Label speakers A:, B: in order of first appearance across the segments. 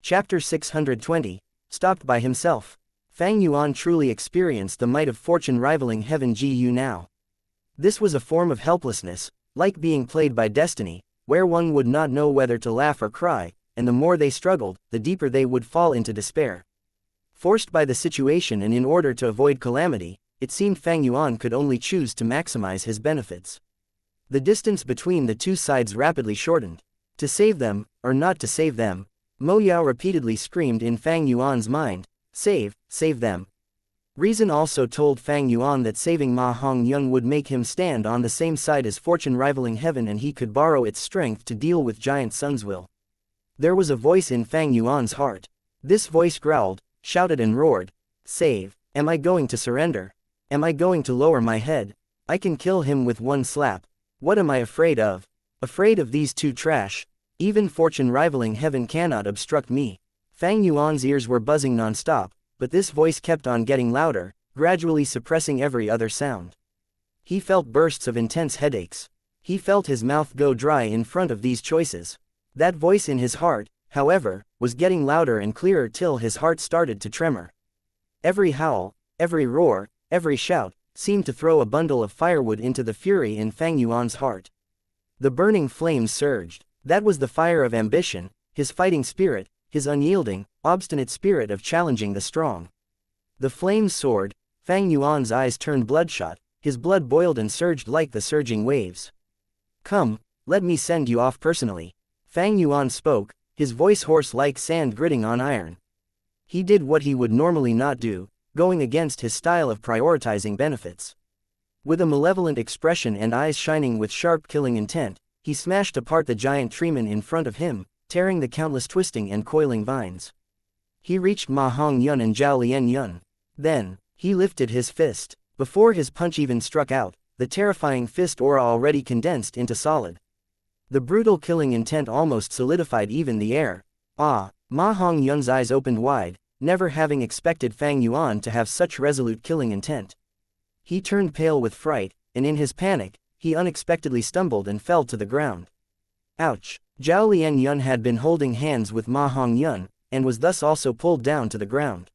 A: Chapter 620, Stopped by Himself. Fang Yuan truly experienced the might of fortune rivaling heaven Gu now. This was a form of helplessness, like being played by destiny, where one would not know whether to laugh or cry, and the more they struggled, the deeper they would fall into despair. Forced by the situation and in order to avoid calamity, it seemed Fang Yuan could only choose to maximize his benefits. The distance between the two sides rapidly shortened. To save them, or not to save them, Mo Yao repeatedly screamed in Fang Yuan's mind, save them. Reason also told Fang Yuan that saving Ma Hongyun would make him stand on the same side as fortune rivaling heaven and he could borrow its strength to deal with Giant Sun's will. There was a voice in Fang Yuan's heart. This voice growled, shouted and roared, save, am I going to surrender? Am I going to lower my head? I can kill him with one slap. What am I afraid of? Afraid of these two trash? Even fortune rivaling heaven cannot obstruct me. Fang Yuan's ears were buzzing non-stop, but this voice kept on getting louder, gradually suppressing every other sound. He felt bursts of intense headaches. He felt his mouth go dry in front of these choices. That voice in his heart, however, was getting louder and clearer till his heart started to tremor. Every howl, every roar, every shout, seemed to throw a bundle of firewood into the fury in Fang Yuan's heart. The burning flames surged. That was the fire of ambition, his fighting spirit, his unyielding, obstinate spirit of challenging the strong. The flames soared, Fang Yuan's eyes turned bloodshot, his blood boiled and surged like the surging waves. Come, let me send you off personally. Fang Yuan spoke, his voice hoarse like sand gritting on iron. He did what he would normally not do, going against his style of prioritizing benefits. With a malevolent expression and eyes shining with sharp killing intent, he smashed apart the giant treeman in front of him, tearing the countless twisting and coiling vines. He reached Ma Hongyun and Zhao Lianyun. Then, he lifted his fist. Before his punch even struck out, the terrifying fist aura already condensed into solid. The brutal killing intent almost solidified even the air. Ma Hongyun's eyes opened wide, never having expected Fang Yuan to have such resolute killing intent. He turned pale with fright, and in his panic, he unexpectedly stumbled and fell to the ground. Ouch! Zhao Lianyun had been holding hands with Ma Hongyun, and was thus also pulled down to the ground.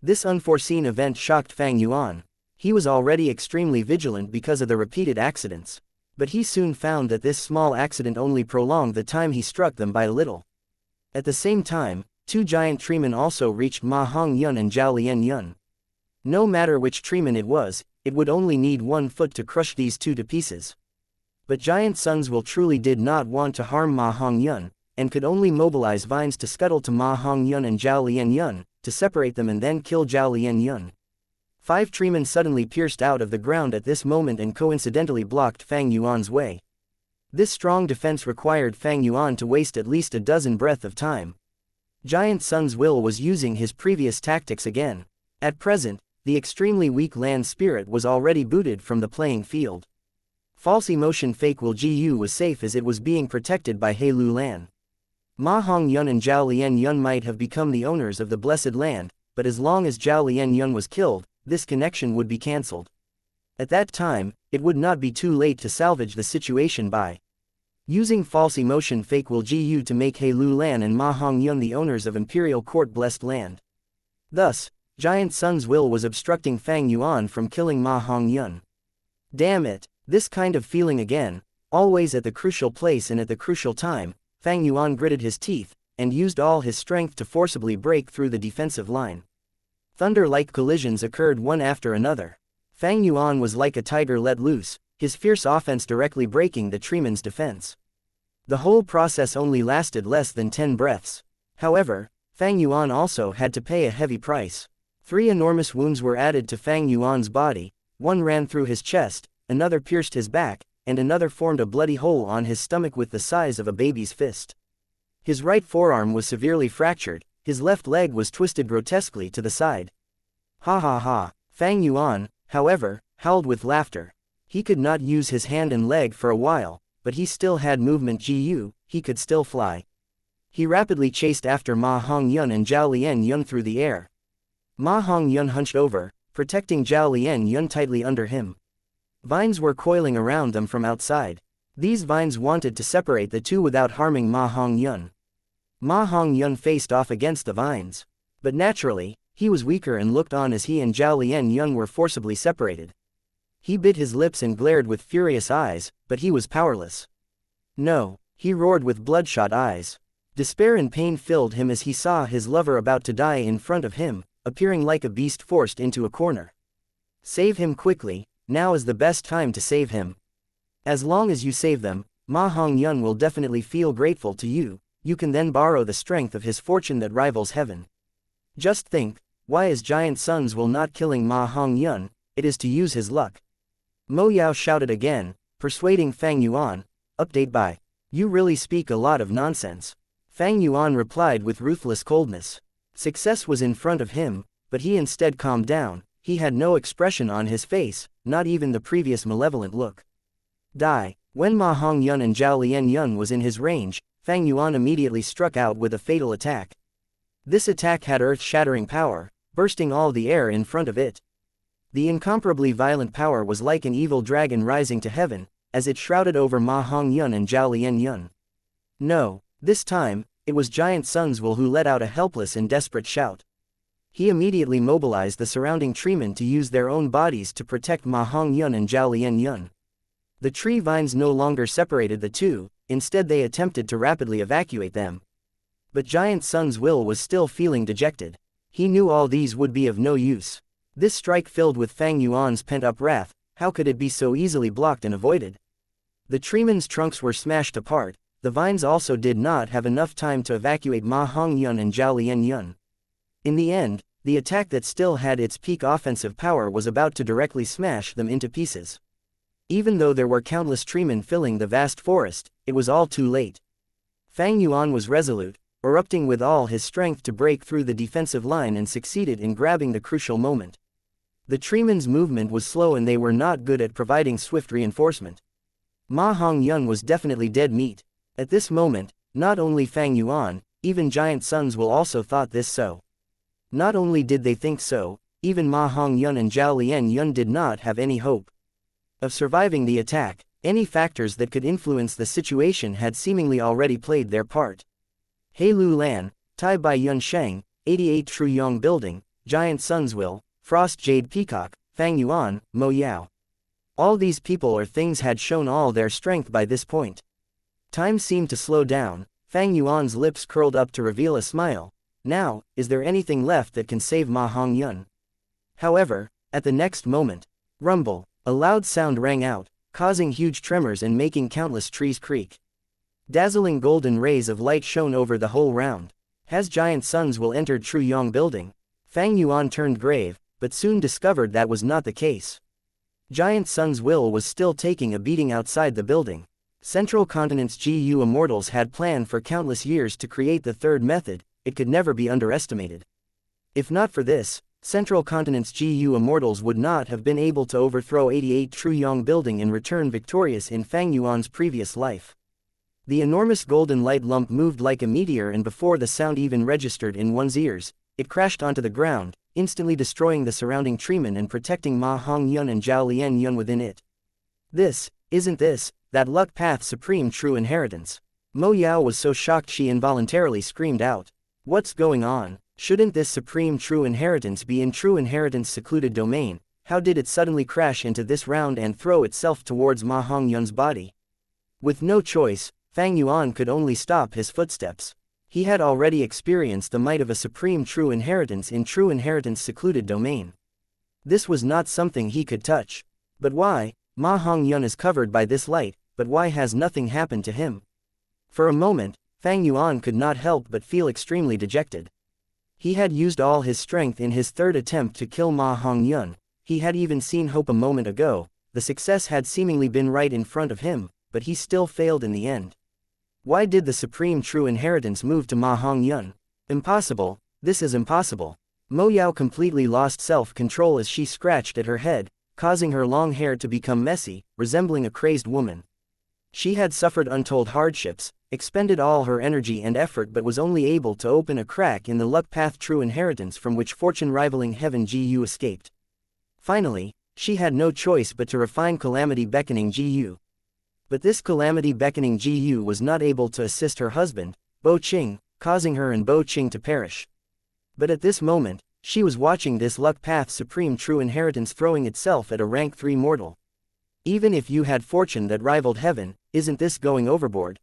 A: This unforeseen event shocked Fang Yuan. He was already extremely vigilant because of the repeated accidents. But he soon found that this small accident only prolonged the time he struck them by a little. At the same time, two giant treemen also reached Ma Hongyun and Zhao Lianyun. No matter which treeman it was, it would only need 1 foot to crush these two to pieces. But Giant Sun's will truly did not want to harm Ma Hongyun, and could only mobilize vines to scuttle to Ma Hongyun and Zhao Lianyun, to separate them and then kill Zhao Lianyun. 5 treemen suddenly pierced out of the ground at this moment and coincidentally blocked Fang Yuan's way. This strong defense required Fang Yuan to waste at least a dozen breath of time. Giant Sun's will was using his previous tactics again. At present, the extremely weak land spirit was already booted from the playing field. False emotion fake will Gu was safe as it was being protected by He Lu Lan. Ma Hongyun and Zhao Lianyun might have become the owners of the blessed land, but as long as Zhao Lianyun was killed, this connection would be cancelled. At that time, it would not be too late to salvage the situation by using false emotion fake will Gu to make He Lu Lan and Ma Hongyun the owners of Imperial Court blessed land. Thus, Giant Sun's will was obstructing Fang Yuan from killing Ma Hongyun. Damn it, this kind of feeling again, always at the crucial place and at the crucial time. Fang Yuan gritted his teeth, and used all his strength to forcibly break through the defensive line. Thunder-like collisions occurred one after another. Fang Yuan was like a tiger let loose, his fierce offense directly breaking the treeman's defense. The whole process only lasted less than 10 breaths. However, Fang Yuan also had to pay a heavy price. 3 enormous wounds were added to Fang Yuan's body, one ran through his chest, another pierced his back, and another formed a bloody hole on his stomach with the size of a baby's fist. His right forearm was severely fractured, his left leg was twisted grotesquely to the side. Ha ha ha! Fang Yuan, however, howled with laughter. He could not use his hand and leg for a while, but he still had movement Gu, he could still fly. He rapidly chased after Ma Hongyun and Zhao Lianyun through the air. Ma Hongyun hunched over, protecting Zhao Lianyun tightly under him. Vines were coiling around them from outside. These vines wanted to separate the two without harming Ma Hongyun. Ma Hongyun faced off against the vines. But naturally, he was weaker and looked on as he and Zhao Lianyun were forcibly separated. He bit his lips and glared with furious eyes, but he was powerless. No, he roared with bloodshot eyes. Despair and pain filled him as he saw his lover about to die in front of him, appearing like a beast forced into a corner. Save him quickly, now is the best time to save him. As long as you save them, Ma Hongyun will definitely feel grateful to you, you can then borrow the strength of his fortune that rivals heaven. Just think, why is Giant Sun's will not killing Ma Hongyun, it is to use his luck. Mo Yao shouted again, persuading Fang Yuan. Update by. You really speak a lot of nonsense. Fang Yuan replied with ruthless coldness. Success was in front of him, but he instead calmed down, he had no expression on his face, not even the previous malevolent look. Die. When Ma Hongyun and Zhao Lianyun was in his range, Fang Yuan immediately struck out with a fatal attack. This attack had earth-shattering power, bursting all the air in front of it. The incomparably violent power was like an evil dragon rising to heaven, as it shrouded over Ma Hongyun and Zhao Lianyun. No, this time, it was Giant Sun's will who let out a helpless and desperate shout. He immediately mobilized the surrounding treemen to use their own bodies to protect Ma Hongyun and Zhao Lianyun. The tree vines no longer separated the two, instead they attempted to rapidly evacuate them. But Giant Sun's will was still feeling dejected. He knew all these would be of no use. This strike filled with Fang Yuan's pent-up wrath, how could it be so easily blocked and avoided? The treemen's trunks were smashed apart, the vines also did not have enough time to evacuate Ma Hongyun and Zhao Lianyun. In the end, the attack that still had its peak offensive power was about to directly smash them into pieces. Even though there were countless treemen filling the vast forest, it was all too late. Fang Yuan was resolute, erupting with all his strength to break through the defensive line and succeeded in grabbing the crucial moment. The treemen's movement was slow and they were not good at providing swift reinforcement. Ma Hongyun was definitely dead meat. At this moment, not only Fang Yuan, even Giant Sun's will also thought this so. Not only did they think so, even Ma Hongyun and Zhao Lianyun did not have any hope of surviving the attack. Any factors that could influence the situation had seemingly already played their part. He Lu Lan, Tai Bai Yun Sheng, 88 Tru Yong Building, Giant Sun's will, Frost Jade Peacock, Fang Yuan, Mo Yao. All these people or things had shown all their strength by this point. Time seemed to slow down, Fang Yuan's lips curled up to reveal a smile. Now, is there anything left that can save Ma Hongyun? However, at the next moment, rumble, a loud sound rang out, causing huge tremors and making countless trees creak. Dazzling golden rays of light shone over the whole round. Has Giant Sun's will entered Tru Yong Building? Fang Yuan turned grave, but soon discovered that was not the case. Giant Sun's will was still taking a beating outside the building. Central Continent's GU Immortals had planned for countless years to create the third method, it could never be underestimated. If not for this, Central Continent's GU Immortals would not have been able to overthrow 88 Tru Yong Building and return victorious in Fang Yuan's previous life. The enormous golden light lump moved like a meteor, and before the sound even registered in one's ears, it crashed onto the ground, instantly destroying the surrounding treemen and protecting Ma Hongyun and Zhao Lianyun within it. Isn't this, that luck path's supreme true inheritance? Mo Yao was so shocked she involuntarily screamed out. What's going on? Shouldn't this supreme true inheritance be in true inheritance secluded domain? How did it suddenly crash into this round and throw itself towards Ma Hongyun's body? With no choice, Fang Yuan could only stop his footsteps. He had already experienced the might of a supreme true inheritance in true inheritance secluded domain. This was not something he could touch. But why? Ma Hongyun is covered by this light, but why has nothing happened to him? For a moment, Fang Yuan could not help but feel extremely dejected. He had used all his strength in his third attempt to kill Ma Hongyun. He had even seen hope a moment ago. The success had seemingly been right in front of him, but he still failed in the end. Why did the supreme true inheritance move to Ma Hongyun? Impossible, this is impossible. Mo Yao completely lost self-control as she scratched at her head, causing her long hair to become messy, resembling a crazed woman. She had suffered untold hardships, expended all her energy and effort, but was only able to open a crack in the luck path true inheritance from which fortune-rivaling heaven GU escaped. Finally, she had no choice but to refine calamity beckoning GU. But this calamity beckoning GU was not able to assist her husband, Bo Qing, causing her and Bo Qing to perish. But at this moment, she was watching this luck path supreme true inheritance throwing itself at a rank 3 mortal. Even if you had fortune that rivaled heaven, isn't this going overboard?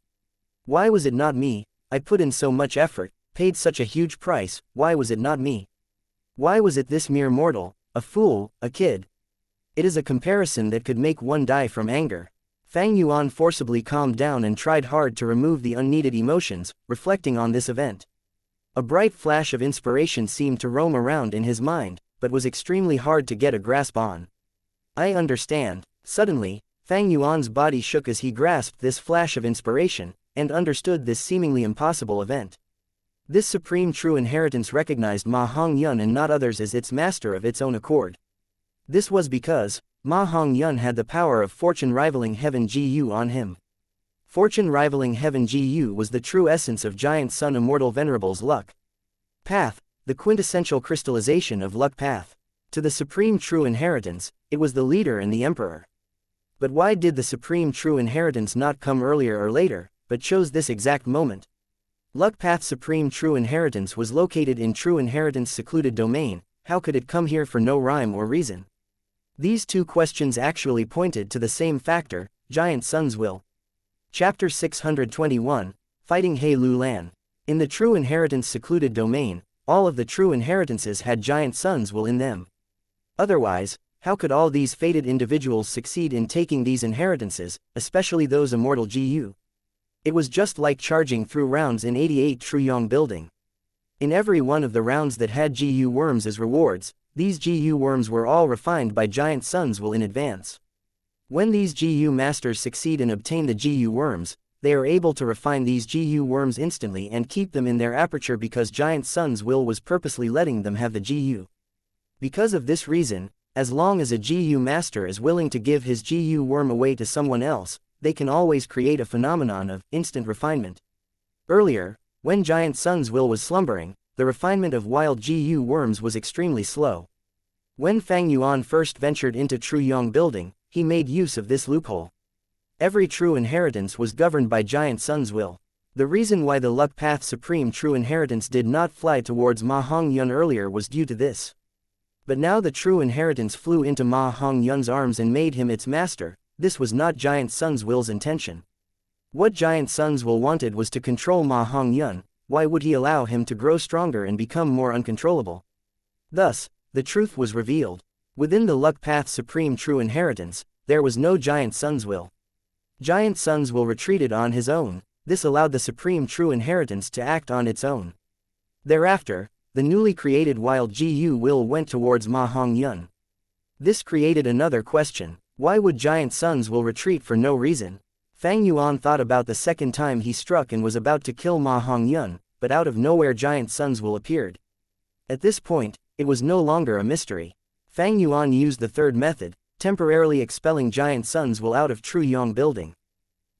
A: Why was it not me? I put in so much effort, paid such a huge price, why was it not me? Why was it this mere mortal, a fool, a kid? It is a comparison that could make one die from anger. Fang Yuan forcibly calmed down and tried hard to remove the unneeded emotions, reflecting on this event. A bright flash of inspiration seemed to roam around in his mind, but was extremely hard to get a grasp on. I understand. Suddenly, Fang Yuan's body shook as he grasped this flash of inspiration, and understood this seemingly impossible event. This supreme true inheritance recognized Ma Hongyun and not others as its master of its own accord. This was because Ma Hongyun had the power of fortune rivaling heaven Gu on him. Fortune rivaling heaven Gu was the true essence of Giant Sun Immortal Venerable's luck path, the quintessential crystallization of luck path. To the supreme true inheritance, it was the leader and the emperor. But why did the supreme true inheritance not come earlier or later, but chose this exact moment? Luck path supreme true inheritance was located in true inheritance secluded domain, how could it come here for no rhyme or reason? These two questions actually pointed to the same factor, Giant Sun's will. Chapter 621, Fighting He Lu Lan. In the true inheritance secluded domain, all of the true inheritances had Giant Sun's will in them. Otherwise, how could all these fated individuals succeed in taking these inheritances, especially those immortal Gu? It was just like charging through rounds in 88 Truyong building. In every one of the rounds that had Gu worms as rewards, these Gu worms were all refined by Giant Sun's will in advance. When these Gu masters succeed and obtain the Gu worms, they are able to refine these Gu worms instantly and keep them in their aperture because Giant Sun's will was purposely letting them have the Gu. Because of this reason, as long as a Gu master is willing to give his Gu worm away to someone else, they can always create a phenomenon of instant refinement. Earlier, when Giant Sun's will was slumbering, the refinement of wild Gu worms was extremely slow. When Fang Yuan first ventured into Truyong building, he made use of this loophole. Every true inheritance was governed by Giant Sun's will. The reason why the luck path supreme true inheritance did not fly towards Ma Hongyun earlier was due to this. But now the true inheritance flew into Ma Hongyun's arms and made him its master. This was not Giant Sun's will's intention. What Giant Sun's will wanted was to control Ma Hongyun. Why would he allow him to grow stronger and become more uncontrollable? Thus, the truth was revealed. Within the luck path supreme true inheritance, there was no Giant Sun's will. Giant Sun's will retreated on his own. This allowed the supreme true inheritance to act on its own. Thereafter, the newly created wild Gu will went towards Ma Hongyun. This created another question. Why would Giant Sun's will retreat for no reason? Fang Yuan thought about the second time he struck and was about to kill Ma Hongyun, but out of nowhere Giant Sun's will appeared. At this point, it was no longer a mystery. Fang Yuan used the third method, temporarily expelling Giant Sun's will out of Truyong building.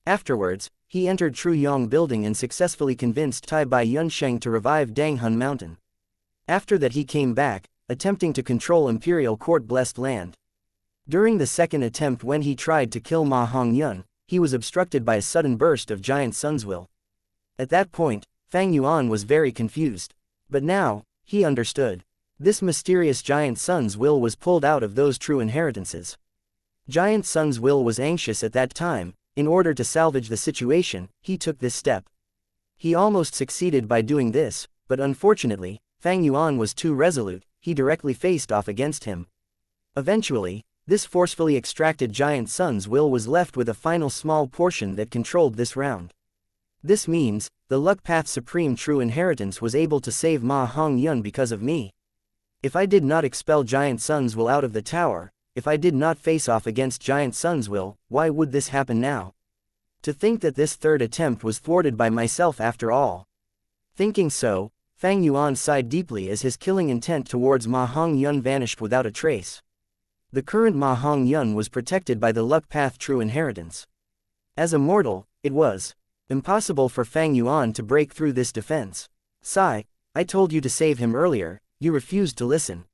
A: Afterwards, he entered Truyong building and successfully convinced Tai Bai Yunsheng to revive Danghun Mountain. After that he came back, attempting to control Imperial Court Blessed Land. During the second attempt when he tried to kill Ma Hongyun, he was obstructed by a sudden burst of Giant Sun's will. At that point, Fang Yuan was very confused. But now, he understood. This mysterious Giant Sun's will was pulled out of those true inheritances. Giant Sun's will was anxious at that time. In order to salvage the situation, he took this step. He almost succeeded by doing this, but unfortunately, Fang Yuan was too resolute. He directly faced off against him. Eventually, this forcefully extracted Giant Sun's will was left with a final small portion that controlled this round. This means, the luck path supreme true inheritance was able to save Ma Hongyun because of me. If I did not expel Giant Sun's will out of the tower, if I did not face off against Giant Sun's will, why would this happen now? To think that this third attempt was thwarted by myself after all. Thinking so, Fang Yuan sighed deeply as his killing intent towards Ma Hongyun vanished without a trace. The current Ma Hongyun was protected by the luck path true inheritance. As a mortal, it was impossible for Fang Yuan to break through this defense. Sigh, I told you to save him earlier, you refused to listen.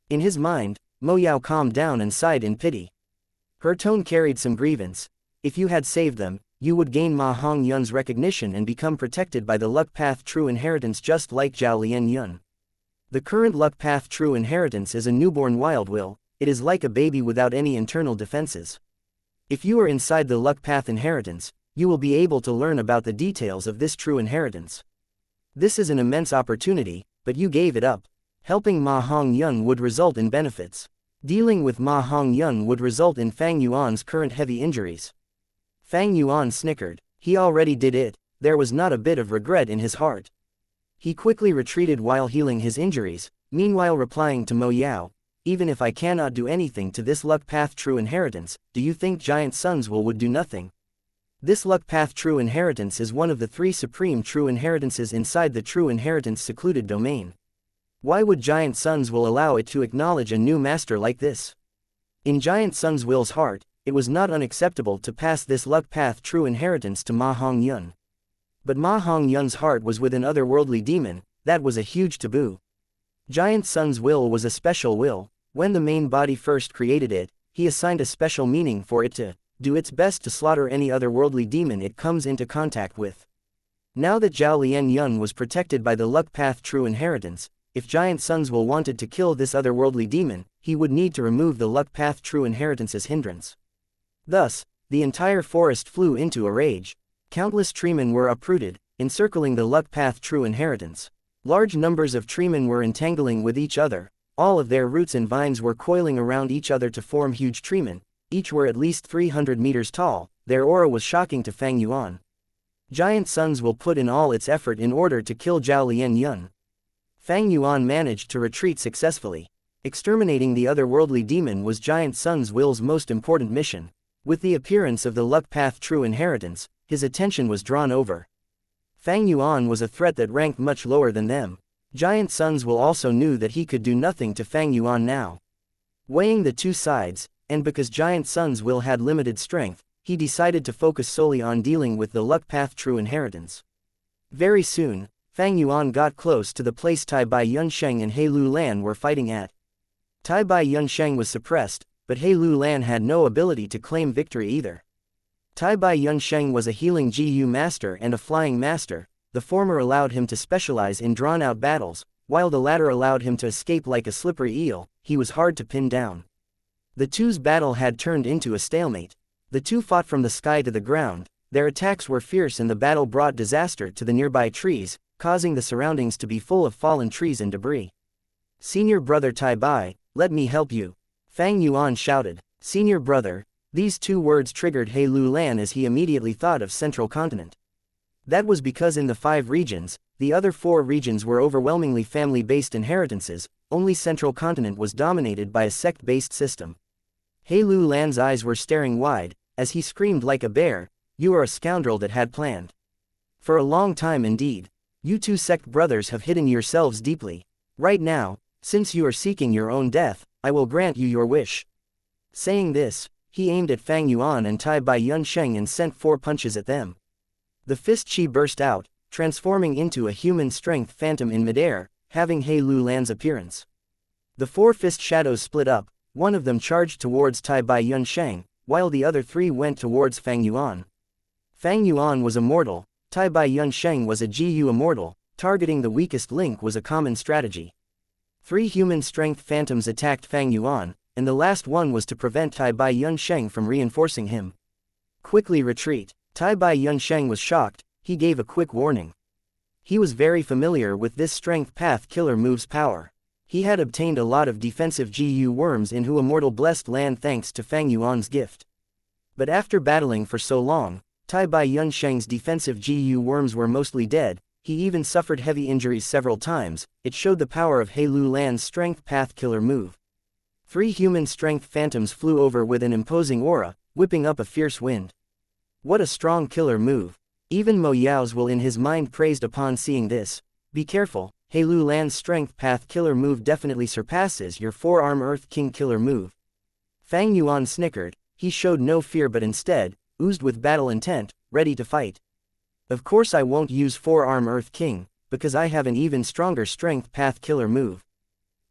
A: In his mind, Mo Yao calmed down and sighed in pity. Her tone carried some grievance. If you had saved them, you would gain Ma Hongyun's recognition and become protected by the luck path true inheritance just like Zhao Lianyun. The current luck path true inheritance is a newborn wild will, it is like a baby without any internal defenses. If you are inside the luck path inheritance, you will be able to learn about the details of this true inheritance. This is an immense opportunity, but you gave it up. Helping Ma Hongyun would result in benefits. Dealing with Ma Hongyun would result in Fang Yuan's current heavy injuries. Fang Yuan snickered. He already did it, there was not a bit of regret in his heart. He quickly retreated while healing his injuries, meanwhile replying to Mo Yao, even if I cannot do anything to this luck path true inheritance, do you think Giant Sun's will would do nothing? This luck path true inheritance is one of the 3 supreme true inheritances inside the true inheritance secluded domain. Why would Giant Sun's will allow it to acknowledge a new master like this? In Giant Sun's will's heart, it was not unacceptable to pass this luck path true inheritance to Ma Hongyun. But Ma Hongyun's heart was with an otherworldly demon, that was a huge taboo. Giant Sun's will was a special will. When the main body first created it, he assigned a special meaning for it to do its best to slaughter any otherworldly demon it comes into contact with. Now that Zhao Lianyun was protected by the luck path true inheritance, if Giant Sun's will wanted to kill this otherworldly demon, he would need to remove the luck path true inheritance's hindrance. Thus, the entire forest flew into a rage. Countless treemen were uprooted, encircling the luck path true inheritance. Large numbers of treemen were entangling with each other. All of their roots and vines were coiling around each other to form huge treemen. Each were at least 300 meters tall. Their aura was shocking to Fang Yuan. Giant Sun's will put in all its effort in order to kill Zhao Lianyun. Fang Yuan managed to retreat successfully. Exterminating the otherworldly demon was Giant Sun's will's most important mission. With the appearance of the luck path true inheritance, his attention was drawn over. Fang Yuan was a threat that ranked much lower than them. Giant Sun's will also knew that he could do nothing to Fang Yuan now. Weighing the two sides, and because Giant Sun's will had limited strength, he decided to focus solely on dealing with the luck path true inheritance. Very soon, Fang Yuan got close to the place Tai Bai Yunsheng and He Lu Lan were fighting at. Tai Bai Yunsheng was suppressed, but He Lu Lan had no ability to claim victory either. Tai Bai Yunsheng was a healing GU master and a flying master. The former allowed him to specialize in drawn-out battles, while the latter allowed him to escape like a slippery eel. He was hard to pin down. The two's battle had turned into a stalemate. The two fought from the sky to the ground. Their attacks were fierce and the battle brought disaster to the nearby trees, causing the surroundings to be full of fallen trees and debris. Senior brother Tai Bai, let me help you. Fang Yuan shouted. Senior brother. These two words triggered He Lu Lan as he immediately thought of Central Continent. That was because in the 5 regions, the other 4 regions were overwhelmingly family-based inheritances. Only Central Continent was dominated by a sect-based system. He Lu Lan's eyes were staring wide, as he screamed like a bear, you are a scoundrel that had planned. For a long time indeed. You two sect brothers have hidden yourselves deeply. Right now, since you are seeking your own death, I will grant you your wish. Saying this, he aimed at Fang Yuan and Tai Bai Yunsheng and sent 4 punches at them. The fist chi burst out, transforming into a human strength phantom in midair, having He Lu Lan's appearance. The 4 fist shadows split up, one of them charged towards Tai Bai Yunsheng, while the other 3 went towards Fang Yuan. Fang Yuan was immortal, Tai Bai Yunsheng was a GU immortal, targeting the weakest link was a common strategy. 3 human strength phantoms attacked Fang Yuan, and the last one was to prevent Tai Bai Yunsheng from reinforcing him. Quickly retreat. Tai Bai Yunsheng was shocked, he gave a quick warning. He was very familiar with this strength path killer move's power. He had obtained a lot of defensive GU worms in Hu Immortal blessed land thanks to Fang Yuan's gift. But after battling for so long, Tai Bai Yunsheng's defensive GU worms were mostly dead, he even suffered heavy injuries several times. It showed the power of He Lu Lan's strength path killer move. 3 human strength phantoms flew over with an imposing aura, whipping up a fierce wind. What a strong killer move. Even Mo Yao's will in his mind praised upon seeing this. Be careful, He Lu Lan's strength path killer move definitely surpasses your 4-arm Earth King killer move. Fang Yuan snickered, he showed no fear but instead, oozed with battle intent, ready to fight. Of course I won't use 4-arm Earth King, because I have an even stronger strength path killer move.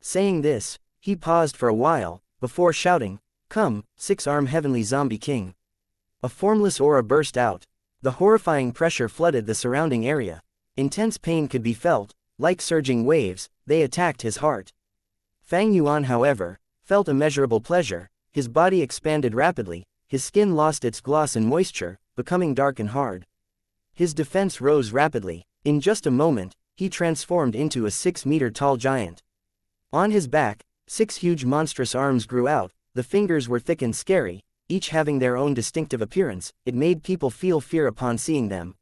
A: Saying this, he paused for a while, before shouting, come, 6-arm Heavenly Zombie King. A formless aura burst out, The horrifying pressure flooded the surrounding area. Intense pain could be felt, like surging waves, they attacked his heart. Fang Yuan, however, felt immeasurable pleasure, his body expanded rapidly, his skin lost its gloss and moisture, becoming dark and hard. His defense rose rapidly. In just a moment, he transformed into a 6-meter-tall giant. On his back, 6 huge monstrous arms grew out, the fingers were thick and scary, each having their own distinctive appearance. It made people feel fear upon seeing them.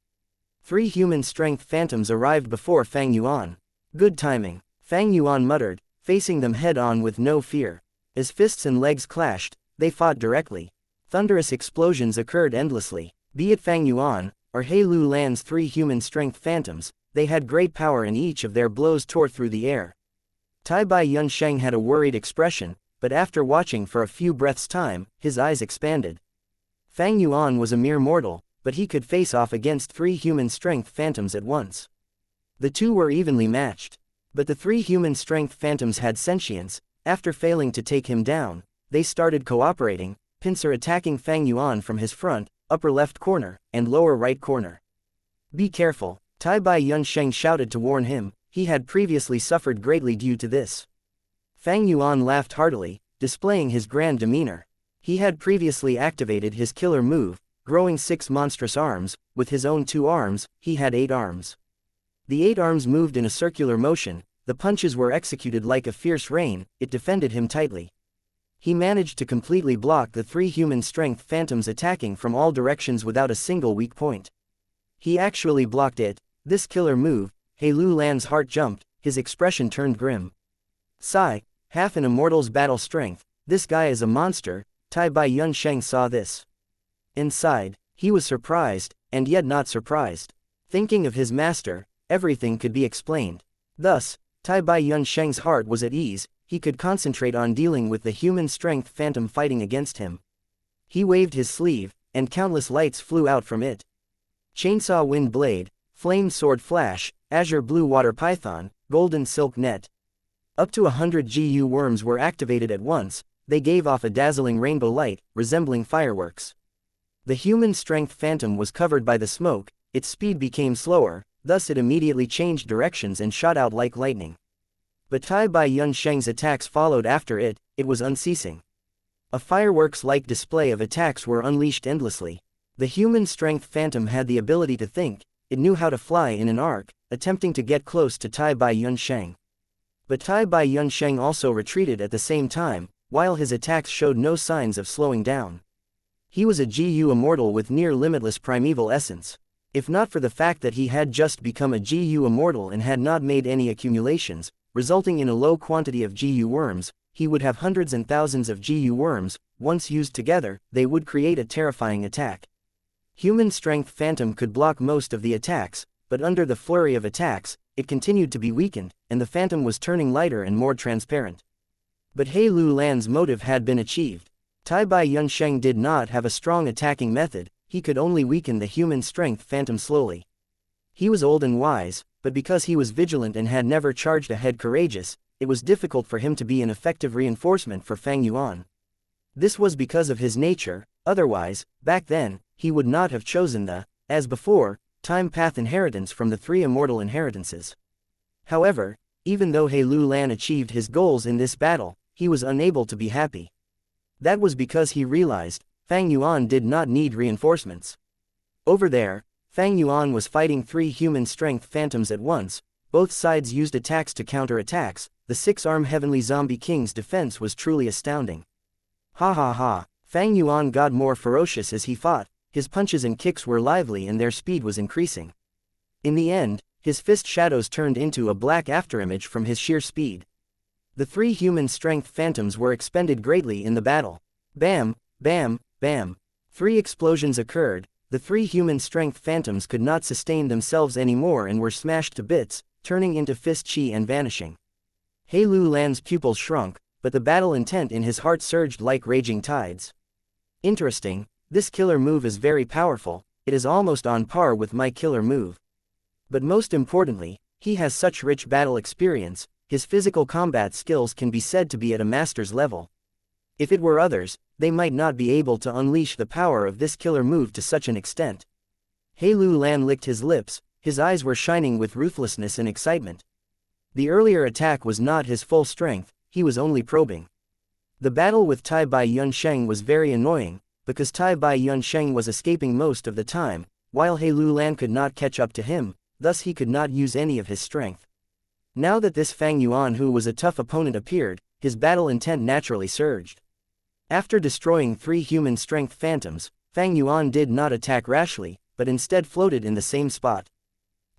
A: 3 human strength phantoms arrived before Fang Yuan. Good timing, Fang Yuan muttered, facing them head-on with no fear. As fists and legs clashed, they fought directly. Thunderous explosions occurred endlessly. Be it Fang Yuan, or He Lu Lan's 3 human strength phantoms, they had great power and each of their blows tore through the air. Tai Bai Yunsheng had a worried expression, but after watching for a few breaths' time, his eyes expanded. Fang Yuan was a mere mortal, but he could face off against 3 human strength phantoms at once. The two were evenly matched. But the 3 human strength phantoms had sentience. After failing to take him down, they started cooperating, pincer attacking Fang Yuan from his front, upper left corner, and lower right corner. Be careful, Tai Bai Yunsheng shouted to warn him. He had previously suffered greatly due to this. Fang Yuan laughed heartily, displaying his grand demeanor. He had previously activated his killer move, growing 6 monstrous arms. With his own 2 arms, he had 8 arms. The 8 arms moved in a circular motion, the punches were executed like a fierce rain, it defended him tightly. He managed to completely block the 3 human strength phantoms attacking from all directions without a single weak point. He actually blocked it. This killer move, He Lu Lan's heart jumped, his expression turned grim. Sigh, half an immortal's battle strength, this guy is a monster. Tai Bai Yunsheng saw this. Inside, he was surprised, and yet not surprised. Thinking of his master, everything could be explained. Thus, Tai Bai Yunsheng's heart was at ease, he could concentrate on dealing with the human strength phantom fighting against him. He waved his sleeve, and countless lights flew out from it. Chainsaw wind blade, flame sword flash, azure blue water python, golden silk net. Up to 100 GU worms were activated at once, they gave off a dazzling rainbow light, resembling fireworks. The human strength phantom was covered by the smoke, its speed became slower, thus it immediately changed directions and shot out like lightning. But Tai Bai Yunsheng's attacks followed after it, it was unceasing. A fireworks-like display of attacks were unleashed endlessly. The human strength phantom had the ability to think, it knew how to fly in an arc, attempting to get close to Tai Bai Yunsheng. But Tai Bai Yunsheng also retreated at the same time, while his attacks showed no signs of slowing down. He was a GU immortal with near limitless primeval essence. If not for the fact that he had just become a GU immortal and had not made any accumulations, resulting in a low quantity of GU worms, he would have hundreds and thousands of GU worms. Once used together, they would create a terrifying attack. Human strength phantom could block most of the attacks, but under the flurry of attacks, it continued to be weakened, and the phantom was turning lighter and more transparent. But He Lu Lan's motive had been achieved. Tai Bai Yunsheng did not have a strong attacking method, he could only weaken the human strength phantom slowly. He was old and wise, but because he was vigilant and had never charged ahead courageous, it was difficult for him to be an effective reinforcement for Fang Yuan. This was because of his nature, otherwise, back then, he would not have chosen the, as before, time path inheritance from the 3 immortal inheritances. However, even though He Lu Lan achieved his goals in this battle, he was unable to be happy. That was because he realized, Fang Yuan did not need reinforcements. Over there, Fang Yuan was fighting 3 human strength phantoms at once, both sides used attacks to counter attacks, the 6-arm heavenly zombie king's defense was truly astounding. Ha ha ha, Fang Yuan got more ferocious as he fought, his punches and kicks were lively and their speed was increasing. In the end, his fist shadows turned into a black afterimage from his sheer speed. The 3 human strength phantoms were expended greatly in the battle. Bam, bam, bam. 3 explosions occurred, the 3 human strength phantoms could not sustain themselves anymore and were smashed to bits, turning into fist chi and vanishing. He Lu Lan's pupils shrunk, but the battle intent in his heart surged like raging tides. Interesting, this killer move is very powerful, it is almost on par with my killer move. But most importantly, he has such rich battle experience, his physical combat skills can be said to be at a master's level. If it were others, they might not be able to unleash the power of this killer move to such an extent. He Lu Lan licked his lips, his eyes were shining with ruthlessness and excitement. The earlier attack was not his full strength, he was only probing. The battle with Tai Bai Yunsheng was very annoying, because Tai Bai Yunsheng was escaping most of the time, while He Lu Lan could not catch up to him, thus he could not use any of his strength. Now that this Fang Yuan, who was a tough opponent, appeared, his battle intent naturally surged. After destroying 3 human strength phantoms, Fang Yuan did not attack rashly, but instead floated in the same spot.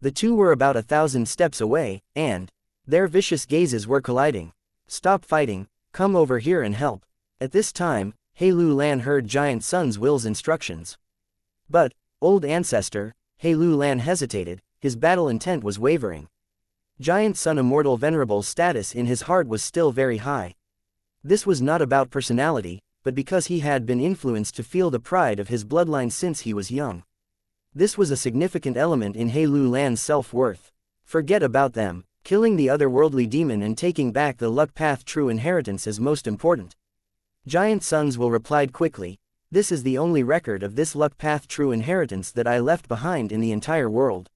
A: The two were about 1,000 steps away, and their vicious gazes were colliding. "Stop fighting, come over here and help." At this time, He Lu Lan heard Giant Sun's will's instructions. But, old ancestor, He Lu Lan hesitated, his battle intent was wavering. Giant Sun Immortal Venerable's status in his heart was still very high. This was not about personality, but because he had been influenced to feel the pride of his bloodline since he was young. This was a significant element in He Lu Lan's self-worth. Forget about them, killing the otherworldly demon and taking back the luck path true inheritance is most important. Giant Sun's will replied quickly, "This is the only record of this luck path true inheritance that I left behind in the entire world.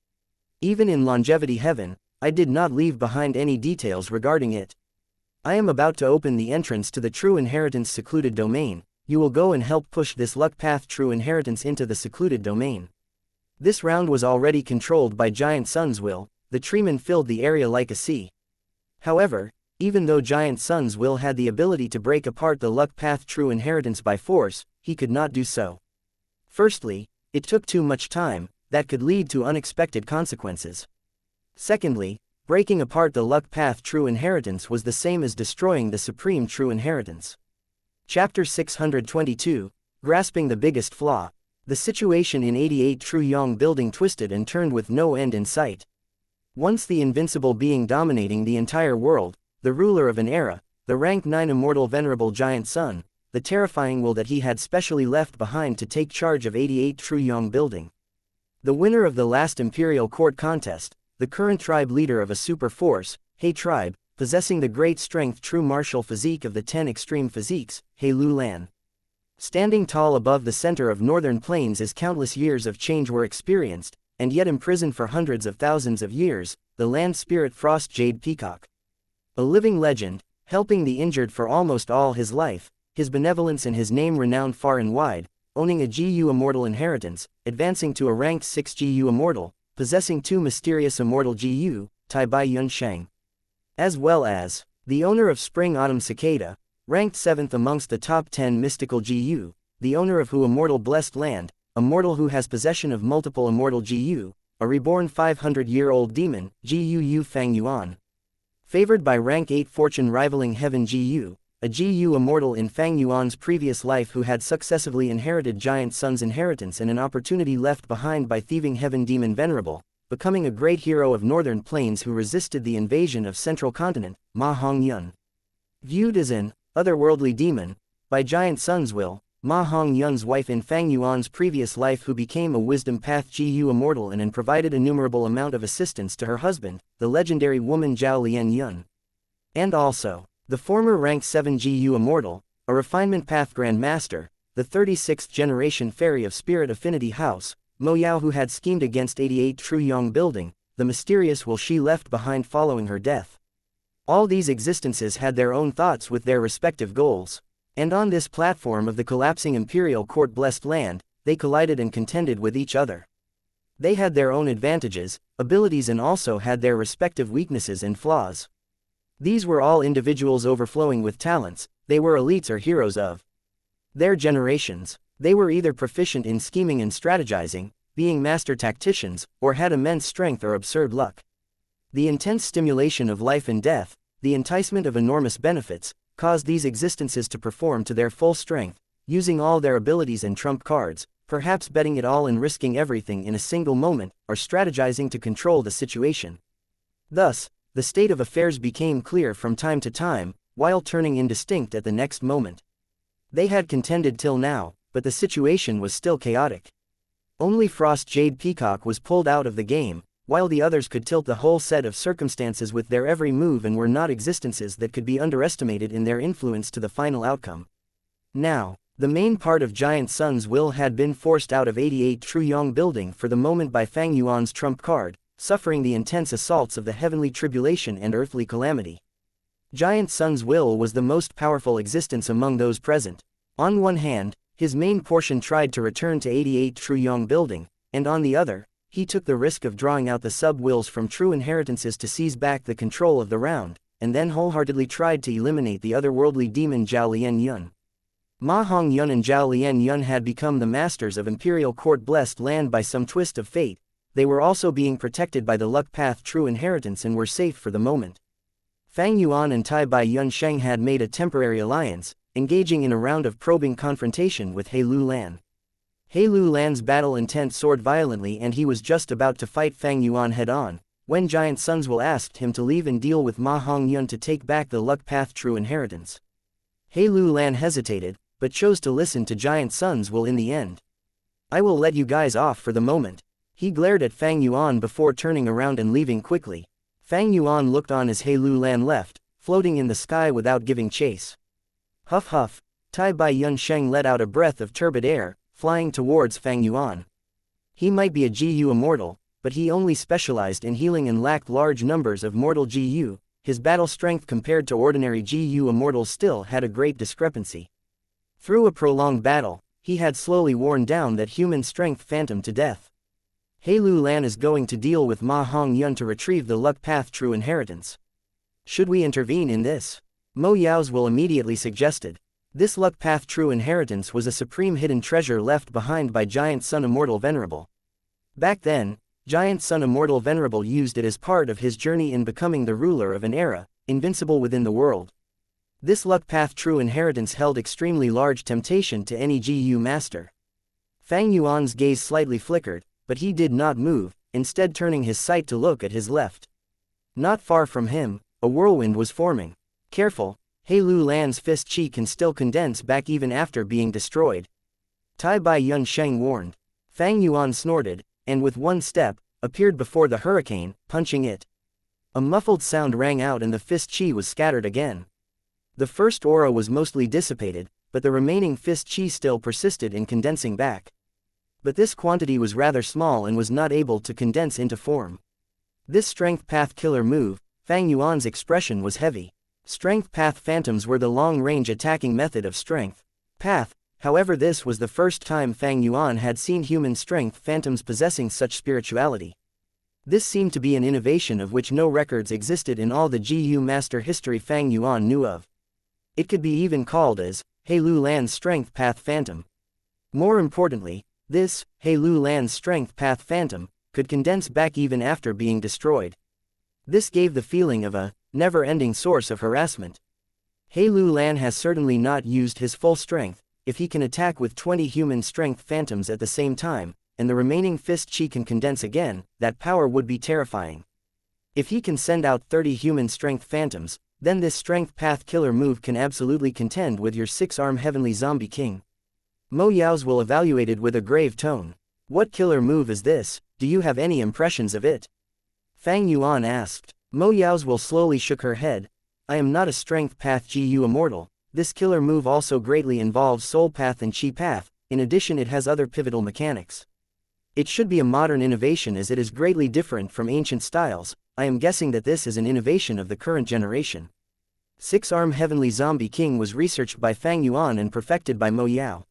A: Even in longevity heaven, I did not leave behind any details regarding it. I am about to open the entrance to the true inheritance secluded domain. You will go and help push this luck path true inheritance into the secluded domain." This round was already controlled by Giant Sun's will, the treeman filled the area like a sea. However, even though Giant Sun's will had the ability to break apart the luck path true inheritance by force, he could not do so. Firstly, it took too much time, that could lead to unexpected consequences. Secondly, breaking apart the luck path true inheritance was the same as destroying the supreme true inheritance. Chapter 622, Grasping the Biggest Flaw. The situation in 88 True Yong building twisted and turned with no end in sight. Once the invincible being dominating the entire world, the ruler of an era, the rank 9 immortal venerable Giant Sun, the terrifying will that he had specially left behind to take charge of 88 True Yong building. The winner of the last Imperial Court contest, the current tribe leader of a super force, He tribe, possessing the great strength true martial physique of the 10 extreme physiques, He Lu Lan. Standing tall above the center of northern plains as countless years of change were experienced, and yet imprisoned for hundreds of thousands of years, the land spirit Frost Jade Peacock. A living legend, helping the injured for almost all his life, his benevolence and his name renowned far and wide, owning a GU Immortal inheritance, advancing to a ranked 6 GU Immortal, possessing 2 mysterious Immortal GU, Tai Bai Yunsheng. As well as, the owner of Spring Autumn Cicada, ranked 7th amongst the top 10 mystical GU, the owner of Hu Immortal Blessed Land, a mortal who has possession of multiple Immortal GU, a reborn 500-year-old demon, GU Fang Yuan. Favored by rank 8 fortune rivaling heaven GU, a GU Immortal in Fang Yuan's previous life who had successively inherited Giant Sun's inheritance and an opportunity left behind by thieving heaven demon Venerable, becoming a great hero of northern plains who resisted the invasion of central continent, Ma Hong Yun. Viewed as an otherworldly demon, by Giant Sun's will, Ma Hong Yun's wife in Fang Yuan's previous life who became a wisdom path GU Immortal and provided innumerable amount of assistance to her husband, the legendary woman Zhao Lian Yun. And also, the former rank 7 GU Immortal, a refinement path Grand Master, the 36th generation fairy of Spirit Affinity House, Mo Yao who had schemed against 88 True Yong building, the mysterious will she left behind following her death. All these existences had their own thoughts with their respective goals. And on this platform of the collapsing Imperial Court Blessed Land, they collided and contended with each other. They had their own advantages, abilities and also had their respective weaknesses and flaws. These were all individuals overflowing with talents, they were elites or heroes of their generations. They were either proficient in scheming and strategizing, being master tacticians, or had immense strength or absurd luck. The intense stimulation of life and death, the enticement of enormous benefits, caused these existences to perform to their full strength, using all their abilities and trump cards, perhaps betting it all and risking everything in a single moment, or strategizing to control the situation. Thus, the state of affairs became clear from time to time, while turning indistinct at the next moment. They had contended till now, but the situation was still chaotic. Only Frost Jade Peacock was pulled out of the game, while the others could tilt the whole set of circumstances with their every move and were not existences that could be underestimated in their influence to the final outcome. Now, The main part of Giant Sun's will had been forced out of 88 Truyong building for the moment by Fang Yuan's trump card, suffering the intense assaults of the heavenly tribulation and earthly calamity. Giant Sun's will was the most powerful existence among those present. On one hand, his main portion tried to return to 88 Truyong building, and on the other, he took the risk of drawing out the sub-wills from true inheritances to seize back the control of the round, and then wholeheartedly tried to eliminate the otherworldly demon Zhao Lian Yun. Ma Hongyun and Zhao Lian Yun had become the masters of imperial court-blessed land by some twist of fate. They were also being protected by the luck path true inheritance and were safe for the moment. Fang Yuan and Tai Bai Yun Sheng had made a temporary alliance, engaging in a round of probing confrontation with He Lu Lan. He Lu Lan's battle intent soared violently and he was just about to fight Fang Yuan head-on, when Giant Sun's will asked him to leave and deal with Ma Hongyun to take back the luck path true inheritance. He Lu Lan hesitated, but chose to listen to Giant Sun's will in the end. I will let you guys off for the moment. He glared at Fang Yuan before turning around and leaving quickly. Fang Yuan looked on as He Lu Lan left, floating in the sky without giving chase. Huff huff, Tai Bai Yun Sheng let out a breath of turbid air, flying towards Fang Yuan. He might be a GU immortal, but he only specialized in healing and lacked large numbers of mortal GU. His battle strength compared to ordinary GU immortals still had a great discrepancy. Through a prolonged battle, he had slowly worn down that human strength phantom to death. He Lu Lan is going to deal with Ma Hongyun to retrieve the luck path true inheritance. Should we intervene in this? Mo Yao's will immediately suggested. This luck path true inheritance was a supreme hidden treasure left behind by Giant Sun Immortal Venerable. Back then, Giant Sun Immortal Venerable used it as part of his journey in becoming the ruler of an era, invincible within the world. This luck path true inheritance held extremely large temptation to any GU master. Fang Yuan's gaze slightly flickered, but he did not move, instead turning his sight to look at his left. Not far from him, a whirlwind was forming. Careful, He Lu Lan's fist chi can still condense back even after being destroyed. Tai Bai Yun Sheng warned. Fang Yuan snorted, and with one step, appeared before the hurricane, punching it. A muffled sound rang out and the fist chi was scattered again. The first aura was mostly dissipated, but the remaining fist chi still persisted in condensing back. But this quantity was rather small and was not able to condense into form. This strength path killer move, Fang Yuan's expression was heavy. Strength path phantoms were the long-range attacking method of strength path, however this was the first time Fang Yuan had seen human strength phantoms possessing such spirituality. This seemed to be an innovation of which no records existed in all the GU master history Fang Yuan knew of. It could be even called as He Lu Lan's strength path phantom. More importantly, this He Lu Lan's strength path phantom could condense back even after being destroyed. This gave the feeling of a never-ending source of harassment. He Lu Lan has certainly not used his full strength. If he can attack with 20 human strength phantoms at the same time, and the remaining fist chi can condense again, that power would be terrifying. If he can send out 30 human strength phantoms, then this strength path killer move can absolutely contend with your 6-arm heavenly zombie king. Mo Yao's will evaluated with a grave tone. What killer move is this? Do you have any impressions of it? Fang Yuan asked. Mo Yao's will slowly shook her head. I am not a strength path GU immortal. This killer move also greatly involves soul path and chi path, in addition it has other pivotal mechanics. It should be a modern innovation as it is greatly different from ancient styles. I am guessing that this is an innovation of the current generation. 6-arm heavenly zombie king was researched by Fang Yuan and perfected by Mo Yao.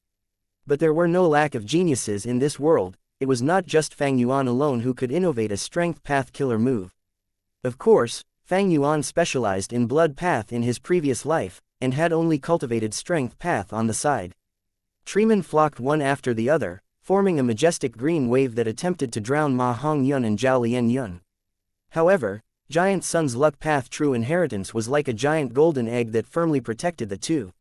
A: But there were no lack of geniuses in this world. It was not just Fang Yuan alone who could innovate a strength path killer move. Of course, Fang Yuan specialized in blood path in his previous life, and had only cultivated strength path on the side. Treemen flocked one after the other, forming a majestic green wave that attempted to drown Ma Hongyun and Zhao Lian Yun. However, Giant Sun's luck path true inheritance was like a giant golden egg that firmly protected the two.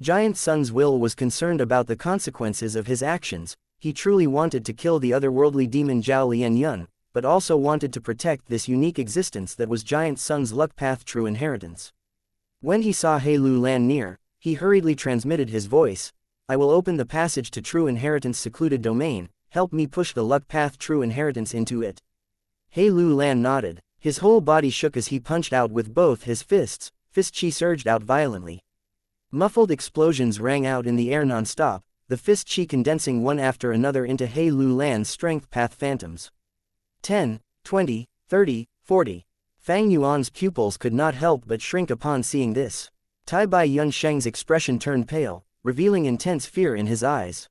A: Giant Sun's will was concerned about the consequences of his actions. He truly wanted to kill the otherworldly demon Zhao Lian Yun, but also wanted to protect this unique existence that was Giant Sun's luck path true inheritance. When he saw He Lu Lan near, he hurriedly transmitted his voice. I will open the passage to true inheritance secluded domain, help me push the luck path true inheritance into it. He Lu Lan nodded. His whole body shook as he punched out with both his fists. Fist chi surged out violently. Muffled explosions rang out in the air non-stop, the fist chi condensing one after another into He Lu Lan's strength path phantoms. 10, 20, 30, 40. Fang Yuan's pupils could not help but shrink upon seeing this. Tai Bai Yunsheng's expression turned pale, revealing intense fear in his eyes.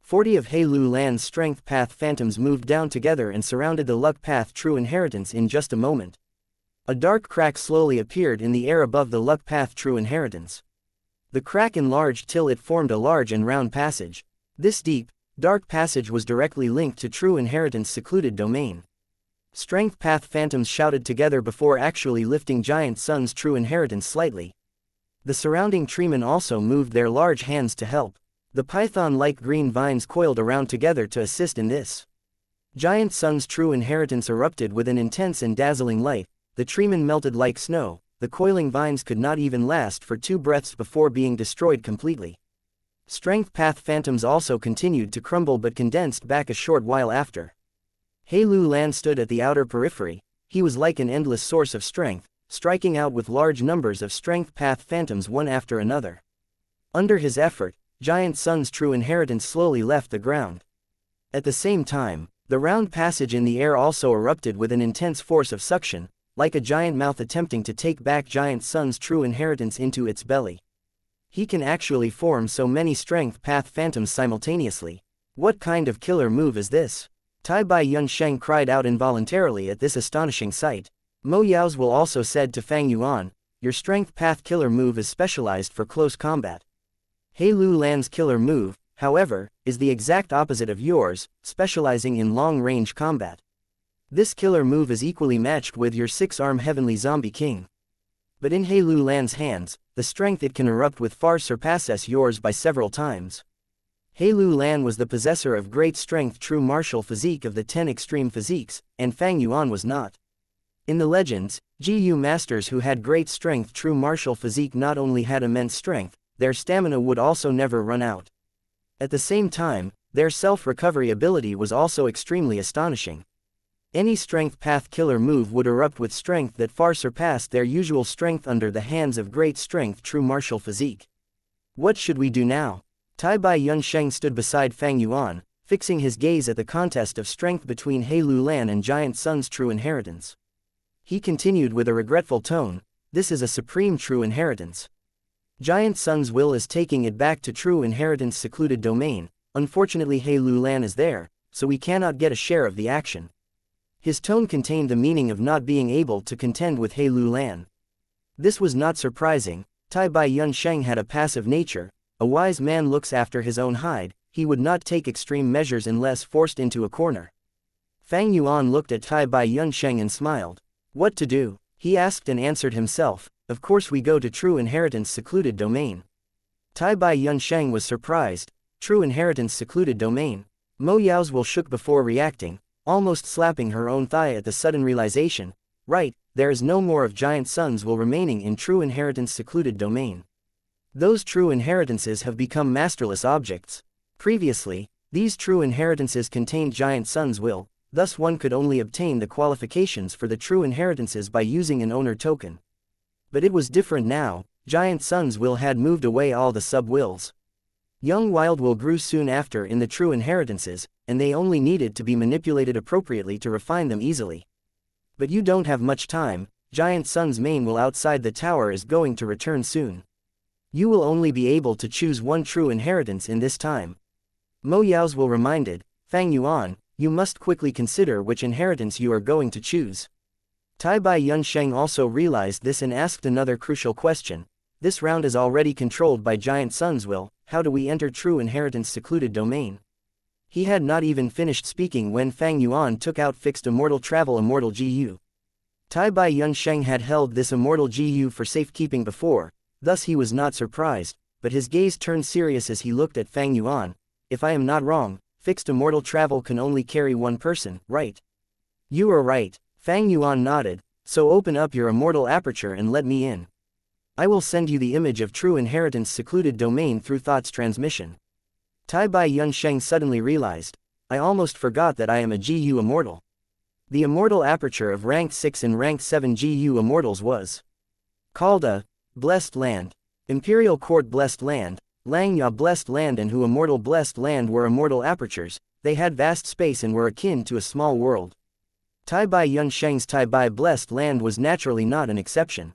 A: 40 of He Lu Lan's strength path phantoms moved down together and surrounded the luck path true inheritance in just a moment. A dark crack slowly appeared in the air above the luck path true inheritance. The crack enlarged till it formed a large and round passage. This deep, dark passage was directly linked to true inheritance secluded domain. Strength path phantoms shouted together before actually lifting Giant Sun's true inheritance slightly. The surrounding treemen also moved their large hands to help. The python-like green vines coiled around together to assist in this. Giant Sun's true inheritance erupted with an intense and dazzling light. The treemen melted like snow. The coiling vines could not even last for 2 breaths before being destroyed completely. Strength path phantoms also continued to crumble but condensed back a short while after. He Lu Lan stood at the outer periphery. He was like an endless source of strength, striking out with large numbers of strength path phantoms one after another. Under his effort, Giant Sun's true inheritance slowly left the ground. At the same time, the round passage in the air also erupted with an intense force of suction, like a giant mouth attempting to take back Giant Sun's true inheritance into its belly. He can actually form so many strength path phantoms simultaneously. What kind of killer move is this? Tai Bai Yunsheng cried out involuntarily at this astonishing sight. Mo Yao's will also said to Fang Yuan, your strength path killer move is specialized for close combat. He Lu Lan's killer move, however, is the exact opposite of yours, specializing in long-range combat. This killer move is equally matched with your 6-arm heavenly zombie king. But in He Lu Lan's hands, the strength it can erupt with far surpasses yours by several times. He Lu Lan was the possessor of great strength true martial physique of the 10 extreme physiques, and Fang Yuan was not. In the legends, GU masters who had great strength true martial physique not only had immense strength, their stamina would also never run out. At the same time, their self-recovery ability was also extremely astonishing. Any strength path killer move would erupt with strength that far surpassed their usual strength under the hands of great strength true martial physique. What should we do now? Tai Bai Yunsheng stood beside Fang Yuan, fixing his gaze at the contest of strength between He Lu Lan and Giant Sun's true inheritance. He continued with a regretful tone, this is a supreme true inheritance. Giant Sun's will is taking it back to true inheritance secluded domain. Unfortunately He Lu Lan is there, so we cannot get a share of the action. His tone contained the meaning of not being able to contend with He Lu Lan. This was not surprising. Tai Bai Yunsheng had a passive nature. A wise man looks after his own hide. He would not take extreme measures unless forced into a corner. Fang Yuan looked at Tai Bai Yunsheng and smiled. What to do? He asked and answered himself. Of course we go to true inheritance secluded domain. Tai Bai Yunsheng was surprised. True inheritance secluded domain. Mo Yao's will shook before reacting, almost slapping her own thigh at the sudden realization. Right, there is no more of Giant Sun's will remaining in true inheritance secluded domain. Those true inheritances have become masterless objects. Previously, these true inheritances contained Giant Sun's will, thus one could only obtain the qualifications for the true inheritances by using an owner token. But it was different now. Giant Sun's will had moved away all the sub-wills. Young Wild Will grew soon after in the true inheritances, and they only needed to be manipulated appropriately to refine them easily. But you don't have much time. Giant Sun's main will outside the tower is going to return soon. You will only be able to choose one true inheritance in this time. Mo Yao's will reminded, Fang Yuan, you must quickly consider which inheritance you are going to choose. Tai Bai Yunsheng also realized this and asked another crucial question. This round is already controlled by Giant Sun's will, how do we enter true inheritance secluded domain? He had not even finished speaking when Fang Yuan took out fixed Immortal Travel Immortal GU. Tai Bai Yunsheng had held this Immortal GU for safekeeping before, thus he was not surprised, but his gaze turned serious as he looked at Fang Yuan. If I am not wrong, fixed Immortal Travel can only carry one person, right? You are right. Fang Yuan nodded, so open up your immortal aperture and let me in. I will send you the image of true inheritance secluded domain through thoughts transmission. Tai Bai Yunsheng suddenly realized, I almost forgot that I am a GU immortal. The immortal aperture of rank 6 and rank 7 GU immortals was called a blessed land. Imperial Court Blessed Land, Xianxia Blessed Land and Immortal Blessed Land were immortal apertures, they had vast space and were akin to a small world. Tai Yunsheng's Tai Blessed Land was naturally not an exception.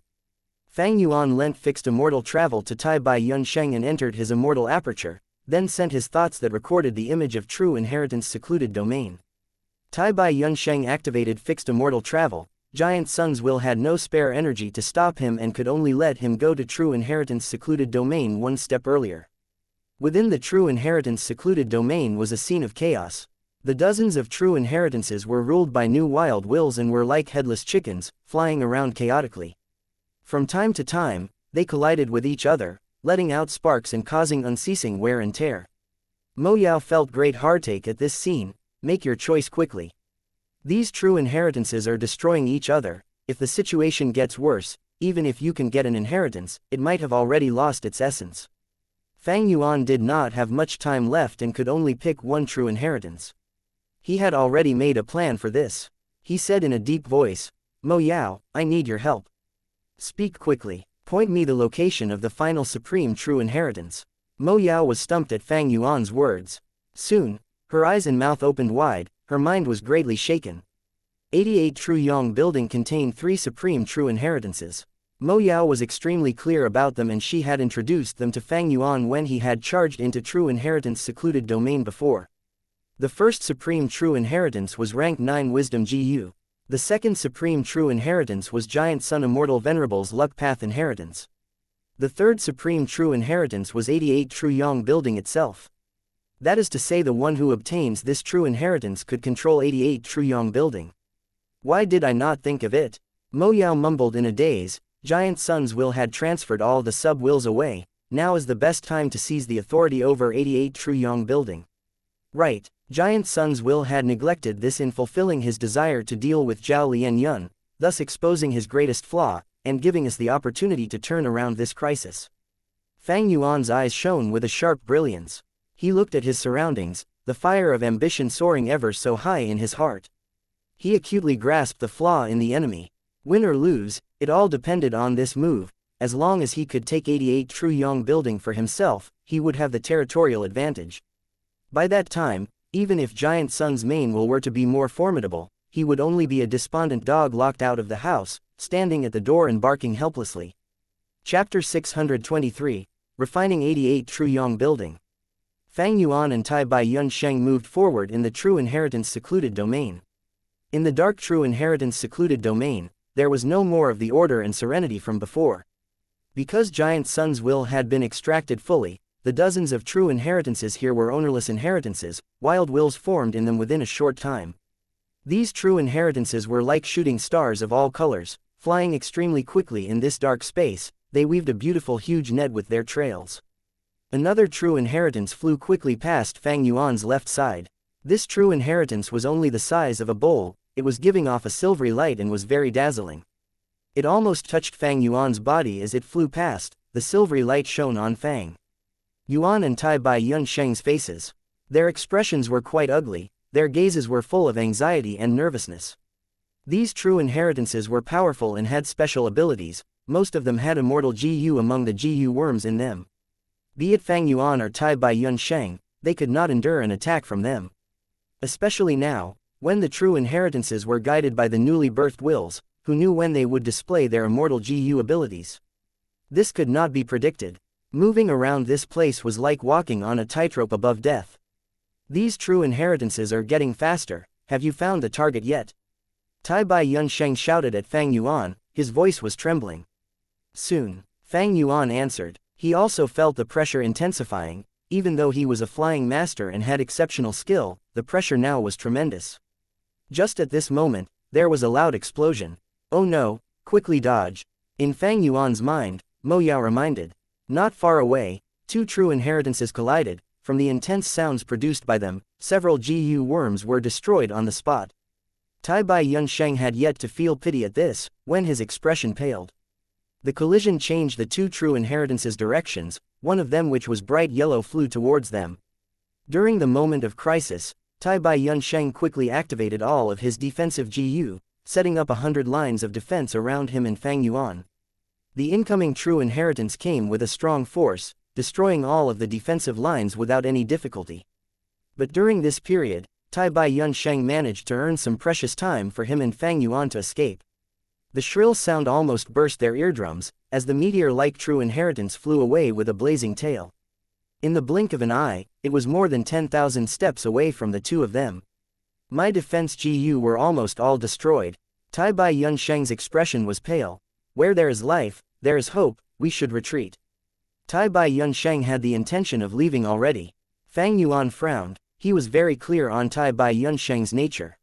A: Fang Yuan lent fixed immortal travel to Tai Yunsheng and entered his immortal aperture, then sent his thoughts that recorded the image of true inheritance secluded domain. Tai Yunsheng activated fixed immortal travel. Giant Sun's will had no spare energy to stop him and could only let him go to true inheritance secluded domain one step earlier. Within the true inheritance secluded domain was a scene of chaos. The dozens of true inheritances were ruled by new wild wills and were like headless chickens, flying around chaotically. From time to time, they collided with each other, letting out sparks and causing unceasing wear and tear. Mo Yao felt great heartache at this scene. Make your choice quickly. These true inheritances are destroying each other. If the situation gets worse, even if you can get an inheritance, it might have already lost its essence. Fang Yuan did not have much time left and could only pick one true inheritance. He had already made a plan for this. He said in a deep voice, Mo Yao, I need your help. Speak quickly. Point me the location of the final supreme true inheritance. Mo Yao was stumped at Fang Yuan's words. Soon, her eyes and mouth opened wide, her mind was greatly shaken. 88 True Yong building contained 3 supreme true inheritances. Mo Yao was extremely clear about them and she had introduced them to Fang Yuan when he had charged into true inheritance secluded domain before. The first supreme true inheritance was rank 9 Wisdom GU. The second supreme true inheritance was Giant Sun Immortal Venerable's Luck Path inheritance. The third supreme true inheritance was 88 True Yong building itself. That is to say, the one who obtains this true inheritance could control 88 True Yong building. Why did I not think of it? Mo Yao mumbled in a daze. Giant Sun's will had transferred all the sub-wills away. Now is the best time to seize the authority over 88 True Yong building. Right, Giant Sun's will had neglected this in fulfilling his desire to deal with Zhao Lian Yun, thus exposing his greatest flaw, and giving us the opportunity to turn around this crisis. Fang Yuan's eyes shone with a sharp brilliance. He looked at his surroundings, the fire of ambition soaring ever so high in his heart. He acutely grasped the flaw in the enemy. Win or lose, it all depended on this move. As long as he could take 88 True Yong building for himself, he would have the territorial advantage. By that time, even if Giant Sun's main will were to be more formidable, he would only be a despondent dog locked out of the house, standing at the door and barking helplessly. Chapter 623, Refining 88 True Yong building. Fang Yuan and Tai Yunsheng moved forward in the true inheritance secluded domain. In the dark true inheritance secluded domain, there was no more of the order and serenity from before. Because Giant Sun's will had been extracted fully, the dozens of true inheritances here were ownerless inheritances, wild wills formed in them within a short time. These true inheritances were like shooting stars of all colors, flying extremely quickly in this dark space. They weaved a beautiful huge net with their trails. Another true inheritance flew quickly past Fang Yuan's left side. This true inheritance was only the size of a bowl. It was giving off a silvery light and was very dazzling. It almost touched Fang Yuan's body as it flew past. The silvery light shone on Fang Yuan and Tai Yunsheng's faces. Their expressions were quite ugly, their gazes were full of anxiety and nervousness. These true inheritances were powerful and had special abilities. Most of them had immortal GU among the GU worms in them. Be it Fang Yuan or Tai Yunsheng, they could not endure an attack from them. Especially now, when the true inheritances were guided by the newly birthed wills, who knew when they would display their immortal GU abilities. This could not be predicted. Moving around this place was like walking on a tightrope above death. These true inheritances are getting faster. Have you found the target yet? Tai Yunsheng shouted at Fang Yuan, his voice was trembling. Soon, Fang Yuan answered. He also felt the pressure intensifying. Even though he was a flying master and had exceptional skill, the pressure now was tremendous. Just at this moment, there was a loud explosion. Oh no, quickly dodge. In Fang Yuan's mind, Mo Yao reminded. Not far away, 2 true inheritances collided. From the intense sounds produced by them, several GU worms were destroyed on the spot. Tai Yunsheng had yet to feel pity at this, when his expression paled. The collision changed the 2 true inheritances' directions. One of them, which was bright yellow, flew towards them. During the moment of crisis, Tai Yunsheng quickly activated all of his defensive GU, setting up 100 lines of defense around him and Fang Yuan. The incoming true inheritance came with a strong force, destroying all of the defensive lines without any difficulty. But during this period, Tai Bai Yunsheng managed to earn some precious time for him and Fang Yuan to escape. The shrill sound almost burst their eardrums, as the meteor-like true inheritance flew away with a blazing tail. In the blink of an eye, it was more than 10,000 steps away from the two of them. My defense GU were almost all destroyed. Tai Bai Yunsheng's expression was pale. Where there is life, there is hope, we should retreat. Tai Bai Yunsheng had the intention of leaving already. Fang Yuan frowned. He was very clear on Tai Bai Yunsheng's nature.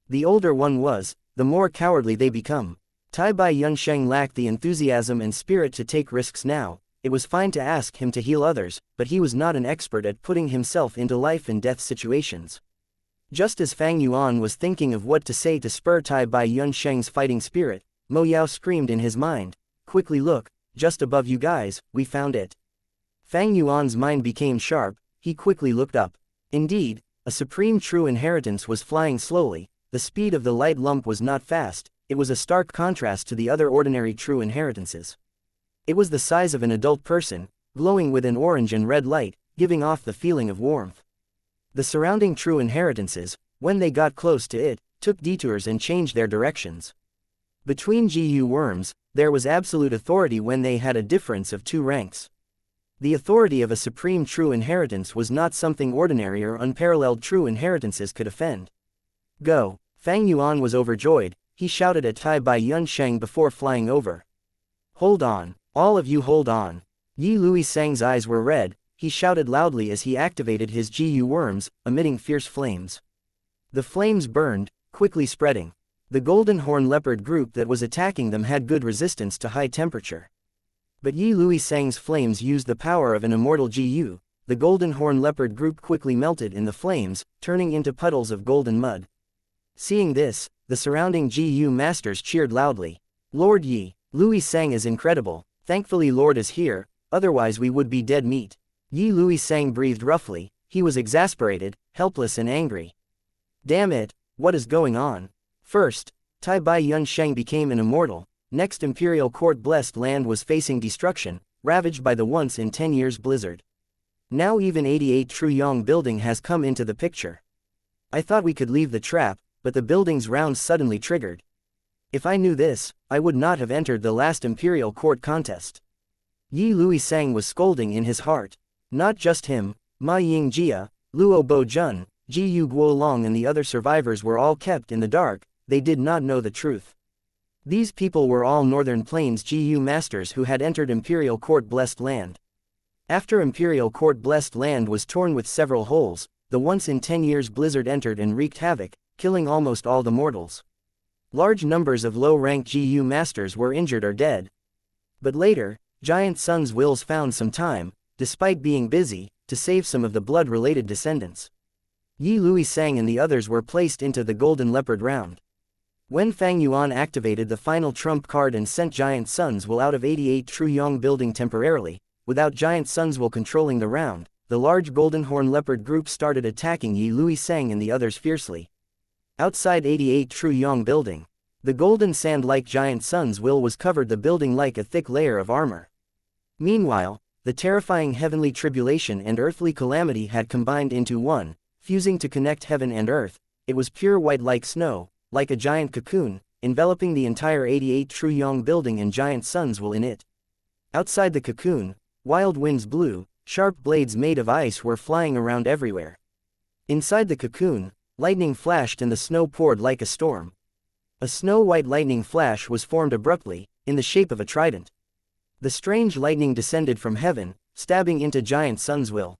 A: The older one was, the more cowardly they become. Tai Bai Yunsheng lacked the enthusiasm and spirit to take risks now. It was fine to ask him to heal others, but he was not an expert at putting himself into life and death situations. Just as Fang Yuan was thinking of what to say to spur Tai Bai Yunsheng's fighting spirit, Mo Yao screamed in his mind, "Quickly look, just above you guys, we found it." Fang Yuan's mind became sharp, he quickly looked up. Indeed, a supreme true inheritance was flying slowly. The speed of the light lump was not fast, it was a stark contrast to the other ordinary true inheritances. It was the size of an adult person, glowing with an orange and red light, giving off the feeling of warmth. The surrounding true inheritances, when they got close to it, took detours and changed their directions. Between GU worms, there was absolute authority when they had a difference of 2 ranks. The authority of a supreme true inheritance was not something ordinary or unparalleled true inheritances could offend. Go! Fang Yuan was overjoyed, he shouted at Tai Bai Yunsheng before flying over. Hold on, all of you hold on. Yi Luisang's eyes were red, he shouted loudly as he activated his GU worms, emitting fierce flames. The flames burned, quickly spreading. The golden horn leopard group that was attacking them had good resistance to high temperature. But Yi Luisang's flames used the power of an immortal GU. The golden horn leopard group quickly melted in the flames, turning into puddles of golden mud. Seeing this, the surrounding GU masters cheered loudly. Lord Yi, Luisang is incredible, thankfully Lord is here, otherwise we would be dead meat. Yi Luisang breathed roughly, he was exasperated, helpless and angry. Damn it, what is going on? First, Tai Bai Yunsheng became an immortal. Next, Imperial Court blessed land was facing destruction, ravaged by the once in 10 years blizzard. Now even 88 True Yong building has come into the picture. I thought we could leave the trap, but the building's rounds suddenly triggered. If I knew this, I would not have entered the last Imperial Court contest. Yi Luisang was scolding in his heart. Not just him, Ma Yingjia, Luo Bo-jun, Ji Guolong and the other survivors were all kept in the dark, they did not know the truth. These people were all Northern Plains GU masters who had entered Imperial Court blessed land. After Imperial Court blessed land was torn with several holes, the once in 10 years blizzard entered and wreaked havoc, killing almost all the mortals. Large numbers of low-ranked GU masters were injured or dead. But later, Giant Sun's wills found some time, despite being busy, to save some of the blood-related descendants. Yi Luisang and the others were placed into the Golden Leopard round. When Fang Yuan activated the final trump card and sent Giant Sun's will out of 88 True Yong building temporarily, without Giant Sun's will controlling the round, the large Golden Horn Leopard group started attacking Yi Luisang and the others fiercely. Outside 88 True Yong building, the golden sand-like Giant Sun's will was covered the building like a thick layer of armor. Meanwhile, the terrifying heavenly tribulation and earthly calamity had combined into one, fusing to connect heaven and earth. It was pure white like snow, like a giant cocoon, enveloping the entire 88 True Yong building and Giant Sun's will in it. Outside the cocoon, wild winds blew, sharp blades made of ice were flying around everywhere. Inside the cocoon, lightning flashed and the snow poured like a storm. A snow-white lightning flash was formed abruptly, in the shape of a trident. The strange lightning descended from heaven, stabbing into Giant Sun's will.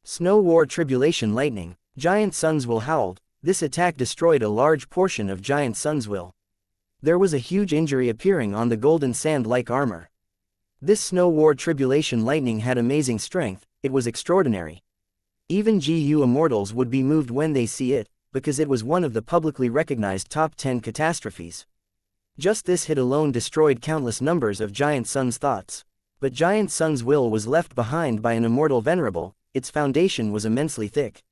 A: Snow war tribulation lightning, Giant Sun's will howled. This attack destroyed a large portion of Giant Sun's will. There was a huge injury appearing on the golden sand-like armor. This snow war tribulation lightning had amazing strength, it was extraordinary. Even GU immortals would be moved when they see it, because it was one of the publicly recognized top 10 catastrophes. Just this hit alone destroyed countless numbers of Giant Sun's thoughts. But Giant Sun's will was left behind by an immortal venerable, its foundation was immensely thick.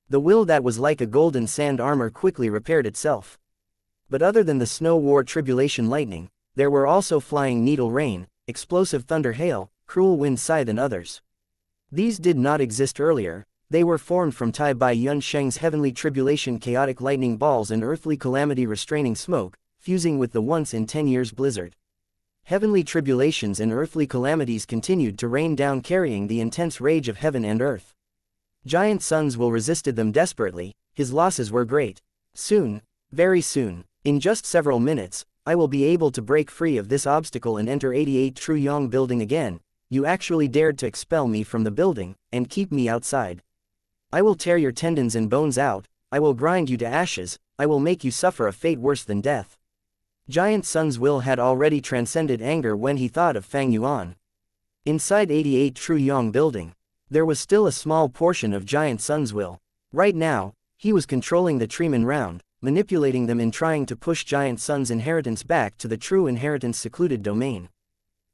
A: The will that was like a golden sand armor quickly repaired itself. But other than the snow war tribulation lightning, there were also flying needle rain, explosive thunder hail, cruel wind scythe and others. These did not exist earlier, they were formed from Tai Bai Yun Sheng's heavenly tribulation chaotic lightning balls and earthly calamity restraining smoke, fusing with the once-in-10 years blizzard. Heavenly tribulations and earthly calamities continued to rain down carrying the intense rage of heaven and earth. Giant Sun's will resisted them desperately, his losses were great. Soon, very soon, in just several minutes, I will be able to break free of this obstacle and enter 88 True Yong building again. You actually dared to expel me from the building, and keep me outside. I will tear your tendons and bones out, I will grind you to ashes, I will make you suffer a fate worse than death. Giant Sun's will had already transcended anger when he thought of Fang Yuan. Inside 88 True Yong building, there was still a small portion of Giant Sun's will. Right now, he was controlling the Treeman round, manipulating them in trying to push Giant Sun's inheritance back to the true inheritance secluded domain.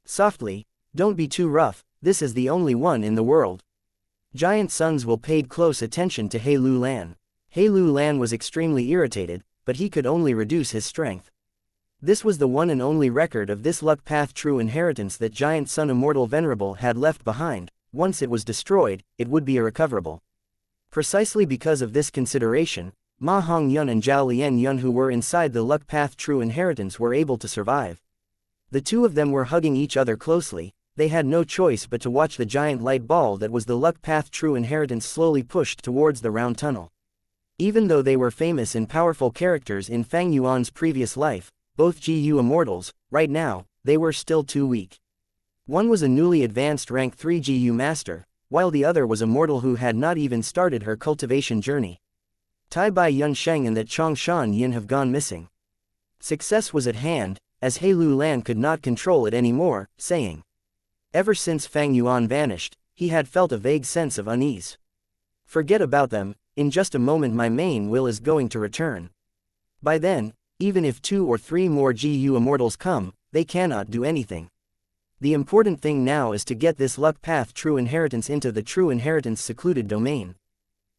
A: Softly, don't be too rough, this is the only one in the world. Giant Sun's will paid close attention to He Lu Lan. He Lu Lan was extremely irritated, but he could only reduce his strength. This was the one and only record of this luck path true inheritance that Giant Sun Immortal Venerable had left behind. Once it was destroyed, it would be irrecoverable. Precisely because of this consideration, Ma Hong Yun and Zhao Lian Yun who were inside the luck path true inheritance were able to survive. The two of them were hugging each other closely, they had no choice but to watch the giant light ball that was the luck path true inheritance slowly pushed towards the round tunnel. Even though they were famous and powerful characters in Fang Yuan's previous life, both GU immortals, right now, they were still too weak. One was a newly advanced rank 3 GU master, while the other was a mortal who had not even started her cultivation journey. Tai Bai Yun Sheng and that Chong Shan Yin have gone missing. Success was at hand, as He Lu Lan could not control it anymore, saying. Ever since Fang Yuan vanished, he had felt a vague sense of unease. Forget about them, in just a moment my main will is going to return. By then, even if 2 or 3 more GU immortals come, they cannot do anything. The important thing now is to get this luck path true inheritance into the true inheritance secluded domain.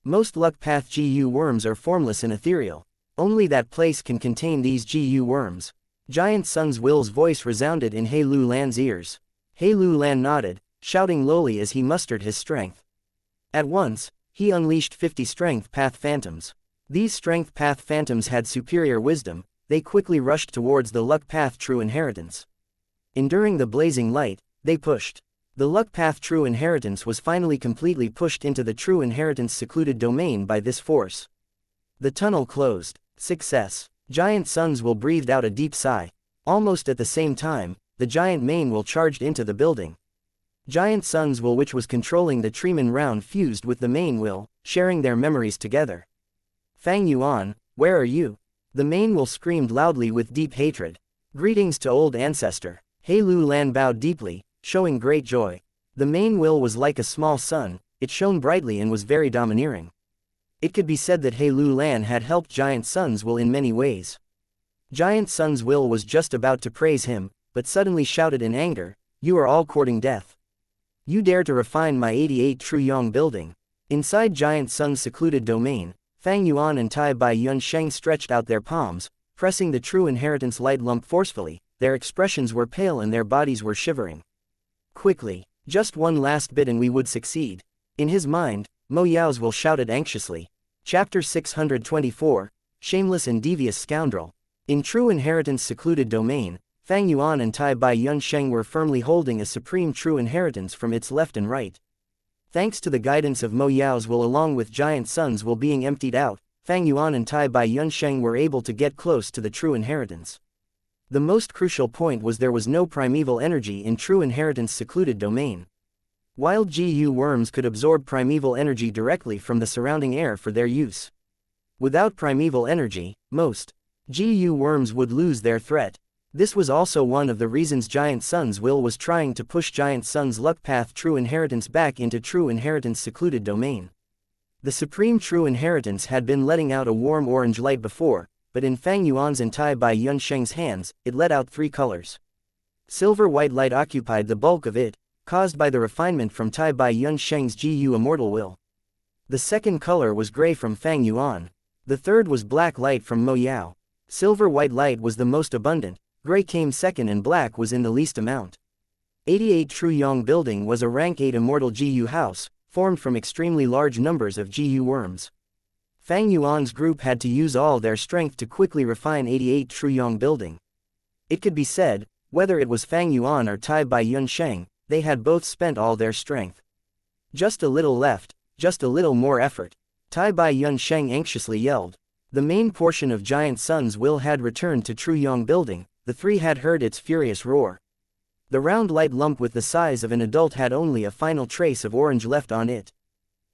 A: Most luck path GU worms are formless and ethereal. Only that place can contain these GU worms. Giant Sun's will's voice resounded in He Lu Lan's ears. He Lu Lan nodded, shouting lowly as he mustered his strength. At once, he unleashed 50 strength path phantoms. These strength path phantoms had superior wisdom, they quickly rushed towards the luck path true inheritance. Enduring the blazing light, they pushed. The luck path true inheritance was finally completely pushed into the true inheritance secluded domain by this force. The tunnel closed. Success. Giant Sun's will breathed out a deep sigh. Almost at the same time, the giant main will charged into the building. Giant Sun's will which was controlling the Treeman round fused with the main will, sharing their memories together. Fang Yuan, where are you? The main will screamed loudly with deep hatred. Greetings to old ancestor. He Lu Lan bowed deeply, showing great joy. The main will was like a small sun, it shone brightly and was very domineering. It could be said that He Lu Lan had helped Giant Sun's will in many ways. Giant Sun's will was just about to praise him, but suddenly shouted in anger, you are all courting death. You dare to refine my 88 True Yong building. Inside Giant Sun's secluded domain, Fang Yuan and Tai Bai Yun Sheng stretched out their palms, pressing the true inheritance light lump forcefully, their expressions were pale and their bodies were shivering. Quickly, just one last bit and we would succeed. In his mind, Mo Yao's will shouted anxiously. Chapter 624, Shameless and Devious Scoundrel. In true inheritance secluded domain, Fang Yuan and Tai Bai Yun Sheng were firmly holding a supreme true inheritance from its left and right. Thanks to the guidance of Mo Yao's will along with Giant Sun's will being emptied out, Fang Yuan and Tai Bai Yun Sheng were able to get close to the true inheritance. The most crucial point was there was no primeval energy in true inheritance secluded domain. Wild GU worms could absorb primeval energy directly from the surrounding air for their use. Without primeval energy, most GU worms would lose their threat. This was also one of the reasons Giant Sun's will was trying to push Giant Sun's luck path true inheritance back into true inheritance secluded domain. The supreme true inheritance had been letting out a warm orange light before, but in Fang Yuan's and Tai Bai Yun Sheng's hands, it let out 3 colors. Silver-white light occupied the bulk of it, caused by the refinement from Tai Bai Yun Sheng's GU immortal will. The second color was gray from Fang Yuan. The third was black light from Mo Yao. Silver-white light was the most abundant, gray came second and black was in the least amount. 88 True Yong Building was a rank 8 immortal GU house, formed from extremely large numbers of GU worms. Fang Yuan's group had to use all their strength to quickly refine 88 True Yong Building. It could be said, whether it was Fang Yuan or Tai Bai Yunsheng, they had both spent all their strength. Just a little left, just a little more effort. Tai Bai Yunsheng anxiously yelled. The main portion of Giant Sun's will had returned to True Yong Building, the three had heard its furious roar. The round light lump with the size of an adult had only a final trace of orange left on it.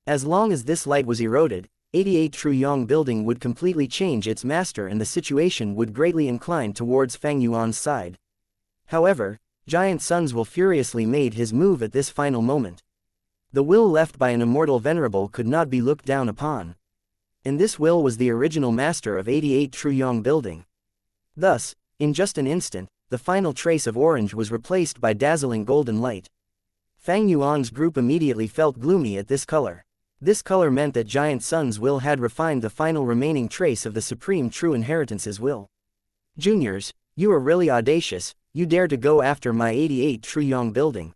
A: As long as this light was eroded, 88 True Yong Building would completely change its master and the situation would greatly incline towards Fang Yuan's side. However, Giant Sun's will furiously made his move at this final moment. The will left by an immortal venerable could not be looked down upon. And this will was the original master of 88 True Yong Building. Thus, in just an instant, the final trace of orange was replaced by dazzling golden light. Fang Yuan's group immediately felt gloomy at this color. This color meant that Giant Sun's will had refined the final remaining trace of the Supreme True Inheritance's will. Juniors, you are really audacious, you dare to go after my 88 True Yong Building.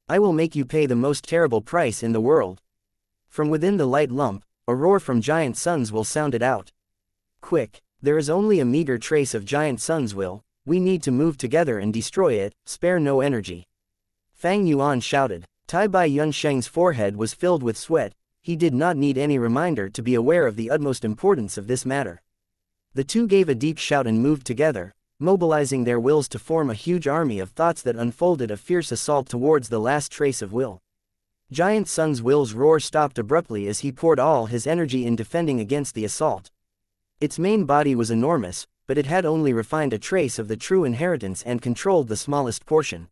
A: I will make you pay the most terrible price in the world. From within the light lump, a roar from Giant Sun's will sounded out. Quick, there is only a meager trace of Giant Sun's will, we need to move together and destroy it, spare no energy. Fang Yuan shouted. Tai Bai Yunsheng's forehead was filled with sweat, he did not need any reminder to be aware of the utmost importance of this matter. The two gave a deep shout and moved together, mobilizing their wills to form a huge army of thoughts that unfolded a fierce assault towards the last trace of will. Giant Sun's will's roar stopped abruptly as he poured all his energy in defending against the assault. Its main body was enormous, but it had only refined a trace of the true inheritance and controlled the smallest portion.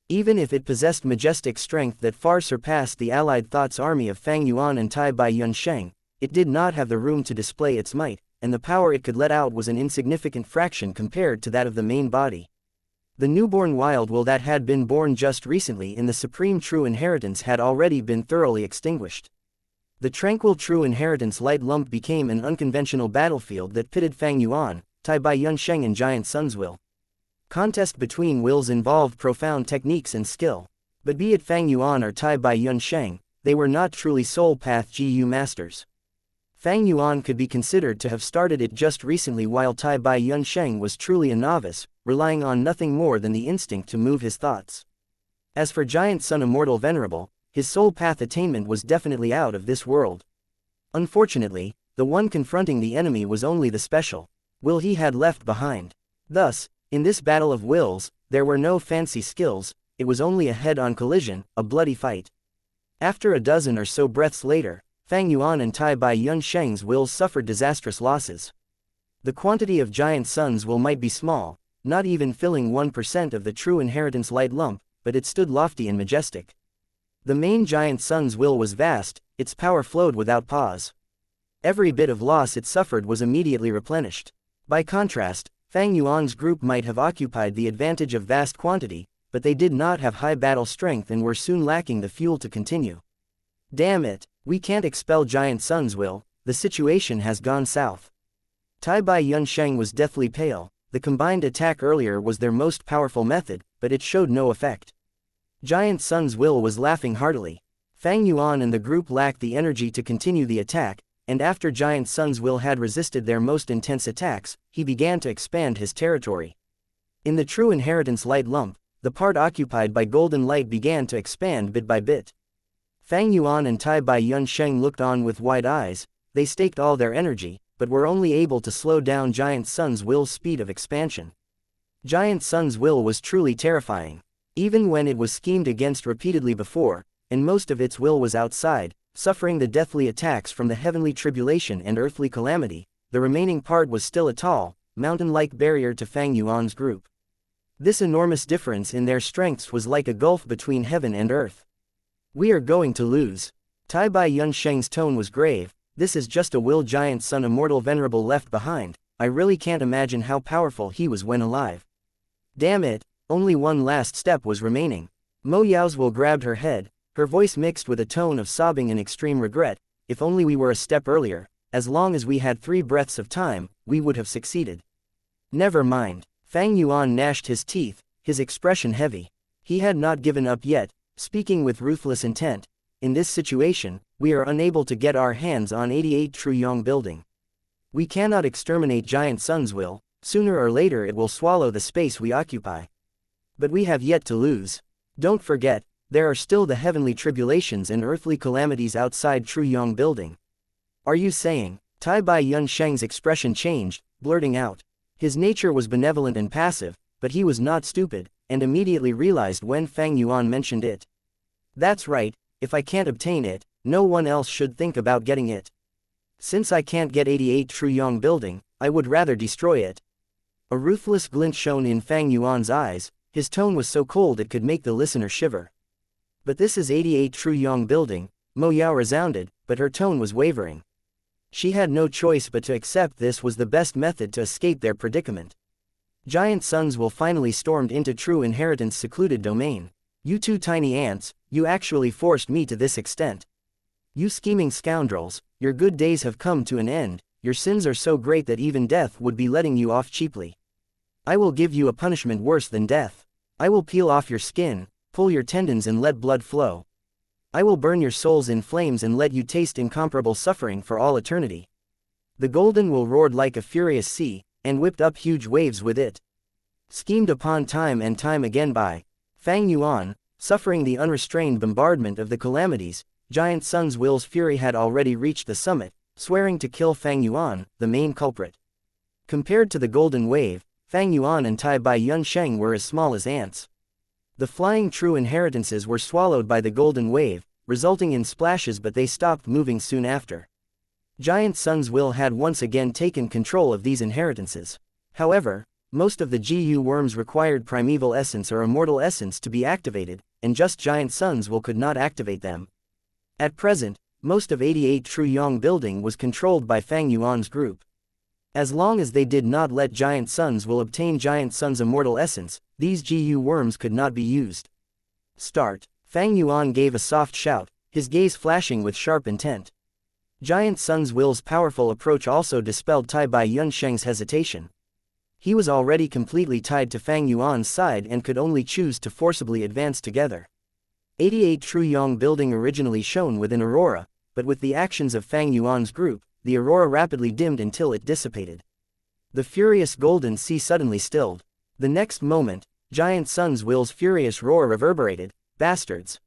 A: Even if it possessed majestic strength that far surpassed the allied Thought's army of Fang Yuan and Tai Bai Yunsheng, it did not have the room to display its might, and the power it could let out was an insignificant fraction compared to that of the main body. The newborn wild will that had been born just recently in the Supreme True Inheritance had already been thoroughly extinguished. The tranquil True Inheritance light lump became an unconventional battlefield that pitted Fang Yuan, Tai Bai Yunsheng and Giant Sun's will. Contest between wills involved profound techniques and skill, but be it Fang Yuan or Tai Bai Yunsheng, they were not truly soul path GU masters. Fang Yuan could be considered to have started it just recently while Tai Bai Yunsheng was truly a novice, relying on nothing more than the instinct to move his thoughts. As for Giant Sun Immortal Venerable, his soul path attainment was definitely out of this world. Unfortunately, the one confronting the enemy was only the special will he had left behind. Thus, in this battle of wills, there were no fancy skills, it was only a head-on collision, a bloody fight. After a dozen or so breaths later, Fang Yuan and Tai Bai Yunsheng's wills suffered disastrous losses. The quantity of Giant Sun's will might be small, not even filling 1% of the True Inheritance light lump, but it stood lofty and majestic. The main Giant Sun's will was vast, its power flowed without pause. Every bit of loss it suffered was immediately replenished. By contrast, Fang Yuan's group might have occupied the advantage of vast quantity, but they did not have high battle strength and were soon lacking the fuel to continue. Damn it, we can't expel Giant Sun's will, the situation has gone south. Tai Bai Yunsheng was deathly pale, the combined attack earlier was their most powerful method, but it showed no effect. Giant Sun's will was laughing heartily. Fang Yuan and the group lacked the energy to continue the attack, and after Giant Sun's will had resisted their most intense attacks, he began to expand his territory. In the True Inheritance light lump, the part occupied by golden light began to expand bit by bit. Fang Yuan and Tai Bai Yunsheng looked on with wide eyes, they staked all their energy, but were only able to slow down Giant Sun's will's speed of expansion. Giant Sun's will was truly terrifying. Even when it was schemed against repeatedly before, and most of its will was outside, suffering the deathly attacks from the heavenly tribulation and earthly calamity, the remaining part was still a tall, mountain-like barrier to Fang Yuan's group. This enormous difference in their strengths was like a gulf between heaven and earth. We are going to lose. Tai Bai Yunsheng's tone was grave, this is just a will Giant Sun Immortal Venerable left behind, I really can't imagine how powerful he was when alive. Damn it, only one last step was remaining. Mo Yao's will grabbed her head, her voice mixed with a tone of sobbing and extreme regret, if only we were a step earlier, as long as we had 3 breaths of time, we would have succeeded. Never mind. Fang Yuan gnashed his teeth, his expression heavy. He had not given up yet, speaking with ruthless intent. In this situation, we are unable to get our hands on 88 Truyong building. We cannot exterminate Giant Sun's will, sooner or later it will swallow the space we occupy. But we have yet to lose. Don't forget, there are still the heavenly tribulations and earthly calamities outside Truyong building. Are you saying? Tai Bai Yunsheng's expression changed, blurting out. His nature was benevolent and passive, but he was not stupid, and immediately realized when Fang Yuan mentioned it. That's right, if I can't obtain it, no one else should think about getting it. Since I can't get 88 Truyong building, I would rather destroy it. A ruthless glint shone in Fang Yuan's eyes, his tone was so cold it could make the listener shiver. But this is 88 Truyong building, Mo Yao resounded, but her tone was wavering. She had no choice but to accept this was the best method to escape their predicament. Giant Sun's will finally stormed into True Inheritance secluded domain. You two tiny ants, you actually forced me to this extent. You scheming scoundrels, your good days have come to an end, your sins are so great that even death would be letting you off cheaply. I will give you a punishment worse than death. I will peel off your skin, pull your tendons and let blood flow. I will burn your souls in flames and let you taste incomparable suffering for all eternity. The golden will roared like a furious sea, and whipped up huge waves with it. Schemed upon time and time again by Fang Yuan, suffering the unrestrained bombardment of the calamities, Giant Sun's will's fury had already reached the summit, swearing to kill Fang Yuan, the main culprit. Compared to the golden wave, Fang Yuan and Tai Bai Yunsheng were as small as ants. The flying true inheritances were swallowed by the golden wave, resulting in splashes, but they stopped moving soon after. Giant Sun's will had once again taken control of these inheritances. However, most of the GU worms required primeval essence or immortal essence to be activated, and just Giant Sun's will could not activate them. At present, most of 88 Truyong building was controlled by Fang Yuan's group. As long as they did not let Giant Sun's will obtain Giant Sun's immortal essence, these GU worms could not be used. Start. Fang Yuan gave a soft shout, his gaze flashing with sharp intent. Giant Sun's will's powerful approach also dispelled Tai Bai Yunsheng's hesitation. He was already completely tied to Fang Yuan's side and could only choose to forcibly advance together. 88 Truyong building originally shone with an aurora, but with the actions of Fang Yuan's group, the aurora rapidly dimmed until it dissipated. The furious golden sea suddenly stilled. The next moment, Giant Sun's will's furious roar reverberated. Bastards!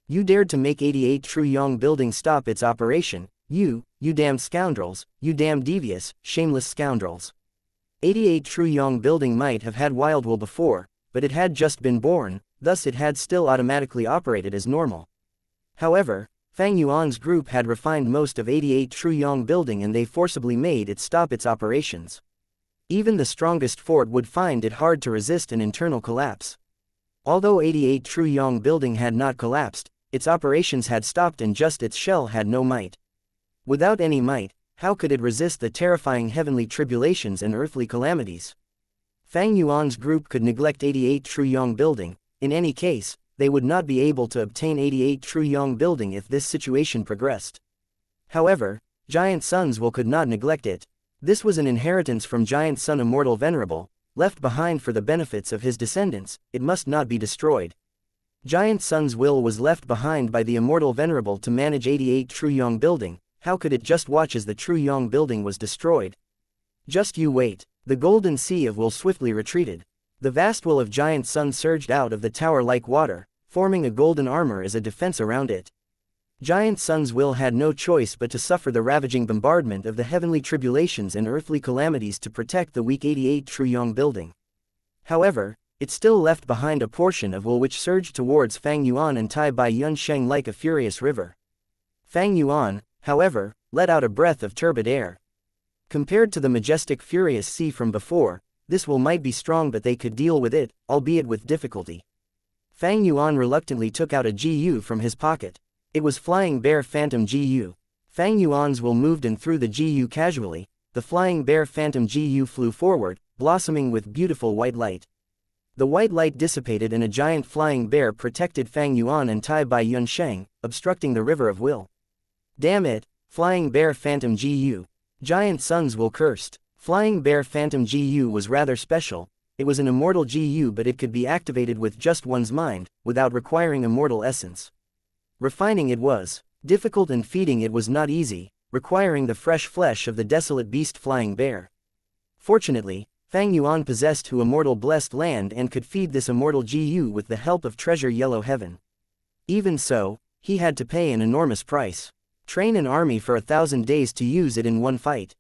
A: You dared to make 88 Truyong building stop its operation, you damned scoundrels, you damned devious, shameless scoundrels. 88 Truyong building might have had wild will before, but it had just been born, thus it had still automatically operated as normal. However, Fang Yuan's group had refined most of 88 Truyong building and they forcibly made it stop its operations. Even the strongest fort would find it hard to resist an internal collapse. Although 88 Truyong building had not collapsed, its operations had stopped and just its shell had no might. Without any might, how could it resist the terrifying heavenly tribulations and earthly calamities? Fang Yuan's group could neglect 88 Truyong building. In any case, they would not be able to obtain 88 Truyong building if this situation progressed. However, Giant Sun's will could not neglect it. This was an inheritance from Giant Sun Immortal Venerable, left behind for the benefits of his descendants, it must not be destroyed. Giant Sun's will was left behind by the Immortal Venerable to manage 88 Truyong building, how could it just watch as the Truyong building was destroyed? Just you wait, the golden sea of will swiftly retreated. The vast will of Giant Sun surged out of the tower like water, forming a golden armor as a defense around it. Giant Sun's will had no choice but to suffer the ravaging bombardment of the heavenly tribulations and earthly calamities to protect the weak 88 Truyong building. However, it still left behind a portion of will which surged towards Fang Yuan and Tai Bai Yunsheng like a furious river. Fang Yuan, however, let out a breath of turbid air. Compared to the majestic furious sea from before, this will might be strong but they could deal with it, albeit with difficulty. Fang Yuan reluctantly took out a GU from his pocket. It was Flying Bear Phantom GU. Fang Yuan's will moved and threw the GU casually, the Flying Bear Phantom GU flew forward, blossoming with beautiful white light. The white light dissipated and a giant flying bear protected Fang Yuan and Tai Bai Yunsheng, obstructing the river of will. Damn it, Flying Bear Phantom GU. Giant Sun's will cursed. Flying Bear Phantom GU was rather special, It was an immortal GU, but it could be activated with just one's mind, without requiring immortal essence. Refining it was difficult and feeding it was not easy, requiring the fresh flesh of the desolate beast flying bear. Fortunately, Fang Yuan possessed Hu immortal blessed land and could feed this immortal GU with the help of treasure yellow heaven. Even so, he had to pay an enormous price. Train an army for 1,000 days to use it in one fight.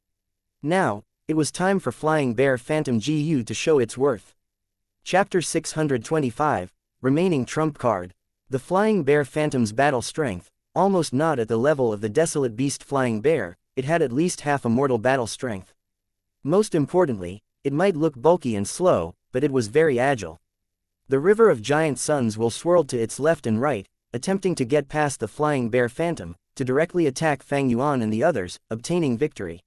A: Now, it was time for Flying Bear Phantom GU to show its worth. Chapter 625, Remaining Trump Card. The Flying Bear Phantom's battle strength, almost not at the level of the desolate beast Flying Bear, it had at least half immortal battle strength. Most importantly, it might look bulky and slow, but it was very agile. The river of giant suns will swirled to its left and right, attempting to get past the Flying Bear Phantom, to directly attack Fang Yuan and the others, obtaining victory.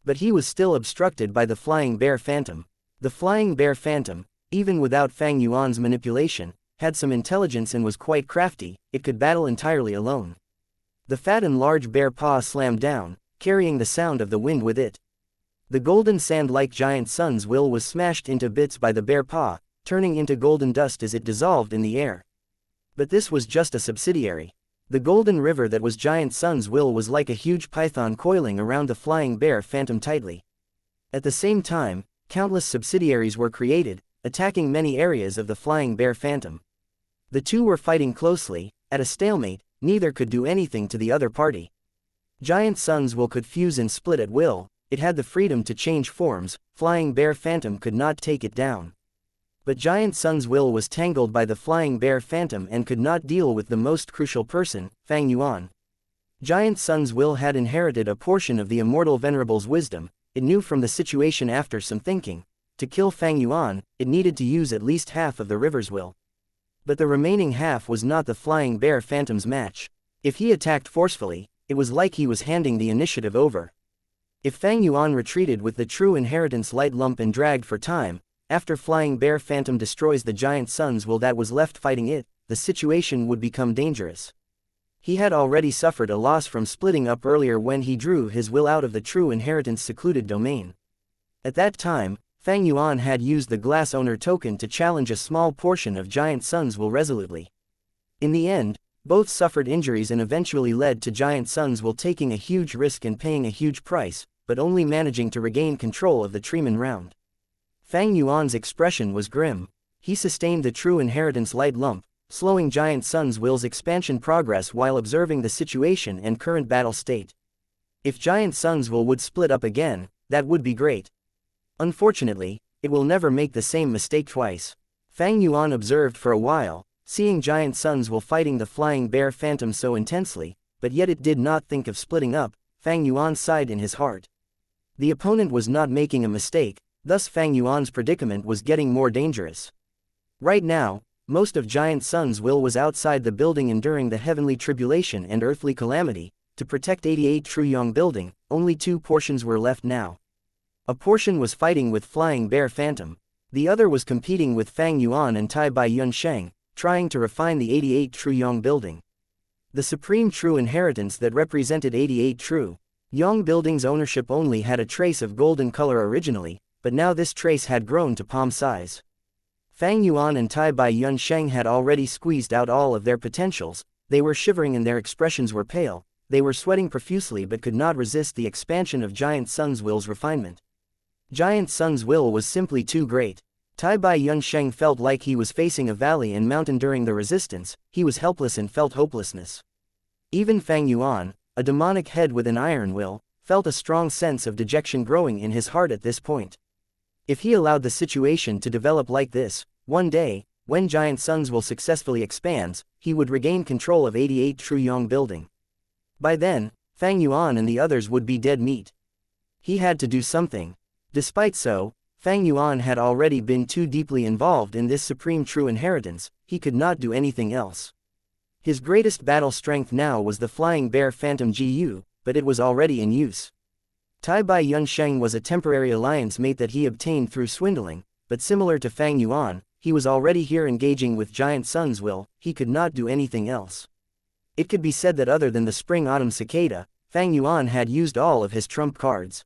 A: But he was still obstructed by the Flying Bear Phantom. The Flying Bear Phantom, even without Fang Yuan's manipulation, had some intelligence and was quite crafty. It could battle entirely alone. The fat and large bear paw slammed down, carrying the sound of the wind with it. The golden sand-like giant sun's will was smashed into bits by the bear paw, turning into golden dust as it dissolved in the air. But this was just a subsidiary. The golden river that was giant sun's will was like a huge python coiling around the Flying Bear Phantom tightly. At the same time, countless subsidiaries were created, attacking many areas of the Flying Bear Phantom. The two were fighting closely, at a stalemate, neither could do anything to the other party. Giant sun's will could fuse and split at will, it had the freedom to change forms, Flying Bear Phantom could not take it down. But Giant Sun's will was tangled by the Flying Bear Phantom and could not deal with the most crucial person, Fang Yuan. Giant Sun's will had inherited a portion of the immortal Venerable's wisdom. It knew from the situation after some thinking. To kill Fang Yuan, it needed to use at least half of the river's will. But the remaining half was not the Flying Bear Phantom's match. If he attacked forcefully, it was like he was handing the initiative over. If Fang Yuan retreated with the true inheritance light lump and dragged for time, after Flying Bear Phantom destroys the giant sun's will that was left fighting it, the situation would become dangerous. He had already suffered a loss from splitting up earlier when he drew his will out of the true inheritance secluded domain. At that time, Fang Yuan had used the glass owner token to challenge a small portion of giant sun's will resolutely. In the end, both suffered injuries and eventually led to giant sun's will taking a huge risk and paying a huge price, but only managing to regain control of the Treeman round. Fang Yuan's expression was grim. He sustained the true inheritance light lump, slowing Giant Sun's will's expansion progress while observing the situation and current battle state. If Giant Sun's will would split up again, that would be great. Unfortunately, it will never make the same mistake twice. Fang Yuan observed for a while, seeing Giant Sun's will fighting the Flying Bear Phantom so intensely, but yet it did not think of splitting up. Fang Yuan sighed in his heart. The opponent was not making a mistake. Thus Fang Yuan's predicament was getting more dangerous. Right now, most of Giant Sun's will was outside the building enduring the heavenly tribulation and earthly calamity. To protect 88 Truyong building, only 2 portions were left now. A portion was fighting with Flying Bear Phantom. The other was competing with Fang Yuan and Tai Bai Yunsheng, trying to refine the 88 Truyong building. The supreme true inheritance that represented 88 True Yong building's ownership only had a trace of golden color originally, but now this trace had grown to palm size. Fang Yuan and Tai Bai Yunsheng had already squeezed out all of their potentials. They were shivering and their expressions were pale. They were sweating profusely but could not resist the expansion of Giant Sun's will's refinement. Giant Sun's will was simply too great. Tai Bai Yunsheng felt like he was facing a valley and mountain during the resistance. He was helpless and felt hopelessness. Even Fang Yuan, a demonic head with an iron will, felt a strong sense of dejection growing in his heart at this point. If he allowed the situation to develop like this, one day, when Giant Sun's will successfully expands, he would regain control of 88 Truyong building. By then, Fang Yuan and the others would be dead meat. He had to do something. Despite so, Fang Yuan had already been too deeply involved in this supreme true inheritance. He could not do anything else. His greatest battle strength now was the Flying Bear Phantom GU, but it was already in use. Tai Bai Yunsheng was a temporary alliance mate that he obtained through swindling, but similar to Fang Yuan, he was already here engaging with Giant Sun's will. He could not do anything else. It could be said that other than the spring-autumn cicada, Fang Yuan had used all of his trump cards.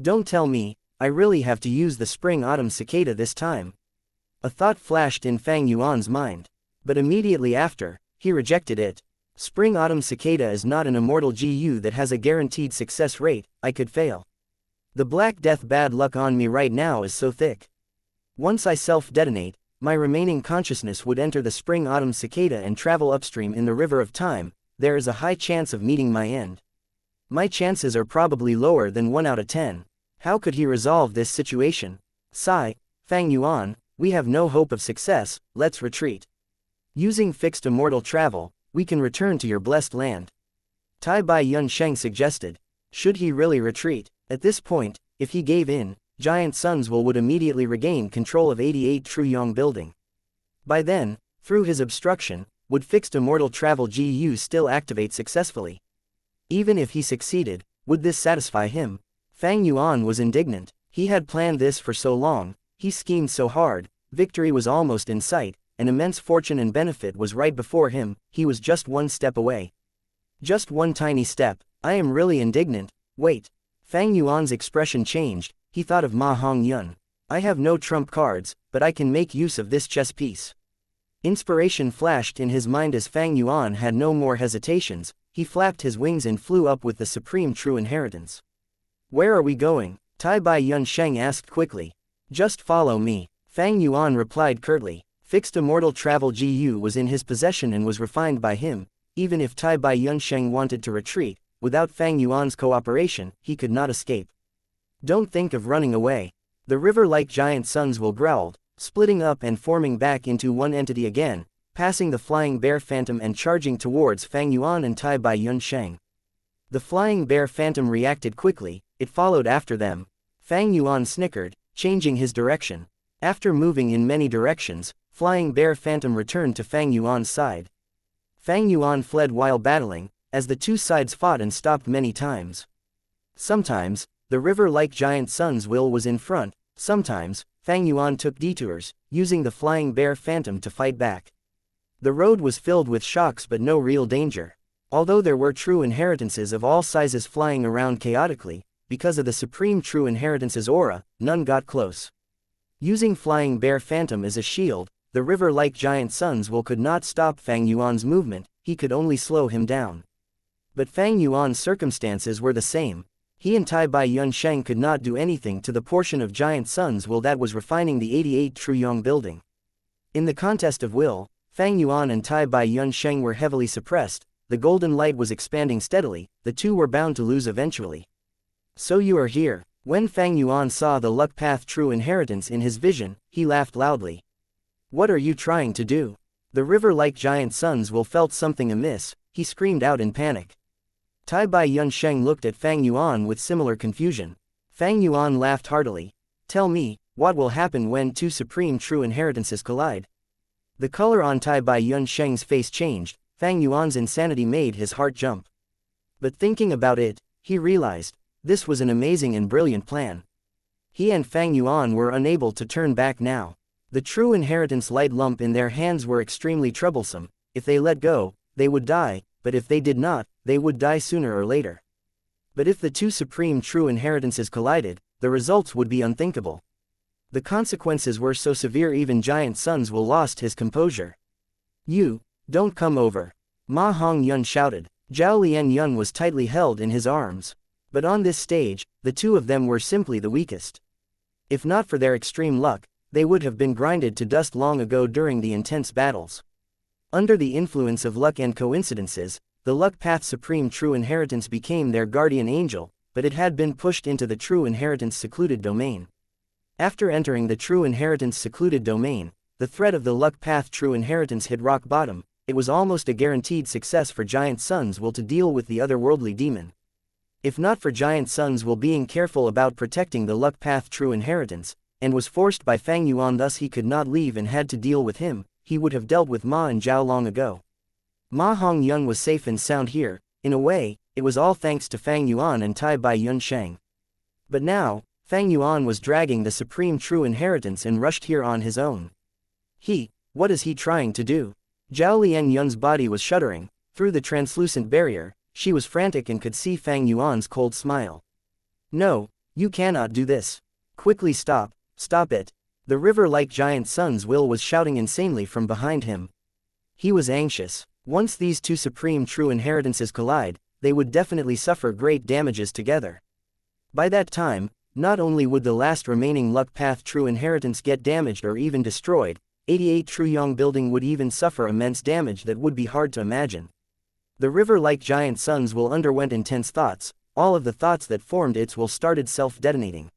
A: Don't tell me, I really have to use the spring-autumn cicada this time. A thought flashed in Fang Yuan's mind. But immediately after, he rejected it. Spring-autumn cicada is not an immortal GU that has a guaranteed success rate. I could fail. The Black Death bad luck on me right now is so thick. Once I self-detonate, my remaining consciousness would enter the spring-autumn cicada and travel upstream in the river of time. There is a high chance of meeting my end. My chances are probably lower than 1 out of 10. How could he resolve this situation? Sigh, Fang Yuan, we have no hope of success, let's retreat. Using fixed immortal travel, we can return to your blessed land. Tai Bai Yun Sheng suggested. Should he really retreat? At this point, if he gave in, Giant Sun's Will would immediately regain control of 88 Truyong building. By then, through his obstruction, would fixed immortal travel GU still activate successfully? Even if he succeeded, would this satisfy him? Fang Yuan was indignant. He had planned this for so long, he schemed so hard, victory was almost in sight, an immense fortune and benefit was right before him, he was just one step away. Just one tiny step. I am really indignant. Wait. Fang Yuan's expression changed, he thought of Ma Hongyun. I have no trump cards, but I can make use of this chess piece. Inspiration flashed in his mind as Fang Yuan had no more hesitations, he flapped his wings and flew up with the supreme true inheritance. Where are we going? Tai Bai Yun Sheng asked quickly. Just follow me. Fang Yuan replied curtly. Fixed immortal travel GU was in his possession and was refined by him. Even if Tai Bai Yun Sheng wanted to retreat, without Fang Yuan's cooperation, he could not escape. Don't think of running away. The river-like Giant Sun's Will growled, splitting up and forming back into one entity again, passing the flying bear phantom and charging towards Fang Yuan and Tai Bai Yun Sheng. The flying bear phantom reacted quickly, it followed after them. Fang Yuan snickered, changing his direction. After moving in many directions, flying bear phantom returned to Fang Yuan's side. Fang Yuan fled while battling, as the two sides fought and stopped many times. Sometimes, the river-like Giant Sun's Will was in front, sometimes, Fang Yuan took detours, using the flying bear phantom to fight back. The road was filled with shocks but no real danger. Although there were true inheritances of all sizes flying around chaotically, because of the supreme true inheritance's aura, none got close. Using flying bear phantom as a shield, the river-like Giant Sun's Will could not stop Fang Yuan's movement, he could only slow him down. But Fang Yuan's circumstances were the same. He and Tai Bai Yun Sheng could not do anything to the portion of Giant Sun's Will that was refining the 88 Truyong building. In the contest of will, Fang Yuan and Tai Bai Yun Sheng were heavily suppressed, the golden light was expanding steadily, the two were bound to lose eventually. So you are here. When Fang Yuan saw the luck path true inheritance in his vision, he laughed loudly. What are you trying to do? The river-like Giant Sun's Will felt something amiss, he screamed out in panic. Tai Bai Yun Sheng looked at Fang Yuan with similar confusion. Fang Yuan laughed heartily. Tell me, what will happen when two supreme true inheritances collide? The color on Tai Bai Yun Sheng's face changed, Fang Yuan's insanity made his heart jump. But thinking about it, he realized, this was an amazing and brilliant plan. He and Fang Yuan were unable to turn back now. The true inheritance light lump in their hands were extremely troublesome, if they let go, they would die, but if they did not, they would die sooner or later. But if the two supreme true inheritances collided, the results would be unthinkable. The consequences were so severe even Giant Sun's Will lost his composure. You, don't come over. Ma Hongyun shouted. Zhao Lian Yun was tightly held in his arms. But on this stage, the two of them were simply the weakest. If not for their extreme luck, they would have been grinded to dust long ago during the intense battles. Under the influence of luck and coincidences, the luck path supreme true inheritance became their guardian angel, but it had been pushed into the true inheritance secluded domain. After entering the true inheritance secluded domain, the threat of the luck path true inheritance hit rock bottom. It was almost a guaranteed success for Giant Sun's Will to deal with the otherworldly demon. If not for Giant Sun's Will being careful about protecting the luck path true inheritance, and was forced by Fang Yuan thus he could not leave and had to deal with him, he would have dealt with Ma and Zhao long ago. Ma Hongyun was safe and sound here, in a way, it was all thanks to Fang Yuan and Tai Bai Yun Sheng. But now, Fang Yuan was dragging the supreme true inheritance and rushed here on his own. What is he trying to do? Zhao Lian Yun's body was shuddering, through the translucent barrier, she was frantic and could see Fang Yuan's cold smile. No, you cannot do this. Quickly stop, stop it. The river-like giant sun's will was shouting insanely from behind him. He was anxious. Once these two supreme true inheritances collide, they would definitely suffer great damages together. By that time, not only would the last remaining luck path true inheritance get damaged or even destroyed, 88 True Yong building would even suffer immense damage that would be hard to imagine. The river-like giant sun's will underwent intense thoughts, all of the thoughts that formed its will started self-detonating.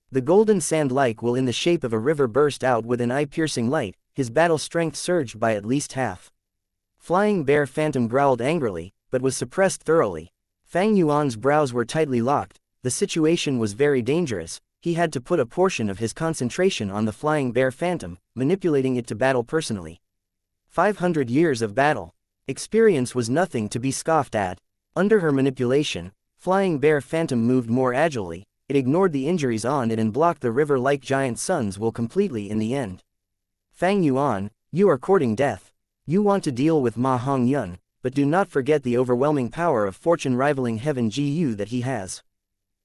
A: The golden sand-like will in the shape of a river burst out with an eye-piercing light, his battle strength surged by at least half. Flying Bear Phantom growled angrily, but was suppressed thoroughly. Fang Yuan's brows were tightly locked, the situation was very dangerous, he had to put a portion of his concentration on the Flying Bear Phantom, manipulating it to battle personally. 500 years of battle. Experience was nothing to be scoffed at. Under her manipulation, Flying Bear Phantom moved more agilely, it ignored the injuries on it and blocked the river-like giant sun's will completely in the end. Fang Yuan, you are courting death. You want to deal with Ma Hong Yun, but do not forget the overwhelming power of fortune-rivaling heaven Gu that he has.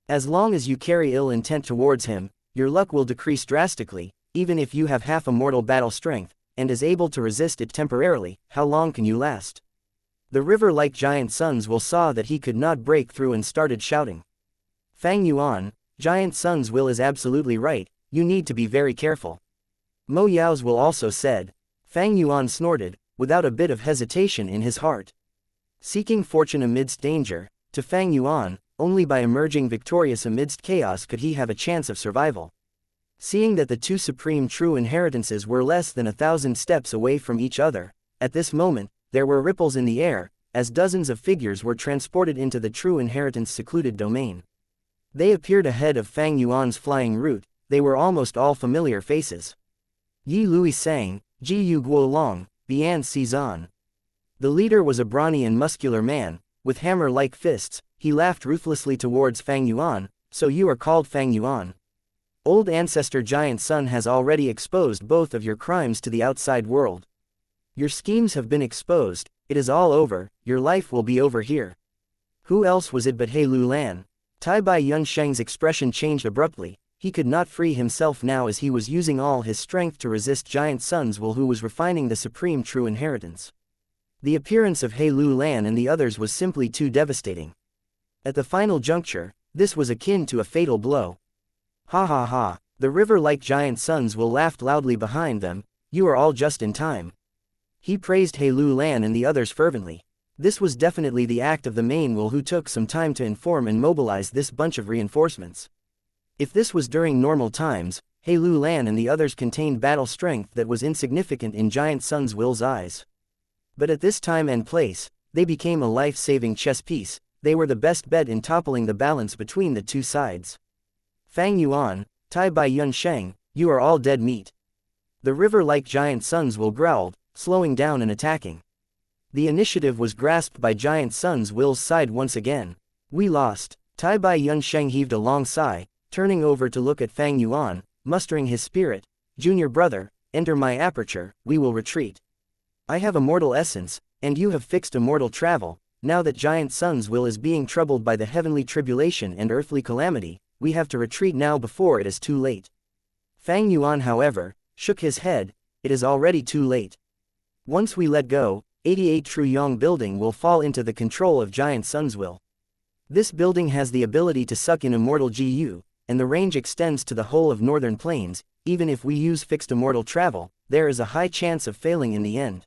A: As long as you carry ill intent towards him, your luck will decrease drastically, even if you have half a mortal battle strength, and is able to resist it temporarily, how long can you last? The river-like giant sun's will saw that he could not break through and started shouting. Fang Yuan, giant sun's will is absolutely right, you need to be very careful. Mo Yao's will also said. Fang Yuan snorted, without a bit of hesitation in his heart. Seeking fortune amidst danger, to Fang Yuan, only by emerging victorious amidst chaos could he have a chance of survival. Seeing that the two supreme true inheritances were less than 1,000 steps away from each other, at this moment, there were ripples in the air, as dozens of figures were transported into the true inheritance secluded domain. They appeared ahead of Fang Yuan's flying route, they were almost all familiar faces. Yi Lui Sang, Ji Yu Guo Long, Bian Xizan. The leader was a brawny and muscular man, with hammer-like fists, he laughed ruthlessly towards Fang Yuan, so you are called Fang Yuan. Old ancestor giant sun has already exposed both of your crimes to the outside world. Your schemes have been exposed, it is all over, your life will be over here. Who else was it but He Lu Lan? Tai Bai Yun Sheng's expression changed abruptly, he could not free himself now as he was using all his strength to resist giant sun's will who was refining the supreme true inheritance. The appearance of He Lu Lan and the others was simply too devastating. At the final juncture, this was akin to a fatal blow. Ha ha ha, the river-like giant sun's will laughed loudly behind them, you are all just in time. He praised He Lu Lan and the others fervently. This was definitely the act of the main will who took some time to inform and mobilize this bunch of reinforcements. If this was during normal times, He Lu Lan and the others contained battle strength that was insignificant in giant sun's will's eyes. But at this time and place, they became a life-saving chess piece, they were the best bet in toppling the balance between the two sides. Fang Yuan, Tai Bai Yun Sheng, you are all dead meat. The river-like giant sun's will growled, slowing down and attacking. The initiative was grasped by giant sun's will's side once again. We lost. Tai Bai Yun Sheng heaved a long sigh, turning over to look at Fang Yuan, mustering his spirit. Junior brother, enter my aperture, we will retreat. I have immortal essence, and you have fixed immortal travel. Now that giant sun's will is being troubled by the heavenly tribulation and earthly calamity, we have to retreat now before it is too late. Fang Yuan however, shook his head, it is already too late. Once we let go, 88 True Yong building will fall into the control of giant sun's will. This building has the ability to suck in immortal GU, and the range extends to the whole of northern plains, even if we use fixed immortal travel, there is a high chance of failing in the end.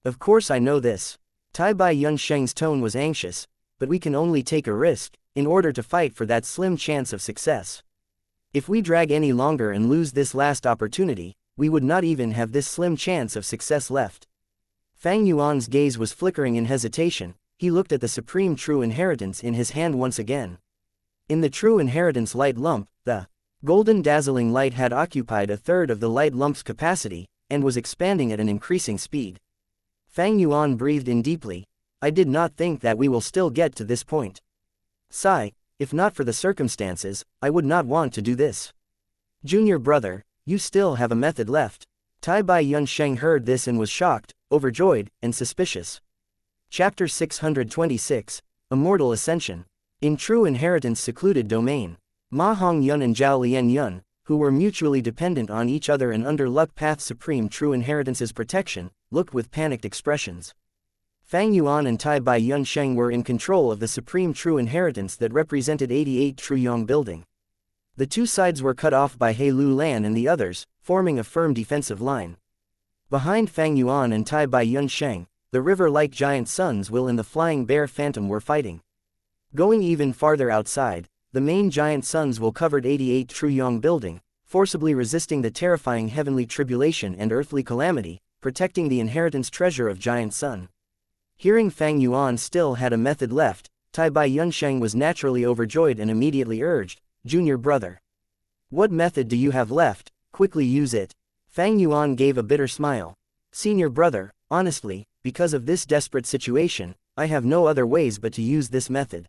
A: Of course I know this. Tai Bai Yun Sheng's tone was anxious, but we can only take a risk, in order to fight for that slim chance of success. If we drag any longer and lose this last opportunity, we would not even have this slim chance of success left. Fang Yuan's gaze was flickering in hesitation, he looked at the supreme true inheritance in his hand once again. In the true inheritance light lump, the golden dazzling light had occupied a third of the light lump's capacity, and was expanding at an increasing speed. Fang Yuan breathed in deeply, I did not think that we will still get to this point. Sigh, if not for the circumstances, I would not want to do this. Junior brother, you still have a method left. Tai Bai Yun Sheng heard this and was shocked, overjoyed, and suspicious. Chapter 626, Immortal Ascension. In True Inheritance Secluded Domain. Ma Hongyun and Zhao Lianyun, who were mutually dependent on each other and under Luck Path's supreme true inheritance's protection, looked with panicked expressions. Fang Yuan and Tai Bai Yunsheng were in control of the supreme true inheritance that represented 88 True Yong building. The two sides were cut off by He Lu Lan and the others, forming a firm defensive line. Behind Fang Yuan and Tai Bai Yunsheng, the river-like giant Sun's Will and the flying bear Phantom were fighting. Going even farther outside, the main giant Sun's Will covered 88 True Yong building, forcibly resisting the terrifying heavenly tribulation and earthly calamity, protecting the inheritance treasure of Giant Sun. Hearing Fang Yuan still had a method left, Tai Bai Yunsheng was naturally overjoyed and immediately urged, "Junior brother. What method do you have left? Quickly use it." Fang Yuan gave a bitter smile. "Senior brother, honestly, because of this desperate situation, I have no other ways but to use this method.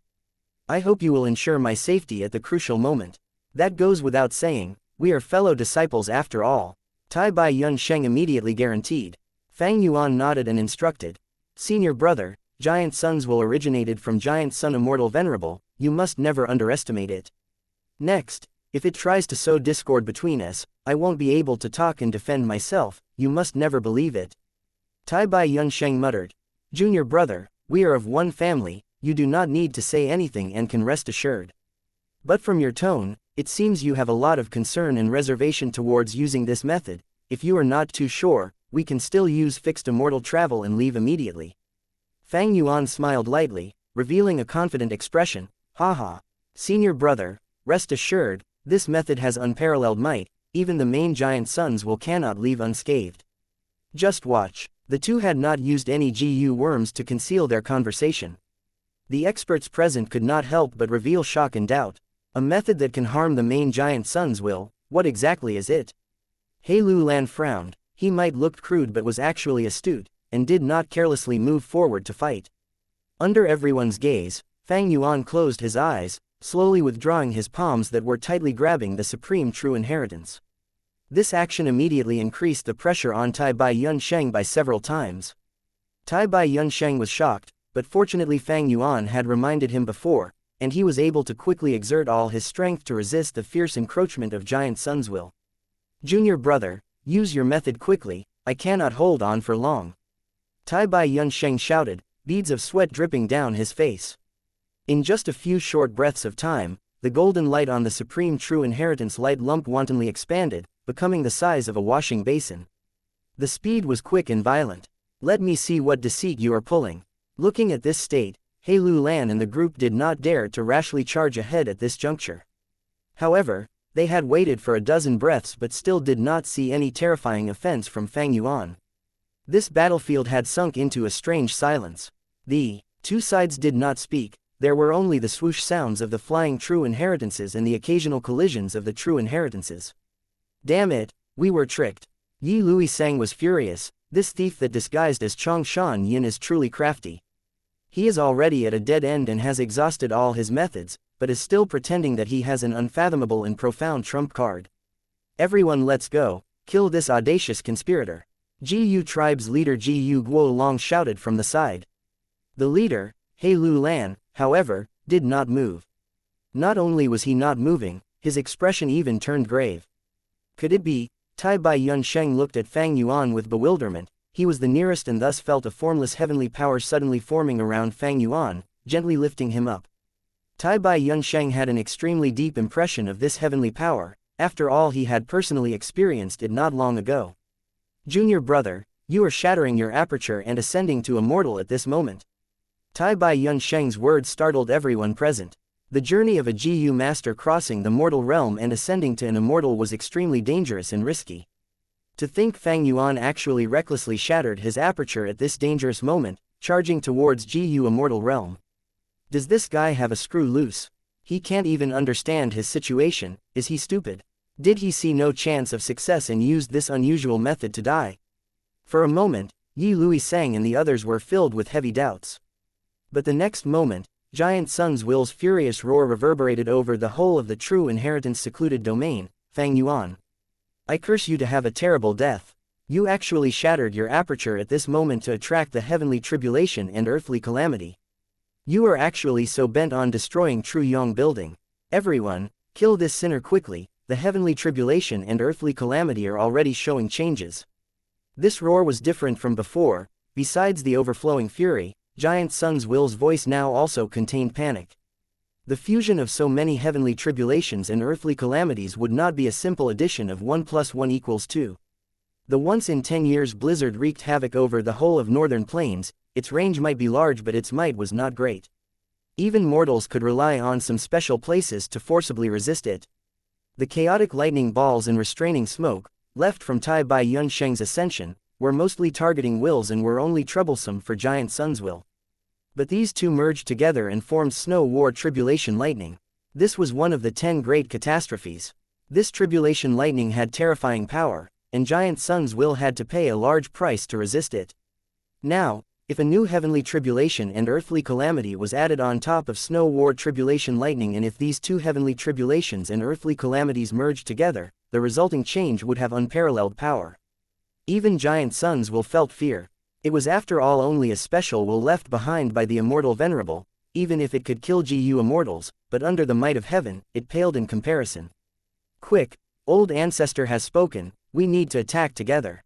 A: I hope you will ensure my safety at the crucial moment. That goes without saying, we are fellow disciples after all," Tai Bai Yunsheng immediately guaranteed. Fang Yuan nodded and instructed, "Senior brother, Giant Sun's Will originated from Giant Sun Immortal Venerable, you must never underestimate it. Next, if it tries to sow discord between us, I won't be able to talk and defend myself, you must never believe it." Tai Bai Yunsheng muttered, "Junior brother, we are of one family, you do not need to say anything and can rest assured. But from your tone, it seems you have a lot of concern and reservation towards using this method. If you are not too sure, we can still use fixed immortal travel and leave immediately." Fang Yuan smiled lightly, revealing a confident expression, "Haha. Senior brother, rest assured, this method has unparalleled might, even the main giant Sun's Will cannot leave unscathed. Just watch." The two had not used any GU worms to conceal their conversation. The experts present could not help but reveal shock and doubt. A method that can harm the main giant Sun's Will, what exactly is it? He Lu Lan frowned. He might look crude but was actually astute, and did not carelessly move forward to fight. Under everyone's gaze, Fang Yuan closed his eyes, slowly withdrawing his palms that were tightly grabbing the supreme true inheritance. This action immediately increased the pressure on Tai Bai Yunsheng by several times. Tai Bai Yunsheng was shocked, but fortunately Fang Yuan had reminded him before, and he was able to quickly exert all his strength to resist the fierce encroachment of Giant Sun's Will. "Junior brother, use your method quickly, I cannot hold on for long." Tai Bai Yunsheng shouted, beads of sweat dripping down his face. In just a few short breaths of time, the golden light on the supreme true inheritance light lump wantonly expanded, becoming the size of a washing basin. The speed was quick and violent. "Let me see what deceit you are pulling." Looking at this state, He Lu Lan and the group did not dare to rashly charge ahead at this juncture. However, they had waited for a dozen breaths but still did not see any terrifying offense from Fang Yuan. This battlefield had sunk into a strange silence. The two sides did not speak, there were only the swoosh sounds of the flying true inheritances and the occasional collisions of the true inheritances. "Damn it, we were tricked." Yi Lui Sang was furious. This thief that disguised as Chong Shan Yin is truly crafty. He is already at a dead end and has exhausted all his methods, but is still pretending that he has an unfathomable and profound trump card. "Everyone let's go, kill this audacious conspirator." GU tribe's leader GU Guo Long shouted from the side. The leader, He Lu Lan, however, did not move. Not only was he not moving, his expression even turned grave. Could it be? Tai Bai Yunsheng looked at Fang Yuan with bewilderment. He was the nearest and thus felt a formless heavenly power suddenly forming around Fang Yuan, gently lifting him up. Tai Bai Yunsheng had an extremely deep impression of this heavenly power, after all he had personally experienced it not long ago. "Junior brother, you are shattering your aperture and ascending to Immortal at this moment." Tai Bai Yunsheng's words startled everyone present. The journey of a GU master crossing the mortal realm and ascending to an immortal was extremely dangerous and risky. To think Fang Yuan actually recklessly shattered his aperture at this dangerous moment, charging towards GU immortal realm. Does this guy have a screw loose? He can't even understand his situation, is he stupid? Did he see no chance of success and used this unusual method to die? For a moment, Yi Lui Sang and the others were filled with heavy doubts. But the next moment, Giant Sun's Will's furious roar reverberated over the whole of the true inheritance secluded domain. "Fang Yuan, I curse you to have a terrible death. You actually shattered your aperture at this moment to attract the heavenly tribulation and earthly calamity. You are actually so bent on destroying True Yong building. Everyone, Kill this sinner quickly, the heavenly tribulation and earthly calamity are already showing changes. This roar was different from before. Besides the overflowing fury, Giant Sun's will's voice now also contained panic. The fusion of so many heavenly tribulations and earthly calamities would not be a simple addition of 1 + 1 = 2. The once-in-10 years blizzard wreaked havoc over the whole of northern plains. Its range might be large but its might was not great. Even mortals could rely on some special places to forcibly resist it. The chaotic lightning balls and restraining smoke, left from Tai Bai Yunsheng's ascension, were mostly targeting wills and were only troublesome for Giant Sun's will. But these two merged together and formed Snow War Tribulation Lightning. This was one of the 10 great catastrophes. This tribulation lightning had terrifying power, and Giant Sun's will had to pay a large price to resist it. Now, if a new heavenly tribulation and earthly calamity was added on top of Snow War Tribulation Lightning, and if these two heavenly tribulations and earthly calamities merged together, the resulting change would have unparalleled power. Even Giant Sun's will felt fear. It was after all only a special will left behind by the immortal venerable, even if it could kill GU immortals, but under the might of heaven, it paled in comparison. Quick, old ancestor has spoken, we need to attack together.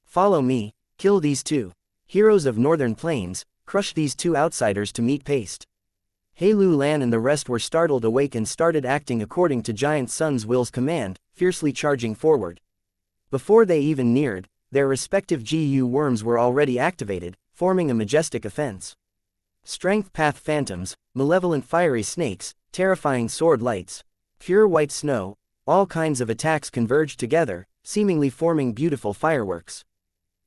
A: Follow me, kill these two. Heroes of northern plains, crush these two outsiders to meet paste. He Lu Lan and the rest were startled awake and started acting according to Giant Sun's will's command, fiercely charging forward. Before they even neared, their respective GU worms were already activated, forming a majestic offense. Strength path phantoms, malevolent fiery snakes, terrifying sword lights, pure white snow, all kinds of attacks converged together, seemingly forming beautiful fireworks.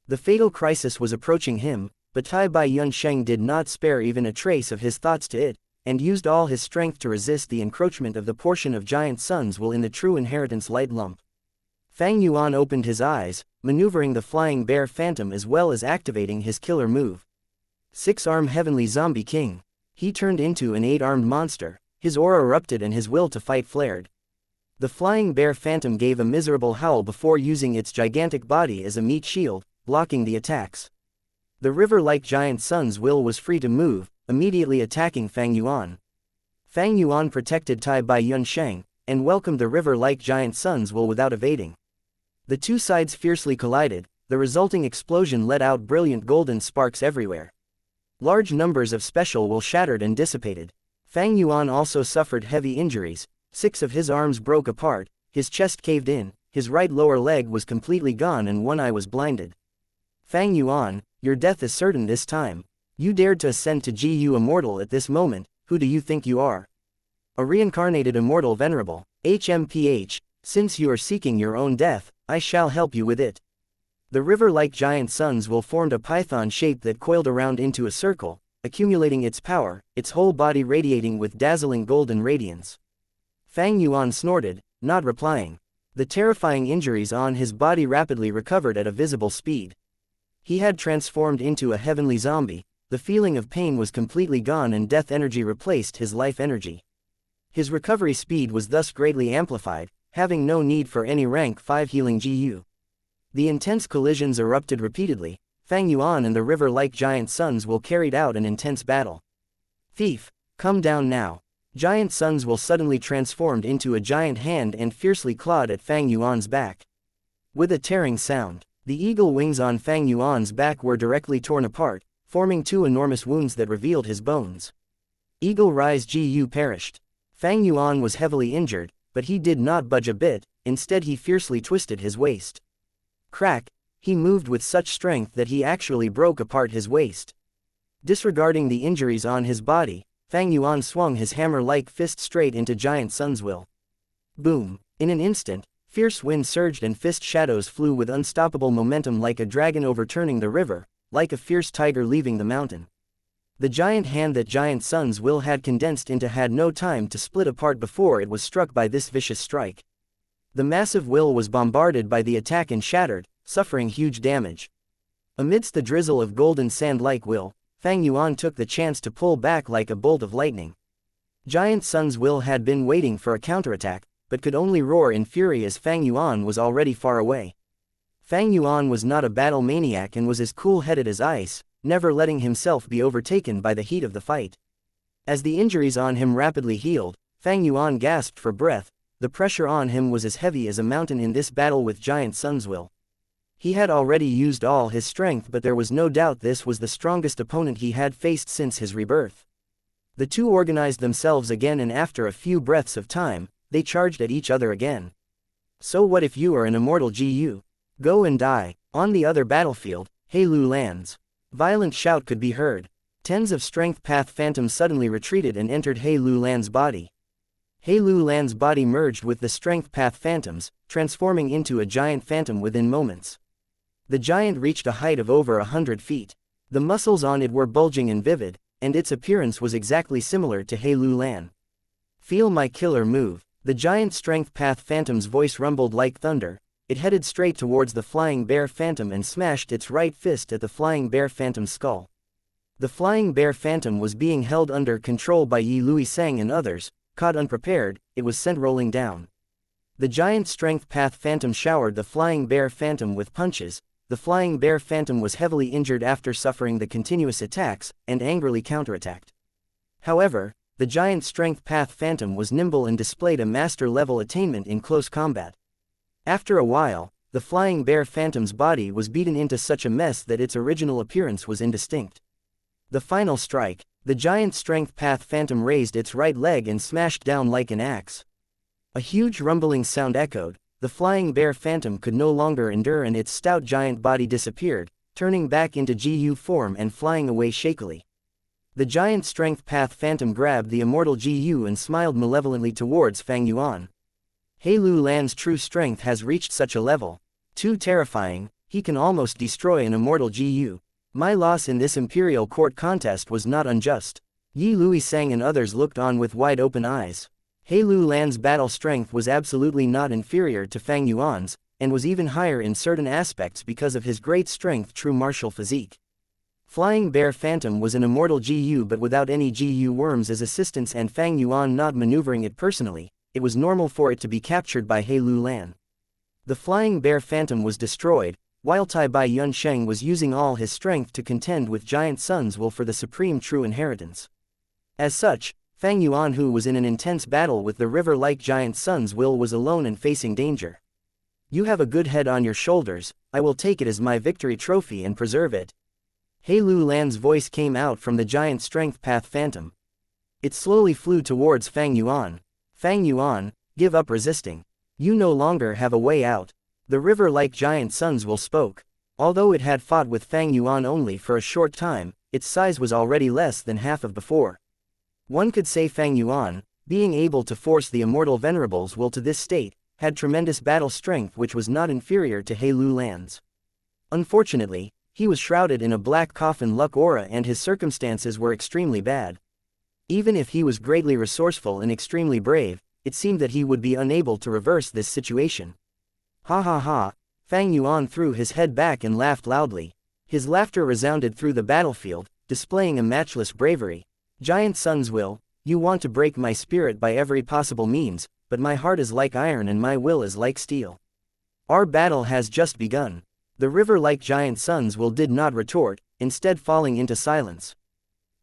A: The fatal crisis was approaching him, but Tai Bai Yunsheng did not spare even a trace of his thoughts to it, and used all his strength to resist the encroachment of the portion of Giant Sun's will in the true inheritance light lump. Fang Yuan opened his eyes, maneuvering the flying bear phantom as well as activating his killer move. 6-arm heavenly zombie king. He turned into an 8-armed monster, his aura erupted and his will to fight flared. The flying bear phantom gave a miserable howl before using its gigantic body as a meat shield, blocking the attacks. The river-like Giant Sun's will was free to move, immediately attacking Fang Yuan. Fang Yuan protected Tai Bai Yunsheng, and welcomed the river-like Giant Sun's will without evading. The two sides fiercely collided, the resulting explosion let out brilliant golden sparks everywhere. Large numbers of special will shattered and dissipated. Fang Yuan also suffered heavy injuries. 6 of his arms broke apart, his chest caved in, his right lower leg was completely gone and one eye was blinded. Fang Yuan, your death is certain this time. You dared to ascend to GU Immortal at this moment, who do you think you are? A reincarnated immortal venerable. HMPH, since you are seeking your own death, I shall help you with it. The river-like Giant Sun's will formed a python shape that coiled around into a circle, accumulating its power, its whole body radiating with dazzling golden radiance. Fang Yuan snorted, not replying. The terrifying injuries on his body rapidly recovered at a visible speed. He had transformed into a heavenly zombie, the feeling of pain was completely gone and death energy replaced his life energy. His recovery speed was thus greatly amplified, having no need for any rank 5 healing GU. The intense collisions erupted repeatedly. Fang Yuan and the river-like Giant Sun's will carried out an intense battle. Thief, come down now. Giant Sun's will suddenly transformed into a giant hand and fiercely clawed at Fang Yuan's back. With a tearing sound, the eagle wings on Fang Yuan's back were directly torn apart, forming 2 enormous wounds that revealed his bones. Eagle Rise GU perished. Fang Yuan was heavily injured, but he did not budge a bit, instead he fiercely twisted his waist. Crack, he moved with such strength that he actually broke apart his waist. Disregarding the injuries on his body, Fang Yuan swung his hammer-like fist straight into Giant Sun's will. Boom! In an instant, fierce wind surged and fist shadows flew with unstoppable momentum like a dragon overturning the river, like a fierce tiger leaving the mountain. The giant hand that Giant Sun's will had condensed into had no time to split apart before it was struck by this vicious strike. The massive will was bombarded by the attack and shattered, suffering huge damage. Amidst the drizzle of golden sand-like will, Fang Yuan took the chance to pull back like a bolt of lightning. Giant Sun's will had been waiting for a counterattack, but could only roar in fury as Fang Yuan was already far away. Fang Yuan was not a battle maniac and was as cool-headed as ice, never letting himself be overtaken by the heat of the fight. As the injuries on him rapidly healed, Fang Yuan gasped for breath. The pressure on him was as heavy as a mountain in this battle with Giant Sun's will. He had already used all his strength, but there was no doubt this was the strongest opponent he had faced since his rebirth. The two organized themselves again, and after a few breaths of time, they charged at each other again. So what if you are an immortal Gu? Go and die. On the other battlefield, Heilu lands. Violent shout could be heard. Tens of strength path phantoms suddenly retreated and entered Heilu Lan's body. Heilu Lan's body merged with the strength path phantoms, transforming into a giant phantom within moments. The giant reached a height of over 100 feet. The muscles on it were bulging and vivid, and its appearance was exactly similar to Heilu Lan. Feel my killer move. The giant strength path phantom's voice rumbled like thunder. It headed straight towards the flying bear phantom and smashed its right fist at the flying bear phantom's skull. The flying bear phantom was being held under control by Yi Luisang and others. Caught unprepared, it was sent rolling down. The giant strength path phantom showered the flying bear phantom with punches. The flying bear phantom was heavily injured after suffering the continuous attacks, and angrily counterattacked. However, the giant strength path phantom was nimble and displayed a master-level attainment in close combat. After a while, the flying bear phantom's body was beaten into such a mess that its original appearance was indistinct. The final strike, the giant strength path phantom raised its right leg and smashed down like an axe. A huge rumbling sound echoed. The flying bear phantom could no longer endure and its stout giant body disappeared, turning back into Gu form and flying away shakily. The giant strength path phantom grabbed the immortal Gu and smiled malevolently towards Fang Yuan. Heilu Lan's true strength has reached such a level. Too terrifying, he can almost destroy an immortal Gu. My loss in this imperial court contest was not unjust. Yi Luisang and others looked on with wide open eyes. Heilu Lan's battle strength was absolutely not inferior to Fang Yuan's, and was even higher in certain aspects because of his great strength true martial physique. Flying Bear Phantom was an immortal Gu but without any Gu worms as assistants and Fang Yuan not maneuvering it personally, it was normal for it to be captured by Heilu Lan. The Flying Bear Phantom was destroyed, while Tai Bai Yunsheng was using all his strength to contend with Giant Sun's will for the supreme true inheritance. As such, Fang Yuan, who was in an intense battle with the river-like Giant Sun's will, was alone and facing danger. You have a good head on your shoulders, I will take it as my victory trophy and preserve it. Heilu Lan's voice came out from the giant strength path phantom. It slowly flew towards Fang Yuan. Fang Yuan, give up resisting. You no longer have a way out. The river-like Giant Sun's will spoke. Although it had fought with Fang Yuan only for a short time, its size was already less than half of before. One could say Fang Yuan, being able to force the immortal Venerable's will to this state, had tremendous battle strength which was not inferior to Heilu Lan's. Unfortunately, he was shrouded in a black coffin luck aura and his circumstances were extremely bad. Even if he was greatly resourceful and extremely brave, it seemed that he would be unable to reverse this situation. Ha ha ha, Fang Yuan threw his head back and laughed loudly. His laughter resounded through the battlefield, displaying a matchless bravery. Giant Sun's will, you want to break my spirit by every possible means, but my heart is like iron and my will is like steel. Our battle has just begun. The river-like Giant Sun's will did not retort, instead falling into silence.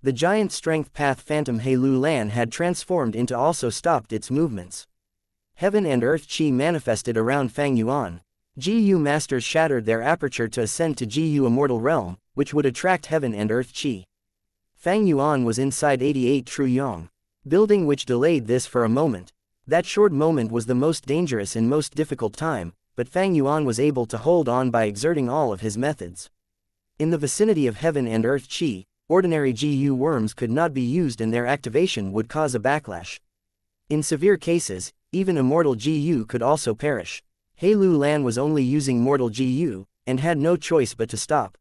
A: The giant strength path phantom Heilu Lan had transformed into also stopped its movements. Heaven and earth chi manifested around Fang Yuan. Gu masters shattered their aperture to ascend to Gu immortal realm, which would attract heaven and earth chi. Fang Yuan was inside 88 True Yang building, which delayed this for a moment. That short moment was the most dangerous and most difficult time, but Fang Yuan was able to hold on by exerting all of his methods. In the vicinity of heaven and earth chi, ordinary Gu worms could not be used and their activation would cause a backlash. In severe cases, even immortal Gu could also perish. Heilu Lan was only using mortal Gu, and had no choice but to stop.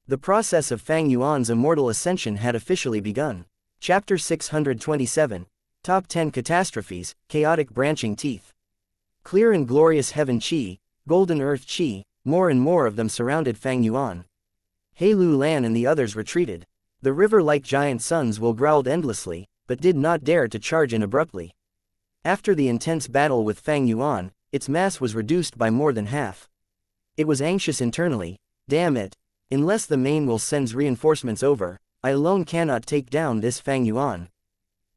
A: The process of Fang Yuan's immortal ascension had officially begun. Chapter 627, Top 10 Catastrophes, Chaotic Branching Teeth. Clear and glorious heaven chi, golden earth chi, more and more of them surrounded Fang Yuan. Heilu Lan and the others retreated. The river-like Giant Sun's will growled endlessly, but did not dare to charge in abruptly. After the intense battle with Fang Yuan, its mass was reduced by more than half. It was anxious internally. Damn it. Unless the main will sends reinforcements over, I alone cannot take down this Fang Yuan.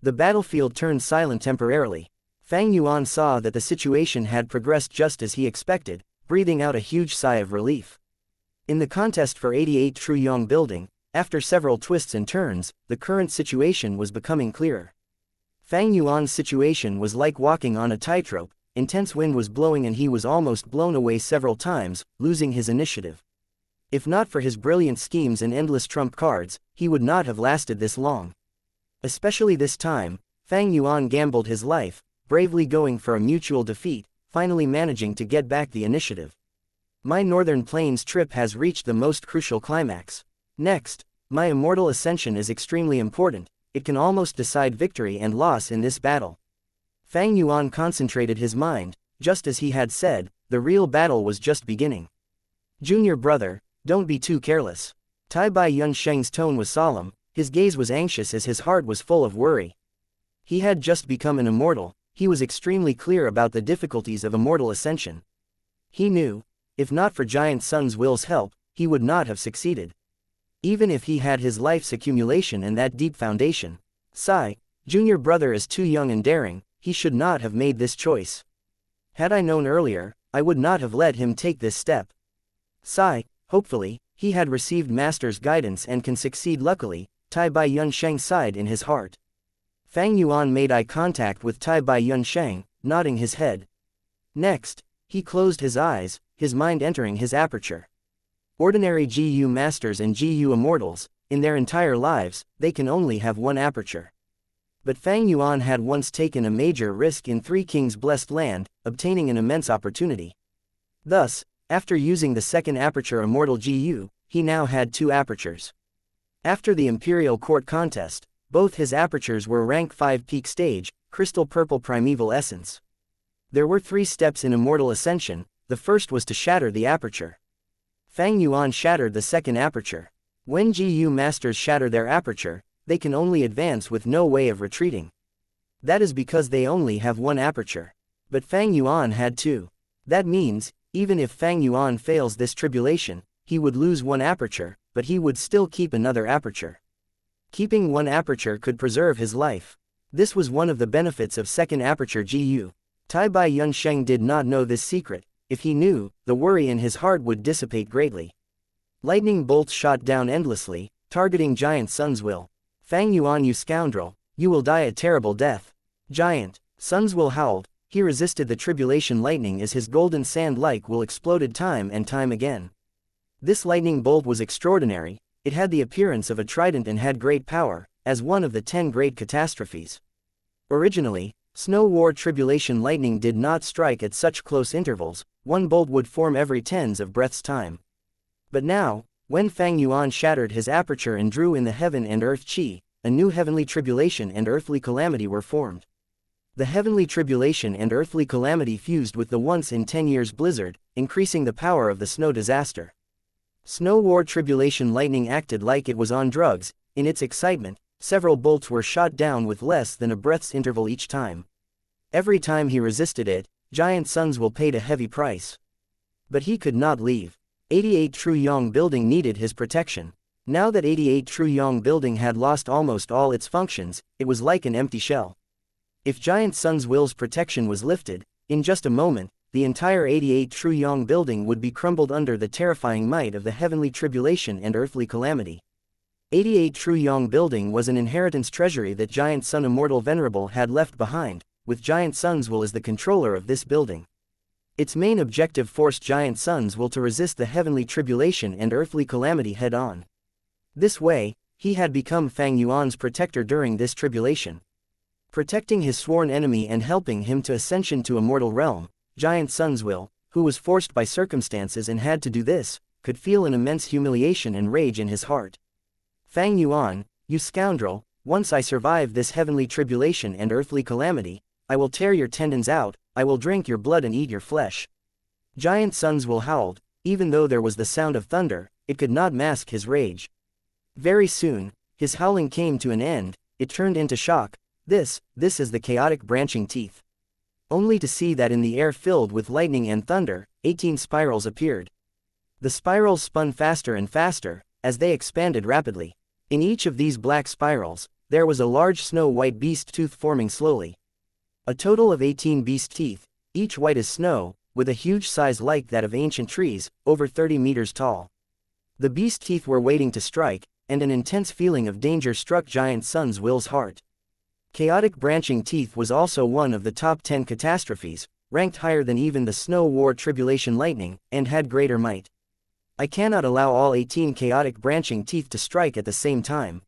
A: The battlefield turned silent temporarily. Fang Yuan saw that the situation had progressed just as he expected, breathing out a huge sigh of relief. In the contest for 88 Truyong building, after several twists and turns, the current situation was becoming clearer. Fang Yuan's situation was like walking on a tightrope. Intense wind was blowing and he was almost blown away several times, losing his initiative. If not for his brilliant schemes and endless trump cards, he would not have lasted this long. Especially this time, Fang Yuan gambled his life, bravely going for a mutual defeat, finally managing to get back the initiative. My Northern Plains trip has reached the most crucial climax. Next, my immortal ascension is extremely important. It can almost decide victory and loss in this battle. Fang Yuan concentrated his mind. Just as he had said, the real battle was just beginning. Junior brother, don't be too careless. Tai Bai Yunsheng's tone was solemn, his gaze was anxious as his heart was full of worry. He had just become an immortal. He was extremely clear about the difficulties of immortal ascension. He knew, if not for Giant Sun's will's help, he would not have succeeded. Even if he had his life's accumulation and that deep foundation. Sigh, junior brother is too young and daring, he should not have made this choice. Had I known earlier, I would not have let him take this step. Sigh, hopefully, he had received master's guidance and can succeed luckily, Tai Bai Yunsheng sighed in his heart. Fang Yuan made eye contact with Tai Bai Yunsheng, nodding his head. Next, he closed his eyes, his mind entering his aperture. Ordinary GU masters and GU immortals, in their entire lives, they can only have one aperture. But Fang Yuan had once taken a major risk in Three Kings' blessed land, obtaining an immense opportunity. Thus, after using the second aperture immortal GU, he now had two apertures. After the Imperial Court contest, both his apertures were rank 5 peak stage, crystal purple primeval essence. There were 3 steps in immortal ascension. The first was to shatter the aperture. Fang Yuan shattered the second aperture. When GU masters shatter their aperture, they can only advance with no way of retreating. That is because they only have one aperture. But Fang Yuan had two. That means, even if Fang Yuan fails this tribulation, he would lose one aperture, but he would still keep another aperture. Keeping one aperture could preserve his life. This was one of the benefits of second aperture GU. Tai Bai Yunsheng did not know this secret. If he knew, the worry in his heart would dissipate greatly. Lightning bolts shot down endlessly, targeting Giant Sun's will. Fang Yuan, you scoundrel, you will die a terrible death. Giant Sun's will howled. He resisted the tribulation lightning as his golden sand-like will exploded time and time again. This lightning bolt was extraordinary. It had the appearance of a trident and had great power, as one of the 10 great catastrophes. Originally, Snow War tribulation lightning did not strike at such close intervals. One bolt would form every tens of breaths time. But now, when Fang Yuan shattered his aperture and drew in the heaven and earth chi, a new heavenly tribulation and earthly calamity were formed. The heavenly tribulation and earthly calamity fused with the once in 10 years blizzard, increasing the power of the snow disaster. Snow War tribulation lightning acted like it was on drugs. In its excitement, several bolts were shot down with less than a breath's interval each time. Every time he resisted it, Giant Sun's will paid a heavy price. But he could not leave. 88 Truyong building needed his protection. Now that 88 Truyong building had lost almost all its functions, it was like an empty shell. If Giant Sun's will's protection was lifted, in just a moment, the entire 88 Truyong building would be crumbled under the terrifying might of the heavenly tribulation and earthly calamity. 88 Truyong building was an inheritance treasury that Giant Sun Immortal Venerable had left behind, with Giant Sun's will as the controller of this building. Its main objective forced Giant Sun's will to resist the heavenly tribulation and earthly calamity head-on. This way, he had become Fang Yuan's protector during this tribulation. Protecting his sworn enemy and helping him to ascension to immortal realm, Giant Sun's will, who was forced by circumstances and had to do this, could feel an immense humiliation and rage in his heart. Fang Yuan, you scoundrel, once I survive this heavenly tribulation and earthly calamity, I will tear your tendons out, I will drink your blood and eat your flesh. Giant Sun's will howled. Even though there was the sound of thunder, it could not mask his rage. Very soon, his howling came to an end. It turned into shock. This is the chaotic branching teeth. Only to see that in the air filled with lightning and thunder, 18 spirals appeared. The spirals spun faster and faster, as they expanded rapidly. In each of these black spirals, there was a large snow-white beast tooth forming slowly. A total of 18 beast teeth, each white as snow, with a huge size like that of ancient trees, over 30 meters tall. The beast teeth were waiting to strike, and an intense feeling of danger struck Giant Sun's Will's heart. Chaotic branching teeth was also one of the top 10 catastrophes, ranked higher than even the Snow War Tribulation Lightning, and had greater might. I cannot allow all 18 chaotic branching teeth to strike at the same time.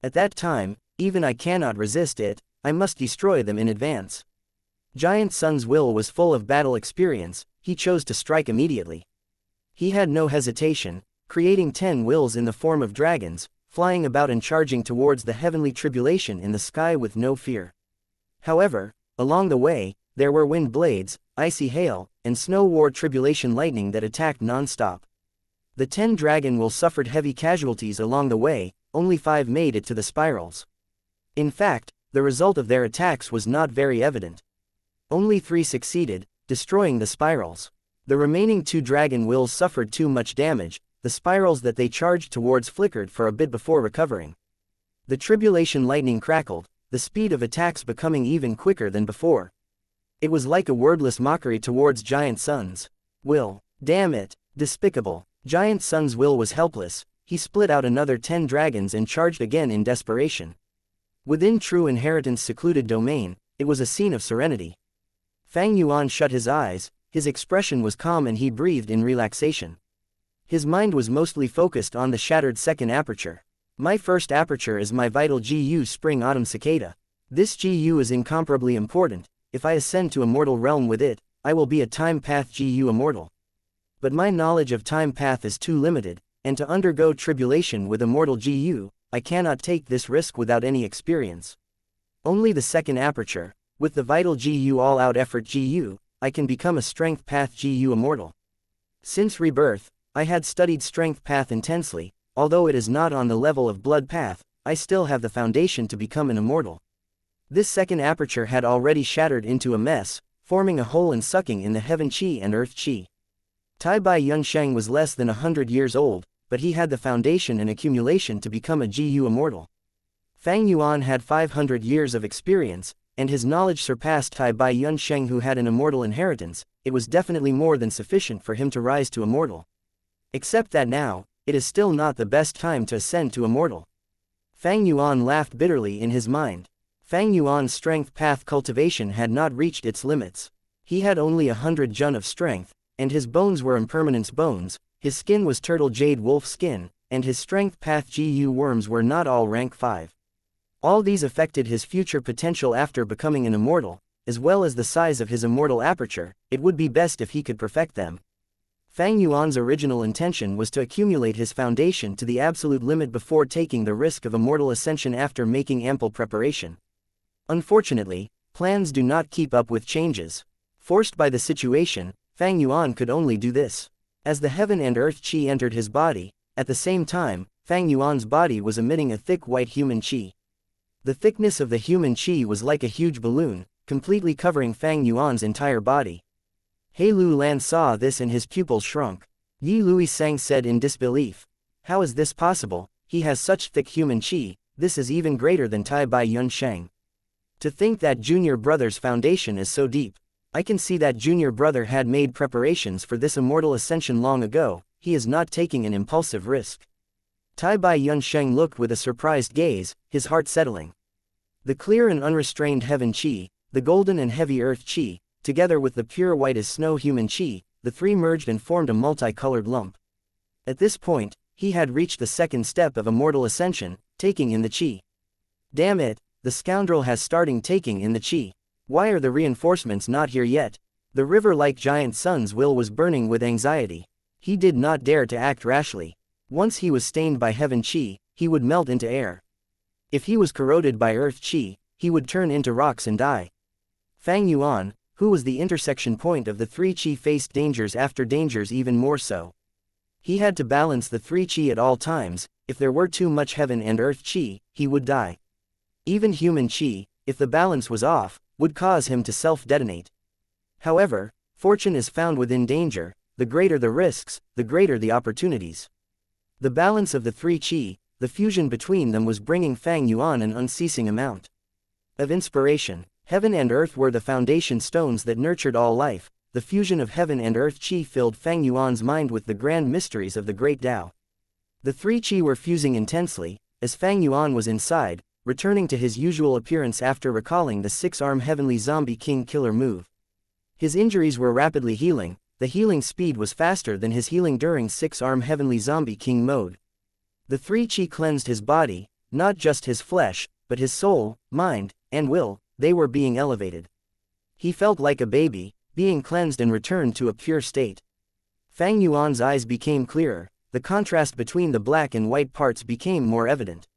A: At that time, even I cannot resist it, I must destroy them in advance. Giant Sun's will was full of battle experience, he chose to strike immediately. He had no hesitation, creating 10 wills in the form of dragons, flying about and charging towards the heavenly tribulation in the sky with no fear. However, along the way, there were wind blades, icy hail, and Snow War Tribulation lightning that attacked non-stop. The 10 dragon will suffered heavy casualties along the way, only 5 made it to the spirals. In fact, the result of their attacks was not very evident. Only 3 succeeded, destroying the spirals. The remaining 2 dragon wills suffered too much damage, the spirals that they charged towards flickered for a bit before recovering. The tribulation lightning crackled, the speed of attacks becoming even quicker than before. It was like a wordless mockery towards Giant Sun's will. Damn it, despicable. Giant Sun's will was helpless, he split out another 10 dragons and charged again in desperation. Within True Inheritance' secluded domain, it was a scene of serenity. Fang Yuan shut his eyes, his expression was calm and he breathed in relaxation. His mind was mostly focused on the shattered second aperture. My first aperture is my vital GU Spring-Autumn Cicada. This GU is incomparably important. If I ascend to Immortal realm with it, I will be a Time Path GU Immortal. But my knowledge of Time Path is too limited, and to undergo tribulation with Immortal GU, I cannot take this risk without any experience. Only the second aperture, with the vital GU all-out effort GU, I can become a Strength Path GU Immortal. Since rebirth, I had studied Strength Path intensely, although it is not on the level of Blood Path, I still have the foundation to become an Immortal. This second aperture had already shattered into a mess, forming a hole and sucking in the Heaven Chi and Earth Chi. Tai Bai Yunsheng was less than 100 years old, but he had the foundation and accumulation to become a GU Immortal. Fang Yuan had 500 years of experience, and his knowledge surpassed Tai Bai Yunsheng who had an immortal inheritance. It was definitely more than sufficient for him to rise to Immortal. Except that now, it is still not the best time to ascend to Immortal. Fang Yuan laughed bitterly in his mind. Fang Yuan's strength path cultivation had not reached its limits. He had only 100 jun of strength, and his bones were impermanence bones, his skin was turtle jade wolf skin, and his strength path GU worms were not all rank 5. All these affected his future potential after becoming an immortal, as well as the size of his immortal aperture. It would be best if he could perfect them. Fang Yuan's original intention was to accumulate his foundation to the absolute limit before taking the risk of immortal ascension after making ample preparation. Unfortunately, plans do not keep up with changes. Forced by the situation, Fang Yuan could only do this. As the heaven and earth chi entered his body, at the same time, Fang Yuan's body was emitting a thick white human chi. The thickness of the human chi was like a huge balloon, completely covering Fang Yuan's entire body. He Lu Lan saw this and his pupils shrunk. Yi Lui Sang said in disbelief. How is this possible? He has such thick human chi, this is even greater than Tai Bai Yunsheng. To think that junior brother's foundation is so deep. I can see that junior brother had made preparations for this immortal ascension long ago, he is not taking an impulsive risk. Tai Bai Yunsheng looked with a surprised gaze, his heart settling. The clear and unrestrained heaven chi, the golden and heavy earth chi, together with the pure white as snow human chi, the three merged and formed a multicolored lump. At this point, he had reached the second step of immortal ascension, taking in the chi. Damn it, the scoundrel has started taking in the chi. Why are the reinforcements not here yet? The river-like Giant Sun's will was burning with anxiety. He did not dare to act rashly. Once he was stained by heaven chi, he would melt into air. If he was corroded by earth chi, he would turn into rocks and die. Fang Yuan, who was the intersection point of the three chi, faced dangers after dangers even more so. He had to balance the three chi at all times. If there were too much heaven and earth chi, he would die. Even human chi, if the balance was off, would cause him to self-detonate. However, fortune is found within danger. The greater the risks, the greater the opportunities. The balance of the three chi, the fusion between them was bringing Fang Yuan an unceasing amount of inspiration. Heaven and earth were the foundation stones that nurtured all life. The fusion of heaven and earth qi filled Fang Yuan's mind with the grand mysteries of the great Tao. The three qi were fusing intensely, as Fang Yuan was inside, returning to his usual appearance after recalling the six-arm heavenly zombie king killer move. His injuries were rapidly healing. The healing speed was faster than his healing during six-arm heavenly zombie king mode. The three qi cleansed his body, not just his flesh, but his soul, mind, and will. They were being elevated. He felt like a baby, being cleansed and returned to a pure state. Fang Yuan's eyes became clearer, the contrast between the black and white parts became more evident.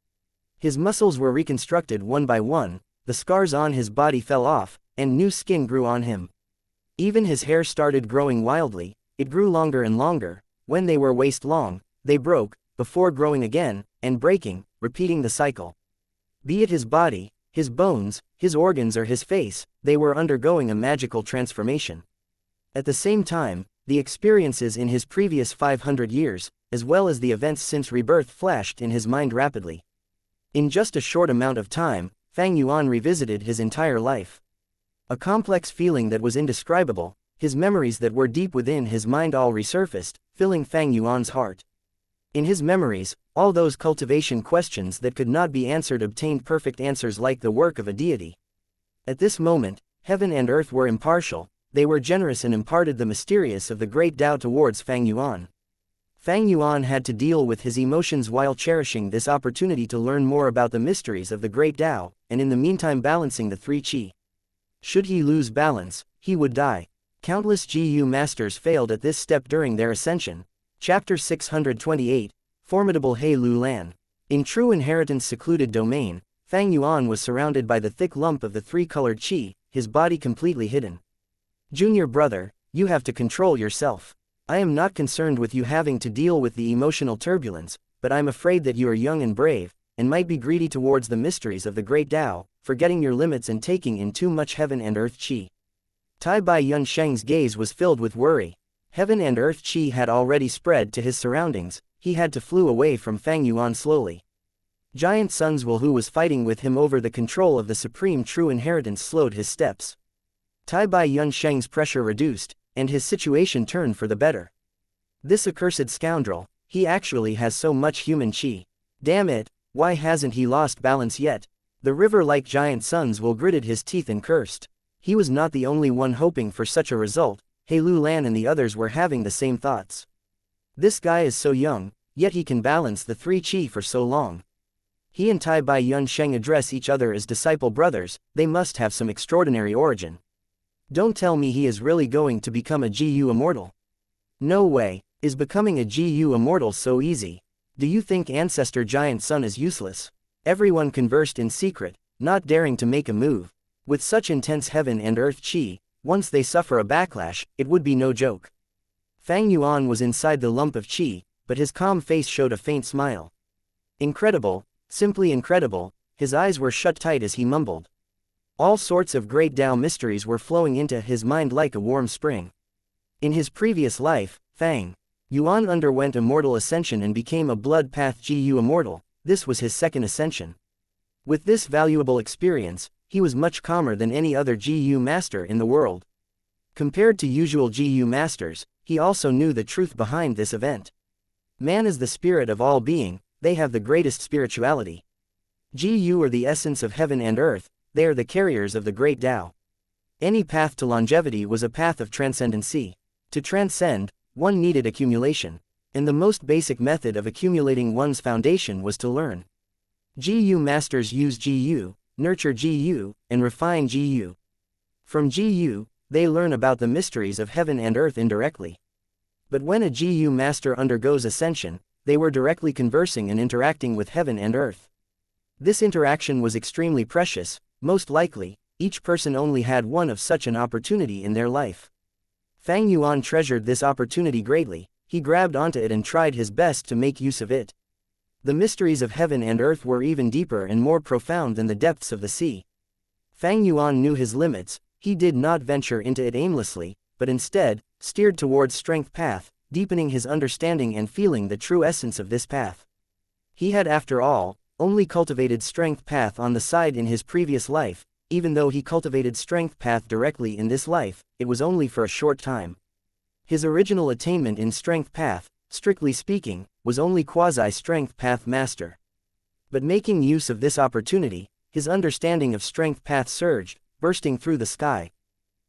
A: His muscles were reconstructed one by one, the scars on his body fell off, and new skin grew on him. Even his hair started growing wildly. It grew longer and longer. When they were waist-long, they broke, before growing again, and breaking, repeating the cycle. Be it his body, his bones, his organs or his face, they were undergoing a magical transformation. At the same time, the experiences in his previous 500 years, as well as the events since rebirth flashed in his mind rapidly. In just a short amount of time, Fang Yuan revisited his entire life. A complex feeling that was indescribable, his memories that were deep within his mind all resurfaced, filling Fang Yuan's heart. In his memories, all those cultivation questions that could not be answered obtained perfect answers like the work of a deity. At this moment, heaven and earth were impartial, they were generous and imparted the mysterious of the great Tao towards Fang Yuan. Fang Yuan had to deal with his emotions while cherishing this opportunity to learn more about the mysteries of the great Tao, and in the meantime balancing the three qi. Should he lose balance, he would die. Countless GU masters failed at this step during their ascension. Chapter 628, Formidable He Lu Lan. In true inheritance secluded domain, Fang Yuan was surrounded by the thick lump of the three-colored qi, his body completely hidden. Junior brother, you have to control yourself. I am not concerned with you having to deal with the emotional turbulence, but I'm afraid that you are young and brave, and might be greedy towards the mysteries of the great Tao, forgetting your limits and taking in too much heaven and earth qi. Tai Bai Yun Sheng's gaze was filled with worry. Heaven and earth qi had already spread to his surroundings. He had to flew away from Fang Yuan slowly. Giant Sun's Will, who was fighting with him over the control of the supreme true inheritance, slowed his steps. Tai Bai Yun Sheng's pressure reduced, and his situation turned for the better. This accursed scoundrel, he actually has so much human qi. Damn it, why hasn't he lost balance yet? The river-like Giant Sun's Will gritted his teeth and cursed. He was not the only one hoping for such a result. He Lu Lan and the others were having the same thoughts. This guy is so young, yet he can balance the three qi for so long. He and Tai Bai Yun Sheng address each other as disciple brothers. They must have some extraordinary origin. Don't tell me he is really going to become a GU immortal. No way. Is becoming a GU immortal so easy? Do you think Ancestor Giant Sun is useless? Everyone conversed in secret, not daring to make a move. With such intense heaven and earth qi, once they suffer a backlash, it would be no joke. Fang Yuan was inside the lump of qi, but his calm face showed a faint smile. Incredible, simply incredible. His eyes were shut tight as he mumbled. All sorts of great Tao mysteries were flowing into his mind like a warm spring. In his previous life, Fang Yuan underwent immortal ascension and became a blood path GU immortal. This was his second ascension. With this valuable experience, he was much calmer than any other GU master in the world. Compared to usual GU masters, he also knew the truth behind this event. Man is the spirit of all being, they have the greatest spirituality. GU are the essence of heaven and earth, they are the carriers of the great Tao. Any path to longevity was a path of transcendency. To transcend, one needed accumulation, and the most basic method of accumulating one's foundation was to learn. GU masters use GU, nurture GU, and refine GU. From GU, they learn about the mysteries of heaven and earth indirectly. But when a GU master undergoes ascension, they were directly conversing and interacting with heaven and earth. This interaction was extremely precious. Most likely, each person only had one of such an opportunity in their life. Fang Yuan treasured this opportunity greatly. He grabbed onto it and tried his best to make use of it. The mysteries of heaven and earth were even deeper and more profound than the depths of the sea. Fang Yuan knew his limits. He did not venture into it aimlessly, but instead, steered towards strength path, deepening his understanding and feeling the true essence of this path. He had, after all, only cultivated strength path on the side in his previous life. Even though he cultivated strength path directly in this life, it was only for a short time. His original attainment in strength path, strictly speaking, was only quasi-strength path master. But making use of this opportunity, his understanding of strength path surged, bursting through the sky.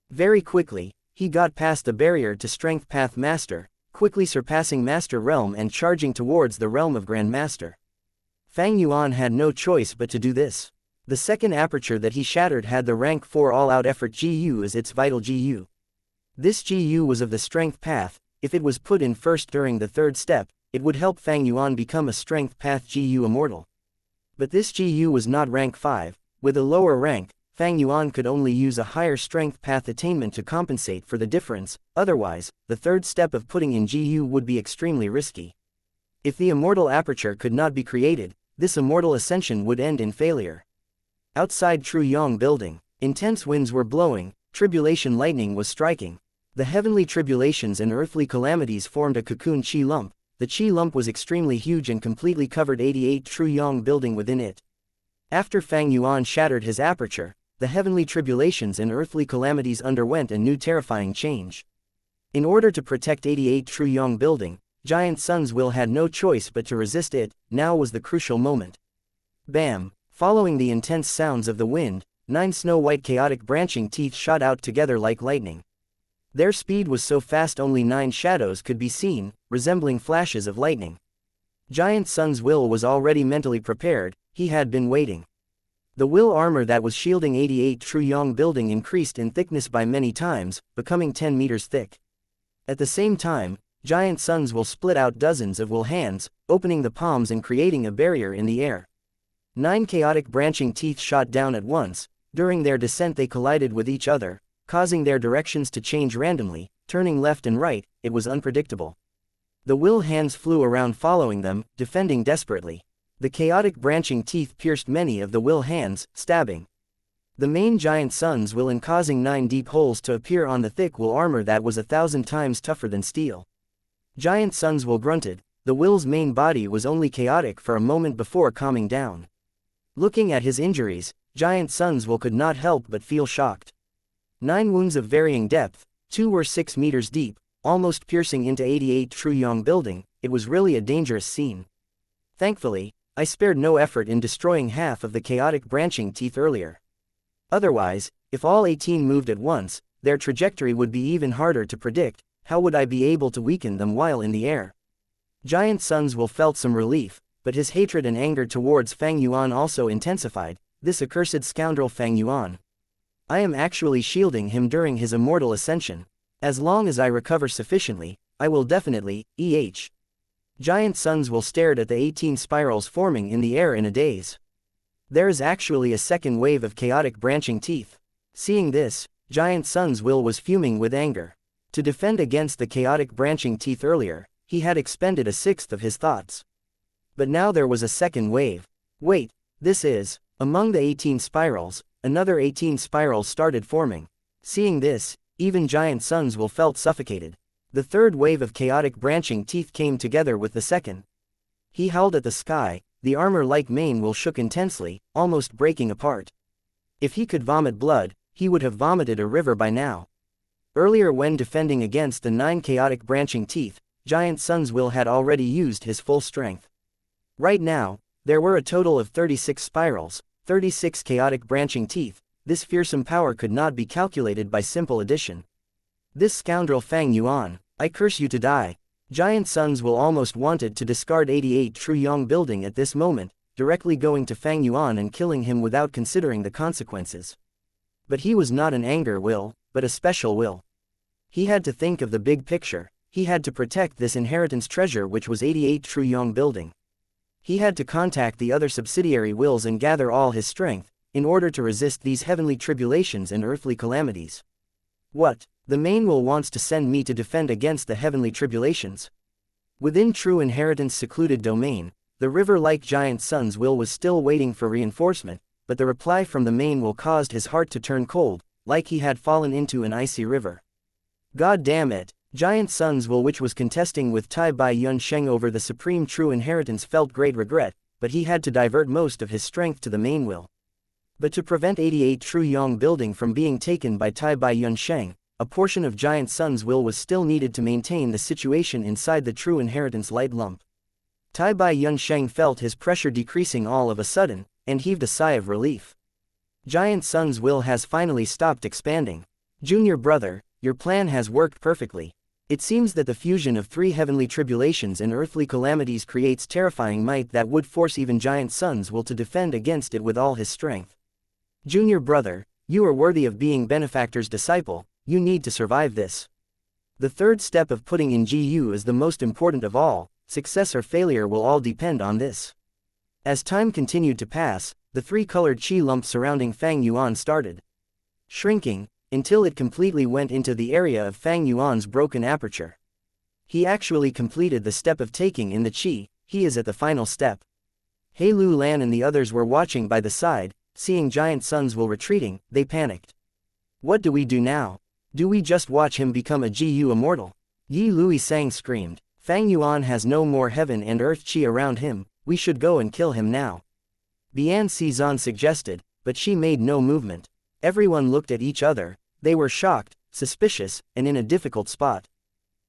A: Very quickly, he got past the barrier to strength path master, quickly surpassing master realm and charging towards the realm of grandmaster. Fang Yuan had no choice but to do this. The second aperture that he shattered had the rank 4 all-out effort GU as its vital GU. This GU was of the strength path. If it was put in first during the third step, it would help Fang Yuan become a strength path GU immortal. But this GU was not rank 5, with a lower rank, Fang Yuan could only use a higher strength path attainment to compensate for the difference, otherwise, the third step of putting in GU would be extremely risky. If the immortal aperture could not be created, this immortal ascension would end in failure. Outside Tru Yong building, intense winds were blowing, tribulation lightning was striking. The heavenly tribulations and earthly calamities formed a cocoon chi lump. The chi lump was extremely huge and completely covered 88 Tru Yong building within it. After Fang Yuan shattered his aperture, the heavenly tribulations and earthly calamities underwent a new terrifying change. In order to protect 88 Tru Yong building, Giant Sun's will had no choice but to resist it. Now was the crucial moment. Bam! Following the intense sounds of the wind, 9 snow-white chaotic branching teeth shot out together like lightning. Their speed was so fast only 9 shadows could be seen, resembling flashes of lightning. Giant Sun's will was already mentally prepared. He had been waiting. The will armor that was shielding 88 Tru Yong building increased in thickness by many times, becoming 10 meters thick. At the same time, Giant Sun's will split out dozens of will hands, opening the palms and creating a barrier in the air. 9 chaotic branching teeth shot down at once. During their descent they collided with each other, causing their directions to change randomly, turning left and right. It was unpredictable. The will hands flew around following them, defending desperately. The chaotic branching teeth pierced many of the will hands, stabbing the main Giant Sun's will and causing 9 deep holes to appear on the thick will armor that was 1,000 times tougher than steel. Giant Sun's will grunted. The will's main body was only chaotic for a moment before calming down. Looking at his injuries, Giant Sun's will could not help but feel shocked. 9 wounds of varying depth, 2 were 6 meters deep, almost piercing into 88 Tru Yong building. It was really a dangerous scene. Thankfully, I spared no effort in destroying half of the chaotic branching teeth earlier. Otherwise, if all 18 moved at once, their trajectory would be even harder to predict. How would I be able to weaken them while in the air? Giant Sun's will felt some relief, but his hatred and anger towards Fang Yuan also intensified. This accursed scoundrel Fang Yuan. I am actually shielding him during his immortal ascension. As long as I recover sufficiently, I will definitely, Giant Sun's will stared at the 18 spirals forming in the air in a daze. There is actually a second wave of chaotic branching teeth. Seeing this, Giant Sun's will was fuming with anger. To defend against the chaotic branching teeth earlier, he had expended a sixth of his thoughts. But now there was a second wave. Wait, this is... Among the 18 spirals, another 18 spirals started forming. Seeing this, even Giant Sun's will felt suffocated. The third wave of chaotic branching teeth came together with the second. He howled at the sky. The armor-like mane will shook intensely, almost breaking apart. If he could vomit blood, he would have vomited a river by now. Earlier when defending against the 9 chaotic branching teeth, Giant Sun's will had already used his full strength. Right now, there were a total of 36 spirals, 36 chaotic branching teeth. This fearsome power could not be calculated by simple addition. This scoundrel Fang Yuan, I curse you to die. Giant Sun's will almost wanted to discard 88 Tru Yong building at this moment, directly going to Fang Yuan and killing him without considering the consequences. But he was not an anger will, but a special will. He had to think of the big picture. He had to protect this inheritance treasure which was 88 Tru Yong building. He had to contact the other subsidiary wills and gather all his strength, in order to resist these heavenly tribulations and earthly calamities. What? The main will wants to send me to defend against the heavenly tribulations? Within true inheritance secluded domain, the river-like Giant Sun's will was still waiting for reinforcement, but the reply from the main will caused his heart to turn cold, like he had fallen into an icy river. God damn it, Giant Sun's will, which was contesting with Tai Bai Yun Sheng over the supreme true inheritance, felt great regret, but he had to divert most of his strength to the main will. But to prevent 88 True Yong building from being taken by Tai Bai Yun Sheng, a portion of Giant Sun's will was still needed to maintain the situation inside the true inheritance light lump. Tai Bai Yun Sheng felt his pressure decreasing all of a sudden, and heaved a sigh of relief. Giant Sun's will has finally stopped expanding. Junior brother, your plan has worked perfectly. It seems that the fusion of 3 heavenly tribulations and earthly calamities creates terrifying might that would force even Giant Sun's will to defend against it with all his strength. Junior brother, you are worthy of being benefactor's disciple, you need to survive this. The third step of putting in GU is the most important of all, success or failure will all depend on this. As time continued to pass, the 3-colored chi lump surrounding Fang Yuan started shrinking, until it completely went into the area of Fang Yuan's broken aperture. He actually completed the step of taking in the chi, he is at the final step. He Lu Lan and the others were watching by the side, seeing Giant Sun's will retreating, they panicked. What do we do now? Do we just watch him become a GU immortal? Yi Lui Sang screamed, Fang Yuan has no more heaven and earth chi around him, we should go and kill him now. Bian Xizan suggested, but she made no movement. Everyone looked at each other, they were shocked, suspicious, and in a difficult spot.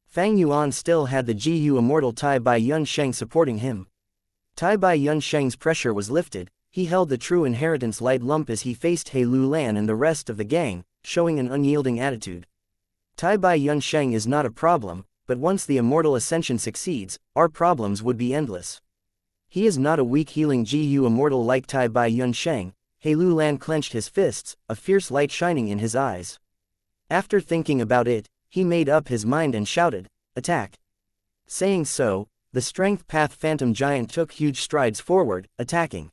A: Fang Yuan still had the GU immortal Tai Bai Yun Sheng supporting him. Tai Bai Yun Sheng's pressure was lifted, he held the true inheritance light lump as he faced He Lu Lan and the rest of the gang, showing an unyielding attitude. Tai Bai Yun Sheng is not a problem, but once the immortal ascension succeeds, our problems would be endless. He is not a weak healing GU immortal like Tai Bai Yun Sheng. He Lu Lan clenched his fists, a fierce light shining in his eyes. After thinking about it, he made up his mind and shouted, attack. Saying so, the Strength Path Phantom Giant took huge strides forward, attacking.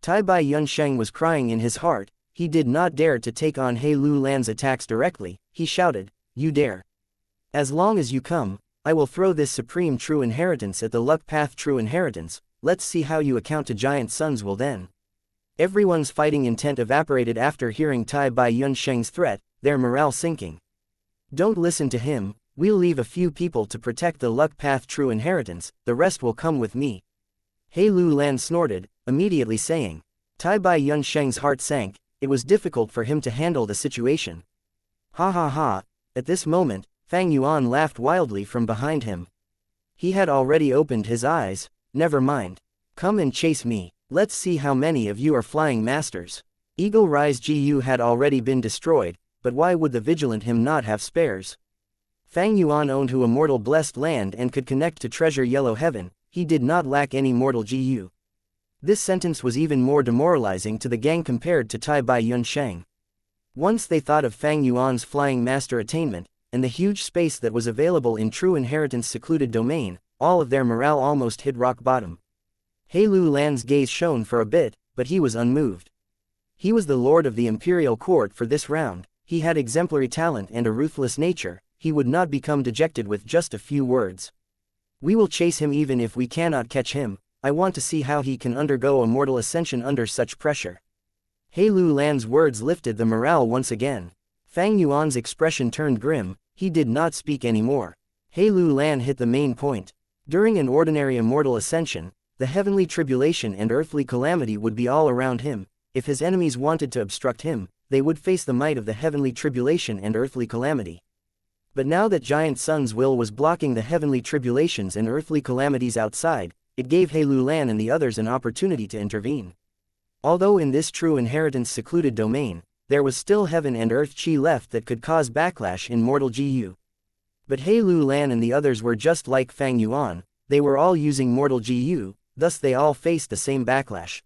A: Tai Bai Yun Sheng was crying in his heart, he did not dare to take on He Lu Lan's attacks directly, he shouted, you dare. As long as you come, I will throw this supreme true inheritance at the Luck Path true inheritance, let's see how you account to Giant Sun's will then. Everyone's fighting intent evaporated after hearing Tai Bai Yun Sheng's threat, their morale sinking. Don't listen to him, we'll leave a few people to protect the Luck Path true inheritance, the rest will come with me. He Lu Lan snorted, immediately saying. Tai Bai Yun Sheng's heart sank, it was difficult for him to handle the situation. Ha ha ha, at this moment, Fang Yuan laughed wildly from behind him. He had already opened his eyes, never mind. Come and chase me, let's see how many of you are flying masters. Eagle Rise GU had already been destroyed, but why would the vigilant him not have spares? Fang Yuan owned Hu immortal blessed land and could connect to treasure yellow heaven, he did not lack any mortal GU. This sentence was even more demoralizing to the gang compared to Tai Bai Yun Sheng. Once they thought of Fang Yuan's flying master attainment, and the huge space that was available in True Inheritance secluded domain, all of their morale almost hit rock bottom. He Lu Lan's gaze shone for a bit, but he was unmoved. He was the lord of the imperial court for this round, he had exemplary talent and a ruthless nature, he would not become dejected with just a few words. We will chase him even if we cannot catch him, I want to see how he can undergo immortal ascension under such pressure. He Lu Lan's words lifted the morale once again. Fang Yuan's expression turned grim, he did not speak anymore. He Lu Lan hit the main point. During an ordinary immortal ascension, the heavenly tribulation and earthly calamity would be all around him. If his enemies wanted to obstruct him, they would face the might of the heavenly tribulation and earthly calamity. But now that Giant Sun's will was blocking the heavenly tribulations and earthly calamities outside, it gave He Lu Lan and the others an opportunity to intervene. Although in this true inheritance secluded domain, there was still heaven and earth chi left that could cause backlash in mortal GU. But He Lu Lan and the others were just like Fang Yuan, they were all using mortal GU, thus they all faced the same backlash.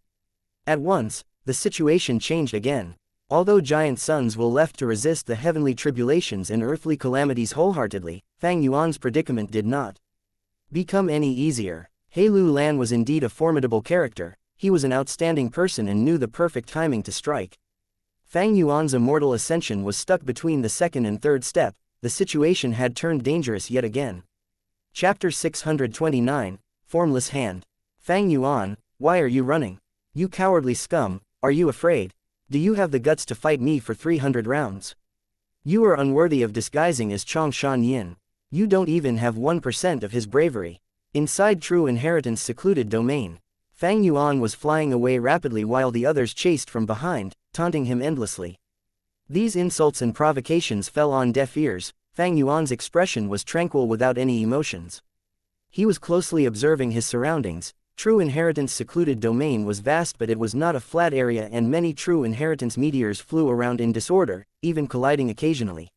A: At once, the situation changed again. Although Giant Sun's will left to resist the heavenly tribulations and earthly calamities wholeheartedly, Fang Yuan's predicament did not become any easier. He Lu Lan was indeed a formidable character, he was an outstanding person and knew the perfect timing to strike. Fang Yuan's immortal ascension was stuck between the second and third step, the situation had turned dangerous yet again. Chapter 629, Formless Hand. Fang Yuan, why are you running? You cowardly scum, are you afraid? Do you have the guts to fight me for 300 rounds? You are unworthy of disguising as Chongshan Yin. You don't even have 1% of his bravery. Inside True Inheritance secluded domain, Fang Yuan was flying away rapidly while the others chased from behind, taunting him endlessly. These insults and provocations fell on deaf ears. Fang Yuan's expression was tranquil without any emotions. He was closely observing his surroundings. True Inheritance secluded domain was vast, but it was not a flat area, and many True Inheritance meteors flew around in disorder, even colliding occasionally.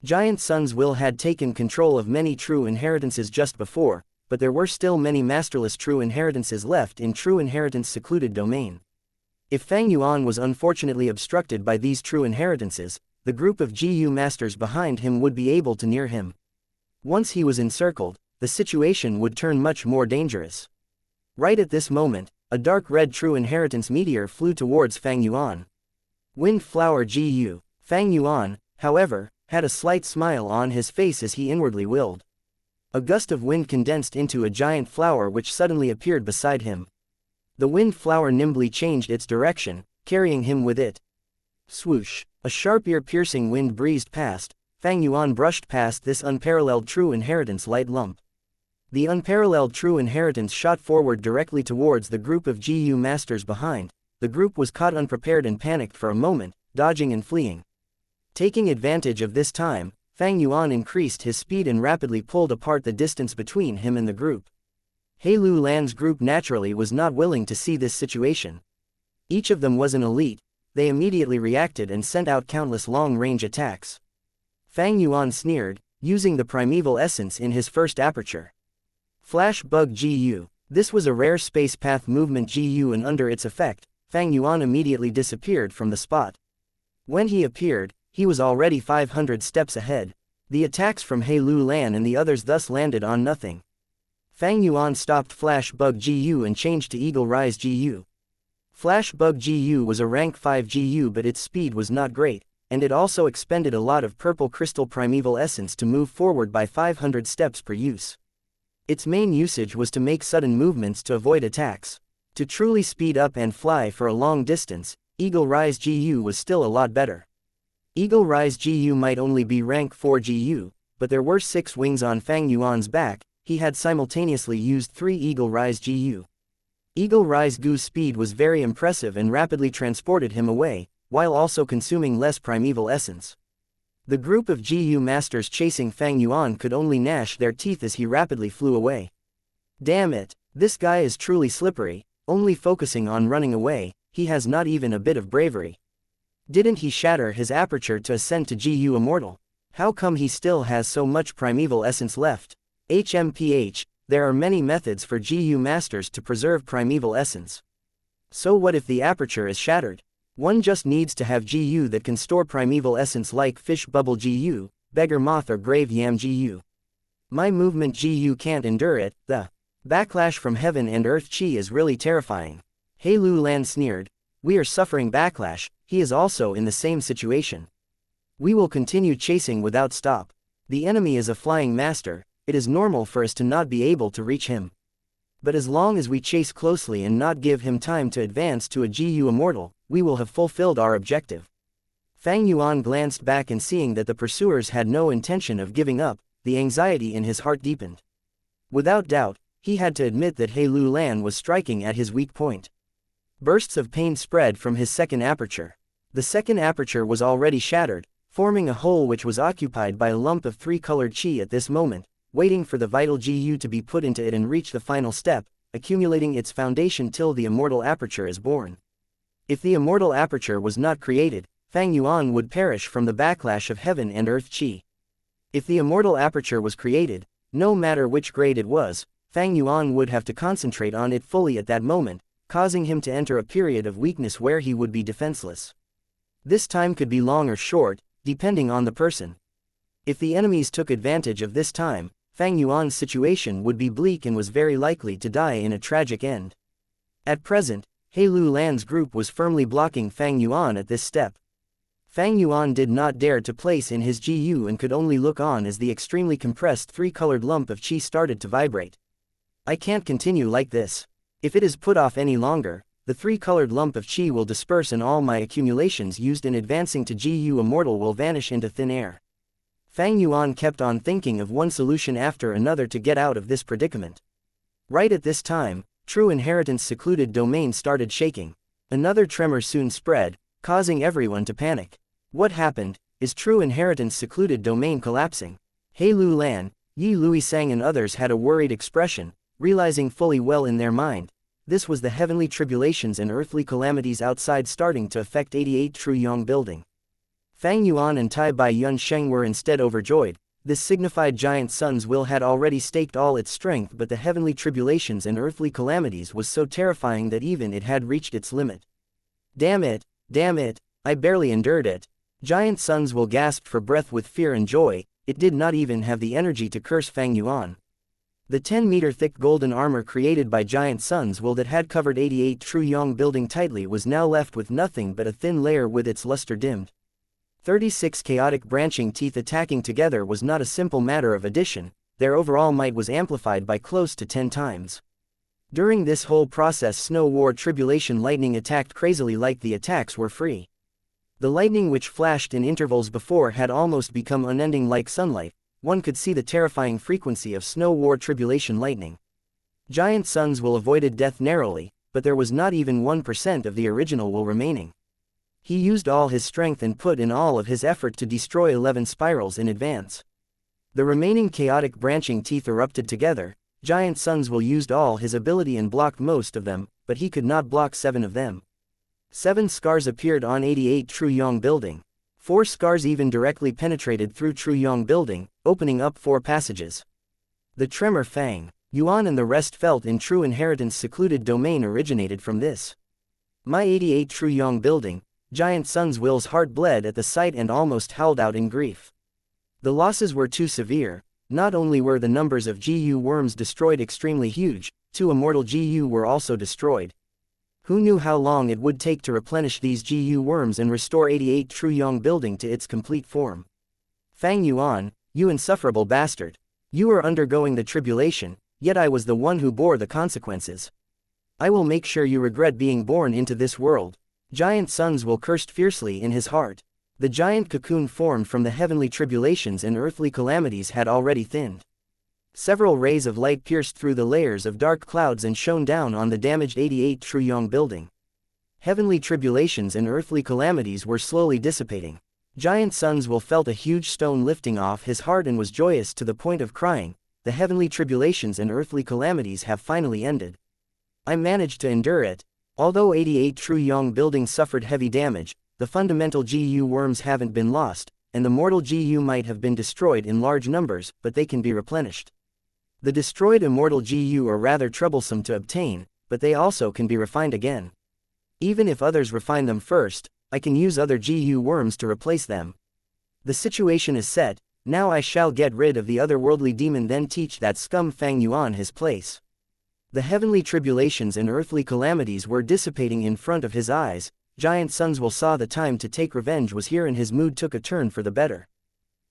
A: Giant Sun's will had taken control of many True Inheritances just before, but there were still many masterless True Inheritances left in True Inheritance secluded domain. If Fang Yuan was unfortunately obstructed by these True Inheritances, the group of GU masters behind him would be able to near him. Once he was encircled, the situation would turn much more dangerous. Right at this moment, a dark red True Inheritance meteor flew towards Fang Yuan. Windflower GU. Fang Yuan, however, had a slight smile on his face as he inwardly willed. A gust of wind condensed into a giant flower which suddenly appeared beside him. The wind flower nimbly changed its direction, carrying him with it. Swoosh! A sharp ear-piercing wind breezed past. Fang Yuan brushed past this unparalleled True Inheritance light lump. The unparalleled True Inheritance shot forward directly towards the group of GU masters behind. The group was caught unprepared and panicked for a moment, dodging and fleeing. Taking advantage of this time, Fang Yuan increased his speed and rapidly pulled apart the distance between him and the group. Lu Lan's group naturally was not willing to see this situation. Each of them was an elite. They immediately reacted and sent out countless long-range attacks. Fang Yuan sneered, using the primeval essence in his first aperture. Flash Bug GU. This was a rare space path movement GU, and under its effect, Fang Yuan immediately disappeared from the spot. When he appeared, he was already 500 steps ahead. The attacks from Lu Lan and the others thus landed on nothing. Fang Yuan stopped Flash Bug GU and changed to Eagle Rise GU. Flash Bug GU was a rank 5 GU, but its speed was not great, and it also expended a lot of purple crystal primeval essence to move forward by 500 steps per use. Its main usage was to make sudden movements to avoid attacks. To truly speed up and fly for a long distance, Eagle Rise GU was still a lot better. Eagle Rise GU might only be rank 4 GU, but there were 6 wings on Fang Yuan's back. He had simultaneously used 3 Eagle Rise GU. Eagle Rise GU's speed was very impressive and rapidly transported him away, while also consuming less primeval essence. The group of GU masters chasing Fang Yuan could only gnash their teeth as he rapidly flew away. Damn it, this guy is truly slippery, only focusing on running away. He has not even a bit of bravery. Didn't he shatter his aperture to ascend to GU Immortal? How come he still has so much primeval essence left? HMPH, there are many methods for GU masters to preserve primeval essence. So what if the aperture is shattered? One just needs to have GU that can store primeval essence, like Fish Bubble GU, Beggar Moth, or Grave Yam GU. My movement GU can't endure it. The backlash from heaven and earth chi is really terrifying. Lu Lan sneered. We are suffering backlash. He is also in the same situation. We will continue chasing without stop. The enemy is a flying master. It is normal for us to not be able to reach him. But as long as we chase closely and not give him time to advance to a GU Immortal, we will have fulfilled our objective. Fang Yuan glanced back, and seeing that the pursuers had no intention of giving up, the anxiety in his heart deepened. Without doubt, he had to admit that Lu Lan was striking at his weak point. Bursts of pain spread from his second aperture. The second aperture was already shattered, forming a hole which was occupied by a lump of 3-colored chi at this moment, waiting for the vital GU to be put into it and reach the final step, accumulating its foundation till the immortal aperture is born. If the immortal aperture was not created, Fang Yuan would perish from the backlash of heaven and earth chi. If the immortal aperture was created, no matter which grade it was, Fang Yuan would have to concentrate on it fully at that moment, causing him to enter a period of weakness where he would be defenseless. This time could be long or short, depending on the person. If the enemies took advantage of this time, Fang Yuan's situation would be bleak and was very likely to die in a tragic end. At present, Lu Lan's group was firmly blocking Fang Yuan at this step. Fang Yuan did not dare to place in his GU and could only look on as the extremely compressed 3-colored lump of chi started to vibrate. I can't continue like this. If it is put off any longer, the 3-colored lump of chi will disperse and all my accumulations used in advancing to GU Immortal will vanish into thin air. Fang Yuan kept on thinking of one solution after another to get out of this predicament. Right at this time, True Inheritance secluded domain started shaking. Another tremor soon spread, causing everyone to panic. What happened? Is True Inheritance secluded domain collapsing? He Lu Lan, Yi Luisang and others had a worried expression, realizing fully well in their mind. This was the heavenly tribulations and earthly calamities outside starting to affect 88 True Yong building. Fang Yuan and Tai Bai Yun Sheng were instead overjoyed. This signified giant sun's will had already staked all its strength, but the heavenly tribulations and earthly calamities was so terrifying that even it had reached its limit. Damn it, I barely endured it. Giant sun's will gasped for breath with fear and joy. It did not even have the energy to curse Fang Yuan. The 10-meter thick golden armor created by giant sun's will that had covered 88 True Yong building tightly was now left with nothing but a thin layer with its luster dimmed. 36 chaotic branching teeth attacking together was not a simple matter of addition, their overall might was amplified by close to 10 times. During this whole process Snow War Tribulation lightning attacked crazily like the attacks were free. The lightning which flashed in intervals before had almost become unending like sunlight. One could see the terrifying frequency of Snow War Tribulation lightning. Giant sun's will avoided death narrowly, but there was not even 1% of the original will remaining. He used all his strength and put in all of his effort to destroy 11 spirals in advance. The remaining chaotic branching teeth erupted together. Giant sun's will used all his ability and blocked most of them, but he could not block 7 of them. 7 scars appeared on 88 True Yong building. 4 scars even directly penetrated through True Yong building, opening up 4 passages. The tremor Fang Yuan and the rest felt in True Inheritance secluded domain originated from this. My 88 True Yong building, Giant sun's will's heart bled at the sight and almost howled out in grief. The losses were too severe. Not only were the numbers of GU worms destroyed extremely huge, 2 immortal GU were also destroyed. Who knew how long it would take to replenish these GU worms and restore 88 True Yong building to its complete form? Fang Yuan, you insufferable bastard. You are undergoing the tribulation, yet I was the one who bore the consequences. I will make sure you regret being born into this world. Giant sun's will cursed fiercely in his heart. The giant cocoon formed from the heavenly tribulations and earthly calamities had already thinned. Several rays of light pierced through the layers of dark clouds and shone down on the damaged 88 True Yong building. Heavenly tribulations and earthly calamities were slowly dissipating. Giant sun's will felt a huge stone lifting off his heart and was joyous to the point of crying. The heavenly tribulations and earthly calamities have finally ended. I managed to endure it. Although 88 True Yong building suffered heavy damage, the fundamental GU worms haven't been lost, and the mortal GU might have been destroyed in large numbers, but they can be replenished. The destroyed immortal GU are rather troublesome to obtain, but they also can be refined again. Even if others refine them first, I can use other GU worms to replace them. The situation is set. Now I shall get rid of the otherworldly demon, then teach that scum Fang Yuan his place. The heavenly tribulations and earthly calamities were dissipating in front of his eyes. Giant sun's will saw the time to take revenge was here and his mood took a turn for the better.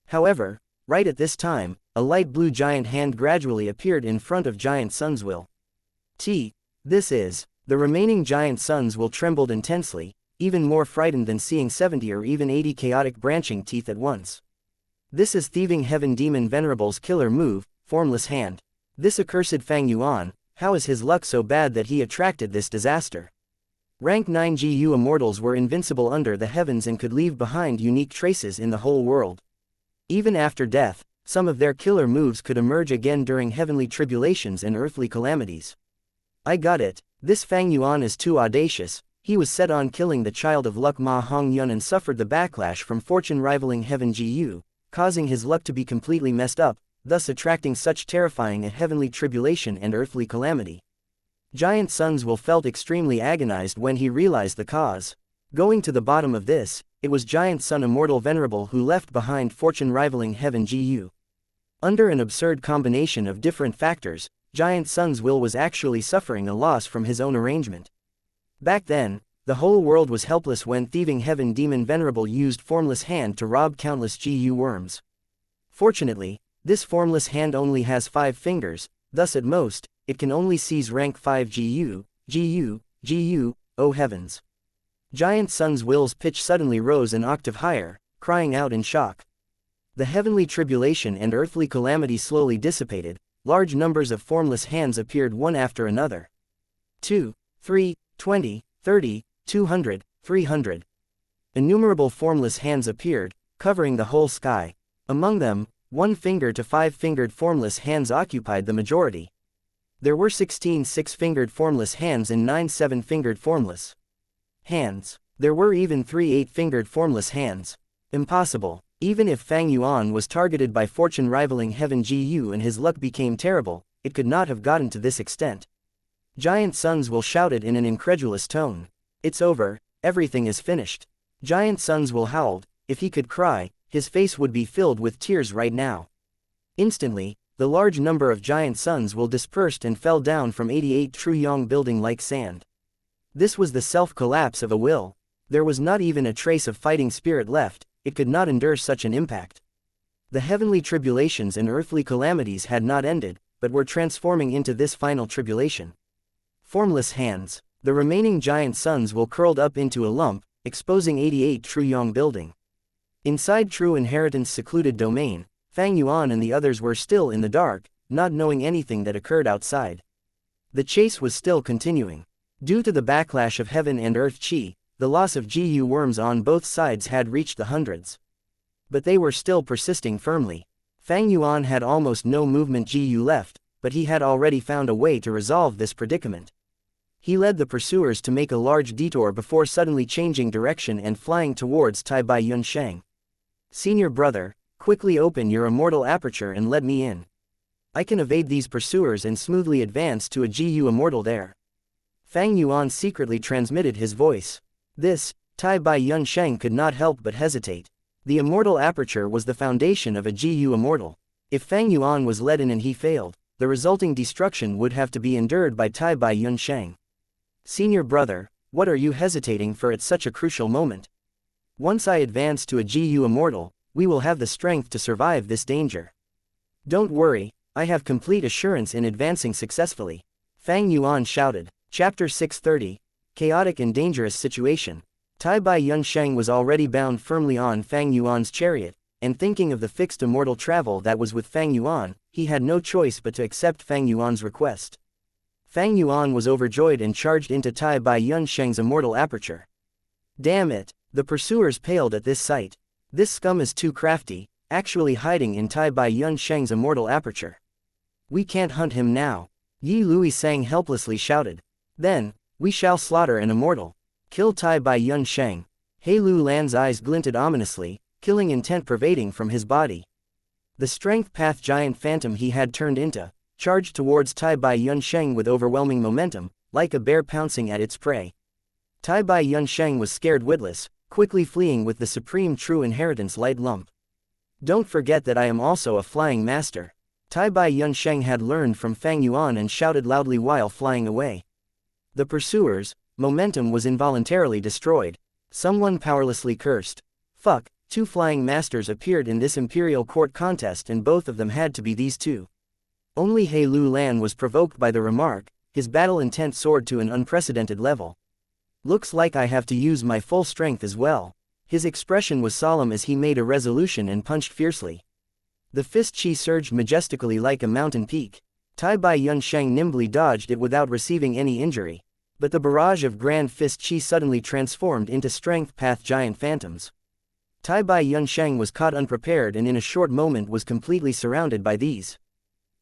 A: However, right at this time, a light blue giant hand gradually appeared in front of Giant sun's will. This is. The remaining Giant sun's will trembled intensely, even more frightened than seeing 70 or even 80 chaotic branching teeth at once. This is Thieving Heaven Demon Venerable's killer move, Formless Hand. This accursed Fang Yuan, how is his luck so bad that he attracted this disaster? Rank 9 GU immortals were invincible under the heavens and could leave behind unique traces in the whole world. Even after death, some of their killer moves could emerge again during heavenly tribulations and earthly calamities. I got it. This Fang Yuan is too audacious. He was set on killing the child of luck Ma Hong Yun and suffered the backlash from fortune rivaling heaven GU, causing his luck to be completely messed up, thus attracting such terrifying a heavenly tribulation and earthly calamity. Giant sun's will felt extremely agonized when he realized the cause. Going to the bottom of this, it was Giant Sun Immortal Venerable who left behind fortune rivaling heaven GU. Under an absurd combination of different factors, Giant Sun's will was actually suffering a loss from his own arrangement. Back then, the whole world was helpless when Thieving Heaven Demon Venerable used Formless Hand to rob countless GU worms. Fortunately, this Formless Hand only has 5 fingers, thus at most, it can only seize rank 5 GU, oh heavens. Giant Sun's will's pitch suddenly rose an octave higher, crying out in shock. The heavenly tribulation and earthly calamity slowly dissipated, large numbers of formless hands appeared one after another. 2, 3, 20, 30, 200, 300. Innumerable formless hands appeared, covering the whole sky. Among them, 1-finger to 5-fingered formless hands occupied the majority. There were 16 6-fingered formless hands and 9 7-fingered formless hands. There were even 3 8-fingered formless hands. Impossible. Even if Fang Yuan was targeted by fortune-rivaling Heaven Gu and his luck became terrible, it could not have gotten to this extent. Giant Suns will shouted in an incredulous tone. It's over, everything is finished. Giant Suns will howled, if he could cry, his face would be filled with tears right now. Instantly, the large number of giant suns will dispersed and fell down from 88 Truyong building like sand. This was the self-collapse of a will. There was not even a trace of fighting spirit left, it could not endure such an impact. The heavenly tribulations and earthly calamities had not ended, but were transforming into this final tribulation. Formless hands. The remaining giant suns will curled up into a lump, exposing 88 Truyong building. Inside True Inheritance secluded domain, Fang Yuan and the others were still in the dark, not knowing anything that occurred outside. The chase was still continuing. Due to the backlash of heaven and earth chi, the loss of Gu worms on both sides had reached the hundreds. But they were still persisting firmly. Fang Yuan had almost no movement Gu left, but he had already found a way to resolve this predicament. He led the pursuers to make a large detour before suddenly changing direction and flying towards Tai Bai Yunsheng. Senior brother, quickly open your immortal aperture and let me in. I can evade these pursuers and smoothly advance to a Gu immortal there. Fang Yuan secretly transmitted his voice. This, Tai Bai Yunsheng could not help but hesitate. The immortal aperture was the foundation of a Gu immortal. If Fang Yuan was let in and he failed, the resulting destruction would have to be endured by Tai Bai Yunsheng. Senior brother, what are you hesitating for at such a crucial moment? Once I advance to a Gu immortal, we will have the strength to survive this danger. Don't worry, I have complete assurance in advancing successfully. Fang Yuan shouted. Chapter 630. Chaotic and dangerous situation. Tai Bai Yunsheng was already bound firmly on Fang Yuan's chariot, and thinking of the fixed immortal travel that was with Fang Yuan, he had no choice but to accept Fang Yuan's request. Fang Yuan was overjoyed and charged into Tai Bai Yunsheng's immortal aperture. Damn it! The pursuers paled at this sight. This scum is too crafty, actually hiding in Tai Bai Yunsheng's immortal aperture. We can't hunt him now. Yi Lui Sang helplessly shouted. Then, we shall slaughter an immortal. Kill Tai Bai Yunsheng. He Lu Lan's eyes glinted ominously, killing intent pervading from his body. The strength path giant phantom he had turned into, charged towards Tai Bai Yunsheng with overwhelming momentum, like a bear pouncing at its prey. Tai Bai Yunsheng was scared witless, quickly fleeing with the supreme true inheritance light lump. Don't forget that I am also a flying master. Tai Bai Yunsheng had learned from Fang Yuan and shouted loudly while flying away. The pursuers' momentum was involuntarily destroyed. Someone powerlessly cursed. Fuck, 2 flying masters appeared in this imperial court contest and both of them had to be these 2. Only He Lu Lan was provoked by the remark, his battle intent soared to an unprecedented level. Looks like I have to use my full strength as well. His expression was solemn as he made a resolution and punched fiercely. The fist chi surged majestically like a mountain peak. Tai Bai Yunsheng nimbly dodged it without receiving any injury. But the barrage of grand fist chi suddenly transformed into strength path giant phantoms. Tai Bai Yunsheng was caught unprepared and in a short moment was completely surrounded by these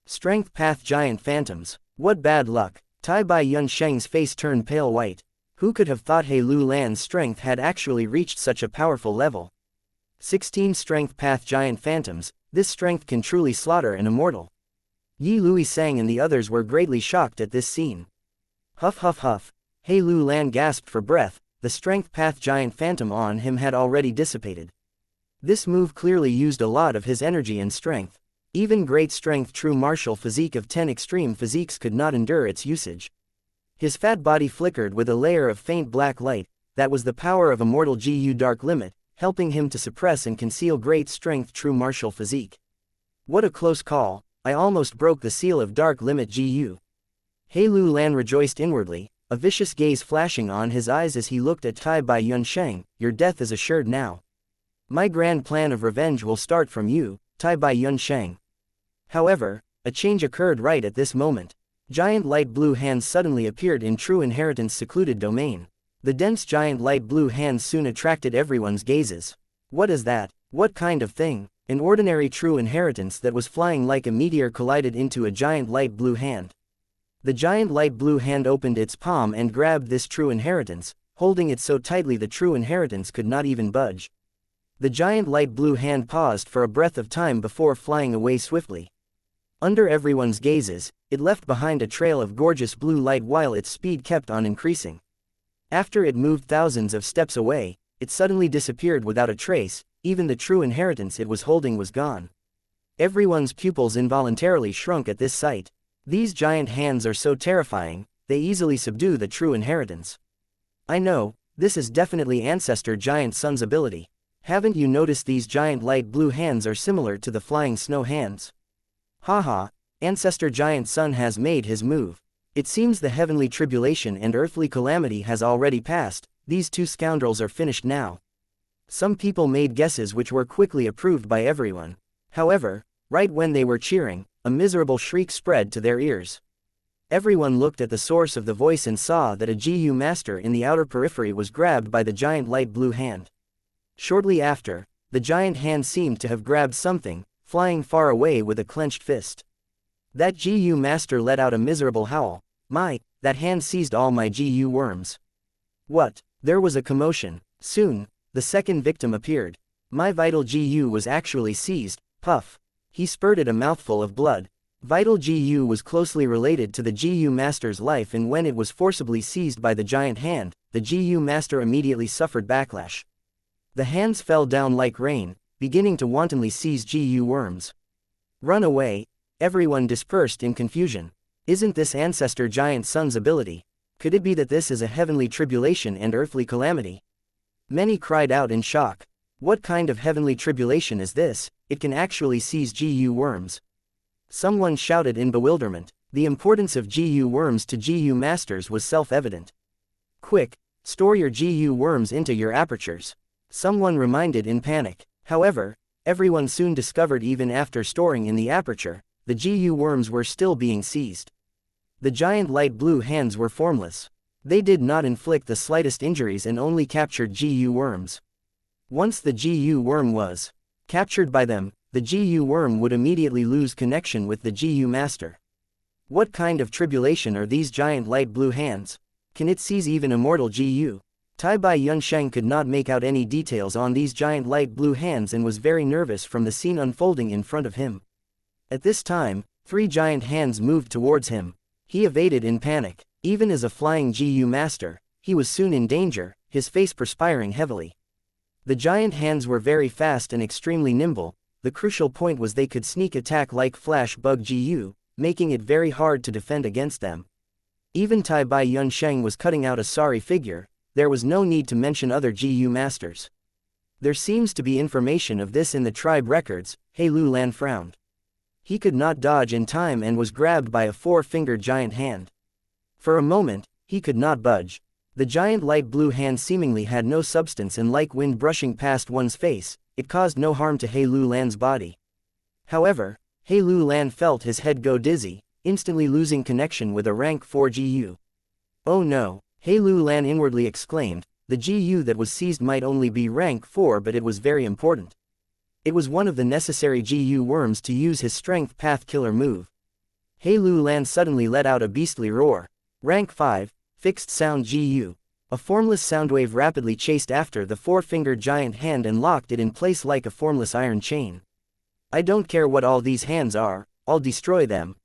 A: strength path giant phantoms. What bad luck. Tai Bai Yunsheng's face turned pale white. Who could have thought He Lu Lan's strength had actually reached such a powerful level? 16 strength path giant phantoms, this strength can truly slaughter an immortal. Yi Lui Sang and the others were greatly shocked at this scene. Huff huff huff. He Lu Lan gasped for breath, the strength path giant phantom on him had already dissipated. This move clearly used a lot of his energy and strength. Even great strength true martial physique of 10 extreme physiques could not endure its usage. His fat body flickered with a layer of faint black light, that was the power of immortal Gu dark limit, helping him to suppress and conceal great strength true martial physique. What a close call, I almost broke the seal of dark limit Gu. He Lu Lan rejoiced inwardly, a vicious gaze flashing on his eyes as he looked at Tai Bai Yunsheng, your death is assured now. My grand plan of revenge will start from you, Tai Bai Yunsheng. However, a change occurred right at this moment. Giant light blue hands suddenly appeared in True Inheritance' secluded domain. The dense giant light blue hands soon attracted everyone's gazes. What is that? What kind of thing? An ordinary True Inheritance that was flying like a meteor collided into a giant light blue hand. The giant light blue hand opened its palm and grabbed this True Inheritance, holding it so tightly the True Inheritance could not even budge. The giant light blue hand paused for a breath of time before flying away swiftly. Under everyone's gazes, it left behind a trail of gorgeous blue light while its speed kept on increasing. After it moved thousands of steps away, it suddenly disappeared without a trace. Even the True Inheritance it was holding was gone. Everyone's pupils involuntarily shrunk at this sight. These giant hands are so terrifying, they easily subdue the True Inheritance. I know, this is definitely Ancestor Giant Sun's ability. Haven't you noticed these giant light blue hands are similar to the flying snow hands? Haha, Ancestor Giant Sun has made his move. It seems the heavenly tribulation and earthly calamity has already passed. These two scoundrels are finished now. Some people made guesses which were quickly approved by everyone. However, right when they were cheering, a miserable shriek spread to their ears. Everyone looked at the source of the voice and saw that a GU master in the outer periphery was grabbed by the giant light blue hand. Shortly after, the giant hand seemed to have grabbed something, flying far away with a clenched fist. That GU master let out a miserable howl. My, that hand seized all my GU worms. What? There was a commotion. Soon, the second victim appeared. My vital GU was actually seized. Puff. He spurted a mouthful of blood. Vital GU was closely related to the GU master's life, and when it was forcibly seized by the giant hand, the GU master immediately suffered backlash. The hands fell down like rain, beginning to wantonly seize GU worms. Run away. Everyone dispersed in confusion. Isn't this Ancestor Giant Sun's ability? Could it be that this is a heavenly tribulation and earthly calamity? Many cried out in shock. What kind of heavenly tribulation is this? It can actually seize GU worms. Someone shouted in bewilderment. The importance of GU worms to GU masters was self-evident. Quick, store your GU worms into your apertures. Someone reminded in panic. However, everyone soon discovered even after storing in the aperture, the GU worms were still being seized. The giant light blue hands were formless. They did not inflict the slightest injuries and only captured GU worms. Once the GU worm was captured by them, the GU worm would immediately lose connection with the GU master. What kind of tribulation are these giant light blue hands? Can it seize even immortal GU? Tai Bai Yunsheng could not make out any details on these giant light blue hands and was very nervous from the scene unfolding in front of him. At this time, 3 giant hands moved towards him. He evaded in panic. Even as a flying GU master, he was soon in danger, his face perspiring heavily. The giant hands were very fast and extremely nimble. The crucial point was they could sneak attack like flash bug GU, making it very hard to defend against them. Even Tai Bai Yunsheng was cutting out a sorry figure. There was no need to mention other GU masters. There seems to be information of this in the tribe records. He Lu Lan frowned. He could not dodge in time and was grabbed by a 4-fingered giant hand. For a moment, he could not budge. The giant light blue hand seemingly had no substance, and like wind brushing past one's face, it caused no harm to He Lu Lan's body. However, He Lu Lan felt his head go dizzy, instantly losing connection with a rank 4 GU. Oh no, He Lu Lan inwardly exclaimed. The GU that was seized might only be rank 4, but it was very important. It was one of the necessary GU worms to use his strength path killer move. He Lu Lan suddenly let out a beastly roar. Rank 5, fixed sound GU. A formless soundwave rapidly chased after the 4-fingered giant hand and locked it in place like a formless iron chain. I don't care what all these hands are, I'll destroy them.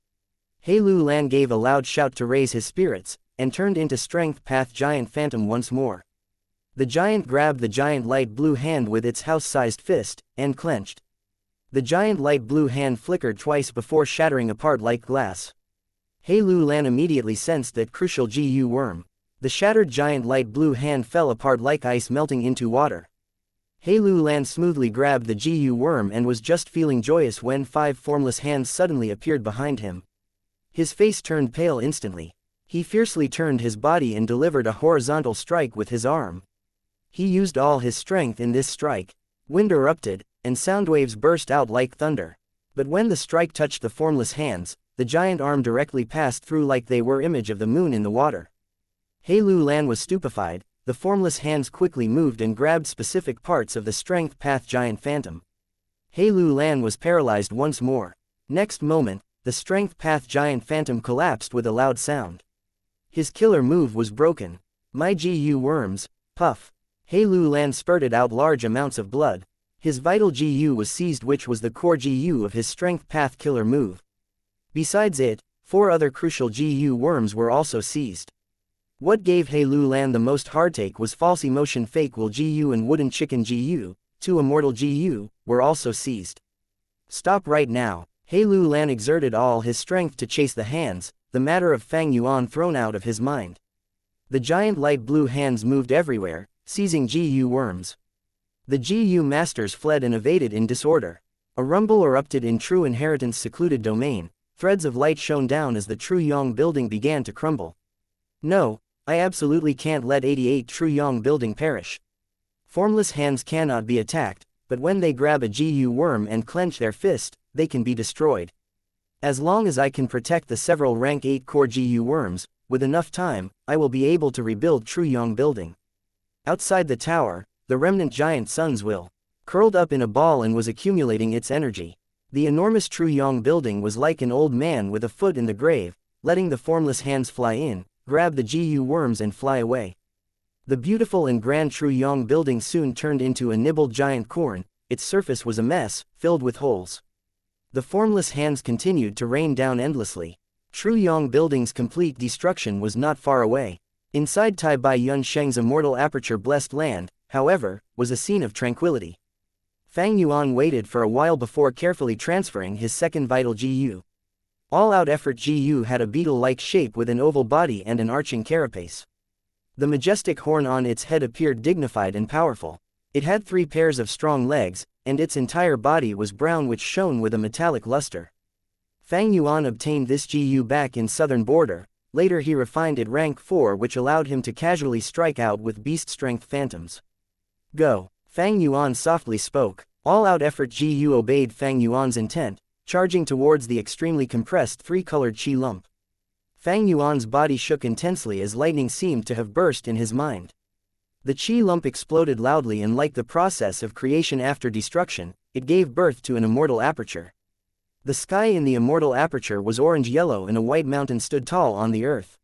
A: He Lu Lan gave a loud shout to raise his spirits, and turned into strength path giant phantom once more. The giant grabbed the giant light blue hand with its house-sized fist, and clenched. The giant light blue hand flickered twice before shattering apart like glass. He Lu Lan immediately sensed that crucial GU worm. The shattered giant light blue hand fell apart like ice melting into water. He Lu Lan smoothly grabbed the GU worm and was just feeling joyous when 5 formless hands suddenly appeared behind him. His face turned pale instantly. He fiercely turned his body and delivered a horizontal strike with his arm. He used all his strength in this strike. Wind erupted, and sound waves burst out like thunder. But when the strike touched the formless hands, the giant arm directly passed through like they were image of the moon in the water. He Lu Lan was stupefied. The formless hands quickly moved and grabbed specific parts of the strength path giant phantom. He Lu Lan was paralyzed once more. Next moment, the strength path giant phantom collapsed with a loud sound. His killer move was broken. My GU worms, puff. He Lu Lan spurted out large amounts of blood. His vital GU was seized, which was the core GU of his strength path killer move. Besides it, 4 other crucial GU worms were also seized. What gave He Lu Lan the most heartache was false emotion fake will GU and wooden chicken GU, 2 immortal GU, were also seized. Stop right now. He Lu Lan exerted all his strength to chase the hands, the matter of Fang Yuan thrown out of his mind. The giant light blue hands moved everywhere, seizing GU worms. The GU masters fled and evaded in disorder. A rumble erupted in True Inheritance secluded domain. Threads of light shone down as the True Yong building began to crumble. No, I absolutely can't let 88 True Yong building perish. Formless hands cannot be attacked, but when they grab a GU worm and clench their fist, they can be destroyed. As long as I can protect the several rank 8 core GU worms, with enough time, I will be able to rebuild True Yong building. Outside the tower, the remnant giant suns will curled up in a ball and was accumulating its energy. The enormous True Yong building was like an old man with a foot in the grave, letting the formless hands fly in, grab the GU worms and fly away. The beautiful and grand True Yong building soon turned into a nibbled giant corn. Its surface was a mess, filled with holes. The formless hands continued to rain down endlessly. True Yong building's complete destruction was not far away. Inside Tai Bai Yun Sheng's immortal aperture blessed land, however, was a scene of tranquility. Fang Yuan waited for a while before carefully transferring his second vital GU. All-out effort GU had a beetle-like shape with an oval body and an arching carapace. The majestic horn on its head appeared dignified and powerful. It had 3 pairs of strong legs, and its entire body was brown which shone with a metallic luster. Fang Yuan obtained this GU back in southern border. Later he refined it rank 4 which allowed him to casually strike out with beast strength phantoms. Go. Fang Yuan softly spoke. All-out effort GU obeyed Fang Yuan's intent, charging towards the extremely compressed 3-colored chi lump. Fang Yuan's body shook intensely as lightning seemed to have burst in his mind. The chi lump exploded loudly, and like the process of creation after destruction, it gave birth to an immortal aperture. The sky in the immortal aperture was orange-yellow and a white mountain stood tall on the earth.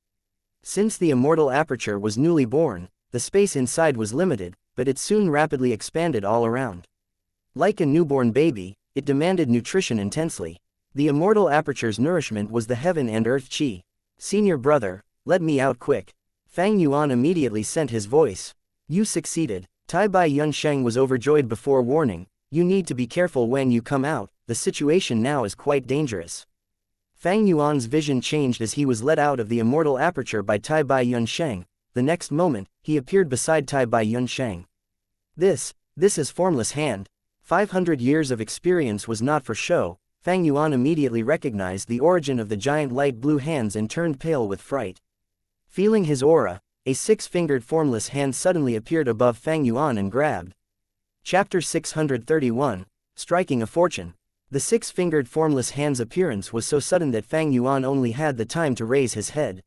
A: Since the immortal aperture was newly born, the space inside was limited, but it soon rapidly expanded all around. Like a newborn baby, it demanded nutrition intensely. The immortal aperture's nourishment was the heaven and earth chi. Senior brother, let me out quick. Fang Yuan immediately sent his voice. You succeeded. Tai Bai Yun Sheng was overjoyed before warning. You need to be careful when you come out, the situation now is quite dangerous. Fang Yuan's vision changed as he was let out of the immortal aperture by Tai Bai Yun Sheng. The next moment, he appeared beside Tai Bai Yun Sheng. This is Formless Hand. 500 years of experience was not for show. Fang Yuan immediately recognized the origin of the giant light blue hands and turned pale with fright. Feeling his aura, a 6-fingered formless hand suddenly appeared above Fang Yuan and grabbed. Chapter 631, Striking a Fortune. The 6-fingered formless hand's appearance was so sudden that Fang Yuan only had the time to raise his head.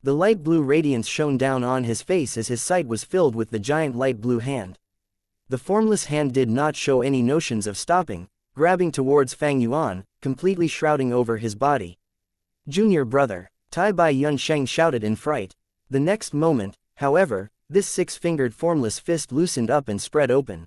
A: The light blue radiance shone down on his face as his sight was filled with the giant light blue hand. The formless hand did not show any notions of stopping, grabbing towards Fang Yuan, completely shrouding over his body. Junior brother, Tai Bai Yun Sheng shouted in fright. The next moment, however, this 6-fingered formless fist loosened up and spread open.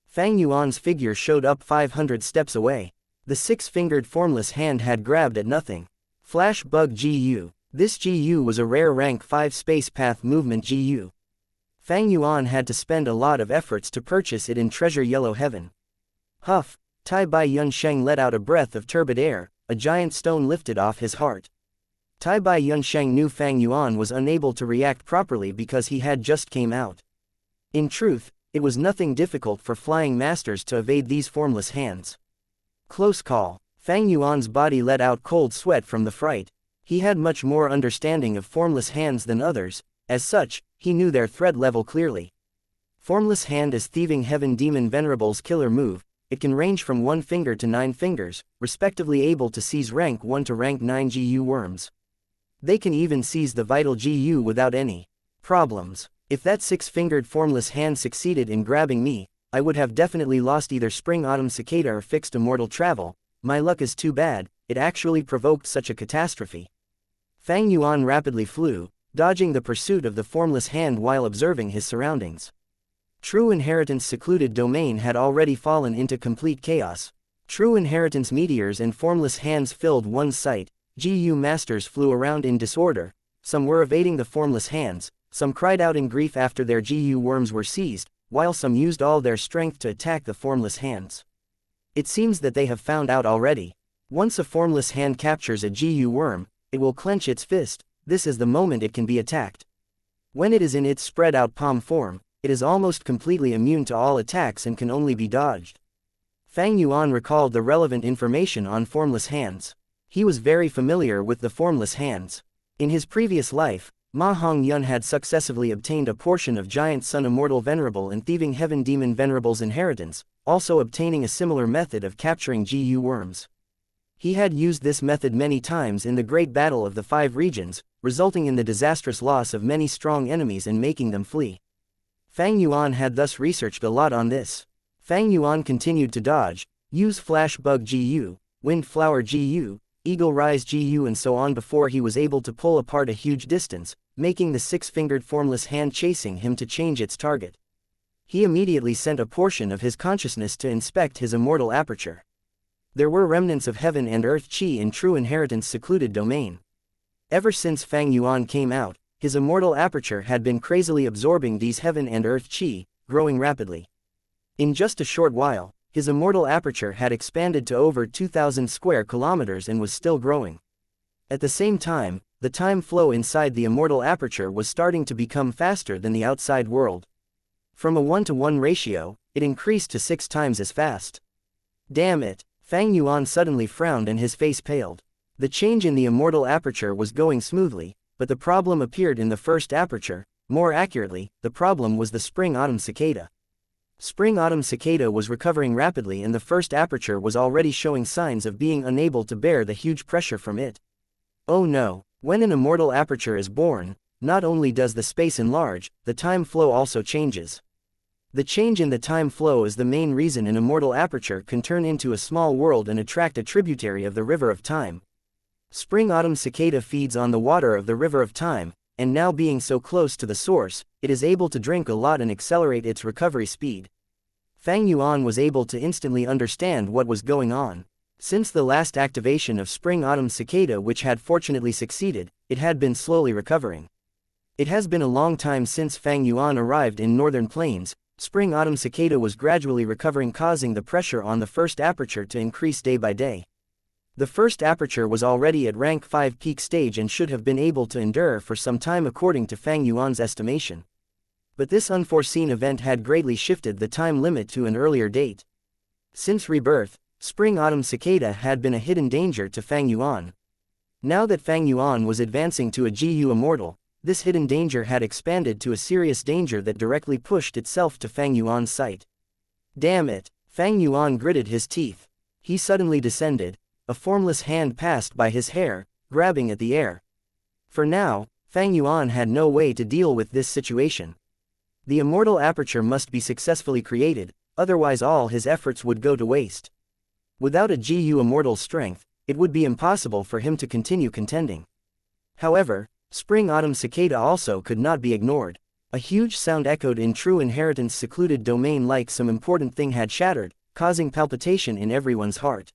A: Fang Yuan's figure showed up 500 steps away. The 6-fingered formless hand had grabbed at nothing. Flash Bug GU. This GU was a rare rank 5 space path movement GU. Fang Yuan had to spend a lot of efforts to purchase it in Treasure Yellow Heaven. Huff. Tai Bai Yun Sheng let out a breath of turbid air. A giant stone lifted off his heart. Tai Bai Yun Sheng knew Fang Yuan was unable to react properly because he had just came out. In truth, it was nothing difficult for flying masters to evade these formless hands. Close call. Fang Yuan's body let out cold sweat from the fright. He had much more understanding of formless hands than others. As such, he knew their threat level clearly. Formless Hand is Thieving Heaven Demon Venerable's killer move. It can range from 1 finger to 9 fingers, respectively, able to seize rank 1 to rank 9 GU worms. They can even seize the vital GU without any problems. If that 6-fingered Formless Hand succeeded in grabbing me, I would have definitely lost either Spring Autumn Cicada or fixed Immortal travel. My luck is too bad, it actually provoked such a catastrophe. Fang Yuan rapidly flew, dodging the pursuit of the Formless Hand while observing his surroundings. True Inheritance secluded domain had already fallen into complete chaos. True Inheritance meteors and Formless Hands filled one site. GU masters flew around in disorder. Some were evading the Formless Hands, some cried out in grief after their GU worms were seized, while some used all their strength to attack the Formless Hands. It seems that they have found out already. Once a Formless Hand captures a GU worm, it will clench its fist. This is the moment it can be attacked. When it is in its spread-out palm form, it is almost completely immune to all attacks and can only be dodged. Fang Yuan recalled the relevant information on Formless Hands. He was very familiar with the Formless Hands. In his previous life, Ma Hongyun had successively obtained a portion of Giant Sun Immortal Venerable and Thieving Heaven Demon Venerable's inheritance, also obtaining a similar method of capturing GU worms. He had used this method many times in the Great Battle of the 5 Regions, resulting in the disastrous loss of many strong enemies and making them flee. Fang Yuan had thus researched a lot on this. Fang Yuan continued to dodge, use Flash Bug GU, Wind Flower GU, Eagle Rise GU and so on before he was able to pull apart a huge distance, making the 6-fingered Formless Hand chasing him to change its target. He immediately sent a portion of his consciousness to inspect his immortal aperture. There were remnants of heaven and earth chi in True Inheritance secluded domain. Ever since Fang Yuan came out, his immortal aperture had been crazily absorbing these heaven and earth chi, growing rapidly. In just a short while, his immortal aperture had expanded to over 2,000 square kilometers and was still growing. At the same time, the time flow inside the immortal aperture was starting to become faster than the outside world. From a 1-to-1 ratio, it increased to 6 times as fast. Damn it! Fang Yuan suddenly frowned and his face paled. The change in the immortal aperture was going smoothly, but the problem appeared in the first aperture. More accurately, the problem was the Spring-Autumn Cicada. Spring-Autumn Cicada was recovering rapidly and the first aperture was already showing signs of being unable to bear the huge pressure from it. Oh no, when an immortal aperture is born, not only does the space enlarge, the time flow also changes. The change in the time flow is the main reason an immortal aperture can turn into a small world and attract a tributary of the River of Time. Spring-Autumn Cicada feeds on the water of the River of Time, and now being so close to the source, it is able to drink a lot and accelerate its recovery speed. Fang Yuan was able to instantly understand what was going on. Since the last activation of Spring-Autumn Cicada, which had fortunately succeeded, it had been slowly recovering. It has been a long time since Fang Yuan arrived in Northern Plains. Spring-Autumn Cicada was gradually recovering, causing the pressure on the first aperture to increase day by day. The first aperture was already at rank 5 peak stage and should have been able to endure for some time according to Fang Yuan's estimation. But this unforeseen event had greatly shifted the time limit to an earlier date. Since rebirth, Spring-Autumn Cicada had been a hidden danger to Fang Yuan. Now that Fang Yuan was advancing to a GU Immortal, this hidden danger had expanded to a serious danger that directly pushed itself to Fang Yuan's sight. Damn it! Fang Yuan gritted his teeth. He suddenly descended. A Formless Hand passed by his hair, grabbing at the air. For now, Fang Yuan had no way to deal with this situation. The immortal aperture must be successfully created, otherwise all his efforts would go to waste. Without a GU Immortal strength, it would be impossible for him to continue contending. However, Spring-Autumn Cicada also could not be ignored. A huge sound echoed in True Inheritance secluded domain like some important thing had shattered, causing palpitation in everyone's heart.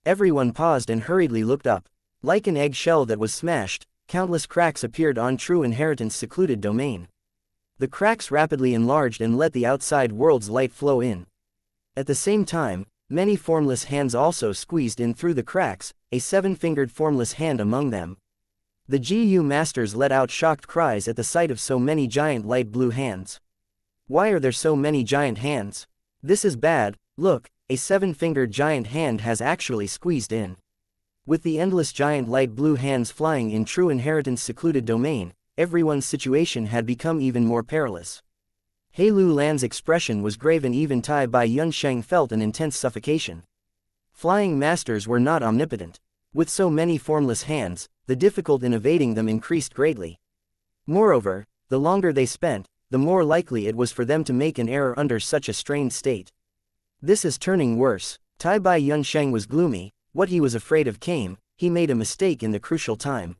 A: Everyone paused and hurriedly looked up. Like an egg-shell that was smashed, countless cracks appeared on True Inheritance secluded domain. The cracks rapidly enlarged and let the outside world's light flow in. At the same time, many formless hands also squeezed in through the cracks, a 7-fingered formless hand among them. The GU masters let out shocked cries at the sight of so many giant light blue hands. Why are there so many giant hands? This is bad. Look, a 7-fingered giant hand has actually squeezed in. With the endless giant light blue hands flying in True Inheritance secluded domain, everyone's situation had become even more perilous. He Lu Lan's expression was grave, and even Tai Bai Yunsheng felt an intense suffocation. Flying masters were not omnipotent. With so many formless hands, the difficulty in evading them increased greatly. Moreover, the longer they spent, the more likely it was for them to make an error under such a strained state. This is turning worse. Tai Bai Yunsheng was gloomy. What he was afraid of came. He made a mistake in the crucial time.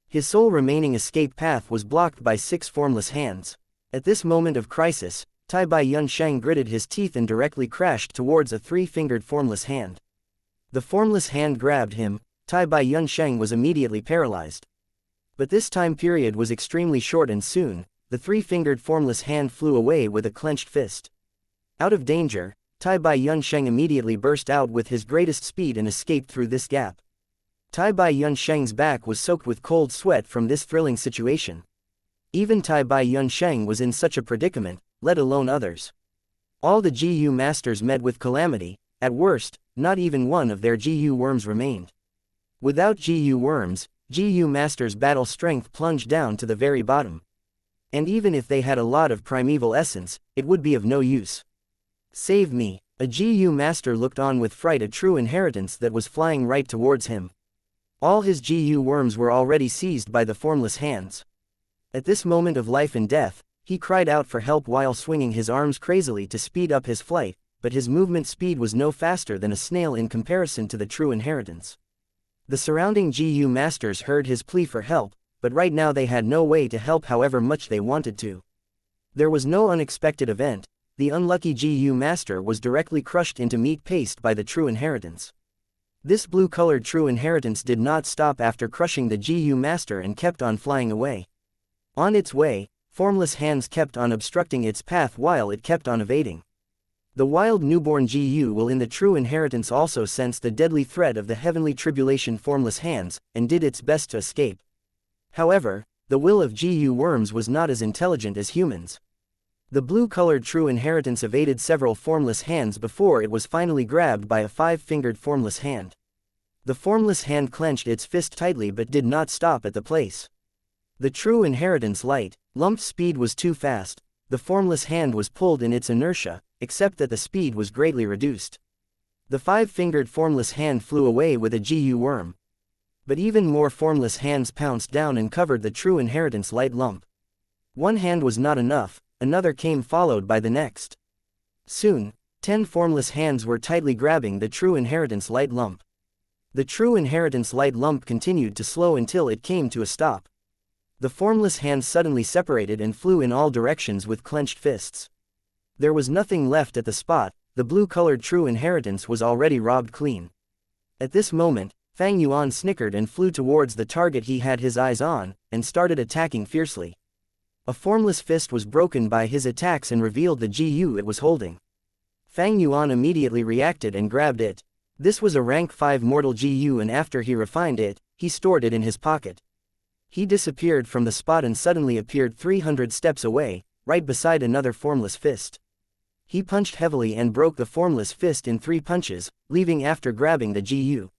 A: His sole remaining escape path was blocked by 6 formless hands. At this moment of crisis, Tai Bai Yunsheng gritted his teeth and directly crashed towards a 3-fingered formless hand. The formless hand grabbed him. Tai Bai Yunsheng was immediately paralyzed. But this time period was extremely short, and soon, the 3-fingered formless hand flew away with a clenched fist. Out of danger, Tai Bai Yunsheng immediately burst out with his greatest speed and escaped through this gap. Tai Bai Yunsheng's back was soaked with cold sweat from this thrilling situation. Even Tai Bai Yunsheng was in such a predicament, let alone others. All the GU masters met with calamity. At worst, not even one of their GU worms remained. Without GU worms, GU masters' battle strength plunged down to the very bottom. And even if they had a lot of primeval essence, it would be of no use. Save me. A GU master looked on with fright a true inheritance that was flying right towards him. All his GU worms were already seized by the formless hands. At this moment of life and death, he cried out for help while swinging his arms crazily to speed up his flight, but his movement speed was no faster than a snail in comparison to the true inheritance. The surrounding GU masters heard his plea for help, but right now they had no way to help however much they wanted to. There was no unexpected event. The unlucky GU master was directly crushed into meat paste by the true inheritance. This blue-colored true inheritance did not stop after crushing the GU master and kept on flying away. On its way, formless hands kept on obstructing its path while it kept on evading. The wild newborn GU will in the true inheritance also sense the deadly threat of the heavenly tribulation formless hands, and did its best to escape. However, the will of GU worms was not as intelligent as humans. The blue-colored true inheritance evaded several formless hands before it was finally grabbed by a 5-fingered formless hand. The formless hand clenched its fist tightly but did not stop at the place. The true inheritance light, lumped speed was too fast. The formless hand was pulled in its inertia, except that the speed was greatly reduced. The 5-fingered formless hand flew away with a GU worm. But even more formless hands pounced down and covered the true inheritance light lump. One hand was not enough. Another came followed by the next. Soon, 10 formless hands were tightly grabbing the true inheritance light lump. The true inheritance light lump continued to slow until it came to a stop. The formless hands suddenly separated and flew in all directions with clenched fists. There was nothing left at the spot. The blue-colored true inheritance was already robbed clean. At this moment, Fang Yuan snickered and flew towards the target he had his eyes on, and started attacking fiercely. A formless fist was broken by his attacks and revealed the GU it was holding. Fang Yuan immediately reacted and grabbed it. This was a rank 5 mortal GU, and after he refined it, he stored it in his pocket. He disappeared from the spot and suddenly appeared 300 steps away, right beside another formless fist. He punched heavily and broke the formless fist in 3 punches, leaving after grabbing the GU.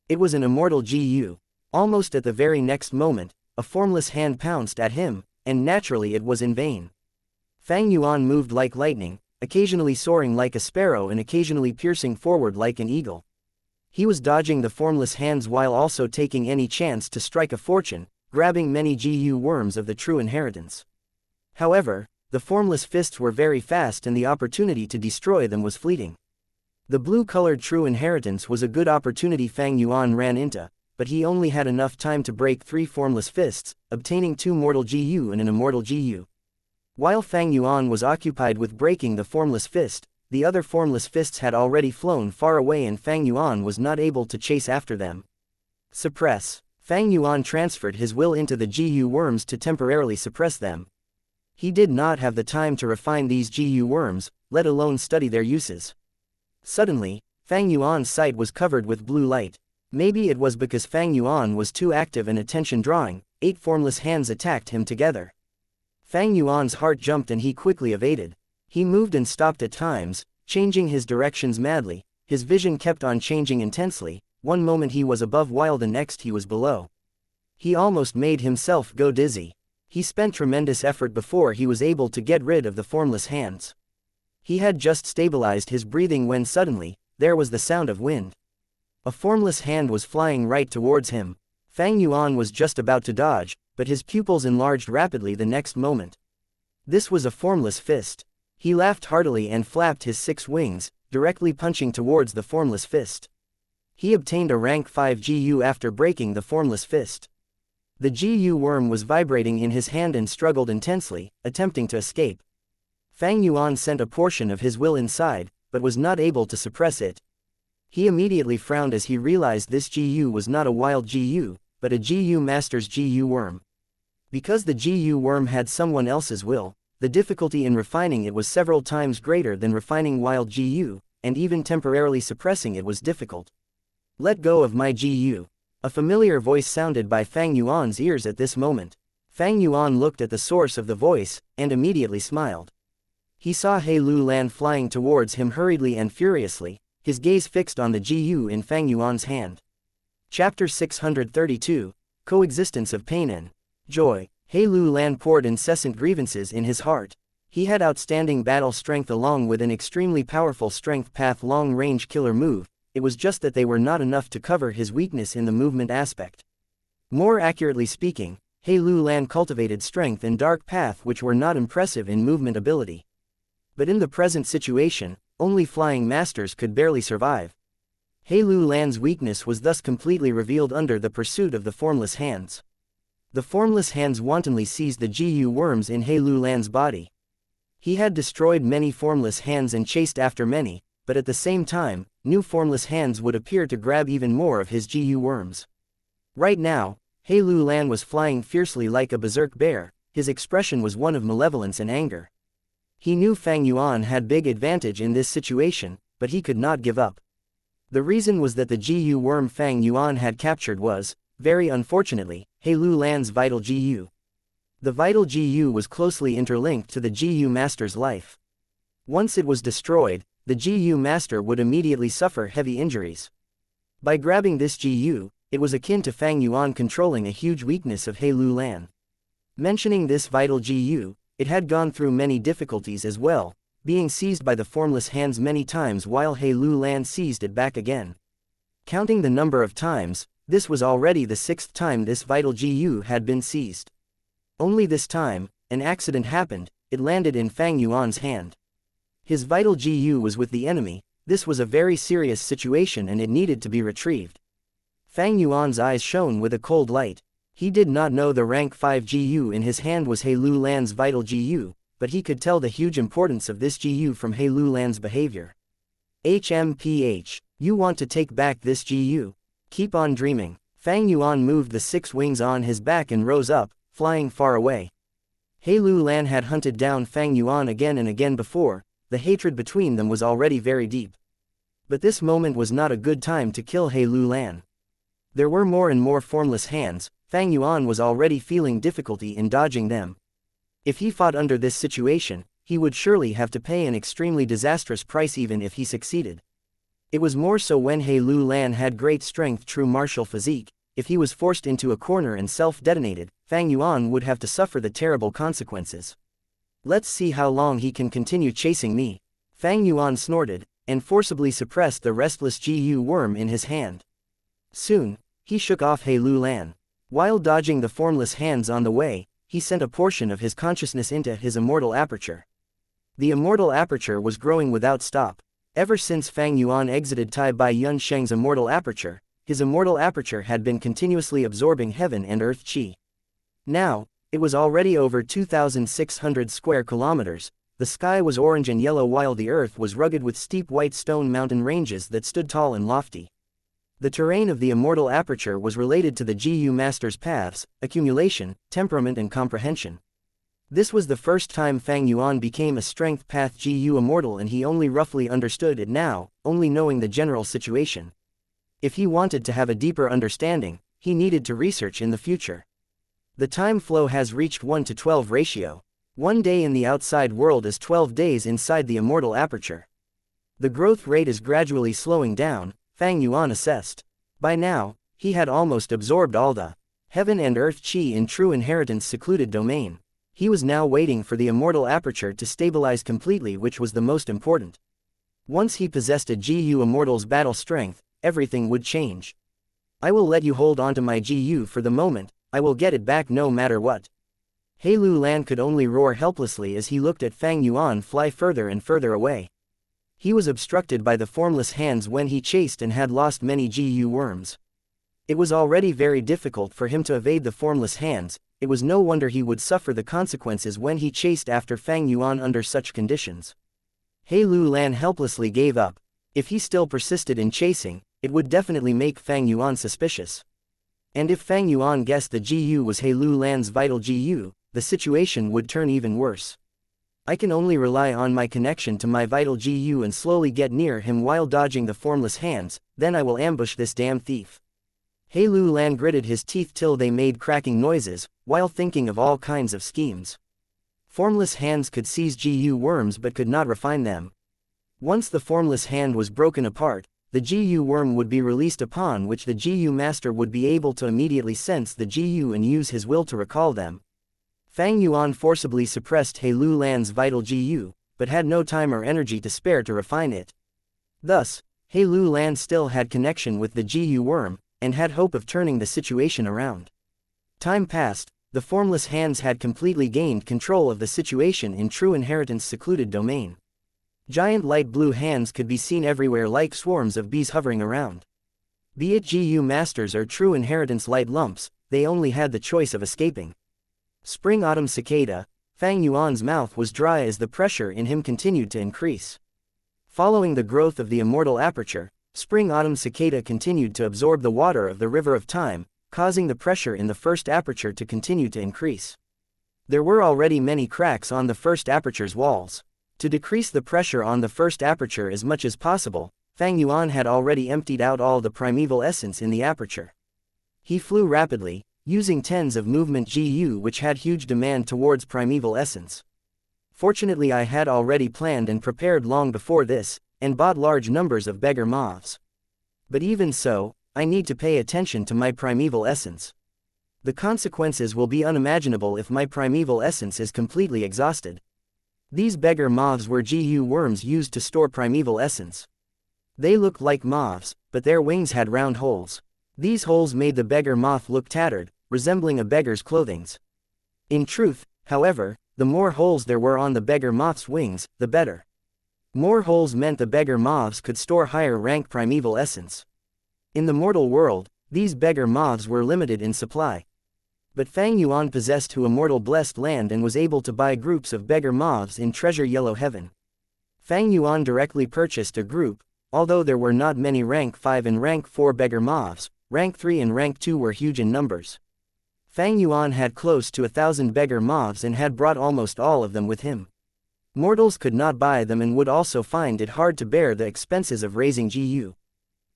A: It was an immortal GU. Almost at the very next moment, a formless hand pounced at him, and naturally it was in vain. Fang Yuan moved like lightning, occasionally soaring like a sparrow and occasionally piercing forward like an eagle. He was dodging the formless hands while also taking any chance to strike a fortune, grabbing many GU worms of the true inheritance. However, the formless fists were very fast and the opportunity to destroy them was fleeting. The blue-colored true inheritance was a good opportunity Fang Yuan ran into, but he only had enough time to break 3 formless fists, obtaining 2 mortal GU and an immortal GU. While Fang Yuan was occupied with breaking the formless fist, the other formless fists had already flown far away and Fang Yuan was not able to chase after them. Suppress. Fang Yuan transferred his will into the GU worms to temporarily suppress them. He did not have the time to refine these GU worms, let alone study their uses. Suddenly, Fang Yuan's sight was covered with blue light. Maybe it was because Fang Yuan was too active and attention-drawing. 8 formless hands attacked him together. Fang Yuan's heart jumped and he quickly evaded. He moved and stopped at times, changing his directions madly. His vision kept on changing intensely. One moment he was above while the next he was below. He almost made himself go dizzy. He spent tremendous effort before he was able to get rid of the formless hands. He had just stabilized his breathing when suddenly, there was the sound of wind. A formless hand was flying right towards him. Fang Yuan was just about to dodge, but his pupils enlarged rapidly the next moment. This was a formless fist. He laughed heartily and flapped his 6 wings, directly punching towards the formless fist. He obtained a rank 5 GU after breaking the formless fist. The GU worm was vibrating in his hand and struggled intensely, attempting to escape. Fang Yuan sent a portion of his will inside, but was not able to suppress it. He immediately frowned as he realized this GU was not a wild GU, but a GU master's GU worm. Because the GU worm had someone else's will, the difficulty in refining it was several times greater than refining wild GU, and even temporarily suppressing it was difficult. Let go of my GU. A familiar voice sounded by Fang Yuan's ears at this moment. Fang Yuan looked at the source of the voice, and immediately smiled. He saw He Lu Lan flying towards him hurriedly and furiously, his gaze fixed on the GU in Fang Yuan's hand. Chapter 632, Coexistence of Pain and Joy. He Lu Lan poured incessant grievances in his heart. He had outstanding battle strength along with an extremely powerful strength path long-range killer move, it was just that they were not enough to cover his weakness in the movement aspect. More accurately speaking, He Lu Lan cultivated strength and dark path which were not impressive in movement ability. But in the present situation, only flying masters could barely survive. He Lu Lan's weakness was thus completely revealed under the pursuit of the formless hands. The formless hands wantonly seized the GU worms in He Lu Lan's body. He had destroyed many formless hands and chased after many, but at the same time, new formless hands would appear to grab even more of his GU worms. Right now, He Lu Lan was flying fiercely like a berserk bear, his expression was one of malevolence and anger. He knew Fang Yuan had big advantage in this situation, but he could not give up. The reason was that the GU worm Fang Yuan had captured was, very unfortunately, He Lu Lan's vital GU. The vital GU was closely interlinked to the GU master's life. Once it was destroyed, the GU master would immediately suffer heavy injuries. By grabbing this GU, it was akin to Fang Yuan controlling a huge weakness of He Lu Lan. Mentioning this vital GU, it had gone through many difficulties as well, being seized by the formless hands many times while He Lu Lan seized it back again. Counting the number of times, this was already the 6th time this vital GU had been seized. Only this time, an accident happened, it landed in Fang Yuan's hand. His vital GU was with the enemy, this was a very serious situation and it needed to be retrieved. Fang Yuan's eyes shone with a cold light. He did not know the rank 5 GU in his hand was He Lu Lan's vital GU, but he could tell the huge importance of this GU from He Lu Lan's behavior. HMPH, you want to take back this GU? Keep on dreaming. Fang Yuan moved the 6 wings on his back and rose up, flying far away. He Lu Lan had hunted down Fang Yuan again and again before, the hatred between them was already very deep. But this moment was not a good time to kill He Lu Lan. There were more and more formless hands, Fang Yuan was already feeling difficulty in dodging them. If he fought under this situation, he would surely have to pay an extremely disastrous price even if he succeeded. It was more so when He Lu Lan had great strength true martial physique, if he was forced into a corner and self-detonated, Fang Yuan would have to suffer the terrible consequences. Let's see how long he can continue chasing me. Fang Yuan snorted, and forcibly suppressed the restless GU worm in his hand. Soon, he shook off He Lu Lan. While dodging the formless hands on the way, he sent a portion of his consciousness into his immortal aperture. The immortal aperture was growing without stop. Ever since Fang Yuan exited Tai Bai Yun Sheng's immortal aperture, his immortal aperture had been continuously absorbing heaven and earth qi. Now, it was already over 2,600 square kilometers, the sky was orange and yellow while the earth was rugged with steep white stone mountain ranges that stood tall and lofty. The terrain of the immortal aperture was related to the GU master's paths, accumulation, temperament and comprehension. This was the first time Fang Yuan became a strength path GU immortal and he only roughly understood it now, only knowing the general situation. If he wanted to have a deeper understanding, he needed to research in the future. The time flow has reached 1:12 ratio. 1 day in the outside world is 12 days inside the immortal aperture. The growth rate is gradually slowing down, Fang Yuan assessed. By now, he had almost absorbed all the Heaven and Earth Qi in true inheritance secluded domain. He was now waiting for the immortal aperture to stabilize completely, which was the most important. Once he possessed a GU Immortal's battle strength, everything would change. I will let you hold onto my GU for the moment, I will get it back no matter what. He Lu Lan could only roar helplessly as he looked at Fang Yuan fly further and further away. He was obstructed by the formless hands when he chased and had lost many GU worms. It was already very difficult for him to evade the formless hands, it was no wonder he would suffer the consequences when he chased after Fang Yuan under such conditions. He Lu Lan helplessly gave up. If he still persisted in chasing, it would definitely make Fang Yuan suspicious. And if Fang Yuan guessed the GU was He Lu Lan's vital GU, the situation would turn even worse. I can only rely on my connection to my vital GU and slowly get near him while dodging the formless hands, then I will ambush this damn thief. He Lu Lan gritted his teeth till they made cracking noises, while thinking of all kinds of schemes. Formless hands could seize GU worms but could not refine them. Once the formless hand was broken apart, the GU worm would be released, upon which the GU master would be able to immediately sense the GU and use his will to recall them. Fang Yuan forcibly suppressed He Lu Lan's vital GU, but had no time or energy to spare to refine it. Thus, He Lu Lan still had connection with the GU worm, and had hope of turning the situation around. Time passed, the formless hands had completely gained control of the situation in true inheritance secluded domain. Giant light blue hands could be seen everywhere like swarms of bees hovering around. Be it GU masters or true inheritance light lumps, they only had the choice of escaping. Spring-autumn cicada, Fang Yuan's mouth was dry as the pressure in him continued to increase. Following the growth of the immortal aperture, spring-autumn cicada continued to absorb the water of the river of time, causing the pressure in the first aperture to continue to increase. There were already many cracks on the first aperture's walls. To decrease the pressure on the first aperture as much as possible, Fang Yuan had already emptied out all the primeval essence in the aperture. He flew rapidly, using tens of movement GU which had huge demand towards primeval essence. Fortunately, I had already planned and prepared long before this, and bought large numbers of beggar moths. But even so, I need to pay attention to my primeval essence. The consequences will be unimaginable if my primeval essence is completely exhausted. These beggar moths were GU worms used to store primeval essence. They looked like moths, but their wings had round holes. These holes made the beggar moth look tattered, resembling a beggar's clothing. In truth, however, the more holes there were on the beggar moth's wings, the better. More holes meant the beggar moths could store higher rank primeval essence. In the mortal world, these beggar moths were limited in supply. But Fang Yuan possessed Hu Immortal blessed land and was able to buy groups of beggar moths in Treasure Yellow Heaven. Fang Yuan directly purchased a group, although there were not many rank 5 and rank 4 beggar moths, rank 3 and rank 2 were huge in numbers. Fang Yuan had close to 1,000 beggar moths and had brought almost all of them with him. Mortals could not buy them and would also find it hard to bear the expenses of raising GU.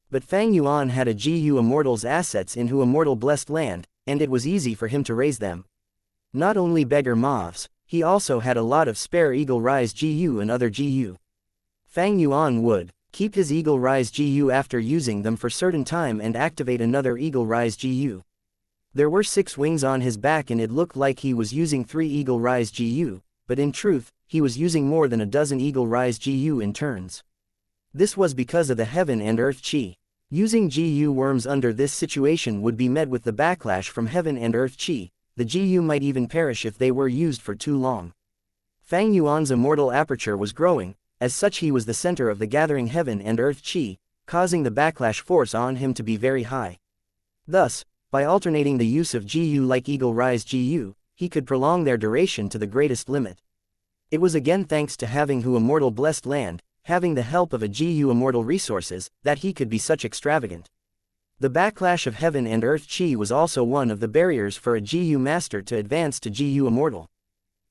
A: But Fang Yuan had a GU Immortal's assets in Hu Immortal blessed land, and it was easy for him to raise them. Not only beggar moths, he also had a lot of spare Eagle Rise GU and other GU. Fang Yuan would keep his Eagle Rise GU after using them for certain time and activate another Eagle Rise GU. There were 6 wings on his back and it looked like he was using 3 Eagle Rise GU, but in truth, he was using more than a dozen Eagle Rise GU in turns. This was because of the Heaven and Earth Qi. Using GU worms under this situation would be met with the backlash from Heaven and Earth Qi, the GU might even perish if they were used for too long. Fang Yuan's immortal aperture was growing, as such he was the center of the gathering Heaven and Earth Qi, causing the backlash force on him to be very high. Thus, by alternating the use of GU like Eagle Rise GU, he could prolong their duration to the greatest limit. It was again thanks to having Hu Immortal blessed land, having the help of a GU Immortal resources, that he could be such extravagant. The backlash of Heaven and Earth Qi was also one of the barriers for a GU master to advance to GU Immortal.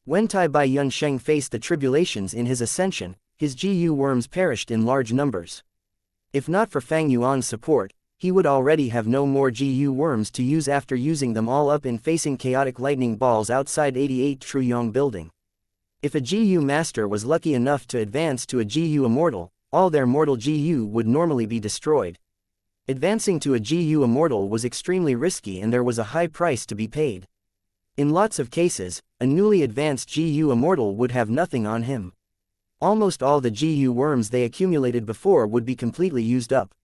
A: When Tai Bai Yunsheng faced the tribulations in his ascension, his GU worms perished in large numbers. If not for Fang Yuan's support, he would already have no more GU worms to use after using them all up in facing chaotic lightning balls outside 88 Truyong building. If a GU master was lucky enough to advance to a GU Immortal, all their mortal GU would normally be destroyed. Advancing to a GU Immortal was extremely risky and there was a high price to be paid. In lots of cases, a newly advanced GU Immortal would have nothing on him. Almost all the GU worms they accumulated before would be completely used up.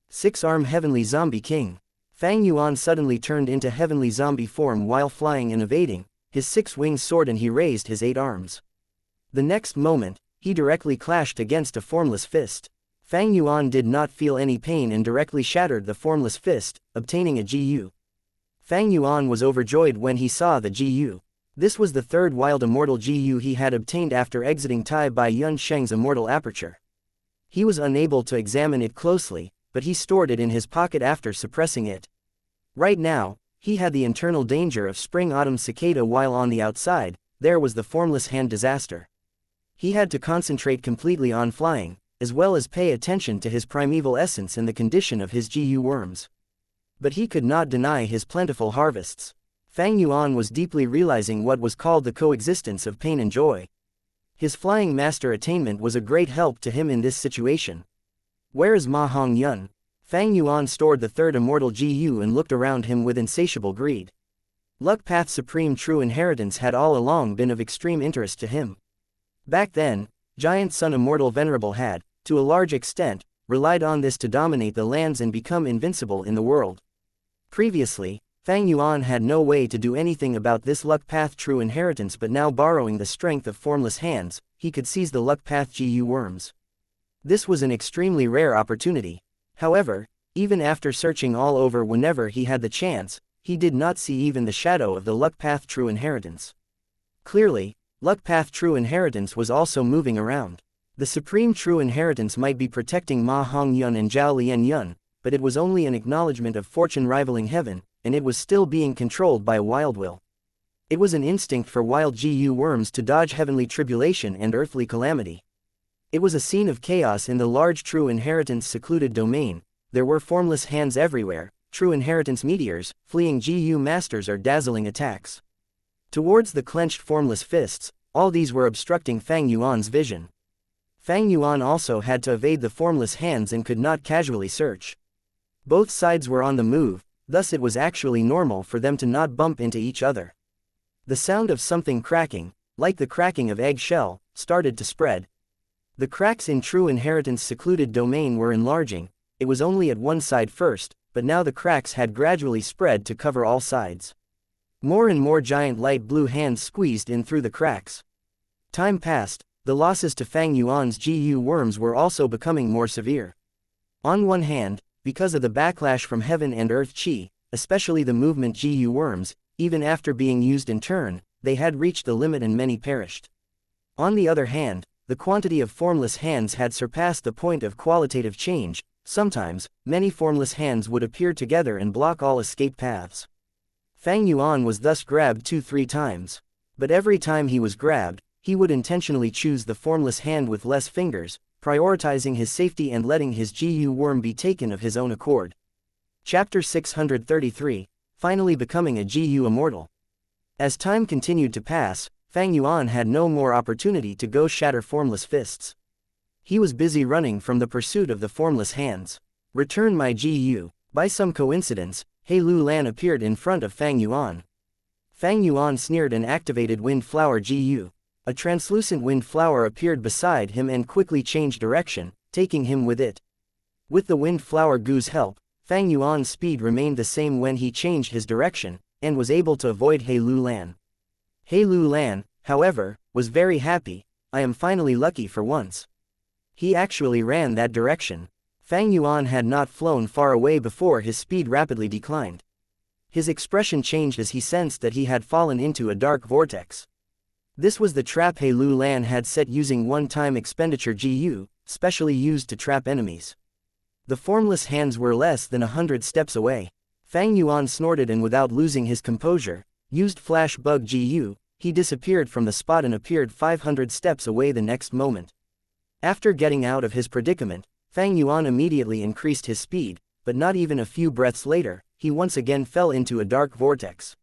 A: 6-arm Heavenly Zombie King. Fang Yuan suddenly turned into heavenly zombie form while flying and evading, his 6-winged sword, and he raised his 8 arms. The next moment, he directly clashed against a formless fist. Fang Yuan did not feel any pain and directly shattered the formless fist, obtaining a GU. Fang Yuan was overjoyed when he saw the GU. This was the third wild immortal GU he had obtained after exiting Tai Bai Yun Sheng's immortal aperture. He was unable to examine it closely, but he stored it in his pocket after suppressing it. Right now, he had the internal danger of spring-autumn cicada, while on the outside, there was the formless hand disaster. He had to concentrate completely on flying, as well as pay attention to his primeval essence and the condition of his GU worms. But he could not deny his plentiful harvests. Fang Yuan was deeply realizing what was called the coexistence of pain and joy. His flying master attainment was a great help to him in this situation. Where is Ma Hong Yun? Fang Yuan stored the third immortal GU and looked around him with insatiable greed. Luck Path's supreme true inheritance had all along been of extreme interest to him. Back then, Giant Sun Immortal Venerable had, to a large extent, relied on this to dominate the lands and become invincible in the world. Previously, Fang Yuan had no way to do anything about this Luck Path true inheritance, but now, borrowing the strength of formless hands, he could seize the Luck Path GU worms. This was an extremely rare opportunity. However, even after searching all over whenever he had the chance, he did not see even the shadow of the Luck Path true inheritance. Clearly, Luck Path true inheritance was also moving around. The supreme true inheritance might be protecting Ma Hong Yun and Zhao Lian Yun, but it was only an acknowledgement of fortune rivaling heaven, and it was still being controlled by a wild will. It was an instinct for wild GU worms to dodge heavenly tribulation and earthly calamity. It was a scene of chaos in the large true inheritance secluded domain. There were formless hands everywhere, true inheritance meteors, fleeing GU masters or dazzling attacks. Towards the clenched formless fists, all these were obstructing Fang Yuan's vision. Fang Yuan also had to evade the formless hands and could not casually search. Both sides were on the move, thus it was actually normal for them to not bump into each other. The sound of something cracking, like the cracking of egg shell, started to spread. The cracks in true inheritance secluded domain were enlarging. It was only at one side first, but now the cracks had gradually spread to cover all sides. More and more giant light blue hands squeezed in through the cracks. Time passed, the losses to Fang Yuan's GU worms were also becoming more severe. On one hand, because of the backlash from heaven and earth chi, especially the movement GU worms, even after being used in turn, they had reached the limit and many perished. On the other hand, the quantity of formless hands had surpassed the point of qualitative change. Sometimes, many formless hands would appear together and block all escape paths. Fang Yuan was thus grabbed 2-3 times. But every time he was grabbed, he would intentionally choose the formless hand with less fingers, prioritizing his safety and letting his GU worm be taken of his own accord. Chapter 633, Finally Becoming a GU Immortal. As time continued to pass, Fang Yuan had no more opportunity to go shatter formless fists. He was busy running from the pursuit of the formless hands. Return my GU. By some coincidence, He Lu Lan appeared in front of Fang Yuan. Fang Yuan sneered and activated Wind Flower GU. A translucent wind flower appeared beside him and quickly changed direction, taking him with it. With the wind flower Gu's help, Fang Yuan's speed remained the same when he changed his direction, and was able to avoid He Lu Lan. He Lu Lan, however, was very happy. I am finally lucky for once. He actually ran that direction. Fang Yuan had not flown far away before his speed rapidly declined. His expression changed as he sensed that he had fallen into a dark vortex. This was the trap He Lu Lan had set using one-time expenditure GU, specially used to trap enemies. The formless hands were less than 100 steps away. Fang Yuan snorted and, without losing his composure, used Flash Bug GU. He disappeared from the spot and appeared 500 steps away the next moment. After getting out of his predicament, Fang Yuan immediately increased his speed, but not even a few breaths later, he once again fell into a dark vortex.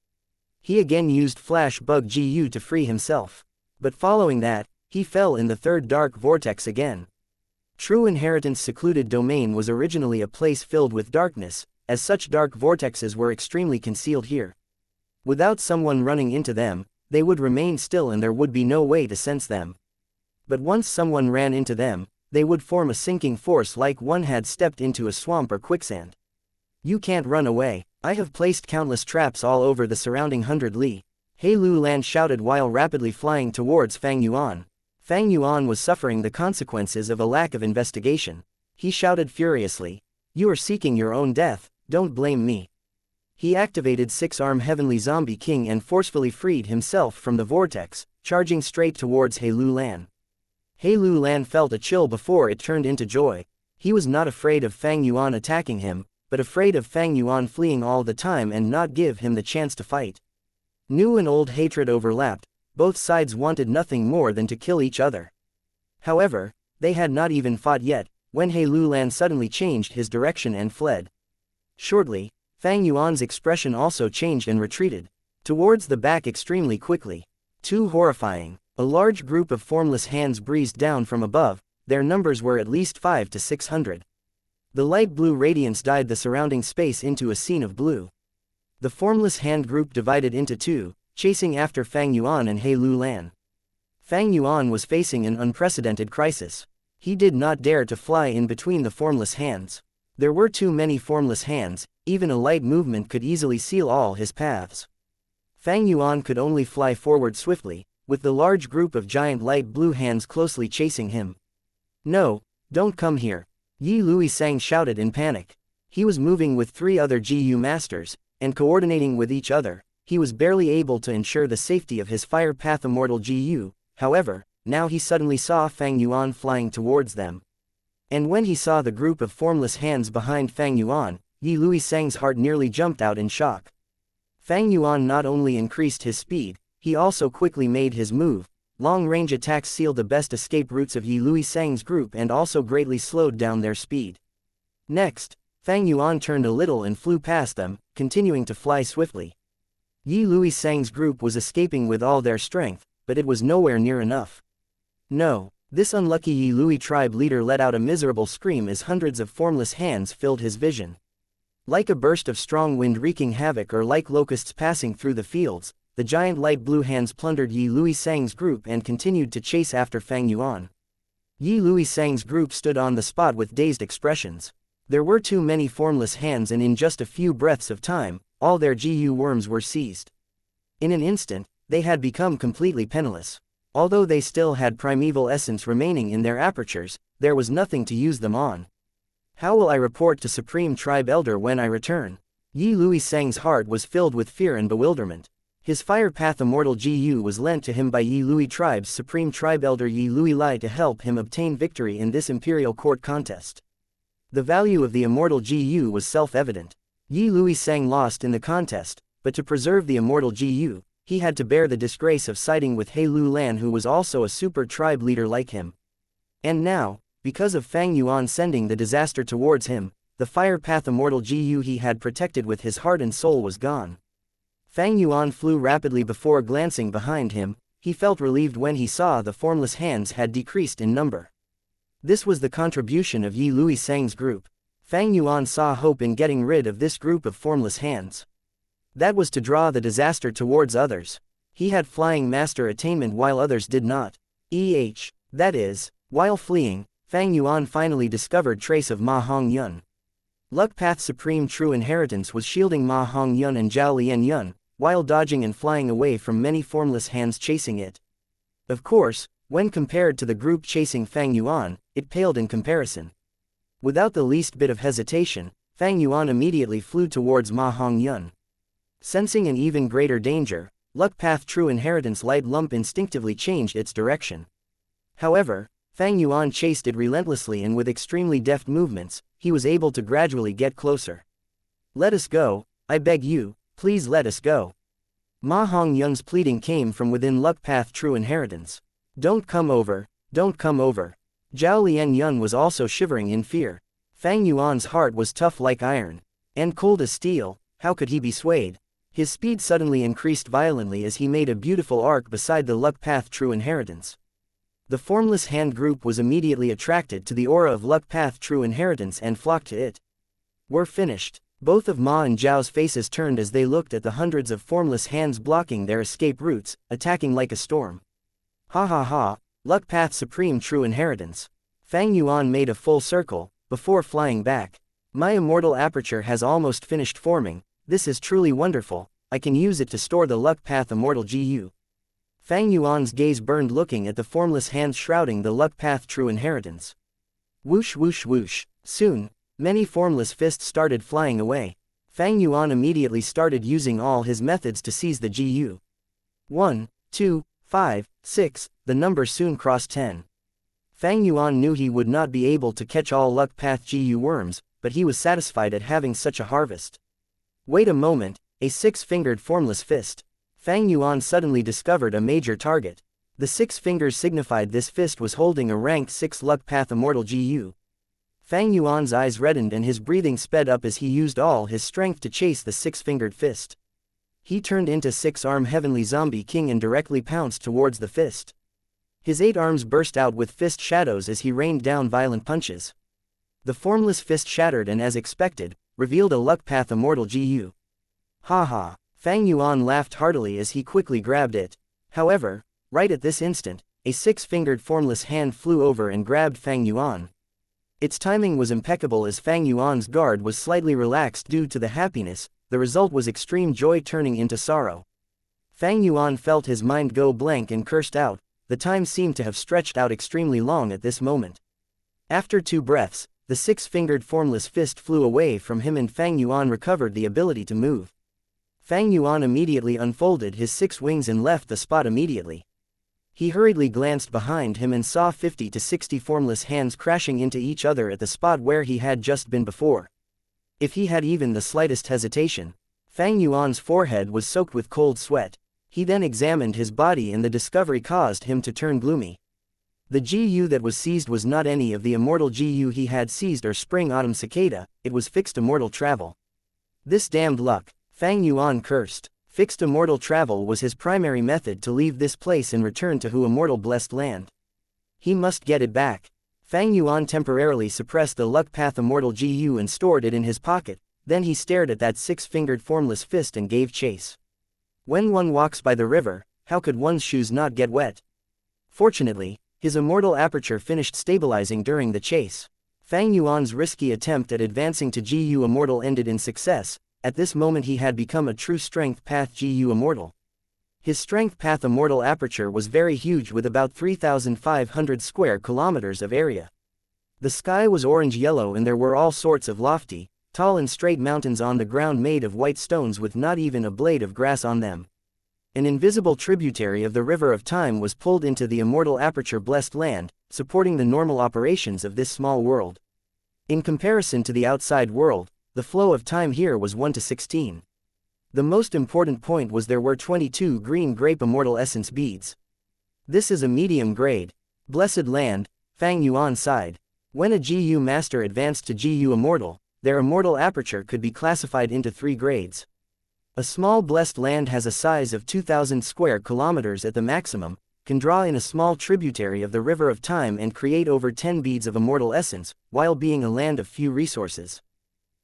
A: He again used Flash Bug GU to free himself. But following that, he fell in the third dark vortex again. True Inheritance secluded domain was originally a place filled with darkness, as such dark vortexes were extremely concealed here. Without someone running into them, they would remain still and there would be no way to sense them. But once someone ran into them, they would form a sinking force like one had stepped into a swamp or quicksand. You can't run away. I have placed countless traps all over the surrounding 100 li. He Lu Lan shouted while rapidly flying towards Fang Yuan. Fang Yuan was suffering the consequences of a lack of investigation. He shouted furiously, "You are seeking your own death, don't blame me." He activated 6-arm Heavenly Zombie King and forcefully freed himself from the vortex, charging straight towards He Lu Lan. He Lu Lan felt a chill before it turned into joy. He was not afraid of Fang Yuan attacking him, but afraid of Fang Yuan fleeing all the time and not give him the chance to fight. New and old hatred overlapped, both sides wanted nothing more than to kill each other. However, they had not even fought yet, when He Lu Lan suddenly changed his direction and fled. Shortly, Fang Yuan's expression also changed and retreated towards the back extremely quickly. Too horrifying. A large group of formless hands breezed down from above, their numbers were at least 500 to 600. The light blue radiance dyed the surrounding space into a scene of blue. The formless hand group divided into two, chasing after Fang Yuan and He Lu Lan. Fang Yuan was facing an unprecedented crisis. He did not dare to fly in between the formless hands. There were too many formless hands, even a light movement could easily seal all his paths. Fang Yuan could only fly forward swiftly, with the large group of giant light blue hands closely chasing him. "No, don't come here," Yi Lui Sang shouted in panic. He was moving with 3 other GU masters, and coordinating with each other. He was barely able to ensure the safety of his Fire Path Immortal GU, however, now he suddenly saw Fang Yuan flying towards them. And when he saw the group of formless hands behind Fang Yuan, Yi Lui Sang's heart nearly jumped out in shock. Fang Yuan not only increased his speed, he also quickly made his move. Long-range attacks sealed the best escape routes of Yi Lui Sang's group and also greatly slowed down their speed. Next, Fang Yuan turned a little and flew past them, continuing to fly swiftly. Yi Lui Sang's group was escaping with all their strength, but it was nowhere near enough. No, this unlucky Yi Lui tribe leader let out a miserable scream as hundreds of formless hands filled his vision. Like a burst of strong wind wreaking havoc or like locusts passing through the fields, the giant light blue hands plundered Yi Lui Sang's group and continued to chase after Fang Yuan. Yi Lui Sang's group stood on the spot with dazed expressions. There were too many formless hands and in just a few breaths of time, all their GU worms were seized. In an instant, they had become completely penniless. Although they still had primeval essence remaining in their apertures, there was nothing to use them on. How will I report to Supreme Tribe Elder when I return? Yi Lui Sang's heart was filled with fear and bewilderment. His Fire Path Immortal GU was lent to him by Yi Lui Tribe's Supreme Tribe Elder Yi Lui Lai to help him obtain victory in this Imperial Court contest. The value of the Immortal GU was self-evident. Yi Lui Sang lost in the contest, but to preserve the Immortal GU, he had to bear the disgrace of siding with He Lu Lan, who was also a super tribe leader like him. And now, because of Fang Yuan sending the disaster towards him, the Fire Path Immortal GU he had protected with his heart and soul was gone. Fang Yuan flew rapidly before glancing behind him. He felt relieved when he saw the formless hands had decreased in number. This was the contribution of Yi Lui Sang's group. Fang Yuan saw hope in getting rid of this group of formless hands. That was to draw the disaster towards others. He had flying master attainment while others did not. That is, while fleeing, Fang Yuan finally discovered trace of Ma Hong Yun. Luck Path Supreme True Inheritance was shielding Ma Hong Yun and Zhao Lian Yun, while dodging and flying away from many formless hands chasing it. Of course, when compared to the group chasing Fang Yuan, it paled in comparison. Without the least bit of hesitation, Fang Yuan immediately flew towards Ma Hong Yun. Sensing an even greater danger, Luck Path True Inheritance Light Lump instinctively changed its direction. However, Fang Yuan chased it relentlessly and with extremely deft movements, he was able to gradually get closer. "Let us go, I beg you, please let us go." Ma Hong Yun's pleading came from within Luck Path True Inheritance. "Don't come over, don't come over." Zhao Lian Yun was also shivering in fear. Fang Yuan's heart was tough like iron. And cold as steel, how could he be swayed? His speed suddenly increased violently as he made a beautiful arc beside the Luck Path True Inheritance. The formless hand group was immediately attracted to the aura of luck path true inheritance and flocked to it. We're finished. Both of Ma and Zhao's faces turned as they looked at the hundreds of formless hands blocking their escape routes, attacking like a storm. Ha ha ha, luck path supreme true inheritance. Fang Yuan made a full circle, before flying back. My immortal aperture has almost finished forming, this is truly wonderful, I can use it to store the luck path immortal GU. Fang Yuan's gaze burned looking at the formless hands shrouding the luck path true inheritance. Whoosh whoosh whoosh, soon, many formless fists started flying away. Fang Yuan immediately started using all his methods to seize the GU. 1, 2, 5, 6, the number soon crossed 10. Fang Yuan knew he would not be able to catch all luck path GU worms, but he was satisfied at having such a harvest. Wait a moment, a six-fingered formless fist. Fang Yuan suddenly discovered a major target. The 6 fingers signified this fist was holding a rank 6 luck path immortal GU. Fang Yuan's eyes reddened and his breathing sped up as he used all his strength to chase the 6-fingered fist. He turned into 6-arm heavenly zombie king and directly pounced towards the fist. His 8 arms burst out with fist shadows as he rained down violent punches. The formless fist shattered and as expected, revealed a luck path immortal GU. Ha ha, Fang Yuan laughed heartily as he quickly grabbed it. However, right at this instant, a 6-fingered formless hand flew over and grabbed Fang Yuan. Its timing was impeccable as Fang Yuan's guard was slightly relaxed due to the happiness, the result was extreme joy turning into sorrow. Fang Yuan felt his mind go blank and cursed out, the time seemed to have stretched out extremely long at this moment. After 2 breaths, the 6-fingered formless fist flew away from him and Fang Yuan recovered the ability to move. Fang Yuan immediately unfolded his 6 wings and left the spot immediately. He hurriedly glanced behind him and saw 50 to 60 formless hands crashing into each other at the spot where he had just been before. If he had even the slightest hesitation, Fang Yuan's forehead was soaked with cold sweat. He then examined his body and the discovery caused him to turn gloomy. The GU that was seized was not any of the immortal GU he had seized or spring autumn cicada, it was fixed immortal travel. This damned luck, Fang Yuan cursed. Fixed immortal travel was his primary method to leave this place and return to Hu immortal blessed land. He must get it back. Fang Yuan temporarily suppressed the luck path immortal GU and stored it in his pocket, then he stared at that 6-fingered formless fist and gave chase. When one walks by the river, how could one's shoes not get wet? Fortunately, his immortal aperture finished stabilizing during the chase. Fang Yuan's risky attempt at advancing to GU immortal ended in success. At this moment he had become a true strength path GU immortal. His strength path immortal aperture was very huge with about 3,500 square kilometers of area. The sky was orange-yellow and there were all sorts of lofty, tall and straight mountains on the ground made of white stones with not even a blade of grass on them. An invisible tributary of the river of time was pulled into the immortal aperture blessed land, supporting the normal operations of this small world. In comparison to the outside world, the flow of time here was 1 to 16. The most important point was there were 22 green grape immortal essence beads. This is a medium grade. Blessed land, Fang Yuan sighed. When a GU master advanced to GU immortal, their immortal aperture could be classified into 3 grades. A small blessed land has a size of 2,000 square kilometers at the maximum, can draw in a small tributary of the river of time and create over 10 beads of immortal essence, while being a land of few resources.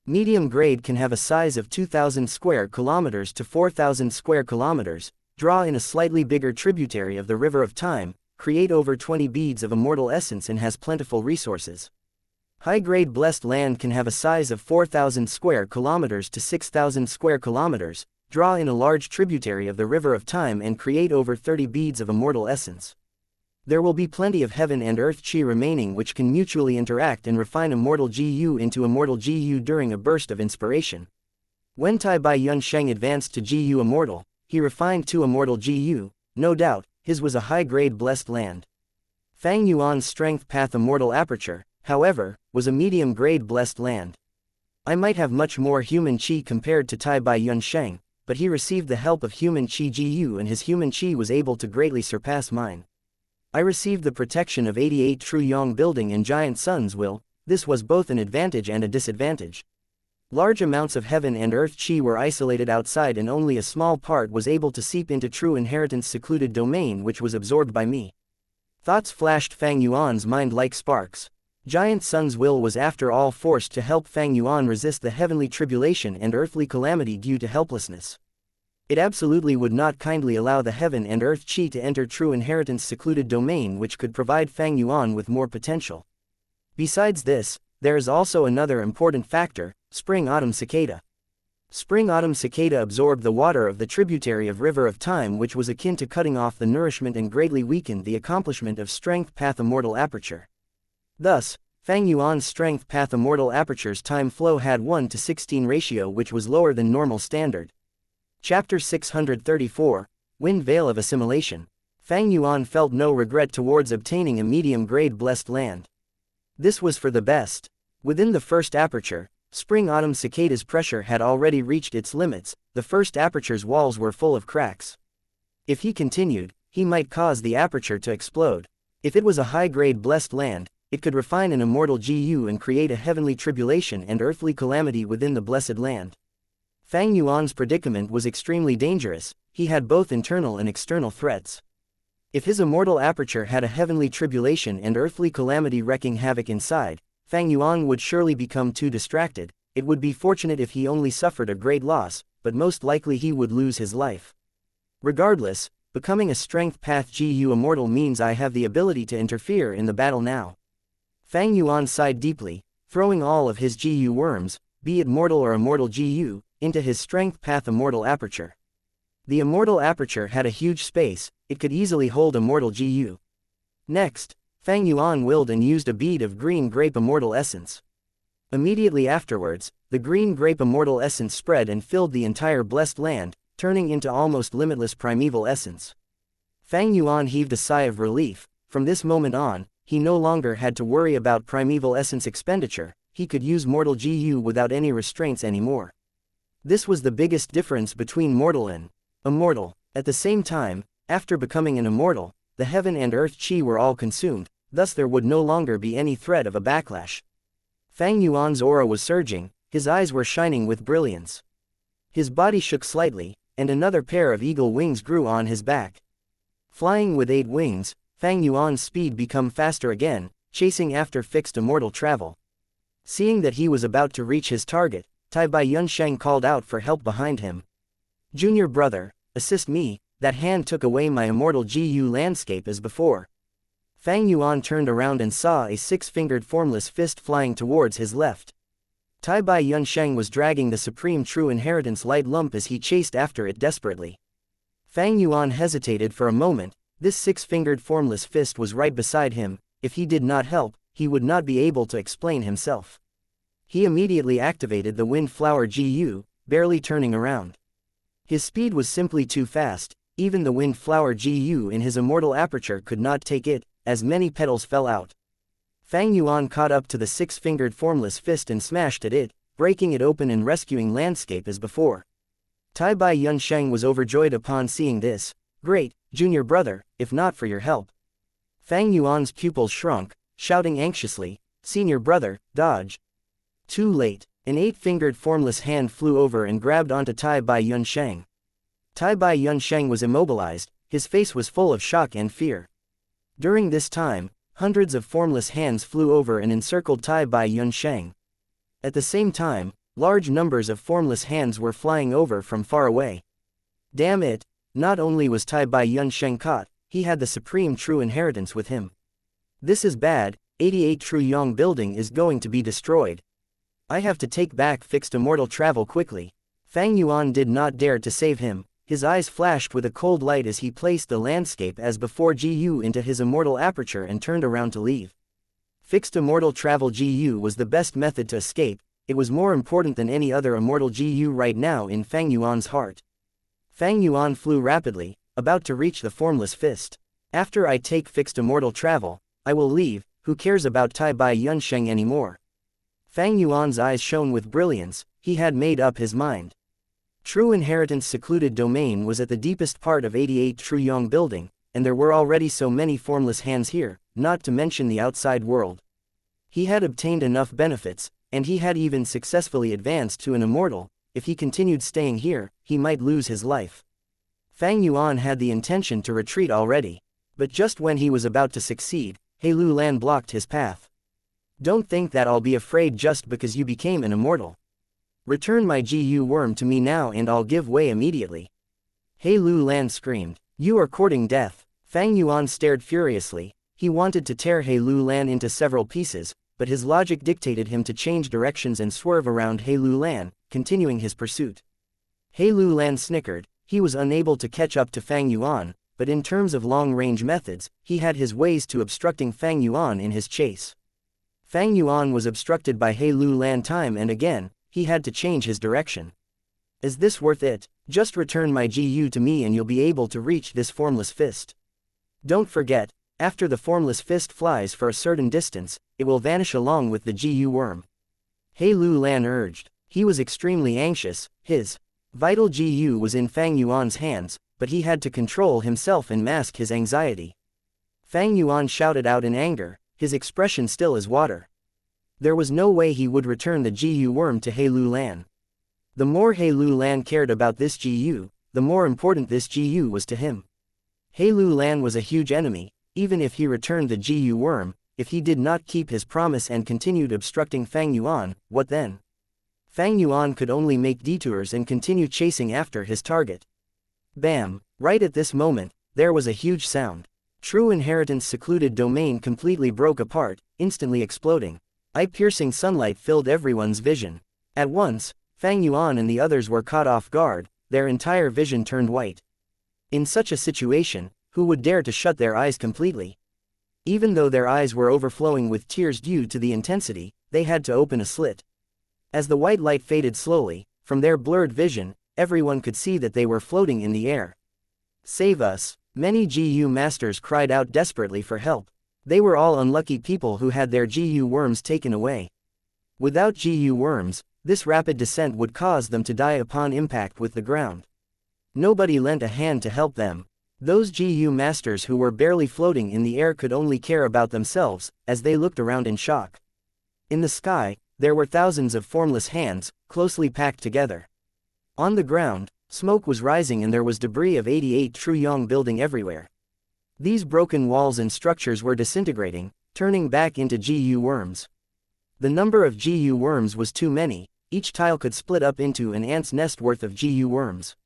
A: Medium grade can have a size of 2,000 square kilometers to 4,000 square kilometers, draw in a slightly bigger tributary of the river of time, create over 20 beads of immortal essence and has plentiful resources. High-grade blessed land can have a size of 4,000 square kilometers to 6,000 square kilometers, draw in a large tributary of the river of time and create over 30 beads of immortal essence. There will be plenty of heaven and earth chi remaining which can mutually interact and refine immortal GU into immortal GU during a burst of inspiration. When Tai Bai Yun Sheng advanced to GU immortal, he refined to immortal GU, no doubt, his was a high-grade blessed land. Fang Yuan's strength path immortal aperture, however, was a medium-grade blessed land. I might have much more human chi compared to Tai Bai Yun Sheng, but he received the help of human chi GU and his human chi was able to greatly surpass mine. I received the protection of 88 True Yong building and Giant Sun's will, this was both an advantage and a disadvantage. Large amounts of heaven and earth chi were isolated outside and only a small part was able to seep into true inheritance secluded domain which was absorbed by me. Thoughts flashed Fang Yuan's mind like sparks. Giant Sun's will was after all forced to help Fang Yuan resist the heavenly tribulation and earthly calamity due to helplessness. It absolutely would not kindly allow the heaven and earth chi to enter true inheritance secluded domain, which could provide Fang Yuan with more potential. Besides this, there is also another important factor: spring-autumn cicada. Spring-autumn cicada absorbed the water of the tributary of River of Time, which was akin to cutting off the nourishment and greatly weakened the accomplishment of strength path immortal aperture. Thus, Fang Yuan's strength path immortal aperture's time flow had 1:16 ratio, which was lower than normal standard. Chapter 634, Wind Veil of Assimilation. Fang Yuan felt no regret towards obtaining a medium-grade blessed land. This was for the best. Within the first aperture, spring-autumn cicada's pressure had already reached its limits. The first aperture's walls were full of cracks. If he continued, he might cause the aperture to explode. If it was a high-grade blessed land, it could refine an immortal GU and create a heavenly tribulation and earthly calamity within the blessed land. Fang Yuan's predicament was extremely dangerous. He had both internal and external threats. If his immortal aperture had a heavenly tribulation and earthly calamity wreaking havoc inside, Fang Yuan would surely become too distracted. It would be fortunate if he only suffered a great loss, but most likely he would lose his life. Regardless, becoming a strength path GU immortal means I have the ability to interfere in the battle now. Fang Yuan sighed deeply, throwing all of his GU worms, be it mortal or immortal GU, into his strength path immortal aperture. The immortal aperture had a huge space, it could easily hold immortal GU. Next, Fang Yuan willed and used a bead of green grape immortal essence. Immediately afterwards, the green grape immortal essence spread and filled the entire blessed land, turning into almost limitless primeval essence. Fang Yuan heaved a sigh of relief. From this moment on, he no longer had to worry about primeval essence expenditure. He could use mortal GU without any restraints anymore. This was the biggest difference between mortal and immortal. At the same time, after becoming an immortal, the heaven and earth chi were all consumed, thus there would no longer be any threat of a backlash. Fang Yuan's aura was surging, his eyes were shining with brilliance. His body shook slightly, and another pair of eagle wings grew on his back. Flying with 8 wings, Fang Yuan's speed became faster again, chasing after fixed immortal travel. Seeing that he was about to reach his target, Tai Bai Yunsheng called out for help behind him. "Junior brother, assist me." That hand took away my immortal GU landscape as before. Fang Yuan turned around and saw a 6-fingered formless fist flying towards his left. Tai Bai Yunsheng was dragging the supreme true inheritance light lump as he chased after it desperately. Fang Yuan hesitated for a moment. This 6-fingered formless fist was right beside him. If he did not help, he would not be able to explain himself. He immediately activated the Wind Flower GU, barely turning around. His speed was simply too fast. Even the Wind Flower GU in his immortal aperture could not take it, as many petals fell out. Fang Yuan caught up to the 6-fingered formless fist and smashed at it, breaking it open and rescuing landscape as before. Tai Bai Yunsheng was overjoyed upon seeing this. "Great, junior brother, if not for your help." Fang Yuan's pupils shrunk, shouting anxiously, "Senior brother, dodge." Too late, an 8-fingered formless hand flew over and grabbed onto Tai Bai Yunsheng. Tai Bai Yunsheng was immobilized, his face was full of shock and fear. During this time, hundreds of formless hands flew over and encircled Tai Bai Yunsheng. At the same time, large numbers of formless hands were flying over from far away. Damn it! Not only was Tai Bai Yunsheng caught, he had the supreme true inheritance with him. This is bad. 88 True Yong building is going to be destroyed. I have to take back fixed immortal travel quickly. Fang Yuan did not dare to save him. His eyes flashed with a cold light as he placed the landscape as before GU into his immortal aperture and turned around to leave. Fixed immortal travel GU was the best method to escape. It was more important than any other immortal GU right now in Fang Yuan's heart. Fang Yuan flew rapidly, about to reach the formless fist. After I take fixed immortal travel, I will leave. Who cares about Tai Bai Yunsheng anymore? Fang Yuan's eyes shone with brilliance. He had made up his mind. True inheritance secluded domain was at the deepest part of 88 True Yong building, and there were already so many formless hands here, not to mention the outside world. He had obtained enough benefits, and he had even successfully advanced to an immortal. If he continued staying here, he might lose his life. Fang Yuan had the intention to retreat already. But just when he was about to succeed, He Lu Lan blocked his path. Don't think that I'll be afraid just because you became an immortal. Return my GU worm to me now and I'll give way immediately. He Lu Lan screamed. You are courting death. Fang Yuan stared furiously. He wanted to tear He Lu Lan into several pieces, but his logic dictated him to change directions and swerve around He Lu Lan, continuing his pursuit. He Lu Lan snickered. He was unable to catch up to Fang Yuan, but in terms of long-range methods, he had his ways to obstructing Fang Yuan in his chase. Fang Yuan was obstructed by He Lu Lan time and again. He had to change his direction. Is this worth it? Just return my GU to me and you'll be able to reach this formless fist. Don't forget, after the formless fist flies for a certain distance, it will vanish along with the GU worm. He Lu Lan urged. He was extremely anxious. His vital GU was in Fang Yuan's hands, but he had to control himself and mask his anxiety. Fang Yuan shouted out in anger, his expression still as water. There was no way he would return the GU worm to He Lu Lan. The more He Lu Lan cared about this GU, the more important this GU was to him. He Lu Lan was a huge enemy. Even if he returned the GU worm, if he did not keep his promise and continued obstructing Fang Yuan, what then? Fang Yuan could only make detours and continue chasing after his target. Bam! Right at this moment, there was a huge sound. True Inheritance secluded domain completely broke apart, instantly exploding. Eye-piercing sunlight filled everyone's vision. At once, Fang Yuan and the others were caught off guard, their entire vision turned white. In such a situation, who would dare to shut their eyes completely? Even though their eyes were overflowing with tears due to the intensity, they had to open a slit. As the white light faded slowly, from their blurred vision, everyone could see that they were floating in the air. Save us! Many GU masters cried out desperately for help. They were all unlucky people who had their GU worms taken away. Without GU worms, this rapid descent would cause them to die upon impact with the ground. Nobody lent a hand to help them. Those GU masters who were barely floating in the air could only care about themselves, as they looked around in shock. In the sky, there were thousands of formless hands, closely packed together. On the ground, smoke was rising and there was debris of 88 Truyong building everywhere. These broken walls and structures were disintegrating, turning back into GU worms. The number of GU worms was too many. Each tile could split up into an ant's nest worth of GU worms.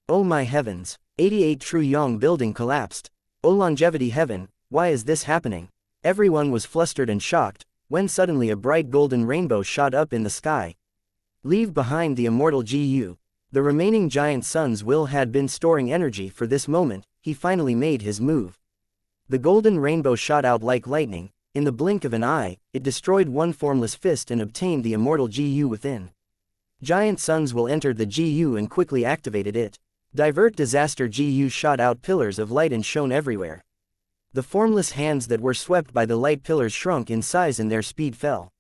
A: Oh my heavens! 88 Truyong building collapsed. Oh longevity heaven, why is this happening? Everyone was flustered and shocked, when suddenly a bright golden rainbow shot up in the sky. Leave behind the immortal GU. The remaining giant sun's will had been storing energy for this moment. He finally made his move. The golden rainbow shot out like lightning. In the blink of an eye, it destroyed one formless fist and obtained the immortal GU within. Giant sun's will entered the GU and quickly activated it. Divert disaster GU shot out pillars of light and shone everywhere. The formless hands that were swept by the light pillars shrunk in size and their speed fell.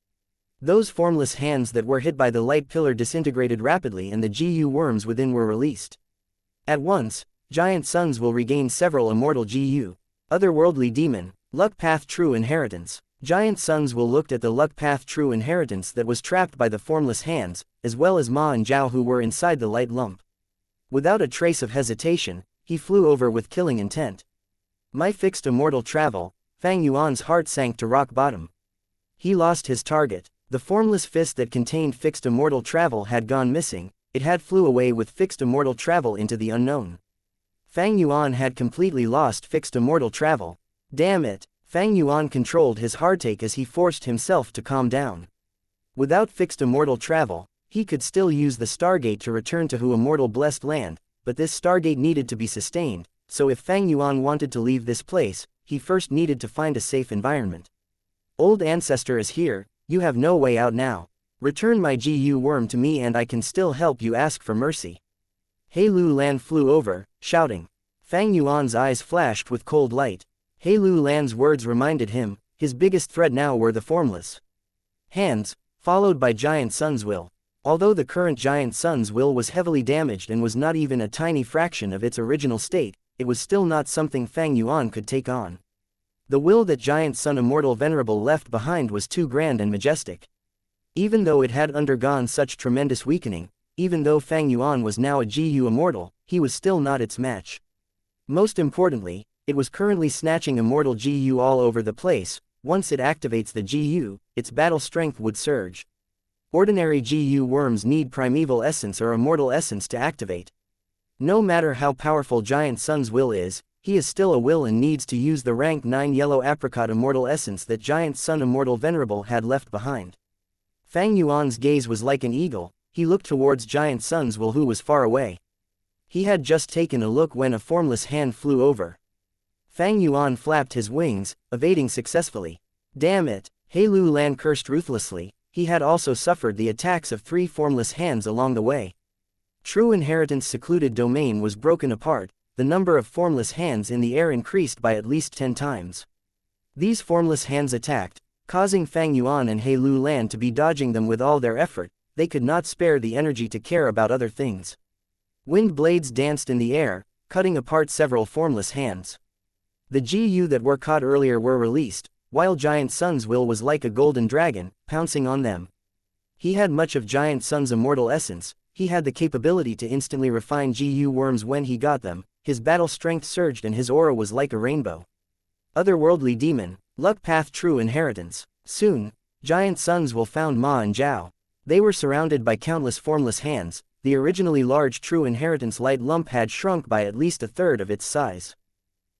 A: Those formless hands that were hit by the light pillar disintegrated rapidly and the GU worms within were released. At once, Giant Suns will regain several immortal GU. Otherworldly Demon, Luck Path True Inheritance. Giant Suns will looked at the Luck Path True Inheritance that was trapped by the formless hands, as well as Ma and Zhao who were inside the light lump. Without a trace of hesitation, he flew over with killing intent. My fixed immortal travel. Fang Yuan's heart sank to rock bottom. He lost his target. The formless fist that contained fixed immortal travel had gone missing. It had flew away with fixed immortal travel into the unknown. Fang Yuan had completely lost fixed immortal travel. Damn it! Fang Yuan controlled his heartache as he forced himself to calm down. Without fixed immortal travel, he could still use the Stargate to return to Hu Immortal Blessed Land, but this Stargate needed to be sustained, so if Fang Yuan wanted to leave this place, he first needed to find a safe environment. Old Ancestor is here, you have no way out now. Return my GU worm to me and I can still help you ask for mercy. He Lu Lan flew over, shouting. Fang Yuan's eyes flashed with cold light. He Lu Lan's words reminded him, his biggest threat now were the formless hands, followed by Giant Sun's will. Although the current Giant Sun's will was heavily damaged and was not even a tiny fraction of its original state, it was still not something Fang Yuan could take on. The will that Giant Sun Immortal Venerable left behind was too grand and majestic. Even though it had undergone such tremendous weakening, even though Fang Yuan was now a GU Immortal, he was still not its match. Most importantly, It was currently snatching immortal GU all over the place. Once it activates the GU, its battle strength would surge. Ordinary GU worms need primeval essence or immortal essence to activate. No matter how powerful Giant Sun's will is, he is still a will and needs to use the rank 9 yellow apricot immortal essence that Giant Sun Immortal Venerable had left behind. Fang Yuan's gaze was like an eagle. He looked towards Giant Sun's will, who was far away. He had just taken a look when a formless hand flew over. Fang Yuan flapped his wings, evading successfully. Damn it! He Lu Lan cursed ruthlessly. He had also suffered the attacks of 3 formless hands along the way. True Inheritance secluded domain was broken apart. The number of formless hands in the air increased by at least 10 times. These formless hands attacked, causing Fang Yuan and He Lu Lan to be dodging them with all their effort. They could not spare the energy to care about other things. Wind blades danced in the air, cutting apart several formless hands. The GU that were caught earlier were released, while Giant Sun's will was like a golden dragon, pouncing on them. He had much of Giant Sun's immortal essence. He had the capability to instantly refine GU worms when he got them. His battle strength surged and his aura was like a rainbow. Otherworldly demon, luck path true inheritance. Soon, Giant Sun's will found Ma and Zhao. They were surrounded by countless formless hands. The originally large true inheritance light lump had shrunk by at least a third of its size.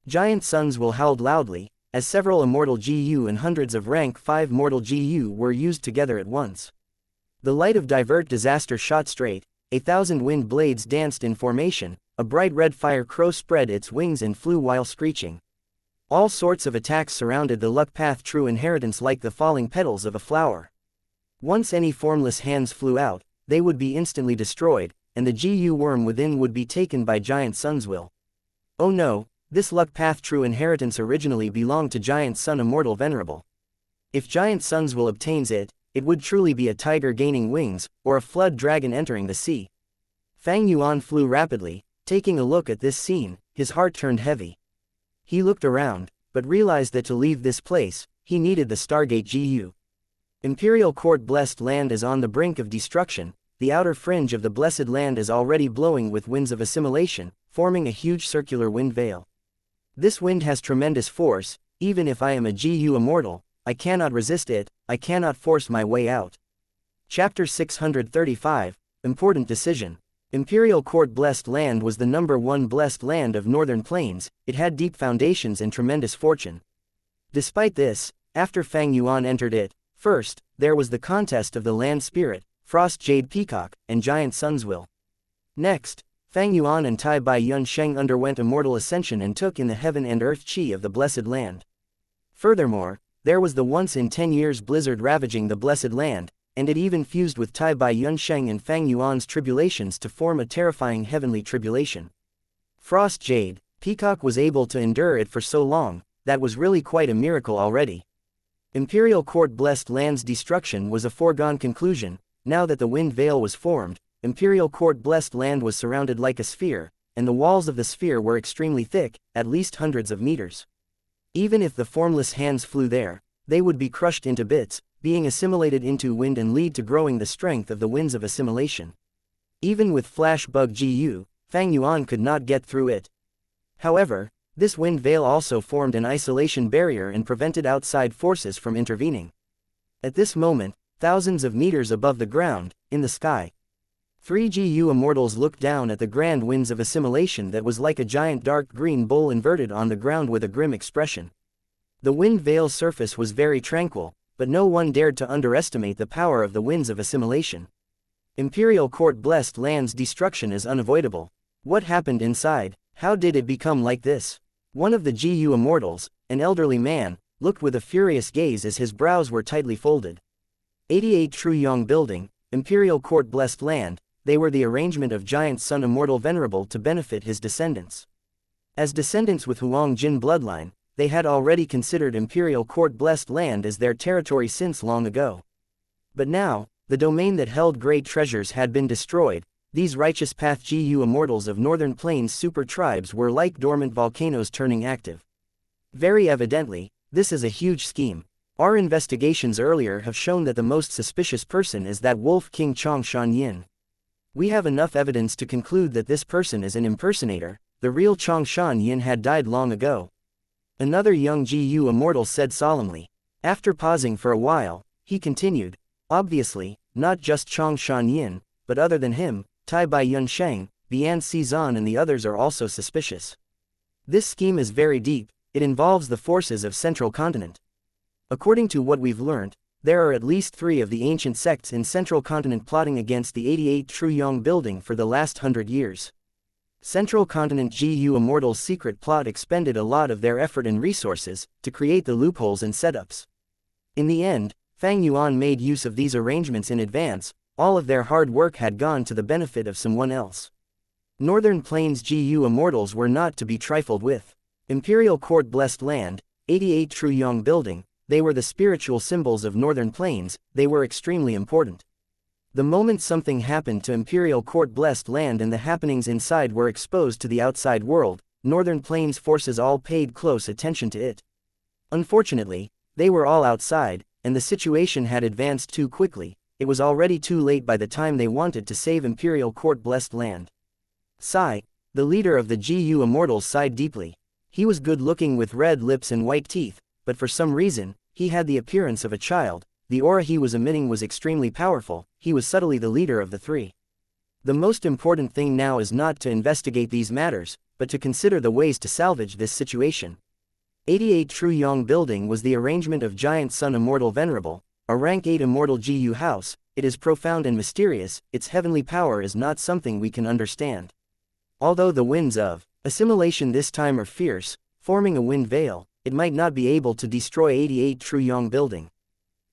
A: Giant Sun's will howled loudly, as several immortal GU and hundreds of rank 5 mortal GU were used together at once. The light of divert disaster shot straight. 1,000 wind blades danced in formation. A bright red fire crow spread its wings and flew while screeching. All sorts of attacks surrounded the luck path true inheritance like the falling petals of a flower. Once any formless hands flew out, they would be instantly destroyed, and the GU worm within would be taken by Giant Sun's will. Oh no, this luck path true inheritance originally belonged to Giant Sun Immortal Venerable. If Giant Sun's will obtains it, it would truly be a tiger gaining wings, or a flood dragon entering the sea. Fang Yuan flew rapidly. Taking a look at this scene, his heart turned heavy. He looked around, but realized that to leave this place, he needed the Stargate GU. Imperial Court Blessed Land is on the brink of destruction. The outer fringe of the Blessed Land is already blowing with winds of assimilation, forming a huge circular wind veil. This wind has tremendous force. Even if I am a GU immortal, I cannot resist it. I cannot force my way out. Chapter 635, Important Decision. Imperial Court Blessed Land was the #1 blessed land of Northern Plains. It had deep foundations and tremendous fortune. Despite this, after Fang Yuan entered it, first, there was the contest of the land spirit, Frost Jade Peacock, and Giant Sun's will. Next, Fang Yuan and Tai Bai Yun Sheng underwent immortal ascension and took in the heaven and earth chi of the blessed land. Furthermore, there was the once in 10 years blizzard ravaging the blessed land, and it even fused with Tai Bai Yun Sheng and Fang Yuan's tribulations to form a terrifying heavenly tribulation. Frost Jade Peacock was able to endure it for so long. That was really quite a miracle already. Imperial Court Blessed Land's destruction was a foregone conclusion. Now that the wind veil was formed, Imperial Court Blessed Land was surrounded like a sphere, and the walls of the sphere were extremely thick, at least hundreds of meters. Even if the formless hands flew there, they would be crushed into bits, being assimilated into wind and lead to growing the strength of the winds of assimilation. Even with Flash Bug GU, Fang Yuan could not get through it. However, this wind veil also formed an isolation barrier and prevented outside forces from intervening. At this moment, thousands of meters above the ground, in the sky, 3 GU immortals looked down at the grand winds of assimilation that was like a giant dark green bowl inverted on the ground with a grim expression. The wind veil's surface was very tranquil, but no one dared to underestimate the power of the winds of assimilation. Imperial Court Blessed Land's destruction is unavoidable. What happened inside? How did it become like this? One of the GU immortals, an elderly man, looked with a furious gaze as his brows were tightly folded. 88 Truyong Building, Imperial Court Blessed Land. They were the arrangement of Giant Sun Immortal Venerable to benefit his descendants. As descendants with Huang Jin bloodline, they had already considered Imperial Court Blessed Land as their territory since long ago. But now, the domain that held great treasures had been destroyed. These righteous path GU immortals of Northern Plains super tribes were like dormant volcanoes turning active. Very evidently, this is a huge scheme. Our investigations earlier have shown that the most suspicious person is that Wolf King Changshan Yin. We have enough evidence to conclude that this person is an impersonator. The real Changshan Yin had died long ago. Another young GU Immortal said solemnly. After pausing for a while, he continued, obviously, not just Chong Shan Yin, but other than him, Tai Bai Yun Sheng, Bian Xizan and the others are also suspicious. This scheme is very deep, it involves the forces of Central Continent. According to what we've learned, there are at least 3 of the ancient sects in Central Continent plotting against the 88 Truyong building for the last 100 years. Central Continent GU Immortal's secret plot expended a lot of their effort and resources to create the loopholes and setups. In the end, Fang Yuan made use of these arrangements in advance, all of their hard work had gone to the benefit of someone else. Northern Plains GU Immortals were not to be trifled with. Imperial Court Blessed Land, 88 Truyong building, they were the spiritual symbols of Northern Plains, they were extremely important. The moment something happened to Imperial Court Blessed Land and the happenings inside were exposed to the outside world, Northern Plains forces all paid close attention to it. Unfortunately, they were all outside, and the situation had advanced too quickly, it was already too late by the time they wanted to save Imperial Court Blessed Land. Sai, the leader of the GU Immortals, sighed deeply. He was good-looking with red lips and white teeth, but for some reason, he had the appearance of a child, the aura he was emitting was extremely powerful, he was subtly the leader of the 3. The most important thing now is not to investigate these matters, but to consider the ways to salvage this situation. 88 Truyong building was the arrangement of Giant Sun Immortal Venerable, a rank 8 Immortal GU house, it is profound and mysterious, its heavenly power is not something we can understand. Although the winds of assimilation this time are fierce, forming a wind veil, it might not be able to destroy 88 Truyong building.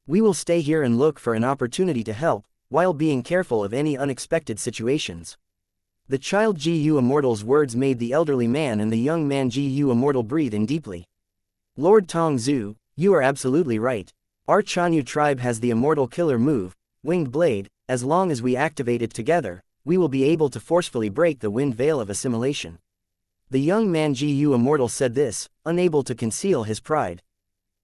A: We will stay here and look for an opportunity to help, while being careful of any unexpected situations. The child GU Immortal's words made the elderly man and the young man GU Immortal breathe in deeply. Lord Tong Zhu, you are absolutely right. Our Chanyu tribe has the Immortal Killer move, Winged Blade, as long as we activate it together, we will be able to forcefully break the wind veil of assimilation. The young man GU Immortal said this, unable to conceal his pride.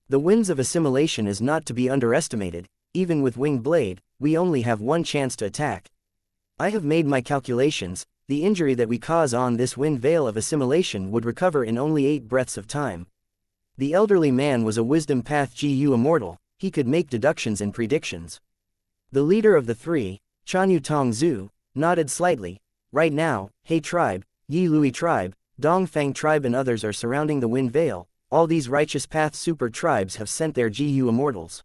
A: The winds of assimilation is not to be underestimated, even with Winged Blade, we only have one chance to attack. I have made my calculations, the injury that we cause on this wind veil of assimilation would recover in only 8 breaths of time. The elderly man was a wisdom path GU Immortal, he could make deductions and predictions. The leader of the 3, Chanyu Tong Zhu, nodded slightly. Right now, He tribe, Yi Lui tribe, Dongfang tribe and others are surrounding the wind veil, all these righteous path super tribes have sent their GU Immortals.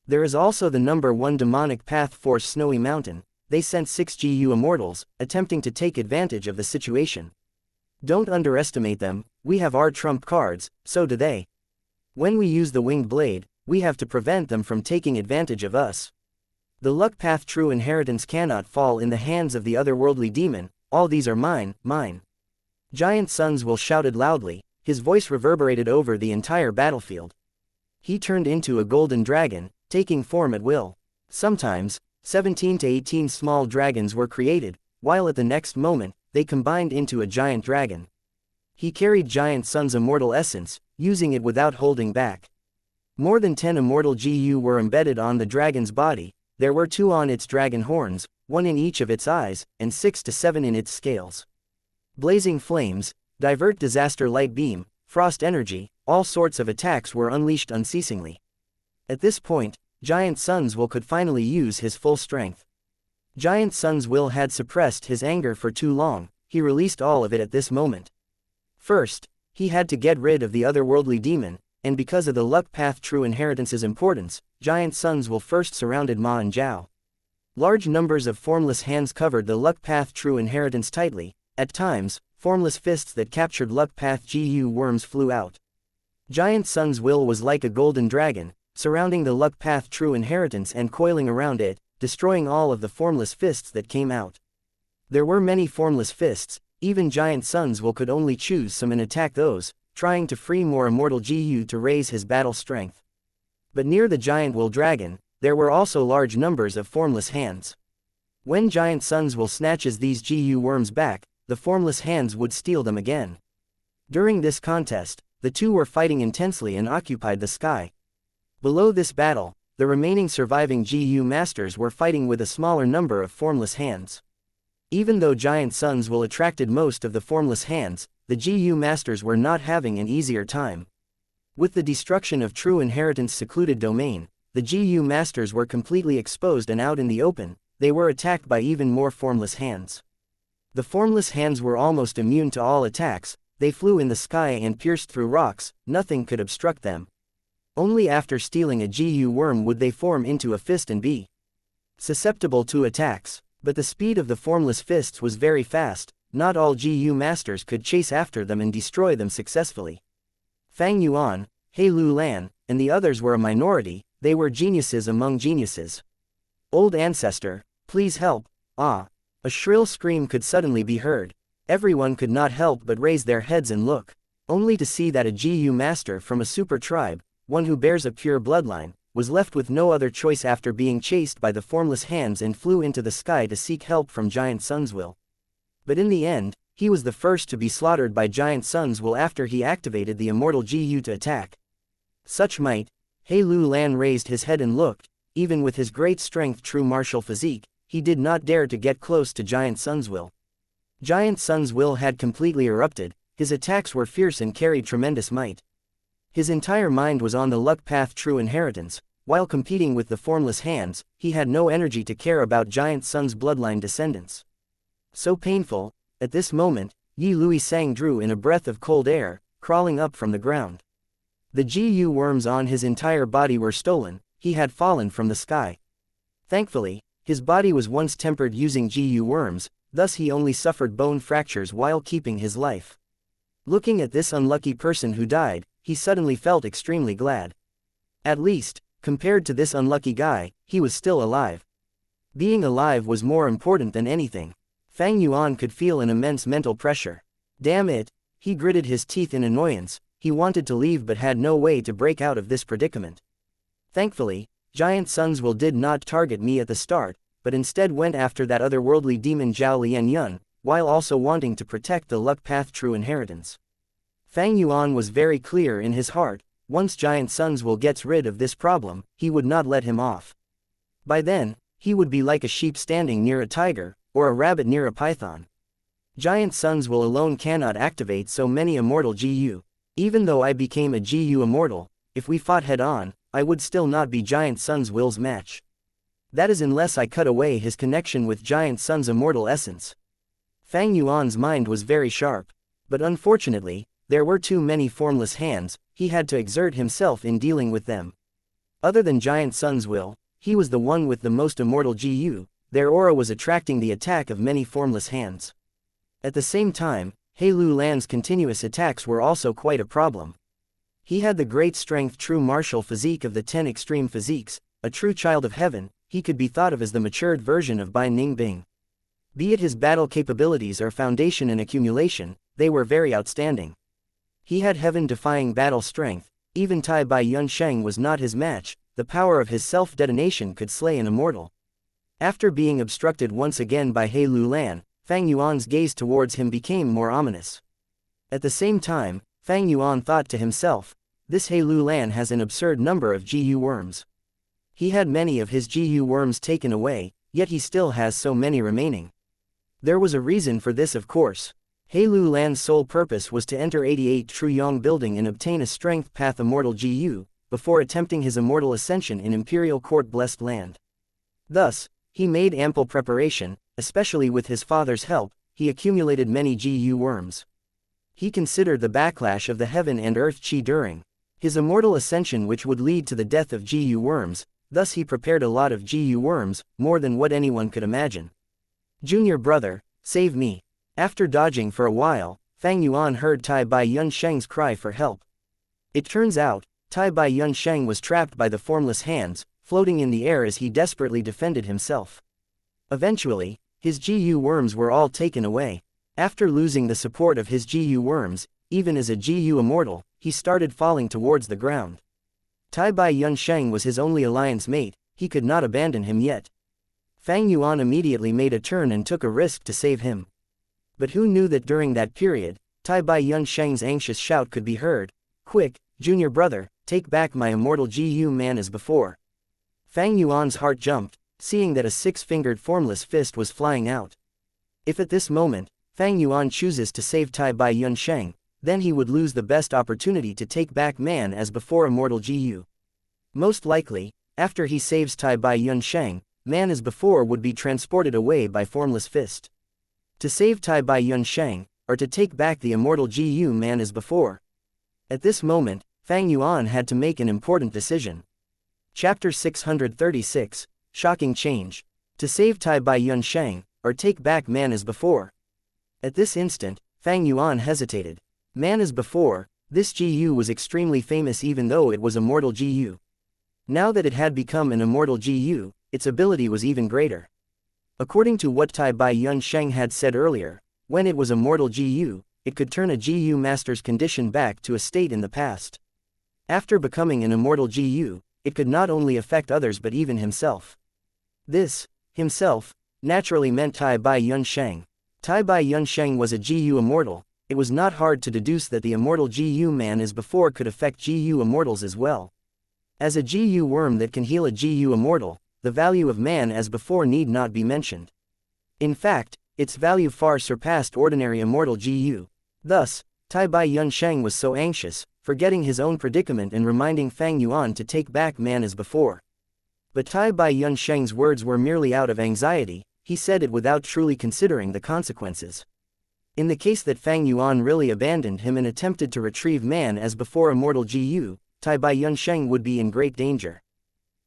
A: There is also the number 1 demonic path force Snowy Mountain, they sent 6 GU Immortals, attempting to take advantage of the situation. Don't underestimate them, we have our trump cards, so do they. When we use the Winged Blade, we have to prevent them from taking advantage of us. The luck path true inheritance cannot fall in the hands of the otherworldly demon, all these are mine, mine. Giant Suns Will shouted loudly, his voice reverberated over the entire battlefield. He turned into a golden dragon, taking form at will. Sometimes, 17 to 18 small dragons were created, while at the next moment, they combined into a giant dragon. He carried Giant Sun's immortal essence, using it without holding back. More than 10 immortal GU were embedded on the dragon's body, there were 2 on its dragon horns, 1 in each of its eyes, and 6 to 7 in its scales. Blazing flames, divert disaster light beam, frost energy, all sorts of attacks were unleashed unceasingly. At this point, Giant Sun's Will could finally use his full strength. Giant Sun's Will had suppressed his anger for too long, he released all of it at this moment. First, he had to get rid of the otherworldly demon, and because of the luck path true inheritance's importance, Giant Sun's Will first surrounded Ma and Zhao. Large numbers of formless hands covered the luck path true inheritance tightly, at times, formless fists that captured luck path GU worms flew out. Giant Sun's Will was like a golden dragon, surrounding the luck path true inheritance and coiling around it, destroying all of the formless fists that came out. There were many formless fists, even Giant Sun's Will could only choose some and attack those, trying to free more immortal GU to raise his battle strength. But near the Giant Will Dragon, there were also large numbers of formless hands. When Giant Sun's Will snatches these GU worms back, the formless hands would steal them again. During this contest, the two were fighting intensely and occupied the sky. Below this battle, the remaining surviving GU masters were fighting with a smaller number of formless hands. Even though Giant Sun's Will attracted most of the formless hands, the GU masters were not having an easier time. With the destruction of True Inheritance secluded domain, the GU masters were completely exposed and out in the open. They were attacked by even more formless hands. The formless hands were almost immune to all attacks. They flew in the sky and pierced through rocks. Nothing could obstruct them. Only after stealing a GU worm would they form into a fist and be susceptible to attacks. But the speed of the formless fists was very fast. Not all GU masters could chase after them and destroy them successfully. Fang Yuan, He Lu Lan, and the others were a minority. They were geniuses among geniuses. Old ancestor, please help. Ah! A shrill scream could suddenly be heard. Everyone could not help but raise their heads and look, only to see that a GU master from a super tribe, one who bears a pure bloodline, was left with no other choice after being chased by the formless hands and flew into the sky to seek help from Giant Sun's will. But in the end, he was the first to be slaughtered by Giant Sun's will after he activated the immortal GU to attack. Such might! He Lu Lan raised his head and looked. Even with his great strength, true martial physique, he did not dare to get close to Giant Sun's will. Giant Sun's will had completely erupted. His attacks were fierce and carried tremendous might. His entire mind was on the luck path True Inheritance. While competing with the formless hands, he had no energy to care about Giant Sun's bloodline descendants. So painful. At this moment, Yi Lui Sang drew in a breath of cold air, crawling up from the ground. The GU worms on his entire body were stolen. He had fallen from the sky. Thankfully, his body was once tempered using GU worms, thus he only suffered bone fractures while keeping his life. Looking at this unlucky person who died, he suddenly felt extremely glad. At least, compared to this unlucky guy, he was still alive. Being alive was more important than anything. Fang Yuan could feel an immense mental pressure. Damn it! He gritted his teeth in annoyance. He wanted to leave but had no way to break out of this predicament. Thankfully, Giant Sun's will did not target me at the start, but instead went after that otherworldly demon Zhao Lian Yun, while also wanting to protect the luck path True Inheritance. Fang Yuan was very clear in his heart. Once Giant Sun's will gets rid of this problem, he would not let him off. By then, he would be like a sheep standing near a tiger, or a rabbit near a python. Giant Sun's will alone cannot activate so many immortal GU. Even though I became a GU immortal, if we fought head-on, I would still not be Giant Sun's will's match. That is unless I cut away his connection with Giant Sun's immortal essence. Fang Yuan's mind was very sharp. But unfortunately, there were too many formless hands. He had to exert himself in dealing with them. Other than Giant Sun's will, he was the one with the most immortal GU. Their aura was attracting the attack of many formless hands. At the same time, He Lu Lan's continuous attacks were also quite a problem. He had the great strength true martial physique of the 10 extreme physiques, a true child of heaven. He could be thought of as the matured version of Bai Ningbing. Be it his battle capabilities or foundation and accumulation, they were very outstanding. He had heaven-defying battle strength. Even Tai Bai Yunsheng was not his match. The power of his self-detonation could slay an immortal. After being obstructed once again by He Lu Lan, Fang Yuan's gaze towards him became more ominous. At the same time, Fang Yuan thought to himself, this He Lu Lan has an absurd number of GU worms. He had many of his GU worms taken away, yet he still has so many remaining. There was a reason for this, of course. He Lu Lan's sole purpose was to enter 88 True Yong building and obtain a strength path immortal GU, before attempting his immortal ascension in Imperial Court Blessed Land. Thus, he made ample preparation, especially with his father's help. He accumulated many GU worms. He considered the backlash of the heaven and earth chi during his immortal ascension, which would lead to the death of GU worms. Thus he prepared a lot of GU worms, more than what anyone could imagine. Junior brother, save me. After dodging for a while, Fang Yuan heard Tai Bai Yunsheng's cry for help. It turns out, Tai Bai Yunsheng was trapped by the formless hands, floating in the air as he desperately defended himself. Eventually, his GU worms were all taken away. After losing the support of his GU worms, even as a GU immortal, he started falling towards the ground. Tai Bai Yunsheng was his only alliance mate. He could not abandon him yet. Fang Yuan immediately made a turn and took a risk to save him. But who knew that during that period, Tai Bai Yunsheng's anxious shout could be heard, "Quick, junior brother, take back my immortal GU man as before." Fang Yuan's heart jumped, seeing that a six-fingered formless fist was flying out. If at this moment, Fang Yuan chooses to save Tai Bai Yunsheng, then he would lose the best opportunity to take back man as before Immortal Gu. Most likely, after he saves Tai Bai Yun Sheng, man as before would be transported away by Formless Fist. To save Tai Bai Yun Sheng, or to take back the Immortal Gu man as before. At this moment, Fang Yuan had to make an important decision. Chapter 636, Shocking Change. To save Tai Bai Yun Sheng, or take back man as before. At this instant, Fang Yuan hesitated. Man as before, this Gu was extremely famous even though it was Immortal Gu. Now that it had become an Immortal Gu, its ability was even greater. According to what Tai Bai Yun Sheng had said earlier, when it was Immortal Gu, it could turn a Gu master's condition back to a state in the past. After becoming an Immortal Gu, it could not only affect others but even himself. This, himself, naturally meant Tai Bai Yun Sheng. Tai Bai Yun Sheng was a Gu immortal. It was not hard to deduce that the Immortal Gu man as before could affect Gu immortals as well. As a Gu worm that can heal a Gu immortal, the value of man as before need not be mentioned. In fact, its value far surpassed ordinary Immortal Gu. Thus, Tai Bai Yun Sheng was so anxious, forgetting his own predicament and reminding Fang Yuan to take back man as before. But Tai Bai Yun Sheng's words were merely out of anxiety. He said it without truly considering the consequences. In the case that Fang Yuan really abandoned him and attempted to retrieve man as before Immortal Gu, Tai Bai Yun Sheng would be in great danger.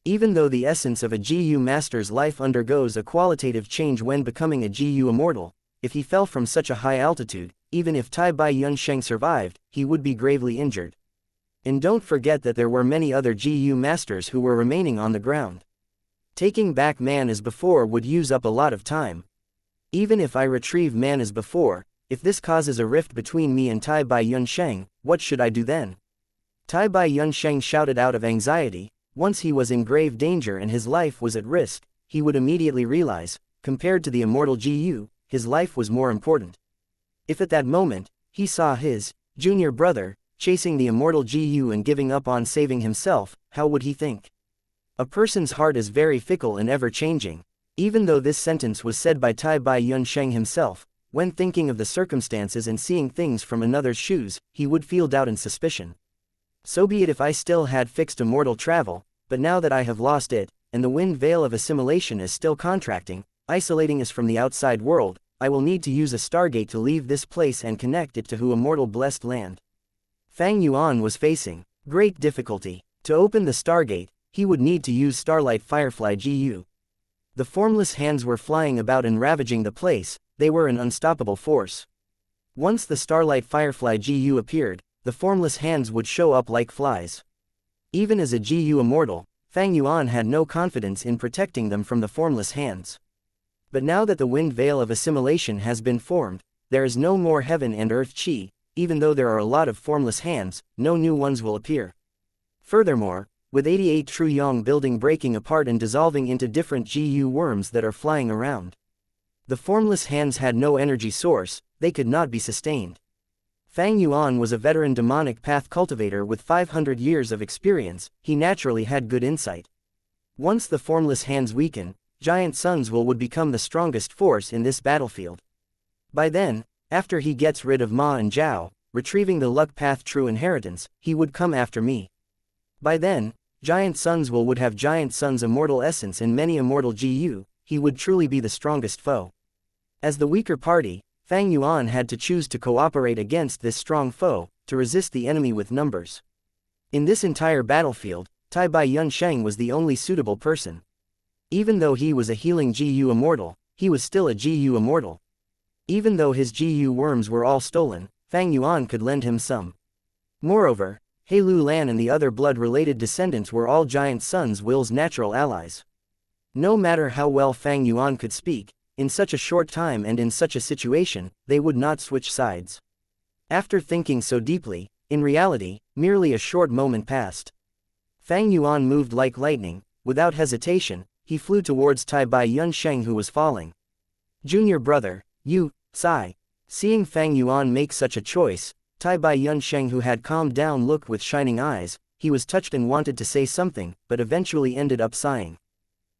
A: Even though the essence of a Gu master's life undergoes a qualitative change when becoming a Gu immortal, if he fell from such a high altitude, even if Tai Bai Yun Sheng survived, he would be gravely injured. And don't forget that there were many other Gu masters who were remaining on the ground. Taking back man as before would use up a lot of time. Even if I retrieve man as before, if this causes a rift between me and Tai Bai Yun Sheng, what should I do then? Tai Bai Yun Sheng shouted out of anxiety. Once he was in grave danger and his life was at risk, he would immediately realize, compared to the Immortal Gu, his life was more important. If at that moment, he saw his junior brother chasing the Immortal Gu and giving up on saving himself, how would he think? A person's heart is very fickle and ever-changing. Even though this sentence was said by Tai Bai Yun Sheng himself, when thinking of the circumstances and seeing things from another's shoes, he would feel doubt and suspicion. So be it if I still had fixed immortal travel, but now that I have lost it, and the wind veil of assimilation is still contracting, isolating us from the outside world, I will need to use a stargate to leave this place and connect it to Hu Immortal Blessed Land. Fang Yuan was facing great difficulty. To open the stargate, he would need to use Starlight Firefly Gu. The formless hands were flying about and ravaging the place. They were an unstoppable force. Once the Starlight Firefly Gu appeared, the formless hands would show up like flies. Even as a Gu immortal, Fang Yuan had no confidence in protecting them from the formless hands. But now that the wind veil of assimilation has been formed, there is no more heaven and earth chi. Even though there are a lot of formless hands, no new ones will appear. Furthermore, with 88 true Yang building breaking apart and dissolving into different Gu worms that are flying around. The formless hands had no energy source, they could not be sustained. Fang Yuan was a veteran demonic path cultivator with 500 years of experience. He naturally had good insight. Once the formless hands weaken, Giant Sun's will would become the strongest force in this battlefield. By then, after he gets rid of Ma and Zhao, retrieving the luck path true inheritance, he would come after me. By then, Giant Sun's will would have Giant Sun's immortal essence and many immortal Gu, he would truly be the strongest foe. As the weaker party, Fang Yuan had to choose to cooperate against this strong foe, to resist the enemy with numbers. In this entire battlefield, Tai Bai Yun Sheng was the only suitable person. Even though he was a healing Gu immortal, he was still a Gu immortal. Even though his Gu worms were all stolen, Fang Yuan could lend him some. Moreover, He Lu Lan and the other blood-related descendants were all Giant Sun's will's natural allies. No matter how well Fang Yuan could speak, in such a short time and in such a situation, they would not switch sides. After thinking so deeply, in reality, merely a short moment passed. Fang Yuan moved like lightning. Without hesitation, he flew towards Tai Bai Yun Sheng who was falling. Junior brother, you, Sai. Seeing Fang Yuan make such a choice, Tai Bai Yun Sheng who had calmed down looked with shining eyes. He was touched and wanted to say something, but eventually ended up sighing.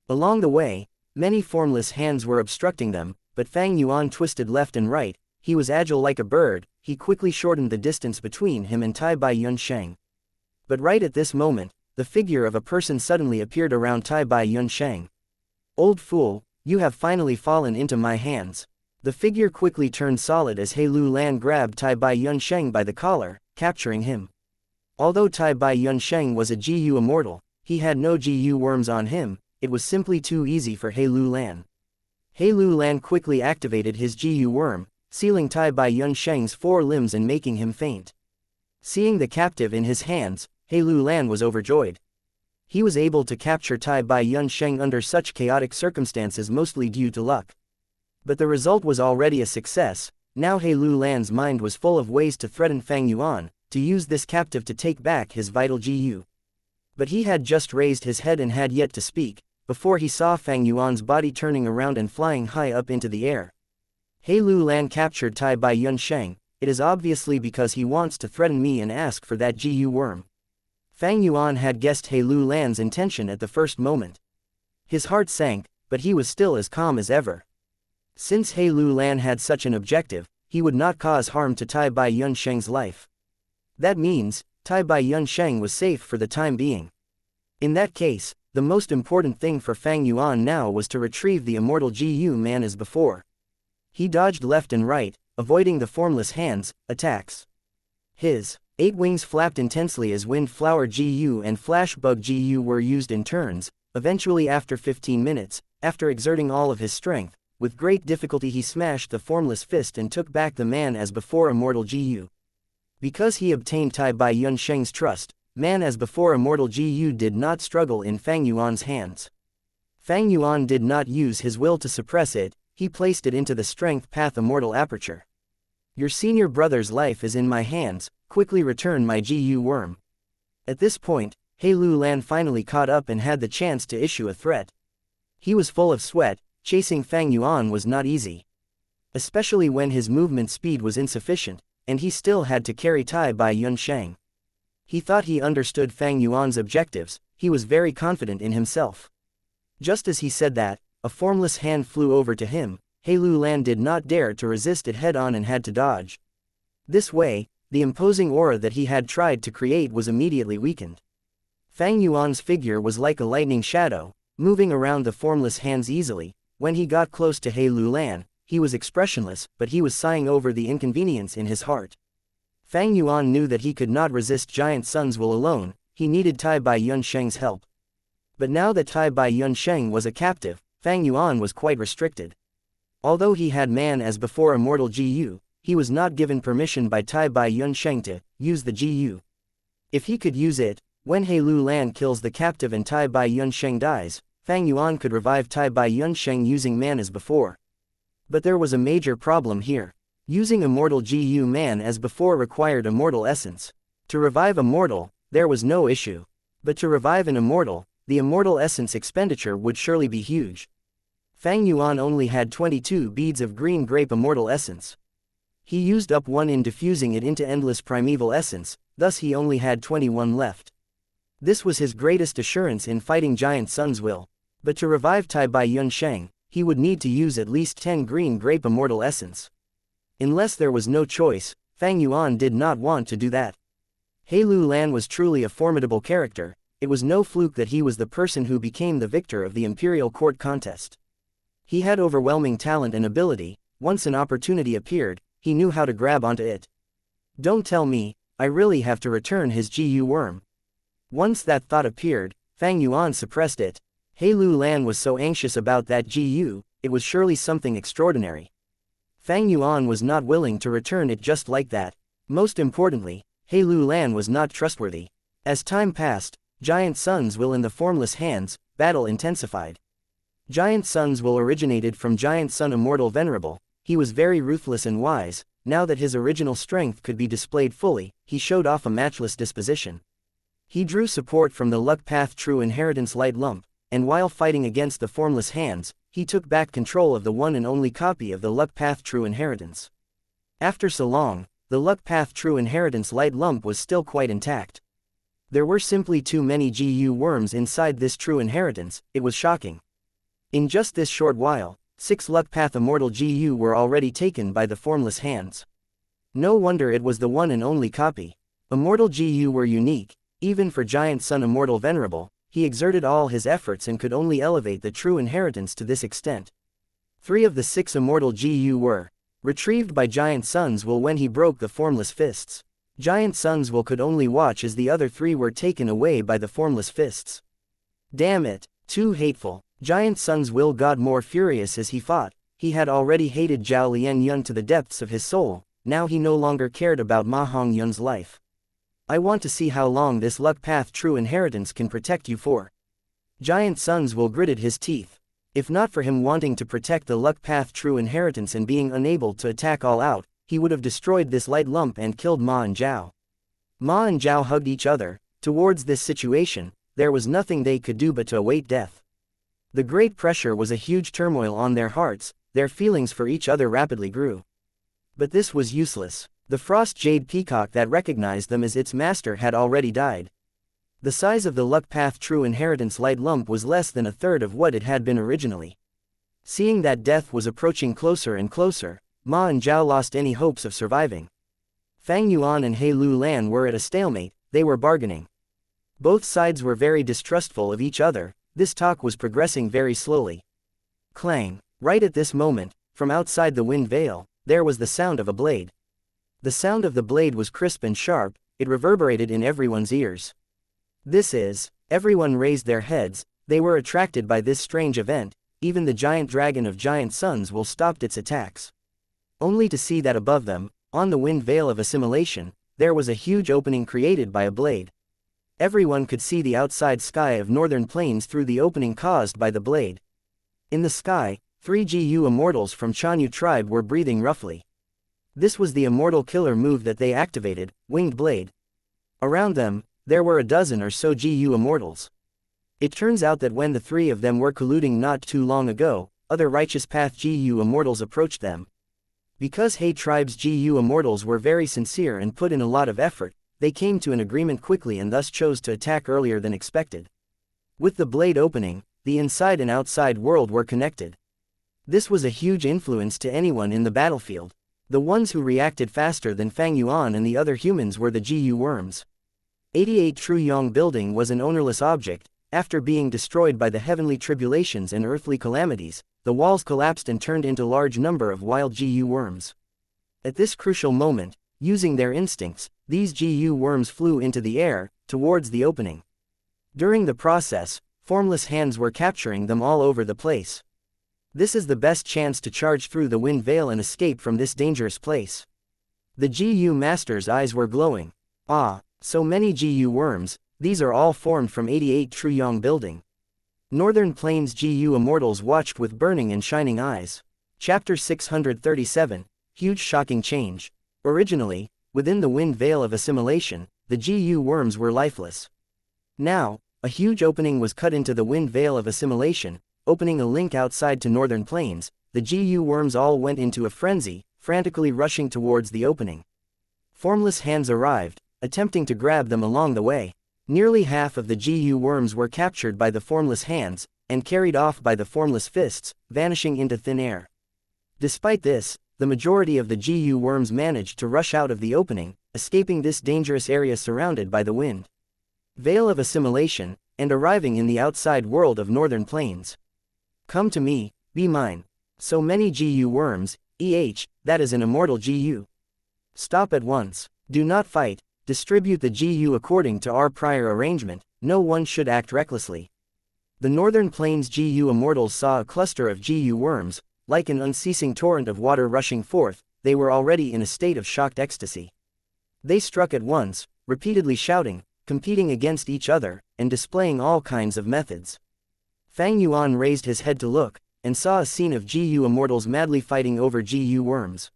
A: Along the way, many formless hands were obstructing them, but Fang Yuan twisted left and right. he was agile like a bird, he quickly shortened the distance between him and Tai Bai Yunsheng. But right at this moment, the figure of a person suddenly appeared around Tai Bai Yunsheng. "Old fool, you have finally fallen into my hands." The figure quickly turned solid as He Lu Lan grabbed Tai Bai Yunsheng by the collar, capturing him. Although Tai Bai Yunsheng was a GU immortal, he had no GU worms on him. It was simply too easy for He Lu Lan. He Lu Lan quickly activated his GU worm, sealing Tai Bai Yunsheng's 4 limbs and making him faint. Seeing the captive in his hands, He Lu Lan was overjoyed. He was able to capture Tai Bai Yunsheng under such chaotic circumstances mostly due to luck. But the result was already a success. Now He Lu Lan's mind was full of ways to threaten Fang Yuan, to use this captive to take back his vital GU. But he had just raised his head and had yet to speak, before he saw Fang Yuan's body turning around and flying high up into the air. He Lu Lan captured Tai Bai Yunsheng. It is obviously because he wants to threaten me and ask for that GU worm. Fang Yuan had guessed He Lu Lan's intention at the first moment. His heart sank, but he was still as calm as ever. Since He Lu Lan had such an objective, he would not cause harm to Tai Bai Yunsheng's life. That means, Tai Bai Yunsheng was safe for the time being. In that case, the most important thing for Fang Yuan now was to retrieve the immortal GU man as before. He dodged left and right, avoiding the formless hands' attacks. His 8 wings flapped intensely as wind flower GU and flash bug GU were used in turns. Eventually, after 15 minutes, after exerting all of his strength, with great difficulty he smashed the formless fist and took back the man as before immortal GU. Because he obtained Tai Bai Yunsheng's trust, man as before immortal GU did not struggle in Fang Yuan's hands. Fang Yuan did not use his will to suppress it, he placed it into the strength path immortal aperture. "Your senior brother's life is in my hands, quickly return my GU worm." At this point, He Lu Lan finally caught up and had the chance to issue a threat. He was full of sweat. Chasing Fang Yuan was not easy. Especially when his movement speed was insufficient, and he still had to carry Tai Bai Yunsheng. He thought he understood Fang Yuan's objectives. He was very confident in himself. Just as he said that, a formless hand flew over to him. He Lu Lan did not dare to resist it head-on and had to dodge. This way, the imposing aura that he had tried to create was immediately weakened. Fang Yuan's figure was like a lightning shadow, moving around the formless hands easily. When he got close to He Lu Lan, he was expressionless, but he was sighing over the inconvenience in his heart. Fang Yuan knew that he could not resist Giant Sun's will alone. He needed Tai Bai Yunsheng's help. But now that Tai Bai Yunsheng was a captive, Fang Yuan was quite restricted. Although he had man as before immortal GU, he was not given permission by Tai Bai Yunsheng to use the GU. If he could use it, when He Lu Lan kills the captive and Tai Bai Yunsheng dies, Fang Yuan could revive Tai Bai Yunsheng using man as before. But there was a major problem here. Using immortal GU man as before required immortal essence. To revive a mortal, there was no issue. But to revive an immortal, the immortal essence expenditure would surely be huge. Fang Yuan only had 22 beads of green grape immortal essence. He used up 1 in diffusing it into endless primeval essence, thus he only had 21 left. This was his greatest assurance in fighting Giant Sun's will. But to revive Tai Bai Yunsheng, he would need to use at least 10 green grape immortal essence. Unless there was no choice, Fang Yuan did not want to do that. He Lu Lan was truly a formidable character. It was no fluke that he was the person who became the victor of the Imperial Court contest. He had overwhelming talent and ability. Once an opportunity appeared, he knew how to grab onto it. Don't tell me, I really have to return his GU worm. Once that thought appeared, Fang Yuan suppressed it. He Lu Lan was so anxious about that GU, it was surely something extraordinary. Fang Yuan was not willing to return it just like that. Most importantly, He Lu Lan was not trustworthy. As time passed, Giant Sun's will in the formless hands, battle intensified. Giant Sun's will originated from Giant Sun Immortal Venerable. He was very ruthless and wise. Now that his original strength could be displayed fully, he showed off a matchless disposition. He drew support from the Luck Path True Inheritance Light Lump, and while fighting against the formless hands, he took back control of the one and only copy of the Luck Path True Inheritance. After so long, the Luck Path True Inheritance Light Lump was still quite intact. There were simply too many GU worms inside this true inheritance. It was shocking. In just this short while, 6 Luck Path Immortal GU were already taken by the formless hands. No wonder it was the one and only copy. Immortal GU were unique, even for Giant Sun Immortal Venerable. He exerted all his efforts and could only elevate the true inheritance to this extent. 3 of the 6 Immortal GU were retrieved by Giant Sun's will when he broke the formless fists. Giant Sun's will could only watch as the other 3 were taken away by the formless fists. Damn it, too hateful. Giant Sun's will got more furious as he fought. He had already hated Zhao Lian Yun to the depths of his soul, now he no longer cared about Ma Hong Yun's life. I want to see how long this Luck Path true inheritance can protect you for. Giant Sun's will gritted his teeth. If not for him wanting to protect the Luck Path true inheritance and being unable to attack all out, he would have destroyed this light lump and killed Ma and Zhao. Ma and Zhao hugged each other. Towards this situation, there was nothing they could do but to await death. The great pressure was a huge turmoil on their hearts, their feelings for each other rapidly grew. But this was useless. The frost jade peacock that recognized them as its master had already died. The size of the Luck Path true inheritance light lump was less than a third of what it had been originally. Seeing that death was approaching closer and closer, Ma and Zhao lost any hopes of surviving. Fang Yuan and He Lu Lan were at a stalemate, they were bargaining. Both sides were very distrustful of each other. This talk was progressing very slowly. Clang! Right at this moment, from outside the wind veil, there was the sound of a blade. The sound of the blade was crisp and sharp, it reverberated in everyone's ears. Everyone raised their heads, they were attracted by this strange event, even the giant dragon of Giant Sun's will stopped its attacks. Only to see that above them, on the wind veil of assimilation, there was a huge opening created by a blade. Everyone could see the outside sky of northern plains through the opening caused by the blade. In the sky, 3 GU immortals from Chanyu tribe were breathing roughly. This was the immortal killer move that they activated, Winged Blade. Around them, there were a dozen or so GU immortals. It turns out that when the 3 of them were colluding not too long ago, other Righteous Path GU immortals approached them. Because He tribe's GU immortals were very sincere and put in a lot of effort, they came to an agreement quickly and thus chose to attack earlier than expected. With the blade opening, the inside and outside world were connected. This was a huge influence to anyone in the battlefield. The ones who reacted faster than Fang Yuan and the other humans were the GU worms. 88 True Yong building was an ownerless object. After being destroyed by the heavenly tribulations and earthly calamities, the walls collapsed and turned into large number of wild GU worms. At this crucial moment, using their instincts, these GU worms flew into the air, towards the opening. During the process, formless hands were capturing them all over the place. This is the best chance to charge through the wind veil and escape from this dangerous place. The GU master's eyes were glowing. Ah, so many GU worms, these are all formed from 88 True Yong building. Northern Plains GU immortals watched with burning and shining eyes. Chapter 637, Huge Shocking Change. Originally, within the wind veil of assimilation, the GU worms were lifeless. Now, a huge opening was cut into the wind veil of assimilation, opening a link outside to Northern Plains. The GU worms all went into a frenzy, frantically rushing towards the opening. Formless hands arrived, attempting to grab them along the way. Nearly half of the GU worms were captured by the formless hands, and carried off by the formless fists, vanishing into thin air. Despite this, the majority of the GU worms managed to rush out of the opening, escaping this dangerous area surrounded by the wind veil of assimilation, and arriving in the outside world of Northern Plains. Come to me, be mine. So many GU worms, that is an immortal GU. Stop at once. Do not fight. Distribute the GU according to our prior arrangement, no one should act recklessly. The Northern Plains GU immortals saw a cluster of GU worms, like an unceasing torrent of water rushing forth. They were already in a state of shocked ecstasy. They struck at once, repeatedly shouting, competing against each other, and displaying all kinds of methods. Fang Yuan raised his head to look, and saw a scene of GU immortals madly fighting over GU worms.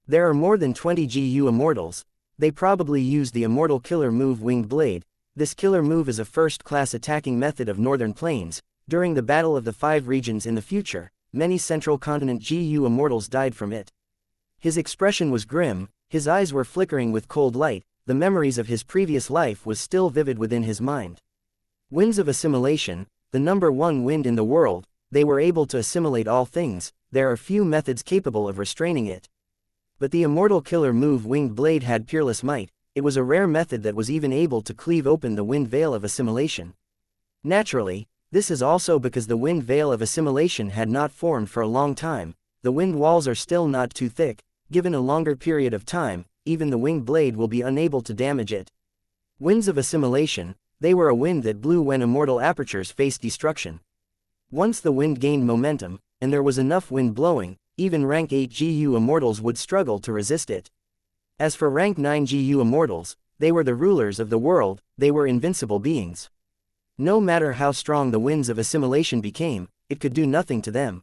A: There are more than 20 GU immortals. They probably used the immortal killer move Winged Blade. This killer move is a first-class attacking method of Northern Plains. During the Battle of the 5 Regions in the future, many Central Continent GU immortals died from it. His expression was grim, his eyes were flickering with cold light, the memories of his previous life was still vivid within his mind. Winds of assimilation, the number 1 wind in the world, they were able to assimilate all things, there are few methods capable of restraining it. But the immortal killer move Winged Blade had peerless might, it was a rare method that was even able to cleave open the wind veil of assimilation. Naturally, this is also because the wind veil of assimilation had not formed for a long time, the wind walls are still not too thick, given a longer period of time, even the winged blade will be unable to damage it. Winds of assimilation, they were a wind that blew when immortal apertures faced destruction. Once the wind gained momentum, and there was enough wind blowing, even rank 8 GU immortals would struggle to resist it. As for rank 9 GU immortals, they were the rulers of the world, they were invincible beings. No matter how strong the winds of assimilation became, it could do nothing to them.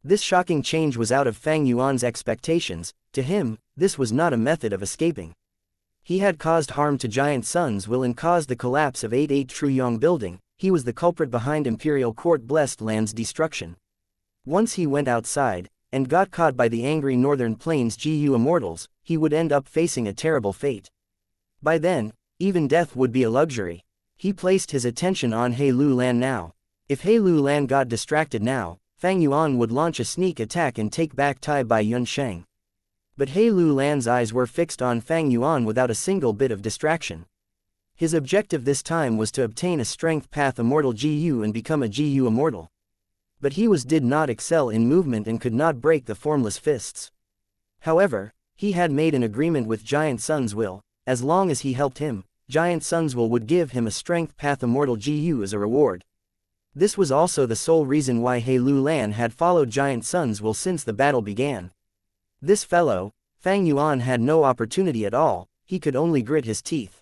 A: This shocking change was out of Fang Yuan's expectations. To him, this was not a method of escaping. He had caused harm to Giant Sun's will and caused the collapse of 8 Truyong building, he was the culprit behind Imperial Court Blessed Land's destruction. Once he went outside, and got caught by the angry Northern Plains GU immortals, he would end up facing a terrible fate. By then, even death would be a luxury. He placed his attention on He Lu Lan now. If He Lu Lan got distracted now, Fang Yuan would launch a sneak attack and take back Tai Bai Yunsheng. But He Lu Lan's eyes were fixed on Fang Yuan without a single bit of distraction. His objective this time was to obtain a Strength Path Immortal GU and become a GU Immortal. But he did not excel in movement and could not break the formless fists. However, he had made an agreement with Giant Sun's will, as long as he helped him, Giant Sun's will would give him a Strength Path Immortal GU as a reward. This was also the sole reason why He Lu Lan had followed Giant Sun's will since the battle began. This fellow, Fang Yuan, had no opportunity at all, he could only grit his teeth.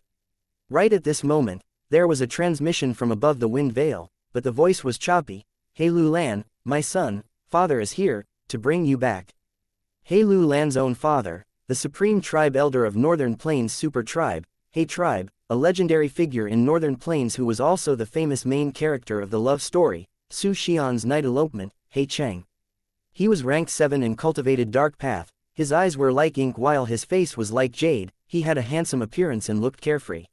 A: Right at this moment, there was a transmission from above the wind veil, but the voice was choppy. He Lu Lan, my son, father is here, to bring you back. He Lu Lan's own father, the supreme tribe elder of Northern Plains Super Tribe, He Tribe, a legendary figure in Northern Plains who was also the famous main character of the love story, Su Xian's Night Elopement, He Cheng. He was ranked 7 and cultivated dark path, his eyes were like ink while his face was like jade, he had a handsome appearance and looked carefree.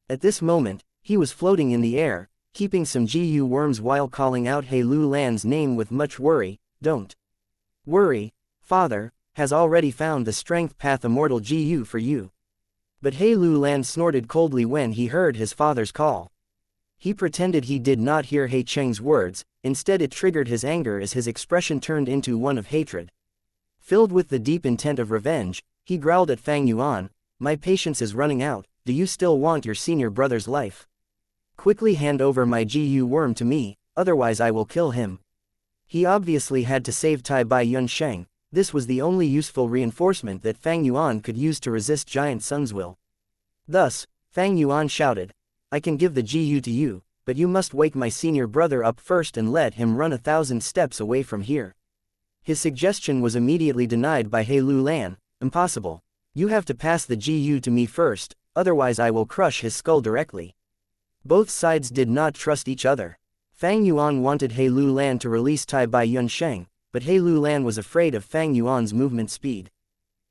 A: At this moment, he was floating in the air, keeping some GU worms while calling out He Lu Lan's name with much worry. Don't worry, father, has already found the Strength Path Immortal GU for you. But He Lu Lan snorted coldly when he heard his father's call. He pretended he did not hear He Cheng's words, instead it triggered his anger as his expression turned into one of hatred. Filled with the deep intent of revenge, he growled at Fang Yuan, my patience is running out, do you still want your senior brother's life? Quickly hand over my GU worm to me, otherwise I will kill him. He obviously had to save Tai Bai Yunsheng, this was the only useful reinforcement that Fang Yuan could use to resist Giant Sun's will. Thus, Fang Yuan shouted, I can give the GU to you, but you must wake my senior brother up first and let him run 1,000 steps away from here. His suggestion was immediately denied by He Lu Lan, impossible. You have to pass the GU to me first, otherwise I will crush his skull directly. Both sides did not trust each other. Fang Yuan wanted He Lu Lan to release Tai Bai Yunsheng, but He Lu Lan was afraid of Fang Yuan's movement speed.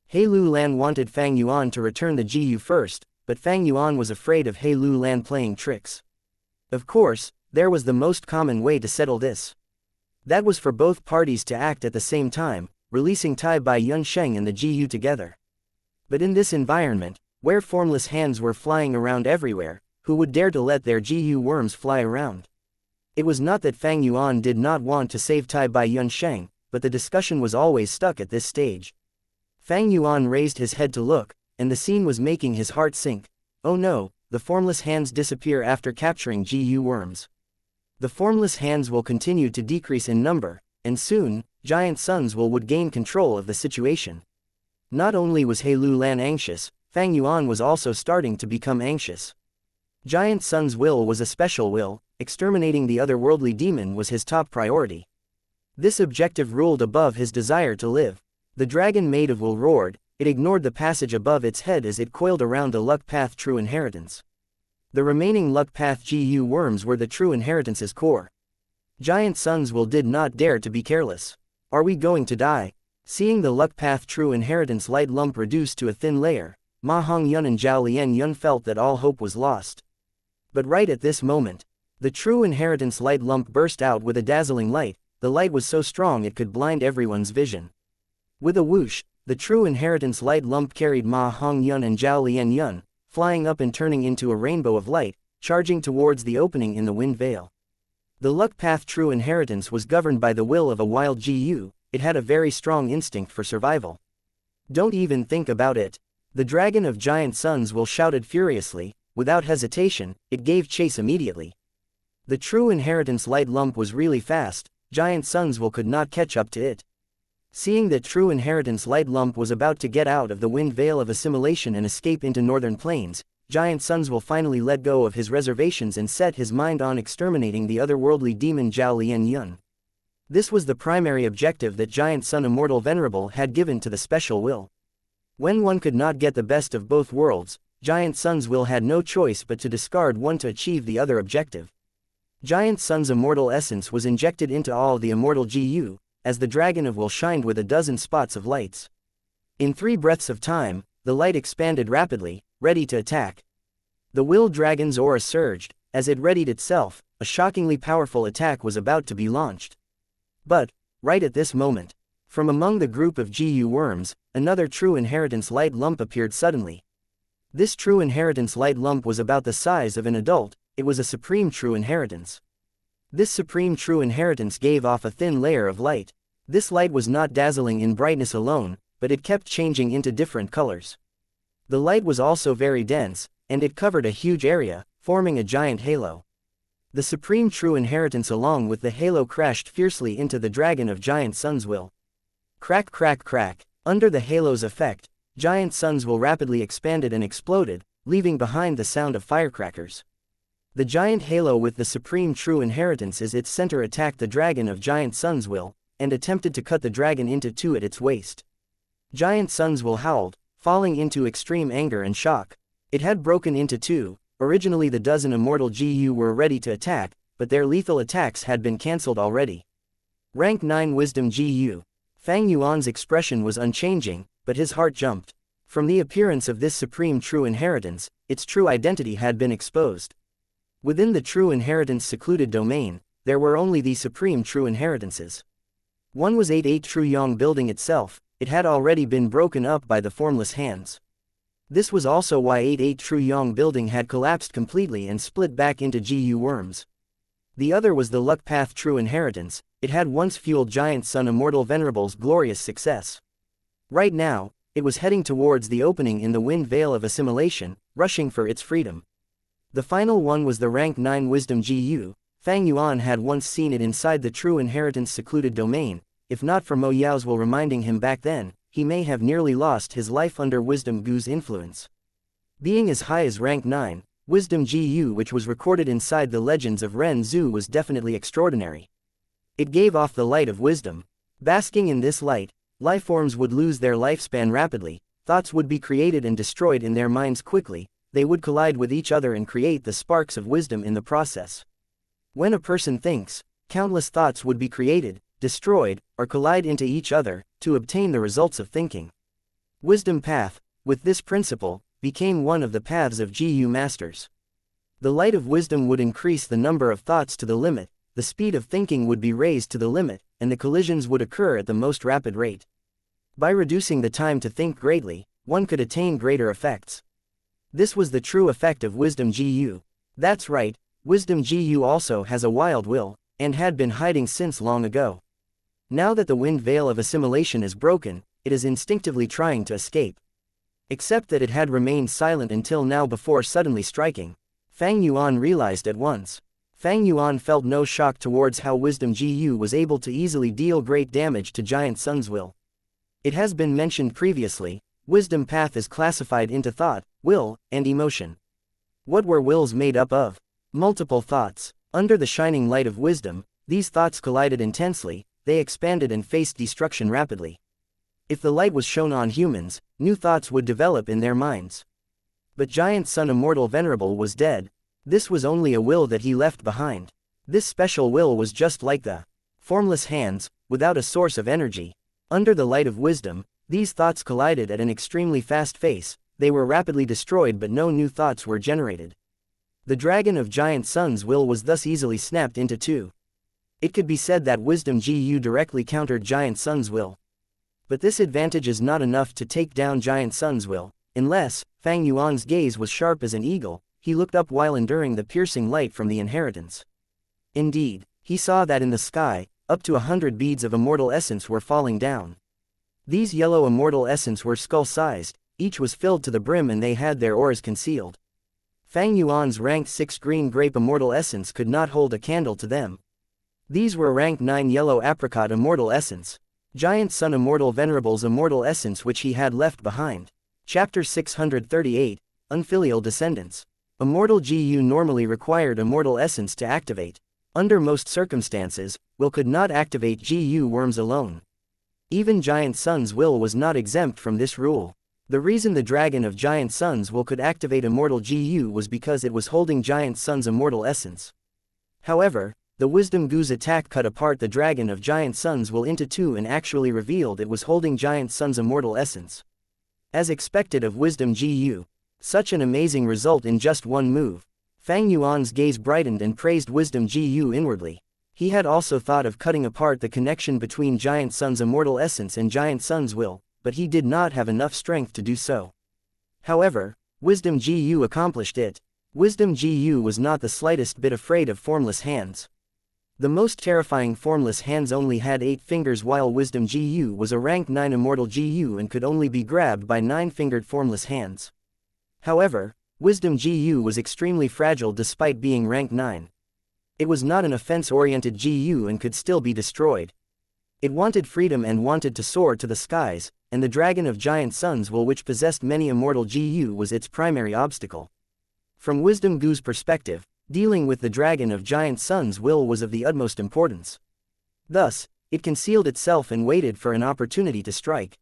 A: He Lu Lan wanted Fang Yuan to return the GU first, but Fang Yuan was afraid of He Lu Lan playing tricks. Of course, there was the most common way to settle this. That was for both parties to act at the same time, releasing Tai Bai Yunsheng and the GU together. But in this environment, where formless hands were flying around everywhere, who would dare to let their GU worms fly around? It was not that Fang Yuan did not want to save Tai Bai Yunsheng, but the discussion was always stuck at this stage. Fang Yuan raised his head to look, and the scene was making his heart sink. Oh no, the formless hands disappear after capturing GU worms. The formless hands will continue to decrease in number, and soon, Giant Sun's will would gain control of the situation. Not only was He Lu Lan anxious, Fang Yuan was also starting to become anxious. Giant Sun's will was a special will, exterminating the otherworldly demon was his top priority. This objective ruled above his desire to live. The dragon Maid of Will roared, it ignored the passage above its head as it coiled around the Luck Path True Inheritance. The remaining Luck Path GU worms were the True Inheritance's core. Giant Sun's will did not dare to be careless. Are we going to die? Seeing the Luck Path True Inheritance light lump reduced to a thin layer, Ma Hong Yun and Zhao Lian Yun felt that all hope was lost. But right at this moment, the True Inheritance light lump burst out with a dazzling light, the light was so strong it could blind everyone's vision. With a whoosh, the true inheritance light lump carried Ma Hongyun and Zhao Lianyun, flying up and turning into a rainbow of light, charging towards the opening in the wind veil. The luck path true inheritance was governed by the will of a wild GU, it had a very strong instinct for survival. Don't even think about it. The dragon of giant suns will shouted furiously, without hesitation, it gave chase immediately. The true inheritance light lump was really fast, giant suns will could not catch up to it. Seeing that true inheritance light lump was about to get out of the wind veil of assimilation and escape into northern plains, giant suns will finally let go of his reservations and set his mind on exterminating the otherworldly demon Zhao Lianyun. This was the primary objective that giant sun Immortal Venerable had given to the special will. When one could not get the best of both worlds, giant sun's will had no choice but to discard one to achieve the other objective. Giant sun's immortal essence was injected into all the immortal GU, as the dragon of will shined with a dozen spots of lights. In 3 breaths of time, the light expanded rapidly, ready to attack. The will dragon's aura surged, as it readied itself, a shockingly powerful attack was about to be launched. But, right at this moment, from among the group of GU worms, another true inheritance light lump appeared suddenly. This true inheritance light lump was about the size of an adult, it was a supreme true inheritance. This supreme true inheritance gave off a thin layer of light. This light was not dazzling in brightness alone, but it kept changing into different colors. The light was also very dense, and it covered a huge area, forming a giant halo. The supreme true inheritance along with the halo crashed fiercely into the dragon of giant sun's will. Crack crack crack, under the halo's effect, giant sun's will rapidly expanded and exploded, leaving behind the sound of firecrackers. The giant halo with the supreme true inheritance as its center attacked the dragon of giant sun's will, and attempted to cut the dragon into 2 at its waist. Giant sun's will howled, falling into extreme anger and shock. It had broken into 2, originally the dozen immortal GU were ready to attack, but their lethal attacks had been cancelled already. Rank 9 Wisdom GU. Fang Yuan's expression was unchanging, but his heart jumped. From the appearance of this supreme true inheritance, its true identity had been exposed. Within the true inheritance secluded domain, there were only the supreme true inheritances. One was 88 True Yong building itself, it had already been broken up by the formless hands. This was also why 88 True Yong building had collapsed completely and split back into GU worms. The other was the luck path true inheritance, it had once fueled giant sun Immortal Venerable's glorious success. Right now, it was heading towards the opening in the wind veil of assimilation, rushing for its freedom. The final one was the rank 9 Wisdom GU. Fang Yuan had once seen it inside the true inheritance secluded domain, if not for Mo Yao's will reminding him back then, he may have nearly lost his life under Wisdom Gu's influence. Being as high as rank 9, Wisdom GU which was recorded inside the legends of Ren Zhu was definitely extraordinary. It gave off the light of wisdom. Basking in this light, lifeforms would lose their lifespan rapidly, thoughts would be created and destroyed in their minds quickly, they would collide with each other and create the sparks of wisdom in the process. When a person thinks, countless thoughts would be created, destroyed, or collide into each other, to obtain the results of thinking. Wisdom path, with this principle, became one of the paths of GU masters. The light of wisdom would increase the number of thoughts to the limit, the speed of thinking would be raised to the limit, and the collisions would occur at the most rapid rate. By reducing the time to think greatly, one could attain greater effects. This was the true effect of Wisdom GU. That's right, Wisdom GU also has a wild will, and had been hiding since long ago. Now that the wind veil of assimilation is broken, it is instinctively trying to escape. Except that it had remained silent until now before suddenly striking. Fang Yuan realized at once. Fang Yuan felt no shock towards how Wisdom GU was able to easily deal great damage to Giant Sun's will. It has been mentioned previously, Wisdom path is classified into thought, will, and emotion. What were wills made up of? Multiple thoughts. Under the shining light of wisdom, these thoughts collided intensely, they expanded and faced destruction rapidly. If the light was shown on humans, new thoughts would develop in their minds. But Giant Sun Immortal Venerable was dead. This was only a will that he left behind. This special will was just like the formless hands, without a source of energy. Under the light of wisdom, these thoughts collided at an extremely fast pace, they were rapidly destroyed but no new thoughts were generated. The dragon of Giant Sun's will was thus easily snapped into 2. It could be said that Wisdom Gu directly countered Giant Sun's will. But this advantage is not enough to take down Giant Sun's will, unless Fang Yuan's gaze was sharp as an eagle. He looked up while enduring the piercing light from the inheritance. Indeed, he saw that in the sky, up to 100 beads of immortal essence were falling down. These yellow immortal essence were skull-sized, each was filled to the brim and they had their ores concealed. Fang Yuan's ranked 6 green grape immortal essence could not hold a candle to them. These were ranked 9 yellow apricot immortal essence. Giant Sun immortal venerables immortal essence which he had left behind. Chapter 638, Unfilial Descendants. Immortal Gu normally required immortal essence to activate. Under most circumstances, will could not activate Gu worms alone. Even Giant Sun's will was not exempt from this rule. The reason the dragon of Giant Sun's will could activate immortal Gu was because it was holding Giant Sun's immortal essence. However, the Wisdom Gu's attack cut apart the dragon of Giant Sun's will into 2 and actually revealed it was holding Giant Sun's immortal essence. As expected of Wisdom Gu, such an amazing result in just one move. Fang Yuan's gaze brightened and praised Wisdom Gu inwardly. He had also thought of cutting apart the connection between Giant Sun's immortal essence and Giant Sun's will, but he did not have enough strength to do so. However, Wisdom Gu accomplished it. Wisdom Gu was not the slightest bit afraid of formless hands. The most terrifying formless hands only had 8 fingers while Wisdom Gu was a rank 9 immortal Gu and could only be grabbed by 9-fingered formless hands. However, Wisdom Gu was extremely fragile despite being rank 9. It was not an offense-oriented Gu and could still be destroyed. It wanted freedom and wanted to soar to the skies, and the dragon of Giant Sun's will which possessed many immortal Gu was its primary obstacle. From Wisdom Gu's perspective, dealing with the dragon of Giant Sun's will was of the utmost importance. Thus, it concealed itself and waited for an opportunity to strike.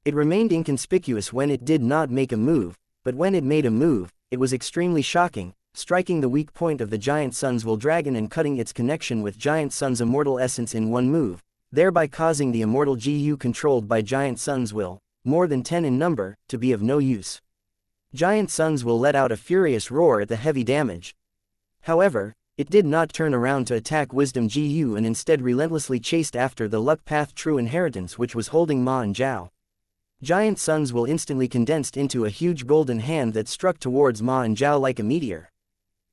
A: It remained inconspicuous when it did not make a move, but when it made a move, it was extremely shocking, striking the weak point of the Giant Sun's will dragon and cutting its connection with Giant Sun's immortal essence in one move, thereby causing the immortal Gu controlled by Giant Sun's will, more than 10 in number, to be of no use. Giant Sun's will let out a furious roar at the heavy damage. However, it did not turn around to attack Wisdom Gu and instead relentlessly chased after the Luck Path True Inheritance which was holding Ma and Zhao. Giant Sun's will instantly condensed into a huge golden hand that struck towards Ma and Zhao like a meteor.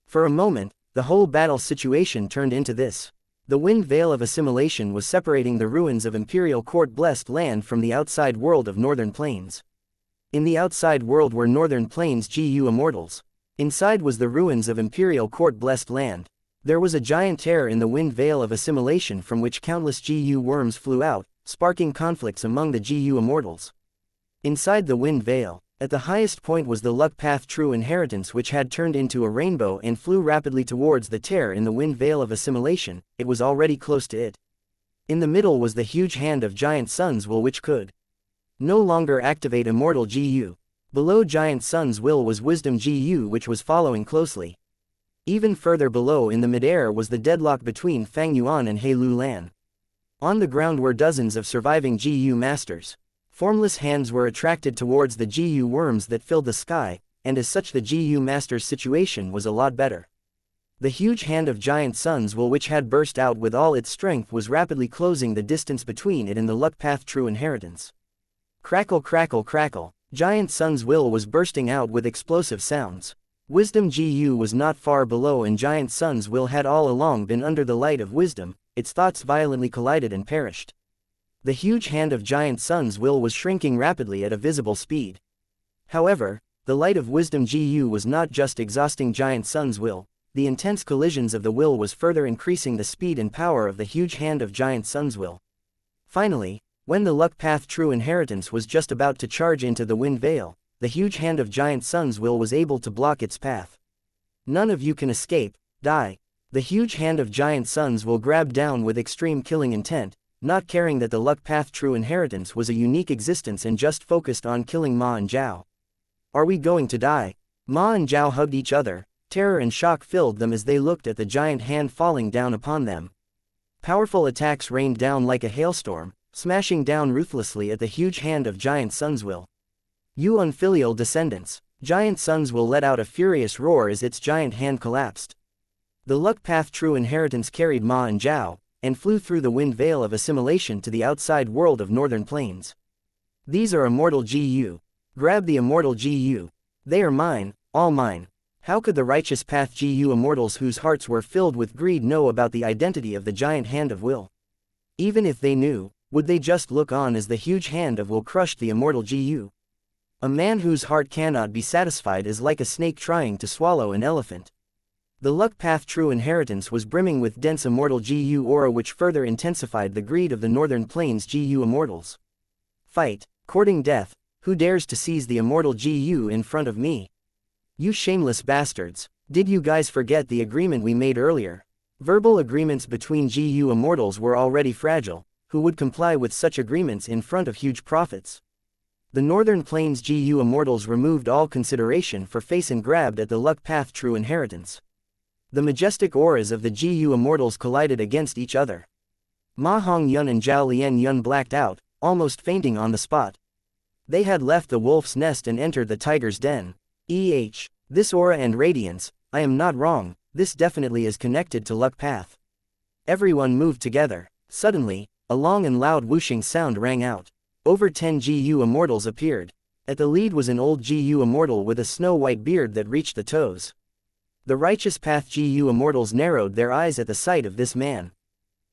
A: For a moment, the whole battle situation turned into this. The wind veil of assimilation was separating the ruins of Imperial Court Blessed Land from the outside world of Northern Plains. In the outside world were Northern Plains Gu immortals. Inside was the ruins of Imperial Court Blessed Land. There was a giant tear in the wind veil of assimilation from which countless Gu worms flew out, sparking conflicts among the Gu immortals. Inside the wind veil, at the highest point was the Luck Path True Inheritance which had turned into a rainbow and flew rapidly towards the tear in the wind veil of assimilation. It was already close to it. In the middle was the huge hand of Giant Sun's will which could no longer activate immortal Gu. Below Giant Sun's will was Wisdom Gu which was following closely. Even further below in the midair was the deadlock between Fang Yuan and He Lu Lan. On the ground were dozens of surviving Gu masters. Formless hands were attracted towards the Gu worms that filled the sky, and as such the Gu master's situation was a lot better. The huge hand of Giant Sun's will which had burst out with all its strength was rapidly closing the distance between it and the Luck Path True Inheritance. Crackle crackle crackle. Giant Sun's will was bursting out with explosive sounds. Wisdom Gu was not far below and Giant Sun's will had all along been under the light of wisdom. Its thoughts violently collided and perished. The huge hand of Giant Sun's will was shrinking rapidly at a visible speed. However, the light of Wisdom Gu was not just exhausting Giant Sun's will, the intense collisions of the will was further increasing the speed and power of the huge hand of Giant Sun's will. Finally, when the Luck Path True Inheritance was just about to charge into the wind veil, the huge hand of Giant Sun's will was able to block its path. None of you can escape, die. The huge hand of Giant Sun's will grabbed down with extreme killing intent, not caring that the Luck Path True Inheritance was a unique existence and just focused on killing Ma and Zhao. Are we going to die? Ma and Zhao hugged each other. Terror and shock filled them as they looked at the giant hand falling down upon them. Powerful attacks rained down like a hailstorm, smashing down ruthlessly at the huge hand of Giant Sun's will. You unfilial descendants! Giant Sun's will let out a furious roar as its giant hand collapsed. The Luck Path True Inheritance carried Ma and Zhao, and flew through the wind veil of assimilation to the outside world of northern plains. These are immortal GU. Grab the immortal GU. They are mine, all mine. How could the righteous path GU immortals whose hearts were filled with greed know about the identity of the giant hand of will? Even if they knew, would they just look on as the huge hand of will crushed the immortal GU? A man whose heart cannot be satisfied is like a snake trying to swallow an elephant. The luck path true inheritance was brimming with dense immortal GU aura, which further intensified the greed of the northern plains GU immortals. Fight, courting death, who dares to seize the immortal GU in front of me? You shameless bastards, did you guys forget the agreement we made earlier? Verbal agreements between GU immortals were already fragile. Who would comply with such agreements in front of huge profits? The northern plains GU immortals removed all consideration for face and grabbed at the luck path true inheritance. The majestic auras of the GU immortals collided against each other. Ma Hongyun and Zhao Lianyun blacked out, almost fainting on the spot. They had left the wolf's nest and entered the tiger's den. This aura and radiance, I am not wrong, this definitely is connected to luck path. Everyone moved together. Suddenly, a long and loud whooshing sound rang out. Over 10 GU immortals appeared. At the lead was an old GU immortal with a snow-white beard that reached the toes. The righteous path GU immortals narrowed their eyes at the sight of this man.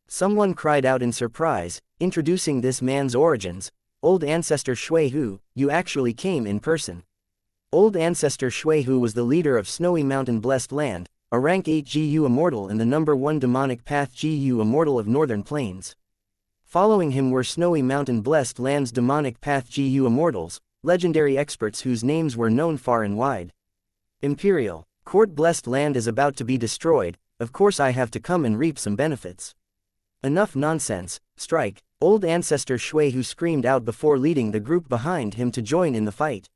A: Someone cried out in surprise, introducing this man's origins. Old Ancestor Shui-Hu, you actually came in person. Old Ancestor Shui-Hu was the leader of Snowy Mountain Blessed Land, a rank 8 GU immortal and the number 1 demonic path GU immortal of Northern Plains. Following him were Snowy Mountain Blessed Land's demonic path GU immortals, legendary experts whose names were known far and wide. Imperial Court Blessed Land is about to be destroyed, of course I have to come and reap some benefits. Enough nonsense, strike, Old Ancestor Shui-Hu screamed out before leading the group behind him to join in the fight.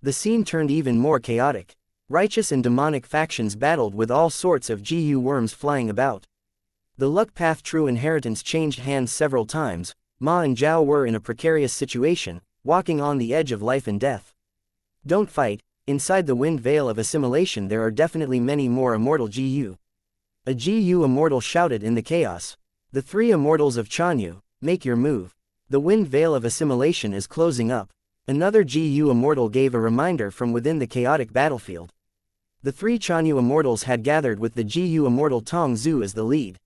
A: The scene turned even more chaotic. Righteous and demonic factions battled with all sorts of GU worms flying about. The luck path true inheritance changed hands several times. Ma and Zhao were in a precarious situation, walking on the edge of life and death. Don't fight, inside the wind veil of assimilation there are definitely many more immortal GU. A GU immortal shouted in the chaos. The 3 immortals of Chanyu, make your move. The wind veil of assimilation is closing up. Another GU immortal gave a reminder from within the chaotic battlefield. The 3 Chanyu immortals had gathered with the GU immortal Tong Zhu as the lead.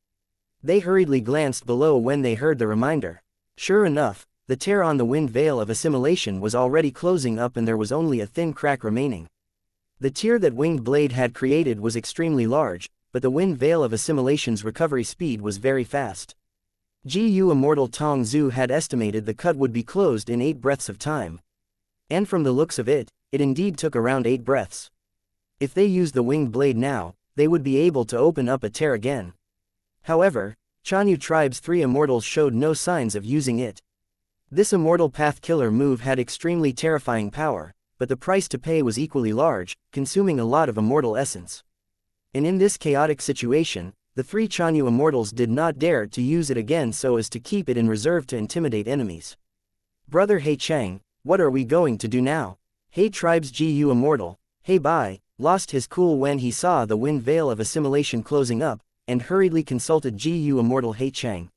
A: They hurriedly glanced below when they heard the reminder. Sure enough, the tear on the wind veil of assimilation was already closing up and there was only a thin crack remaining. The tear that Winged Blade had created was extremely large, but the wind veil of assimilation's recovery speed was very fast. GU immortal Tong Zhu had estimated the cut would be closed in 8 breaths of time. And from the looks of it, it indeed took around 8 breaths. If they used the Winged Blade now, they would be able to open up a tear again. However, Chanyu Tribe's 3 immortals showed no signs of using it. This immortal path killer move had extremely terrifying power, but the price to pay was equally large, consuming a lot of immortal essence. And in this chaotic situation, the 3 Chanyu immortals did not dare to use it again so as to keep it in reserve to intimidate enemies. Brother He Chang, what are we going to do now? He Tribe's GU immortal, He Bai, lost his cool when he saw the wind veil of assimilation closing up, and hurriedly consulted GU immortal He Chang.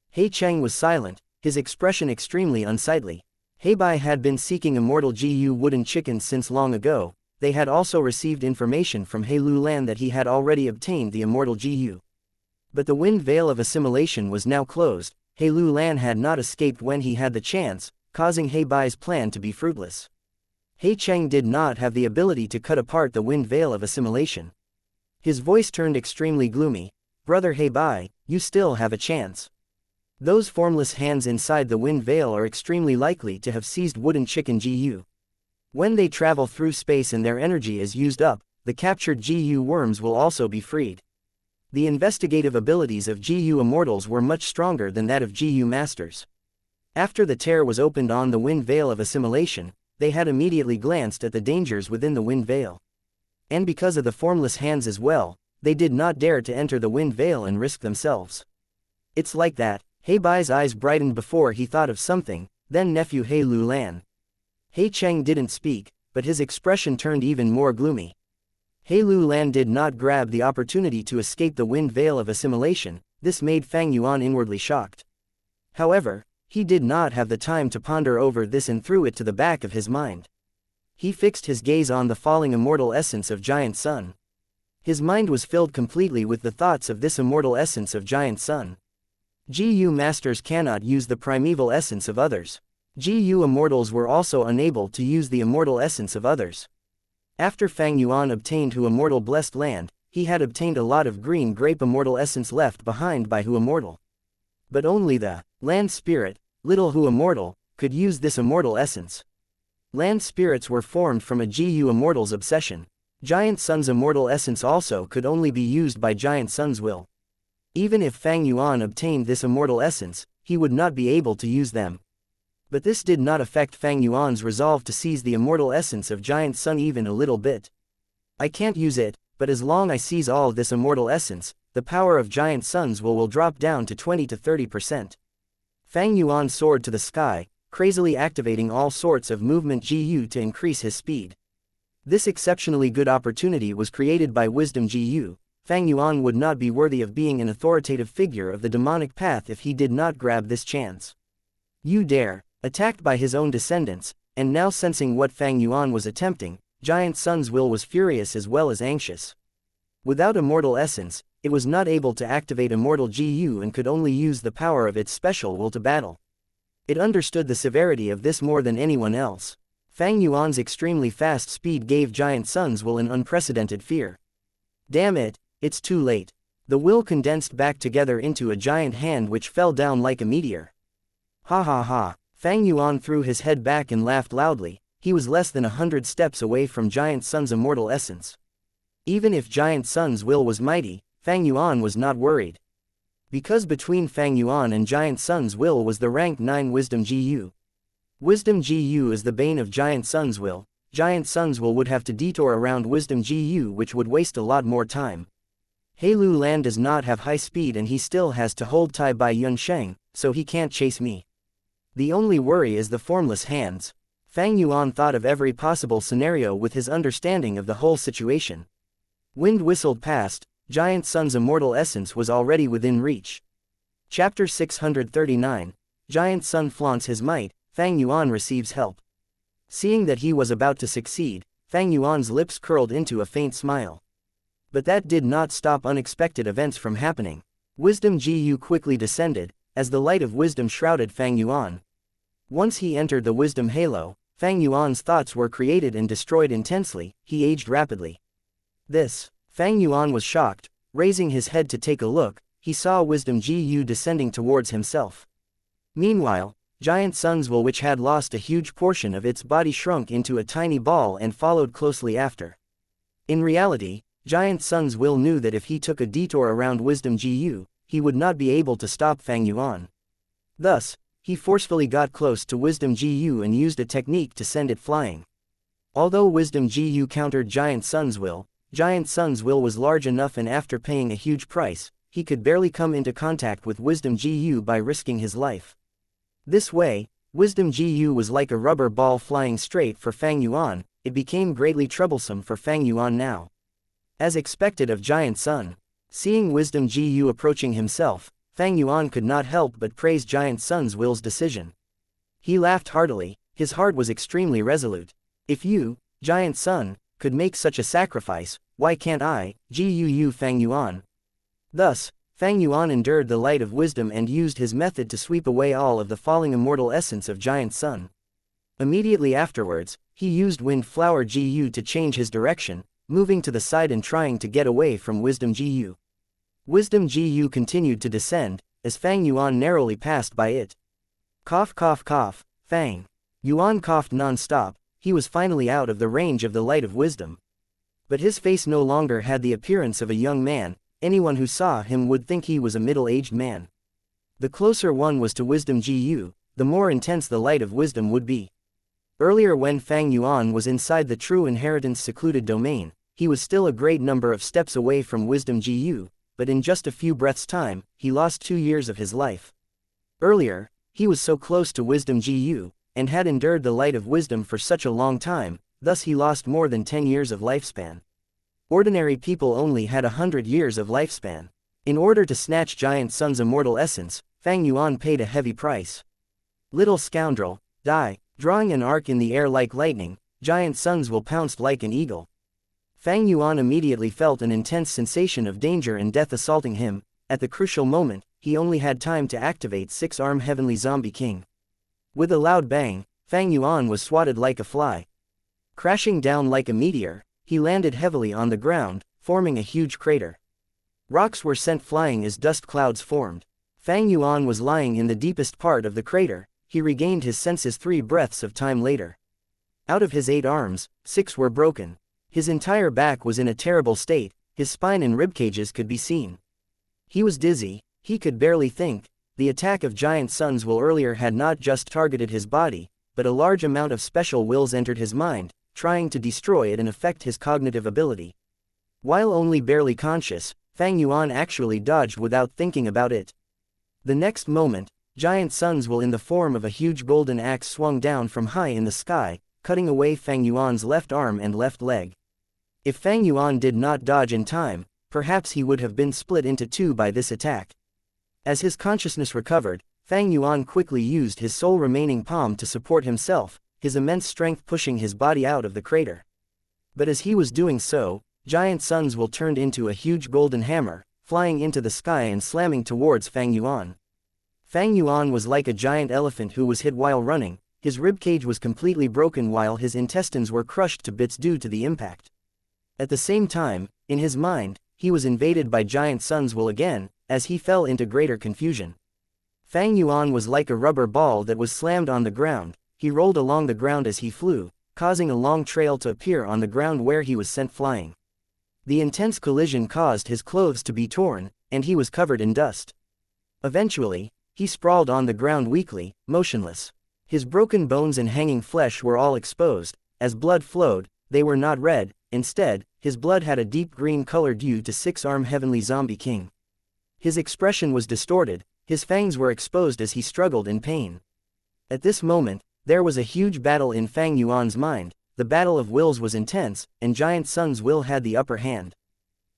A: He Chang was silent, his expression extremely unsightly. He Bai had been seeking immortal GU wooden chickens since long ago. They had also received information from He Lu Lan that he had already obtained the immortal GU. But the wind veil of assimilation was now closed. He Lu Lan had not escaped when he had the chance, causing He Bai's plan to be fruitless. He Chang did not have the ability to cut apart the wind veil of assimilation. His voice turned extremely gloomy. Brother He Bai, you still have a chance. Those formless hands inside the wind veil are extremely likely to have seized wooden chicken GU. When they travel through space and their energy is used up, the captured GU worms will also be freed. The investigative abilities of GU immortals were much stronger than that of GU masters. After the tear was opened on the wind veil of assimilation, they had immediately glanced at the dangers within the wind veil. And because of the formless hands as well, they did not dare to enter the wind veil and risk themselves. It's like that. He Bai's eyes brightened before he thought of something, then nephew He Lu Lan. He Chang didn't speak, but his expression turned even more gloomy. He Lu Lan did not grab the opportunity to escape the wind veil of assimilation. This made Fang Yuan inwardly shocked. However, he did not have the time to ponder over this and threw it to the back of his mind. He fixed his gaze on the falling immortal essence of Giant Sun. His mind was filled completely with the thoughts of this immortal essence of Giant Sun. GU masters cannot use the primeval essence of others. GU immortals were also unable to use the immortal essence of others. After Fang Yuan obtained Hu Immortal Blessed Land, he had obtained a lot of green grape immortal essence left behind by Hu Immortal. But only the land spirit, Little Hu Immortal, could use this immortal essence. Land spirits were formed from a GU immortal's obsession. Giant Sun's immortal essence also could only be used by Giant Sun's will. Even if Fang Yuan obtained this immortal essence, he would not be able to use them. But this did not affect Fang Yuan's resolve to seize the immortal essence of Giant Sun even a little bit. I can't use it, but as long as I seize all this immortal essence, the power of Giant Sun's will drop down to 20 to 30%. Fang Yuan soared to the sky, crazily activating all sorts of movement GU to increase his speed. This exceptionally good opportunity was created by Wisdom GU. Fang Yuan would not be worthy of being an authoritative figure of the demonic path if he did not grab this chance. You dare! Attacked by his own descendants, and now sensing what Fang Yuan was attempting, Giant Sun's will was furious as well as anxious. Without immortal essence, it was not able to activate immortal GU and could only use the power of its special will to battle. It understood the severity of this more than anyone else. Fang Yuan's extremely fast speed gave Giant Sun's will an unprecedented fear. Damn it, it's too late. The will condensed back together into a giant hand which fell down like a meteor. Ha ha ha. Fang Yuan threw his head back and laughed loudly. He was less than 100 steps away from Giant Sun's immortal essence. Even if Giant Sun's will was mighty, Fang Yuan was not worried. Because between Fang Yuan and Giant Sun's will was the rank 9 Wisdom GU. Wisdom GU is the bane of Giant Sun's will. Giant Sun's will would have to detour around Wisdom GU, which would waste a lot more time. Heilu Lan does not have high speed and he still has to hold Tai by Yunsheng, so he can't chase me. The only worry is the formless hands. Fang Yuan thought of every possible scenario with his understanding of the whole situation. Wind whistled past. Giant Sun's immortal essence was already within reach. Chapter 639. Giant Sun flaunts his might. Fang Yuan receives help. Seeing that he was about to succeed, Fang Yuan's lips curled into a faint smile. But that did not stop unexpected events from happening. Wisdom GU quickly descended, as the light of wisdom shrouded Fang Yuan. Once he entered the wisdom halo, Fang Yuan's thoughts were created and destroyed intensely. He aged rapidly. Fang Yuan was shocked. Raising his head to take a look, he saw Wisdom GU descending towards himself. Meanwhile, Giant Sun's will, which had lost a huge portion of its body, shrunk into a tiny ball and followed closely after. In reality, Giant Sun's will knew that if he took a detour around Wisdom GU, he would not be able to stop Fang Yuan. Thus, he forcefully got close to Wisdom GU and used a technique to send it flying. Although Wisdom GU countered Giant Sun's will was large enough, and after paying a huge price, he could barely come into contact with Wisdom GU by risking his life. This way, Wisdom GU was like a rubber ball flying straight for Fang Yuan. It became greatly troublesome for Fang Yuan now. As expected of Giant Sun, seeing Wisdom GU approaching himself, Fang Yuan could not help but praise Giant Sun's will's decision. He laughed heartily. His heart was extremely resolute. If you, Giant Sun, could make such a sacrifice, why can't I, GUU Fang Yuan? Thus, Fang Yuan endured the light of wisdom and used his method to sweep away all of the falling immortal essence of Giant Sun. Immediately afterwards, he used Wind Flower GU to change his direction, moving to the side and trying to get away from Wisdom GU. Wisdom GU continued to descend, as Fang Yuan narrowly passed by it. Cough cough cough, Fang Yuan coughed non-stop. He was finally out of the range of the light of wisdom. But his face no longer had the appearance of a young man. Anyone who saw him would think he was a middle-aged man. The closer one was to Wisdom GU, the more intense the light of wisdom would be. Earlier, when Fang Yuan was inside the true inheritance secluded domain, he was still a great number of steps away from Wisdom GU, but in just a few breaths' time, he lost 2 years of his life. Earlier, he was so close to Wisdom GU, and had endured the light of wisdom for such a long time, thus he lost more than 10 years of lifespan. Ordinary people only had 100 years of lifespan. In order to snatch Giant Sun's immortal essence, Fang Yuan paid a heavy price. Little scoundrel, die! Drawing an arc in the air like lightning, Giant Sun's will pounced like an eagle. Fang Yuan immediately felt an intense sensation of danger and death assaulting him. At the crucial moment, he only had time to activate Six-Arm Heavenly Zombie King. With a loud bang, Fang Yuan was swatted like a fly. Crashing down like a meteor, he landed heavily on the ground, forming a huge crater. Rocks were sent flying as dust clouds formed. Fang Yuan was lying in the deepest part of the crater. He regained his senses 3 breaths of time later. Out of his 8 arms, 6 were broken. His entire back was in a terrible state, his spine and ribcages could be seen. He was dizzy, he could barely think. The attack of Giant Sun's will earlier had not just targeted his body, but a large amount of special wills entered his mind, trying to destroy it and affect his cognitive ability. While only barely conscious, Fang Yuan actually dodged without thinking about it. The next moment, Giant Sun's will in the form of a huge golden axe swung down from high in the sky, cutting away Fang Yuan's left arm and left leg. If Fang Yuan did not dodge in time, perhaps he would have been split into 2 by this attack. As his consciousness recovered, Fang Yuan quickly used his sole remaining palm to support himself, his immense strength pushing his body out of the crater. But as he was doing so, Giant Sun's will turned into a huge golden hammer, flying into the sky and slamming towards Fang Yuan. Fang Yuan was like a giant elephant who was hit while running. His ribcage was completely broken while his intestines were crushed to bits due to the impact. At the same time, in his mind, he was invaded by Giant Sun's will again, as he fell into greater confusion. Fang Yuan was like a rubber ball that was slammed on the ground. He rolled along the ground as he flew, causing a long trail to appear on the ground where he was sent flying. The intense collision caused his clothes to be torn, and he was covered in dust. Eventually, he sprawled on the ground weakly, motionless. His broken bones and hanging flesh were all exposed. As blood flowed, they were not red, instead, his blood had a deep green color due to Six-Arm Heavenly Zombie King. His expression was distorted, his fangs were exposed as he struggled in pain. At this moment, there was a huge battle in Fang Yuan's mind. The battle of wills was intense, and Giant Sun's will had the upper hand.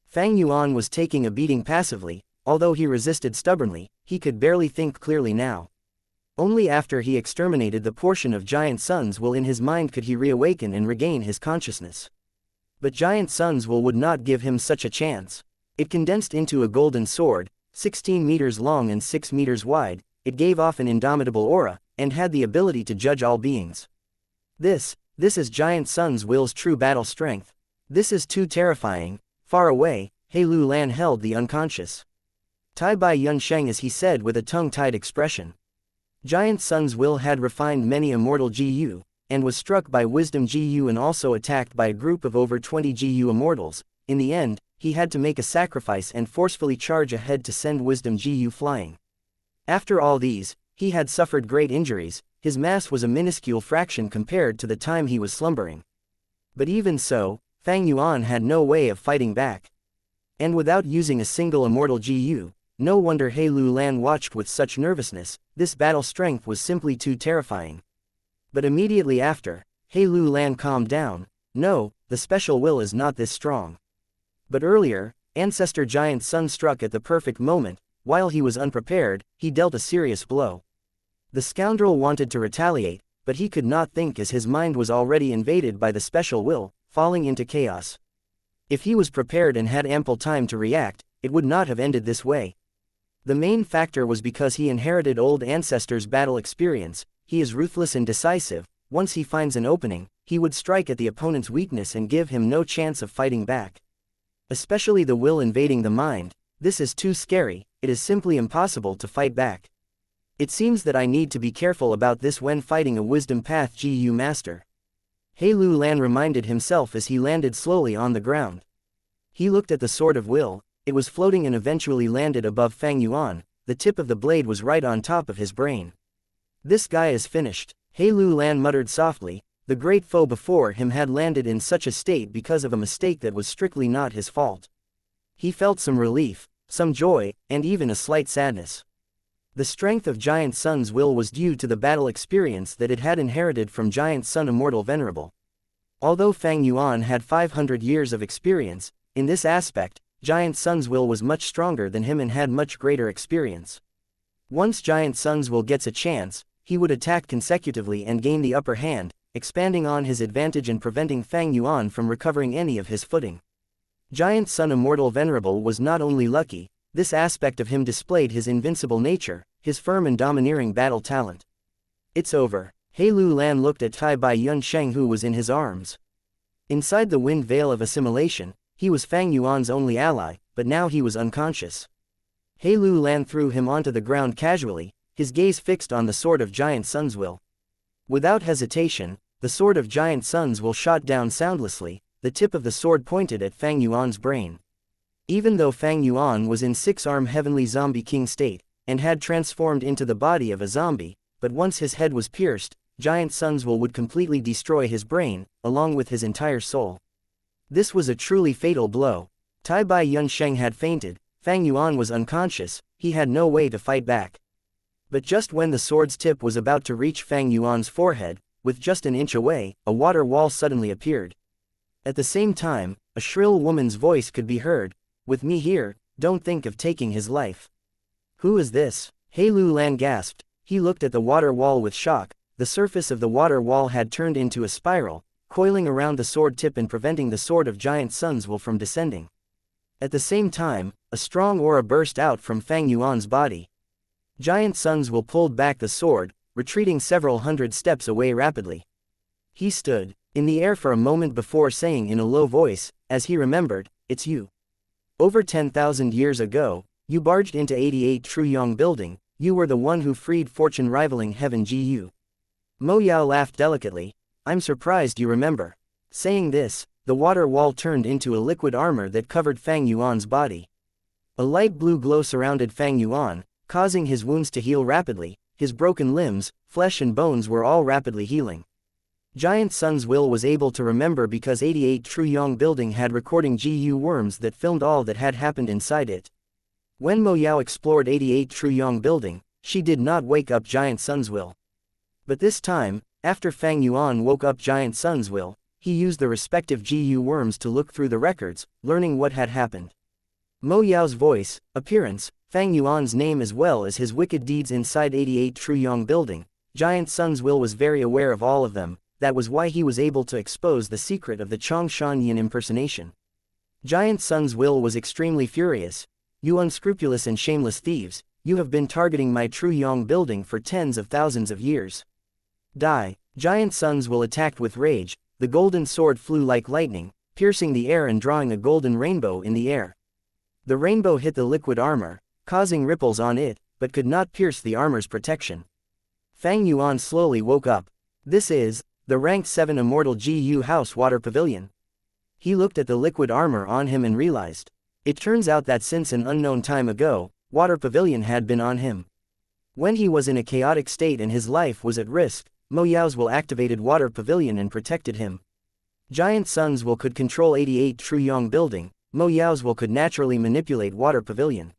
A: Fang Yuan was taking a beating passively. Although he resisted stubbornly, he could barely think clearly now. Only after he exterminated the portion of Giant Sun's will in his mind could he reawaken and regain his consciousness. But Giant Sun's will would not give him such a chance. It condensed into a golden sword, 16 meters long and 6 meters wide. It gave off an indomitable aura, and had the ability to judge all beings. This is Giant Sun's will's true battle strength. This is too terrifying. Far away, He Lu Lan held the unconscious Tai Bai Yun Sheng as he said with a tongue-tied expression. Giant Sun's will had refined many immortal GU, and was struck by wisdom GU and also attacked by a group of over 20 GU immortals. In the end, he had to make a sacrifice and forcefully charge ahead to send wisdom GU flying. After all these, he had suffered great injuries. His mass was a minuscule fraction compared to the time he was slumbering. But even so, Fang Yuan had no way of fighting back. And without using a single immortal GU, no wonder He Lu Lan watched with such nervousness. This battle strength was simply too terrifying. But immediately after, He Lu Lan calmed down. No, the special will is not this strong. But earlier, Ancestor Giant Sun struck at the perfect moment. While he was unprepared, he dealt a serious blow. The scoundrel wanted to retaliate, but he could not think as his mind was already invaded by the special will, falling into chaos. If he was prepared and had ample time to react, it would not have ended this way. The main factor was because he inherited old ancestors' battle experience. He is ruthless and decisive. Once he finds an opening, he would strike at the opponent's weakness and give him no chance of fighting back. Especially the will invading the mind. This is too scary. It is simply impossible to fight back. It seems that I need to be careful about this when fighting a Wisdom Path GU master. He Lu Lan reminded himself as he landed slowly on the ground. He looked at the Sword of Will. It was floating and eventually landed above Fang Yuan. The tip of the blade was right on top of his brain. This guy is finished, He Lu Lan muttered softly. The great foe before him had landed in such a state because of a mistake that was strictly not his fault. He felt some relief, some joy, and even a slight sadness. The strength of Giant Sun's will was due to the battle experience that it had inherited from Giant Sun Immortal Venerable. Although Fang Yuan had 500 years of experience, in this aspect, Giant Sun's will was much stronger than him and had much greater experience. Once Giant Sun's will gets a chance, he would attack consecutively and gain the upper hand, expanding on his advantage and preventing Fang Yuan from recovering any of his footing. Giant Sun Immortal Venerable was not only lucky, this aspect of him displayed his invincible nature, his firm and domineering battle talent. It's over. He Lu Lan looked at Tai Bai Yun Sheng, who was in his arms. Inside the wind veil of assimilation, he was Fang Yuan's only ally, but now he was unconscious. He Lu Lan threw him onto the ground casually, his gaze fixed on the sword of Giant Sun's will. Without hesitation, the sword of Giant Sun's will shot down soundlessly, the tip of the sword pointed at Fang Yuan's brain. Even though Fang Yuan was in six-arm heavenly zombie king state, and had transformed into the body of a zombie, but once his head was pierced, Giant Sun's will would completely destroy his brain, along with his entire soul. This was a truly fatal blow. Tai Bai Yun Sheng had fainted, Fang Yuan was unconscious, he had no way to fight back. But just when the sword's tip was about to reach Fang Yuan's forehead, with just an inch away, a water wall suddenly appeared. At the same time, a shrill woman's voice could be heard, "With me here, don't think of taking his life." "Who is this?" He Lu Lan gasped. He looked at the water wall with shock. The surface of the water wall had turned into a spiral, coiling around the sword tip and preventing the sword of Giant Sun's will from descending. At the same time, a strong aura burst out from Fang Yuan's body. Giant Sun's will pulled back the sword, retreating several hundred steps away rapidly. He stood in the air for a moment before saying in a low voice, as he remembered, "It's you. Over 10,000 years ago, you barged into 88 Truyong building, you were the one who freed fortune-rivaling Heaven Gu." Mo Yao laughed delicately. "I'm surprised you remember." Saying this, the water wall turned into a liquid armor that covered Fang Yuan's body. A light blue glow surrounded Fang Yuan, causing his wounds to heal rapidly. His broken limbs, flesh and bones were all rapidly healing. Giant Sun's will was able to remember because 88 Truyong building had recording GU worms that filmed all that had happened inside it. When Mo Yao explored 88 Truyong building, she did not wake up Giant Sun's will. But this time, after Fang Yuan woke up Giant Sun's will, he used the respective GU worms to look through the records, learning what had happened. Mo Yao's voice, appearance, Fang Yuan's name as well as his wicked deeds inside 88 Truyong building, Giant Sun's will was very aware of all of them. That was why he was able to expose the secret of the Chongshan Yin impersonation. Giant Sun's will was extremely furious. "You unscrupulous and shameless thieves, you have been targeting my Truyong building for tens of thousands of years. Die!" Giant Sun's will attacked with rage. The golden sword flew like lightning, piercing the air and drawing a golden rainbow in the air. The rainbow hit the liquid armor, causing ripples on it, but could not pierce the armor's protection. Fang Yuan slowly woke up. "This is the Rank 7 Immortal GU House Water Pavilion." He looked at the liquid armor on him and realized. It turns out that since an unknown time ago, Water Pavilion had been on him. When he was in a chaotic state and his life was at risk, Mo Yao's will activated Water Pavilion and protected him. Giant Sun's will could control 88 Truyong building, Mo Yao's will could naturally manipulate Water Pavilion.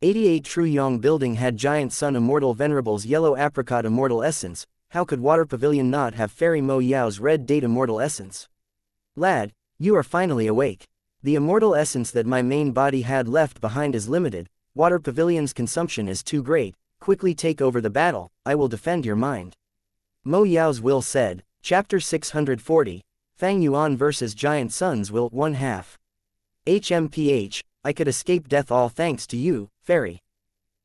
A: 88 Truyong building had Giant Sun Immortal Venerable's Yellow Apricot Immortal Essence. How could Water Pavilion not have Fairy Mo Yao's Red Date Immortal Essence? "Lad, you are finally awake. The immortal essence that my main body had left behind is limited. Water Pavilion's consumption is too great. Quickly take over the battle, I will defend your mind." Mo Yao's will said. Chapter 640, Fang Yuan vs Giant Sun's will 1/2. HMPH, I could escape death all thanks to you, Fairy.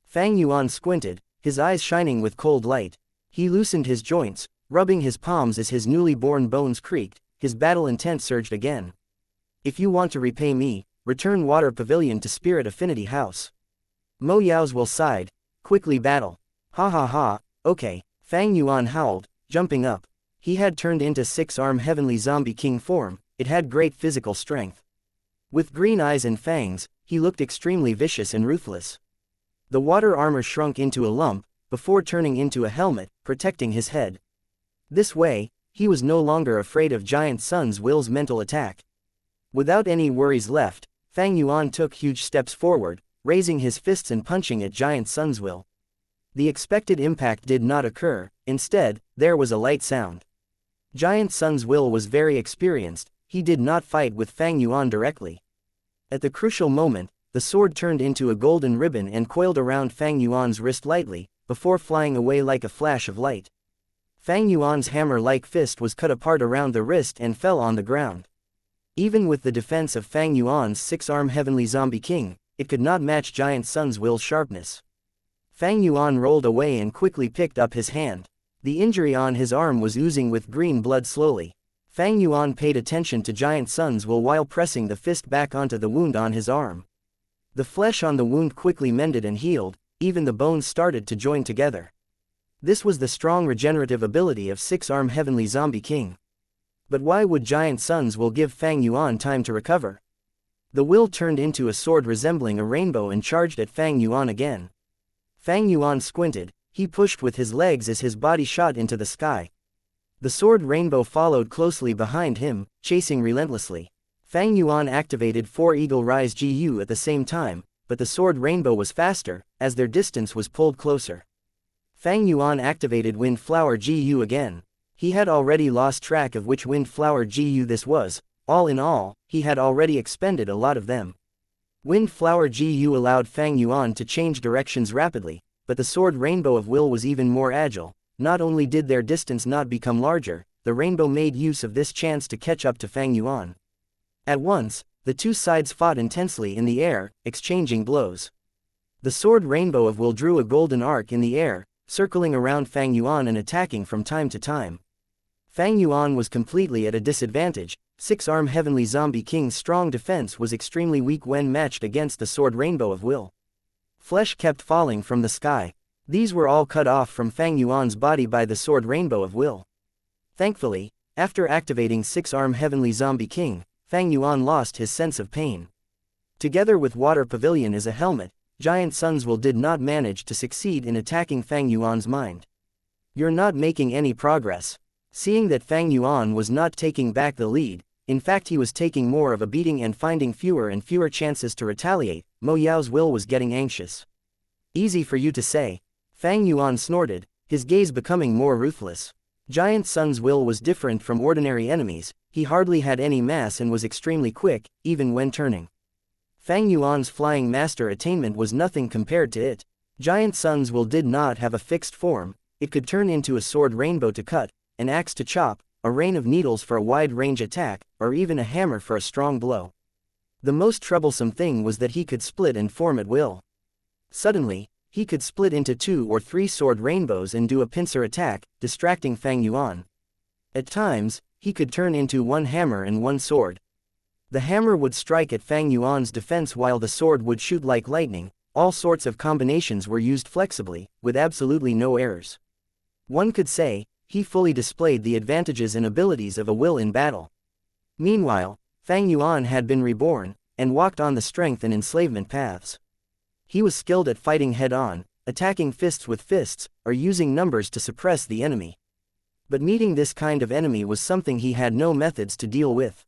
A: Fang Yuan squinted, his eyes shining with cold light. He loosened his joints, rubbing his palms as his newly born bones creaked, his battle intent surged again. "If you want to repay me, return Water Pavilion to Spirit Affinity House." Mo Yao's will sighed. "Quickly battle." "Ha ha ha, okay," Fang Yuan howled, jumping up. He had turned into six-arm heavenly zombie king form, it had great physical strength. With green eyes and fangs, he looked extremely vicious and ruthless. The water armor shrunk into a lump, before turning into a helmet, protecting his head. This way, he was no longer afraid of Giant Sun's will's mental attack. Without any worries left, Fang Yuan took huge steps forward, raising his fists and punching at Giant Sun's will. The expected impact did not occur, instead, there was a light sound. Giant Sun's will was very experienced, he did not fight with Fang Yuan directly. At the crucial moment, the sword turned into a golden ribbon and coiled around Fang Yuan's wrist lightly, before flying away like a flash of light. Fang Yuan's hammer-like fist was cut apart around the wrist and fell on the ground. Even with the defense of Fang Yuan's six-arm heavenly zombie king, it could not match Giant Sun's will's sharpness. Fang Yuan rolled away and quickly picked up his hand. The injury on his arm was oozing with green blood slowly. Fang Yuan paid attention to Giant Sun's will while pressing the fist back onto the wound on his arm. The flesh on the wound quickly mended and healed, even the bones started to join together. This was the strong regenerative ability of six-arm heavenly zombie king. But why would Giant Sun's will give Fang Yuan time to recover? The will turned into a sword resembling a rainbow and charged at Fang Yuan again. Fang Yuan squinted, he pushed with his legs as his body shot into the sky. The sword rainbow followed closely behind him, chasing relentlessly. Fang Yuan activated 4 Eagle Rise GU at the same time, but the sword rainbow was faster, as their distance was pulled closer. Fang Yuan activated Wind Flower GU again. He had already lost track of which Wind Flower GU this was. All in all, he had already expended a lot of them. Wind Flower GU allowed Fang Yuan to change directions rapidly, but the sword rainbow of will was even more agile. Not only did their distance not become larger, the rainbow made use of this chance to catch up to Fang Yuan. At once, the two sides fought intensely in the air, exchanging blows. The sword rainbow of will drew a golden arc in the air, circling around Fang Yuan and attacking from time to time. Fang Yuan was completely at a disadvantage. Six-arm heavenly zombie king's strong defense was extremely weak when matched against the sword rainbow of will. Flesh kept falling from the sky. These were all cut off from Fang Yuan's body by the sword rainbow of will. Thankfully, after activating six-arm heavenly zombie king, Fang Yuan lost his sense of pain. Together with Water Pavilion as a helmet, Giant Sun's will did not manage to succeed in attacking Fang Yuan's mind. "You're not making any progress." Seeing that Fang Yuan was not taking back the lead, in fact he was taking more of a beating and finding fewer and fewer chances to retaliate, Mo Yao's will was getting anxious. "Easy for you to say." Fang Yuan snorted, his gaze becoming more ruthless. Giant Sun's will was different from ordinary enemies. He hardly had any mass and was extremely quick, even when turning. Fang Yuan's flying master attainment was nothing compared to it. Giant Sun's will did not have a fixed form. It could turn into a sword rainbow to cut, an axe to chop, a rain of needles for a wide-range attack, or even a hammer for a strong blow. The most troublesome thing was that he could split and form at will. Suddenly, he could split into 2 or 3 sword rainbows and do a pincer attack, distracting Fang Yuan. At times, he could turn into 1 hammer and 1 sword. The hammer would strike at Fang Yuan's defense while the sword would shoot like lightning. All sorts of combinations were used flexibly, with absolutely no errors. One could say, he fully displayed the advantages and abilities of a will in battle. Meanwhile, Fang Yuan had been reborn, and walked on the strength and enslavement paths. He was skilled at fighting head-on, attacking fists with fists, or using numbers to suppress the enemy. But meeting this kind of enemy was something he had no methods to deal with.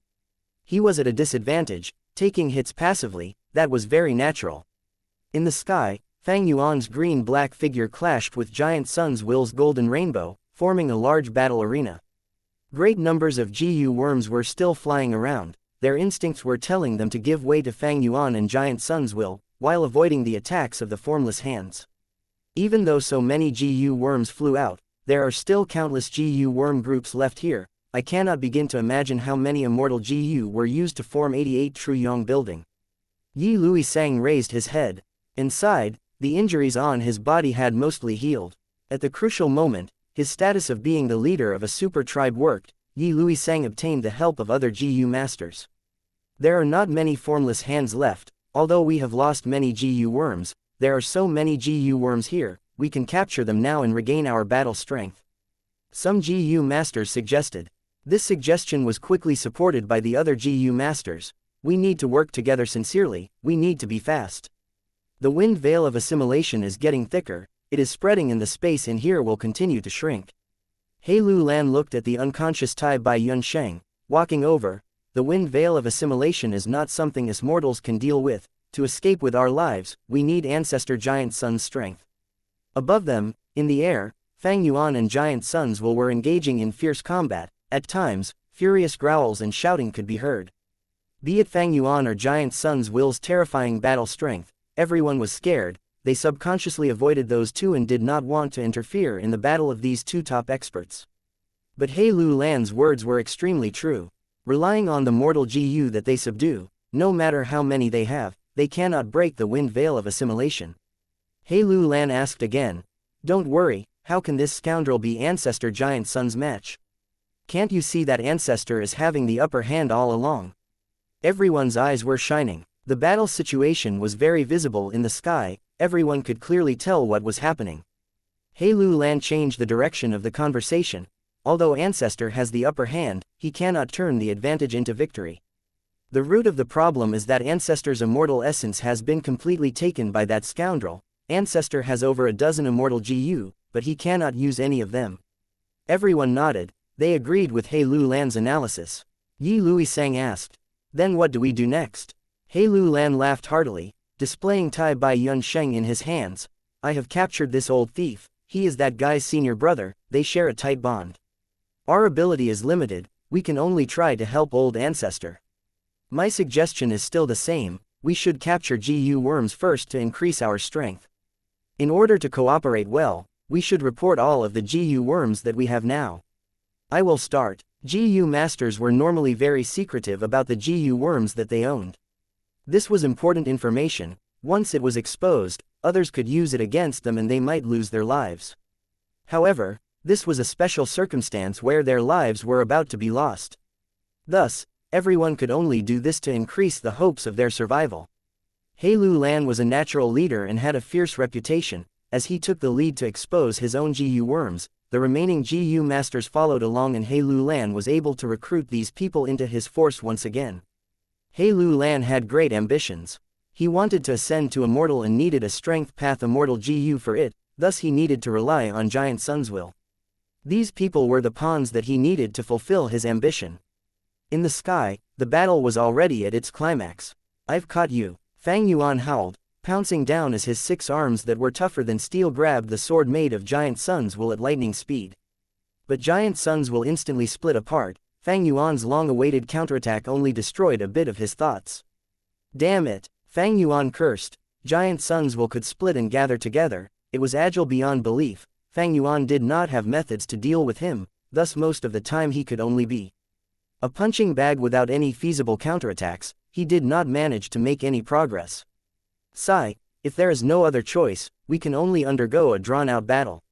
A: He was at a disadvantage, taking hits passively. That was very natural. In the sky, Fang Yuan's green-black figure clashed with Giant Sun's will's golden rainbow, forming a large battle arena. Great numbers of GU worms were still flying around. Their instincts were telling them to give way to Fang Yuan and Giant Sun's will, while avoiding the attacks of the formless hands. Even though so many GU worms flew out, there are still countless GU worm groups left here. I cannot begin to imagine how many immortal GU were used to form 88 Truyong building. Yi Lui Sang raised his head. Inside, the injuries on his body had mostly healed. At the crucial moment, his status of being the leader of a super tribe worked. Yi Lui Sang obtained the help of other GU masters. There are not many formless hands left. Although we have lost many GU worms, there are so many GU worms here, we can capture them now and regain our battle strength. Some GU masters suggested. This suggestion was quickly supported by the other GU masters. We need to work together sincerely, we need to be fast. The wind veil of assimilation is getting thicker, it is spreading and the space in here will continue to shrink. He Lu Lan looked at the unconscious Tai Bai Yun Sheng, walking over. The wind veil of assimilation is not something us mortals can deal with. To escape with our lives, we need Ancestor Giant Sun's strength. Above them, in the air, Fang Yuan and Giant Sun's will were engaging in fierce combat. At times, furious growls and shouting could be heard. Be it Fang Yuan or Giant Sun's Will's terrifying battle strength, everyone was scared. They subconsciously avoided those two and did not want to interfere in the battle of these two top experts. But He Lu Lan's words were extremely true. Relying on the mortal GU that they subdue, no matter how many they have, they cannot break the wind veil of assimilation. He Lu Lan asked again, "Don't worry, how can this scoundrel be Ancestor Giant Sun's match? Can't you see that Ancestor is having the upper hand all along?" Everyone's eyes were shining. The battle situation was very visible in the sky, everyone could clearly tell what was happening. He Lu Lan changed the direction of the conversation. Although Ancestor has the upper hand, he cannot turn the advantage into victory. The root of the problem is that Ancestor's immortal essence has been completely taken by that scoundrel. Ancestor has over a dozen immortal GU, but he cannot use any of them. Everyone nodded, they agreed with He Lu Lan's analysis. Yi Luisang asked, "Then what do we do next?" He Lu Lan laughed heartily, displaying Tai Bai Yun Sheng in his hands. "I have captured this old thief, he is that guy's senior brother, they share a tight bond. Our ability is limited, we can only try to help old Ancestor. My suggestion is still the same, we should capture GU worms first to increase our strength. In order to cooperate well, we should report all of the GU worms that we have now. I will start." GU masters were normally very secretive about the GU worms that they owned. This was important information. Once it was exposed, others could use it against them and they might lose their lives. However, this was a special circumstance where their lives were about to be lost. Thus, everyone could only do this to increase the hopes of their survival. He Lu Lan was a natural leader and had a fierce reputation. As he took the lead to expose his own GU worms, the remaining GU masters followed along and He Lu Lan was able to recruit these people into his force once again. He Lu Lan had great ambitions. He wanted to ascend to Immortal and needed a strength path Immortal GU for it, thus he needed to rely on Giant Sun's will. These people were the pawns that he needed to fulfill his ambition. In the sky, the battle was already at its climax. "I've caught you," Fang Yuan howled, pouncing down as his 6 arms that were tougher than steel grabbed the sword made of Giant Sun's will at lightning speed. But Giant Sun's will instantly split apart. Fang Yuan's long-awaited counterattack only destroyed a bit of his thoughts. "Damn it," Fang Yuan cursed. Giant Sun's will could split and gather together. It was agile beyond belief. Fang Yuan did not have methods to deal with him, thus most of the time he could only be a punching bag without any feasible counterattacks. He did not manage to make any progress. "Sigh, if there is no other choice, we can only undergo a drawn-out battle."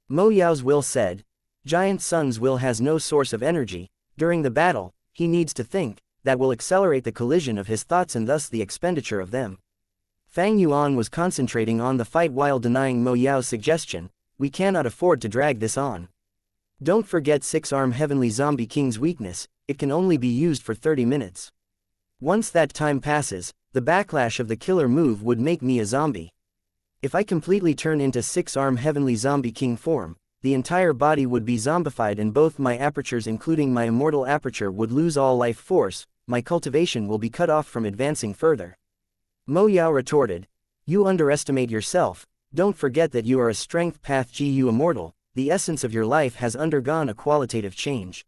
A: Mo Yao's will said. Giant Sun's will has no source of energy. During the battle, he needs to think. That will accelerate the collision of his thoughts and thus the expenditure of them. Fang Yuan was concentrating on the fight while denying Mo Yao's suggestion. "We cannot afford to drag this on. Don't forget 6-arm Heavenly Zombie King's weakness, it can only be used for 30 minutes. Once that time passes, the backlash of the killer move would make me a zombie. If I completely turn into 6-arm Heavenly Zombie King form, the entire body would be zombified and both my apertures including my immortal aperture would lose all life force, my cultivation will be cut off from advancing further." Mo Yao retorted. "You underestimate yourself, don't forget that you are a strength path GU immortal, the essence of your life has undergone a qualitative change.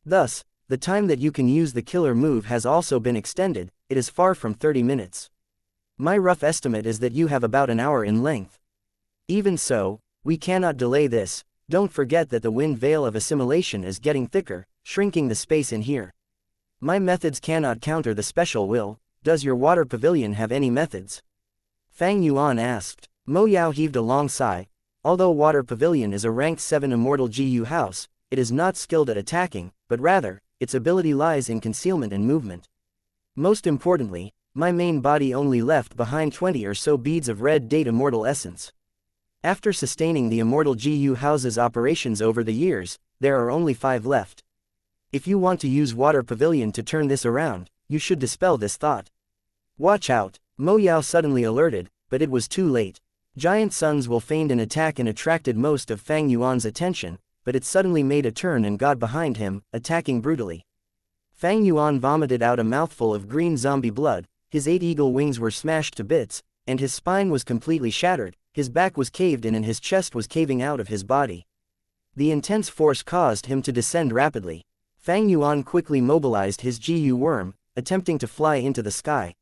A: Thus, the time that you can use the killer move has also been extended, it is far from 30 minutes. My rough estimate is that you have about an hour in length. Even so, we cannot delay this, don't forget that the wind veil of assimilation is getting thicker, shrinking the space in here. My methods cannot counter the special will. Does your water pavilion have any methods?" Fang Yuan asked. Mo Yao heaved a long sigh. Although Water Pavilion is a ranked 7 immortal GU house, it is not skilled at attacking, but rather, its ability lies in concealment and movement. Most importantly, my main body only left behind 20 or so beads of red date immortal essence. After sustaining the immortal GU house's operations over the years, there are only 5 left. If you want to use Water Pavilion to turn this around, you should dispel this thought. Watch out, Mo Yao suddenly alerted, but it was too late. Giant Sun's will feigned an attack and attracted most of Fang Yuan's attention, but it suddenly made a turn and got behind him, attacking brutally. Fang Yuan vomited out a mouthful of green zombie blood, his 8 eagle wings were smashed to bits, and his spine was completely shattered, his back was caved in and his chest was caving out of his body. The intense force caused him to descend rapidly. Fang Yuan quickly mobilized his GU worm, attempting to fly into the sky.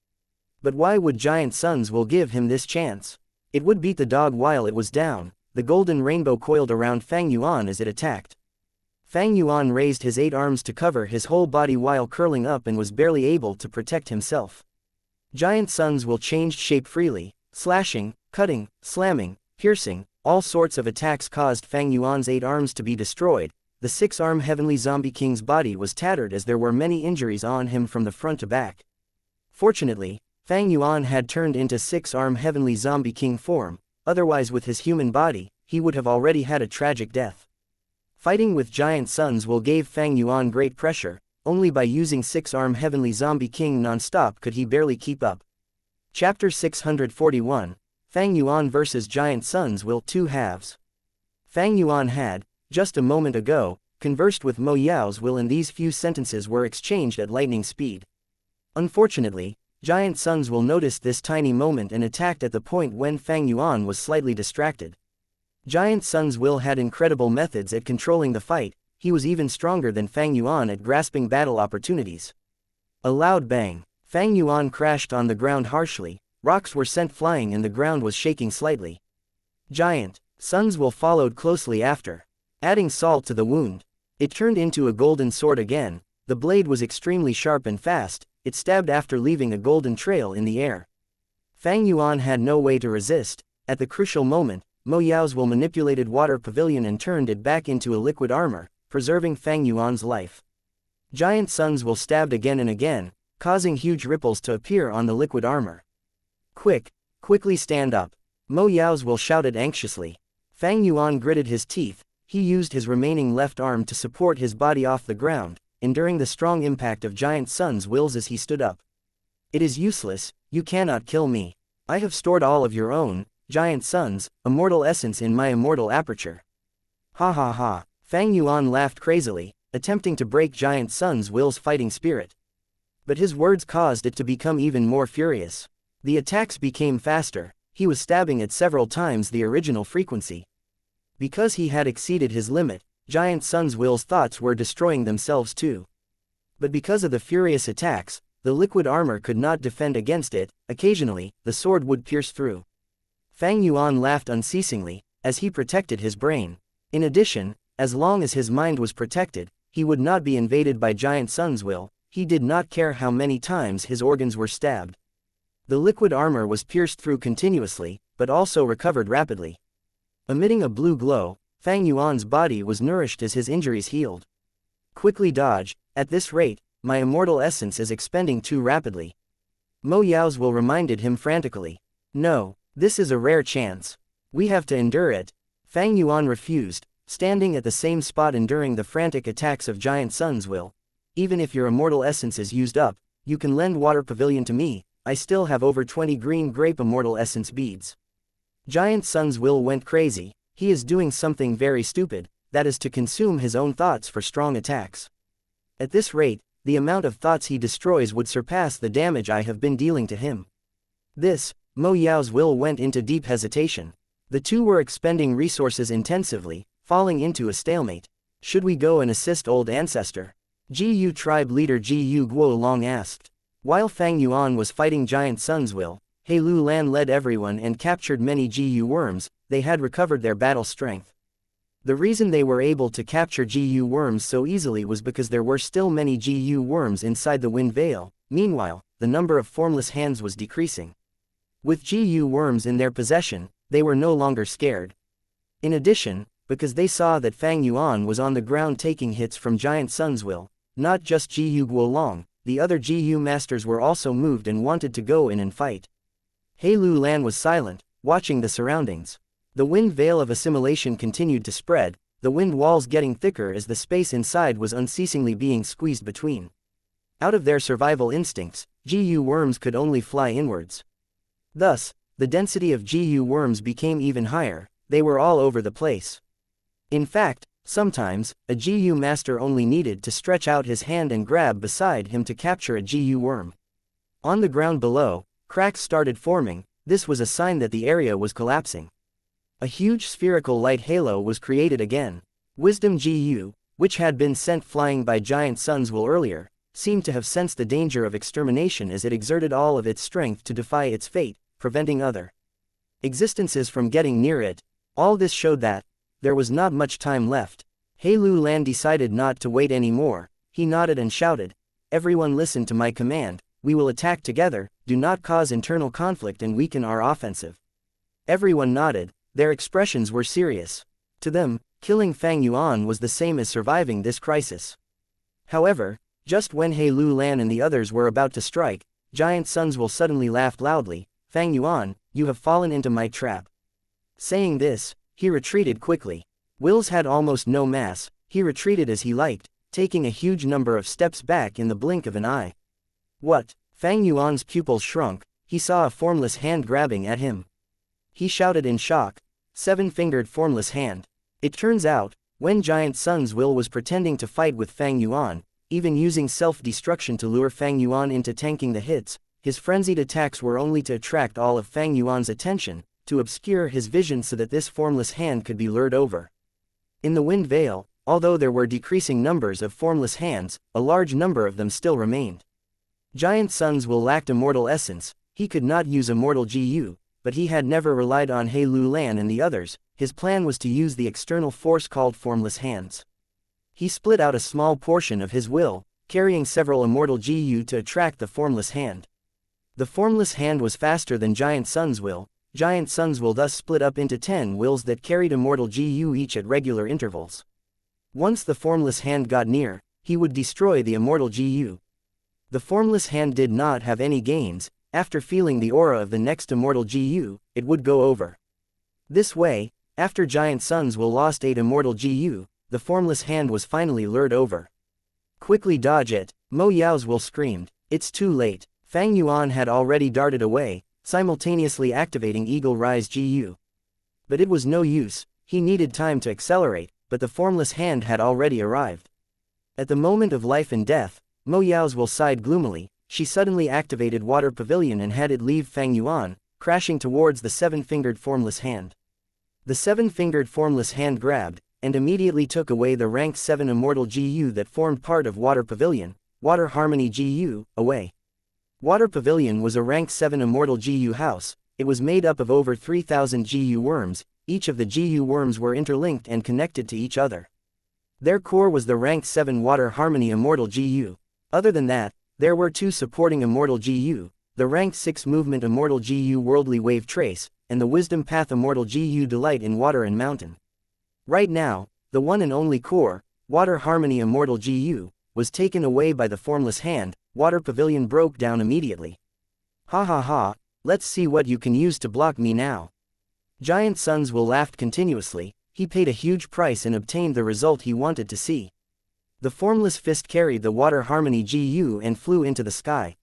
A: But why would Giant Sun's will give him this chance? It would beat the dog while it was down. The golden rainbow coiled around Fang Yuan as it attacked. Fang Yuan raised his 8 arms to cover his whole body while curling up and was barely able to protect himself. Giant Sun's will changed shape freely, slashing, cutting, slamming, piercing. All sorts of attacks caused Fang Yuan's 8 arms to be destroyed. The 6-armed heavenly zombie king's body was tattered as there were many injuries on him from the front to back. Fortunately, Fang Yuan had turned into 6-armed heavenly zombie king form, otherwise with his human body, he would have already had a tragic death. Fighting with Giant Sun's will gave Fang Yuan great pressure. Only by using 6-armed heavenly zombie king non-stop could he barely keep up. Chapter 641, Fang Yuan vs. Giant Sun's will 2 halves. Fang Yuan had, just a moment ago, conversed with Mo Yao's will and these few sentences were exchanged at lightning speed. Unfortunately, Giant Sun's will noticed this tiny moment and attacked at the point when Fang Yuan was slightly distracted. Giant Sun's will had incredible methods at controlling the fight. He was even stronger than Fang Yuan at grasping battle opportunities. A loud bang. Fang Yuan crashed on the ground harshly, rocks were sent flying and the ground was shaking slightly. Giant Sun's will followed closely after, adding salt to the wound. It turned into a golden sword again. The blade was extremely sharp and fast. It stabbed after leaving a golden trail in the air. Fang Yuan had no way to resist. At the crucial moment, Mo Yao's will manipulated water pavilion and turned it back into a liquid armor, preserving Fang Yuan's life. Giant Sun's will stabbed again and again, causing huge ripples to appear on the liquid armor. Quickly stand up. Mo Yao's will shouted anxiously. Fang Yuan gritted his teeth. He used his remaining left arm to support his body off the ground, enduring the strong impact of Giant Sun's wills as he stood up. It is useless, you cannot kill me. I have stored all of your own, Giant Sun's, immortal essence in my immortal aperture. Ha ha ha. Fang Yuan laughed crazily, attempting to break Giant Sun's will's fighting spirit. But his words caused it to become even more furious. The attacks became faster. He was stabbing at several times the original frequency. Because he had exceeded his limit, Giant Sun's will's thoughts were destroying themselves too. But because of the furious attacks, the liquid armor could not defend against it. Occasionally, the sword would pierce through. Fang Yuan laughed unceasingly, as he protected his brain. In addition, as long as his mind was protected, he would not be invaded by Giant Sun's will. He did not care how many times his organs were stabbed. The liquid armor was pierced through continuously, but also recovered rapidly. Emitting a blue glow, Fang Yuan's body was nourished as his injuries healed. Quickly dodge, at this rate, my immortal essence is expending too rapidly. Mo Yao's will reminded him frantically. No, this is a rare chance. We have to endure it. Fang Yuan refused, standing at the same spot enduring the frantic attacks of Giant Sun's will. Even if your immortal essence is used up, you can lend water pavilion to me. I still have over 20 green grape immortal essence beads. Giant Sun's will went crazy. He is doing something very stupid, that is to consume his own thoughts for strong attacks. At this rate, the amount of thoughts he destroys would surpass the damage I have been dealing to him. Mo Yao's will went into deep hesitation. The two were expending resources intensively, falling into a stalemate. Should we go and assist old ancestor? GU tribe leader GU Guo Long asked. While Fang Yuan was fighting Giant Sun's will, He Lu Lan led everyone and captured many GU worms. They had recovered their battle strength. The reason they were able to capture GU worms so easily was because there were still many GU worms inside the wind veil. Meanwhile, the number of formless hands was decreasing. With GU worms in their possession, they were no longer scared. In addition, because they saw that Fang Yuan was on the ground taking hits from Giant Sun's will, not just GU Guolong, the other GU masters were also moved and wanted to go in and fight. He Lu Lan was silent, watching the surroundings. The wind veil of assimilation continued to spread, the wind walls getting thicker as the space inside was unceasingly being squeezed between. Out of their survival instincts, GU worms could only fly inwards. Thus, the density of GU worms became even higher. They were all over the place. In fact, sometimes, a GU master only needed to stretch out his hand and grab beside him to capture a GU worm. On the ground below, cracks started forming. This was a sign that the area was collapsing. A huge spherical light halo was created again. Wisdom GU, which had been sent flying by Giant Sun's will earlier, seemed to have sensed the danger of extermination as it exerted all of its strength to defy its fate, preventing other existences from getting near it. All this showed that there was not much time left. Lu Lan decided not to wait anymore. He nodded and shouted, "Everyone listen to my command, we will attack together, do not cause internal conflict and weaken our offensive." Everyone nodded, their expressions were serious. To them, killing Fang Yuan was the same as surviving this crisis. However, just when Lu Lan and the others were about to strike, Giant Sunswill suddenly laughed loudly. "Fang Yuan, you have fallen into my trap." Saying this, he retreated quickly. Wills had almost no mass, he retreated as he liked, taking a huge number of steps back in the blink of an eye. What? Fang Yuan's pupils shrunk, he saw a formless hand grabbing at him. He shouted in shock, "Seven-fingered formless hand." It turns out, when Giant Sunswill was pretending to fight with Fang Yuan, even using self-destruction to lure Fang Yuan into tanking the hits, his frenzied attacks were only to attract all of Fang Yuan's attention, to obscure his vision so that this formless hand could be lured over. In the Wind Vale, although there were decreasing numbers of formless hands, a large number of them still remained. Giant Sunswill lacked immortal essence, he could not use immortal GU, but he had never relied on Lu Lan and the others. His plan was to use the external force called formless hands. He split out a small portion of his will, carrying several immortal GU to attract the formless hand. The formless hand was faster than Giant Sunswill. Giant Sunswill thus split up into 10 wills that carried immortal GU each at regular intervals. Once the formless hand got near, he would destroy the immortal GU. The formless hand did not have any gains. After feeling the aura of the next immortal GU, it would go over. This way, after Giant Sunswill lost 8 immortal GU, the formless hand was finally lured over. "Quickly dodge it," Mo Yao's will screamed. "It's too late." Fang Yuan had already darted away, simultaneously activating Eagle Rise GU. But it was no use, he needed time to accelerate, but the formless hand had already arrived. At the moment of life and death, Mo Yao's will sighed gloomily. She suddenly activated Water Pavilion and had it leave Fang Yuan, crashing towards the seven-fingered formless hand. The seven-fingered formless hand grabbed, and immediately took away the rank 7 immortal GU that formed part of Water Pavilion, Water Harmony GU, away. Water Pavilion was a rank 7 immortal GU house. It was made up of over 3,000 GU worms. Each of the GU worms were interlinked and connected to each other. Their core was the rank 7 Water Harmony immortal GU. Other than that, there were 2 supporting immortal GU, the rank 6 Movement immortal GU Worldly Wave Trace, and the Wisdom Path immortal GU Delight in Water and Mountain. Right now, the one and only core, Water Harmony immortal GU, was taken away by the formless hand. Water Pavilion broke down immediately. "Ha ha ha, let's see what you can use to block me now." Giant Sunswill laughed continuously. He paid a huge price and obtained the result he wanted to see. The formless fist carried the Water Harmony GU and flew into the sky.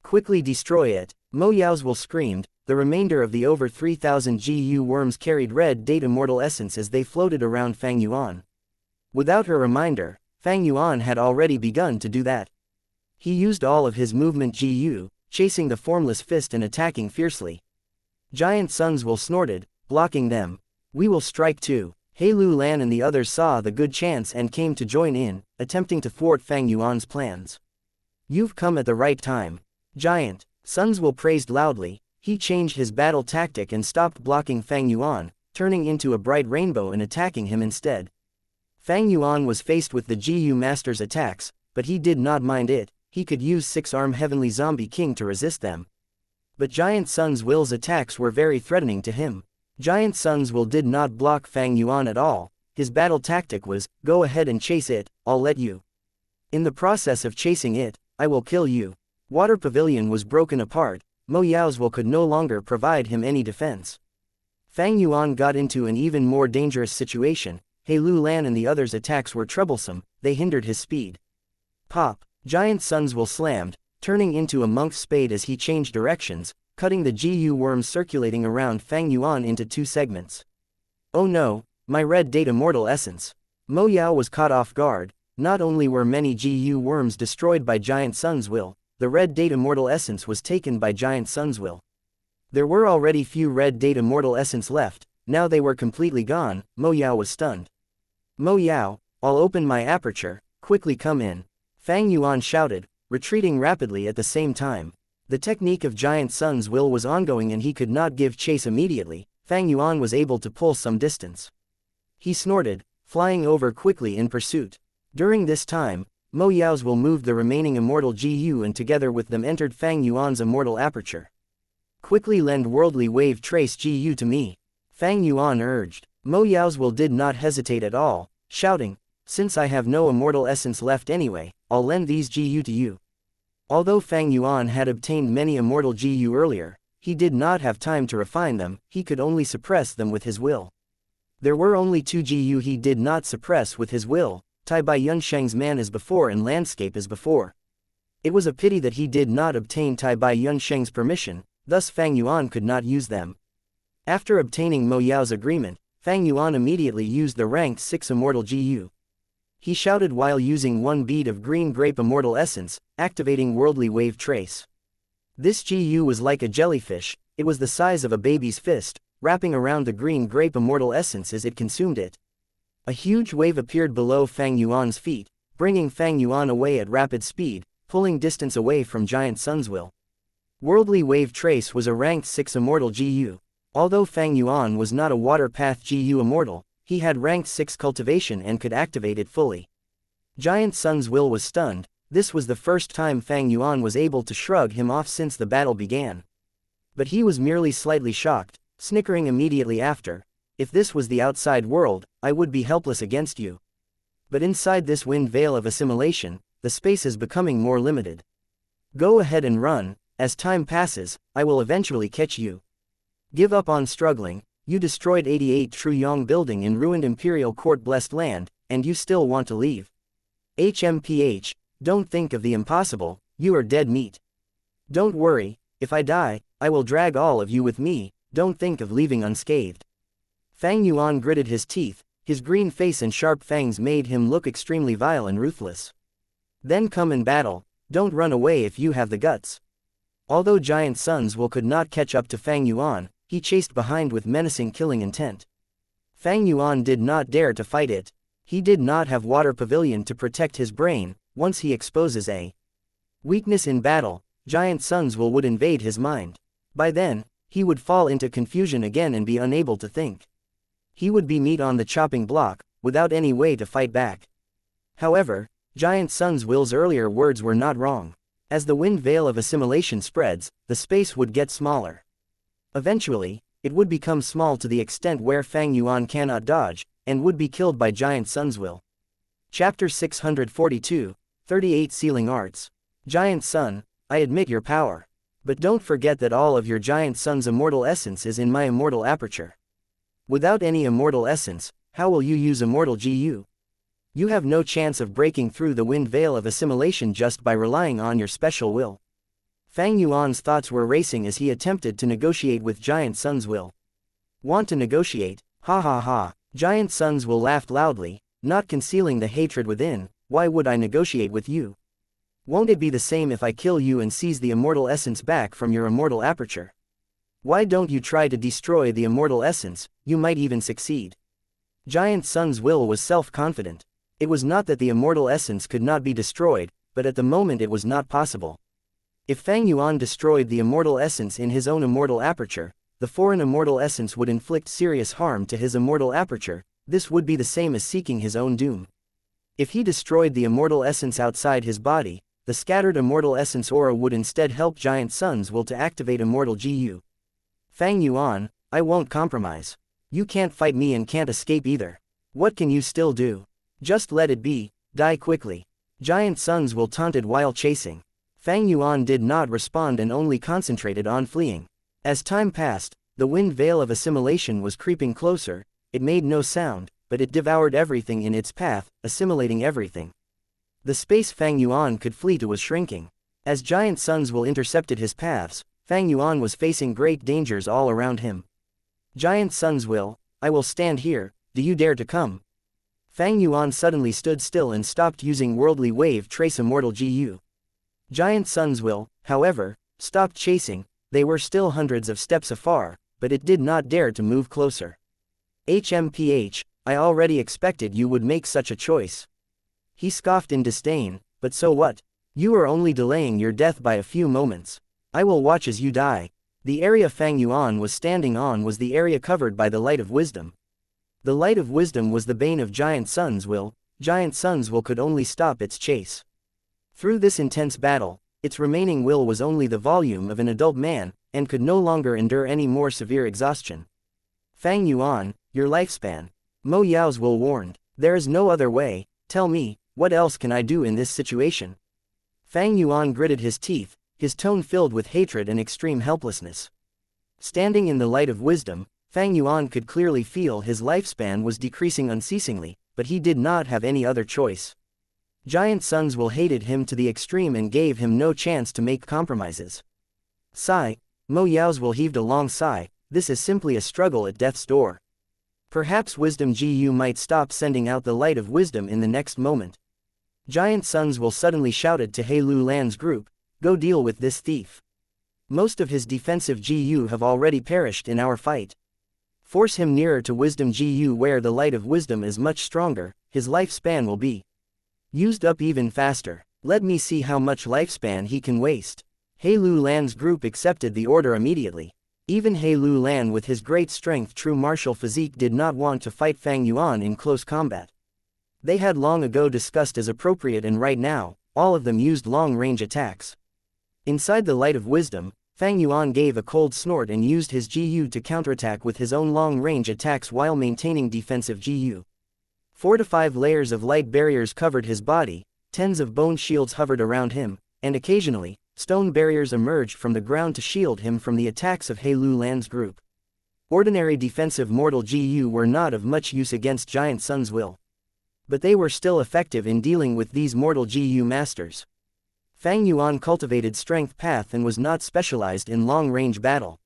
A: "Quickly destroy it," Mo Yao's will screamed. The remainder of the over 3,000 GU worms carried red date immortal essence as they floated around Fang Yuan. Without her reminder, Fang Yuan had already begun to do that. He used all of his movement GU, chasing the formless fist and attacking fiercely. Giant Sunswill snorted, blocking them. "We will strike too." Lu Lan and the others saw the good chance and came to join in, attempting to thwart Fang Yuan's plans. "You've come at the right time." Giant Sunswill praised loudly. He changed his battle tactic and stopped blocking Fang Yuan, turning into a bright rainbow and attacking him instead. Fang Yuan was faced with the GU Master's attacks, but he did not mind it. He could use 6-arm Heavenly Zombie King to resist them. But Giant Sunswill's attacks were very threatening to him. Giant Sunswill did not block Fang Yuan at all. His battle tactic was, "Go ahead and chase it, I'll let you. In the process of chasing it, I will kill you." Water Pavilion was broken apart. Mo Yao's will could no longer provide him any defense. Fang Yuan got into an even more dangerous situation. Lu Lan and the others' attacks were troublesome, they hindered his speed. Pop! Giant Sunswill slammed, turning into a monk's spade as he changed directions, cutting the GU worms circulating around Fang Yuan into 2 segments. "Oh no, my red date immortal essence." Mo Yao was caught off guard. Not only were many GU worms destroyed by Giant Sunswill, the red date immortal essence was taken by Giant Sunswill. There were already few red date immortal essence left, now they were completely gone. Mo Yao was stunned. "Mo Yao, I'll open my aperture, quickly come in." Fang Yuan shouted, retreating rapidly at the same time. The technique of Giant Sun's will was ongoing and he could not give chase immediately. Fang Yuan was able to pull some distance. He snorted, flying over quickly in pursuit. During this time, Mo Yao's will moved the remaining immortal GU and together with them entered Fang Yuan's immortal aperture. Quickly lend worldly wave trace GU to me, Fang Yuan urged. Mo Yao's will did not hesitate at all, shouting, since I have no immortal essence left anyway, I'll lend these GU to you. Although Fang Yuan had obtained many immortal GU earlier, he did not have time to refine them, he could only suppress them with his will. There were only 2 GU he did not suppress with his will, Tai Bai Yunsheng's man as before and landscape as before. It was a pity that he did not obtain Tai Bai Yunsheng's permission, thus Fang Yuan could not use them. After obtaining Mo Yao's agreement, Fang Yuan immediately used the ranked 6 immortal GU. He shouted while using 1 bead of green grape immortal essence, activating worldly wave trace. This GU was like a jellyfish, it was the size of a baby's fist, wrapping around the green grape immortal essence as it consumed it. A huge wave appeared below Fang Yuan's feet, bringing Fang Yuan away at rapid speed, pulling distance away from Giant Sun's will. Worldly wave trace was a ranked 6 immortal GU. Although Fang Yuan was not a water path GU immortal, he had ranked 6 cultivation and could activate it fully. Giant Sun's will was stunned. This was the first time Fang Yuan was able to shrug him off since the battle began. But he was merely slightly shocked, snickering immediately after, if this was the outside world, I would be helpless against you. But inside this wind veil of assimilation, the space is becoming more limited. Go ahead and run, as time passes, I will eventually catch you. Give up on struggling, you destroyed 88 Truyong building in ruined Imperial Court blessed land, and you still want to leave. HMPH, don't think of the impossible, you are dead meat. Don't worry, if I die, I will drag all of you with me, don't think of leaving unscathed. Fang Yuan gritted his teeth, his green face and sharp fangs made him look extremely vile and ruthless. Then come in battle, don't run away if you have the guts. Although Giant Sun's will could not catch up to Fang Yuan, he chased behind with menacing killing intent. Fang Yuan did not dare to fight it. He did not have water pavilion to protect his brain. Once he exposes a weakness in battle, Giant Sun's will would invade his mind. By then, he would fall into confusion again and be unable to think. He would be meat on the chopping block, without any way to fight back. However, Giant Sun's will's earlier words were not wrong. As the wind veil of assimilation spreads, the space would get smaller. Eventually, it would become small to the extent where Fang Yuan cannot dodge, and would be killed by Giant Sun's will. Chapter 642, 38 Sealing Arts. Giant Sun, I admit your power. But don't forget that all of your Giant Sun's immortal essence is in my immortal aperture. Without any immortal essence, how will you use immortal GU? You have no chance of breaking through the wind veil of assimilation just by relying on your special will. Fang Yuan's thoughts were racing as he attempted to negotiate with Giant Sun's will. Want to negotiate? Ha ha ha. Giant Sun's will laughed loudly, not concealing the hatred within. Why would I negotiate with you? Won't it be the same if I kill you and seize the immortal essence back from your immortal aperture? Why don't you try to destroy the immortal essence, you might even succeed. Giant Sun's will was self-confident. It was not that the immortal essence could not be destroyed, but at the moment it was not possible. If Fang Yuan destroyed the immortal essence in his own immortal aperture, the foreign immortal essence would inflict serious harm to his immortal aperture. This would be the same as seeking his own doom. If he destroyed the immortal essence outside his body, the scattered immortal essence aura would instead help Giant Sun's will to activate immortal GU. Fang Yuan, I won't compromise. You can't fight me and can't escape either. What can you still do? Just let it be, die quickly. Giant Sun's will taunted while chasing. Fang Yuan did not respond and only concentrated on fleeing. As time passed, the wind veil of assimilation was creeping closer. It made no sound, but it devoured everything in its path, assimilating everything. The space Fang Yuan could flee to was shrinking. As Giant Sun's will intercepted his paths, Fang Yuan was facing great dangers all around him. Giant Sun's will, I will stand here, do you dare to come? Fang Yuan suddenly stood still and stopped using worldly wave trace immortal GU. Giant Sun's will, however, stopped chasing. They were still hundreds of steps afar, but it did not dare to move closer. HMPH, I already expected you would make such a choice. He scoffed in disdain, but so what? You are only delaying your death by a few moments. I will watch as you die. The area Fang Yuan was standing on was the area covered by the light of wisdom. The light of wisdom was the bane of Giant Sun's will. Giant Sun's will could only stop its chase. Through this intense battle, its remaining will was only the volume of an adult man, and could no longer endure any more severe exhaustion. Fang Yuan, your lifespan. Mo Yao's will warned. There is no other way. Tell me, what else can I do in this situation? Fang Yuan gritted his teeth, his tone filled with hatred and extreme helplessness. Standing in the light of wisdom, Fang Yuan could clearly feel his lifespan was decreasing unceasingly, but he did not have any other choice. Giant Sun's will hated him to the extreme and gave him no chance to make compromises. Sigh. Mo Yao's will heaved a long sigh. This is simply a struggle at death's door. Perhaps Wisdom Gu might stop sending out the light of wisdom in the next moment. Giant Sun's will suddenly shouted to He Lu Lan's group, go deal with this thief. Most of his defensive Gu have already perished in our fight. Force him nearer to Wisdom Gu where the light of wisdom is much stronger, his lifespan will be used up even faster. Let me see how much lifespan he can waste. He Lu Lan's group accepted the order immediately. Even He Lu Lan with his great strength true martial physique did not want to fight Fang Yuan in close combat. They had long ago discussed as appropriate and right now, all of them used long-range attacks. Inside the light of wisdom, Fang Yuan gave a cold snort and used his Gu to counterattack with his own long-range attacks while maintaining defensive Gu. 4 to 5 layers of light barriers covered his body, tens of bone shields hovered around him, and occasionally, stone barriers emerged from the ground to shield him from the attacks of He Lu Lan's group. Ordinary defensive mortal Gu were not of much use against Giant Sun's will. But they were still effective in dealing with these mortal Gu masters. Fang Yuan cultivated strength path and was not specialized in long-range battle.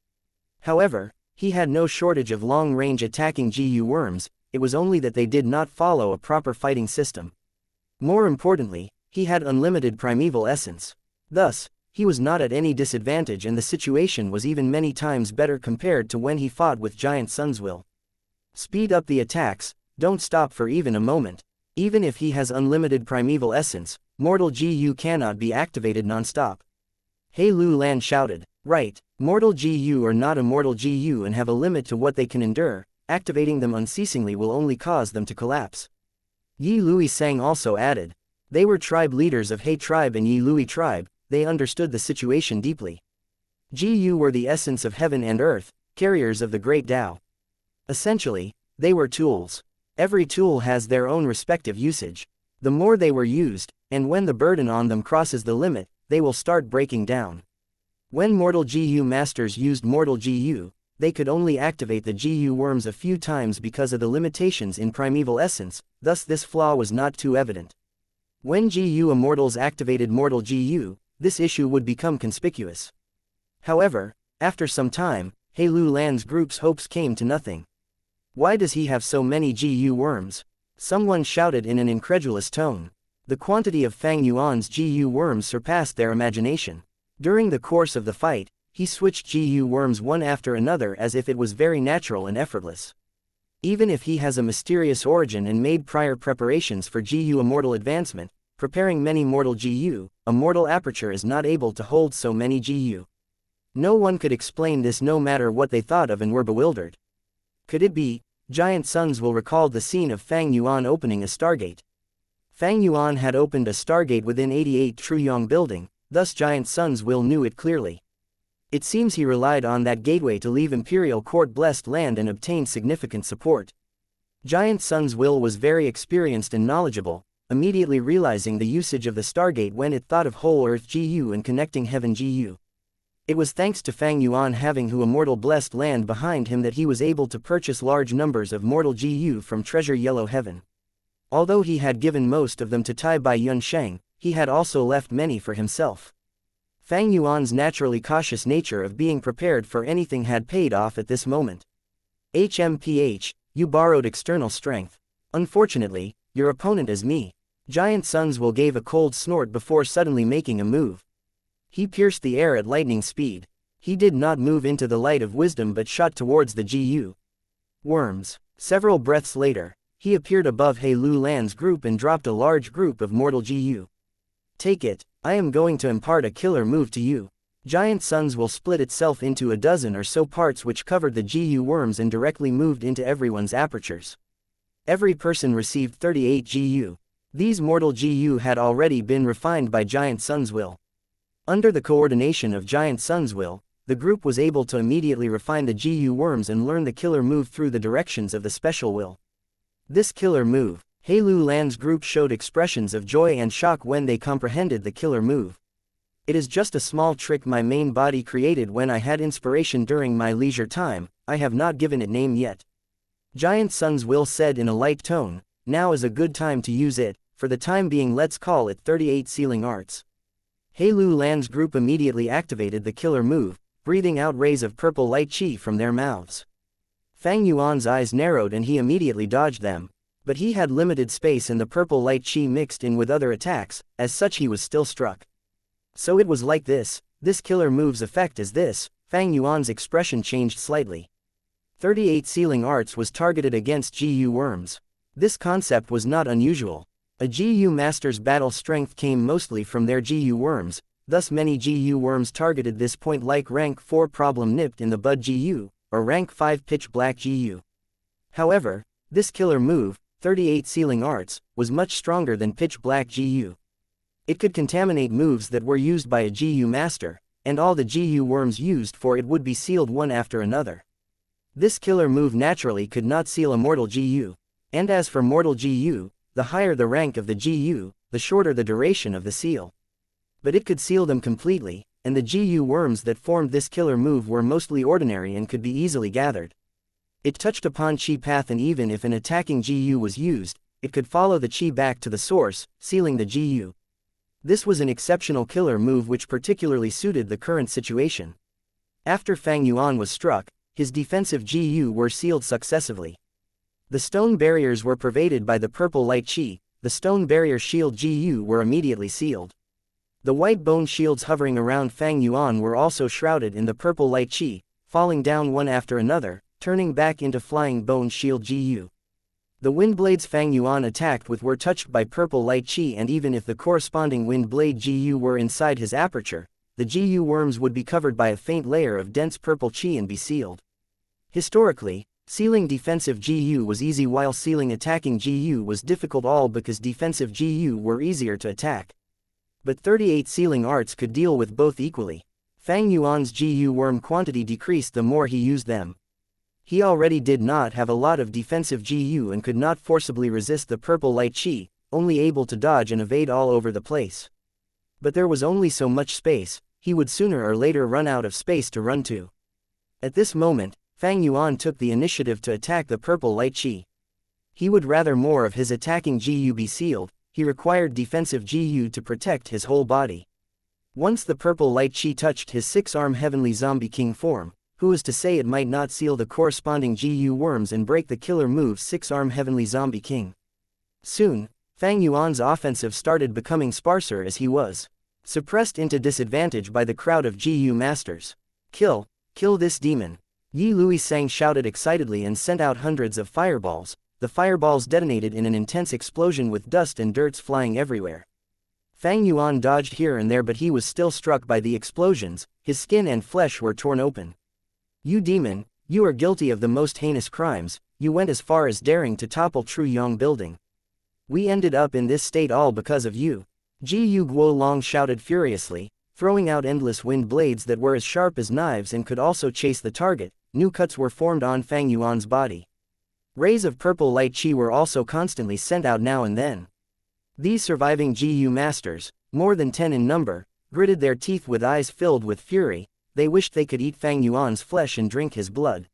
A: However, he had no shortage of long-range attacking Gu worms, it was only that they did not follow a proper fighting system. More importantly, he had unlimited primeval essence. Thus, he was not at any disadvantage and the situation was even many times better compared to when he fought with Giant Sun's will. Speed up the attacks, don't stop for even a moment. Even if he has unlimited primeval essence, mortal Gu cannot be activated non-stop. He Lu Lan shouted. Right, mortal Gu are not immortal Gu and have a limit to what they can endure, activating them unceasingly will only cause them to collapse. Yi Lui Sang also added. They were tribe leaders of He tribe and Yi Lui tribe, they understood the situation deeply. Gu were the essence of heaven and earth, carriers of the great Tao. Essentially, they were tools. Every tool has their own respective usage. The more they were used, and when the burden on them crosses the limit, they will start breaking down. When mortal Gu masters used mortal Gu, they could only activate the Gu worms a few times because of the limitations in primeval essence, thus this flaw was not too evident. When Gu immortals activated mortal Gu, this issue would become conspicuous. However, after some time, He Lu Lan's group's hopes came to nothing. Why does he have so many Gu worms? Someone shouted in an incredulous tone. The quantity of Fang Yuan's Gu worms surpassed their imagination. During the course of the fight, he switched Gu worms one after another as if it was very natural and effortless. Even if he has a mysterious origin and made prior preparations for Gu immortal advancement, preparing many mortal Gu, a mortal aperture is not able to hold so many Gu. No one could explain this no matter what they thought of and were bewildered. Could it be? Giant Sun's will recalled the scene of Fang Yuan opening a stargate. Fang Yuan had opened a stargate within 88 Truyong building, thus Giant Sun's will knew it clearly. It seems he relied on that gateway to leave Imperial Court blessed land and obtain significant support. Giant Sun's will was very experienced and knowledgeable, immediately realizing the usage of the stargate when it thought of whole Earth Gu and connecting Heaven Gu. It was thanks to Fang Yuan having Hu Immortal blessed land behind him that he was able to purchase large numbers of mortal Gu from Treasure Yellow Heaven. Although he had given most of them to Tai Bai Yunsheng, he had also left many for himself. Fang Yuan's naturally cautious nature of being prepared for anything had paid off at this moment. HMPH, you borrowed external strength. Unfortunately, your opponent is me. Giant Sun's will gave a cold snort before suddenly making a move. He pierced the air at lightning speed. He did not move into the light of wisdom but shot towards the Gu worms. Several breaths later, he appeared above He Lu Lan's group and dropped a large group of mortal Gu. Take it, I am going to impart a killer move to you. Giant Sun's will split itself into a dozen or so parts which covered the GU worms and directly moved into everyone's apertures. Every person received 38 GU. These mortal GU had already been refined by Giant Sun's will. Under the coordination of Giant Sun's will, the group was able to immediately refine the GU worms and learn the killer move through the directions of the special will. This killer move, Heilu Lan's group showed expressions of joy and shock when they comprehended the killer move. It is just a small trick my main body created when I had inspiration during my leisure time, I have not given it name yet. Giant Sun's will said in a light tone, now is a good time to use it, for the time being let's call it 38 Sealing Arts. Heilu Lan's group immediately activated the killer move, breathing out rays of purple light chi from their mouths. Fang Yuan's eyes narrowed and he immediately dodged them, but he had limited space and the purple light chi mixed in with other attacks, as such he was still struck. So it was like this killer move's effect is this, Fang Yuan's expression changed slightly. 38 Sealing Arts was targeted against GU worms. This concept was not unusual. A GU master's battle strength came mostly from their GU worms, thus many GU worms targeted this point like rank 4 problem nipped in the bud GU, or rank 5 pitch black GU. However, this killer move, 38 Sealing Arts, was much stronger than pitch black GU. It could contaminate moves that were used by a GU master, and all the GU worms used for it would be sealed one after another. This killer move naturally could not seal a mortal GU, and as for mortal GU, the higher the rank of the GU, the shorter the duration of the seal. But it could seal them completely, and the GU worms that formed this killer move were mostly ordinary and could be easily gathered. It touched upon chi path and even if an attacking GU was used, it could follow the chi back to the source, sealing the GU. This was an exceptional killer move which particularly suited the current situation. After Fang Yuan was struck, his defensive GU were sealed successively. The stone barriers were pervaded by the purple light chi, the stone barrier shield GU were immediately sealed. The white bone shields hovering around Fang Yuan were also shrouded in the purple light chi, falling down one after another, turning back into flying bone shield GU. The wind blades Fang Yuan attacked with were touched by purple light chi, and even if the corresponding wind blade GU were inside his aperture, the GU worms would be covered by a faint layer of dense purple chi and be sealed. Historically, sealing defensive GU was easy while sealing attacking GU was difficult, all because defensive GU were easier to attack. But 38 Sealing Arts could deal with both equally. Fang Yuan's GU worm quantity decreased the more he used them. He already did not have a lot of defensive GU and could not forcibly resist the purple light chi, only able to dodge and evade all over the place. But there was only so much space, he would sooner or later run out of space to run to. At this moment, Fang Yuan took the initiative to attack the purple light chi. He would rather more of his attacking GU be sealed, he required defensive GU to protect his whole body. Once the purple light chi touched his 6-arm heavenly zombie king form, who is to say it might not seal the corresponding GU worms and break the killer move's 6-arm heavenly zombie king. Soon, Fang Yuan's offensive started becoming sparser as he was suppressed into disadvantage by the crowd of GU masters. Kill this demon. Yi Luisang shouted excitedly and sent out hundreds of fireballs. The fireballs detonated in an intense explosion with dust and dirt flying everywhere. Fang Yuan dodged here and there, but he was still struck by the explosions, his skin and flesh were torn open. You demon, you are guilty of the most heinous crimes, you went as far as daring to topple Tru Yong building. We ended up in this state all because of you. Ji Yu Guo Long shouted furiously, throwing out endless wind blades that were as sharp as knives and could also chase the target. New cuts were formed on Fang Yuan's body. Rays of purple light chi were also constantly sent out now and then. These surviving GU masters, more than 10 in number, gritted their teeth with eyes filled with fury. They wished they could eat Fang Yuan's flesh and drink his blood.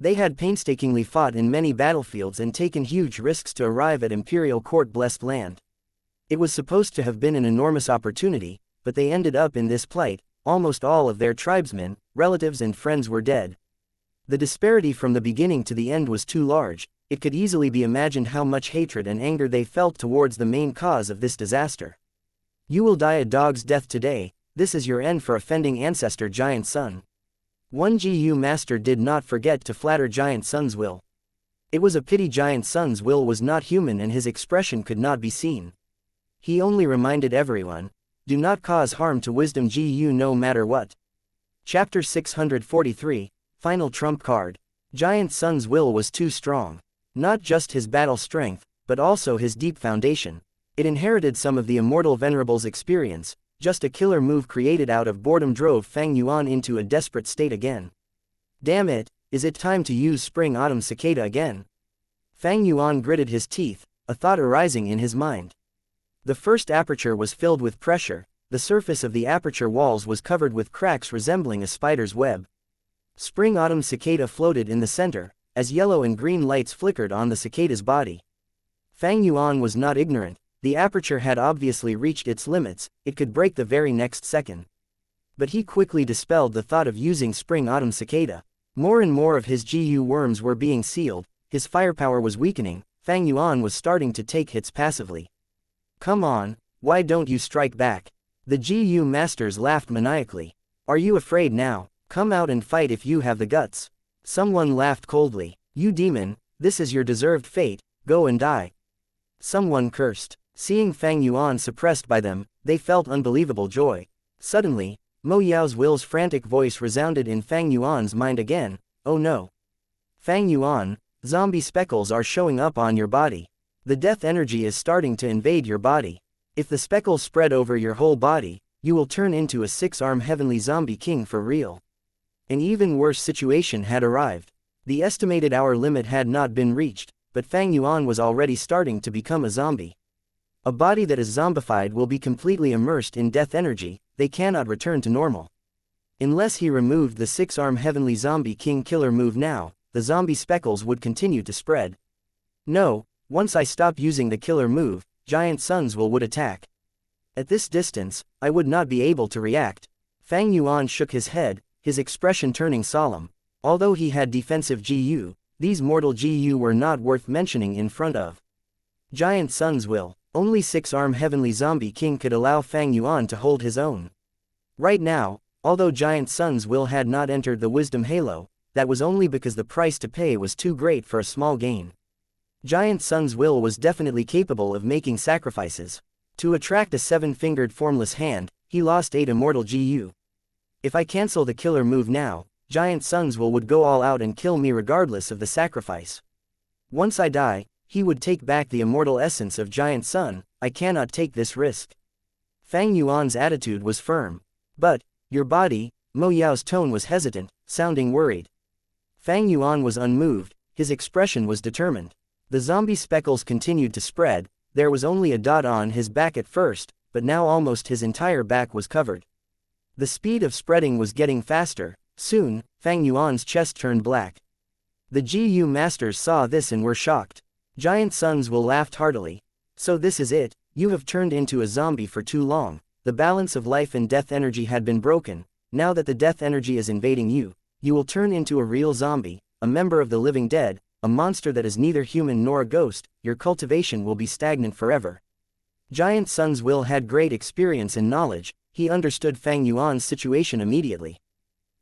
A: They had painstakingly fought in many battlefields and taken huge risks to arrive at Imperial Court-blessed land. It was supposed to have been an enormous opportunity, but they ended up in this plight. Almost all of their tribesmen, relatives and friends were dead. The disparity from the beginning to the end was too large. It could easily be imagined how much hatred and anger they felt towards the main cause of this disaster. You will die a dog's death today. This is your end for offending ancestor Giant Sun. One GU master did not forget to flatter Giant Sun's will. It was a pity Giant Sun's will was not human and his expression could not be seen. He only reminded everyone, do not cause harm to wisdom Gu no matter what. Chapter 643, Final Trump Card. Giant Sun's will was too strong. Not just his battle strength, but also his deep foundation. It inherited some of the Immortal Venerable's experience. Just a killer move created out of boredom drove Fang Yuan into a desperate state again. Damn it, is it time to use Spring Autumn Cicada again? Fang Yuan gritted his teeth, a thought arising in his mind. The first aperture was filled with pressure, the surface of the aperture walls was covered with cracks resembling a spider's web. Spring Autumn Cicada floated in the center, as yellow and green lights flickered on the cicada's body. Fang Yuan was not ignorant. The aperture had obviously reached its limits, it could break the very next second. But he quickly dispelled the thought of using Spring Autumn Cicada. More and more of his Gu worms were being sealed, his firepower was weakening, Fang Yuan was starting to take hits passively. Come on, why don't you strike back? The Gu masters laughed maniacally. Are you afraid now? Come out and fight if you have the guts. Someone laughed coldly. You demon, this is your deserved fate, go and die. Someone cursed. Seeing Fang Yuan suppressed by them, they felt unbelievable joy. Suddenly, Mo Yao's will's frantic voice resounded in Fang Yuan's mind again, oh no. Fang Yuan, zombie speckles are showing up on your body. The death energy is starting to invade your body. If the speckles spread over your whole body, you will turn into a six-armed heavenly zombie king for real. An even worse situation had arrived. The estimated hour limit had not been reached, but Fang Yuan was already starting to become a zombie. A body that is zombified will be completely immersed in death energy, they cannot return to normal. Unless he removed the six-arm heavenly zombie king killer move now, the zombie speckles would continue to spread. No, once I stop using the killer move, Giant Sun's will would attack. At this distance, I would not be able to react. Fang Yuan shook his head, his expression turning solemn. Although he had defensive Gu, these mortal Gu were not worth mentioning in front of Giant Sun's will. Only six-arm heavenly zombie king could allow Fang Yuan to hold his own. Right now, although Giant Sun's will had not entered the wisdom halo, that was only because the price to pay was too great for a small gain. Giant Sun's will was definitely capable of making sacrifices. To attract a seven-fingered formless hand, he lost 8 immortal Gu. If I cancel the killer move now, Giant Sun's will would go all out and kill me regardless of the sacrifice. Once I die, he would take back the immortal essence of Giant Sun, I cannot take this risk. Fang Yuan's attitude was firm. But, your body, Mo Yao's tone was hesitant, sounding worried. Fang Yuan was unmoved, his expression was determined. The zombie speckles continued to spread, there was only a dot on his back at first, but now almost his entire back was covered. The speed of spreading was getting faster, soon, Fang Yuan's chest turned black. The Gu masters saw this and were shocked. Giant Sun's will laughed heartily. So this is it, you have turned into a zombie for too long, the balance of life and death energy had been broken, now that the death energy is invading you, you will turn into a real zombie, a member of the living dead, a monster that is neither human nor a ghost, your cultivation will be stagnant forever. Giant Sun's will had great experience and knowledge, he understood Fang Yuan's situation immediately.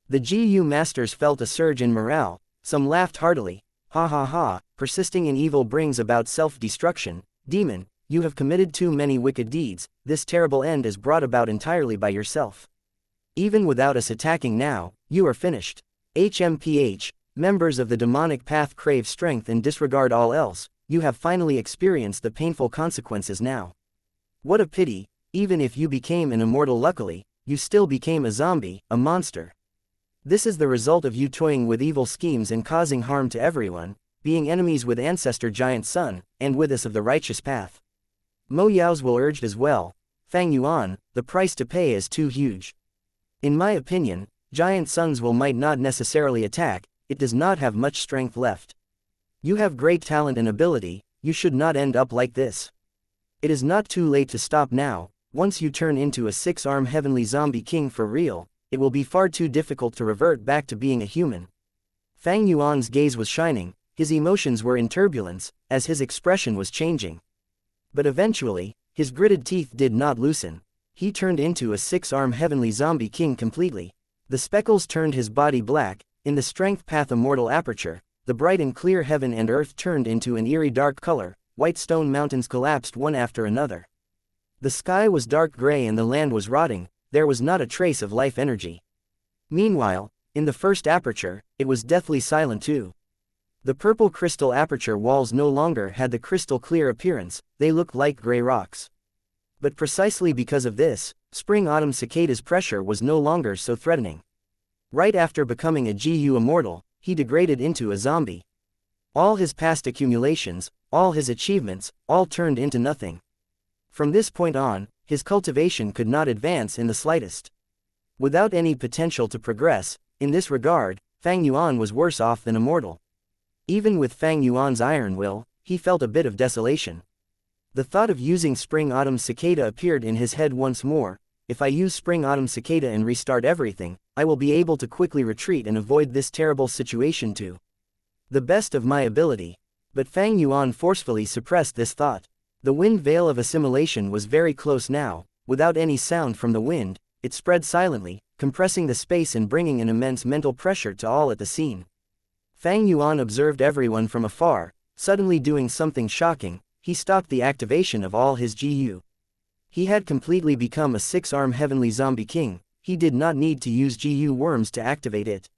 A: The Gu masters felt a surge in morale, some laughed heartily. Ha ha ha, persisting in evil brings about self-destruction, demon, you have committed too many wicked deeds, this terrible end is brought about entirely by yourself. Even without us attacking now, you are finished. HMPH, members of the demonic path crave strength and disregard all else, you have finally experienced the painful consequences now. What a pity, even if you became an immortal luckily, you still became a zombie, a monster. This is the result of you toying with evil schemes and causing harm to everyone, being enemies with Ancestor Giant Sun, and with us of the righteous path. Mo Yao's will urged as well, Fang Yuan, the price to pay is too huge. In my opinion, Giant Sun's will might not necessarily attack, it does not have much strength left. You have great talent and ability, you should not end up like this. It is not too late to stop now, once you turn into a six-armed heavenly zombie king for real, it will be far too difficult to revert back to being a human. Fang Yuan's gaze was shining, his emotions were in turbulence, as his expression was changing. But eventually, his gritted teeth did not loosen. He turned into a six-armed heavenly zombie king completely. The speckles turned his body black, in the strength path immortal aperture, the bright and clear heaven and earth turned into an eerie dark color, white stone mountains collapsed one after another. The sky was dark gray and the land was rotting, there was not a trace of life energy. Meanwhile, in the first aperture, it was deathly silent too. The purple crystal aperture walls no longer had the crystal clear appearance, they looked like gray rocks. But precisely because of this, spring-autumn cicada's pressure was no longer so threatening. Right after becoming a GU immortal, he degraded into a zombie. All his past accumulations, all his achievements, all turned into nothing. From this point on, his cultivation could not advance in the slightest. Without any potential to progress, in this regard, Fang Yuan was worse off than immortal. Even with Fang Yuan's iron will, he felt a bit of desolation. The thought of using spring-autumn cicada appeared in his head once more. If I use spring-autumn cicada and restart everything, I will be able to quickly retreat and avoid this terrible situation to the best of my ability. But Fang Yuan forcefully suppressed this thought. The wind veil of assimilation was very close now. Without any sound from the wind, it spread silently, compressing the space and bringing an immense mental pressure to all at the scene. Fang Yuan observed everyone from afar, suddenly doing something shocking. He stopped the activation of all his GU. He had completely become a six-arm heavenly zombie king. He did not need to use GU worms to activate it.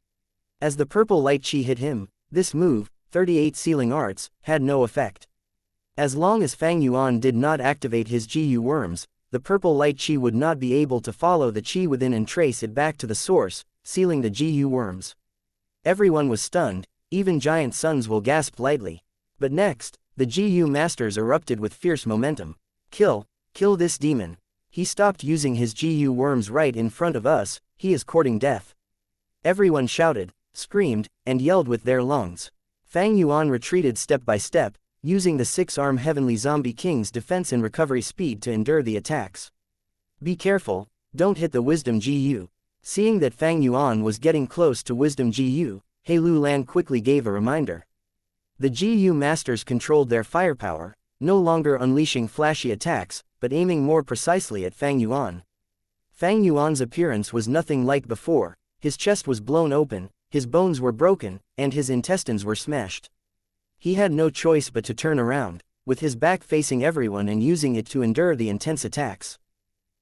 A: As the purple light chi hit him, this move, 38 sealing arts, had no effect. As long as Fang Yuan did not activate his GU worms, the purple light chi would not be able to follow the chi within and trace it back to the source, sealing the GU worms. Everyone was stunned, even giant suns will gasp lightly. But next, the GU masters erupted with fierce momentum. Kill this demon. He stopped using his GU worms right in front of us, he is courting death. Everyone shouted, screamed, and yelled with their lungs. Fang Yuan retreated step by step, using the six-arm heavenly zombie king's defense and recovery speed to endure the attacks. Be careful, don't hit the wisdom GU. Seeing that Fang Yuan was getting close to wisdom GU, He Lu Lan quickly gave a reminder. The GU masters controlled their firepower, no longer unleashing flashy attacks, but aiming more precisely at Fang Yuan. Fang Yuan's appearance was nothing like before. His chest was blown open, his bones were broken, and his intestines were smashed. He had no choice but to turn around, with his back facing everyone and using it to endure the intense attacks.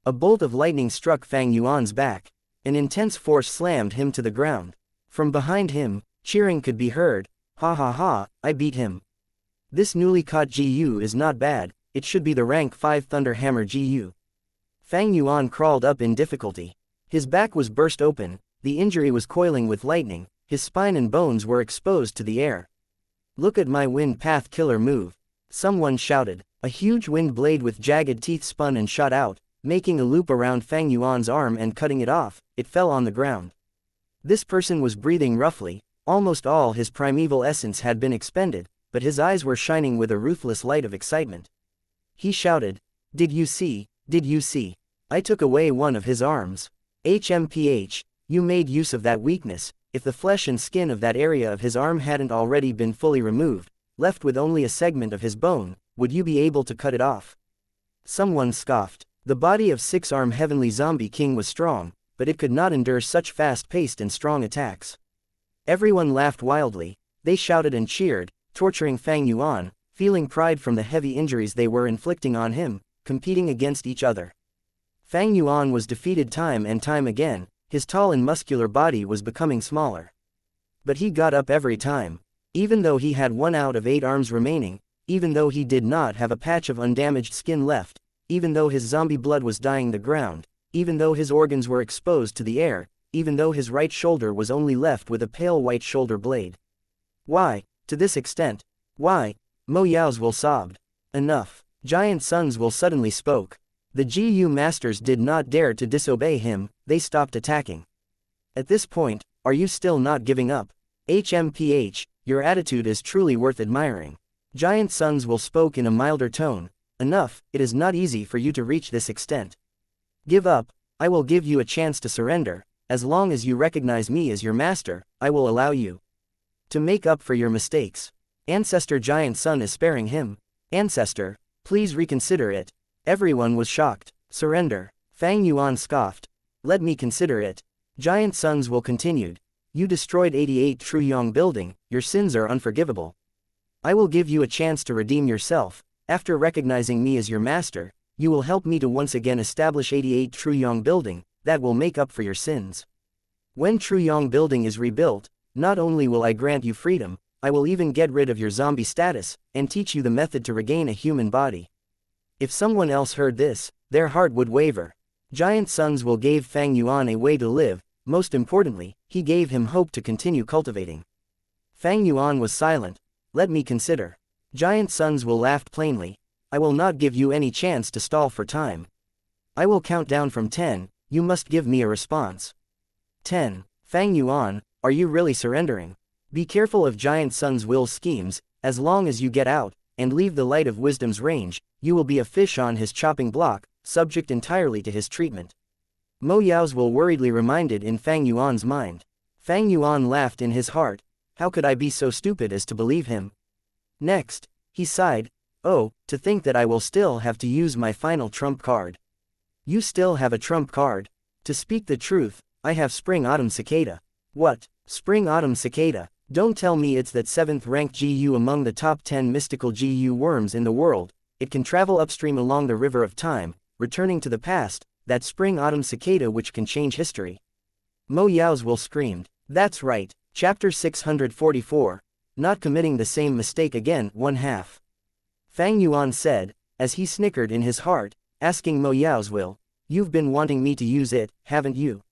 A: A bolt of lightning struck Fang Yuan's back. An intense force slammed him to the ground. From behind him, cheering could be heard. Ha ha ha, I beat him. This newly caught GU is not bad, it should be the rank 5 Thunder Hammer GU. Fang Yuan crawled up in difficulty. His back was burst open, the injury was coiling with lightning, his spine and bones were exposed to the air. Look at my wind path killer move. Someone shouted. A huge wind blade with jagged teeth spun and shot out, making a loop around Fang Yuan's arm and cutting it off. It fell on the ground. This person was breathing roughly. Almost all his primeval essence had been expended, but his eyes were shining with a ruthless light of excitement. He shouted, Did you see? I took away one of his arms. HMPH, you made use of that weakness. If the flesh and skin of that area of his arm hadn't already been fully removed, left with only a segment of his bone, would you be able to cut it off? Someone scoffed. The body of six-arm heavenly zombie king was strong, but it could not endure such fast-paced and strong attacks. Everyone laughed wildly. They shouted and cheered, torturing Fang Yuan, feeling pride from the heavy injuries they were inflicting on him, competing against each other. Fang Yuan was defeated time and time again. His tall and muscular body was becoming smaller. But he got up every time. Even though he had 1 out of 8 arms remaining, even though he did not have a patch of undamaged skin left, even though his zombie blood was dyeing the ground, even though his organs were exposed to the air, even though his right shoulder was only left with a pale white shoulder blade. Why, to this extent? Why? Mo Yao's will sobbed. Enough. Giant Suns will suddenly spoke. The GU masters did not dare to disobey him, they stopped attacking. At this point, are you still not giving up? HMPH, your attitude is truly worth admiring. Giant Suns will spoke in a milder tone. Enough, it is not easy for you to reach this extent. Give up, I will give you a chance to surrender. As long as you recognize me as your master, I will allow you to make up for your mistakes. Ancestor Giant Sun is sparing him. Ancestor, please reconsider it. Everyone was shocked. Surrender. Fang Yuan scoffed. Let me consider it. Giant Suns will continued. You destroyed 88 Truyong building, your sins are unforgivable. I will give you a chance to redeem yourself. After recognizing me as your master, you will help me to once again establish 88 Truyong Building, that will make up for your sins. When Truyong Building is rebuilt, not only will I grant you freedom, I will even get rid of your zombie status, and teach you the method to regain a human body. If someone else heard this, their heart would waver. Giant Sons will gave Fang Yuan a way to live, most importantly, he gave him hope to continue cultivating. Fang Yuan was silent. Let me consider. Giant Sons will laughed plainly. I will not give you any chance to stall for time. I will count down from 10, you must give me a response. 10. Fang Yuan, are you really surrendering? Be careful of Giant Sons' will schemes, as long as you get out, and leave the light of wisdom's range, you will be a fish on his chopping block, subject entirely to his treatment. Mo Yao's will worriedly reminded in Fang Yuan's mind. Fang Yuan laughed in his heart. How could I be so stupid as to believe him? Next, he sighed. Oh, to think that I will still have to use my final trump card. You still have a trump card. To speak the truth, I have Spring-Autumn Cicada. What? Spring-Autumn Cicada? Don't tell me it's that 7th ranked GU among the top 10 mystical GU worms in the world. It can travel upstream along the river of time, returning to the past, that Spring-Autumn Cicada which can change history. Mo Yao's will screamed. That's right. Chapter 644. Not committing the same mistake again, 1/2. Fang Yuan said, as he snickered in his heart, asking Mo Yao's will, you've been wanting me to use it, haven't you?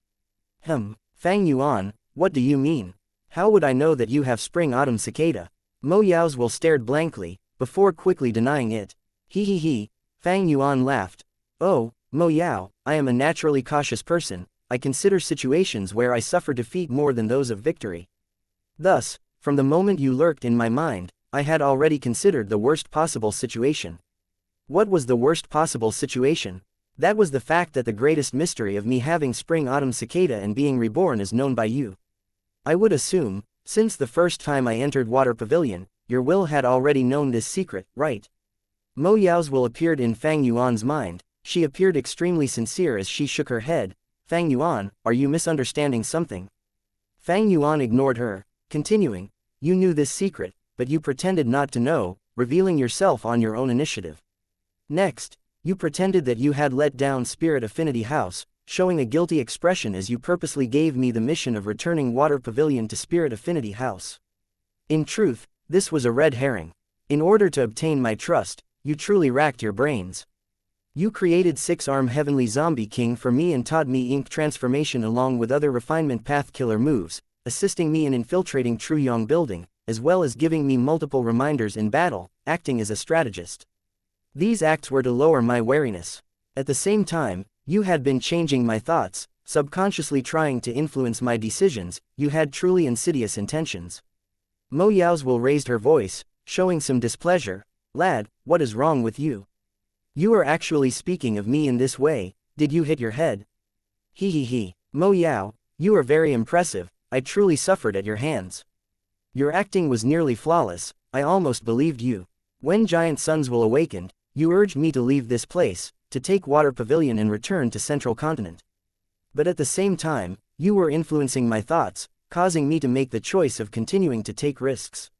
A: Fang Yuan, what do you mean? How would I know that you have Spring-Autumn Cicada? Mo Yao's will stared blankly, before quickly denying it. He. Fang Yuan laughed. Oh, Mo Yao, I am a naturally cautious person, I consider situations where I suffer defeat more than those of victory. Thus, from the moment you lurked in my mind, I had already considered the worst possible situation. What was the worst possible situation? That was the fact that the greatest mystery of me having Spring-Autumn Cicada and being reborn is known by you. I would assume, since the first time I entered Water Pavilion, your will had already known this secret, right? Mo Yao's will appeared in Fang Yuan's mind. She appeared extremely sincere as she shook her head. Fang Yuan, are you misunderstanding something? Fang Yuan ignored her, continuing, you knew this secret, but you pretended not to know, revealing yourself on your own initiative. Next, you pretended that you had let down Spirit Affinity House, showing a guilty expression as you purposely gave me the mission of returning Water Pavilion to Spirit Affinity House. In truth, this was a red herring. In order to obtain my trust, you truly racked your brains. You created 6-arm Heavenly Zombie King for me and taught me ink transformation along with other refinement path killer moves, assisting me in infiltrating Truyong Building, as well as giving me multiple reminders in battle, acting as a strategist. These acts were to lower my wariness. At the same time, you had been changing my thoughts, subconsciously trying to influence my decisions. You had truly insidious intentions. Mo Yao's will raised her voice, showing some displeasure. Lad, what is wrong with you? You are actually speaking of me in this way. Did you hit your head? He. Mo Yao, you are very impressive. I truly suffered at your hands. Your acting was nearly flawless. I almost believed you. When Giant Sons will awakened, you urged me to leave this place, to take Water Pavilion and return to Central Continent. But at the same time, you were influencing my thoughts, causing me to make the choice of continuing to take risks.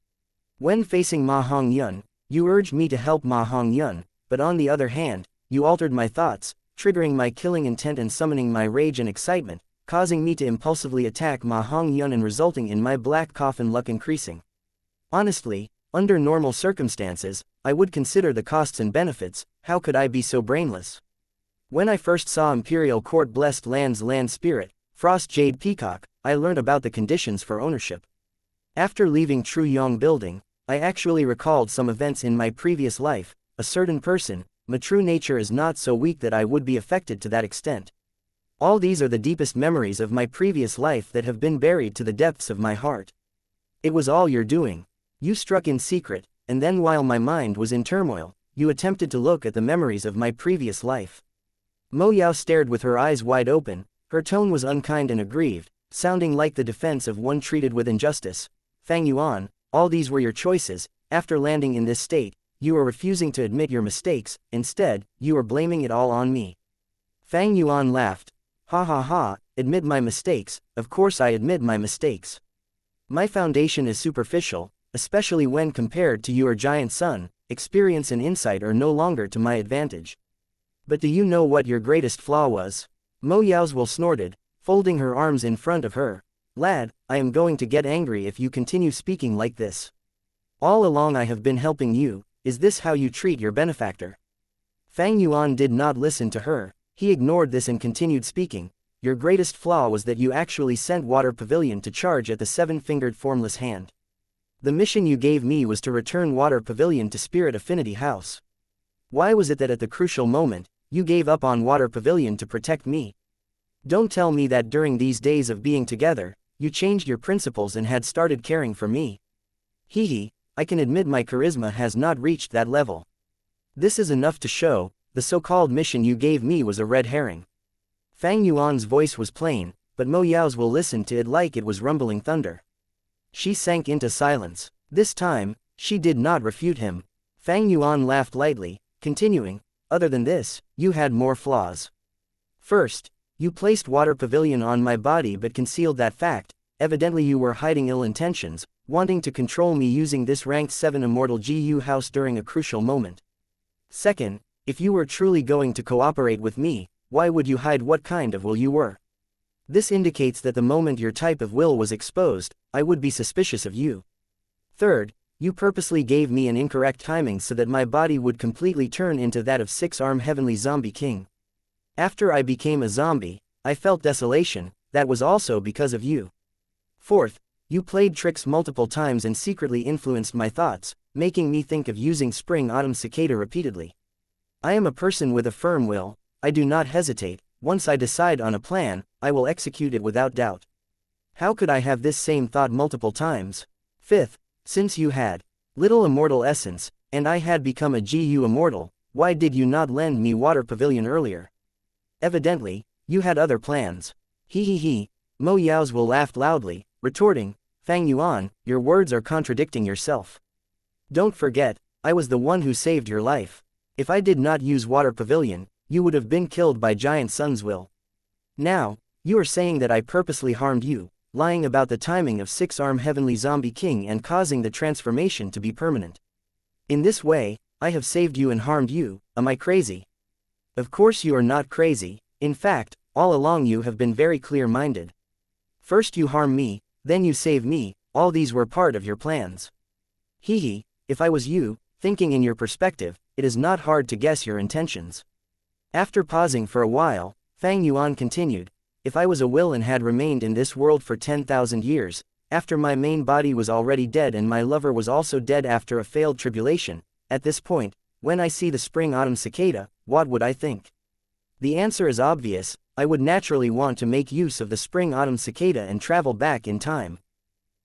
A: When facing Ma Hongyun, you urged me to help Ma Hongyun, but on the other hand, you altered my thoughts, triggering my killing intent and summoning my rage and excitement, causing me to impulsively attack Ma Hongyun and resulting in my black coffin luck increasing. Honestly, under normal circumstances, I would consider the costs and benefits. How could I be so brainless? When I first saw Imperial Court Blessed Land's land spirit, Frost Jade Peacock, I learned about the conditions for ownership. After leaving Truyong Building, I actually recalled some events in my previous life. A certain person, my true nature is not so weak that I would be affected to that extent. All these are the deepest memories of my previous life that have been buried to the depths of my heart. It was all your doing. You struck in secret, and then while my mind was in turmoil, you attempted to look at the memories of my previous life. Mo Yao stared with her eyes wide open. Her tone was unkind and aggrieved, sounding like the defense of one treated with injustice. Fang Yuan, all these were your choices. After landing in this state, you are refusing to admit your mistakes. Instead, you are blaming it all on me. Fang Yuan laughed. Ha, admit my mistakes. Of course I admit my mistakes. My foundation is superficial, especially when compared to your giant son. Experience and insight are no longer to my advantage. But do you know what your greatest flaw was? Mo Yaozwil snorted, folding her arms in front of her. Lad, I am going to get angry if you continue speaking like this. All along I have been helping you, is this how you treat your benefactor? Fang Yuan did not listen to her, he ignored this and continued speaking. Your greatest flaw was that you actually sent Water Pavilion to charge at the seven-fingered formless hand. The mission you gave me was to return Water Pavilion to Spirit Affinity House. Why was it that at the crucial moment, you gave up on Water Pavilion to protect me? Don't tell me that during these days of being together, you changed your principles and had started caring for me. Hee, I can admit my charisma has not reached that level. This is enough to show, the so-called mission you gave me was a red herring. Fang Yuan's voice was plain, but Mo Yaozwil listened to it like it was rumbling thunder. She sank into silence. This time, she did not refute him. Fang Yuan laughed lightly, continuing, other than this, you had more flaws. First, you placed Water Pavilion on my body but concealed that fact. Evidently you were hiding ill intentions, wanting to control me using this ranked 7 Immortal GU house during a crucial moment. Second, if you were truly going to cooperate with me, why would you hide what kind of will you were? This indicates that the moment your type of will was exposed, I would be suspicious of you. Third, you purposely gave me an incorrect timing so that my body would completely turn into that of 6-arm Heavenly Zombie King. After I became a zombie, I felt desolation, that was also because of you. Fourth, you played tricks multiple times and secretly influenced my thoughts, making me think of using Spring Autumn Cicada repeatedly. I am a person with a firm will, I do not hesitate, once I decide on a plan, I will execute it without doubt. How could I have this same thought multiple times? Fifth, since you had little immortal essence, and I had become a GU immortal, why did you not lend me Water Pavilion earlier? Evidently, you had other plans. He. Mo Yaozwil laughed loudly, retorting, Fang Yuan, your words are contradicting yourself. Don't forget, I was the one who saved your life. If I did not use Water Pavilion, you would have been killed by Giant Sun's will. Now, you are saying that I purposely harmed you, lying about the timing of 6-arm Heavenly Zombie King and causing the transformation to be permanent. In this way, I have saved you and harmed you, am I crazy? Of course you are not crazy, in fact, all along you have been very clear-minded. First you harm me, then you save me, all these were part of your plans. Hee, if I was you, thinking in your perspective, it is not hard to guess your intentions. After pausing for a while, Fang Yuan continued, if I was a will and had remained in this world for 10,000 years, after my main body was already dead and my lover was also dead after a failed tribulation, at this point, when I see the Spring Autumn Cicada, what would I think? The answer is obvious, I would naturally want to make use of the Spring Autumn Cicada and travel back in time.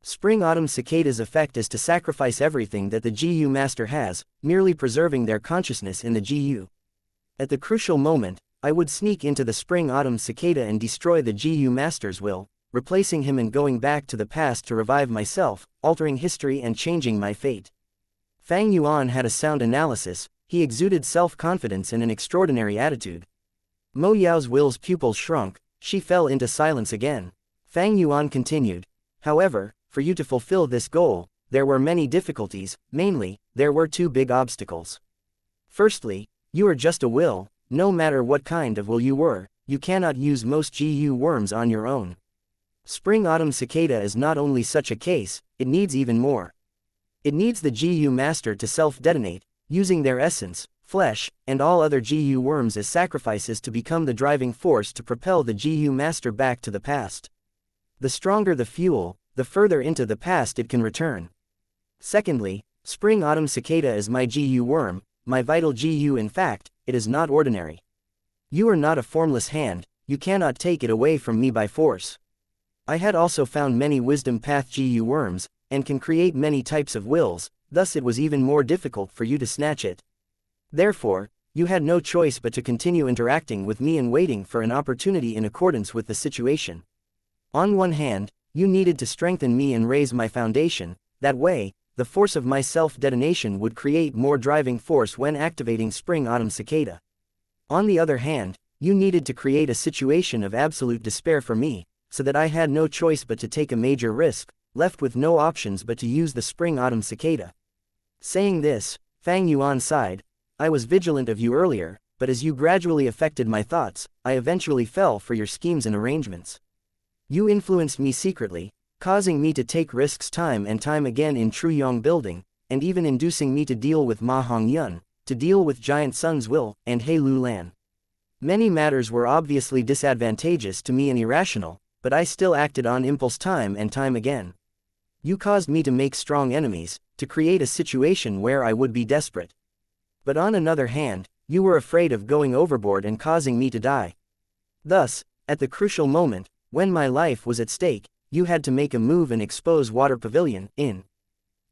A: Spring Autumn Cicada's effect is to sacrifice everything that the GU Master has, merely preserving their consciousness in the GU. At the crucial moment, I would sneak into the Spring Autumn Cicada and destroy the GU Master's will, replacing him and going back to the past to revive myself, altering history and changing my fate. Fang Yuan had a sound analysis, he exuded self-confidence and an extraordinary attitude. Mo Yaozwil's pupils shrunk, she fell into silence again. Fang Yuan continued, however, for you to fulfill this goal, there were many difficulties, mainly, there were two big obstacles. Firstly, you are just a will, no matter what kind of will you were, you cannot use most GU worms on your own. Spring Autumn Cicada is not only such a case, it needs even more. It needs the GU Master to self-detonate, using their essence, flesh, and all other GU worms as sacrifices to become the driving force to propel the GU Master back to the past. The stronger the fuel, the further into the past it can return. Secondly, Spring Autumn Cicada is my GU worm, my vital GU. In fact, it is not ordinary. You are not a formless hand, you cannot take it away from me by force. I had also found many Wisdom Path GU worms, and can create many types of wills, thus it was even more difficult for you to snatch it. Therefore, you had no choice but to continue interacting with me and waiting for an opportunity in accordance with the situation. On one hand, you needed to strengthen me and raise my foundation, that way, the force of my self-detonation would create more driving force when activating Spring Autumn Cicada. On the other hand, you needed to create a situation of absolute despair for me, so that I had no choice but to take a major risk, left with no options but to use the Spring Autumn Cicada. Saying this, Fang Yuan sighed, I was vigilant of you earlier, but as you gradually affected my thoughts, I eventually fell for your schemes and arrangements. You influenced me secretly, causing me to take risks time and time again in Truyong building, and even inducing me to deal with Ma Hongyun, to deal with Giant Sun's will, and He Lu Lan. Many matters were obviously disadvantageous to me and irrational, but I still acted on impulse time and time again. You caused me to make strong enemies, to create a situation where I would be desperate. But on another hand, you were afraid of going overboard and causing me to die. Thus, at the crucial moment, when my life was at stake, you had to make a move and expose Water Pavilion, in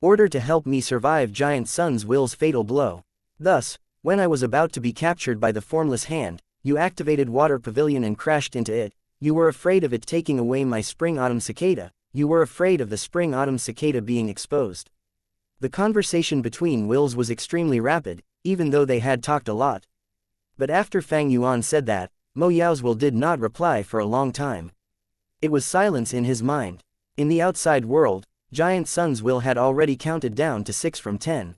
A: order to help me survive Giant Sun's will's fatal blow. Thus, when I was about to be captured by the formless hand, you activated Water Pavilion and crashed into it. You were afraid of it taking away my Spring-Autumn Cicada. You were afraid of the Spring-Autumn Cicada being exposed. The conversation between wills was extremely rapid, even though they had talked a lot. But after Fang Yuan said that, Mo Yao's will did not reply for a long time. It was silence in his mind. In the outside world, Giant Sun's will had already counted down to 6 from 10.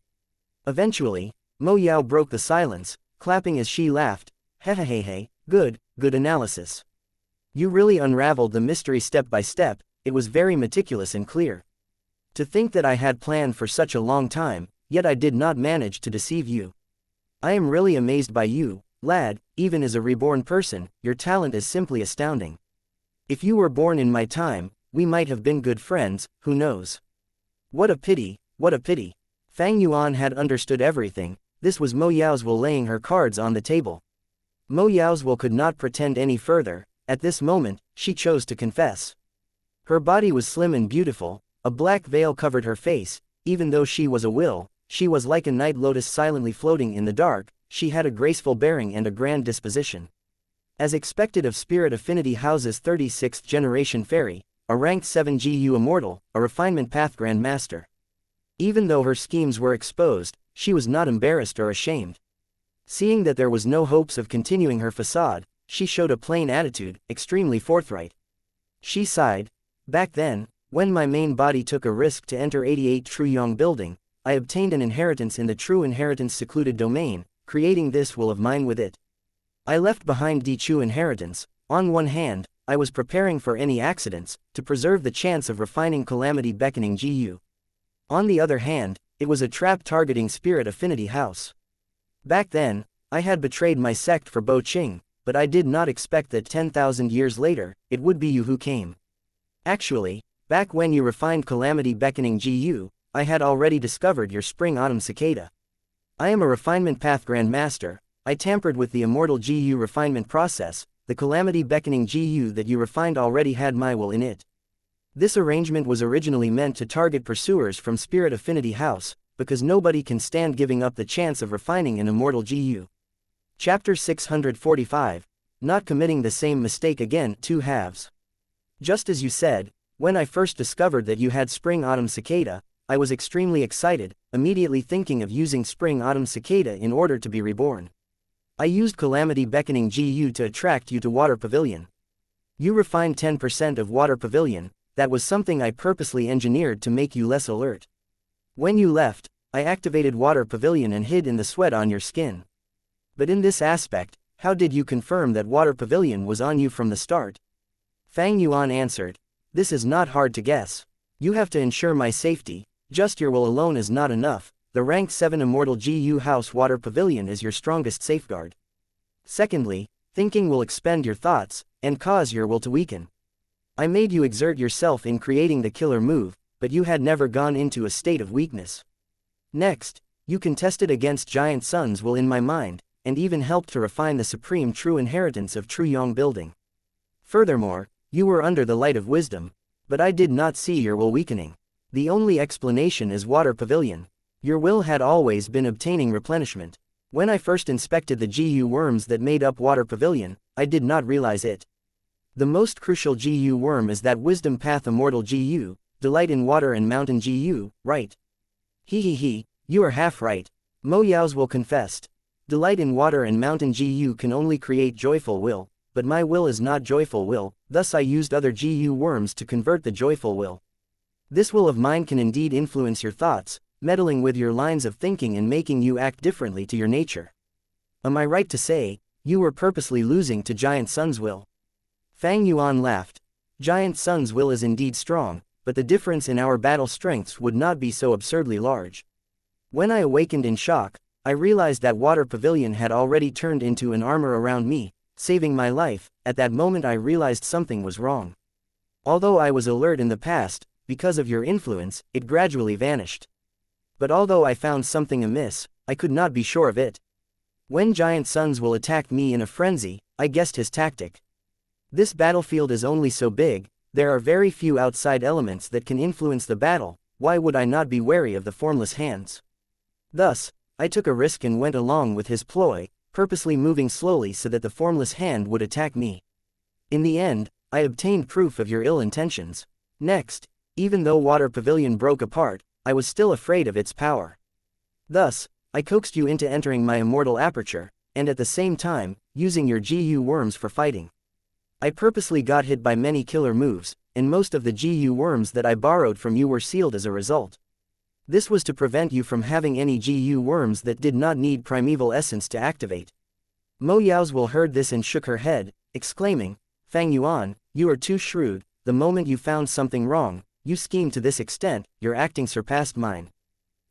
A: Eventually, Mo Yao broke the silence, clapping as she laughed. Hehehehe, good analysis. You really unraveled the mystery step by step. It was very meticulous and clear. To think that I had planned for such a long time, yet I did not manage to deceive you. I am really amazed by you, lad. Even as a reborn person, your talent is simply astounding. If you were born in my time, we might have been good friends, who knows? What a pity, what a pity. Fang Yuan had understood everything. This was Mo Yao's will laying her cards on the table. Mo Yao's will could not pretend any further. At this moment, she chose to confess. Her body was slim and beautiful, a black veil covered her face. Even though she was a will, she was like a night lotus silently floating in the dark. She had a graceful bearing and a grand disposition. As expected of Spirit Affinity House's 36th generation fairy, a ranked 7 GU Immortal, a refinement path Grand Master. Even though her schemes were exposed, she was not embarrassed or ashamed. Seeing that there was no hopes of continuing her facade, she showed a plain attitude, extremely forthright. She sighed. Back then, when my main body took a risk to enter 88 Truyong building, I obtained an inheritance in the True Inheritance secluded domain, creating this will of mine with it. I left behind the Chu inheritance. On one hand, I was preparing for any accidents, to preserve the chance of refining Calamity Beckoning GU. On the other hand, it was a trap targeting Spirit Affinity House. Back then, I had betrayed my sect for Bo Qing, but I did not expect that 10,000 years later, it would be you who came. Actually, back when you refined Calamity Beckoning GU, I had already discovered your Spring-Autumn Cicada. I am a refinement path Grand Master. I tampered with the Immortal GU refinement process. The Calamity Beckoning GU that you refined already had my will in it. This arrangement was originally meant to target pursuers from Spirit Affinity House, because nobody can stand giving up the chance of refining an Immortal GU. Chapter 645. Not committing the same mistake again. 2 halves. Just as you said, when I first discovered that you had Spring-Autumn Cicada, I was extremely excited, immediately thinking of using Spring-Autumn Cicada in order to be reborn. I used Calamity Beckoning GU to attract you to Water Pavilion. You refined 10% of Water Pavilion. That was something I purposely engineered to make you less alert. When you left, I activated Water Pavilion and hid in the sweat on your skin. But in this aspect, how did you confirm that Water Pavilion was on you from the start? Fang Yuan answered. This is not hard to guess. You have to ensure my safety. Just your will alone is not enough. The rank 7 Immortal GU House Water Pavilion is your strongest safeguard. Secondly, thinking will expend your thoughts, and cause your will to weaken. I made you exert yourself in creating the killer move, but you had never gone into a state of weakness. Next, you contested against Giant Sun's will in my mind, and even helped to refine the supreme true inheritance of Truyong building. Furthermore, you were under the light of wisdom, but I did not see your will weakening. The only explanation is Water Pavilion. Your will had always been obtaining replenishment. When I first inspected the GU worms that made up Water Pavilion, I did not realize it. The most crucial GU worm is that Wisdom Path Immortal GU, Delight in Water and Mountain GU, right? He, you are half right. Mo Yao's will confessed. Delight in Water and Mountain GU can only create joyful will, but my will is not joyful will, thus I used other GU worms to convert the joyful will. This will of mine can indeed influence your thoughts, meddling with your lines of thinking and making you act differently to your nature. Am I right to say, you were purposely losing to Giant Sun's will? Fang Yuan laughed. Giant Sun's will is indeed strong, but the difference in our battle strengths would not be so absurdly large. When I awakened in shock, I realized that Water Pavilion had already turned into an armor around me, saving my life. At that moment I realized something was wrong. Although I was alert in the past, because of your influence, it gradually vanished. But although I found something amiss, I could not be sure of it. When Giant Sun's will attacked me in a frenzy, I guessed his tactic. This battlefield is only so big, there are very few outside elements that can influence the battle, why would I not be wary of the formless hands? Thus, I took a risk and went along with his ploy, purposely moving slowly so that the formless hand would attack me. In the end, I obtained proof of your ill intentions. Next, even though Water Pavilion broke apart, I was still afraid of its power. Thus, I coaxed you into entering my immortal aperture, and at the same time, using your GU worms for fighting. I purposely got hit by many killer moves, and most of the GU worms that I borrowed from you were sealed as a result. This was to prevent you from having any GU worms that did not need primeval essence to activate. Mo Yao's will heard this and shook her head, exclaiming, Fang Yuan, you are too shrewd. The moment you found something wrong, you schemed to this extent, your acting surpassed mine.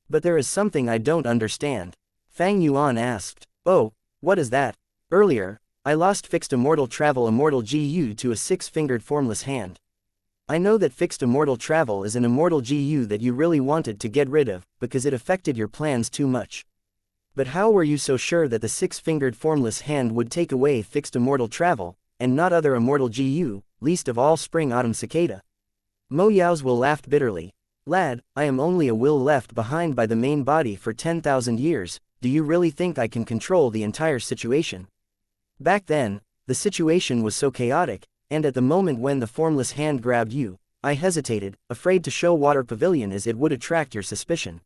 A: But there is something I don't understand. Fang Yuan asked. Oh, what is that? Earlier, I lost fixed immortal travel immortal GU to a six-fingered formless hand. I know that fixed immortal travel is an immortal GU that you really wanted to get rid of, because it affected your plans too much. But how were you so sure that the six-fingered formless hand would take away fixed immortal travel, and not other immortal GU, least of all spring autumn cicada? Mo Yao's will laughed bitterly. Lad, I am only a will left behind by the main body for 10,000 years, do you really think I can control the entire situation? Back then, the situation was so chaotic, and at the moment when the formless hand grabbed you, I hesitated, afraid to show Water Pavilion as it would attract your suspicion.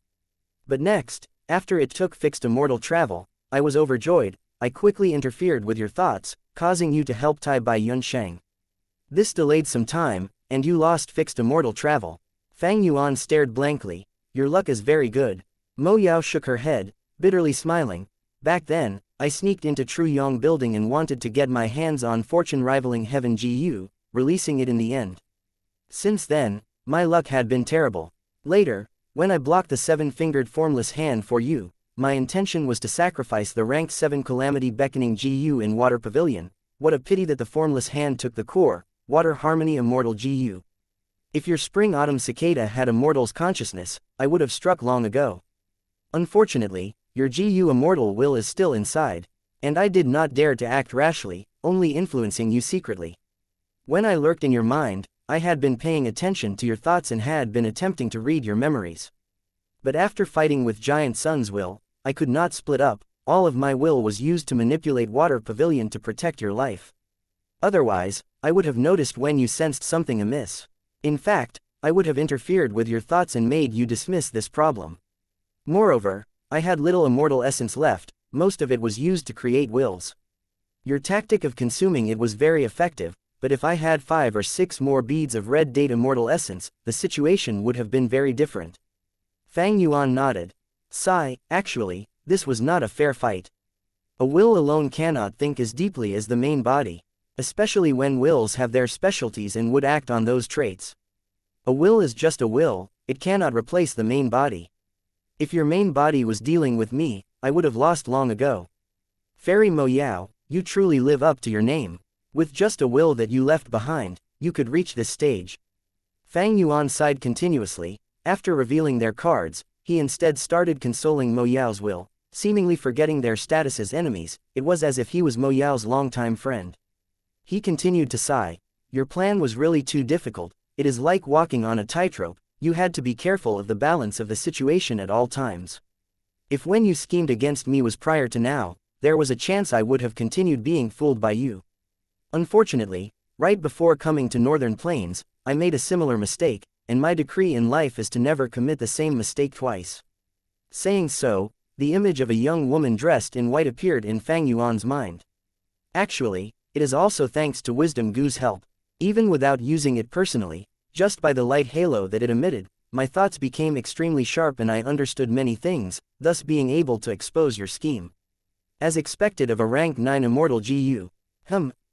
A: But next, after it took fixed immortal travel, I was overjoyed. I quickly interfered with your thoughts, causing you to help Tai Bai Yunsheng. This delayed some time, and you lost fixed immortal travel. Fang Yuan stared blankly. Your luck is very good. Mo Yao shook her head, bitterly smiling. Back then, I sneaked into Truyong building and wanted to get my hands on fortune-rivaling Heaven GU, releasing it in the end. Since then, my luck had been terrible. Later, when I blocked the seven-fingered formless hand for you, my intention was to sacrifice the rank 7 Calamity Beckoning GU in Water Pavilion. What a pity that the formless hand took the core, Water Harmony Immortal GU. If your Spring Autumn Cicada had Immortal's consciousness, I would have struck long ago. Unfortunately, your GU Immortal will is still inside, and I did not dare to act rashly, only influencing you secretly. When I lurked in your mind, I had been paying attention to your thoughts and had been attempting to read your memories. But after fighting with Giant Sun's will, I could not split up, all of my will was used to manipulate Water Pavilion to protect your life. Otherwise, I would have noticed when you sensed something amiss. In fact, I would have interfered with your thoughts and made you dismiss this problem. Moreover, I had little immortal essence left, most of it was used to create wills. Your tactic of consuming it was very effective, but if I had 5 or 6 more beads of red date immortal essence, the situation would have been very different. Fang Yuan nodded. Sigh, actually, this was not a fair fight. A will alone cannot think as deeply as the main body, especially when wills have their specialties and would act on those traits. A will is just a will, it cannot replace the main body. If your main body was dealing with me, I would have lost long ago. Fairy Mo Yao, you truly live up to your name. With just a will that you left behind, you could reach this stage. Fang Yuan sighed continuously. After revealing their cards, he instead started consoling Mo Yao's will, seemingly forgetting their status as enemies. It was as if he was Mo Yao's longtime friend. He continued to sigh. Your plan was really too difficult, it is like walking on a tightrope. You had to be careful of the balance of the situation at all times. If when you schemed against me was prior to now, there was a chance I would have continued being fooled by you. Unfortunately, right before coming to Northern Plains, I made a similar mistake, and my decree in life is to never commit the same mistake twice. Saying so, the image of a young woman dressed in white appeared in Fang Yuan's mind. Actually, it is also thanks to Wisdom Gu's help. Even without using it personally, just by the light halo that it emitted, my thoughts became extremely sharp and I understood many things, thus being able to expose your scheme. As expected of a rank 9 immortal GU.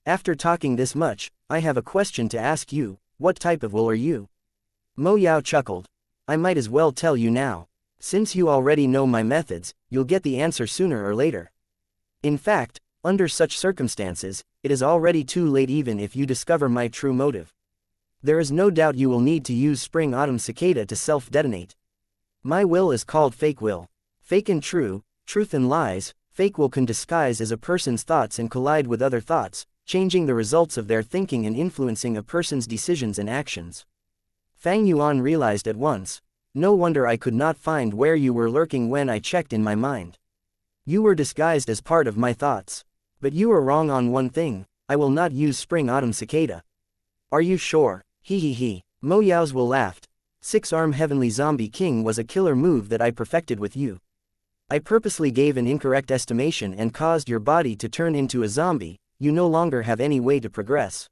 A: After talking this much, I have a question to ask you, what type of will are you? Mo Yao chuckled. I might as well tell you now. Since you already know my methods, you'll get the answer sooner or later. In fact, under such circumstances, it is already too late even if you discover my true motive. There is no doubt you will need to use spring-autumn cicada to self-detonate. My will is called fake will. Fake and true, truth and lies. Fake will can disguise as a person's thoughts and collide with other thoughts, changing the results of their thinking and influencing a person's decisions and actions. Fang Yuan realized at once. No wonder I could not find where you were lurking when I checked in my mind. You were disguised as part of my thoughts. But you are wrong on one thing, I will not use spring-autumn cicada. Are you sure? He. Mo Yao's will laughed. 6-arm heavenly zombie king was a killer move that I perfected with you. I purposely gave an incorrect estimation and caused your body to turn into a zombie. You no longer have any way to progress.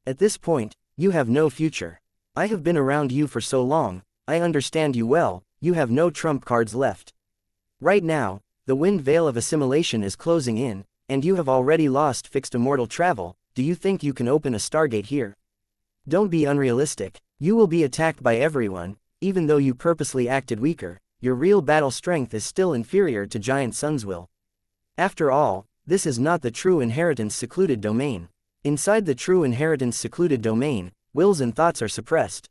A: At this point, you have no future. I have been around you for so long, I understand you well, you have no trump cards left. Right now, the wind veil of assimilation is closing in, and you have already lost fixed immortal travel. Do you think you can open a Stargate here? Don't be unrealistic, you will be attacked by everyone, even though you purposely acted weaker, your real battle strength is still inferior to Giant Sun's will. After all, this is not the true inheritance secluded domain. Inside the true inheritance secluded domain, wills and thoughts are suppressed.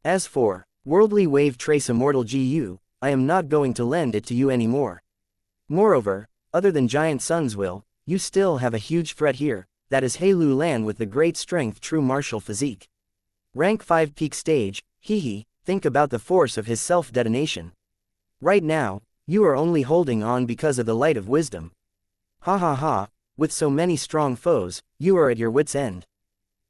A: As for worldly wave trace immortal GU, I am not going to lend it to you anymore. Moreover, other than Giant Sun's will, you still have a huge threat here, that is He Lu Lan with the great strength true martial physique. Rank 5 peak stage, think about the force of his self-detonation. Right now, you are only holding on because of the light of wisdom. Ha, with so many strong foes, you are at your wits' end.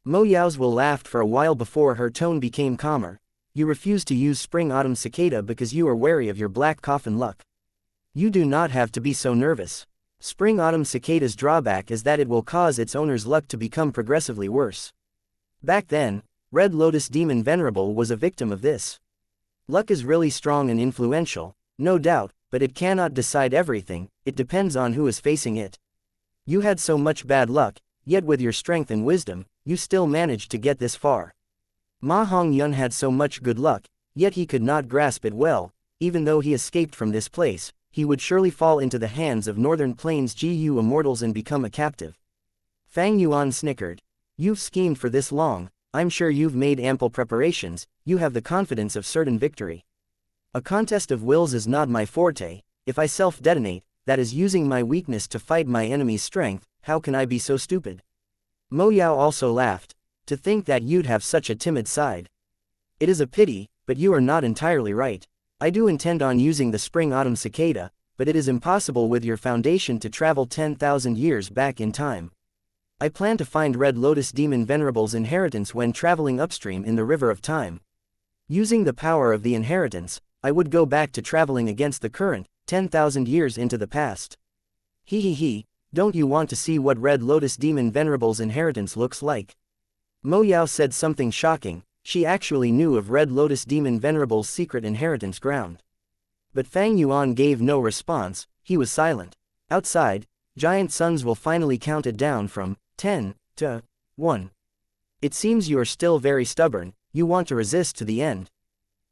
A: Mo Yao's will laughed for a while before her tone became calmer. You refuse to use spring-autumn cicada because you are wary of your black coffin luck. You do not have to be so nervous. Spring-autumn cicada's drawback is that it will cause its owner's luck to become progressively worse. Back then, Red Lotus Demon Venerable was a victim of this. Luck is really strong and influential, no doubt, but it cannot decide everything, it depends on who is facing it. You had so much bad luck, yet with your strength and wisdom, you still managed to get this far. Ma Hongyun had so much good luck, yet he could not grasp it well. Even though he escaped from this place, he would surely fall into the hands of Northern Plains GU immortals and become a captive. Fang Yuan snickered. You've schemed for this long, I'm sure you've made ample preparations, you have the confidence of certain victory. A contest of wills is not my forte. If I self-detonate, that is using my weakness to fight my enemy's strength, how can I be so stupid? Mo Yao also laughed. To think that you'd have such a timid side. It is a pity, but you are not entirely right. I do intend on using the spring-autumn cicada, but it is impossible with your foundation to travel 10,000 years back in time. I plan to find Red Lotus Demon Venerable's inheritance when traveling upstream in the River of Time. Using the power of the inheritance, I would go back to traveling against the current, 10,000 years into the past. Don't you want to see what Red Lotus Demon Venerable's inheritance looks like? Mo Yao said something shocking. She actually knew of Red Lotus Demon Venerable's secret inheritance ground. But Fang Yuan gave no response, he was silent. Outside, Giant Sun's will finally counted down from 10 to 1. It seems you are still very stubborn, you want to resist to the end.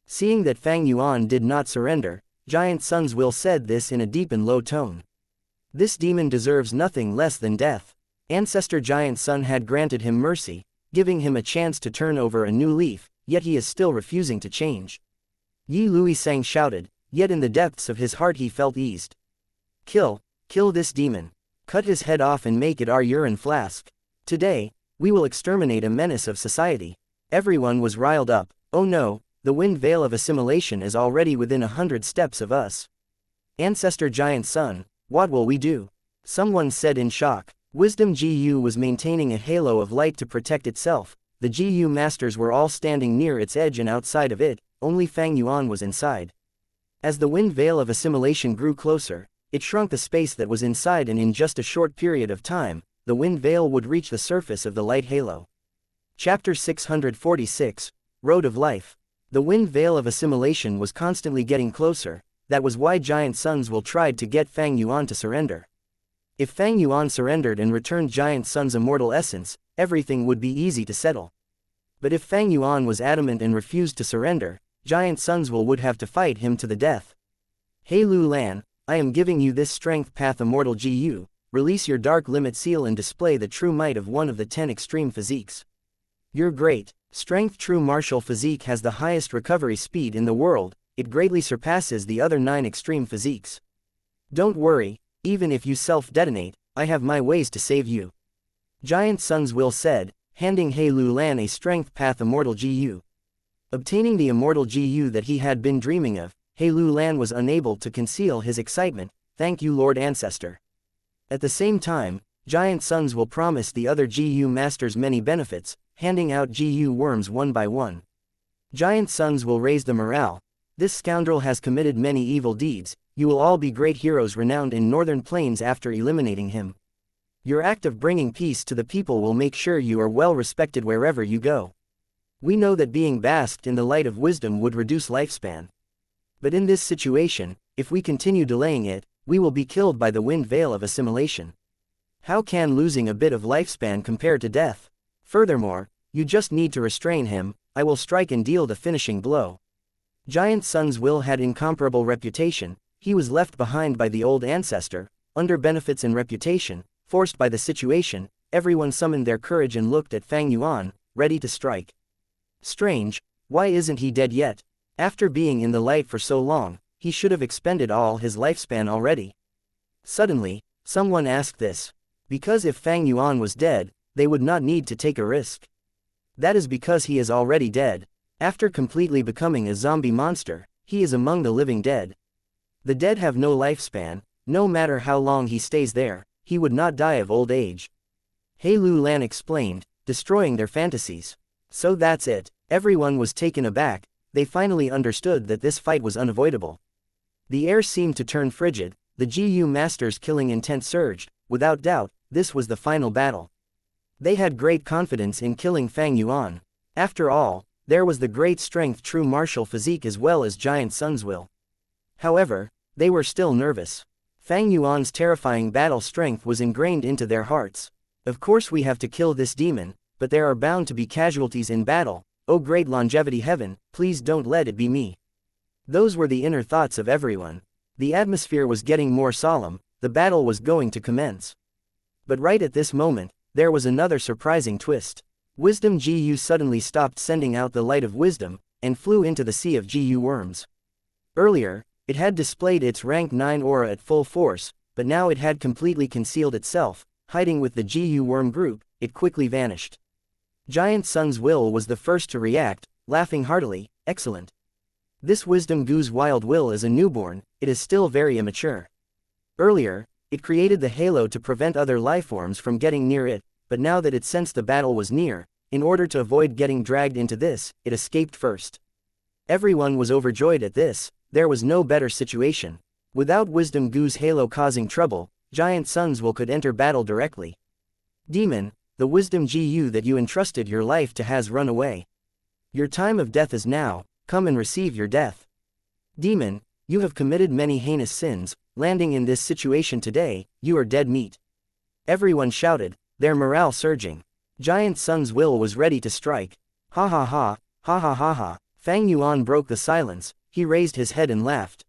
A: Seeing that Fang Yuan did not surrender, Giant Sun's will said this in a deep and low tone. This demon deserves nothing less than death. Ancestor Giant Sun had granted him mercy, giving him a chance to turn over a new leaf, yet he is still refusing to change. Yi Lui Sang shouted, yet in the depths of his heart he felt eased. Kill this demon. Cut his head off and make it our urine flask. Today, we will exterminate a menace of society. Everyone was riled up. Oh no, the wind veil of assimilation is already within 100 steps of us. Ancestor Giant Sun, what will we do? Someone said in shock. Wisdom GU was maintaining a halo of light to protect itself. The GU masters were all standing near its edge and outside of it, only Fang Yuan was inside. As the wind veil of assimilation grew closer, it shrunk the space that was inside, and in just a short period of time, the wind veil would reach the surface of the light halo. Chapter 646, Road of Life. The wind veil of assimilation was constantly getting closer. That was why Giant Sun's will tried to get Fang Yuan to surrender. If Fang Yuan surrendered and returned Giant Sun's immortal essence, everything would be easy to settle. But if Fang Yuan was adamant and refused to surrender, Giant Sun's will would have to fight him to the death. Hey Lu Lan, I am giving you this strength path immortal GU, release your dark limit seal and display the true might of one of the 10 extreme physiques. Your great strength true martial physique has the highest recovery speed in the world, it greatly surpasses the other 9 extreme physiques. Don't worry, even if you self-detonate, I have my ways to save you. Giant Sun's will said, handing He Lu Lan a strength path immortal GU. Obtaining the immortal GU that he had been dreaming of, He Lu Lan was unable to conceal his excitement. Thank you Lord Ancestor. At the same time, Giant Sun's will promised the other GU masters many benefits, handing out GU worms one by one. Giant Sun's will raise the morale. This scoundrel has committed many evil deeds, you will all be great heroes renowned in Northern Plains after eliminating him. Your act of bringing peace to the people will make sure you are well respected wherever you go. We know that being basked in the light of wisdom would reduce lifespan. But in this situation, if we continue delaying it, we will be killed by the wind veil of assimilation. How can losing a bit of lifespan compare to death? Furthermore, you just need to restrain him, I will strike and deal the finishing blow. Giant Sun's will had incomparable reputation, he was left behind by the old ancestor, under benefits and reputation, forced by the situation, everyone summoned their courage and looked at Fang Yuan, ready to strike. Strange, why isn't he dead yet? After being in the light for so long, he should have expended all his lifespan already. Suddenly, someone asked this. Because if Fang Yuan was dead, they would not need to take a risk. That is because he is already dead. After completely becoming a zombie monster, he is among the living dead. The dead have no lifespan, no matter how long he stays there, he would not die of old age. He Lu Lan explained, destroying their fantasies. So that's it, everyone was taken aback, they finally understood that this fight was unavoidable. The air seemed to turn frigid, the GU Masters' killing intent surged, without doubt, this was the final battle. They had great confidence in killing Fang Yuan. After all, there was the great strength true martial physique as well as Giant Sun's will. However, they were still nervous. Fang Yuan's terrifying battle strength was ingrained into their hearts. Of course we have to kill this demon, but there are bound to be casualties in battle, oh great longevity heaven, please don't let it be me. Those were the inner thoughts of everyone. The atmosphere was getting more solemn, the battle was going to commence. But right at this moment, there was another surprising twist. Wisdom GU suddenly stopped sending out the light of wisdom, and flew into the sea of GU worms. Earlier, it had displayed its rank 9 aura at full force, but now it had completely concealed itself, hiding with the GU worm group, it quickly vanished. Giant Sun's will was the first to react, laughing heartily, excellent. This wisdom GU's wild will is a newborn, it is still very immature. Earlier, it created the halo to prevent other lifeforms from getting near it, but now that it sensed the battle was near, in order to avoid getting dragged into this, it escaped first. Everyone was overjoyed at this, there was no better situation. Without Wisdom GU's halo causing trouble, Giant Sun's will could enter battle directly. Demon, the Wisdom GU that you entrusted your life to has run away. Your time of death is now, come and receive your death. Demon, you have committed many heinous sins, landing in this situation today, you are dead meat. Everyone shouted, their morale surging. Giant Sun's will was ready to strike. Ha ha ha, ha ha ha ha. Fang Yuan broke the silence, he raised his head and laughed.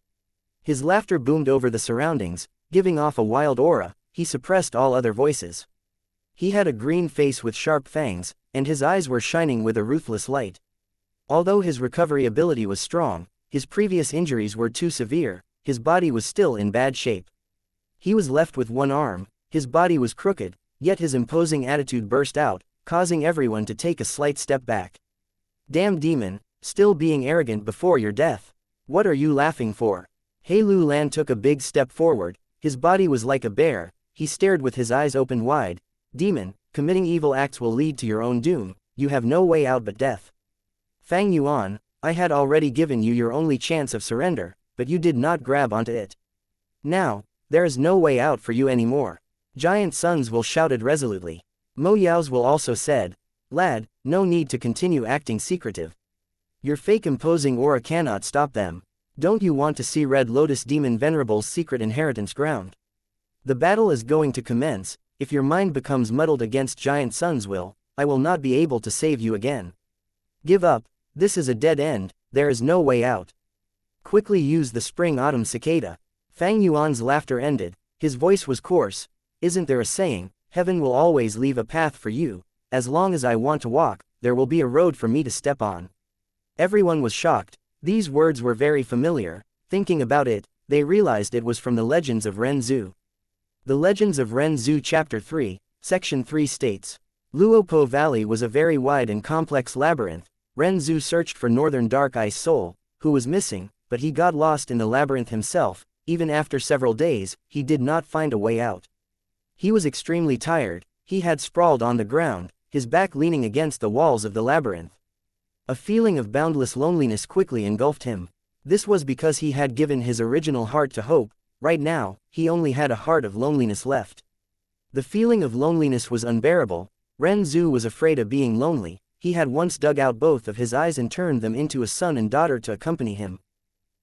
A: His laughter boomed over the surroundings, giving off a wild aura, he suppressed all other voices. He had a green face with sharp fangs, and his eyes were shining with a ruthless light. Although his recovery ability was strong, his previous injuries were too severe, his body was still in bad shape. He was left with one arm, his body was crooked, yet his imposing attitude burst out, causing everyone to take a slight step back. Damn demon, still being arrogant before your death. What are you laughing for? He Lu Lan took a big step forward, his body was like a bear, he stared with his eyes open wide. Demon, committing evil acts will lead to your own doom, you have no way out but death. Fang Yuan, I had already given you your only chance of surrender, but you did not grab onto it. Now, there is no way out for you anymore. Giant Sun's will shouted resolutely. Mo Yao's will also said, lad, no need to continue acting secretive. Your fake imposing aura cannot stop them. Don't you want to see Red Lotus Demon Venerable's secret inheritance ground? The battle is going to commence. If your mind becomes muddled against Giant Sun's will, I will not be able to save you again. Give up, this is a dead end, there is no way out. Quickly use the spring-autumn cicada. Fang Yuan's laughter ended, his voice was coarse. Isn't there a saying, heaven will always leave a path for you, as long as I want to walk, there will be a road for me to step on. Everyone was shocked, these words were very familiar. Thinking about it, they realized it was from the Legends of Ren Zhu. The Legends of Ren Zhu Chapter 3, Section 3 states, Luopo Valley was a very wide and complex labyrinth. Ren Zhu searched for Northern Dark Ice Soul, who was missing, but he got lost in the labyrinth himself. Even after several days, he did not find a way out. He was extremely tired, he had sprawled on the ground, his back leaning against the walls of the labyrinth. A feeling of boundless loneliness quickly engulfed him. This was because he had given his original heart to hope. Right now, he only had a heart of loneliness left. The feeling of loneliness was unbearable. Ren Zhu was afraid of being lonely. He had once dug out both of his eyes and turned them into a son and daughter to accompany him.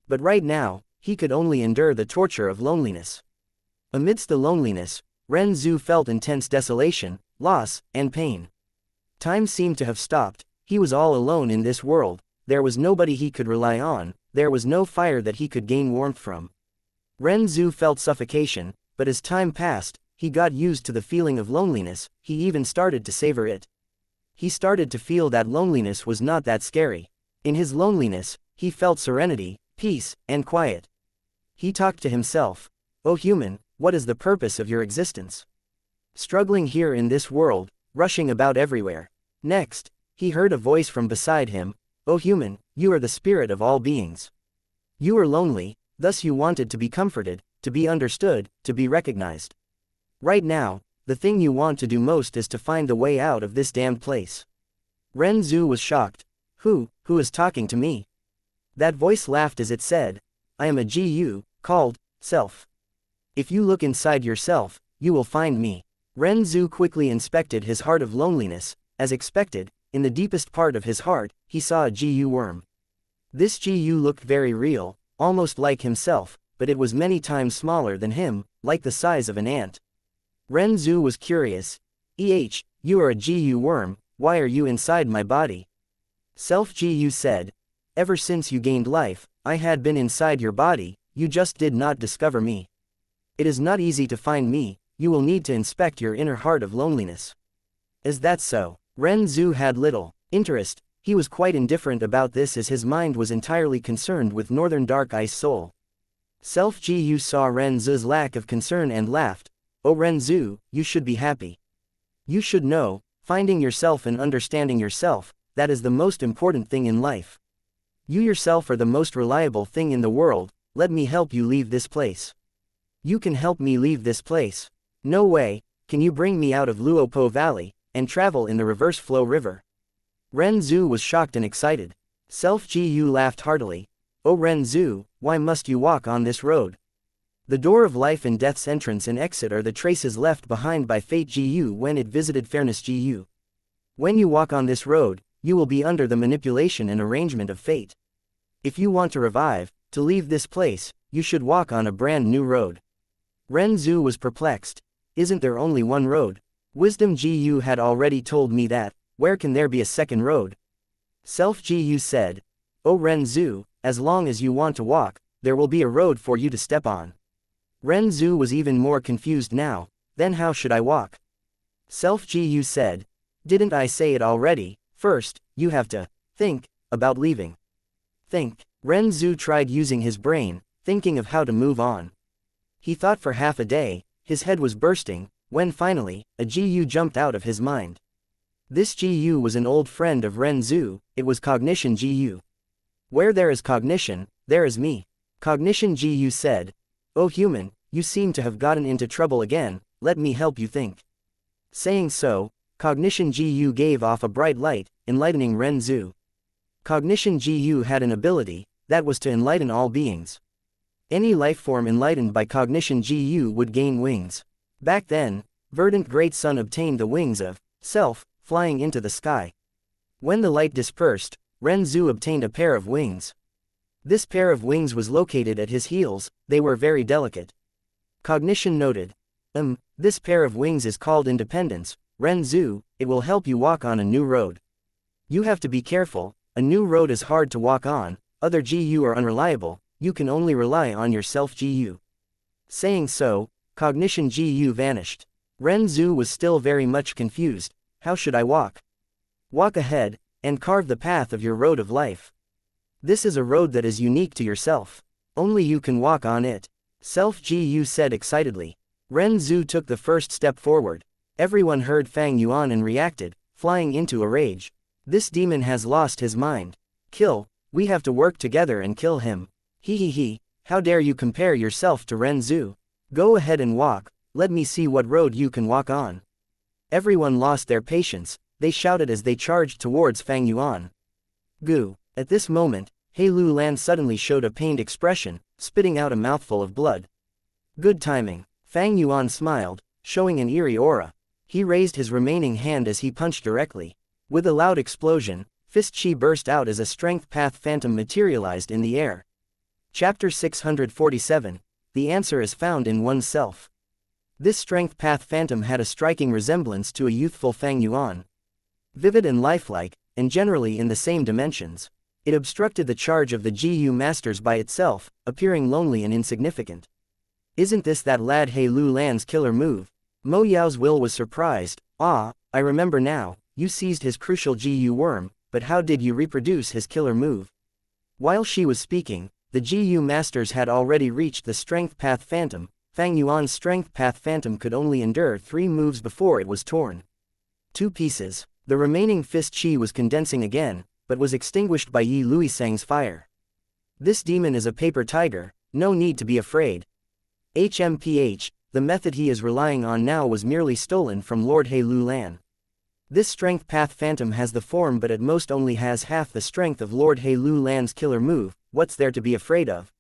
A: But right now, he could only endure the torture of loneliness. Amidst the loneliness, Ren Zhu felt intense desolation, loss, and pain. Time seemed to have stopped. He was all alone in this world. There was nobody he could rely on. There was no fire that he could gain warmth from. Ren Zhu felt suffocation, but as time passed, he got used to the feeling of loneliness. He even started to savor it. He started to feel that loneliness was not that scary. In his loneliness, he felt serenity, peace, and quiet. He talked to himself. "O human, what is the purpose of your existence? Struggling here in this world, rushing about everywhere." Next, he heard a voice from beside him. "O human, you are the spirit of all beings. You are lonely, thus you wanted to be comforted, to be understood, to be recognized. Right now, the thing you want to do most is to find the way out of this damned place." Ren Zhu was shocked. Who is talking to me?" That voice laughed as it said, "I am a Gu, called, Self. If you look inside yourself, you will find me." Ren Zhu quickly inspected his heart of loneliness. As expected, in the deepest part of his heart, he saw a Gu worm. This Gu looked very real, almost like himself, but it was many times smaller than him, like the size of an ant. Ren Zhu was curious. You are a Gu worm, why are you inside my body?" Self Gu said, "Ever since you gained life, I had been inside your body, you just did not discover me. It is not easy to find me, you will need to inspect your inner heart of loneliness." "Is that so?" Ren Zhu had little interest. He was quite indifferent about this as his mind was entirely concerned with Northern Dark Ice Soul. Self Gu saw Ren Zhu's lack of concern and laughed. "Oh Ren Zhu, you should be happy. You should know, finding yourself and understanding yourself, that is the most important thing in life. You yourself are the most reliable thing in the world. Let me help you leave this place." "You can help me leave this place?" "No way. Can you bring me out of Luopo Valley, and travel in the reverse flow river?" Ren Zhu was shocked and excited. Self Gu laughed heartily. "Oh Ren Zhu, why must you walk on this road? The door of life and death's entrance and exit are the traces left behind by fate Gu when it visited fairness Gu. When you walk on this road, you will be under the manipulation and arrangement of fate. If you want to revive, to leave this place, you should walk on a brand new road." Ren Zhu was perplexed. Isn't there only one road? Wisdom Gu had already told me that. Where can there be a second road? Self Gu said, "Oh Ren Zhu, as long as you want to walk, there will be a road for you to step on." Ren Zhu was even more confused now. Then how should I walk? Self Gu said, "Didn't I say it already? First, you have to think about leaving." Think. Ren Zhu tried using his brain, thinking of how to move on. He thought for half a day, his head was bursting, when finally, a Gu jumped out of his mind. This Gu was an old friend of Ren Zhu. It was Cognition Gu. "Where there is cognition, there is me." Cognition Gu said, "Oh human, you seem to have gotten into trouble again, let me help you think." Saying so, Cognition Gu gave off a bright light, enlightening Ren Zhu. Cognition Gu had an ability, that was to enlighten all beings. Any life form enlightened by Cognition Gu would gain wings. Back then, Verdant Great Sun obtained the wings of Self, flying into the sky. When the light dispersed, Ren Zhu obtained a pair of wings. This pair of wings was located at his heels, they were very delicate. Cognition noted, This pair of wings is called independence, Ren Zhu, it will help you walk on a new road. You have to be careful, a new road is hard to walk on, other GU are unreliable, you can only rely on yourself GU. Saying so, cognition GU vanished. Ren Zhu was still very much confused. How should I walk? Walk ahead, and carve the path of your road of life. This is a road that is unique to yourself. Only you can walk on it. Self GU said excitedly. Ren Zhu took the first step forward. Everyone heard Fang Yuan and reacted, flying into a rage. This demon has lost his mind. Kill, we have to work together and kill him. He, how dare you compare yourself to Ren Zhu? Go ahead and walk, let me see what road you can walk on. Everyone lost their patience, they shouted as they charged towards Fang Yuan. Goo. At this moment, He Lu Lan suddenly showed a pained expression, spitting out a mouthful of blood. Good timing. Fang Yuan smiled, showing an eerie aura. He raised his remaining hand as he punched directly. With a loud explosion, fist chi burst out as a strength path phantom materialized in the air. Chapter 647. The answer is found in oneself. This strength path phantom had a striking resemblance to a youthful Fang Yuan. Vivid and lifelike, and generally in the same dimensions. It obstructed the charge of the GU masters by itself, appearing lonely and insignificant. Isn't this that lad He Lu Lan's killer move? Mo Yao's will was surprised. Ah, I remember now, you seized his crucial GU worm, but how did you reproduce his killer move? While she was speaking, the GU masters had already reached the strength path phantom. Fang Yuan's strength path phantom could only endure 3 moves before it was torn. 2 pieces. The remaining fist chi was condensing again, but was extinguished by Yi Luisang's fire. This demon is a paper tiger, no need to be afraid. HMPH, the method he is relying on now was merely stolen from Lord He Lu Lan. This strength path phantom has the form but at most only has half the strength of Lord He Lu Lan's killer move, what's there to be afraid of?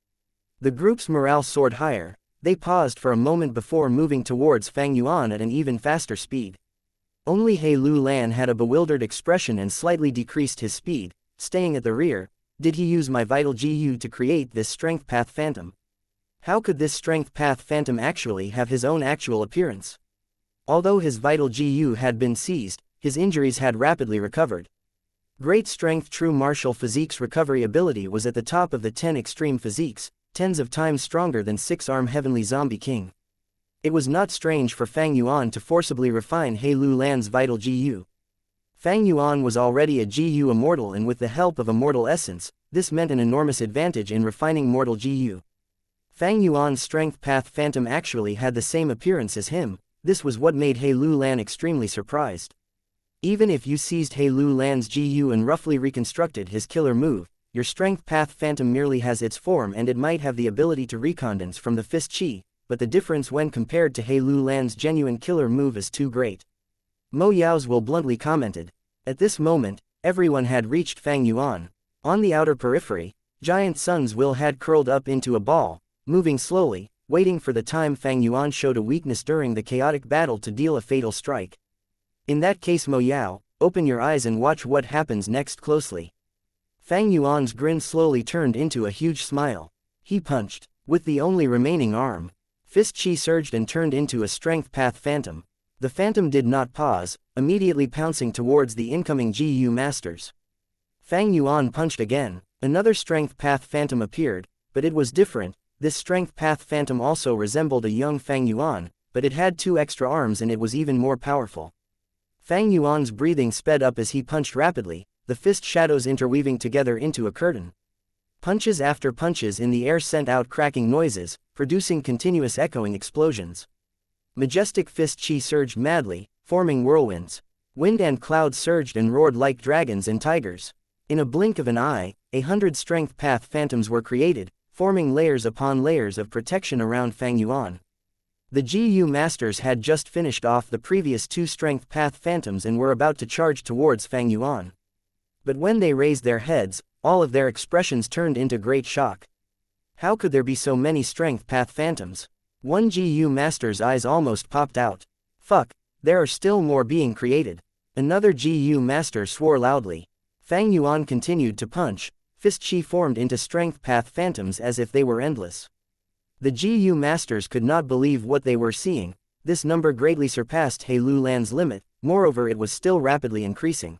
A: The group's morale soared higher, they paused for a moment before moving towards Fang Yuan at an even faster speed. Only He Lu Lan had a bewildered expression and slightly decreased his speed, staying at the rear. Did he use my vital GU to create this strength path phantom? How could this strength path phantom actually have his own actual appearance? Although his vital GU had been seized, his injuries had rapidly recovered. Great strength true martial physique's recovery ability was at the top of the 10 extreme physiques, tens of times stronger than 6-arm heavenly zombie king. It was not strange for Fang Yuan to forcibly refine He Lu Lan's vital GU. Fang Yuan was already a GU immortal, and with the help of immortal essence, this meant an enormous advantage in refining mortal GU. Fang Yuan's strength path phantom actually had the same appearance as him. This was what made He Lu Lan extremely surprised. Even if you seized He Lu Lan's GU and roughly reconstructed his killer move, your strength path phantom merely has its form and it might have the ability to recondense from the fist chi, but the difference when compared to He Lu Lan's genuine killer move is too great. Mo Yao's will bluntly commented. At this moment, everyone had reached Fang Yuan. On the outer periphery, Giant Sun's will had curled up into a ball, moving slowly, waiting for the time Fang Yuan showed a weakness during the chaotic battle to deal a fatal strike. In that case, Mo Yao, open your eyes and watch what happens next closely. Fang Yuan's grin slowly turned into a huge smile. He punched. With the only remaining arm, fist chi surged and turned into a strength path phantom. The phantom did not pause, immediately pouncing towards the incoming GU masters. Fang Yuan punched again. Another strength path phantom appeared, but it was different. This strength path phantom also resembled a young Fang Yuan, but it had 2 extra arms and it was even more powerful. Fang Yuan's breathing sped up as he punched rapidly, the fist shadows interweaving together into a curtain. Punches after punches in the air sent out cracking noises, producing continuous echoing explosions. Majestic fist chi surged madly, forming whirlwinds. Wind and cloud surged and roared like dragons and tigers. In a blink of an eye, 100 strength path phantoms were created, forming layers upon layers of protection around Fang Yuan. The GU masters had just finished off the previous 2 strength path phantoms and were about to charge towards Fang Yuan. But when they raised their heads, all of their expressions turned into great shock. How could there be so many strength path phantoms? One GU master's eyes almost popped out. Fuck, there are still more being created. Another GU master swore loudly. Fang Yuan continued to punch. Fist chi formed into strength path phantoms as if they were endless. The GU masters could not believe what they were seeing. This number greatly surpassed He Lu Lan's limit, moreover it was still rapidly increasing.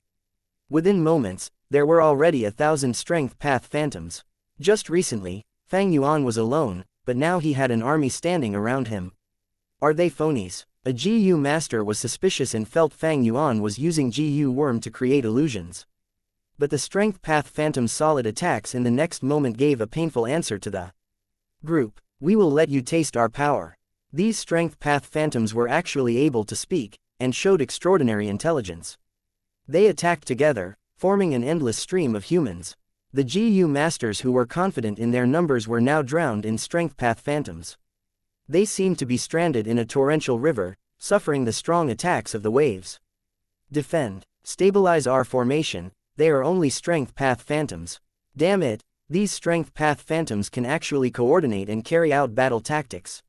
A: Within moments, there were already 1,000 strength path phantoms. Just recently, Fang Yuan was alone, but now he had an army standing around him. Are they phonies? A GU master was suspicious and felt Fang Yuan was using GU worm to create illusions. But the strength path phantom's solid attacks in the next moment gave a painful answer to the group. We will let you taste our power. These strength path phantoms were actually able to speak, and showed extraordinary intelligence. They attacked together, forming an endless stream of humans. The GU masters who were confident in their numbers were now drowned in strength path phantoms. They seemed to be stranded in a torrential river, suffering the strong attacks of the waves. Defend. Stabilize our formation, they are only strength path phantoms. Damn it, these strength path phantoms can actually coordinate and carry out battle tactics.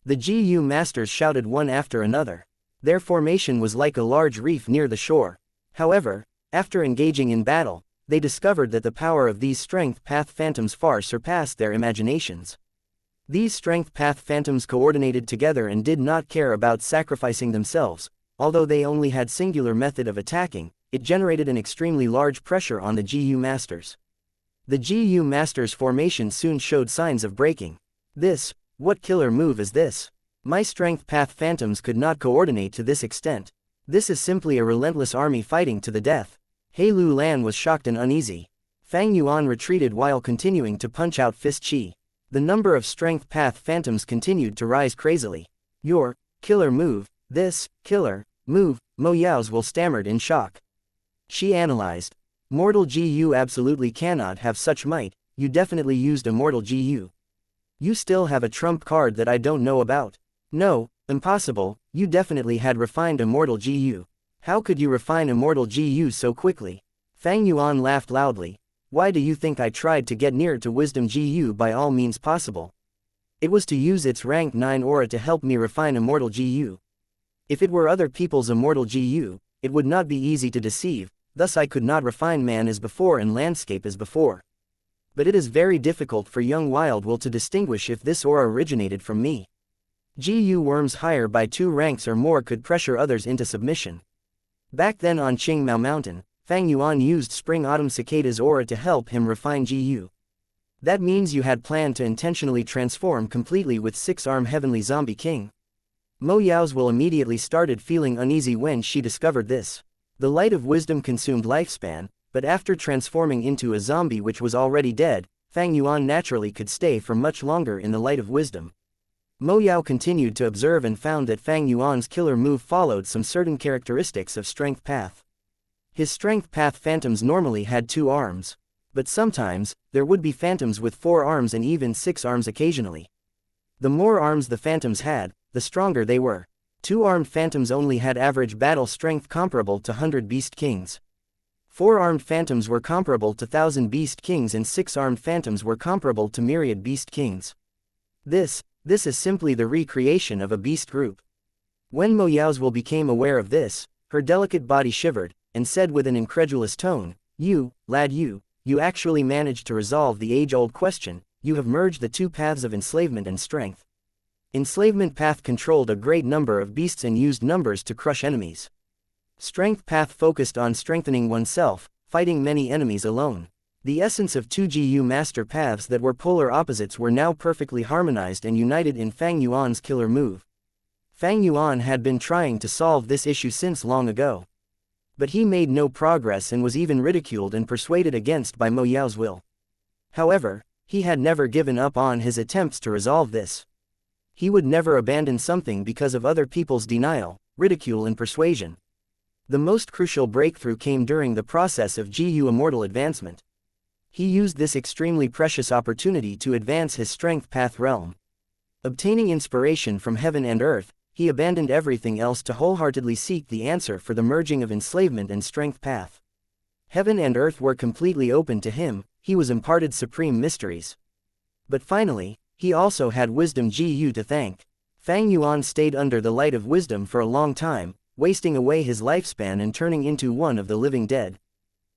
A: The GU masters shouted one after another. Their formation was like a large reef near the shore. However, after engaging in battle, they discovered that the power of these strength path phantoms far surpassed their imaginations. These strength path phantoms coordinated together and did not care about sacrificing themselves. Although they only had singular method of attacking, it generated an extremely large pressure on the GU masters. The GU masters' formation soon showed signs of breaking. What killer move is this? My strength path phantoms could not coordinate to this extent. This is simply a relentless army fighting to the death. He Lu Lan was shocked and uneasy. Fang Yuan retreated while continuing to punch out fist chi. The number of strength path phantoms continued to rise crazily. Your killer move, this killer move, Mo Yao's will stammered in shock. She analyzed. Mortal GU absolutely cannot have such might, you definitely used a mortal GU. You still have a trump card that I don't know about. No, impossible, you definitely had refined Immortal GU. How could you refine Immortal GU so quickly? Fang Yuan laughed loudly. Why do you think I tried to get near to Wisdom GU by all means possible? It was to use its rank 9 aura to help me refine Immortal GU. If it were other people's Immortal GU, it would not be easy to deceive, thus I could not refine man as before and landscape as before. But it is very difficult for young Wild Will to distinguish if this aura originated from me. GU worms higher by 2 ranks or more could pressure others into submission. Back then on Qingmao Mountain, Fang Yuan used Spring Autumn Cicada's aura to help him refine GU. That means you had planned to intentionally transform completely with 6-arm Heavenly Zombie King. Mo Yao's will immediately started feeling uneasy when she discovered this. The light of wisdom consumed lifespan, but after transforming into a zombie which was already dead, Fang Yuan naturally could stay for much longer in the light of wisdom. Mo Yao continued to observe and found that Fang Yuan's killer move followed some certain characteristics of strength path. His strength path phantoms normally had 2 arms. But sometimes, there would be phantoms with 4 arms and even 6 arms occasionally. The more arms the phantoms had, the stronger they were. 2-armed phantoms only had average battle strength comparable to 100 Beast Kings. 4-armed phantoms were comparable to 1,000 Beast Kings and 6-armed phantoms were comparable to myriad Beast Kings. This is simply the recreation of a beast group. When Mo Yao's will became aware of this, her delicate body shivered, and said with an incredulous tone, lad you actually managed to resolve the age-old question, you have merged the 2 paths of enslavement and strength. Enslavement path controlled a great number of beasts and used numbers to crush enemies. Strength path focused on strengthening oneself, fighting many enemies alone. The essence of 2 GU master paths that were polar opposites were now perfectly harmonized and united in Fang Yuan's killer move. Fang Yuan had been trying to solve this issue since long ago. But he made no progress and was even ridiculed and persuaded against by Mo Yao's will. However, he had never given up on his attempts to resolve this. He would never abandon something because of other people's denial, ridicule and persuasion. The most crucial breakthrough came during the process of GU Immortal advancement. He used this extremely precious opportunity to advance his strength path realm. Obtaining inspiration from heaven and earth, he abandoned everything else to wholeheartedly seek the answer for the merging of enslavement and strength path. Heaven and earth were completely open to him, he was imparted supreme mysteries. But finally, he also had wisdom GU to thank. Fang Yuan stayed under the light of wisdom for a long time, wasting away his lifespan and turning into one of the living dead.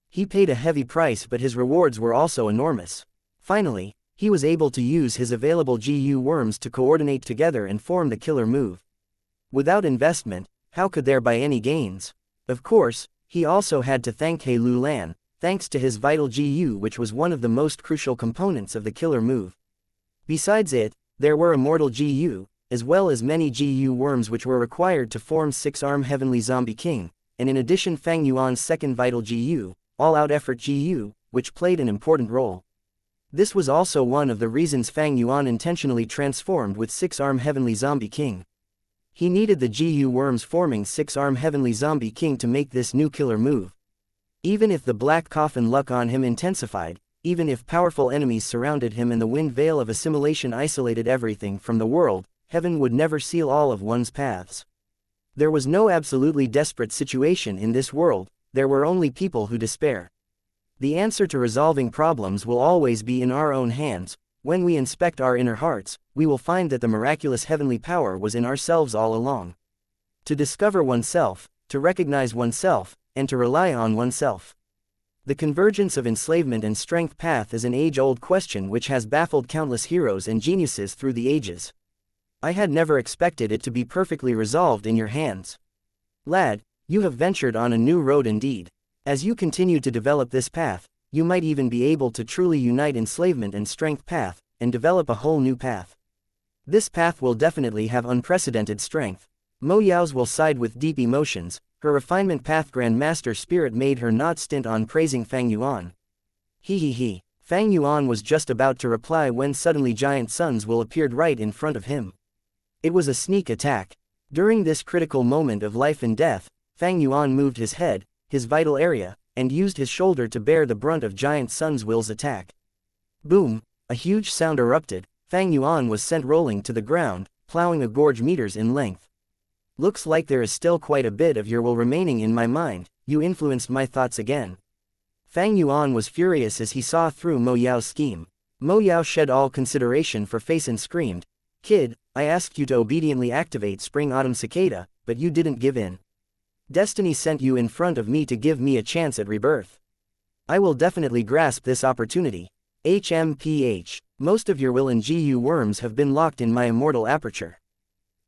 A: He paid a heavy price, but his rewards were also enormous. Finally, he was able to use his available GU worms to coordinate together and form the killer move. Without investment, how could there be any gains? Of course, he also had to thank He Lulan, thanks to his vital GU, which was one of the most crucial components of the killer move. Besides it, there were immortal GU, as well as many GU worms which were required to form 6-arm Heavenly Zombie King, and in addition Fang Yuan's second vital GU, all-out effort GU, which played an important role. This was also one of the reasons Fang Yuan intentionally transformed with 6-arm Heavenly Zombie King. He needed the GU worms forming 6-arm Heavenly Zombie King to make this new killer move. Even if the black coffin luck on him intensified, even if powerful enemies surrounded him and the wind veil of assimilation isolated everything from the world, heaven would never seal all of one's paths. There was no absolutely desperate situation in this world, there were only people who despair. The answer to resolving problems will always be in our own hands. When we inspect our inner hearts, we will find that the miraculous heavenly power was in ourselves all along. To discover oneself, to recognize oneself, and to rely on oneself. The convergence of enslavement and strength path is an age-old question which has baffled countless heroes and geniuses through the ages. I had never expected it to be perfectly resolved in your hands. Lad, you have ventured on a new road indeed. As you continue to develop this path, you might even be able to truly unite enslavement and strength path, and develop a whole new path. This path will definitely have unprecedented strength. Mo Yao's will side with deep emotions. Her refinement path Grandmaster spirit made her not stint on praising Fang Yuan. He. Fang Yuan was just about to reply when suddenly Giant Sun's will appeared right in front of him. It was a sneak attack. During this critical moment of life and death, Fang Yuan moved his head, his vital area, and used his shoulder to bear the brunt of Giant Sun's will's attack. Boom! A huge sound erupted. Fang Yuan was sent rolling to the ground, plowing a gorge meters in length. Looks like there is still quite a bit of your will remaining in my mind, you influenced my thoughts again. Fang Yuan was furious as he saw through Mo Yao's scheme. Mo Yao shed all consideration for face and screamed, "Kid, I asked you to obediently activate Spring Autumn Cicada, but you didn't give in. Destiny sent you in front of me to give me a chance at rebirth. I will definitely grasp this opportunity. HMPH. Most of your will and GU worms have been locked in my immortal aperture.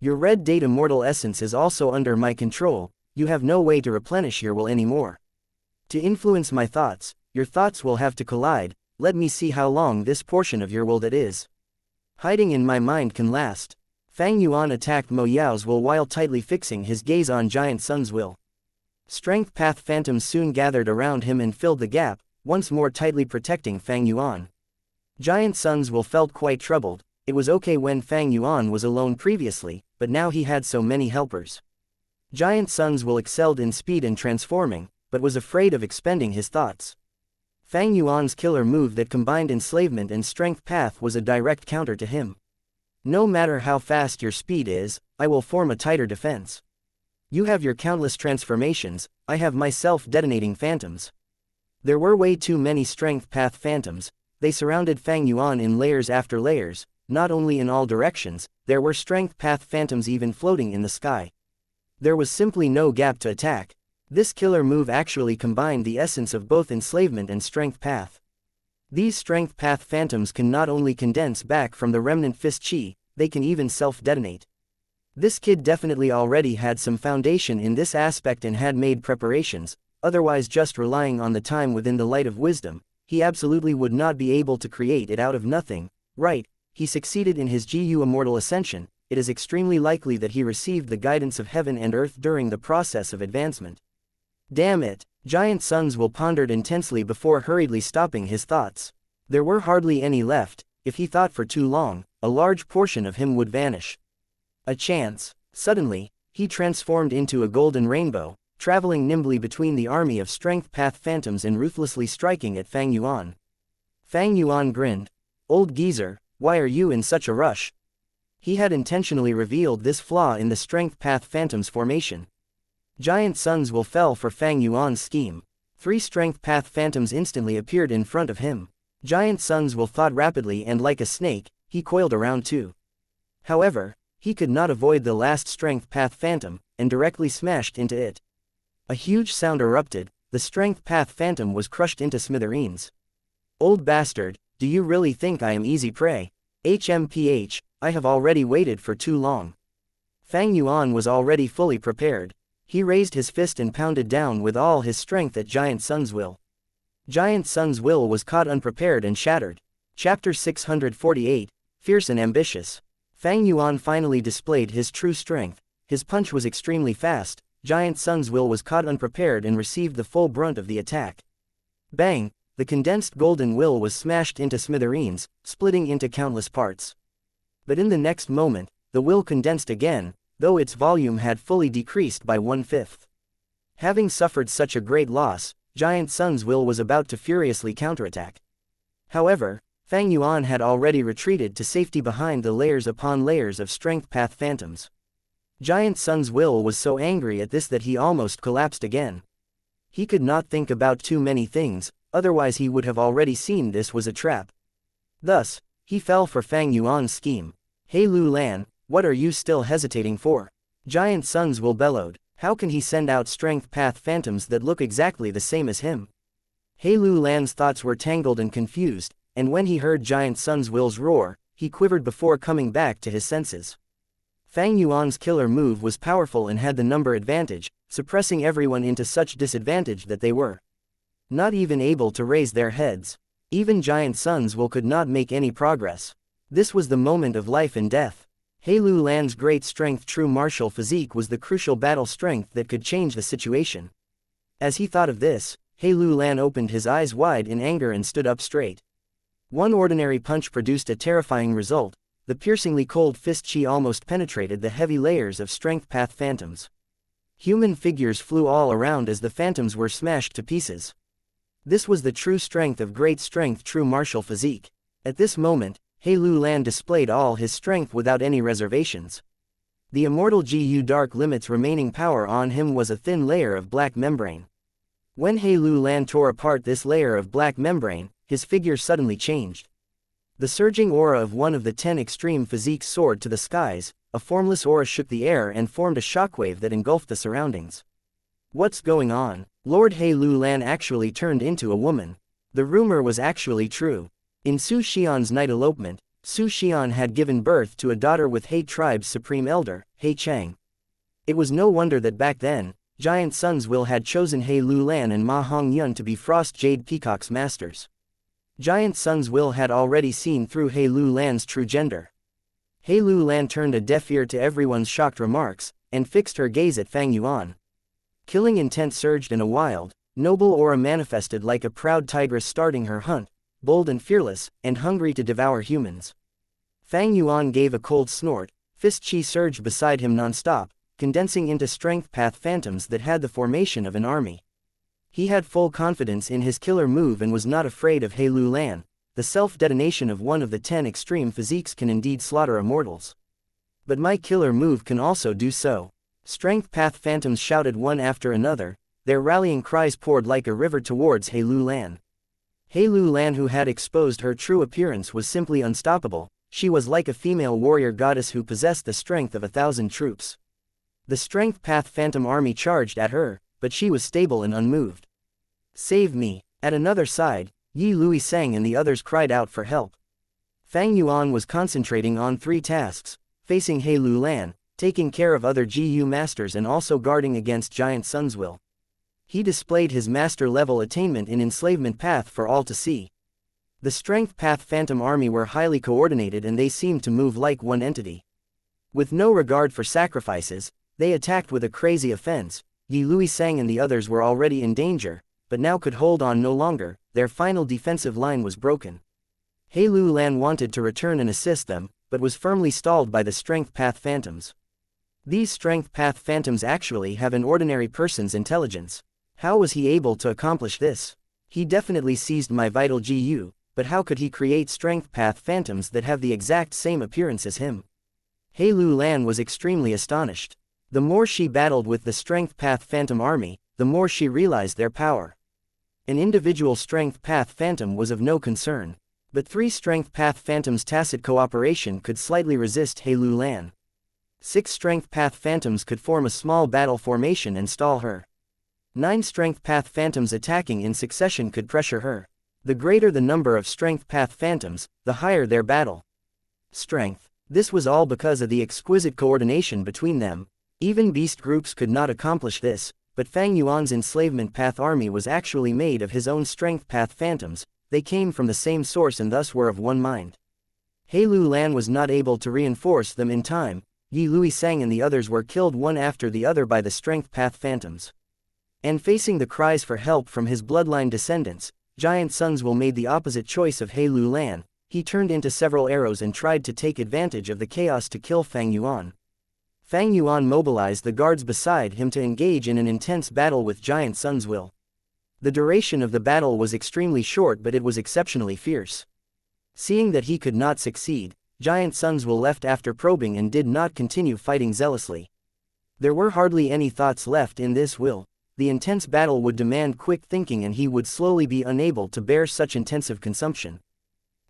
A: Your red date immortal essence is also under my control, you have no way to replenish your will anymore. To influence my thoughts, your thoughts will have to collide, let me see how long this portion of your will that is hiding in my mind can last." Fang Yuan attacked Mo Yao's will while tightly fixing his gaze on Giant Sun's will. Strength path phantoms soon gathered around him and filled the gap, once more tightly protecting Fang Yuan. Giant Sun's will felt quite troubled. It was okay when Fang Yuan was alone previously, but now he had so many helpers. Giant Sun's will excelled in speed and transforming, but was afraid of expending his thoughts. Fang Yuan's killer move that combined enslavement and strength path was a direct counter to him. No matter how fast your speed is, I will form a tighter defense. You have your countless transformations, I have my self-detonating phantoms. There were way too many strength path phantoms, they surrounded Fang Yuan in layers after layers, not only in all directions, there were strength path phantoms even floating in the sky. There was simply no gap to attack. This killer move actually combined the essence of both enslavement and strength path. These strength path phantoms can not only condense back from the remnant fist chi, they can even self-detonate. This kid definitely already had some foundation in this aspect and had made preparations, otherwise just relying on the time within the light of wisdom, he absolutely would not be able to create it out of nothing. Right, he succeeded in his GU immortal ascension, it is extremely likely that he received the guidance of heaven and earth during the process of advancement. Damn it! Giant Sun's will pondered intensely before hurriedly stopping his thoughts. There were hardly any left. If he thought for too long, a large portion of him would vanish. A chance. Suddenly, he transformed into a golden rainbow, traveling nimbly between the army of strength path phantoms and ruthlessly striking at Fang Yuan. Fang Yuan grinned. "Old geezer, why are you in such a rush?" He had intentionally revealed this flaw in the strength path phantoms formation. Giant Sun's will fell for Fang Yuan's scheme. 3 strength path phantoms instantly appeared in front of him. Giant Sun's will thought rapidly and like a snake, he coiled around too. However, he could not avoid the last strength path phantom, and directly smashed into it. A huge sound erupted, the strength path phantom was crushed into smithereens. "Old bastard, do you really think I am easy prey? HMPH, I have already waited for too long." Fang Yuan was already fully prepared. He raised his fist and pounded down with all his strength at Giant Sun's will. Giant Sun's will was caught unprepared and shattered. Chapter 648, Fierce and Ambitious. Fang Yuan finally displayed his true strength. His punch was extremely fast. Giant Sun's will was caught unprepared and received the full brunt of the attack. Bang! The condensed golden will was smashed into smithereens, splitting into countless parts. But in the next moment, the will condensed again, though its volume had fully decreased by 1/5. Having suffered such a great loss, Giant Sun's will was about to furiously counterattack. However, Fang Yuan had already retreated to safety behind the layers upon layers of strength path phantoms. Giant Sun's will was so angry at this that he almost collapsed again. He could not think about too many things, otherwise he would have already seen this was a trap. Thus, he fell for Fang Yuan's scheme. "Hey Lu Lan, what are you still hesitating for?" Giant Sun's will bellowed. How can he send out strength path phantoms that look exactly the same as him? Hey Lu Lan's thoughts were tangled and confused, and when he heard Giant Sun's will's roar, he quivered before coming back to his senses. Fang Yuan's killer move was powerful and had the number advantage, suppressing everyone into such disadvantage that they were not even able to raise their heads. Even Giant Sun's will could not make any progress. This was the moment of life and death. Hey Lu Lan's great strength true martial physique was the crucial battle strength that could change the situation. As he thought of this, Hey Lu Lan opened his eyes wide in anger and stood up straight. One ordinary punch produced a terrifying result. The piercingly cold fist chi almost penetrated the heavy layers of strength path phantoms. Human figures flew all around as the phantoms were smashed to pieces. This was the true strength of great strength true martial physique. At this moment, Hey Lu Lan displayed all his strength without any reservations. The Immortal Gu Dark Limit's remaining power on him was a thin layer of black membrane. When Hey Lu Lan tore apart this layer of black membrane, his figure suddenly changed. The surging aura of one of the 10 extreme physiques soared to the skies. A formless aura shook the air and formed a shockwave that engulfed the surroundings. What's going on? Lord Hey Lu Lan actually turned into a woman. The rumor was actually true. In Su Xian's night elopement, Su Xian had given birth to a daughter with He tribe's supreme elder, He Chang. It was no wonder that back then, Giant Sun's will had chosen Hey Lu Lan and Ma Hongyun to be Frost Jade Peacock's masters. Giant Sun's will had already seen through Hey Lu Lan's true gender. Hey Lu Lan turned a deaf ear to everyone's shocked remarks, and fixed her gaze at Fang Yuan. Killing intent surged in a wild, noble aura manifested like a proud tigress starting her hunt, bold and fearless, and hungry to devour humans. Fang Yuan gave a cold snort, fist chi surged beside him non-stop, condensing into strength path phantoms that had the formation of an army. He had full confidence in his killer move and was not afraid of Hey Lu Lan. The self-detonation of one of the 10 extreme physiques can indeed slaughter immortals. But my killer move can also do so. Strength path phantoms shouted one after another, their rallying cries poured like a river towards Hey Lu Lan. Hey Lu Lan, who had exposed her true appearance, was simply unstoppable. She was like a female warrior goddess who possessed the strength of 1,000 troops. The strength path phantom army charged at her, but she was stable and unmoved. "Save me!" At another side, Yi Lui sang and the others cried out for help. Fang Yuan was concentrating on 3 tasks: facing Hey Lu Lan, taking care of other GU masters, and also guarding against Giant Sun's will. He displayed his master-level attainment in enslavement path for all to see. The strength path phantom army were highly coordinated and they seemed to move like one entity. With no regard for sacrifices, they attacked with a crazy offense. Yi Lui sang and the others were already in danger, but now could hold on no longer. Their final defensive line was broken. Hey Lu Lan wanted to return and assist them, but was firmly stalled by the strength path phantoms. These strength path phantoms actually have an ordinary person's intelligence. How was he able to accomplish this? He definitely seized my vital GU, but how could he create strength path phantoms that have the exact same appearance as him? Hey Lu Lan was extremely astonished. The more she battled with the strength path phantom army, the more she realized their power. An individual strength path phantom was of no concern, but 3 strength path phantoms' tacit cooperation could slightly resist Hey Lu Lan. 6 strength path phantoms could form a small battle formation and stall her. 9 strength path phantoms attacking in succession could pressure her. The greater the number of strength path phantoms, the higher their battle strength. This was all because of the exquisite coordination between them. Even beast groups could not accomplish this, but Fang Yuan's enslavement path army was actually made of his own strength path phantoms. They came from the same source and thus were of one mind. He Lu Lan was not able to reinforce them in time. Yi Lui Sang and the others were killed one after the other by the strength path phantoms. And facing the cries for help from his bloodline descendants, Giant Sunswill made the opposite choice of He Lu Lan. He turned into several arrows and tried to take advantage of the chaos to kill Fang Yuan. Fang Yuan mobilized the guards beside him to engage in an intense battle with Giant Sunswill. The duration of the battle was extremely short, but it was exceptionally fierce. Seeing that he could not succeed, Giant Sunswill left after probing and did not continue fighting zealously. There were hardly any thoughts left in this will. The intense battle would demand quick thinking and he would slowly be unable to bear such intensive consumption.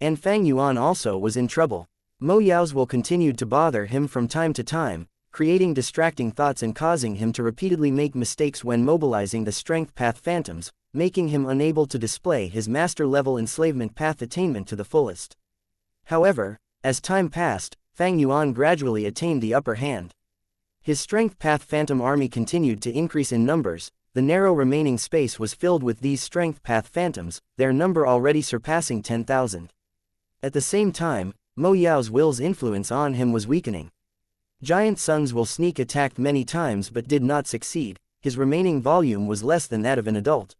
A: And Fang Yuan also was in trouble. Mo Yao's will continued to bother him from time to time, creating distracting thoughts and causing him to repeatedly make mistakes when mobilizing the strength path phantoms, making him unable to display his master-level enslavement path attainment to the fullest. However, as time passed, Fang Yuan gradually attained the upper hand. His strength path phantom army continued to increase in numbers. The narrow remaining space was filled with these strength path phantoms, their number already surpassing 10,000. At the same time, Mo Yao's will's influence on him was weakening. Giant Sunswill sneak attacked many times but did not succeed. His remaining volume was less than that of an adult.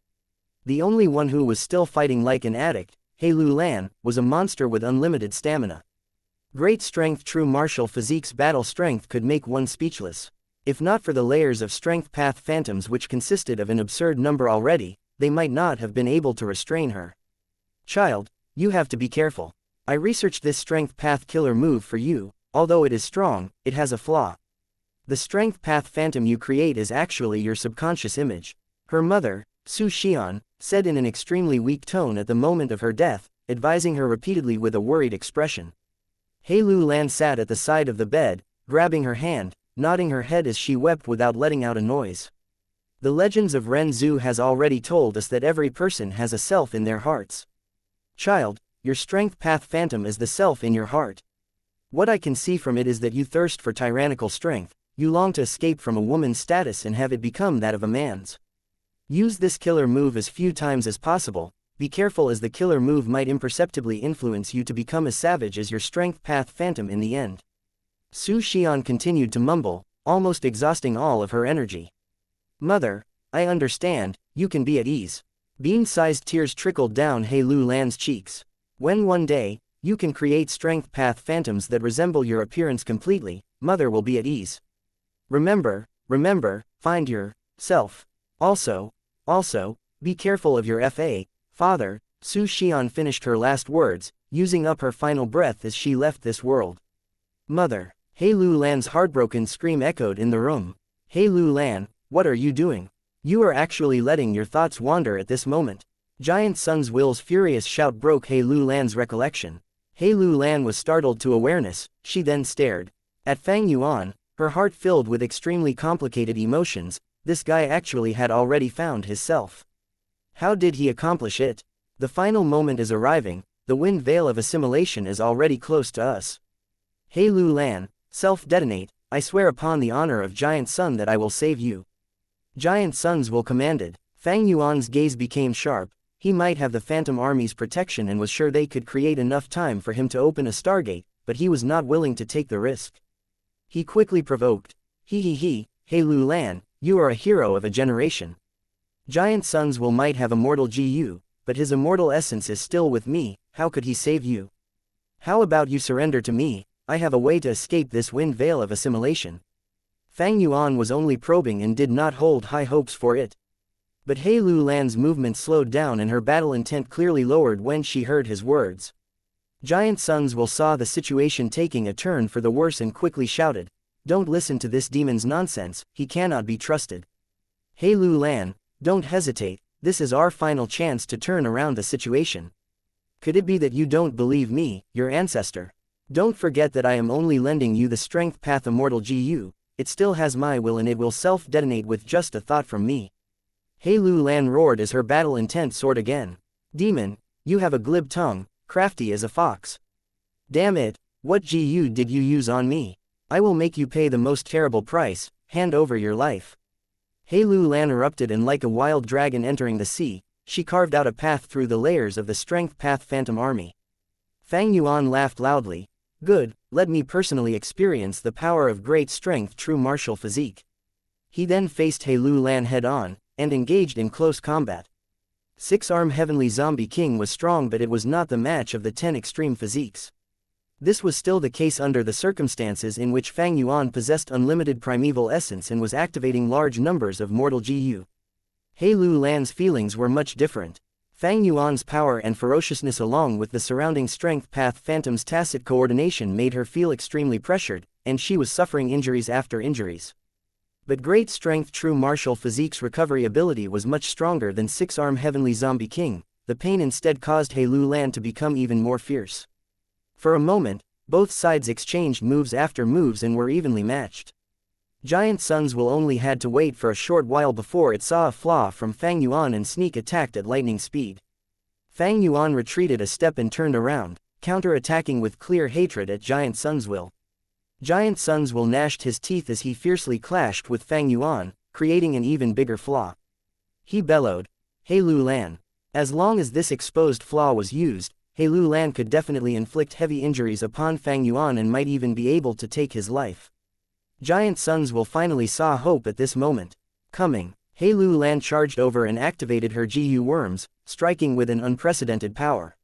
A: The only one who was still fighting like an addict, He Lu Lan, was a monster with unlimited stamina. Great strength, true martial physique's battle strength could make one speechless. If not for the layers of strength path phantoms which consisted of an absurd number already, they might not have been able to restrain her. Child, you have to be careful. I researched this strength path killer move for you. Although it is strong, it has a flaw. The strength path phantom you create is actually your subconscious image. Her mother, Su Xian, said in an extremely weak tone at the moment of her death, advising her repeatedly with a worried expression. He Lu Lan sat at the side of the bed, grabbing her hand, nodding her head as she wept without letting out a noise. The legends of Ren Zhu has already told us that every person has a self in their hearts. Child, your strength path phantom is the self in your heart. What I can see from it is that you thirst for tyrannical strength, you long to escape from a woman's status and have it become that of a man's. Use this killer move as few times as possible. Be careful, as the killer move might imperceptibly influence you to become as savage as your strength path phantom in the end. Su Xian continued to mumble, almost exhausting all of her energy. Mother, I understand, you can be at ease. Bean-sized tears trickled down He Lu Lan's cheeks. When one day, you can create strength path phantoms that resemble your appearance completely, Mother will be at ease. Remember, find yourself. Also, be careful of your father. Su Xian finished her last words, using up her final breath as she left this world. Mother. He Lu Lan's heartbroken scream echoed in the room. He Lu Lan, what are you doing? You are actually letting your thoughts wander at this moment. Giant Sunswill's furious shout broke He Lu Lan's recollection. He Lu Lan was startled to awareness. She then stared at Fang Yuan, her heart filled with extremely complicated emotions. This guy actually had already found his self. How did he accomplish it? The final moment is arriving. The wind veil of assimilation is already close to us. He Lu Lan, self-detonate. I swear upon the honor of Giant Sun that I will save you. Giant Sunswill commanded. Fang Yuan's gaze became sharp. He might have the Phantom Army's protection and was sure they could create enough time for him to open a Stargate, but he was not willing to take the risk. He quickly provoked. He Lu Lan, you are a hero of a generation. Giant Sunswill might have immortal GU, but his immortal essence is still with me. How could he save you? How about you surrender to me? I have a way to escape this wind veil of assimilation. Fang Yuan was only probing and did not hold high hopes for it. But He Lu Lan's movement slowed down and her battle intent clearly lowered when she heard his words. Giant Sunswill saw the situation taking a turn for the worse and quickly shouted, "Don't listen to this demon's nonsense, he cannot be trusted. He Lu Lan, don't hesitate, this is our final chance to turn around the situation. Could it be that you don't believe me, your ancestor? Don't forget that I am only lending you the strength path immortal GU, it still has my will and it will self-detonate with just a thought from me." He Lu Lan roared as her battle intent soared again. "Demon, you have a glib tongue, crafty as a fox. Damn it, What GU did you use on me? I will make you pay the most terrible price, hand over your life. He Lu Lan erupted, and like a wild dragon entering the sea, she carved out a path through the layers of the Strength Path Phantom Army. Fang Yuan laughed loudly. Good, let me personally experience the power of great strength, true martial physique. He then faced He Lu Lan head-on, and engaged in close combat. Six-arm Heavenly Zombie King was strong, but it was not the match of the 10 extreme physiques. This was still the case under the circumstances in which Fang Yuan possessed unlimited primeval essence and was activating large numbers of mortal GU. He Lu Lan's feelings were much different. Fang Yuan's power and ferociousness along with the surrounding Strength Path Phantom's tacit coordination made her feel extremely pressured, and she was suffering injuries after injuries. But great strength true martial physique's recovery ability was much stronger than six-arm Heavenly Zombie King. The pain instead caused He Lu Lan to become even more fierce. For a moment, both sides exchanged moves after moves and were evenly matched. Giant Sun's Will only had to wait for a short while before it saw a flaw from Fang Yuan and sneak attacked at lightning speed. Fang Yuan retreated a step and turned around, counter-attacking with clear hatred at Giant Sun's Will. Giant Sun's Will gnashed his teeth as he fiercely clashed with Fang Yuan, creating an even bigger flaw. He bellowed, He Lu Lan. As long as this exposed flaw was used, He Lu Lan could definitely inflict heavy injuries upon Fang Yuan and might even be able to take his life. Giant Sun's Will finally saw hope at this moment. Coming, He Lu Lan charged over and activated her GU worms, striking with an unprecedented power.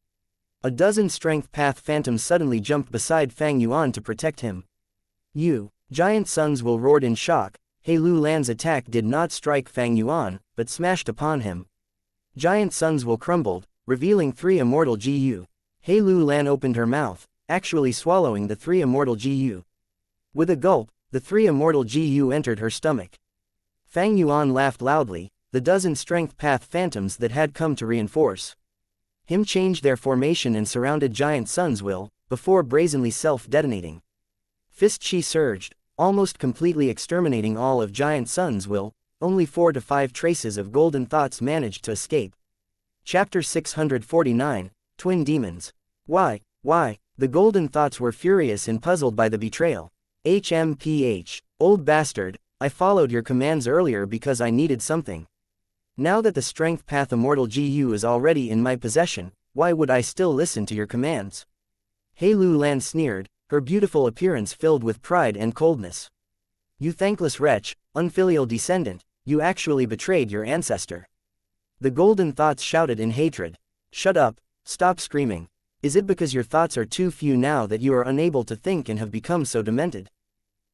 A: A dozen Strength Path Phantoms suddenly jumped beside Fang Yuan to protect him. Giant Sun's Will roared in shock. He Lu Lan's attack did not strike Fang Yuan, but smashed upon him. Giant Sun's Will crumbled, revealing 3 immortal GU. He Lu Lan opened her mouth, actually swallowing the 3 immortal GU. With a gulp, the 3 immortal GU entered her stomach. Fang Yuan laughed loudly. The dozen Strength Path Phantoms that had come to reinforce him changed their formation and surrounded Giant Sun's Will, before brazenly self-detonating. Fist Chi surged, almost completely exterminating all of Giant Sun's Will. Only 4 to 5 traces of golden thoughts managed to escape. Chapter 649, Twin Demons. Why? The golden thoughts were furious and puzzled by the betrayal. HMPH, old bastard, I followed your commands earlier because I needed something. Now that the Strength Path Immortal GU is already in my possession, why would I still listen to your commands? He Lu Lan sneered, her beautiful appearance filled with pride and coldness. You thankless wretch, unfilial descendant, you actually betrayed your ancestor. The golden thoughts shouted in hatred. Shut up, stop screaming. Is it because your thoughts are too few now that you are unable to think and have become so demented?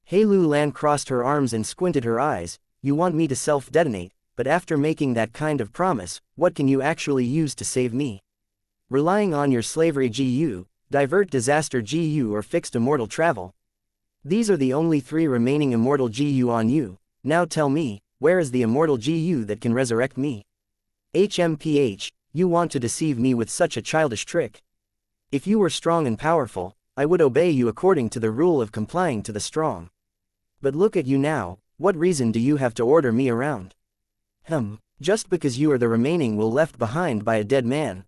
A: He Lu Lan crossed her arms and squinted her eyes. You want me to self-detonate, but after making that kind of promise, what can you actually use to save me? Relying on your slavery GU, divert disaster GU or fixed immortal travel. These are the only 3 remaining immortal GU on you. Now tell me, where is the immortal GU that can resurrect me? HMPH, you want to deceive me with such a childish trick? If you were strong and powerful, I would obey you according to the rule of complying to the strong. But look at you now, what reason do you have to order me around? Just because you are the remaining will left behind by a dead man.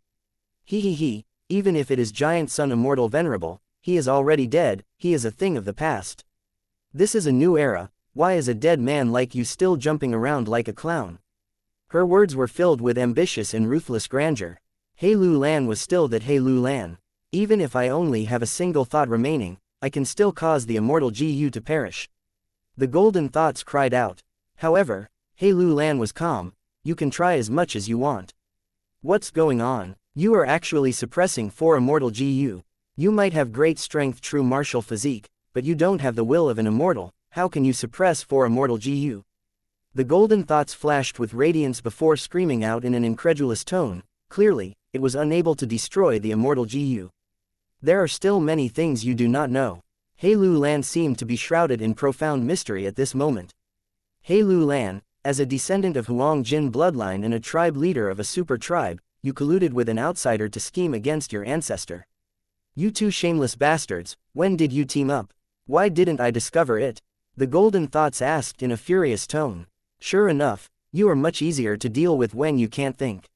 A: He, even if it is Giant Sun Immortal Venerable, he is already dead, he is a thing of the past. This is a new era, why is a dead man like you still jumping around like a clown? Her words were filled with ambitious and ruthless grandeur. He Lu Lan was still that He Lu Lan. Even if I only have a single thought remaining, I can still cause the immortal GU to perish. The golden thoughts cried out. However, He Lu Lan was calm. You can try as much as you want. What's going on? You are actually suppressing 4 immortal GU. You might have great strength true martial physique, but you don't have the will of an immortal. How can you suppress 4 immortal GU? The golden thoughts flashed with radiance before screaming out in an incredulous tone. Clearly, it was unable to destroy the immortal GU. There are still many things you do not know. He Lu Lan seemed to be shrouded in profound mystery at this moment. He Lu Lan, as a descendant of Huang Jin bloodline and a tribe leader of a super tribe, you colluded with an outsider to scheme against your ancestor. You 2 shameless bastards, when did you team up? Why didn't I discover it? The golden thoughts asked in a furious tone. Sure enough, you are much easier to deal with when you can't think.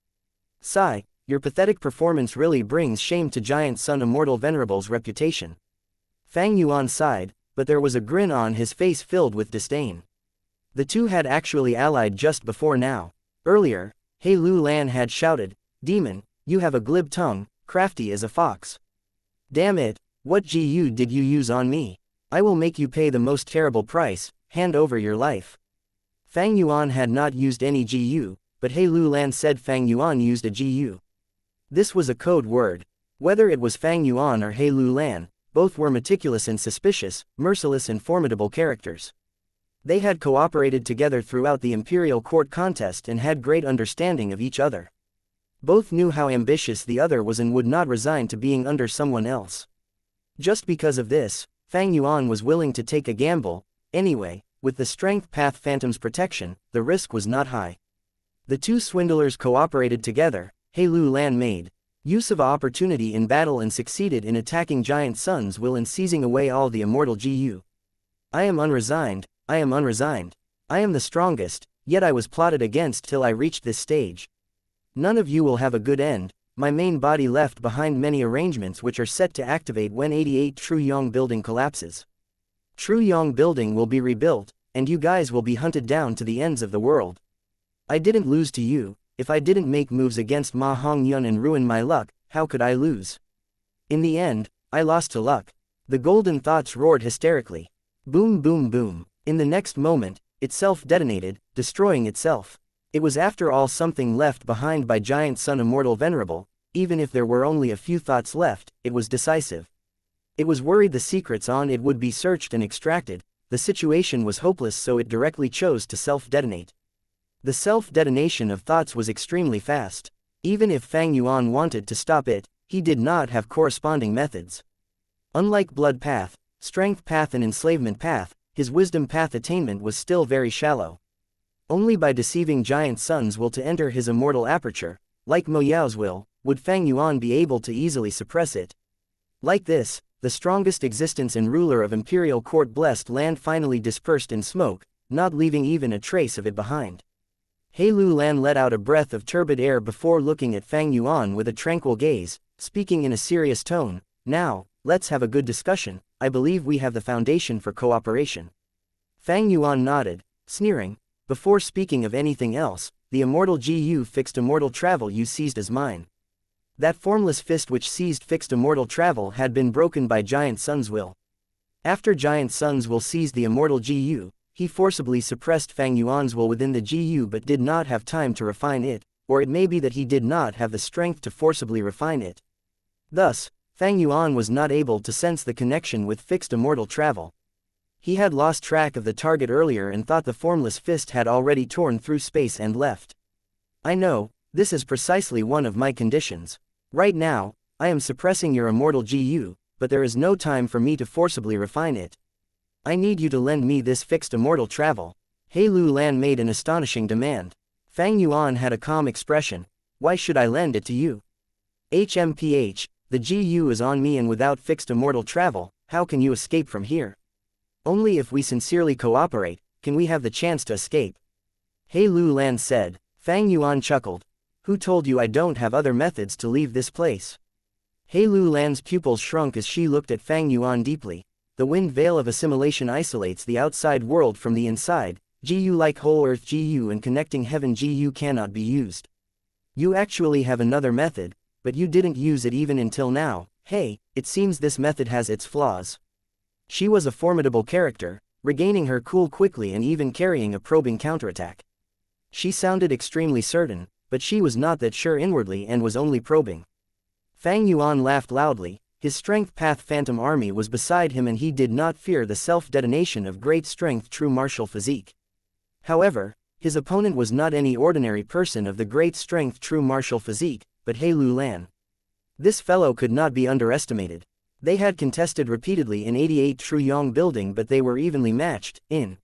A: Sigh, your pathetic performance really brings shame to Giant Sun Immortal Venerable's reputation. Fang Yuan sighed, but there was a grin on his face filled with disdain. The two had actually allied just before now. Earlier, He Lu Lan had shouted, "Demon, you have a glib tongue, crafty as a fox. Damn it, what GU did you use on me? I will make you pay the most terrible price, hand over your life." Fang Yuan had not used any GU, but He Lu Lan said Fang Yuan used a GU. This was a code word. Whether it was Fang Yuan or He Lu Lan, both were meticulous and suspicious, merciless and formidable characters. They had cooperated together throughout the imperial court contest and had great understanding of each other. Both knew how ambitious the other was and would not resign to being under someone else. Just because of this, Fang Yuan was willing to take a gamble. Anyway, with the strength path Phantom's protection, the risk was not high. The two swindlers cooperated together. He Lu Lan made use of opportunity in battle and succeeded in attacking Giant Sun's will and seizing away all the immortal GU. I am unresigned, I am unresigned. I am the strongest, yet I was plotted against till I reached this stage. None of you will have a good end. My main body left behind many arrangements which are set to activate when 88 True Yong building collapses. True Yong building will be rebuilt, and you guys will be hunted down to the ends of the world. I didn't lose to you. If I didn't make moves against Ma Hongyun and ruin my luck, how could I lose? In the end, I lost to luck. The golden thoughts roared hysterically. Boom boom boom. In the next moment, it self-detonated, destroying itself. It was after all something left behind by Giant Sun Immortal Venerable. Even if there were only a few thoughts left, it was decisive. It was worried the secrets on it would be searched and extracted. The situation was hopeless, so it directly chose to self-detonate. The self-detonation of thoughts was extremely fast. Even if Fang Yuan wanted to stop it, he did not have corresponding methods. Unlike Blood Path, Strength Path and Enslavement Path, his Wisdom Path attainment was still very shallow. Only by deceiving Giant Sun's will to enter his immortal aperture, like Mo Yao's will, would Fang Yuan be able to easily suppress it. Like this, the strongest existence and ruler of Imperial Court Blessed Land finally dispersed in smoke, not leaving even a trace of it behind. He Lu Lan let out a breath of turbid air before looking at Fang Yuan with a tranquil gaze, speaking in a serious tone. "Now, let's have a good discussion. I believe we have the foundation for cooperation." Fang Yuan nodded, sneering. "Before speaking of anything else, the immortal GU fixed immortal travel you seized as mine." That formless fist which seized fixed immortal travel had been broken by Giant Sun's will. After Giant Sun's will seized the immortal GU, he forcibly suppressed Fang Yuan's will within the GU but did not have time to refine it, or it may be that he did not have the strength to forcibly refine it. Thus, Fang Yuan was not able to sense the connection with fixed immortal travel. He had lost track of the target earlier and thought the formless fist had already torn through space and left. "I know, this is precisely one of my conditions. Right now, I am suppressing your immortal GU, but there is no time for me to forcibly refine it. I need you to lend me this fixed immortal travel." He Lu Lan made an astonishing demand. Fang Yuan had a calm expression. "Why should I lend it to you? HMPH, the GU is on me and without fixed immortal travel, how can you escape from here? Only if we sincerely cooperate, can we have the chance to escape." He Lu Lan said. Fang Yuan chuckled. "Who told you I don't have other methods to leave this place?" He Lu Lan's pupils shrunk as she looked at Fang Yuan deeply. The wind veil of assimilation isolates the outside world from the inside. GU like whole earth GU and connecting heaven GU cannot be used. You actually have another method, but you didn't use it even until now. Hey, it seems this method has its flaws. She was a formidable character, regaining her cool quickly and even carrying a probing counterattack. She sounded extremely certain, but she was not that sure inwardly and was only probing. Fang Yuan laughed loudly. His strength path phantom army was beside him and he did not fear the self-detonation of great strength true martial physique. However, his opponent was not any ordinary person of the great strength true martial physique, but He Lu Lan. This fellow could not be underestimated. They had contested repeatedly in 88 True Yong building but they were evenly matched. In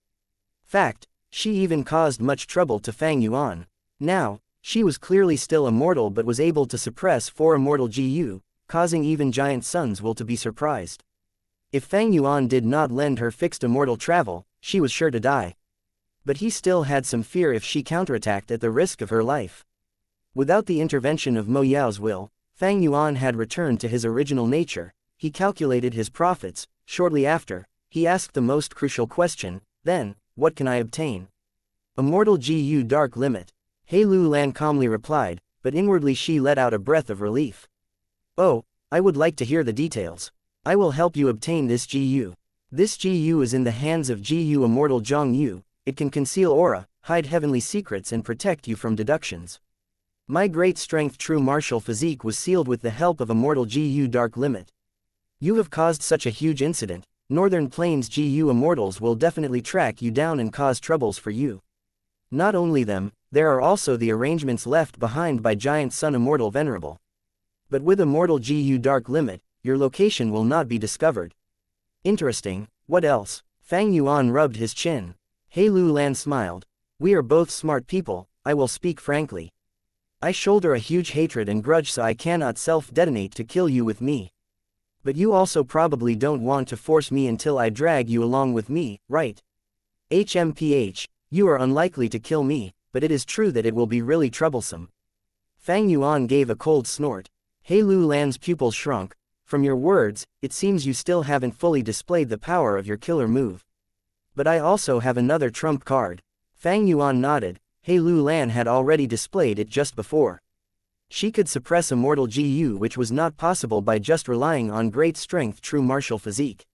A: fact, she even caused much trouble to Fang Yuan. Now, she was clearly still immortal but was able to suppress 4 immortal GU, causing even Giant Sun's will to be surprised. If Fang Yuan did not lend her fixed immortal travel, she was sure to die. But he still had some fear if she counterattacked at the risk of her life. Without the intervention of Mo Yao's will, Fang Yuan had returned to his original nature. He calculated his profits, Shortly after, he asked the most crucial question, then, what can I obtain? Immortal GU Dark Limit. He Lu Lan calmly replied, but inwardly she let out a breath of relief. Oh, I would like to hear the details. I will help you obtain this GU. This GU is in the hands of GU Immortal Zhang Yu. It can conceal aura, hide heavenly secrets and protect you from deductions. My great strength true martial physique was sealed with the help of Immortal GU Dark Limit. You have caused such a huge incident, Northern Plains GU Immortals will definitely track you down and cause troubles for you. Not only them, there are also the arrangements left behind by Giant Sun Immortal Venerable. But with Immortal GU Dark Limit, your location will not be discovered. Interesting, what else? Fang Yuan rubbed his chin. He Lu Lan smiled. We are both smart people, I will speak frankly. I shoulder a huge hatred and grudge so I cannot self-detonate to kill you with me. But you also probably don't want to force me until I drag you along with me, right? HMPH, you are unlikely to kill me, but it is true that it will be really troublesome. Fang Yuan gave a cold snort. He Lu Lan's pupils shrunk. From your words, it seems you still haven't fully displayed the power of your killer move. But I also have another trump card. Fang Yuan nodded. He Lu Lan had already displayed it just before. She could suppress Immortal GU, which was not possible by just relying on great strength true martial physique.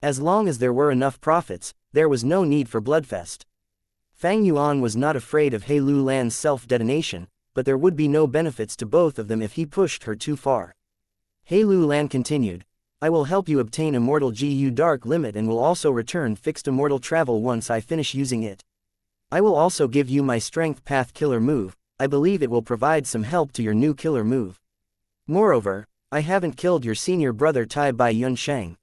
A: As long as there were enough profits, there was no need for bloodfest. Fang Yuan was not afraid of He Lu Lan's self-detonation, but there would be no benefits to both of them if he pushed her too far. He Lu Lan continued, I will help you obtain Immortal GU Dark Limit and will also return fixed Immortal Travel once I finish using it. I will also give you my Strength Path Killer move. I believe it will provide some help to your new killer move. Moreover, I haven't killed your senior brother Tai Bai Yunsheng.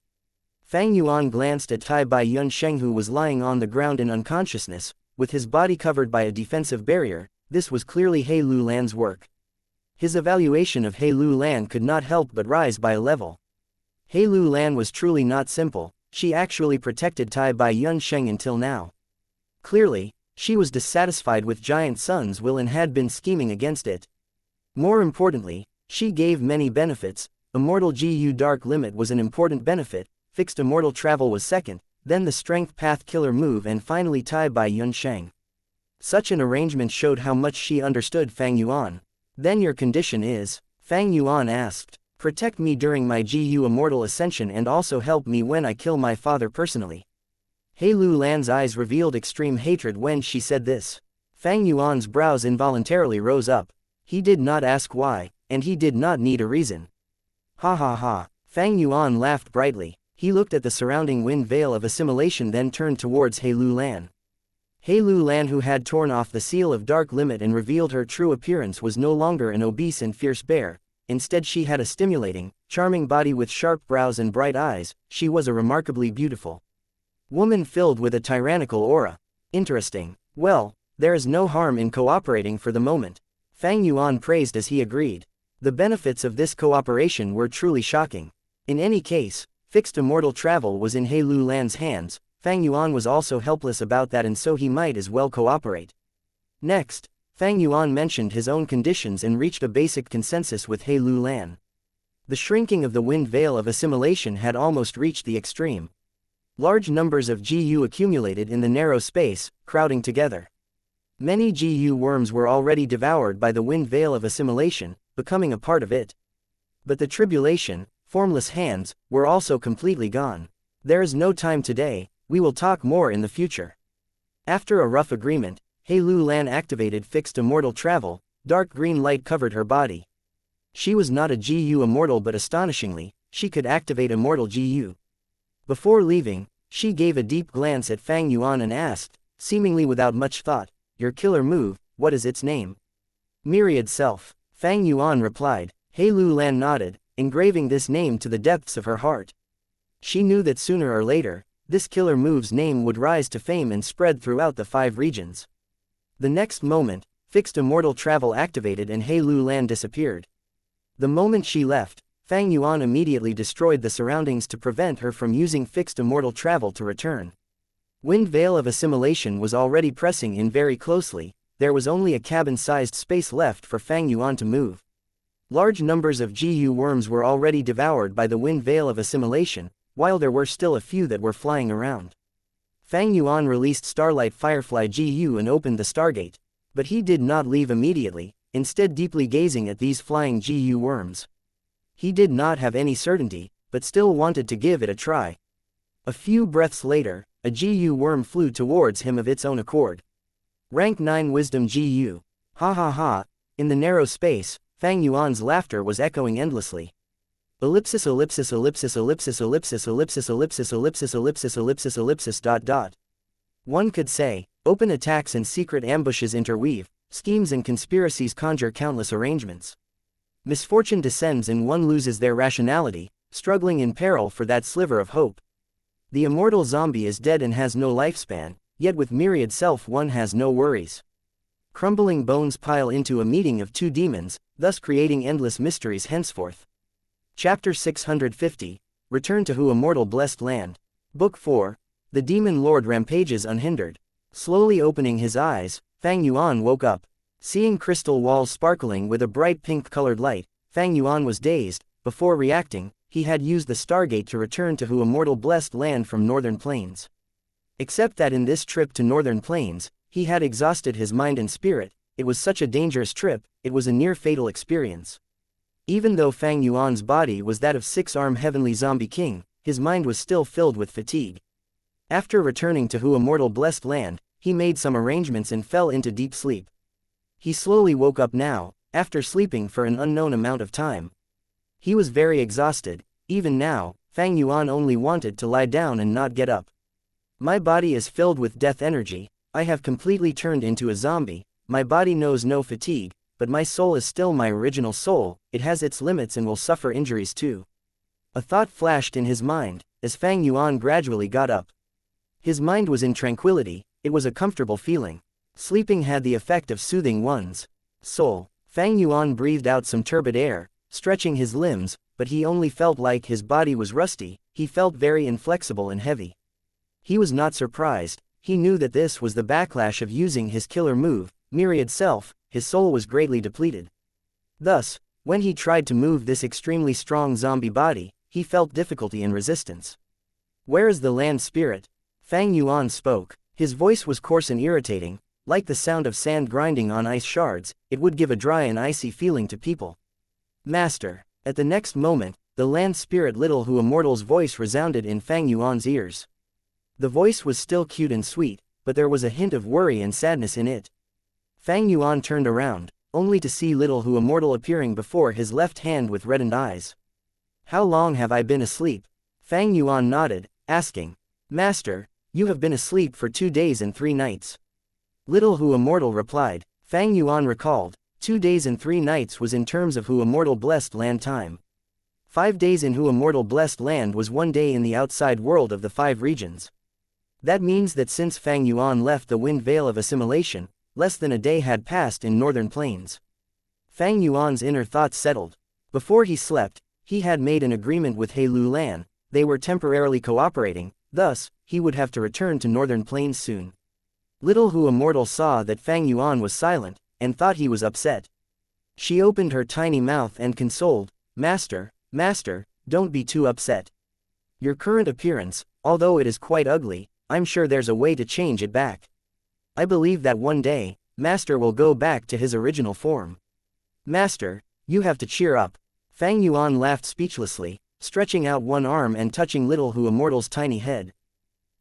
A: Fang Yuan glanced at Tai Bai Yunsheng, who was lying on the ground in unconsciousness, with his body covered by a defensive barrier. This was clearly He Lu Lan's work. His evaluation of He Lu Lan could not help but rise by a level. He Lu Lan was truly not simple, she actually protected Tai Bai Yunsheng until now. Clearly, she was dissatisfied with Giant Sun's will and had been scheming against it. More importantly, she gave many benefits. Immortal GU Dark Limit was an important benefit, fixed Immortal Travel was second, then the Strength Path Killer move and finally Tai Bai Yunsheng. Such an arrangement showed how much she understood Fang Yuan. Then your condition is? Fang Yuan asked. Protect me during my GU Immortal Ascension and also help me when I kill my father personally. He Lu Lan's eyes revealed extreme hatred when she said this. Fang Yuan's brows involuntarily rose up. He did not ask why, and he did not need a reason. Ha ha ha. Fang Yuan laughed brightly. He looked at the surrounding wind veil of assimilation, then turned towards He Lu Lan. He Lu Lan, who had torn off the seal of Dark Limit and revealed her true appearance, was no longer an obese and fierce bear. Instead she had a stimulating, charming body with sharp brows and bright eyes. She was a remarkably beautiful woman filled with a tyrannical aura. Interesting. Well, there is no harm in cooperating for the moment. Fang Yuan praised as he agreed. The benefits of this cooperation were truly shocking. In any case, fixed Immortal Travel was in He Lu Lan's hands. Fang Yuan was also helpless about that, and so he might as well cooperate. Next, Fang Yuan mentioned his own conditions and reached a basic consensus with He Lu Lan. The shrinking of the wind veil of assimilation had almost reached the extreme. Large numbers of GU accumulated in the narrow space, crowding together. Many GU worms were already devoured by the wind veil of assimilation, becoming a part of it. But the tribulation, formless hands, were also completely gone. There is no time today, we will talk more in the future. After a rough agreement, He Lu Lan activated fixed Immortal Travel. Dark green light covered her body. She was not a GU Immortal, but astonishingly, she could activate Immortal GU. Before leaving, she gave a deep glance at Fang Yuan and asked, seemingly without much thought, your killer move, what is its name? Myriad Self. Fang Yuan replied. He Lu Lan nodded, engraving this name to the depths of her heart. She knew that sooner or later, this killer move's name would rise to fame and spread throughout the 5 regions. The next moment, fixed Immortal Travel activated and He Lu Lan disappeared. The moment she left, Fang Yuan immediately destroyed the surroundings to prevent her from using fixed Immortal Travel to return. Wind veil of assimilation was already pressing in very closely. There was only a cabin-sized space left for Fang Yuan to move. Large numbers of GU worms were already devoured by the wind veil of assimilation, while there were still a few that were flying around. Fang Yuan released Starlight Firefly GU and opened the Stargate. But he did not leave immediately, instead deeply gazing at these flying GU worms. He did not have any certainty, but still wanted to give it a try. A few breaths later, a GU worm flew towards him of its own accord. Rank 9 Wisdom GU. Ha ha ha. In the narrow space, Fang Yuan's laughter was echoing endlessly. Ellipsis ellipsis ellipsis ellipsis ellipsis ellipsis ellipsis ellipsis ellipsis ellipsis ellipsis dot dot. One could say, open attacks and secret ambushes interweave, schemes and conspiracies conjure countless arrangements. Misfortune descends and one loses their rationality, struggling in peril for that sliver of hope. The immortal zombie is dead and has no lifespan, yet with myriad self one has no worries. Crumbling bones pile into a meeting of two demons, thus creating endless mysteries henceforth. Chapter 650, Return to Who Immortal Blessed Land. Book 4, The Demon Lord rampages unhindered. Slowly opening his eyes, Fang Yuan woke up. Seeing crystal walls sparkling with a bright pink-colored light, Fang Yuan was dazed. Before reacting, he had used the Stargate to return to Who Immortal Blessed Land from Northern Plains. Except that in this trip to Northern Plains, he had exhausted his mind and spirit. It was such a dangerous trip, it was a near-fatal experience. Even though Fang Yuan's body was that of six-armed heavenly zombie king, his mind was still filled with fatigue. After returning to Who Immortal Blessed Land, he made some arrangements and fell into deep sleep. He slowly woke up now, after sleeping for an unknown amount of time. He was very exhausted. Even now, Fang Yuan only wanted to lie down and not get up. My body is filled with death energy, I have completely turned into a zombie, my body knows no fatigue, but my soul is still my original soul, it has its limits and will suffer injuries too. A thought flashed in his mind, as Fang Yuan gradually got up. His mind was in tranquility, it was a comfortable feeling. Sleeping had the effect of soothing one's soul. Fang Yuan breathed out some turbid air, stretching his limbs, but he only felt like his body was rusty, he felt very inflexible and heavy. He was not surprised, he knew that this was the backlash of using his killer move, Myriad Self. His soul was greatly depleted. Thus, when he tried to move this extremely strong zombie body, he felt difficulty and resistance. Where is the land spirit? Fang Yuan spoke. His voice was coarse and irritating, like the sound of sand grinding on ice shards, it would give a dry and icy feeling to people. Master. At the next moment, the land spirit Little Who Immortal's voice resounded in Fang Yuan's ears. The voice was still cute and sweet, but there was a hint of worry and sadness in it. Fang Yuan turned around, only to see Little Who Immortal appearing before his left hand with reddened eyes. How long have I been asleep? Fang Yuan nodded, asking. Master, you have been asleep for 2 days and 3 nights. Little Who Immortal replied. Fang Yuan recalled, 2 days and 3 nights was in terms of Who Immortal Blessed Land time. 5 days in Who Immortal Blessed Land was 1 day in the outside world of the 5 regions. That means that since Fang Yuan left the Wind Veil of Assimilation, less than a day had passed in Northern Plains. Fang Yuan's inner thoughts settled. Before he slept, he had made an agreement with He Lu Lan, they were temporarily cooperating, thus, he would have to return to Northern Plains soon. Little Who Immortal saw that Fang Yuan was silent, and thought he was upset. She opened her tiny mouth and consoled, Master, don't be too upset. Your current appearance, although it is quite ugly, I'm sure there's a way to change it back. I believe that one day, Master will go back to his original form. Master, you have to cheer up. Fang Yuan laughed speechlessly, stretching out one arm and touching Little Who Immortal's tiny head.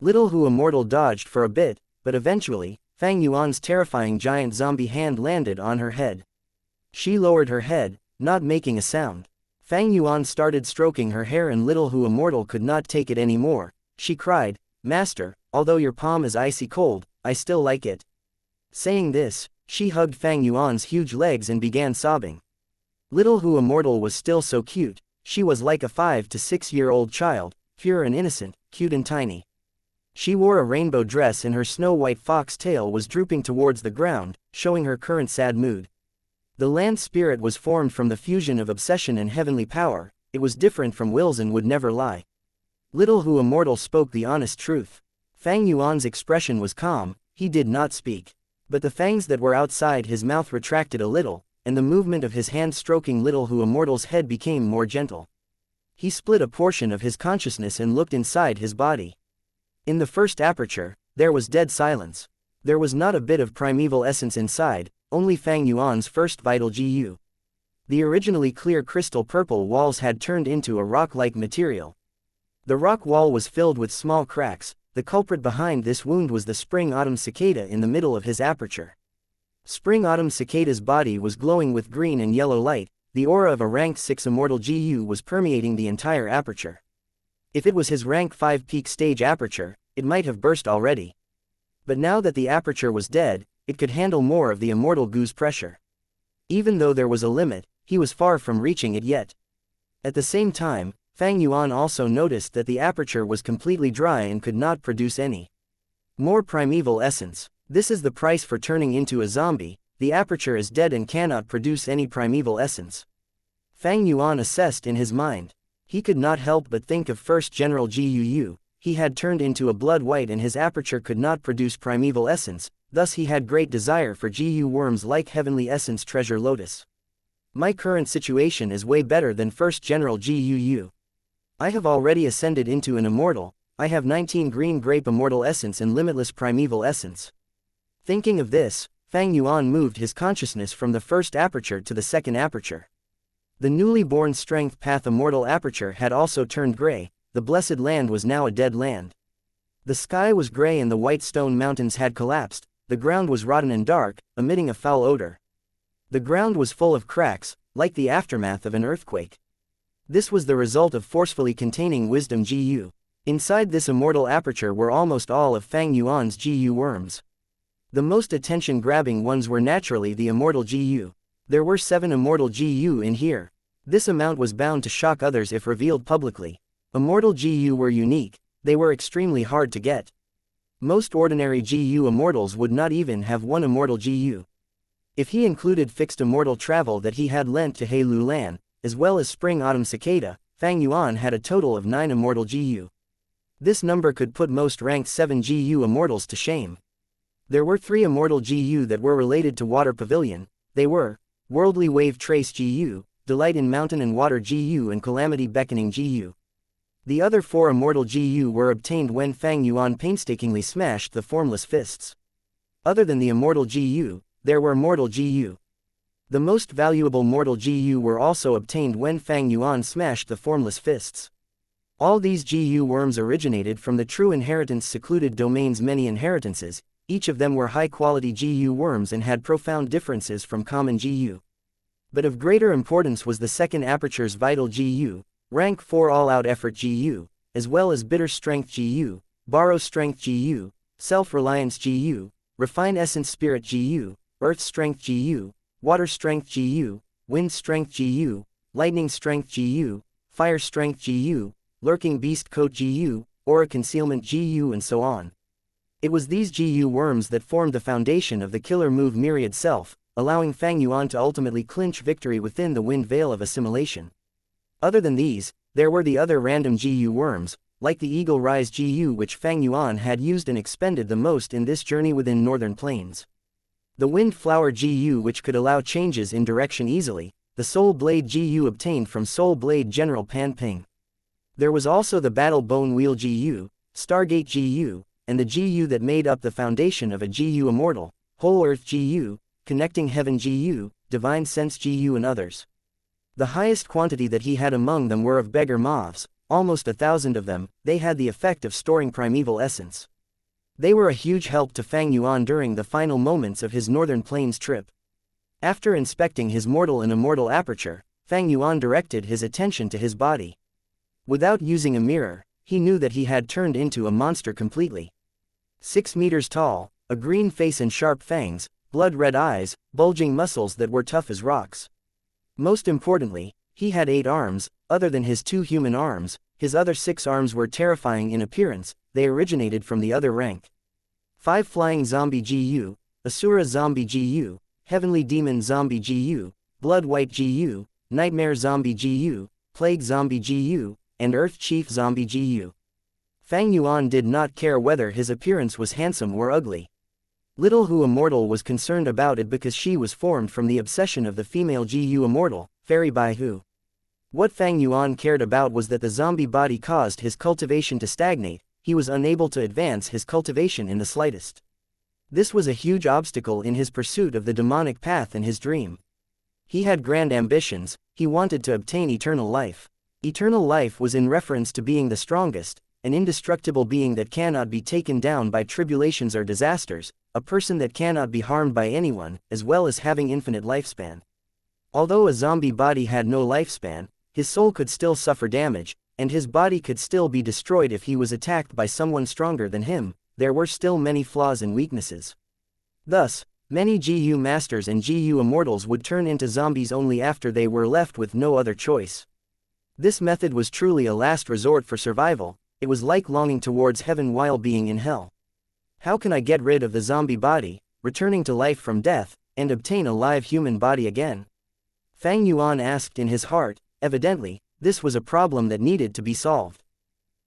A: Little Who Immortal dodged for a bit, but eventually, Fang Yuan's terrifying giant zombie hand landed on her head. She lowered her head, not making a sound. Fang Yuan started stroking her hair and Little Who Immortal could not take it anymore. She cried, Master, although your palm is icy cold, I still like it. Saying this, she hugged Fang Yuan's huge legs and began sobbing. Little Who Immortal was still so cute, she was like a 5 to 6-year-old child, pure and innocent, cute and tiny. She wore a rainbow dress and her snow-white fox tail was drooping towards the ground, showing her current sad mood. The land spirit was formed from the fusion of obsession and heavenly power, it was different from wills and would never lie. Little Who Immortal spoke the honest truth. Fang Yuan's expression was calm, he did not speak. But the fangs that were outside his mouth retracted a little, and the movement of his hand stroking Little Who Immortal's head became more gentle. He split a portion of his consciousness and looked inside his body. In the first aperture, there was dead silence. There was not a bit of primeval essence inside, only Fang Yuan's first vital GU. The originally clear crystal purple walls had turned into a rock-like material. The rock wall was filled with small cracks. The culprit behind this wound was the spring-autumn cicada in the middle of his aperture. Spring-autumn cicada's body was glowing with green and yellow light. The aura of a rank 6 immortal GU was permeating the entire aperture. If it was his rank 5 peak stage aperture, it might have burst already. But now that the aperture was dead, it could handle more of the immortal Gu's pressure. Even though there was a limit, he was far from reaching it yet. At the same time, Fang Yuan also noticed that the aperture was completely dry and could not produce any more primeval essence. This is the price for turning into a zombie. The aperture is dead and cannot produce any primeval essence. Fang Yuan assessed in his mind. He could not help but think of First General Guu. He had turned into a blood white and his aperture could not produce primeval essence, thus he had great desire for GU worms like Heavenly Essence Treasure Lotus. My current situation is way better than First General Guu. I have already ascended into an immortal. I have 19 green grape immortal essence and limitless primeval essence. Thinking of this, Fang Yuan moved his consciousness from the first aperture to the second aperture. The newly born strength path immortal aperture had also turned gray. The blessed land was now a dead land. The sky was gray and the white stone mountains had collapsed. The ground was rotten and dark, emitting a foul odor. The ground was full of cracks, like the aftermath of an earthquake. This was the result of forcefully containing wisdom GU. Inside this immortal aperture were almost all of Fang Yuan's GU worms. The most attention-grabbing ones were naturally the immortal GU. There were 7 immortal GU in here. This amount was bound to shock others if revealed publicly. Immortal GU were unique. They were extremely hard to get. Most ordinary GU immortals would not even have 1 immortal GU. If he included fixed immortal travel that he had lent to He Lulan, as well as Spring-Autumn Cicada, Fang Yuan had a total of 9 immortal GU. This number could put most ranked 7 GU immortals to shame. There were 3 immortal GU that were related to Water Pavilion. They were Worldly Wave Trace GU, Delight in Mountain and Water GU and Calamity Beckoning GU. The other 4 immortal GU were obtained when Fang Yuan painstakingly smashed the formless fists. Other than the immortal GU, there were mortal GU. The most valuable mortal GU were also obtained when Fang Yuan smashed the formless fists. All these GU worms originated from the true inheritance secluded domain's many inheritances. Each of them were high-quality GU worms and had profound differences from common GU. But of greater importance was the second aperture's vital GU, rank 4 all-out effort GU, as well as bitter strength GU, borrow strength GU, self-reliance GU, refine essence spirit GU, earth strength GU, water strength GU, wind strength GU, lightning strength GU, fire strength GU, lurking beast coat GU, aura concealment GU and so on. It was these GU worms that formed the foundation of the killer move Myriad Self, allowing Fang Yuan to ultimately clinch victory within the wind veil of assimilation. Other than these, there were the other random GU worms, like the Eagle Rise GU which Fang Yuan had used and expended the most in this journey within Northern Plains. The Wind Flower GU which could allow changes in direction easily, the Soul Blade GU obtained from Soul Blade General Pan Ping. There was also the Battle Bone Wheel GU, Stargate GU, and the GU that made up the foundation of a GU Immortal, Whole Earth GU, Connecting Heaven GU, Divine Sense GU and others. The highest quantity that he had among them were of beggar moths, almost 1,000 of them. They had the effect of storing primeval essence. They were a huge help to Fang Yuan during the final moments of his Northern Plains trip. After inspecting his mortal and immortal aperture, Fang Yuan directed his attention to his body. Without using a mirror, he knew that he had turned into a monster completely. 6 meters tall, a green face and sharp fangs, blood-red eyes, bulging muscles that were tough as rocks. Most importantly, he had 8 arms. Other than his 2 human arms, his other 6 arms were terrifying in appearance. They originated from the other rank. 5 Flying Zombie GU, Asura Zombie GU, Heavenly Demon Zombie GU, Blood White GU, Nightmare Zombie GU, Plague Zombie GU, and Earth Chief Zombie GU. Fang Yuan did not care whether his appearance was handsome or ugly. Little Hu Immortal was concerned about it because she was formed from the obsession of the female GU Immortal, Fairy Bai Hu. What Fang Yuan cared about was that the zombie body caused his cultivation to stagnate. He was unable to advance his cultivation in the slightest. This was a huge obstacle in his pursuit of the demonic path in his dream. He had grand ambitions. He wanted to obtain eternal life. Eternal life was in reference to being the strongest, an indestructible being that cannot be taken down by tribulations or disasters, a person that cannot be harmed by anyone, as well as having infinite lifespan. Although a zombie body had no lifespan, his soul could still suffer damage, and his body could still be destroyed if he was attacked by someone stronger than him. There were still many flaws and weaknesses. Thus, many GU masters and GU immortals would turn into zombies only after they were left with no other choice. This method was truly a last resort for survival. It was like longing towards heaven while being in hell. How can I get rid of the zombie body, returning to life from death, and obtain a live human body again? Fang Yuan asked in his heart. Evidently, this was a problem that needed to be solved.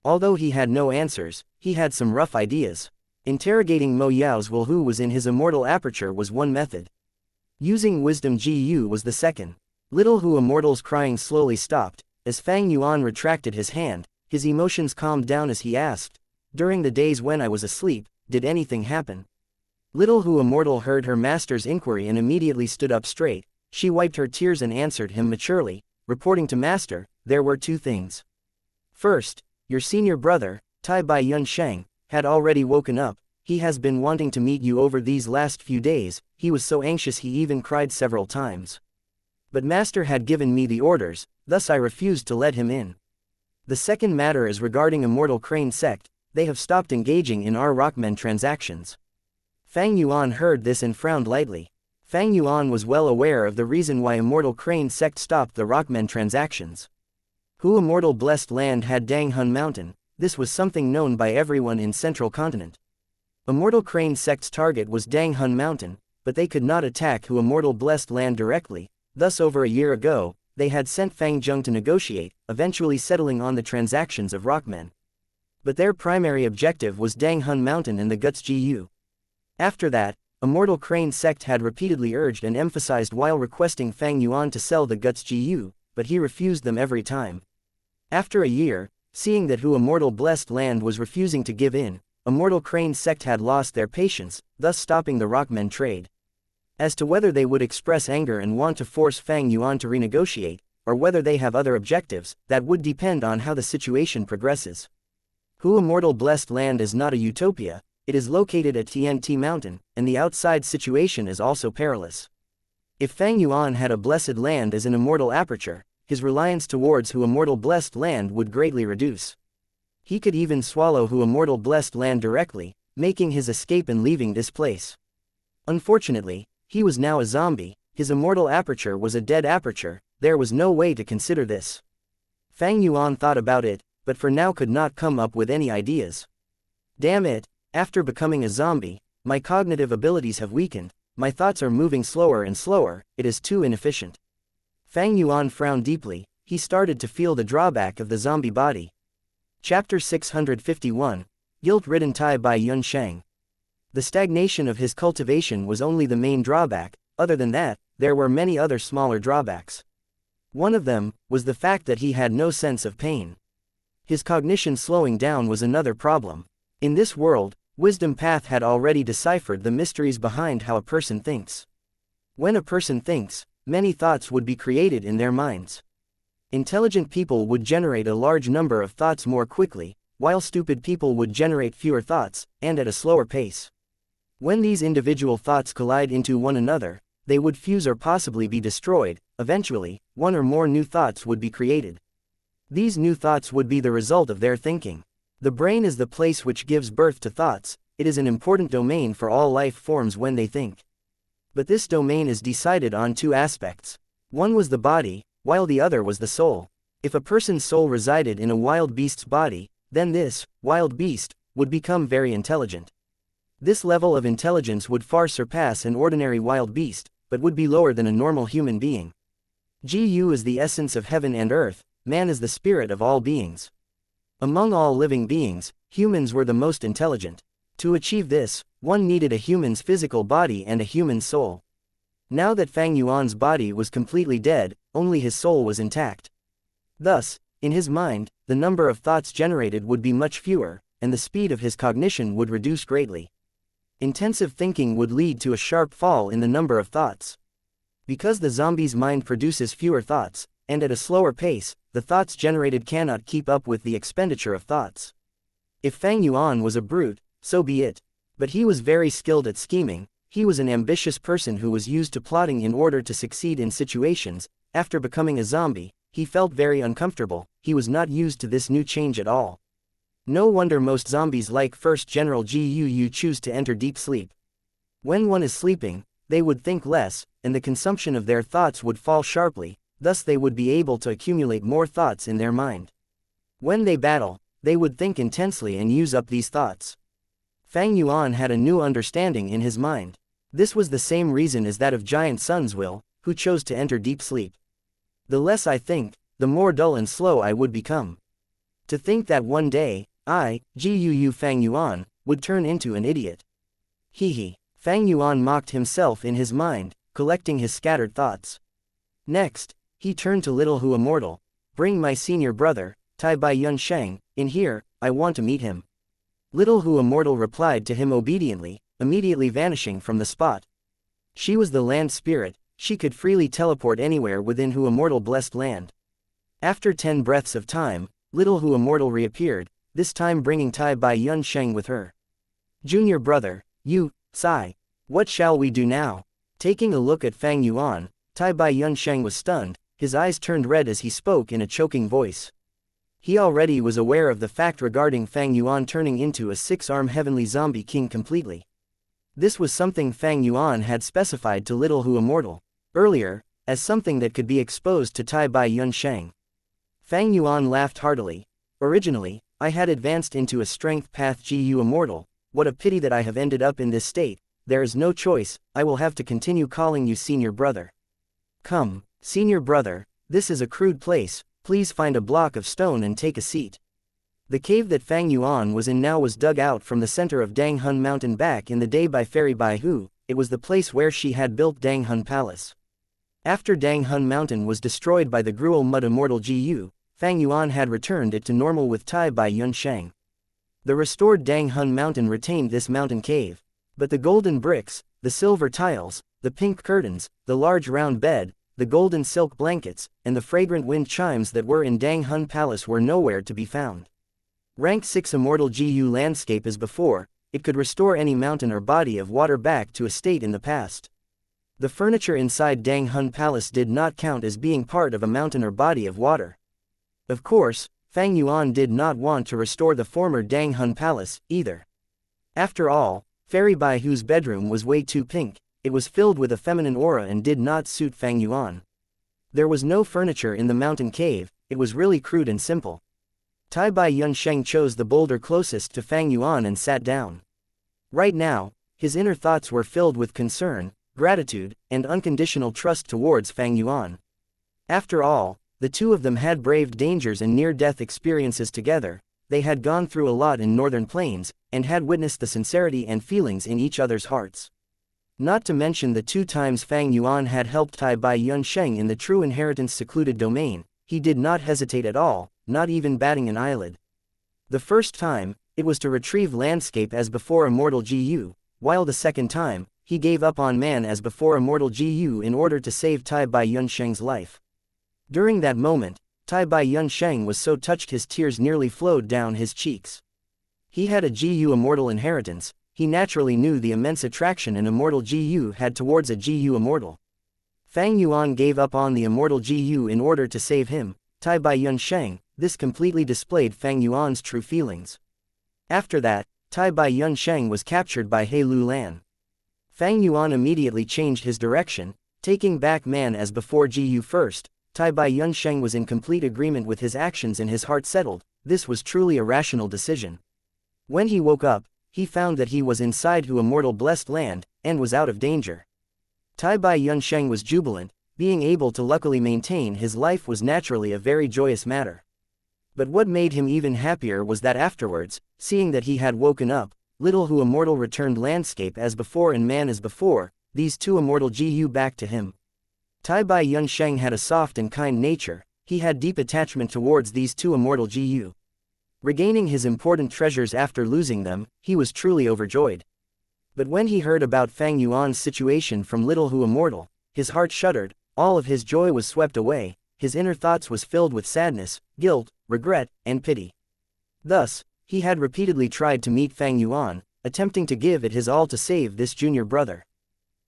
A: Although he had no answers, he had some rough ideas. Interrogating Mo Yao's will who was in his immortal aperture was one method. Using wisdom GU was the second. Little Hu Immortal's crying slowly stopped. As Fang Yuan retracted his hand, his emotions calmed down as he asked, "During the days when I was asleep, did anything happen?" Little Hu Immortal heard her master's inquiry and immediately stood up straight. She wiped her tears and answered him maturely, reporting to Master, "There were two things. First, your senior brother, Tai Bai Yun Sheng, had already woken up. He has been wanting to meet you over these last few days. He was so anxious he even cried several times. But Master had given me the orders, thus I refused to let him in. The second matter is regarding Immortal Crane sect. They have stopped engaging in our Rockmen transactions." Fang Yuan heard this and frowned lightly. Fang Yuan was well aware of the reason why Immortal Crane sect stopped the Rockmen transactions. Hu Immortal Blessed Land had Dang Hun Mountain. This was something known by everyone in Central Continent. Immortal Crane sect's target was Dang Hun Mountain, but they could not attack Hu Immortal Blessed Land directly. Thus over a year ago, they had sent Fang Zheng to negotiate, eventually settling on the transactions of Rockmen. But their primary objective was Dang Hun Mountain and the Guts GU. After that, Immortal Crane sect had repeatedly urged and emphasized while requesting Fang Yuan to sell the Guts GU, but he refused them every time. After a year, seeing that Hu Immortal Blessed Land was refusing to give in, Immortal Crane sect had lost their patience, thus stopping the Rockmen trade. As to whether they would express anger and want to force Fang Yuan to renegotiate, or whether they have other objectives, that would depend on how the situation progresses. Hu Immortal Blessed Land is not a utopia. It is located at TNT Mountain, and the outside situation is also perilous. If Fang Yuan had a blessed land as an immortal aperture, his reliance towards Hu Immortal Blessed Land would greatly reduce. He could even swallow Hu Immortal Blessed Land directly, making his escape and leaving this place. Unfortunately, he was now a zombie. His immortal aperture was a dead aperture. There was no way to consider this. Fang Yuan thought about it, but for now could not come up with any ideas. Damn it, after becoming a zombie, my cognitive abilities have weakened. My thoughts are moving slower and slower. It is too inefficient. Fang Yuan frowned deeply. He started to feel the drawback of the zombie body. Chapter 651, Guilt-Ridden Tai by Yun Sheng. The stagnation of his cultivation was only the main drawback. Other than that, there were many other smaller drawbacks. One of them was the fact that he had no sense of pain. His cognition slowing down was another problem. In this world, Wisdom Path had already deciphered the mysteries behind how a person thinks. When a person thinks, many thoughts would be created in their minds. Intelligent people would generate a large number of thoughts more quickly, while stupid people would generate fewer thoughts, and at a slower pace. When these individual thoughts collide into one another, they would fuse or possibly be destroyed. Eventually, one or more new thoughts would be created. These new thoughts would be the result of their thinking. The brain is the place which gives birth to thoughts. It is an important domain for all life forms when they think. But this domain is decided on two aspects. One was the body, while the other was the soul. If a person's soul resided in a wild beast's body, then this wild beast would become very intelligent. This level of intelligence would far surpass an ordinary wild beast, but would be lower than a normal human being. GU is the essence of heaven and earth. Man is the spirit of all beings. Among all living beings, humans were the most intelligent. To achieve this, one needed a human's physical body and a human soul. Now that Fang Yuan's body was completely dead, only his soul was intact. Thus, in his mind, the number of thoughts generated would be much fewer, and the speed of his cognition would reduce greatly. Intensive thinking would lead to a sharp fall in the number of thoughts. Because the zombie's mind produces fewer thoughts, and at a slower pace, the thoughts generated cannot keep up with the expenditure of thoughts. If Fang Yuan was a brute, so be it. But he was very skilled at scheming. He was an ambitious person who was used to plotting in order to succeed in situations. After becoming a zombie, he felt very uncomfortable. He was not used to this new change at all. No wonder most zombies like First General Gu choose to enter deep sleep. When one is sleeping, they would think less, and the consumption of their thoughts would fall sharply, thus they would be able to accumulate more thoughts in their mind. When they battle, they would think intensely and use up these thoughts. Fang Yuan had a new understanding in his mind. This was the same reason as that of Giant Sun's Will, who chose to enter deep sleep. The less I think, the more dull and slow I would become. To think that one day, I, Gu Fang Yuan, would turn into an idiot. He. Fang Yuan mocked himself in his mind, collecting his scattered thoughts. Next, he turned to little Hu Immortal. Bring my senior brother, Tai Bai Yun Sheng, in here, I want to meet him. Little Hu Immortal replied to him obediently, immediately vanishing from the spot. She was the land spirit, she could freely teleport anywhere within Hu Immortal blessed land. After 10 breaths of time, little Hu Immortal reappeared, this time bringing Tai Bai Yun Sheng with her. Junior brother, you, Sai. What shall we do now? Taking a look at Fang Yuan, Tai Bai Yun Sheng was stunned, his eyes turned red as he spoke in a choking voice. He already was aware of the fact regarding Fang Yuan turning into a 6-armed heavenly zombie king completely. This was something Fang Yuan had specified to little Hu Immortal earlier, as something that could be exposed to Tai Bai Yun Sheng. Fang Yuan laughed heartily. Originally, I had advanced into a strength path Gu Immortal, what a pity that I have ended up in this state. There is no choice, I will have to continue calling you senior brother. Come, senior brother, this is a crude place, please find a block of stone and take a seat. The cave that Fang Yuan was in now was dug out from the center of Dang Hun Mountain back in the day by Fairy Bai Hu. It was the place where she had built Dang Hun Palace. After Dang Hun Mountain was destroyed by the Gruel Mud Immortal Gu, Fang Yuan had returned it to normal with Tai Bai Yun Sheng. The restored Dang Hun Mountain retained this mountain cave. But the golden bricks, the silver tiles, the pink curtains, the large round bed, the golden silk blankets, and the fragrant wind chimes that were in Dang Hun Palace were nowhere to be found. Rank 6 Immortal Gu landscape as before, it could restore any mountain or body of water back to a state in the past. The furniture inside Dang Hun Palace did not count as being part of a mountain or body of water. Of course, Fang Yuan did not want to restore the former Dang Hun Palace, either. After all, Fairy Bai Hu's bedroom was way too pink, it was filled with a feminine aura and did not suit Fang Yuan. There was no furniture in the mountain cave, it was really crude and simple. Tai Bai Yun Sheng chose the boulder closest to Fang Yuan and sat down. Right now, his inner thoughts were filled with concern, gratitude, and unconditional trust towards Fang Yuan. After all, the two of them had braved dangers and near-death experiences together. They had gone through a lot in northern plains, and had witnessed the sincerity and feelings in each other's hearts. Not to mention the 2 times Fang Yuan had helped Tai Bai Yun Sheng in the true inheritance secluded domain, he did not hesitate at all, not even batting an eyelid. The first time, it was to retrieve landscape as before Immortal Gu, while the second time, he gave up on man as before Immortal Gu in order to save Tai Bai Yun Sheng's life. During that moment, Tai Bai Yun Sheng was so touched his tears nearly flowed down his cheeks. He had a Gu Immortal inheritance, he naturally knew the immense attraction an Immortal Gu had towards a Gu Immortal. Fang Yuan gave up on the Immortal Gu in order to save him, Tai Bai Yun Sheng. This completely displayed Fang Yuan's true feelings. After that, Tai Bai Yun Sheng was captured by He Lu Lan. Fang Yuan immediately changed his direction, taking back man as before Gu first. Tai Bai Yun Sheng was in complete agreement with his actions and his heart settled. This was truly a rational decision. When he woke up, he found that he was inside Hu Immortal blessed land, and was out of danger. Tai Bai Yun Sheng was jubilant, being able to luckily maintain his life was naturally a very joyous matter. But what made him even happier was that afterwards, seeing that he had woken up, little Hu Immortal returned landscape as before and man as before, these 2 Immortal Gu back to him. Tai Bai Yun Sheng had a soft and kind nature, he had deep attachment towards these two immortal GU. Regaining his important treasures after losing them, he was truly overjoyed. But when he heard about Fang Yuan's situation from little Hu Immortal, his heart shuddered, all of his joy was swept away, his inner thoughts was filled with sadness, guilt, regret, and pity. Thus, he had repeatedly tried to meet Fang Yuan, attempting to give it his all to save this junior brother.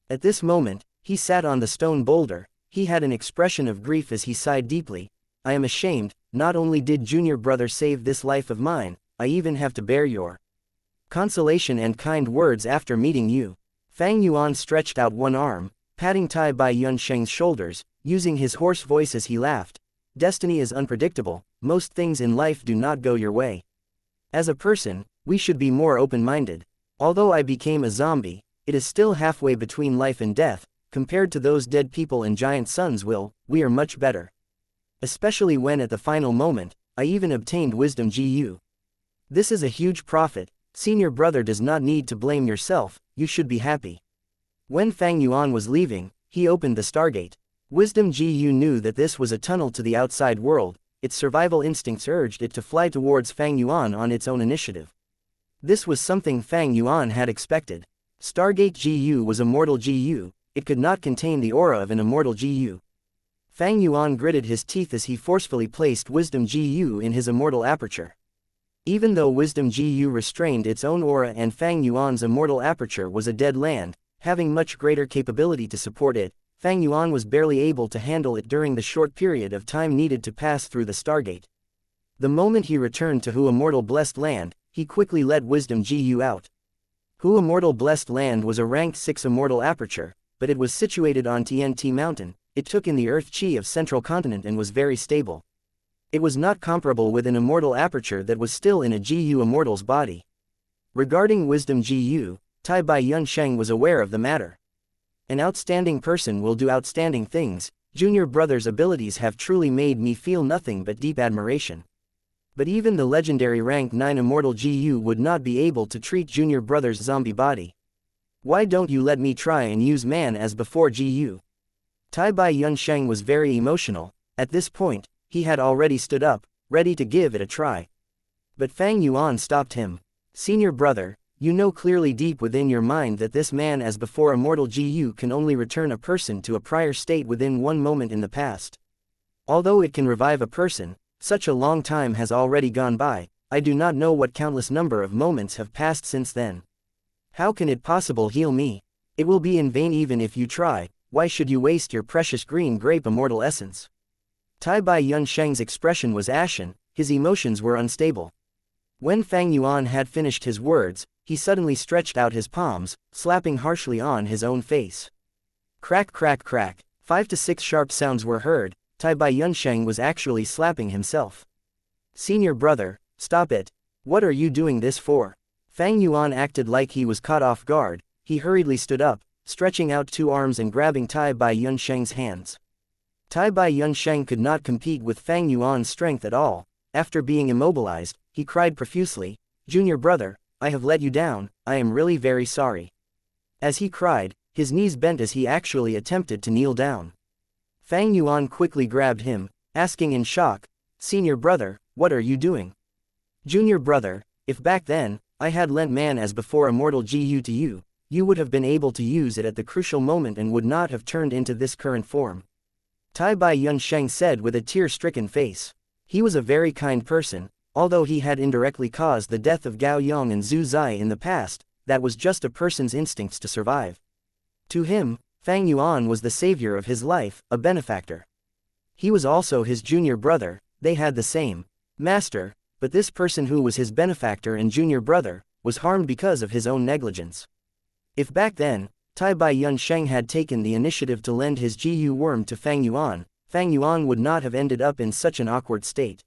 A: At this moment, he sat on the stone boulder, he had an expression of grief as he sighed deeply. I am ashamed, not only did junior brother save this life of mine, I even have to bear your consolation and kind words after meeting you. Fang Yuan stretched out one arm, patting Tai Bai Yunsheng's shoulders, using his hoarse voice as he laughed. Destiny is unpredictable, most things in life do not go your way. As a person, we should be more open-minded. Although I became a zombie, it is still halfway between life and death, compared to those dead people in Giant Sun's will, we are much better. Especially when at the final moment, I even obtained wisdom GU. This is a huge profit, senior brother does not need to blame yourself, you should be happy. When Fang Yuan was leaving, he opened the Stargate. Wisdom GU knew that this was a tunnel to the outside world, its survival instincts urged it to fly towards Fang Yuan on its own initiative. This was something Fang Yuan had expected. Stargate GU was immortal GU, it could not contain the aura of an immortal GU. Fang Yuan gritted his teeth as he forcefully placed Wisdom GU in his immortal aperture. Even though Wisdom GU restrained its own aura and Fang Yuan's immortal aperture was a dead land, having much greater capability to support it, Fang Yuan was barely able to handle it during the short period of time needed to pass through the Stargate. The moment he returned to Hu Immortal Blessed Land, he quickly let Wisdom GU out. Hu Immortal Blessed Land was a ranked 6 immortal aperture, but it was situated on TNT Mountain. It took in the Earth Chi of Central Continent and was very stable. It was not comparable with an immortal aperture that was still in a GU immortal's body. Regarding Wisdom GU, Tai Bai Yunsheng was aware of the matter. An outstanding person will do outstanding things, junior brother's abilities have truly made me feel nothing but deep admiration. But even the legendary rank 9 immortal GU would not be able to treat junior brother's zombie body. Why don't you let me try and use man as before GU? Tai Bai Yunsheng was very emotional. At this point, he had already stood up, ready to give it a try. But Fang Yuan stopped him. Senior brother, you know clearly deep within your mind that this man as before immortal GU can only return a person to a prior state within one moment in the past. Although it can revive a person, such a long time has already gone by, I do not know what countless number of moments have passed since then. How can it possible heal me? It will be in vain even if you try. Why should you waste your precious green grape immortal essence? Tai Bai Yunsheng's expression was ashen, his emotions were unstable. When Fang Yuan had finished his words, he suddenly stretched out his palms, slapping harshly on his own face. Crack crack crack, 5 to 6 sharp sounds were heard. Tai Bai Yunsheng was actually slapping himself. Senior brother, stop it. What are you doing this for? Fang Yuan acted like he was caught off guard. He hurriedly stood up, stretching out 2 arms and grabbing Tai Bai Yunsheng's hands. Tai Bai Yunsheng could not compete with Fang Yuan's strength at all. After being immobilized, he cried profusely, "Junior brother, I have let you down, I am really very sorry." As he cried, his knees bent as he actually attempted to kneel down. Fang Yuan quickly grabbed him, asking in shock, "Senior brother, what are you doing?" "Junior brother, if back then, I had lent man as before immortal GU to you, you would have been able to use it at the crucial moment and would not have turned into this current form," Tai Bai Yunsheng said with a tear-stricken face. He was a very kind person, although he had indirectly caused the death of Gao Yong and Zhu Zai in the past, that was just a person's instincts to survive. To him, Fang Yuan was the savior of his life, a benefactor. He was also his junior brother, they had the same master, but this person who was his benefactor and junior brother, was harmed because of his own negligence. If back then, Tai Bai Yunsheng had taken the initiative to lend his GU worm to Fang Yuan would not have ended up in such an awkward state.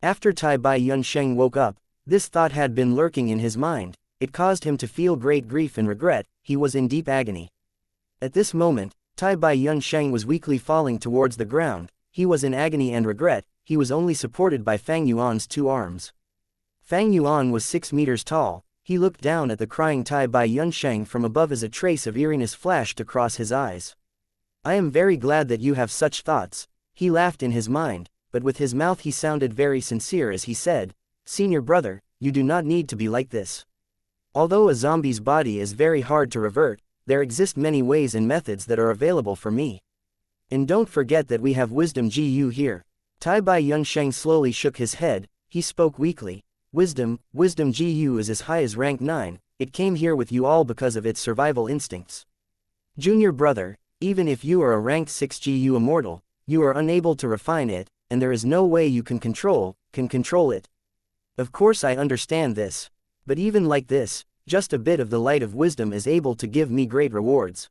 A: After Tai Bai Yunsheng woke up, this thought had been lurking in his mind, it caused him to feel great grief and regret, he was in deep agony. At this moment, Tai Bai Yunsheng was weakly falling towards the ground, he was in agony and regret, he was only supported by Fang Yuan's 2 arms. Fang Yuan was 6 meters tall, he looked down at the crying Tai Bai Yunsheng from above as a trace of eeriness flashed across his eyes. "I am very glad that you have such thoughts," he laughed in his mind, but with his mouth he sounded very sincere as he said, "Senior brother, you do not need to be like this. Although a zombie's body is very hard to revert, there exist many ways and methods that are available for me. And don't forget that we have wisdom GU here." Tai Bai Yunsheng slowly shook his head. He spoke weakly. Wisdom GU is as high as rank 9, it came here with you all because of its survival instincts. Junior brother, even if you are a rank 6 GU immortal, you are unable to refine it, and there is no way you can control it. Of course I understand this. But even like this, just a bit of the light of wisdom is able to give me great rewards.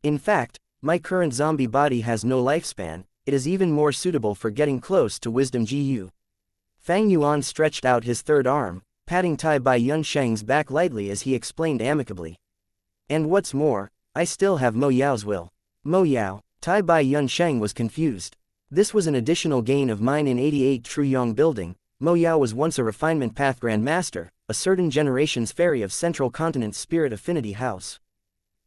A: In fact, my current zombie body has no lifespan, it is even more suitable for getting close to wisdom GU. Fang Yuan stretched out his third arm, patting Tai Bai Yunsheng's back lightly as he explained amicably. And what's more, I still have Mo Yao's will. Mo Yao, Tai Bai Yunsheng was confused. This was an additional gain of mine in 88 Truyong building. Mo Yao was once a refinement path Grand Master, a certain generation's fairy of Central Continent's Spirit Affinity House.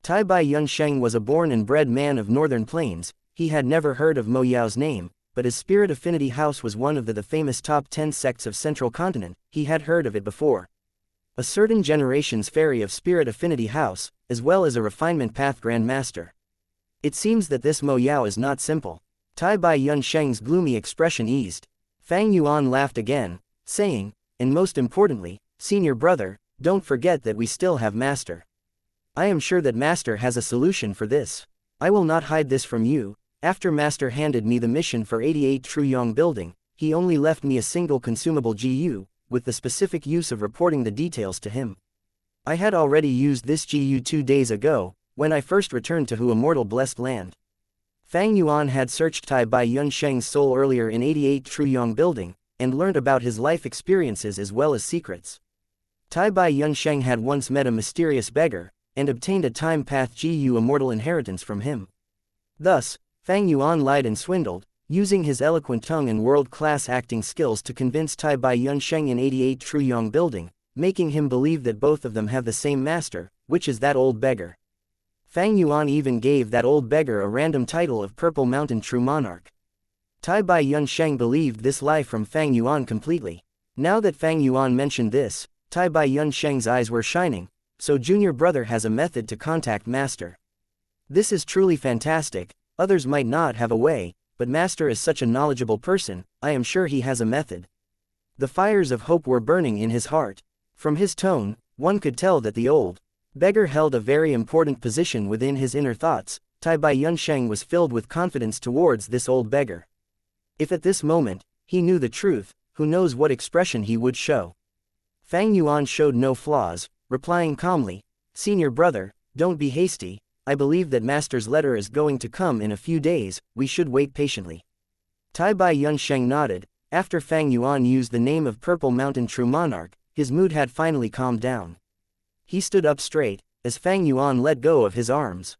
A: Tai Bai Yunsheng was a born and bred man of Northern Plains. He had never heard of Mo Yao's name, but his Spirit Affinity House was one of the famous top 10 sects of Central Continent. He had heard of it before. A certain generation's fairy of Spirit Affinity House, as well as a refinement path Grand Master. It seems that this Mo Yao is not simple. Tai Bai Yunsheng's gloomy expression eased. Fang Yuan laughed again, saying, "And most importantly, senior brother, don't forget that we still have Master. I am sure that Master has a solution for this. I will not hide this from you. After Master handed me the mission for 88 Truyong building, he only left me a single consumable GU, with the specific use of reporting the details to him. I had already used this GU 2 days ago, when I first returned to Hu Immortal Blessed Land." Fang Yuan had searched Tai Bai Yunsheng's soul earlier in 88 Truyong building, and learned about his life experiences as well as secrets. Tai Bai Yunsheng had once met a mysterious beggar, and obtained a time path GU immortal inheritance from him. Thus, Fang Yuan lied and swindled, using his eloquent tongue and world-class acting skills to convince Tai Bai Yunsheng in 88 Truyong building, making him believe that both of them have the same master, which is that old beggar. Fang Yuan even gave that old beggar a random title of Purple Mountain True Monarch. Tai Bai Yunsheng believed this lie from Fang Yuan completely. Now that Fang Yuan mentioned this, Tai Bai Yunsheng's eyes were shining. So junior brother has a method to contact Master. This is truly fantastic. Others might not have a way, but Master is such a knowledgeable person, I am sure he has a method. The fires of hope were burning in his heart. From his tone, one could tell that the old beggar held a very important position within his inner thoughts. Tai Bai Yunsheng was filled with confidence towards this old beggar. If at this moment, he knew the truth, who knows what expression he would show. Fang Yuan showed no flaws, replying calmly, "Senior brother, don't be hasty, I believe that Master's letter is going to come in a few days, we should wait patiently." Tai Bai Yunsheng nodded. After Fang Yuan used the name of Purple Mountain True Monarch, his mood had finally calmed down. He stood up straight, as Fang Yuan let go of his arms.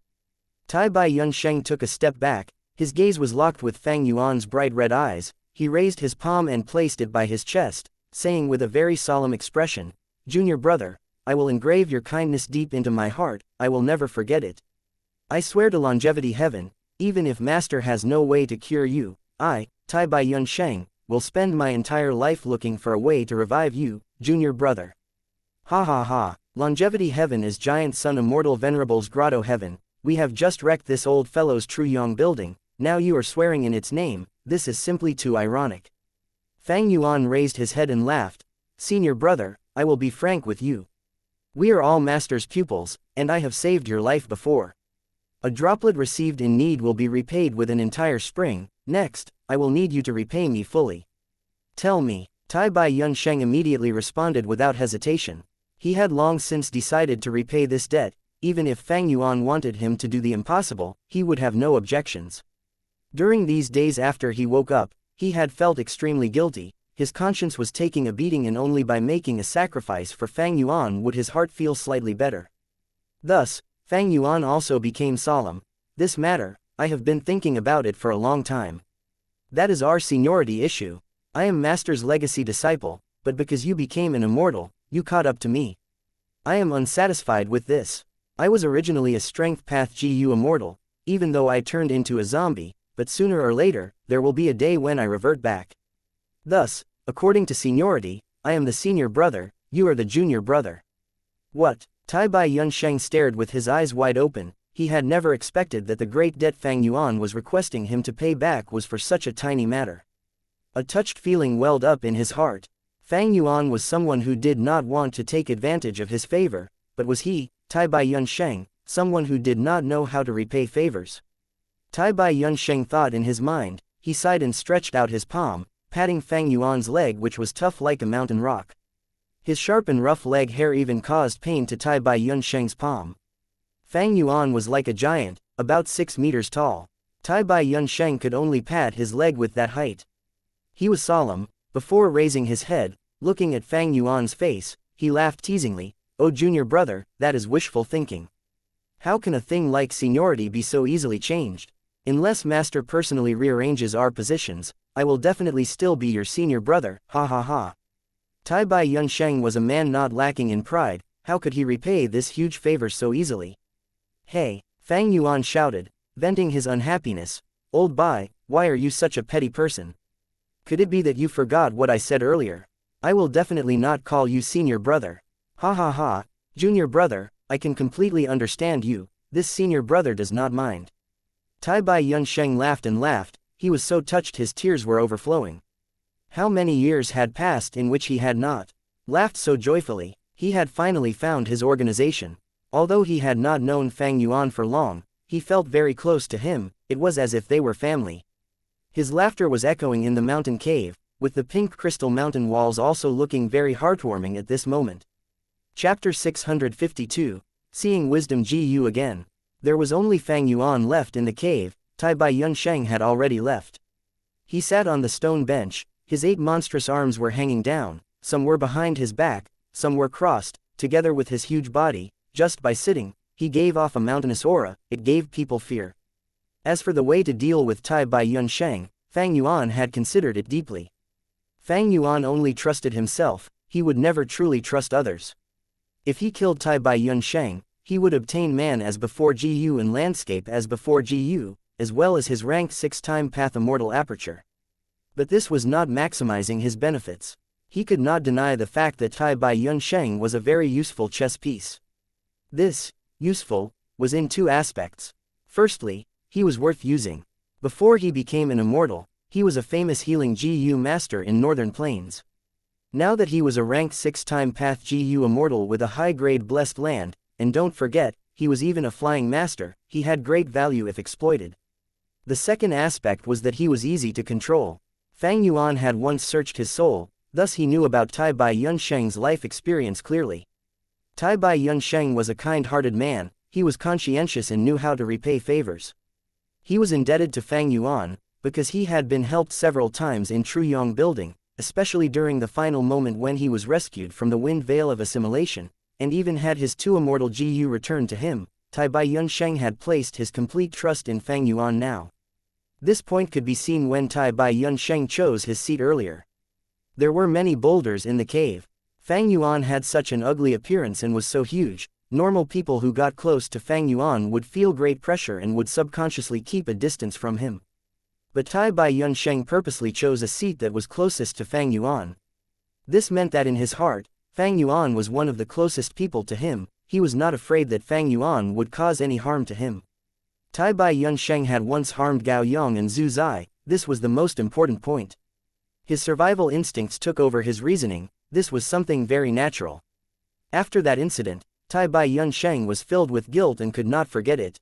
A: Tai Bai Yunsheng took a step back, his gaze was locked with Fang Yuan's bright red eyes. He raised his palm and placed it by his chest, saying with a very solemn expression, "Junior brother, I will engrave your kindness deep into my heart, I will never forget it. I swear to longevity heaven, even if Master has no way to cure you, I, Tai Bai Yunsheng, will spend my entire life looking for a way to revive you, junior brother." Ha ha ha, longevity heaven is Giant Sun Immortal Venerable's grotto heaven. We have just wrecked this old fellow's Truyong building, now you are swearing in its name, this is simply too ironic. Fang Yuan raised his head and laughed. "Senior brother, I will be frank with you. We are all Master's pupils, and I have saved your life before. A droplet received in need will be repaid with an entire spring. Next, I will need you to repay me fully. Tell me." Tai Bai Yunsheng immediately responded without hesitation. He had long since decided to repay this debt. Even if Fang Yuan wanted him to do the impossible, he would have no objections. During these days after he woke up, he had felt extremely guilty. His conscience was taking a beating, and only by making a sacrifice for Fang Yuan would his heart feel slightly better. Thus, Fang Yuan also became solemn. "This matter, I have been thinking about it for a long time. That is our seniority issue. I am Master's legacy disciple, but because you became an immortal, you caught up to me. I am unsatisfied with this. I was originally a strength path GU immortal, even though I turned into a zombie, but sooner or later, there will be a day when I revert back. Thus, according to seniority, I am the senior brother, you are the junior brother. What? Tai Bai Yunsheng stared with his eyes wide open. He had never expected that the great debt Fang Yuan was requesting him to pay back was for such a tiny matter. A touched feeling welled up in his heart. Fang Yuan was someone who did not want to take advantage of his favor, but was he, Tai Bai Yunsheng, someone who did not know how to repay favors? Tai Bai Yunsheng thought in his mind. He sighed and stretched out his palm, patting Fang Yuan's leg, which was tough like a mountain rock. His sharp and rough leg hair even caused pain to Tai Bai Yunsheng's palm. Fang Yuan was like a giant, about 6 meters tall. Tai Bai Yunsheng could only pat his leg with that height. He was solemn. Before raising his head, looking at Fang Yuan's face, he laughed teasingly. "Oh junior brother, that is wishful thinking. How can a thing like seniority be so easily changed? Unless master personally rearranges our positions, I will definitely still be your senior brother, ha ha ha." Tai Bai Yunsheng was a man not lacking in pride. How could he repay this huge favor so easily? "Hey," Fang Yuan shouted, venting his unhappiness. "Old Bai, why are you such a petty person? Could it be that you forgot what I said earlier? I will definitely not call you senior brother. Ha ha ha, junior brother, I can completely understand you, this senior brother does not mind." Tai Bai Yunsheng laughed and laughed. He was so touched his tears were overflowing. How many years had passed in which he had not laughed so joyfully? He had finally found his organization. Although he had not known Fang Yuan for long, he felt very close to him. It was as if they were family. His laughter was echoing in the mountain cave, with the pink crystal mountain walls also looking very heartwarming at this moment. Chapter 652, Seeing Wisdom Gu again. There was only Fang Yuan left in the cave. Tai Bai Yunsheng had already left. He sat on the stone bench. His 8 monstrous arms were hanging down, some were behind his back, some were crossed, together with his huge body. Just by sitting, he gave off a mountainous aura. It gave people fear. As for the way to deal with Tai Bai Yunsheng, Fang Yuan had considered it deeply. Fang Yuan only trusted himself. He would never truly trust others. If he killed Tai Bai Yunsheng, he would obtain man as before Gu and landscape as before Gu, as well as his ranked 6-time path Immortal aperture. But this was not maximizing his benefits. He could not deny the fact that Tai Bai Yunsheng was a very useful chess piece. This, useful, was in 2 aspects. Firstly, he was worth using. Before he became an immortal, he was a famous healing Gu master in Northern Plains. Now that he was a ranked 6-time path Gu immortal with a high-grade blessed land, and don't forget, he was even a flying master, he had great value if exploited. The second aspect was that he was easy to control. Fang Yuan had once searched his soul, thus he knew about Tai Bai Yunsheng's life experience clearly. Tai Bai Yunsheng was a kind-hearted man. He was conscientious and knew how to repay favors. He was indebted to Fang Yuan, because he had been helped several times in Truyong building, especially during the final moment when he was rescued from the wind veil of assimilation, and even had his 2 immortal Gu returned to him. Tai Bai Yunsheng had placed his complete trust in Fang Yuan now. This point could be seen when Tai Bai Yunsheng chose his seat earlier. There were many boulders in the cave. Fang Yuan had such an ugly appearance and was so huge, normal people who got close to Fang Yuan would feel great pressure and would subconsciously keep a distance from him. But Tai Bai Yunsheng purposely chose a seat that was closest to Fang Yuan. This meant that in his heart, Fang Yuan was one of the closest people to him. He was not afraid that Fang Yuan would cause any harm to him. Tai Bai Yunsheng had once harmed Gao Yong and Zhu Zai. This was the most important point. His survival instincts took over his reasoning. This was something very natural. After that incident, Tai Bai Yunsheng was filled with guilt and could not forget it.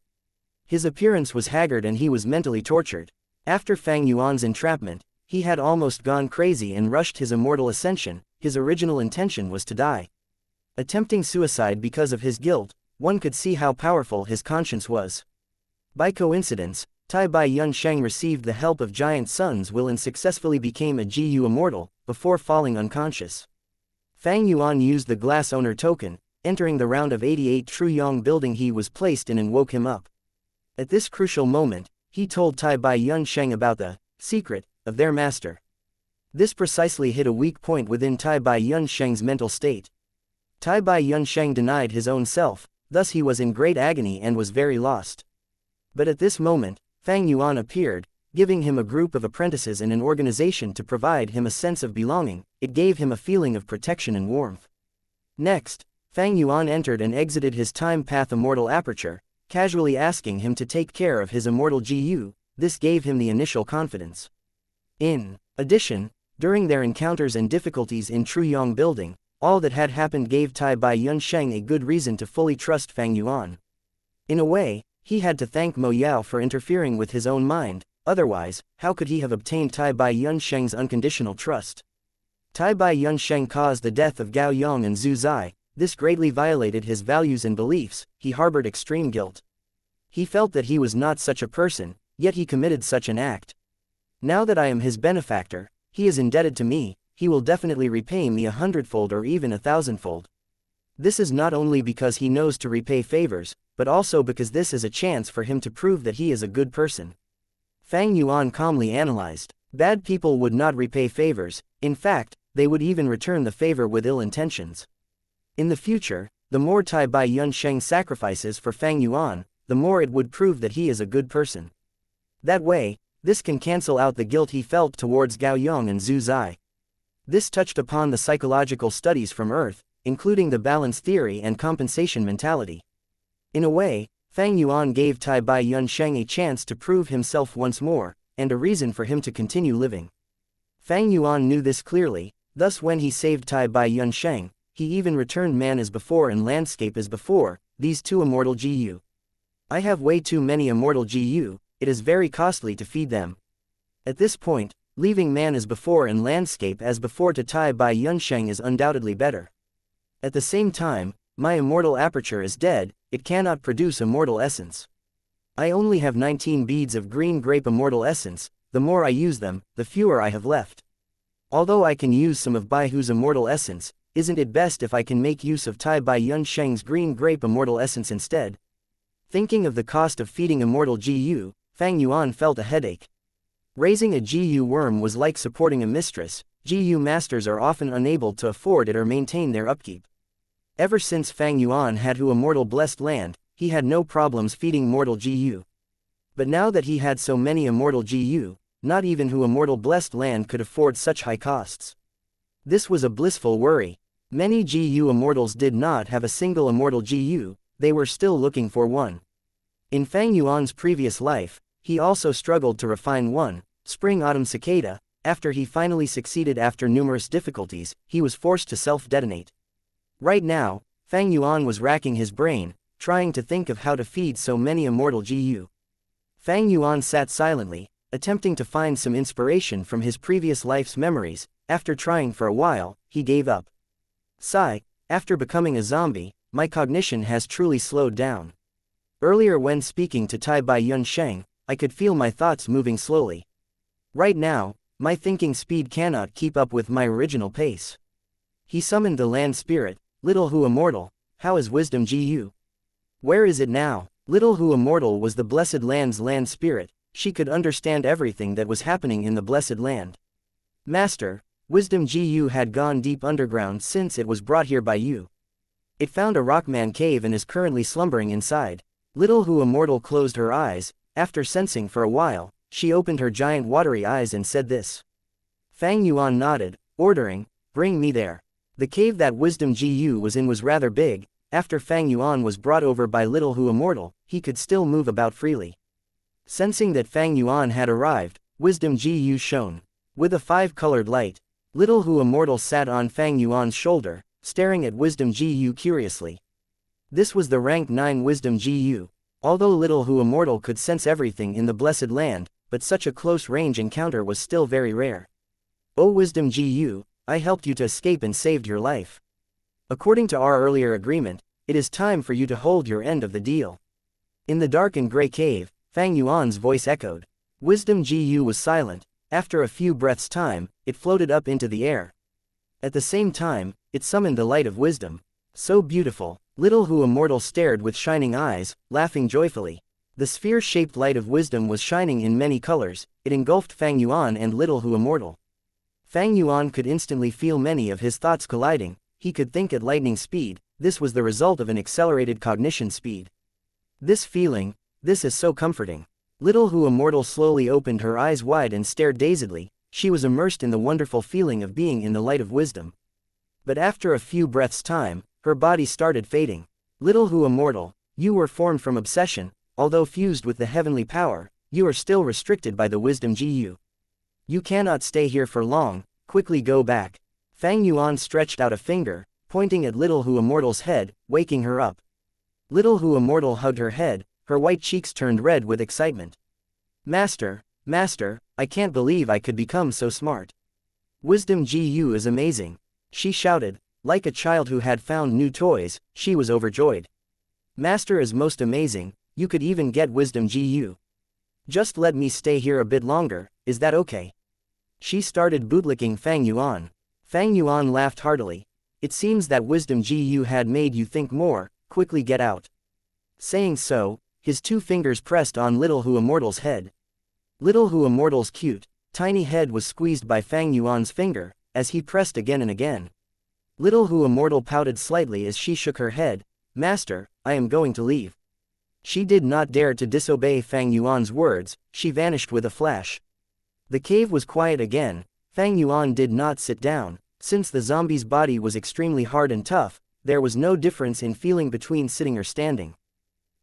A: His appearance was haggard and he was mentally tortured. After Fang Yuan's entrapment, he had almost gone crazy and rushed his immortal ascension. His original intention was to die. Attempting suicide because of his guilt, one could see how powerful his conscience was. By coincidence, Tai Bai Yunsheng received the help of Giant Sun's will and successfully became a Gu immortal, before falling unconscious. Fang Yuan used the glass owner token. Entering the round of 88 Truyong building he was placed in and woke him up. At this crucial moment, he told Tai Bai Yunsheng about the secret of their master. This precisely hit a weak point within Tai Bai Yunsheng's mental state. Tai Bai Yunsheng denied his own self, thus he was in great agony and was very lost. But at this moment, Fang Yuan appeared. giving him a group of apprentices and an organization to provide him a sense of belonging. It gave him a feeling of protection and warmth. Next, Fang Yuan entered and exited his time path immortal aperture, casually asking him to take care of his immortal GU. This gave him the initial confidence. In addition, during their encounters and difficulties in Truyong building, all that had happened gave Tai Bai Yunsheng a good reason to fully trust Fang Yuan. In a way, he had to thank Mo Yao for interfering with his own mind, otherwise, how could he have obtained Tai Bai Yunsheng's unconditional trust? Tai Bai Yunsheng caused the death of Gao Yong and Zhu Zai. This greatly violated his values and beliefs. He harbored extreme guilt. He felt that he was not such a person, yet he committed such an act. Now that I am his benefactor, he is indebted to me, he will definitely repay me 100-fold or even 1,000-fold. This is not only because he knows to repay favors, but also because this is a chance for him to prove that he is a good person. Fang Yuan calmly analyzed. Bad people would not repay favors, in fact, they would even return the favor with ill intentions. In the future, the more Tai Bai Yunsheng sacrifices for Fang Yuan, the more it would prove that he is a good person. That way, this can cancel out the guilt he felt towards Gao Yong and Zhu Zai. This touched upon the psychological studies from Earth, including the balance theory and compensation mentality. In a way, Fang Yuan gave Tai Bai Yunsheng a chance to prove himself once more, and a reason for him to continue living. Fang Yuan knew this clearly, thus when he saved Tai Bai Yunsheng, he even returned man as before and landscape as before, these two immortal GU. I have way too many immortal GU, it is very costly to feed them. At this point, leaving man as before and landscape as before to Tai Bai Yunsheng is undoubtedly better. At the same time, my immortal aperture is dead, it cannot produce immortal essence. I only have 19 beads of green grape immortal essence, the more I use them, the fewer I have left. Although I can use some of Baihu's immortal essence, isn't it best if I can make use of Tai Bai Yunsheng's green grape immortal essence instead? Thinking of the cost of feeding immortal GU, Fang Yuan felt a headache. Raising a GU worm was like supporting a mistress. GU masters are often unable to afford it or maintain their upkeep. Ever since Fang Yuan had Hu immortal blessed land, he had no problems feeding mortal GU. But now that he had so many immortal GU, not even Hu immortal blessed land could afford such high costs. This was a blissful worry. Many GU immortals did not have a single immortal GU, they were still looking for one. In Fang Yuan's previous life, he also struggled to refine one, spring-autumn cicada. After he finally succeeded after numerous difficulties, he was forced to self-detonate. Right now, Fang Yuan was racking his brain, trying to think of how to feed so many immortal GU. Fang Yuan sat silently, attempting to find some inspiration from his previous life's memories. After trying for a while, he gave up. Sigh, after becoming a zombie, my cognition has truly slowed down. Earlier when speaking to Tai Bai Yunsheng, I could feel my thoughts moving slowly. Right now, my thinking speed cannot keep up with my original pace. He summoned the land spirit, Little Hu Immortal. How is wisdom GU? Where is it now? Little Hu Immortal was the blessed land's land spirit. She could understand everything that was happening in the blessed land. Master, wisdom GU had gone deep underground since it was brought here by you. It found a rockman cave and is currently slumbering inside. Little Hu Immortal closed her eyes. After sensing for a while, she opened her giant watery eyes and said this. Fang Yuan nodded, ordering, bring me there. The cave that wisdom GU was in was rather big. After Fang Yuan was brought over by Little Hu Immortal, he could still move about freely. Sensing that Fang Yuan had arrived, wisdom GU shone. With a 5-colored light, Little Hu Immortal sat on Fang Yuan's shoulder, staring at wisdom GU curiously. This was the rank 9 wisdom GU. Although Little Hu Immortal could sense everything in the blessed land, but such a close-range encounter was still very rare. O wisdom GU, I helped you to escape and saved your life. According to our earlier agreement, it is time for you to hold your end of the deal. In the dark and gray cave, Fang Yuan's voice echoed. Wisdom GU was silent. After a few breaths' time, it floated up into the air. At the same time, it summoned the light of wisdom. So beautiful. Little Hu Immortal stared with shining eyes, laughing joyfully. The sphere-shaped light of wisdom was shining in many colors. It engulfed Fang Yuan and Little Hu Immortal. Fang Yuan could instantly feel many of his thoughts colliding. He could think at lightning speed. This was the result of an accelerated cognition speed. This feeling, this is so comforting. Little Hu Immortal slowly opened her eyes wide and stared dazedly. She was immersed in the wonderful feeling of being in the light of wisdom. But after a few breaths' time, her body started fading. Little Hu Immortal, you were formed from obsession, although fused with the heavenly power, you are still restricted by the wisdom Gu. You cannot stay here for long, quickly go back. Fang Yuan stretched out a finger, pointing at Little Hu Immortal's head, waking her up. Little Hu Immortal hugged her head, her white cheeks turned red with excitement. Master, Master, I can't believe I could become so smart. Wisdom Gu is amazing. She shouted, like a child who had found new toys, she was overjoyed. Master is most amazing, you could even get wisdom Gu. Just let me stay here a bit longer, is that okay? She started bootlicking Fang Yuan. Fang Yuan laughed heartily. It seems that wisdom Gu had made you think more, quickly get out. Saying so, his two fingers pressed on Little Hu Immortal's head. Little Hu Immortal's cute, tiny head was squeezed by Fang Yuan's finger, as he pressed again and again. Little Hu Immortal pouted slightly as she shook her head. Master, I am going to leave. She did not dare to disobey Fang Yuan's words, she vanished with a flash. The cave was quiet again. Fang Yuan did not sit down. Since the zombie's body was extremely hard and tough, there was no difference in feeling between sitting or standing.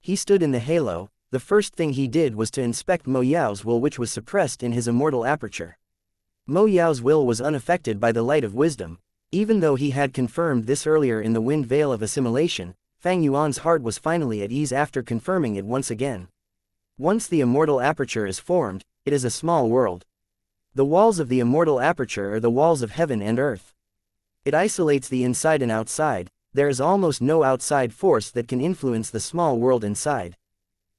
A: He stood in the halo. The first thing he did was to inspect Mo Yao's will, which was suppressed in his immortal aperture. Mo Yao's will was unaffected by the light of wisdom. Even though he had confirmed this earlier in the wind veil of assimilation, Fang Yuan's heart was finally at ease after confirming it once again. Once the immortal aperture is formed, it is a small world. The walls of the immortal aperture are the walls of heaven and earth. It isolates the inside and outside. There is almost no outside force that can influence the small world inside.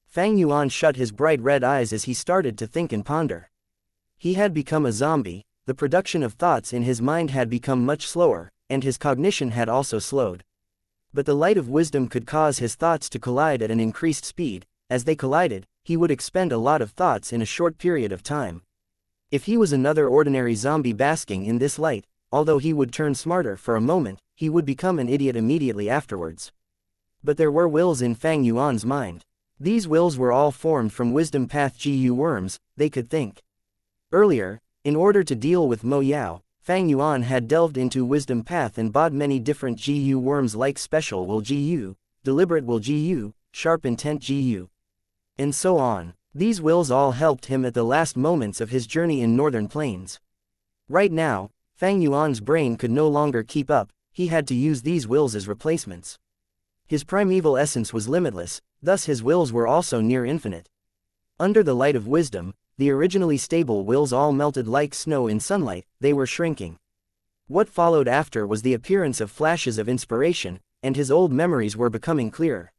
A: Fang Yuan shut his bright red eyes as he started to think and ponder. He had become a zombie, the production of thoughts in his mind had become much slower, and his cognition had also slowed. But the light of wisdom could cause his thoughts to collide at an increased speed. As they collided, he would expend a lot of thoughts in a short period of time. If he was another ordinary zombie basking in this light, although he would turn smarter for a moment, he would become an idiot immediately afterwards. But there were wills in Fang Yuan's mind. These wills were all formed from wisdom path Gu worms. They could think. Earlier, in order to deal with Mo Yao, Fang Yuan had delved into wisdom path and bought many different Gu worms like special will Gu, deliberate will Gu, sharp intent Gu, and so on. These wills all helped him at the last moments of his journey in northern plains. Right now, Fang Yuan's brain could no longer keep up. He had to use these wills as replacements. His primeval essence was limitless, thus his wills were also near infinite. Under the light of wisdom, the originally stable wills all melted like snow in sunlight. They were shrinking. What followed after was the appearance of flashes of inspiration, and his old memories were becoming clearer.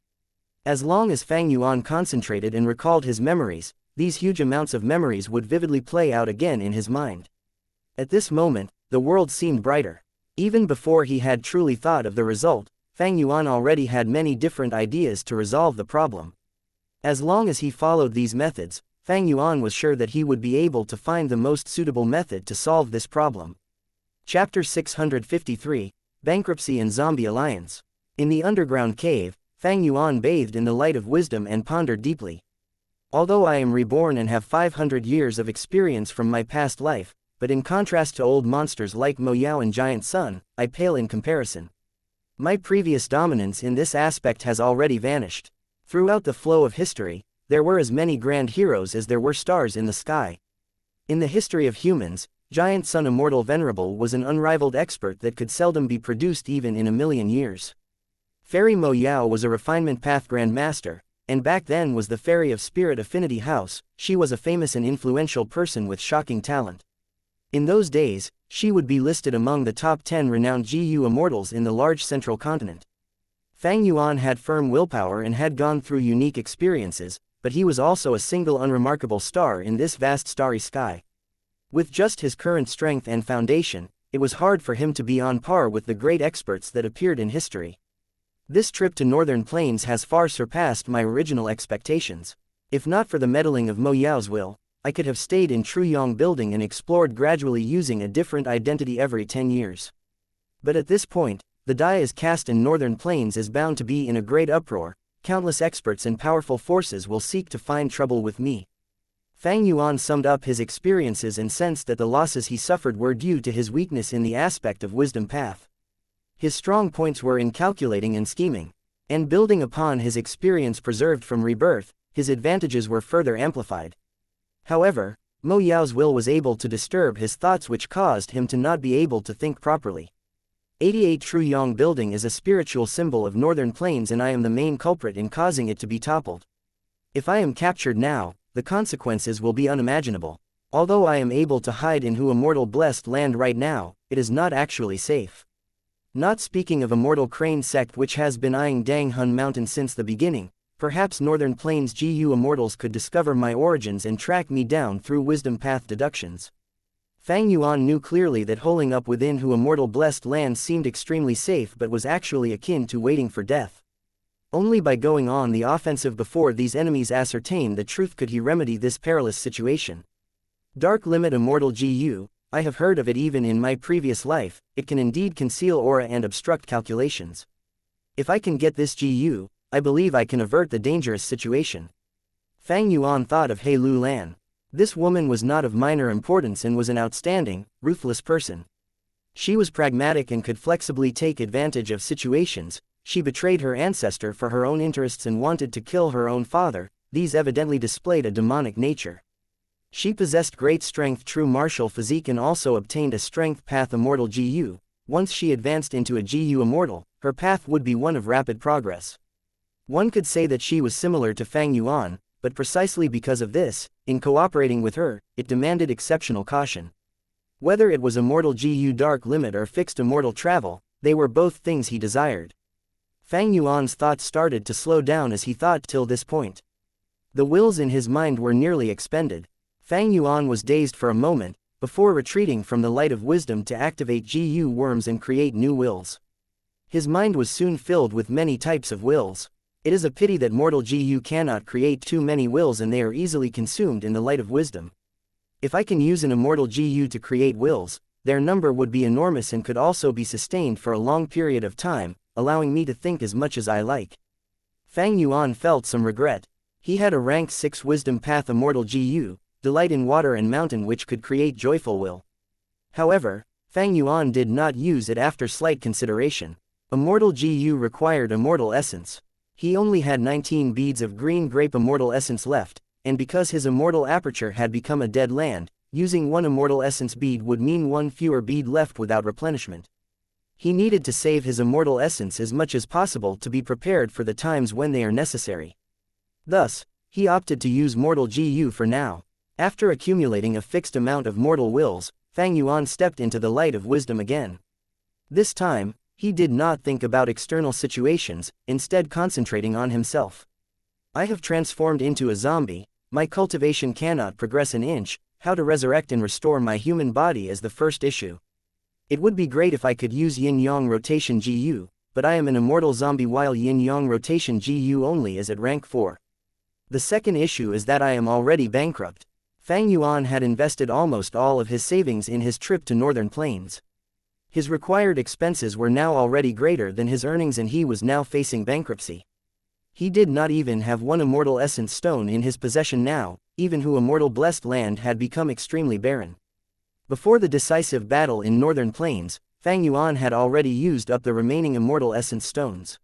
A: As long as Fang Yuan concentrated and recalled his memories, these huge amounts of memories would vividly play out again in his mind. At this moment, the world seemed brighter. Even before he had truly thought of the result, Fang Yuan already had many different ideas to resolve the problem. As long as he followed these methods, Fang Yuan was sure that he would be able to find the most suitable method to solve this problem. Chapter 653, Bankruptcy and Zombie Alliance. In the underground cave, Fang Yuan bathed in the light of wisdom and pondered deeply. Although I am reborn and have 500 years of experience from my past life, but in contrast to old monsters like Mo Yao and Giant Sun, I pale in comparison. My previous dominance in this aspect has already vanished. Throughout the flow of history, there were as many grand heroes as there were stars in the sky. In the history of humans, Giant Sun Immortal Venerable was an unrivaled expert that could seldom be produced even in 1,000,000 years. Fairy Mo Yao was a refinement path Grand Master, and back then was the Fairy of Spirit Affinity House. She was a famous and influential person with shocking talent. In those days, she would be listed among the top 10 renowned Gu immortals in the large central continent. Fang Yuan had firm willpower and had gone through unique experiences, but he was also a single unremarkable star in this vast starry sky. With just his current strength and foundation, it was hard for him to be on par with the great experts that appeared in history. This trip to northern plains has far surpassed my original expectations. If not for the meddling of Mo Yao's will, I could have stayed in Truyong Building and explored gradually using a different identity every 10 years. But at this point, the die is cast and northern plains is bound to be in a great uproar. Countless experts and powerful forces will seek to find trouble with me. Fang Yuan summed up his experiences and sensed that the losses he suffered were due to his weakness in the aspect of wisdom path. His strong points were in calculating and scheming. And building upon his experience preserved from rebirth, his advantages were further amplified. However, Mo Yao's will was able to disturb his thoughts, which caused him to not be able to think properly. 88 True Yong building is a spiritual symbol of northern plains, and I am the main culprit in causing it to be toppled. If I am captured now, the consequences will be unimaginable. Although I am able to hide in Immortal blessed land right now, it is not actually safe. Not speaking of Immortal Crane sect, which has been eyeing Dang Hun Mountain since the beginning, perhaps Northern Plains GU Immortals could discover my origins and track me down through wisdom path deductions. Fang Yuan knew clearly that holing up within Immortal blessed land seemed extremely safe, but was actually akin to waiting for death. Only by going on the offensive before these enemies ascertain the truth could he remedy this perilous situation. Dark Limit Immortal GU, I have heard of it even in my previous life. It can indeed conceal aura and obstruct calculations. If I can get this GU, I believe I can avert the dangerous situation. Fang Yuan thought of He Lu Lan. This woman was not of minor importance and was an outstanding, ruthless person. She was pragmatic and could flexibly take advantage of situations. She betrayed her ancestor for her own interests and wanted to kill her own father. These evidently displayed a demonic nature. She possessed great strength, true martial physique, and also obtained a strength path Immortal GU. Once she advanced into a GU Immortal, her path would be one of rapid progress. One could say that she was similar to Fang Yuan, but precisely because of this, in cooperating with her, it demanded exceptional caution. Whether it was Immortal GU Dark Limit or fixed Immortal Travel, they were both things he desired. Fang Yuan's thoughts started to slow down as he thought till this point. The wills in his mind were nearly expended. Fang Yuan was dazed for a moment, before retreating from the light of wisdom to activate GU worms and create new wills. His mind was soon filled with many types of wills. It is a pity that mortal GU cannot create too many wills, and they are easily consumed in the light of wisdom. If I can use an Immortal GU to create wills, their number would be enormous and could also be sustained for a long period of time, allowing me to think as much as I like. Fang Yuan felt some regret. He had a rank 6 wisdom path Immortal GU, delight in water and mountain, which could create joyful will. However, Fang Yuan did not use it after slight consideration. Immortal GU required Immortal Essence. He only had 19 beads of green grape Immortal Essence left, and because his Immortal Aperture had become a dead land, using one Immortal Essence bead would mean one fewer bead left without replenishment. He needed to save his Immortal Essence as much as possible to be prepared for the times when they are necessary. Thus, he opted to use Mortal GU for now. After accumulating a fixed amount of mortal wills, Fang Yuan stepped into the light of wisdom again. This time, he did not think about external situations, instead concentrating on himself. I have transformed into a zombie, my cultivation cannot progress an inch. How to resurrect and restore my human body is the first issue. It would be great if I could use Yin-Yang Rotation GU, but I am an immortal zombie while Yin-Yang Rotation GU only is at rank 4. The second issue is that I am already bankrupt. Fang Yuan had invested almost all of his savings in his trip to Northern Plains. His required expenses were now already greater than his earnings, and he was now facing bankruptcy. He did not even have one Immortal Essence Stone in his possession now, even who Immortal Blessed Land had become extremely barren. Before the decisive battle in Northern Plains, Fang Yuan had already used up the remaining Immortal Essence Stones.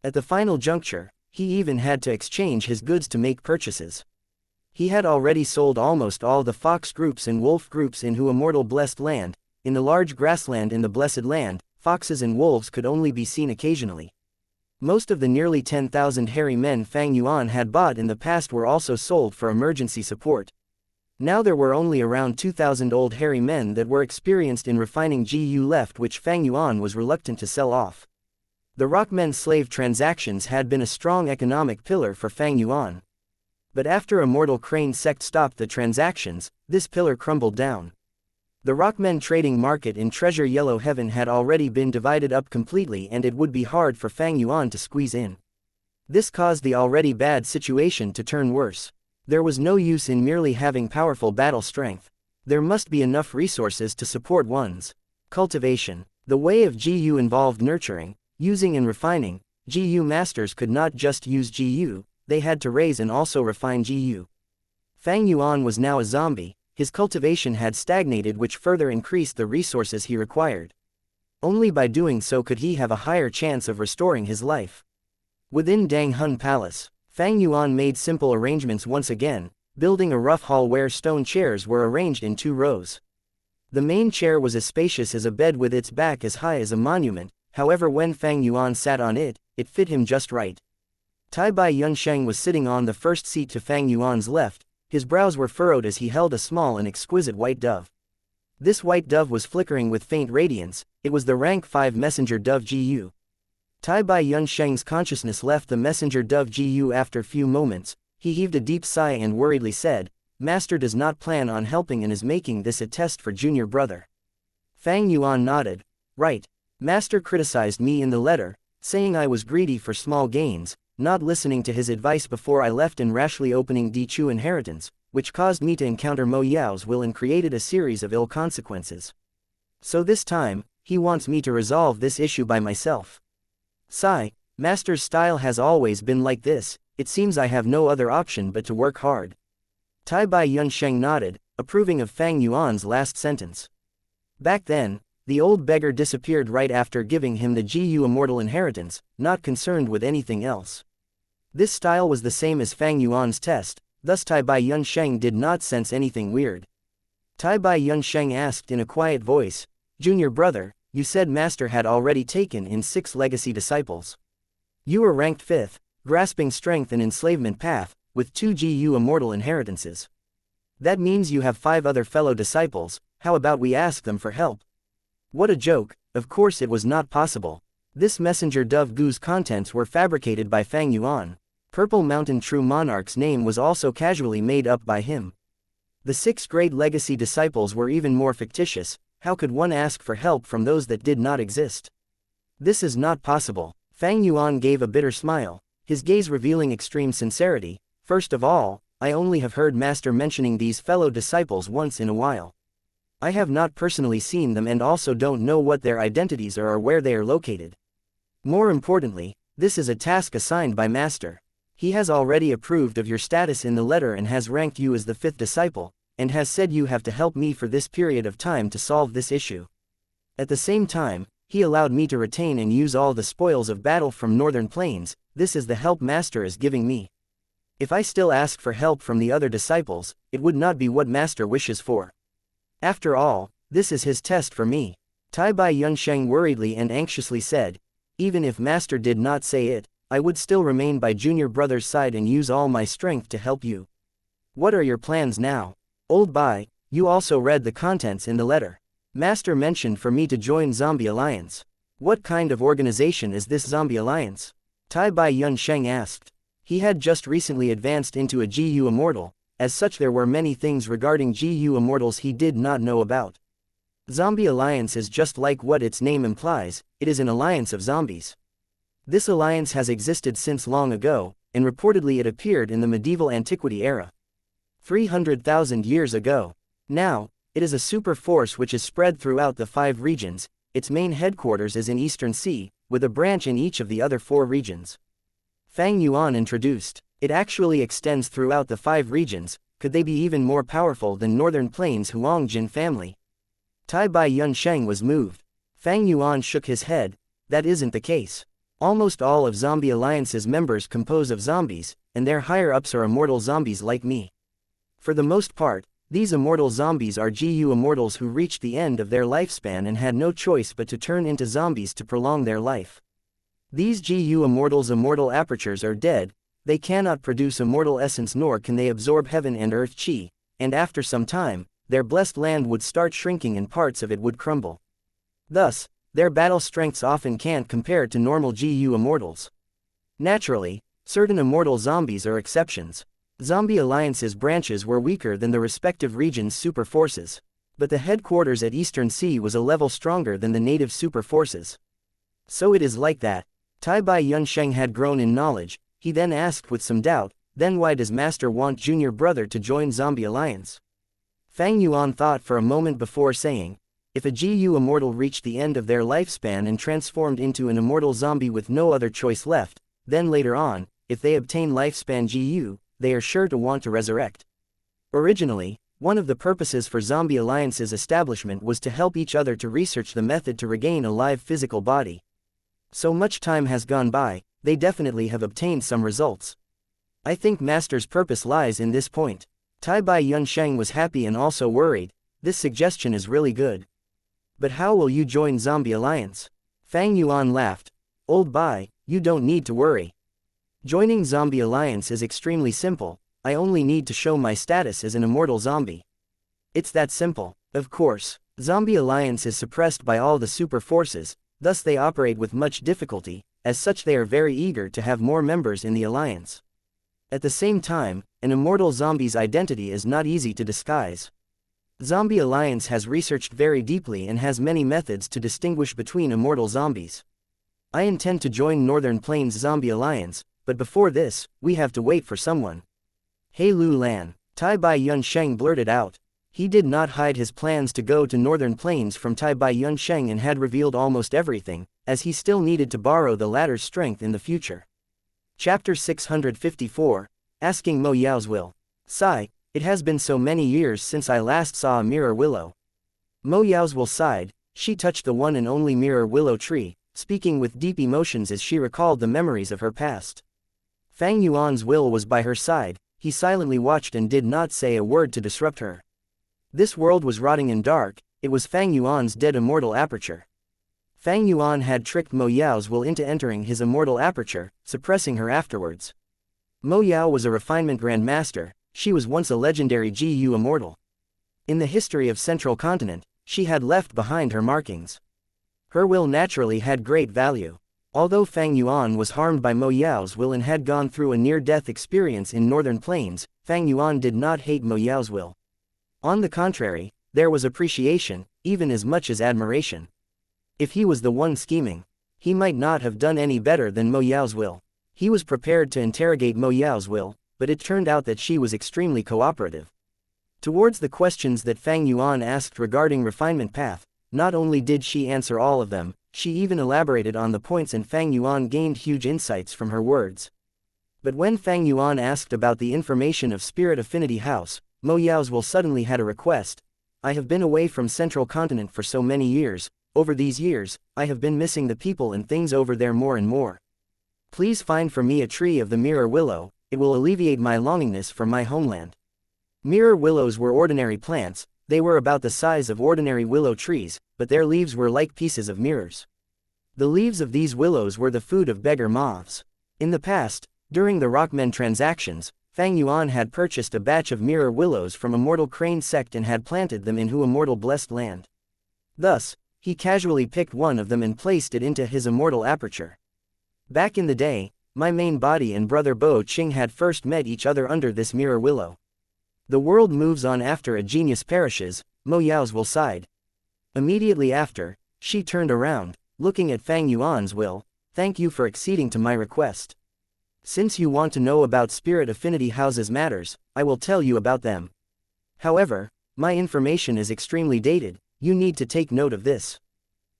A: At the final juncture, he even had to exchange his goods to make purchases. He had already sold almost all the fox groups and wolf groups in who Immortal Blessed Land. In the large grassland in the Blessed Land, foxes and wolves could only be seen occasionally. Most of the nearly 10,000 hairy men Fang Yuan had bought in the past were also sold for emergency support. Now there were only around 2,000 old hairy men that were experienced in refining GU left, which Fang Yuan was reluctant to sell off. The Rockmen slave transactions had been a strong economic pillar for Fang Yuan. But after Immortal Crane sect stopped the transactions, this pillar crumbled down. The Rockmen trading market in Treasure Yellow Heaven had already been divided up completely, and it would be hard for Fang Yuan to squeeze in. This caused the already bad situation to turn worse. There was no use in merely having powerful battle strength. There must be enough resources to support one's cultivation. The way of GU involved nurturing, using and refining. GU masters could not just use GU, they had to raise and also refine GU. Fang Yuan was now a zombie, his cultivation had stagnated, which further increased the resources he required. Only by doing so could he have a higher chance of restoring his life. Within Dang Hun Palace, Fang Yuan made simple arrangements once again, building a rough hall where stone chairs were arranged in 2 rows. The main chair was as spacious as a bed with its back as high as a monument, however when Fang Yuan sat on it, it fit him just right. Tai Bai Yunsheng was sitting on the first seat to Fang Yuan's left, his brows were furrowed as he held a small and exquisite white dove. This white dove was flickering with faint radiance, it was the rank 5 messenger dove Gu. Tai Bai Yunsheng's consciousness left the messenger dove Gu after few moments, he heaved a deep sigh and worriedly said, "Master does not plan on helping and is making this a test for junior brother." Fang Yuan nodded. "Right. Master criticized me in the letter, saying I was greedy for small gains, not listening to his advice before I left and rashly opening Di Chu inheritance, which caused me to encounter Mo Yao's will and created a series of ill consequences. So this time, he wants me to resolve this issue by myself. Sigh, Master's style has always been like this, it seems I have no other option but to work hard." Tai Bai Yunsheng nodded, approving of Fang Yuan's last sentence. Back then, the old beggar disappeared right after giving him the Gu Immortal inheritance, not concerned with anything else. This style was the same as Fang Yuan's test, thus Tai Bai Yunsheng did not sense anything weird. Tai Bai Yunsheng asked in a quiet voice, "Junior brother, you said Master had already taken in 6 legacy disciples. You were ranked 5th, grasping strength and enslavement path, with 2 Gu Immortal inheritances. That means you have 5 other fellow disciples, how about we ask them for help?" What a joke, of course it was not possible. This messenger dove Gu's contents were fabricated by Fang Yuan. Purple Mountain True Monarch's name was also casually made up by him. The 6 great legacy disciples were even more fictitious, how could one ask for help from those that did not exist? This is not possible. Fang Yuan gave a bitter smile, his gaze revealing extreme sincerity. "First of all, I only have heard Master mentioning these fellow disciples once in a while. I have not personally seen them and also don't know what their identities are or where they are located. More importantly, this is a task assigned by Master. He has already approved of your status in the letter and has ranked you as the 5th disciple, and has said you have to help me for this period of time to solve this issue. At the same time, he allowed me to retain and use all the spoils of battle from Northern Plains. This is the help Master is giving me. If I still ask for help from the other disciples, it would not be what Master wishes for. After all, this is his test for me." Tai Bai Yunsheng worriedly and anxiously said, "Even if Master did not say it, I would still remain by junior brother's side and use all my strength to help you. What are your plans now? Old Bai, you also read the contents in the letter. Master mentioned for me to join Zombie Alliance. What kind of organization is this Zombie Alliance?" Tai Bai Yunsheng asked. He had just recently advanced into a Gu Immortal, as such there were many things regarding Gu Immortals he did not know about. Zombie Alliance is just like what its name implies, it is an alliance of zombies. This alliance has existed since long ago, and reportedly it appeared in the medieval antiquity era. 300,000 years ago. Now, it is a super force which is spread throughout the 5 regions, its main headquarters is in Eastern Sea, with a branch in each of the other 4 regions. Fang Yuan introduced. It actually extends throughout the 5 regions, could they be even more powerful than Northern Plains Huangjin family? Tai Bai Yunsheng was moved. Fang Yuan shook his head, that isn't the case. Almost all of Zombie Alliance's members compose of zombies, and their higher-ups are immortal zombies like me. For the most part, these immortal zombies are Gu Immortals who reached the end of their lifespan and had no choice but to turn into zombies to prolong their life. These Gu Immortals' immortal apertures are dead, they cannot produce immortal essence nor can they absorb heaven and earth chi, and after some time, their blessed land would start shrinking and parts of it would crumble. Thus, their battle strengths often can't compare to normal Gu Immortals. Naturally, certain immortal zombies are exceptions. Zombie Alliance's branches were weaker than the respective regions' super forces, but the headquarters at Eastern Sea was a level stronger than the native super forces. So it is like that. Tai Bai Yunsheng had grown in knowledge, he then asked with some doubt, then why does Master want junior brother to join Zombie Alliance? Fang Yuan thought for a moment before saying, if a Gu Immortal reached the end of their lifespan and transformed into an immortal zombie with no other choice left, then later on, if they obtain lifespan Gu, they are sure to want to resurrect. Originally, one of the purposes for Zombie Alliance's establishment was to help each other to research the method to regain a live physical body. So much time has gone by, they definitely have obtained some results. I think Master's purpose lies in this point. Tai Bai Yunsheng was happy and also worried. This suggestion is really good. But how will you join Zombie Alliance? Fang Yuan laughed. Old Bai, you don't need to worry. Joining Zombie Alliance is extremely simple. I only need to show my status as an immortal zombie. It's that simple. Of course, Zombie Alliance is suppressed by all the super forces, thus they operate with much difficulty. As such, they are very eager to have more members in the alliance. At the same time, an immortal zombie's identity is not easy to disguise. Zombie Alliance has researched very deeply and has many methods to distinguish between immortal zombies. I intend to join Northern Plains Zombie Alliance, but before this, we have to wait for someone. Hey Lu Lan, Tai Bai Yunsheng blurted out. He did not hide his plans to go to Northern Plains from Tai Bai Yunsheng and had revealed almost everything, as he still needed to borrow the latter's strength in the future. Chapter 654, Asking Mo Yao's Will. Sigh, it has been so many years since I last saw a mirror willow. Mo Yao's Will sighed. She touched the one and only mirror willow tree, speaking with deep emotions as she recalled the memories of her past. Fang Yuan's will was by her side. He silently watched and did not say a word to disrupt her. This world was rotting and dark. It was Fang Yuan's dead immortal aperture. Fang Yuan had tricked Mo Yao's will into entering his immortal aperture, suppressing her afterwards. Mo Yao was a refinement grandmaster. She was once a legendary GU immortal. In the history of Central Continent, she had left behind her markings. Her will naturally had great value. Although Fang Yuan was harmed by Mo Yao's will and had gone through a near-death experience in Northern Plains, Fang Yuan did not hate Mo Yao's will. On the contrary, there was appreciation, even as much as admiration. If he was the one scheming, he might not have done any better than Mo Yao's will. He was prepared to interrogate Mo Yao's will, but it turned out that she was extremely cooperative. Towards the questions that Fang Yuan asked regarding refinement path, not only did she answer all of them, she even elaborated on the points and Fang Yuan gained huge insights from her words. But when Fang Yuan asked about the information of Spirit Affinity House, Mo Yao's will suddenly had a request. I have been away from Central Continent for so many years. Over these years, I have been missing the people and things over there more and more. Please find for me a tree of the mirror willow. It will alleviate my longingness for my homeland. Mirror willows were ordinary plants. They were about the size of ordinary willow trees, but their leaves were like pieces of mirrors. The leaves of these willows were the food of beggar moths. In the past, during the Rockmen transactions, Fang Yuan had purchased a batch of mirror willows from Immortal Crane sect and had planted them in Immortal blessed land. Thus, he casually picked one of them and placed it into his immortal aperture. Back in the day, my main body and brother Bo Qing had first met each other under this mirror willow. The world moves on after a genius perishes, Mo Yao's will sighed. Immediately after, she turned around, looking at Fang Yuan's will. Thank you for acceding to my request. Since you want to know about Spirit Affinity House's matters, I will tell you about them. However, my information is extremely dated. You need to take note of this.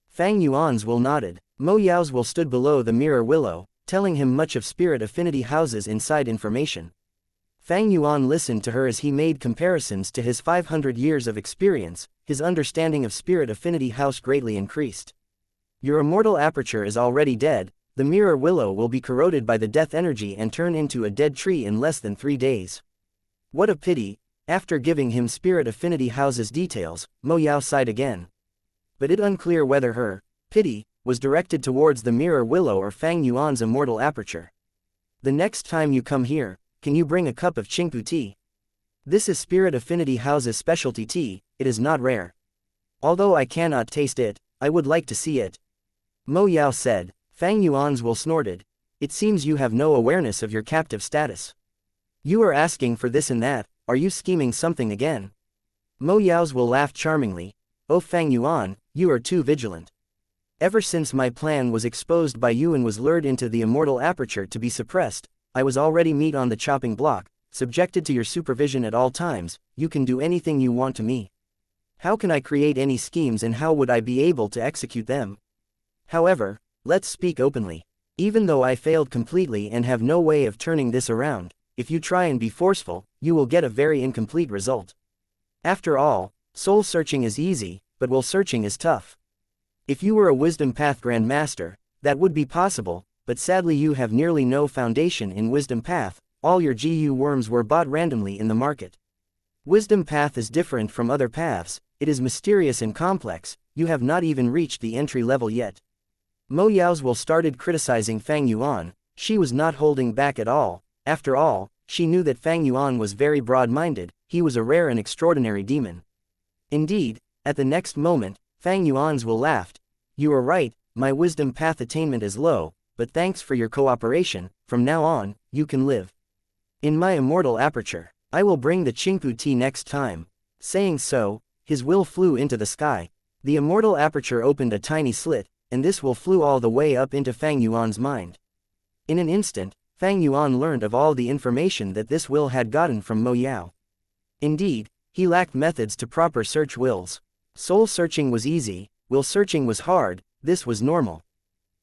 A: Fang Yuan's will nodded. Mo Yao's will stood below the mirror willow, telling him much of Spirit Affinity House's inside information. Fang Yuan listened to her as he made comparisons to his 500 years of experience. His understanding of Spirit Affinity House greatly increased. Your immortal aperture is already dead. The mirror willow will be corroded by the death energy and turn into a dead tree in less than 3 days. What a pity. After giving him Spirit Affinity House's details, Mo Yao sighed again. But it unclear whether her pity was directed towards the mirror willow or Fang Yuan's immortal aperture. The next time you come here, can you bring a cup of Qingpu tea? This is Spirit Affinity House's specialty tea. It is not rare. Although I cannot taste it, I would like to see it. Mo Yao said. Fang Yuan's will snorted. It seems you have no awareness of your captive status. You are asking for this and that. Are you scheming something again? Mo Yao's will laughed charmingly. Oh Fang Yuan, you are too vigilant. Ever since my plan was exposed by you and was lured into the immortal aperture to be suppressed, I was already meat on the chopping block, subjected to your supervision at all times. You can do anything you want to me. How can I create any schemes and how would I be able to execute them? However, let's speak openly. Even though I failed completely and have no way of turning this around, if you try and be forceful, you will get a very incomplete result. After all, soul searching is easy, but will searching is tough. If you were a wisdom path grandmaster, that would be possible, but sadly you have nearly no foundation in wisdom path. All your GU worms were bought randomly in the market. Wisdom path is different from other paths, it is mysterious and complex, you have not even reached the entry level yet. Mo Yao's will started criticizing Fang Yuan. She was not holding back at all. After all, she knew that Fang Yuan was very broad-minded, he was a rare and extraordinary demon. Indeed, at the next moment, Fang Yuan's will laughed. You are right, my wisdom path attainment is low, but thanks for your cooperation, from now on, you can live in my immortal aperture. I will bring the Qingpu tea next time. Saying so, his will flew into the sky. The immortal aperture opened a tiny slit, and this will flew all the way up into Fang Yuan's mind. In an instant, Fang Yuan learned of all the information that this will had gotten from Mo Yao. Indeed, he lacked methods to proper search wills. Soul searching was easy, will searching was hard, this was normal.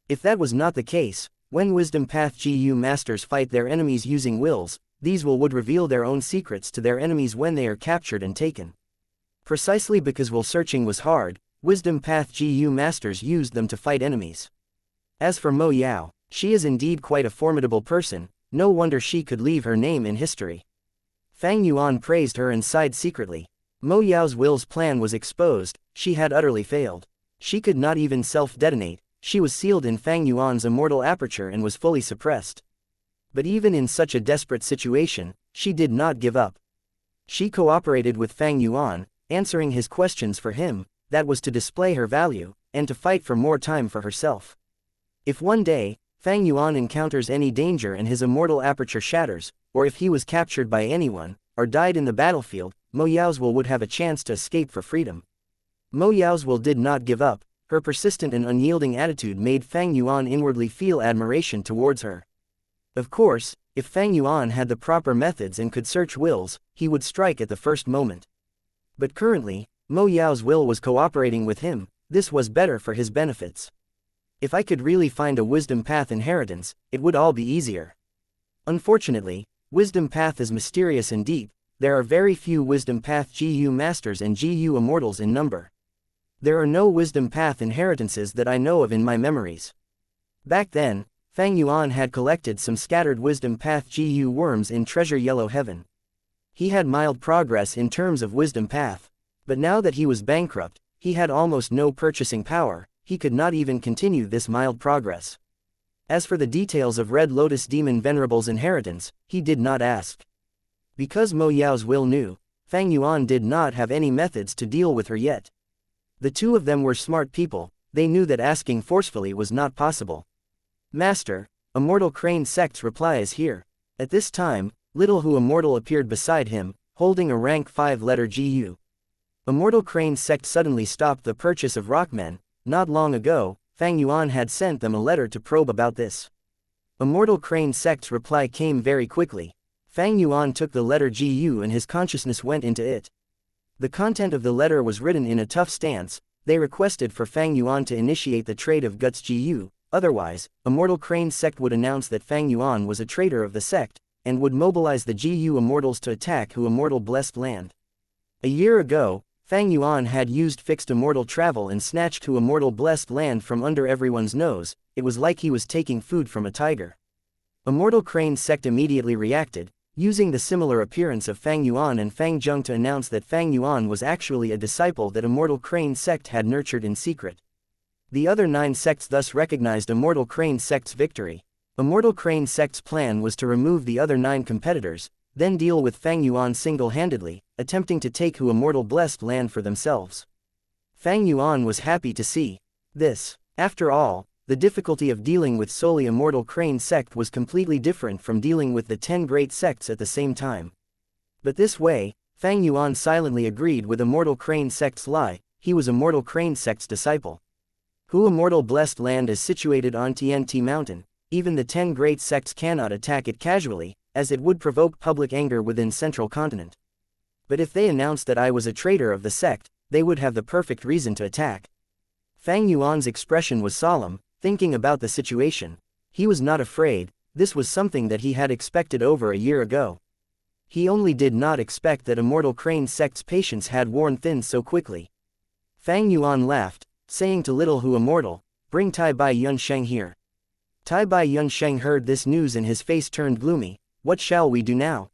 A: If that was not the case, when Wisdom Path GU masters fight their enemies using wills, these will would reveal their own secrets to their enemies when they are captured and taken. Precisely because will searching was hard, Wisdom Path GU masters used them to fight enemies. As for Mo Yao, she is indeed quite a formidable person, no wonder she could leave her name in history. Fang Yuan praised her and sighed secretly. Mo Yao's will's plan was exposed, she had utterly failed. She could not even self-detonate, she was sealed in Fang Yuan's immortal aperture and was fully suppressed. But even in such a desperate situation, she did not give up. She cooperated with Fang Yuan, answering his questions for him, that was to display her value, and to fight for more time for herself. If one day, Fang Yuan encounters any danger and his immortal aperture shatters, or if he was captured by anyone, or died in the battlefield, Mo Yao's will would have a chance to escape for freedom. Mo Yao's will did not give up, her persistent and unyielding attitude made Fang Yuan inwardly feel admiration towards her. Of course, if Fang Yuan had the proper methods and could search wills, he would strike at the first moment. But currently, Mo Yao's will was cooperating with him, this was better for his benefits. If I could really find a wisdom path inheritance, it would all be easier. Unfortunately, wisdom path is mysterious and deep, there are very few wisdom path GU masters and GU immortals in number. There are no wisdom path inheritances that I know of in my memories. Back then, Fang Yuan had collected some scattered wisdom path GU worms in Treasure Yellow Heaven. He had mild progress in terms of wisdom path. But now that he was bankrupt, he had almost no purchasing power, he could not even continue this mild progress. As for the details of Red Lotus Demon Venerable's inheritance, he did not ask. Because Mo Yao's will knew, Fang Yuan did not have any methods to deal with her yet. The two of them were smart people, they knew that asking forcefully was not possible. Master, Immortal Crane Sect's reply is here. At this time, Little Who Immortal appeared beside him, holding a rank 5-letter GU. Immortal Crane Sect suddenly stopped the purchase of Rockmen. Not long ago, Fang Yuan had sent them a letter to probe about this. Immortal Crane Sect's reply came very quickly. Fang Yuan took the letter GU and his consciousness went into it. The content of the letter was written in a tough stance. They requested for Fang Yuan to initiate the trade of Guts GU, otherwise, Immortal Crane Sect would announce that Fang Yuan was a traitor of the sect, and would mobilize the GU immortals to attack Who Immortal Blessed Land. A year ago, Fang Yuan had used fixed immortal travel and snatched Who Immortal Blessed Land from under everyone's nose, it was like he was taking food from a tiger. Immortal Crane Sect immediately reacted, using the similar appearance of Fang Yuan and Fang Zheng to announce that Fang Yuan was actually a disciple that Immortal Crane Sect had nurtured in secret. The other 9 sects thus recognized Immortal Crane Sect's victory. Immortal Crane Sect's plan was to remove the other 9 competitors, then deal with Fang Yuan single-handedly, attempting to take Who Immortal Blessed Land for themselves. Fang Yuan was happy to see this. After all, the difficulty of dealing with solely Immortal Crane Sect was completely different from dealing with the 10 great sects at the same time. But this way, Fang Yuan silently agreed with Immortal Crane Sect's lie, he was Immortal Crane Sect's disciple. Who Immortal Blessed Land is situated on TNT Mountain, even the 10 great sects cannot attack it casually, as it would provoke public anger within Central Continent. But if they announced that I was a traitor of the sect, they would have the perfect reason to attack. Fang Yuan's expression was solemn, thinking about the situation. He was not afraid, This was something that he had expected over a year ago. He only did not expect that Immortal Crane sect's patience had worn thin so quickly. Fang Yuan laughed, saying to little Hu Immortal, "Bring Tai Bai Yunsheng here." Tai Bai Yunsheng heard this news and his face turned gloomy. "What shall we do now?"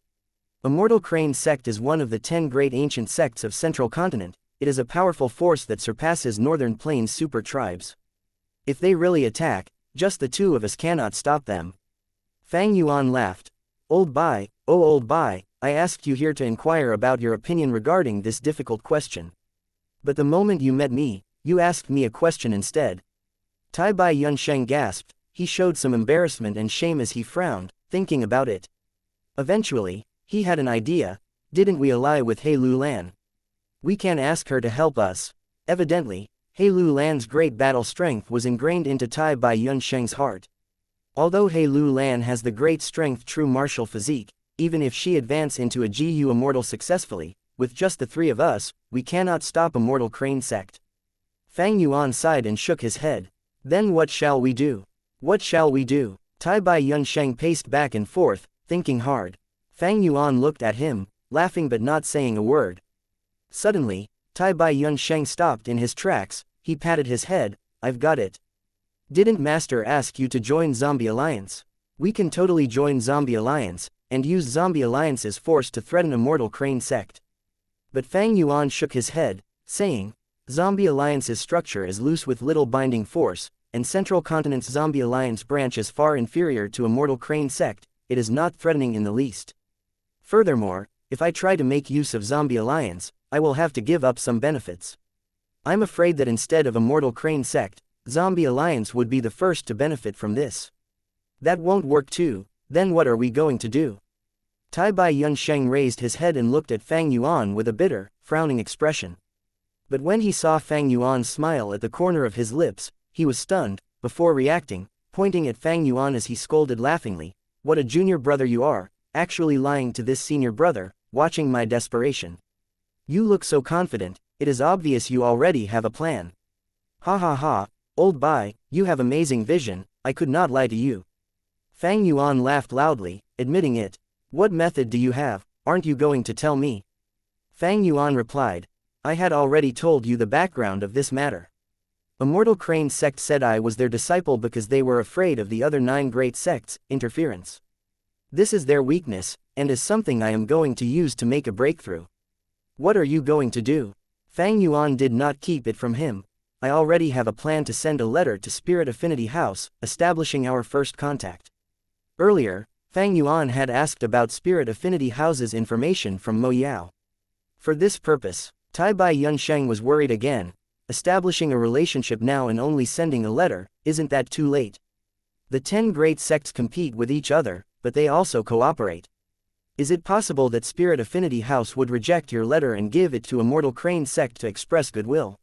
A: Immortal Crane sect is one of the 10 great ancient sects of Central Continent. It is a powerful force that surpasses Northern Plains super tribes. If they really attack, just the two of us cannot stop them. Fang Yuan laughed. "Old Bai, oh old Bai, I asked you here to inquire about your opinion regarding this difficult question. But the moment you met me, you asked me a question instead." Tai Bai Yunsheng gasped. He showed some embarrassment and shame as he frowned, thinking about it. Eventually, he had an idea. "Didn't we ally with He Lu Lan? We can ask her to help us." Evidently, He Lu Lan's great battle strength was ingrained into Tai Bai Yunsheng's heart. Although He Lu Lan has the great strength true martial physique, even if she advance into a GU Immortal successfully, with just the 3 of us, we cannot stop Immortal Crane sect. Fang Yuan sighed and shook his head. "Then what shall we do? What shall we do?" Tai Bai Yunsheng paced back and forth, thinking hard. Fang Yuan looked at him, laughing but not saying a word. Suddenly, Tai Bai Yunsheng stopped in his tracks. He patted his head. "I've got it. Didn't Master ask you to join Zombie Alliance? We can totally join Zombie Alliance, and use Zombie Alliance's force to threaten Immortal Crane sect." But Fang Yuan shook his head, saying, "Zombie Alliance's structure is loose with little binding force, and Central Continent's Zombie Alliance branch is far inferior to Immortal Crane sect. It is not threatening in the least. Furthermore, if I try to make use of Zombie Alliance, I will have to give up some benefits. I'm afraid that instead of Immortal Crane sect, Zombie Alliance would be the first to benefit from this. That won't work too. Then what are we going to do?" Tai Bai Yunsheng raised his head and looked at Fang Yuan with a bitter, frowning expression. But when he saw Fang Yuan smile at the corner of his lips, he was stunned, before reacting, pointing at Fang Yuan as he scolded laughingly, "What a junior brother you are, actually lying to this senior brother, watching my desperation. You look so confident, it is obvious you already have a plan. Ha ha ha, old Bai, you have amazing vision, I could not lie to you." Fang Yuan laughed loudly, admitting it. "What method do you have? Aren't you going to tell me?" Fang Yuan replied, "I had already told you the background of this matter. Immortal Crane sect said I was their disciple because they were afraid of the other 9 great sects' interference. This is their weakness, and is something I am going to use to make a breakthrough. What are you going to do?" Fang Yuan did not keep it from him. "I already have a plan to send a letter to Spirit Affinity House, establishing our first contact." Earlier, Fang Yuan had asked about Spirit Affinity House's information from Mo Yao. For this purpose, Tai Bai Yunsheng was worried again. Establishing a relationship now and only sending a letter, isn't that too late? The 10 great sects compete with each other, but they also cooperate. Is it possible that Spirit Affinity House would reject your letter and give it to Immortal Crane sect to express goodwill?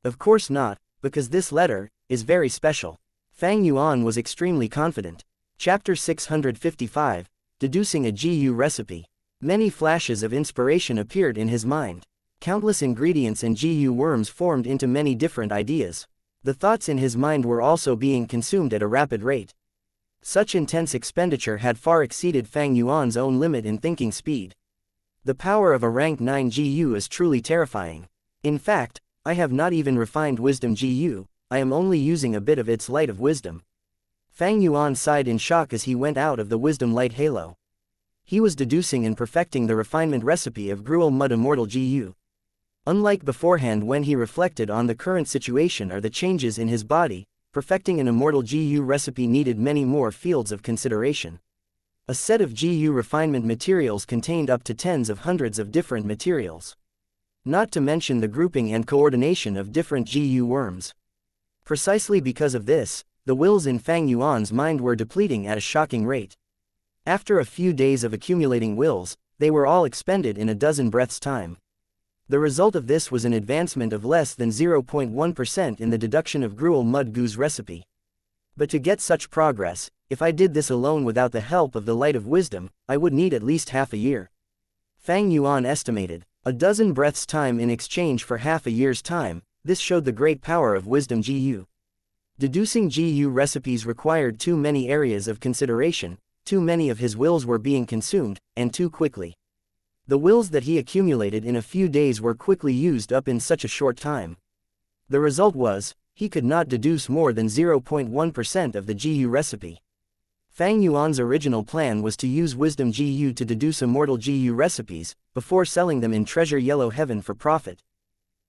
A: Of course not, because this letter is very special. Fang Yuan was extremely confident. Chapter 655, Deducing a GU Recipe. Many flashes of inspiration appeared in his mind. Countless ingredients and GU worms formed into many different ideas. The thoughts in his mind were also being consumed at a rapid rate. Such intense expenditure had far exceeded Fang Yuan's own limit in thinking speed. The power of a rank 9 GU is truly terrifying. In fact, I have not even refined wisdom GU, I am only using a bit of its light of wisdom. Fang Yuan sighed in shock as he went out of the wisdom light halo. He was deducing and perfecting the refinement recipe of Gruel Mud Immortal GU. Unlike beforehand when he reflected on the current situation or the changes in his body, perfecting an Immortal GU recipe needed many more fields of consideration. A set of GU refinement materials contained up to tens of hundreds of different materials. Not to mention the grouping and coordination of different GU worms. Precisely because of this, the wills in Fang Yuan's mind were depleting at a shocking rate. After a few days of accumulating wills, they were all expended in a dozen breaths' time. The result of this was an advancement of less than 0.1% in the deduction of Gruel Mud Goo's recipe. But to get such progress, if I did this alone without the help of the light of wisdom, I would need at least half a year. Fang Yuan estimated, a dozen breaths' time in exchange for half a year's time. This showed the great power of wisdom GU. Deducing GU recipes required too many areas of consideration, too many of his wills were being consumed, and too quickly. The wills that he accumulated in a few days were quickly used up in such a short time. The result was, he could not deduce more than 0.1% of the GU recipe. Fang Yuan's original plan was to use Wisdom GU to deduce Immortal GU recipes, before selling them in Treasure Yellow Heaven for profit.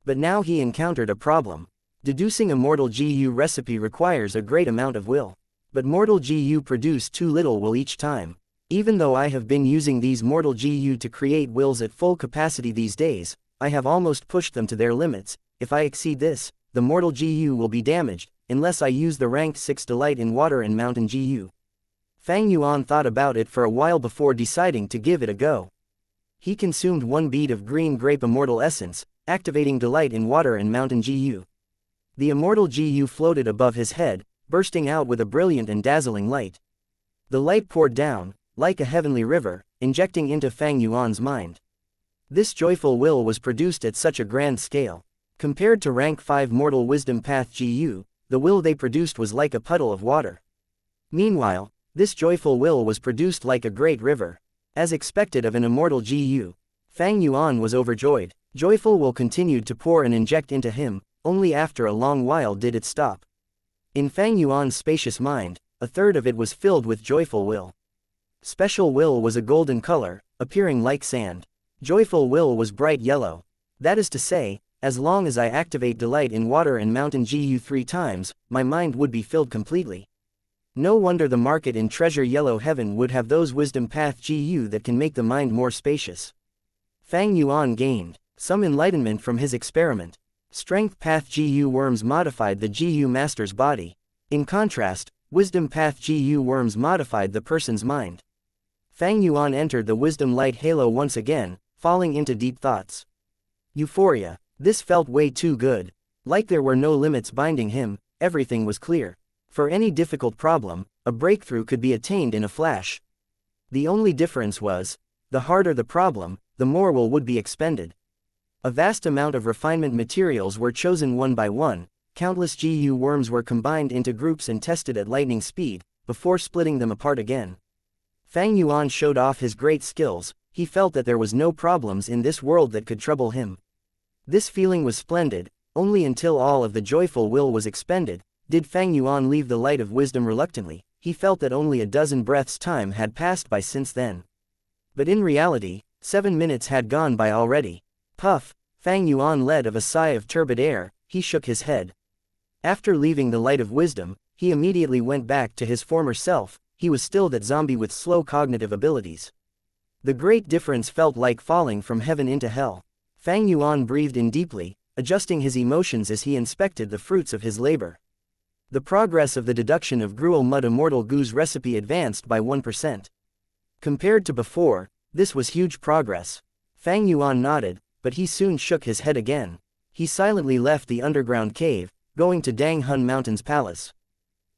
A: But now he encountered a problem. Deducing Immortal GU recipe requires a great amount of will. But Mortal GU produce too little will each time. Even though I have been using these Mortal GU to create wills at full capacity these days, I have almost pushed them to their limits. If I exceed this, the Mortal GU will be damaged, unless I use the ranked 6 Delight in Water and Mountain GU. Fang Yuan thought about it for a while before deciding to give it a go. He consumed 1 bead of green grape Immortal essence, activating Delight in Water and Mountain GU. The Immortal GU floated above his head, bursting out with a brilliant and dazzling light. The light poured down, like a heavenly river, injecting into Fang Yuan's mind. This joyful will was produced at such a grand scale. Compared to rank 5 Mortal Wisdom Path GU, the will they produced was like a puddle of water. Meanwhile, this joyful will was produced like a great river. As expected of an Immortal GU, Fang Yuan was overjoyed. Joyful will continued to pour and inject into him, only after a long while did it stop. In Fang Yuan's spacious mind, a third of it was filled with joyful will. Special will was a golden color, appearing like sand. Joyful will was bright yellow. That is to say, as long as I activate Delight in Water and Mountain GU 3 times, my mind would be filled completely. No wonder the market in Treasure Yellow Heaven would have those Wisdom Path GU that can make the mind more spacious. Fang Yuan gained some enlightenment from his experiment. Strength Path GU worms modified the GU master's body. In contrast, Wisdom Path GU worms modified the person's mind. Fang Yuan entered the Wisdom Light Halo once again, falling into deep thoughts. Euphoria. This felt way too good. Like there were no limits binding him, everything was clear. For any difficult problem, a breakthrough could be attained in a flash. The only difference was, the harder the problem, the more will would be expended. A vast amount of refinement materials were chosen one by one, countless GU worms were combined into groups and tested at lightning speed, before splitting them apart again. Fang Yuan showed off his great skills. He felt that there was no problems in this world that could trouble him. This feeling was splendid. Only until all of the joyful will was expended, did Fang Yuan leave the light of wisdom reluctantly. He felt that only a dozen breaths' time had passed by since then. But in reality, 7 minutes had gone by already. Puff, Fang Yuan led of a sigh of turbid air. He shook his head. After leaving the light of wisdom, he immediately went back to his former self. He was still that zombie with slow cognitive abilities. The great difference felt like falling from heaven into hell. Fang Yuan breathed in deeply, adjusting his emotions as he inspected the fruits of his labor. The progress of the deduction of Gruel Mud Immortal Gu's recipe advanced by 1%. Compared to before, this was huge progress. Fang Yuan nodded, but he soon shook his head again. He silently left the underground cave, going to Dang Hun Mountain's palace.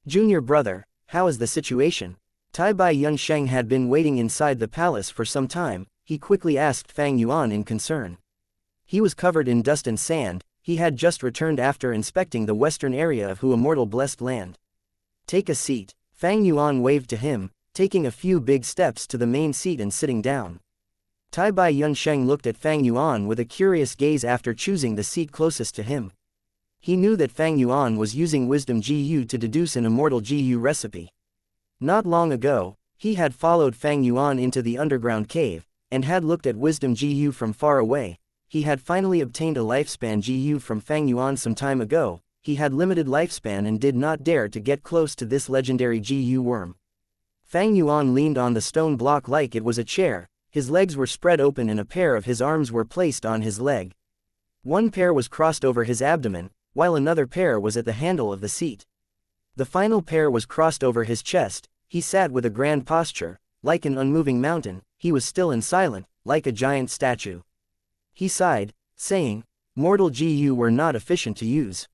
A: Junior brother, how is the situation? Tai Bai Yunsheng had been waiting inside the palace for some time. He quickly asked Fang Yuan in concern. He was covered in dust and sand. He had just returned after inspecting the western area of Hu Immortal Blessed Land. Take a seat. Fang Yuan waved to him, taking a few big steps to the main seat and sitting down. Tai Bai Yunsheng looked at Fang Yuan with a curious gaze after choosing the seat closest to him. He knew that Fang Yuan was using Wisdom GU to deduce an Immortal GU recipe. Not long ago, he had followed Fang Yuan into the underground cave, and had looked at Wisdom GU from far away. He had finally obtained a lifespan GU from Fang Yuan some time ago. He had limited lifespan and did not dare to get close to this legendary GU worm. Fang Yuan leaned on the stone block like it was a chair. His legs were spread open and a pair of his arms were placed on his leg. One pair was crossed over his abdomen, while another pair was at the handle of the seat. The final pair was crossed over his chest. He sat with a grand posture, like an unmoving mountain. He was still and silent, like a giant statue. He sighed, saying, Mortal GU were not efficient to use.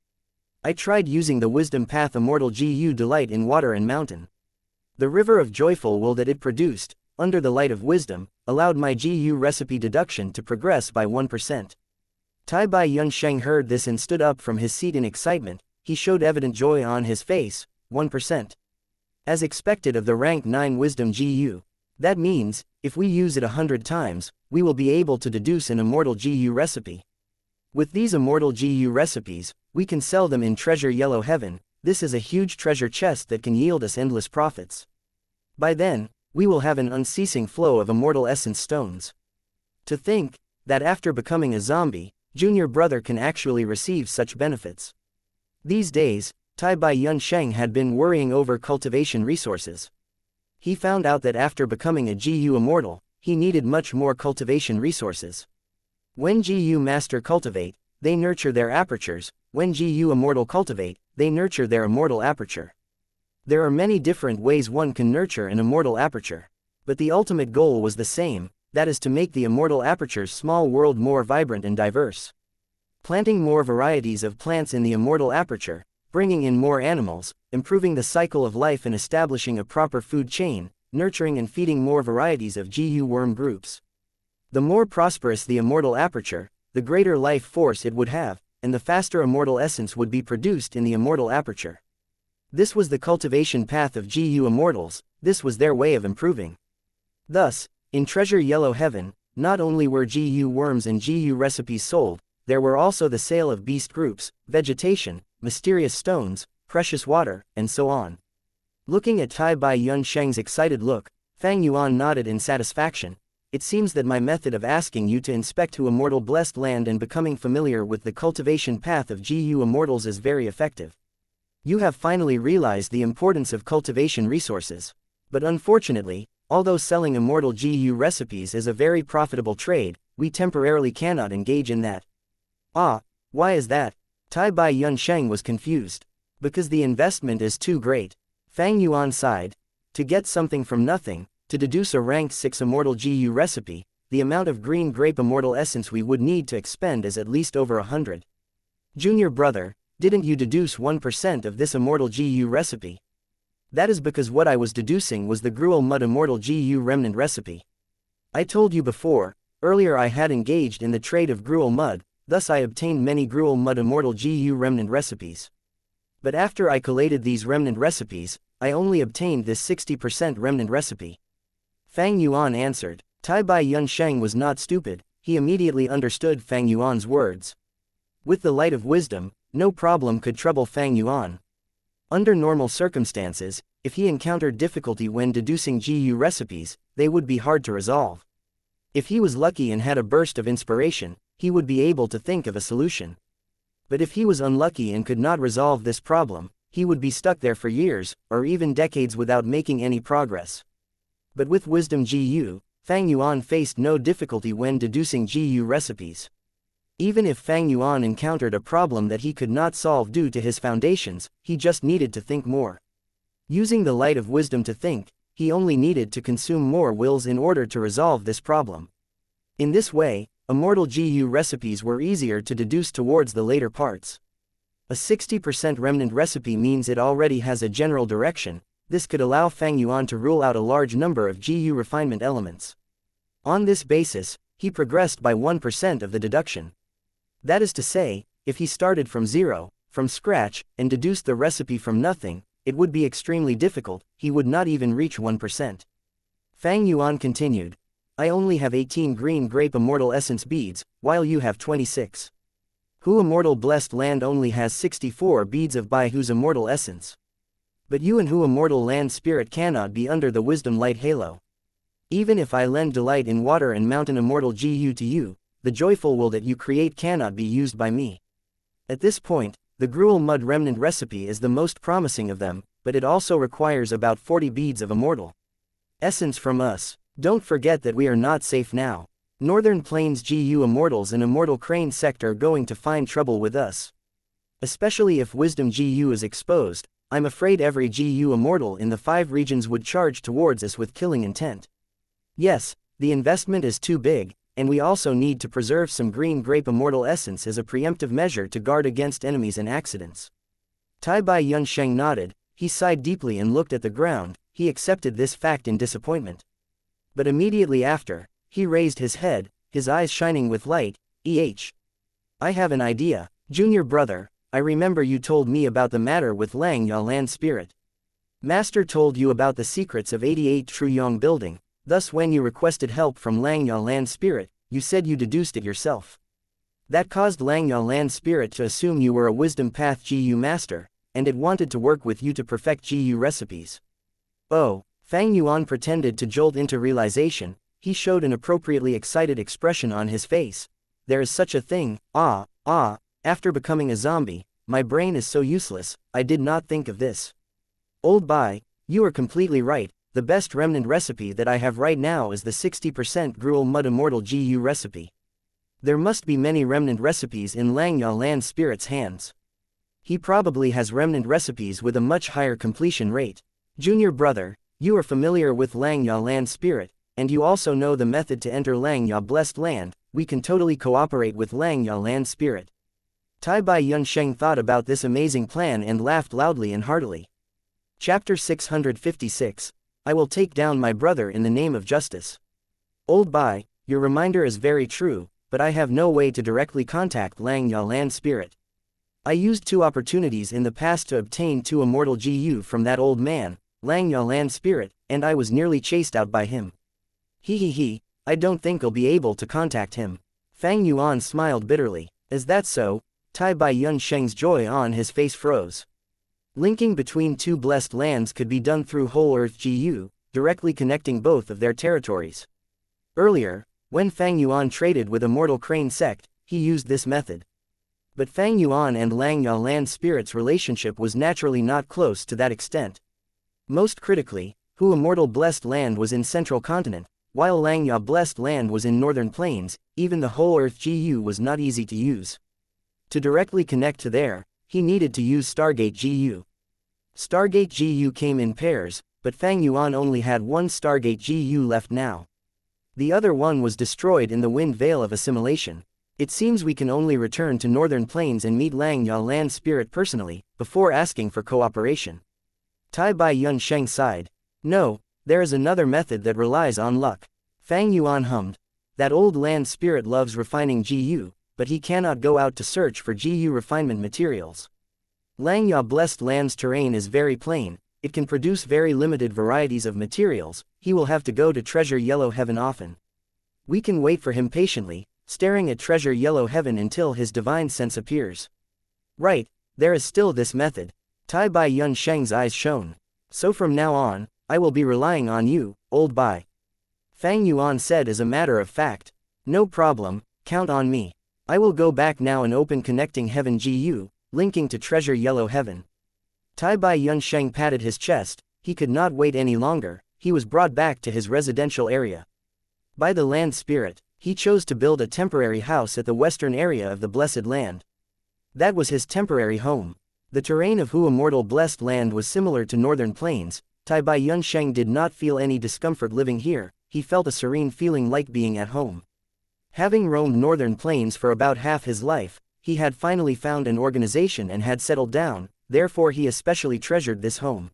A: I tried using the Wisdom Path Immortal GU Delight in Water and Mountain. The river of joyful will that it produced, under the light of wisdom, allowed my GU recipe deduction to progress by 1%. Tai Bai Yunsheng heard this and stood up from his seat in excitement. he showed evident joy on his face, 1%. As expected of the rank 9 wisdom GU. That means, if we use it 100 times, we will be able to deduce an immortal GU recipe. With these immortal GU recipes, we can sell them in Treasure Yellow Heaven. This is a huge treasure chest that can yield us endless profits. By then, we will have an unceasing flow of immortal essence stones. To think that after becoming a zombie, Junior Brother can actually receive such benefits. These days, Tai Bai Yunsheng had been worrying over cultivation resources. He found out that after becoming a GU immortal, he needed much more cultivation resources. When GU master cultivate, they nurture their apertures. When GU immortal cultivate, they nurture their immortal aperture. There are many different ways one can nurture an immortal aperture. But the ultimate goal was the same, that is to make the immortal aperture's small world more vibrant and diverse. Planting more varieties of plants in the immortal aperture, bringing in more animals, improving the cycle of life and establishing a proper food chain, nurturing and feeding more varieties of GU worm groups. The more prosperous the immortal aperture, the greater life force it would have, and the faster immortal essence would be produced in the immortal aperture. This was the cultivation path of GU immortals, this was their way of improving. Thus, in Treasure Yellow Heaven, not only were GU worms and GU recipes sold, there were also the sale of beast groups, vegetation, mysterious stones, precious water, and so on. Looking at Tai Bai Yunsheng's excited look, Fang Yuan nodded in satisfaction. It seems that my method of asking you to inspect to immortal blessed land and becoming familiar with the cultivation path of GU immortals is very effective. You have finally realized the importance of cultivation resources. But unfortunately, although selling immortal GU recipes is a very profitable trade, we temporarily cannot engage in that. Ah, why is that? Tai Bai Yunsheng was confused. Because the investment is too great. Fang Yuan sighed. To get something from nothing, to deduce a ranked 6 immortal GU recipe, the amount of green grape immortal essence we would need to expend is at least over 100. Junior Brother, didn't you deduce 1% of this immortal GU recipe? That is because what I was deducing was the Gruel Mud immortal GU remnant recipe. I told you before, earlier I had engaged in the trade of Gruel Mud, thus I obtained many Gruel Mud immortal GU remnant recipes. But after I collated these remnant recipes, I only obtained this 60% remnant recipe. Fang Yuan answered. Tai Bai Yunsheng was not stupid, he immediately understood Fang Yuan's words. With the light of wisdom, no problem could trouble Fang Yuan. Under normal circumstances, if he encountered difficulty when deducing GU recipes, they would be hard to resolve. If he was lucky and had a burst of inspiration, he would be able to think of a solution. But if he was unlucky and could not resolve this problem, he would be stuck there for years, or even decades without making any progress. But with wisdom GU, Fang Yuan faced no difficulty when deducing GU recipes. Even if Fang Yuan encountered a problem that he could not solve due to his foundations, he just needed to think more. Using the light of wisdom to think, he only needed to consume more wills in order to resolve this problem. In this way, immortal GU recipes were easier to deduce towards the later parts. A 60% remnant recipe means it already has a general direction. This could allow Fang Yuan to rule out a large number of GU refinement elements. On this basis, he progressed by 1% of the deduction. That is to say, if he started from zero, from scratch, and deduced the recipe from nothing, it would be extremely difficult, he would not even reach 1%. Fang Yuan continued. I only have 18 green grape immortal essence beads, while you have 26. Who immortal blessed land only has 64 beads of Bai Hu's immortal essence. But you and Who immortal land spirit cannot be under the wisdom light halo. Even if I lend delight in water and mountain immortal GU to you, the joyful will that you create cannot be used by me. At this point, the Gruel Mud remnant recipe is the most promising of them, but it also requires about 40 beads of immortal essence from us. Don't forget that we are not safe now. Northern Plains GU immortals and Immortal Crane sect are going to find trouble with us. Especially if Wisdom GU is exposed, I'm afraid every GU immortal in the 5 regions would charge towards us with killing intent. Yes, the investment is too big, and we also need to preserve some green grape immortal essence as a preemptive measure to guard against enemies and accidents. Tai Bai Yunsheng nodded, he sighed deeply and looked at the ground, he accepted this fact in disappointment. But immediately after, he raised his head, his eyes shining with light. I have an idea, Junior Brother, I remember you told me about the matter with Lang Ya Land Spirit. Master told you about the secrets of 88 Truyong building, thus when you requested help from Lang Ya Land Spirit, you said you deduced it yourself. That caused Lang Ya Land Spirit to assume you were a wisdom path GU master, and it wanted to work with you to perfect GU recipes. Oh, Fang Yuan pretended to jolt into realization. He showed an appropriately excited expression on his face. There is such a thing, after becoming a zombie, my brain is so useless, I did not think of this. Old Bai, you are completely right, the best remnant recipe that I have right now is the 60% gruel mud immortal GU recipe. There must be many remnant recipes in Lang Ya Land Spirit's hands. He probably has remnant recipes with a much higher completion rate. Junior brother, you are familiar with Lang Ya Land Spirit, and you also know the method to enter Lang Ya Blessed Land. We can totally cooperate with Lang Ya Land Spirit. Tai Bai Yunsheng thought about this amazing plan and laughed loudly and heartily. Chapter 656, I will take down my brother in the name of justice. Old Bai, your reminder is very true, but I have no way to directly contact Lang Ya Land Spirit. I used 2 opportunities in the past to obtain 2 immortal GU from that old man, Lang Ya Land Spirit, and I was nearly chased out by him. I don't think I'll be able to contact him. Fang Yuan smiled bitterly. Is that so? Tai Bai Yunsheng's joy on his face froze. Linking between 2 blessed lands could be done through Whole Earth GU, directly connecting both of their territories. Earlier, when Fang Yuan traded with Immortal Crane Sect, he used this method. But Fang Yuan and Lang Ya Land Spirit's relationship was naturally not close to that extent. Most critically, Hu Immortal Blessed Land was in Central Continent, while Lang Ya Blessed Land was in Northern Plains. Even the Whole Earth GU was not easy to use. To directly connect to there, he needed to use Stargate GU. Stargate GU came in pairs, but Fang Yuan only had 1 Stargate GU left now. The other one was destroyed in the Wind Veil of Assimilation. It seems we can only return to Northern Plains and meet Lang Ya Land Spirit personally, before asking for cooperation. Tai Bai Yunsheng sighed. No, there is another method that relies on luck. Fang Yuan hummed. That old land spirit loves refining GU, but he cannot go out to search for GU refinement materials. Lang Ya Blessed Land's terrain is very plain, it can produce very limited varieties of materials. He will have to go to Treasure Yellow Heaven often. We can wait for him patiently, staring at Treasure Yellow Heaven until his divine sense appears. Right, there is still this method. Tai Bai Yunsheng's eyes shone. So from now on, I will be relying on you, Old Bai. Fang Yuan said as a matter of fact. No problem, count on me. I will go back now and open connecting Heaven GU, linking to Treasure Yellow Heaven. Tai Bai Yunsheng patted his chest. He could not wait any longer. He was brought back to his residential area. By the land spirit, he chose to build a temporary house at the western area of the Blessed Land. That was his temporary home. The terrain of Hu Immortal Blessed Land was similar to Northern Plains. Tai Bai Yunsheng did not feel any discomfort living here. He felt a serene feeling like being at home. Having roamed Northern Plains for about half his life, he had finally found an organization and had settled down, therefore he especially treasured this home.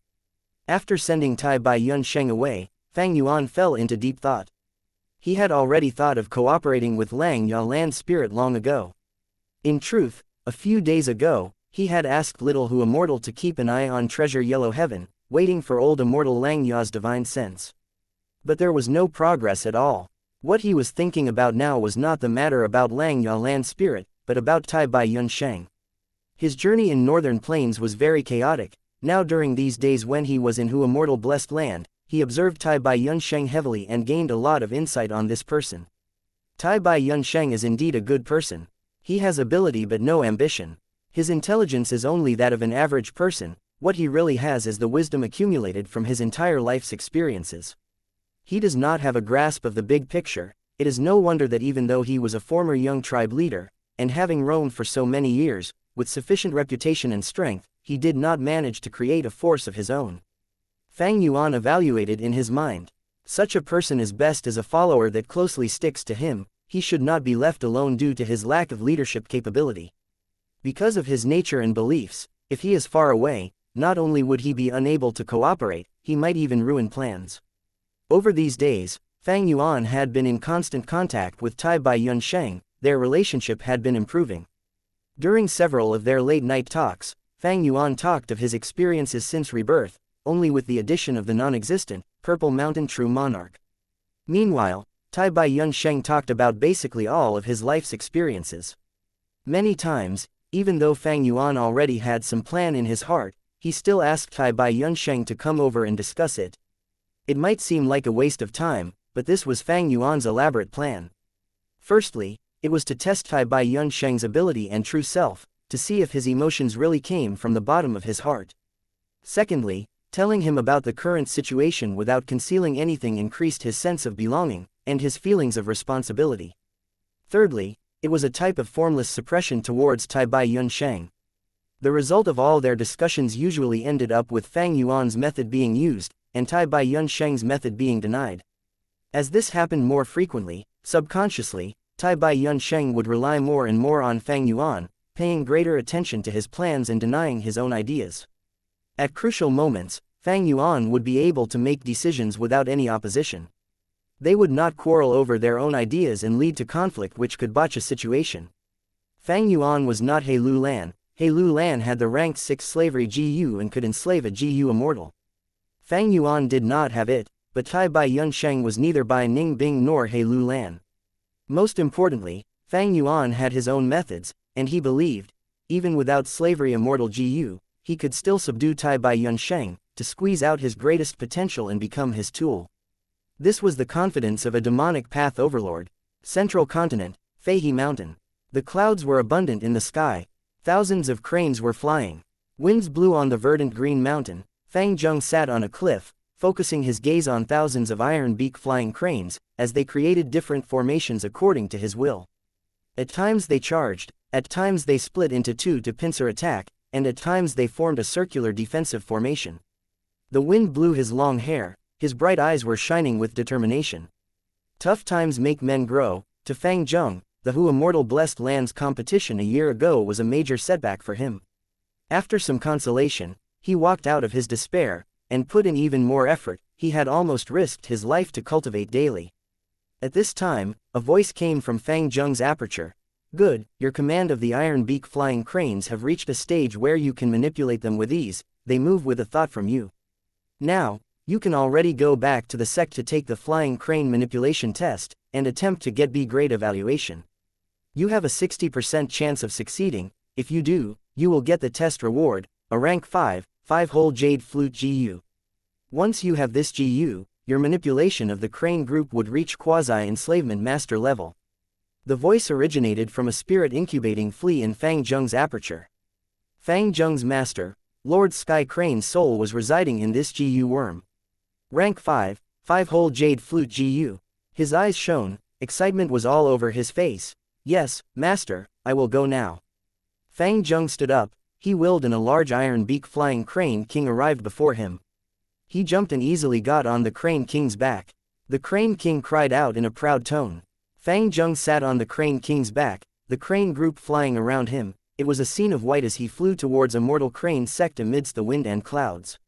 A: After sending Tai Bai Yunsheng away, Fang Yuan fell into deep thought. He had already thought of cooperating with Lang Ya Land Spirit long ago. In truth, a few days ago, he had asked Little Hu Immortal to keep an eye on Treasure Yellow Heaven, waiting for old Immortal Lang Ya's divine sense. But there was no progress at all. What he was thinking about now was not the matter about Lang Ya Land Spirit, but about Tai Bai Yunsheng. His journey in Northern Plains was very chaotic. Now during these days when he was in Hu Immortal Blessed Land, he observed Tai Bai Yunsheng heavily and gained a lot of insight on this person. Tai Bai Yunsheng is indeed a good person. He has ability but no ambition. His intelligence is only that of an average person. What he really has is the wisdom accumulated from his entire life's experiences. He does not have a grasp of the big picture. It is no wonder that even though he was a former young tribe leader, and having roamed for so many years, with sufficient reputation and strength, he did not manage to create a force of his own. Fang Yuan evaluated in his mind. Such a person is best as a follower that closely sticks to him. He should not be left alone due to his lack of leadership capability. Because of his nature and beliefs, if he is far away, not only would he be unable to cooperate, he might even ruin plans. Over these days, Fang Yuan had been in constant contact with Tai Bai Yunsheng. Their relationship had been improving. During several of their late-night talks, Fang Yuan talked of his experiences since rebirth, only with the addition of the non-existent, Purple Mountain True Monarch. Meanwhile, Tai Bai Yunsheng talked about basically all of his life's experiences. Many times, even though Fang Yuan already had some plan in his heart, he still asked Tai Bai Yunsheng to come over and discuss it. It might seem like a waste of time, but this was Fang Yuan's elaborate plan. Firstly, it was to test Tai Bai Yunsheng's ability and true self, to see if his emotions really came from the bottom of his heart. Secondly, telling him about the current situation without concealing anything increased his sense of belonging, and his feelings of responsibility. Thirdly, it was a type of formless suppression towards Tai Bai Yunsheng. The result of all their discussions usually ended up with Fang Yuan's method being used, and Tai Bai Yunsheng's method being denied. As this happened more frequently, subconsciously, Tai Bai Yunsheng would rely more and more on Fang Yuan, paying greater attention to his plans and denying his own ideas. At crucial moments, Fang Yuan would be able to make decisions without any opposition. They would not quarrel over their own ideas and lead to conflict which could botch a situation. Fang Yuan was not He Lu Lan. He Lu Lan had the rank 6 slavery GU and could enslave a GU immortal. Fang Yuan did not have it, but Tai Bai Yunsheng was neither Bai Ning Bing nor He Lu Lan. Most importantly, Fang Yuan had his own methods, and he believed, even without slavery immortal GU, he could still subdue Tai Bai Yunsheng, to squeeze out his greatest potential and become his tool. This was the confidence of a demonic path overlord. Central continent, Feihe Mountain. The clouds were abundant in the sky. Thousands of cranes were flying. Winds blew on the verdant green mountain. Fang Zheng sat on a cliff, focusing his gaze on thousands of iron beak flying cranes, as they created different formations according to his will. At times they charged, at times they split into two to pincer attack, and at times they formed a circular defensive formation. The wind blew his long hair. His bright eyes were shining with determination. Tough times make men grow. To Fang Zheng, the Hu Immortal Blessed Lands competition a year ago was a major setback for him. After some consolation, he walked out of his despair, and put in even more effort. He had almost risked his life to cultivate daily. At this time, a voice came from Fang Zheng's aperture. Good, your command of the iron beak flying cranes have reached a stage where you can manipulate them with ease. They move with a thought from you. Now, you can already go back to the sect to take the flying crane manipulation test, and attempt to get B grade evaluation. You have a 60% chance of succeeding. If you do, you will get the test reward, a rank 5, 5-hole jade flute GU. Once you have this GU, your manipulation of the crane group would reach quasi-enslavement master level. The voice originated from a spirit incubating flea in Fang Zheng's aperture. Fang Zheng's master, Lord Sky Crane's soul was residing in this GU worm. Rank 5, 5-hole jade flute GU. His eyes shone, excitement was all over his face. Yes, master, I will go now. Fang Zheng stood up. He willed and a large iron beak flying crane king arrived before him. He jumped and easily got on the crane king's back. The crane king cried out in a proud tone. Fang Zheng sat on the crane king's back, the crane group flying around him. It was a scene of white as he flew towards Immortal Crane sect amidst the wind and clouds.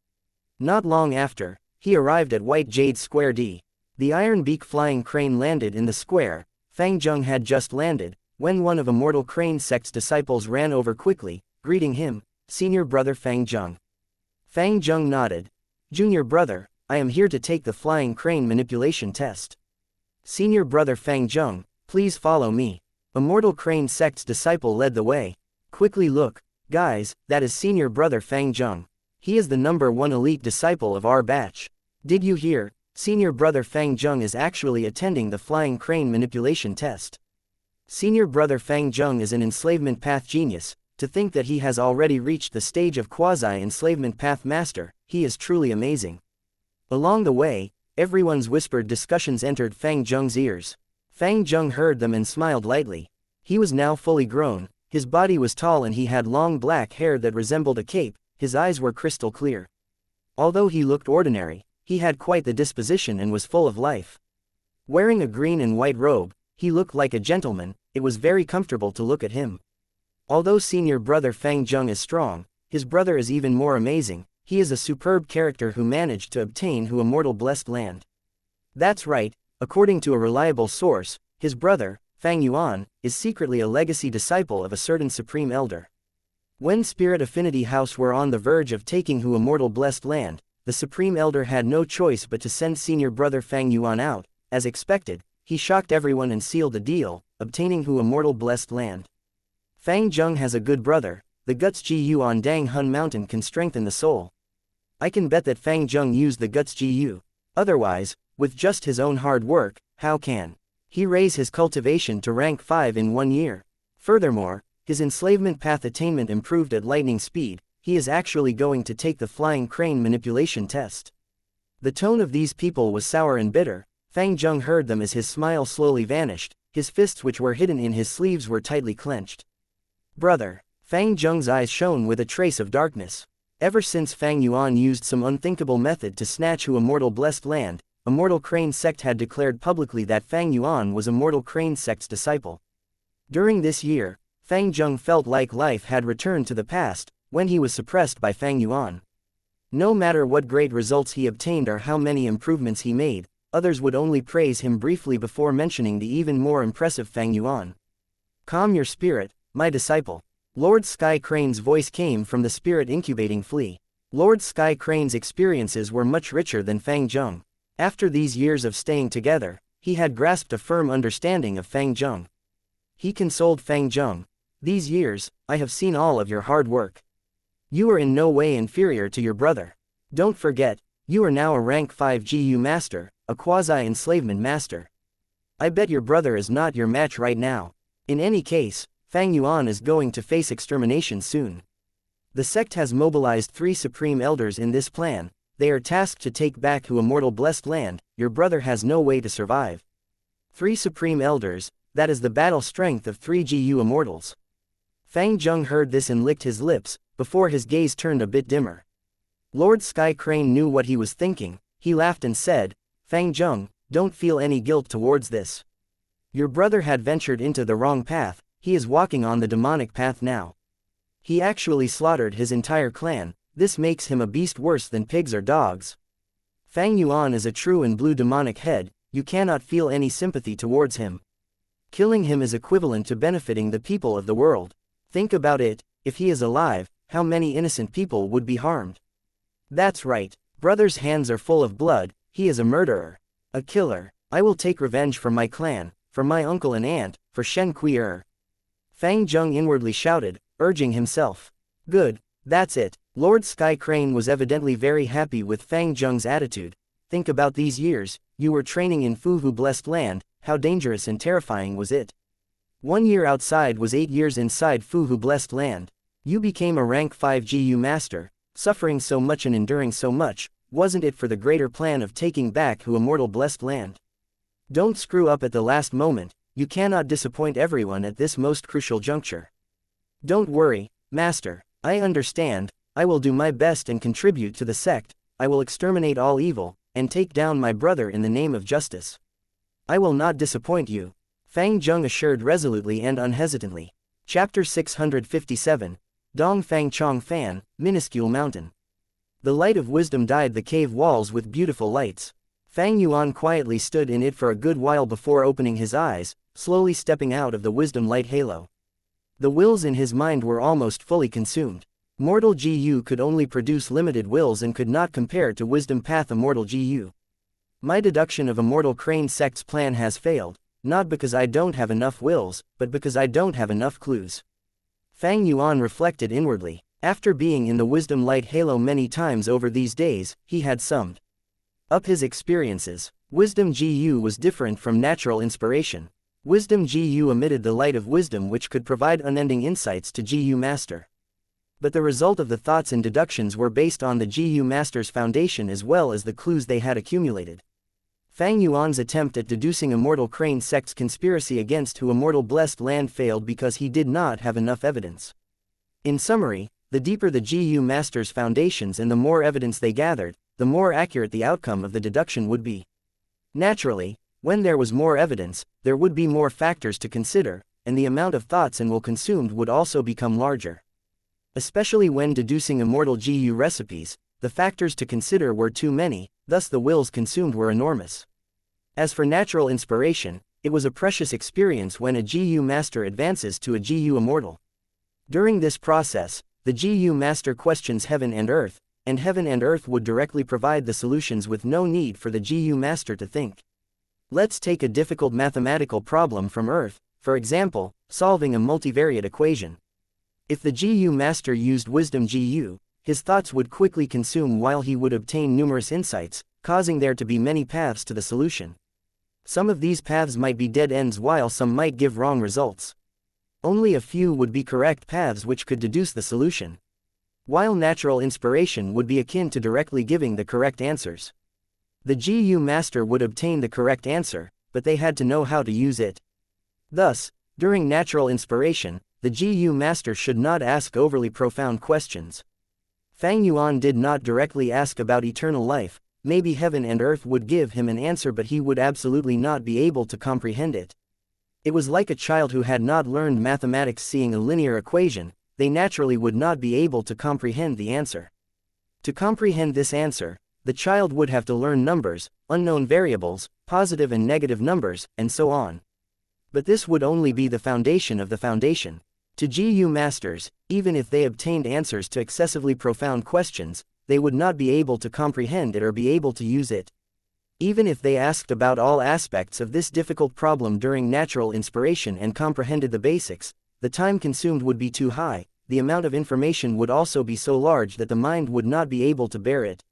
A: Not long after, he arrived at White Jade Square D. The iron beak flying crane landed in the square. Fang Zheng had just landed, when one of Immortal Crane sect's disciples ran over quickly, greeting him, Senior Brother Fang Zheng. Fang Zheng nodded. Junior Brother, I am here to take the flying crane manipulation test. Senior Brother Fang Zheng, please follow me. Immortal Crane sect's disciple led the way. Quickly look, guys, that is Senior Brother Fang Zheng. He is the #1 elite disciple of our batch. Did you hear? Senior Brother Fang Zheng is actually attending the flying crane manipulation test. Senior Brother Fang Zheng is an enslavement path genius. To think that he has already reached the stage of quasi-enslavement path master, he is truly amazing. Along the way, everyone's whispered discussions entered Fang Zheng's ears. Fang Zheng heard them and smiled lightly. He was now fully grown, his body was tall and he had long black hair that resembled a cape, his eyes were crystal clear. Although he looked ordinary, he had quite the disposition and was full of life. Wearing a green and white robe, he looked like a gentleman. It was very comfortable to look at him. Although Senior Brother Fang Zheng is strong, his brother is even more amazing. He is a superb character who managed to obtain Hu Immortal Blessed Land. That's right, according to a reliable source, his brother, Fang Yuan, is secretly a legacy disciple of a certain supreme elder. When Spirit Affinity House were on the verge of taking Hu Immortal Blessed Land, the supreme elder had no choice but to send senior brother Fang Yuan out. As expected, he shocked everyone and sealed the deal, obtaining Hu Immortal Blessed Land. Fang Zheng has a good brother. The guts Gu on Dang Hun Mountain can strengthen the soul. I can bet that Fang Zheng used the guts Gu. Otherwise, with just his own hard work, how can he raise his cultivation to rank 5 in 1 year? Furthermore, his enslavement path attainment improved at lightning speed. He is actually going to take the flying crane manipulation test. The tone of these people was sour and bitter. Fang Zheng heard them as his smile slowly vanished. His fists which were hidden in his sleeves were tightly clenched. Brother. Fang Zheng's eyes shone with a trace of darkness. Ever since Fang Yuan used some unthinkable method to snatch Hu Immortal Blessed Land, Immortal Crane Sect had declared publicly that Fang Yuan was Immortal Crane Sect's disciple. During this year, Fang Zheng felt like life had returned to the past, when he was suppressed by Fang Yuan. No matter what great results he obtained or how many improvements he made, others would only praise him briefly before mentioning the even more impressive Fang Yuan. Calm your spirit, my disciple. Lord Sky Crane's voice came from the spirit incubating flea. Lord Sky Crane's experiences were much richer than Fang Zheng. After these years of staying together, he had grasped a firm understanding of Fang Zheng. He consoled Fang Zheng. These years, I have seen all of your hard work. You are in no way inferior to your brother. Don't forget, you are now a rank 5 GU master, a quasi-enslavement master. I bet your brother is not your match right now. In any case, Fang Yuan is going to face extermination soon. The sect has mobilized 3 supreme elders in this plan. They are tasked to take back Hu Immortal Blessed Land. Your brother has no way to survive. 3 supreme elders, that is the battle strength of 3 GU immortals. Fang Zheng heard this and licked his lips, before his gaze turned a bit dimmer. Lord Sky Crane knew what he was thinking. He laughed and said, Fang Zheng, don't feel any guilt towards this. Your brother had ventured into the wrong path. He is walking on the demonic path now. He actually slaughtered his entire clan. This makes him a beast worse than pigs or dogs. Fang Yuan is a true and blue demonic head. You cannot feel any sympathy towards him. Killing him is equivalent to benefiting the people of the world. Think about it, if he is alive, how many innocent people would be harmed? That's right, brother's hands are full of blood. He is a murderer. A killer. I will take revenge for my clan, for my uncle and aunt, for Shen Kui. Fang Zheng inwardly shouted, urging himself. Good, that's it. Lord Sky Crane was evidently very happy with Fang Zheng's attitude. Think about these years, you were training in Fu Hu Blessed Land, how dangerous and terrifying was it? 1 year outside was 8 years inside Fu Hu Blessed Land. You became a rank 5 GU master, suffering so much and enduring so much. Wasn't it for the greater plan of taking back Hu Immortal Blessed Land? Don't screw up at the last moment. You cannot disappoint everyone at this most crucial juncture. Don't worry, Master, I understand. I will do my best and contribute to the sect. I will exterminate all evil, and take down my brother in the name of justice. I will not disappoint you. Fang Zheng assured resolutely and unhesitantly. Chapter 657, Dong Fang Chong Fan, Minuscule Mountain. The light of wisdom dyed the cave walls with beautiful lights. Fang Yuan quietly stood in it for a good while before opening his eyes, slowly stepping out of the wisdom light halo. The wills in his mind were almost fully consumed. Mortal GU could only produce limited wills and could not compare to Wisdom Path Immortal GU. My deduction of Immortal Crane Sect's plan has failed, not because I don't have enough wills, but because I don't have enough clues. Fang Yuan reflected inwardly. After being in the Wisdom Light Halo many times over these days, he had summed up his experiences. Wisdom GU was different from natural inspiration. Wisdom GU emitted the light of wisdom which could provide unending insights to GU Master. But the result of the thoughts and deductions were based on the GU Master's foundation as well as the clues they had accumulated. Fang Yuan's attempt at deducing Immortal Crane Sect's conspiracy against Hu Immortal Blessed Land failed because he did not have enough evidence. In summary, the deeper the GU Master's foundations and the more evidence they gathered, the more accurate the outcome of the deduction would be. Naturally, when there was more evidence, there would be more factors to consider, and the amount of thoughts and will consumed would also become larger. Especially when deducing Immortal GU recipes, the factors to consider were too many, thus the wills consumed were enormous. As for natural inspiration, It was a precious experience when a GU master advances to a GU immortal. During this process, the GU master questions heaven and earth would directly provide the solutions with no need for the GU master to think. Let's take a difficult mathematical problem from Earth, for example, solving a multivariate equation. If the GU master used wisdom GU, his thoughts would quickly consume while he would obtain numerous insights, causing there to be many paths to the solution. Some of these paths might be dead ends while some might give wrong results. Only a few would be correct paths which could deduce the solution. While natural inspiration would be akin to directly giving the correct answers. The GU master would obtain the correct answer, but they had to know how to use it. Thus, during natural inspiration, the GU master should not ask overly profound questions. Fang Yuan did not directly ask about eternal life. Maybe heaven and earth would give him an answer, but he would absolutely not be able to comprehend it. It was like a child who had not learned mathematics seeing a linear equation. They naturally would not be able to comprehend the answer. To comprehend this answer, the child would have to learn numbers, unknown variables, positive and negative numbers, and so on. But this would only be the foundation of the foundation. To GU masters, even if they obtained answers to excessively profound questions, they would not be able to comprehend it or be able to use it. Even if they asked about all aspects of this difficult problem during natural inspiration and comprehended the basics, the time consumed would be too high, the amount of information would also be so large that the mind would not be able to bear it.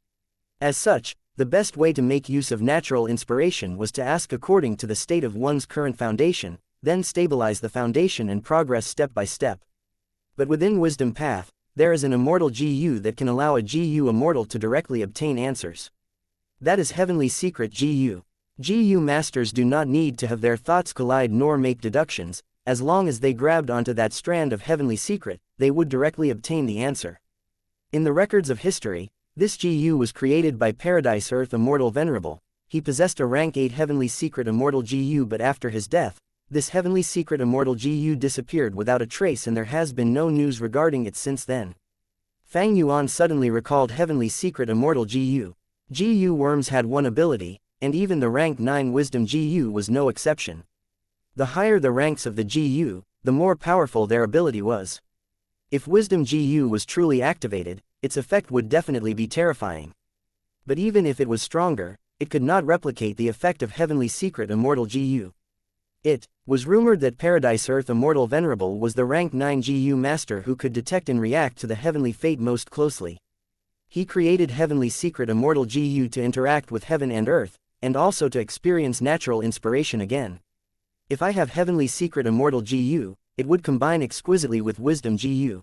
A: As such, the best way to make use of natural inspiration was to ask according to the state of one's current foundation, then stabilize the foundation and progress step by step. But within Wisdom Path, there is an immortal GU that can allow a GU immortal to directly obtain answers. That is Heavenly Secret GU. GU masters do not need to have their thoughts collide nor make deductions. As long as they grabbed onto that strand of Heavenly Secret, they would directly obtain the answer. In the records of history, this GU was created by Paradise Earth Immortal Venerable. He possessed a rank 8 Heavenly Secret Immortal GU, but after his death, this Heavenly Secret Immortal GU disappeared without a trace and there has been no news regarding it since then. Fang Yuan suddenly recalled Heavenly Secret Immortal GU. GU worms had one ability, and even the rank 9 Wisdom GU was no exception. The higher the ranks of the GU, the more powerful their ability was. If Wisdom GU was truly activated, its effect would definitely be terrifying. But even if it was stronger, it could not replicate the effect of Heavenly Secret Immortal GU. It was rumored that Paradise Earth Immortal Venerable was the rank 9 GU master who could detect and react to the heavenly fate most closely. He created Heavenly Secret Immortal GU to interact with heaven and earth, and also to experience natural inspiration again. If I have Heavenly Secret Immortal GU, it would combine exquisitely with Wisdom GU.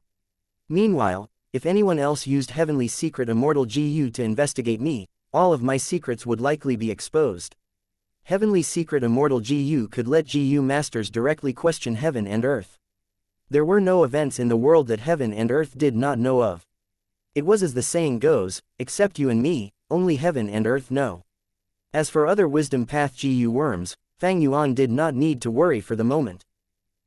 A: Meanwhile, if anyone else used Heavenly Secret Immortal GU to investigate me, all of my secrets would likely be exposed. Heavenly Secret Immortal GU could let GU masters directly question heaven and earth. There were no events in the world that heaven and earth did not know of. It was as the saying goes, except you and me, only heaven and earth know. As for other Wisdom Path GU worms, Fang Yuan did not need to worry for the moment.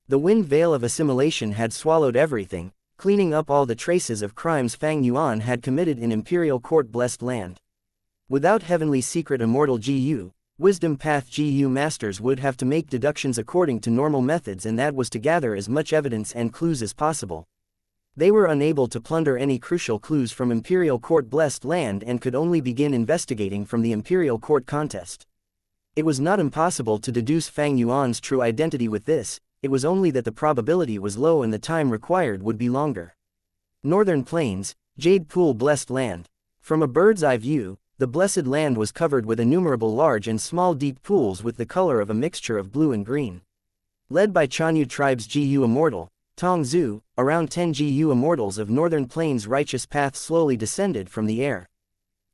A: The wind veil of assimilation had swallowed everything, cleaning up all the traces of crimes Fang Yuan had committed in Imperial Court Blessed Land. Without Heavenly Secret Immortal GU, Wisdom Path GU masters would have to make deductions according to normal methods, and that was to gather as much evidence and clues as possible. They were unable to plunder any crucial clues from Imperial Court Blessed Land and could only begin investigating from the Imperial Court contest. It was not impossible to deduce Fang Yuan's true identity with this. It was only that the probability was low and the time required would be longer. Northern Plains, Jade Pool Blessed Land. From a bird's eye view, the Blessed Land was covered with innumerable large and small deep pools with the color of a mixture of blue and green. Led by Chanyu Tribe's GU Immortal, Tong Zhu, around 10 GU Immortals of Northern Plains' righteous path slowly descended from the air.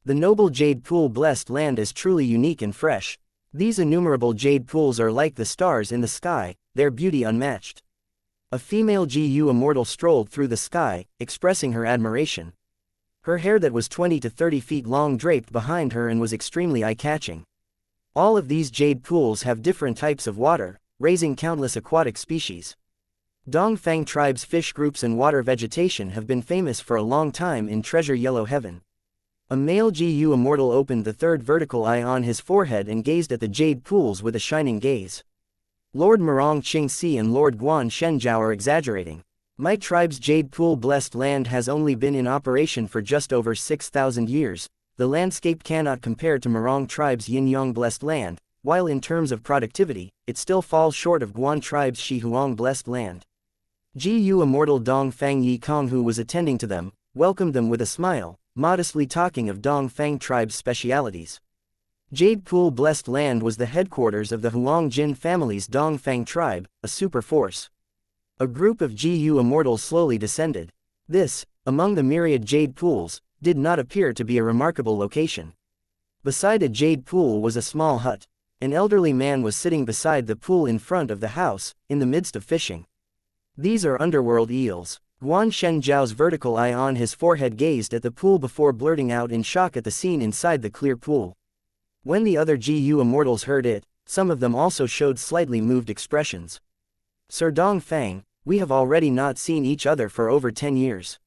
A: The noble Jade Pool Blessed Land is truly unique and fresh. These innumerable jade pools are like the stars in the sky, their beauty unmatched. A female GU Immortal strolled through the sky, expressing her admiration. Her hair that was 20 to 30 feet long draped behind her and was extremely eye-catching. All of these jade pools have different types of water, raising countless aquatic species. Dongfang Tribe's fish groups and water vegetation have been famous for a long time in Treasure Yellow Heaven. A male GU Immortal opened the third vertical eye on his forehead and gazed at the jade pools with a shining gaze. Lord Murong Qingxi and Lord Guan Shenjiao are exaggerating. My tribe's Jade Pool blessed land has only been in operation for just over 6,000 years. The landscape cannot compare to Murong tribe's Yin-Yang blessed land, while in terms of productivity, it still falls short of Guan tribe's Shihuang blessed land. Ji-Yu Immortal Dong Fang Yi Kong, who was attending to them, welcomed them with a smile, modestly talking of Dong Fang tribe's specialities. Jade Pool blessed land was the headquarters of the Huang Jin family's Dong Fang tribe, a super force. A group of Ji-Yu Immortals slowly descended. This, among the myriad jade pools, did not appear to be a remarkable location. Beside a jade pool was a small hut. An elderly man was sitting beside the pool in front of the house, in the midst of fishing. These are underworld eels. Guan Shenjiao's vertical eye on his forehead gazed at the pool before blurting out in shock at the scene inside the clear pool. When the other Ji-Yu Immortals heard it, some of them also showed slightly moved expressions. Sir Dong Fang, we have already not seen each other for over 10 years.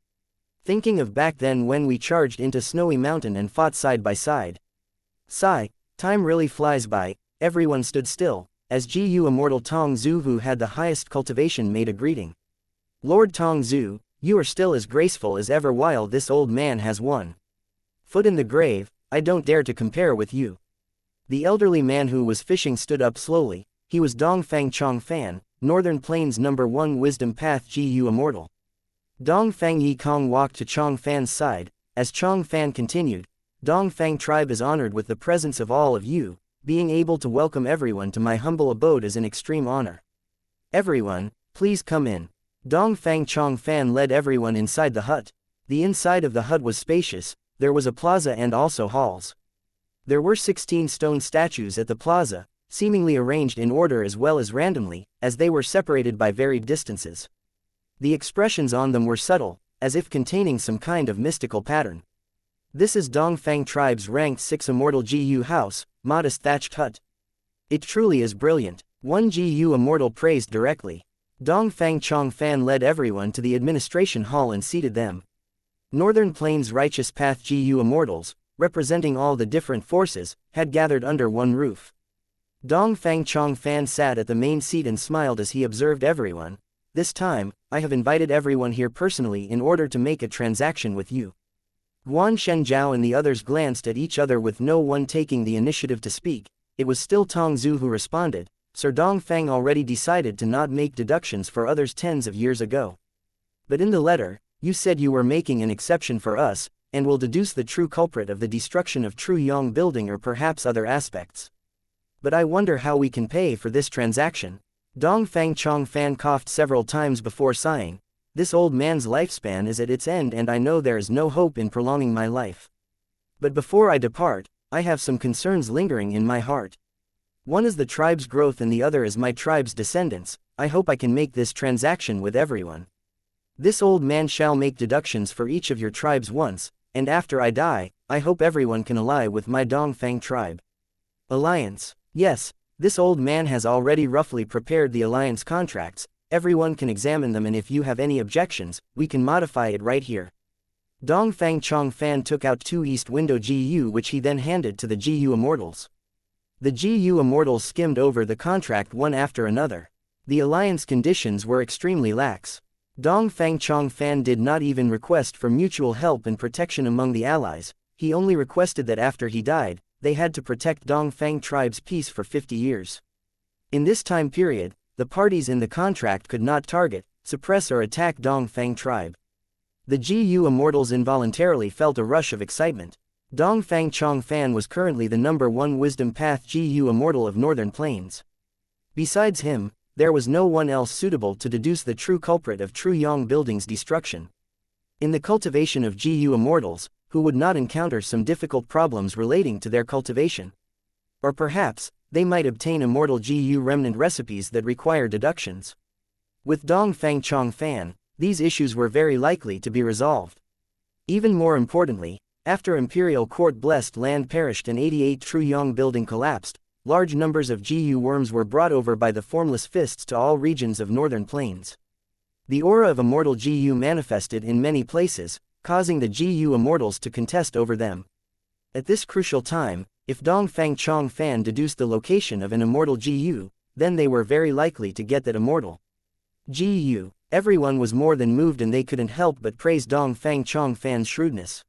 A: Thinking of back then when we charged into Snowy Mountain and fought side by side. Sigh, time really flies by. Everyone stood still, as Ji-Yu Immortal Tong Zhu, who had the highest cultivation, made a greeting. Lord Tong Zhu, you are still as graceful as ever while this old man has one foot in the grave. I don't dare to compare with you. The elderly man who was fishing stood up slowly. He was Dong Fang Chong Fan, Northern Plains #1 Wisdom Path Ji-Yu Immortal. Dong Fang Yi Kong walked to Chong Fan's side. As Chong Fan continued, Dong Fang tribe is honored with the presence of all of you. Being able to welcome everyone to my humble abode is an extreme honor. Everyone, please come in. Dong Fang Chong Fan led everyone inside the hut. The inside of the hut was spacious. There was a plaza and also halls. There were 16 stone statues at the plaza, seemingly arranged in order as well as randomly, as they were separated by varied distances. The expressions on them were subtle, as if containing some kind of mystical pattern. This is Dong Fang tribe's ranked 6 immortal Ji-Yu house, modest thatched hut. It truly is brilliant, one Ji-Yu immortal praised directly. Dong Fang Chong Fan led everyone to the administration hall and seated them. Northern Plains Righteous Path Ji-Yu immortals, representing all the different forces, had gathered under one roof. Dong Fang Chong Fan sat at the main seat and smiled as he observed everyone. This time, I have invited everyone here personally in order to make a transaction with you. Guan Shenjiao and the others glanced at each other with no one taking the initiative to speak. It was still Tong Zhu who responded. Sir Dong Fang already decided to not make deductions for others tens of years ago. But in the letter, you said you were making an exception for us, and will deduce the true culprit of the destruction of True Yong building or perhaps other aspects. But I wonder how we can pay for this transaction. Dong Fang Chong Fan coughed several times before sighing. This old man's lifespan is at its end and I know there is no hope in prolonging my life. But before I depart, I have some concerns lingering in my heart. One is the tribe's growth and the other is my tribe's descendants. I hope I can make this transaction with everyone. This old man shall make deductions for each of your tribes once, and after I die, I hope everyone can ally with my Dong Fang tribe. Alliance. Yes, this old man has already roughly prepared the alliance contracts. Everyone can examine them and if you have any objections, we can modify it right here. Dong Fang Chong Fan took out 2 East Window Ji-Yu which he then handed to the Ji-Yu Immortals. The Ji-Yu Immortals skimmed over the contract one after another. The alliance conditions were extremely lax. Dong Fang Chong Fan did not even request for mutual help and protection among the allies. He only requested that after he died, they had to protect Dong Fang tribe's peace for 50 years. In this time period, the parties in the contract could not target, suppress or attack Dong Fang tribe. The Ji-Yu Immortals involuntarily felt a rush of excitement. Dong Fang Chong Fan was currently the #1 Wisdom Path Ji-Yu Immortal of Northern Plains. Besides him, there was no one else suitable to deduce the true culprit of True Yong building's destruction. In the cultivation of Ji-Yu Immortals, who would not encounter some difficult problems relating to their cultivation. Or perhaps, they might obtain immortal Ji-Yu remnant recipes that require deductions. With Dong Fang Chong Fan, these issues were very likely to be resolved. Even more importantly, after Imperial Court blessed land perished and 88 True Yong building collapsed, large numbers of Ji-Yu worms were brought over by the formless fists to all regions of Northern Plains. The aura of immortal Ji-Yu manifested in many places, causing the Ji-Yu Immortals to contest over them. At this crucial time, if Dong Fang Chong Fan deduced the location of an immortal Ji-Yu, then they were very likely to get that immortal GU. Everyone was more than moved and they couldn't help but praise Dong Fang Chong Fan's shrewdness.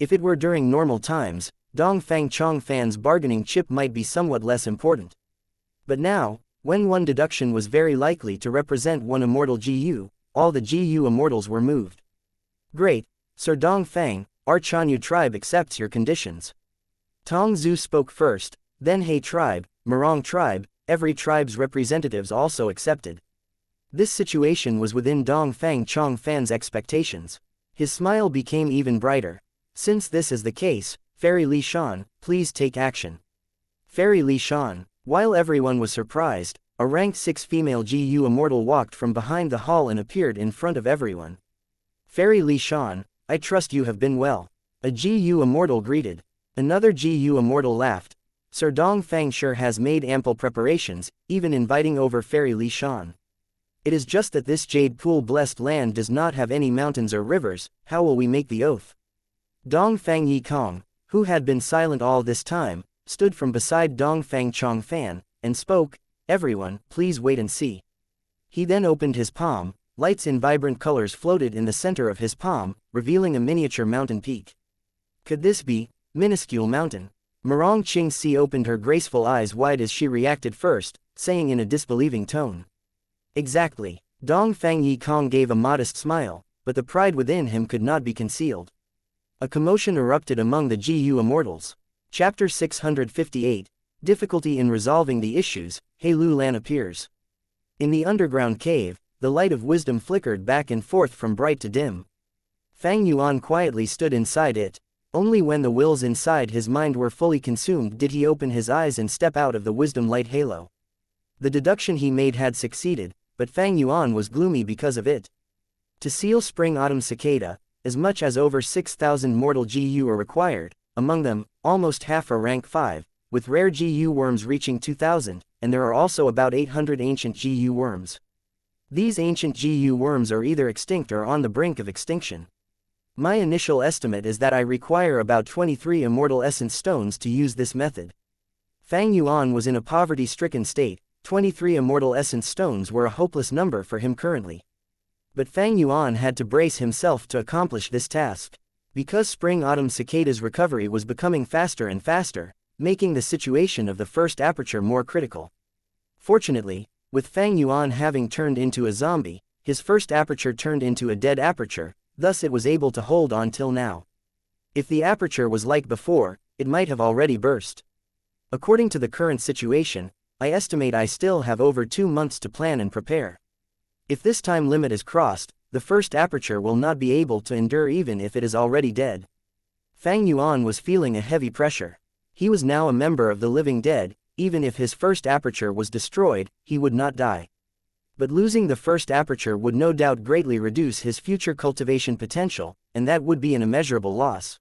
A: If it were during normal times, Dong Fang Chong Fan's bargaining chip might be somewhat less important. But now, when one deduction was very likely to represent one immortal GU, all the GU immortals were moved. Great, Sir Dong Fang, our Chanyu tribe accepts your conditions. Tong Zhu spoke first, then He tribe, Murong tribe, every tribe's representatives also accepted. This situation was within Dong Fang Chong Fan's expectations. His smile became even brighter. Since this is the case, Fairy Li Shan, please take action. Fairy Li Shan. While everyone was surprised, a rank 6 female GU immortal walked from behind the hall and appeared in front of everyone. Fairy Li Shan, I trust you have been well. A GU immortal greeted. Another GU immortal laughed. Sir Dong Fang sure has made ample preparations, even inviting over Fairy Li Shan. It is just that this jade pool blessed land does not have any mountains or rivers. How will we make the oath? Dong Fang Yi Kong, who had been silent all this time, stood from beside Dong Fang Chong Fan, and spoke, everyone, please wait and see. He then opened his palm, lights in vibrant colors floated in the center of his palm, revealing a miniature mountain peak. Could this be, minuscule mountain? Murong Ching Si opened her graceful eyes wide as she reacted first, saying in a disbelieving tone. Exactly. Dong Fang Yi Kong gave a modest smile, but the pride within him could not be concealed. A commotion erupted among the GU immortals. Chapter 658, Difficulty in Resolving the Issues, He Lu Lan appears. In the underground cave, the light of wisdom flickered back and forth from bright to dim. Fang Yuan quietly stood inside it. Only when the wills inside his mind were fully consumed did he open his eyes and step out of the wisdom light halo. The deduction he made had succeeded, but Fang Yuan was gloomy because of it. To seal spring-autumn cicada, as much as over 6,000 mortal GU are required, among them, almost half are rank 5, with rare GU worms reaching 2,000, and there are also about 800 ancient GU worms. These ancient GU worms are either extinct or on the brink of extinction. My initial estimate is that I require about 23 immortal essence stones to use this method. Fang Yuan was in a poverty-stricken state. 23 immortal essence stones were a hopeless number for him currently. But Fang Yuan had to brace himself to accomplish this task. Because spring-autumn cicada's recovery was becoming faster and faster, making the situation of the first aperture more critical. Fortunately, with Fang Yuan having turned into a zombie, his first aperture turned into a dead aperture, thus it was able to hold on till now. If the aperture was like before, it might have already burst. According to the current situation, I estimate I still have over 2 months to plan and prepare. If this time limit is crossed, the first aperture will not be able to endure even if it is already dead. Fang Yuan was feeling a heavy pressure. He was now a member of the living dead. Even if his first aperture was destroyed, he would not die. But losing the first aperture would no doubt greatly reduce his future cultivation potential, and that would be an immeasurable loss.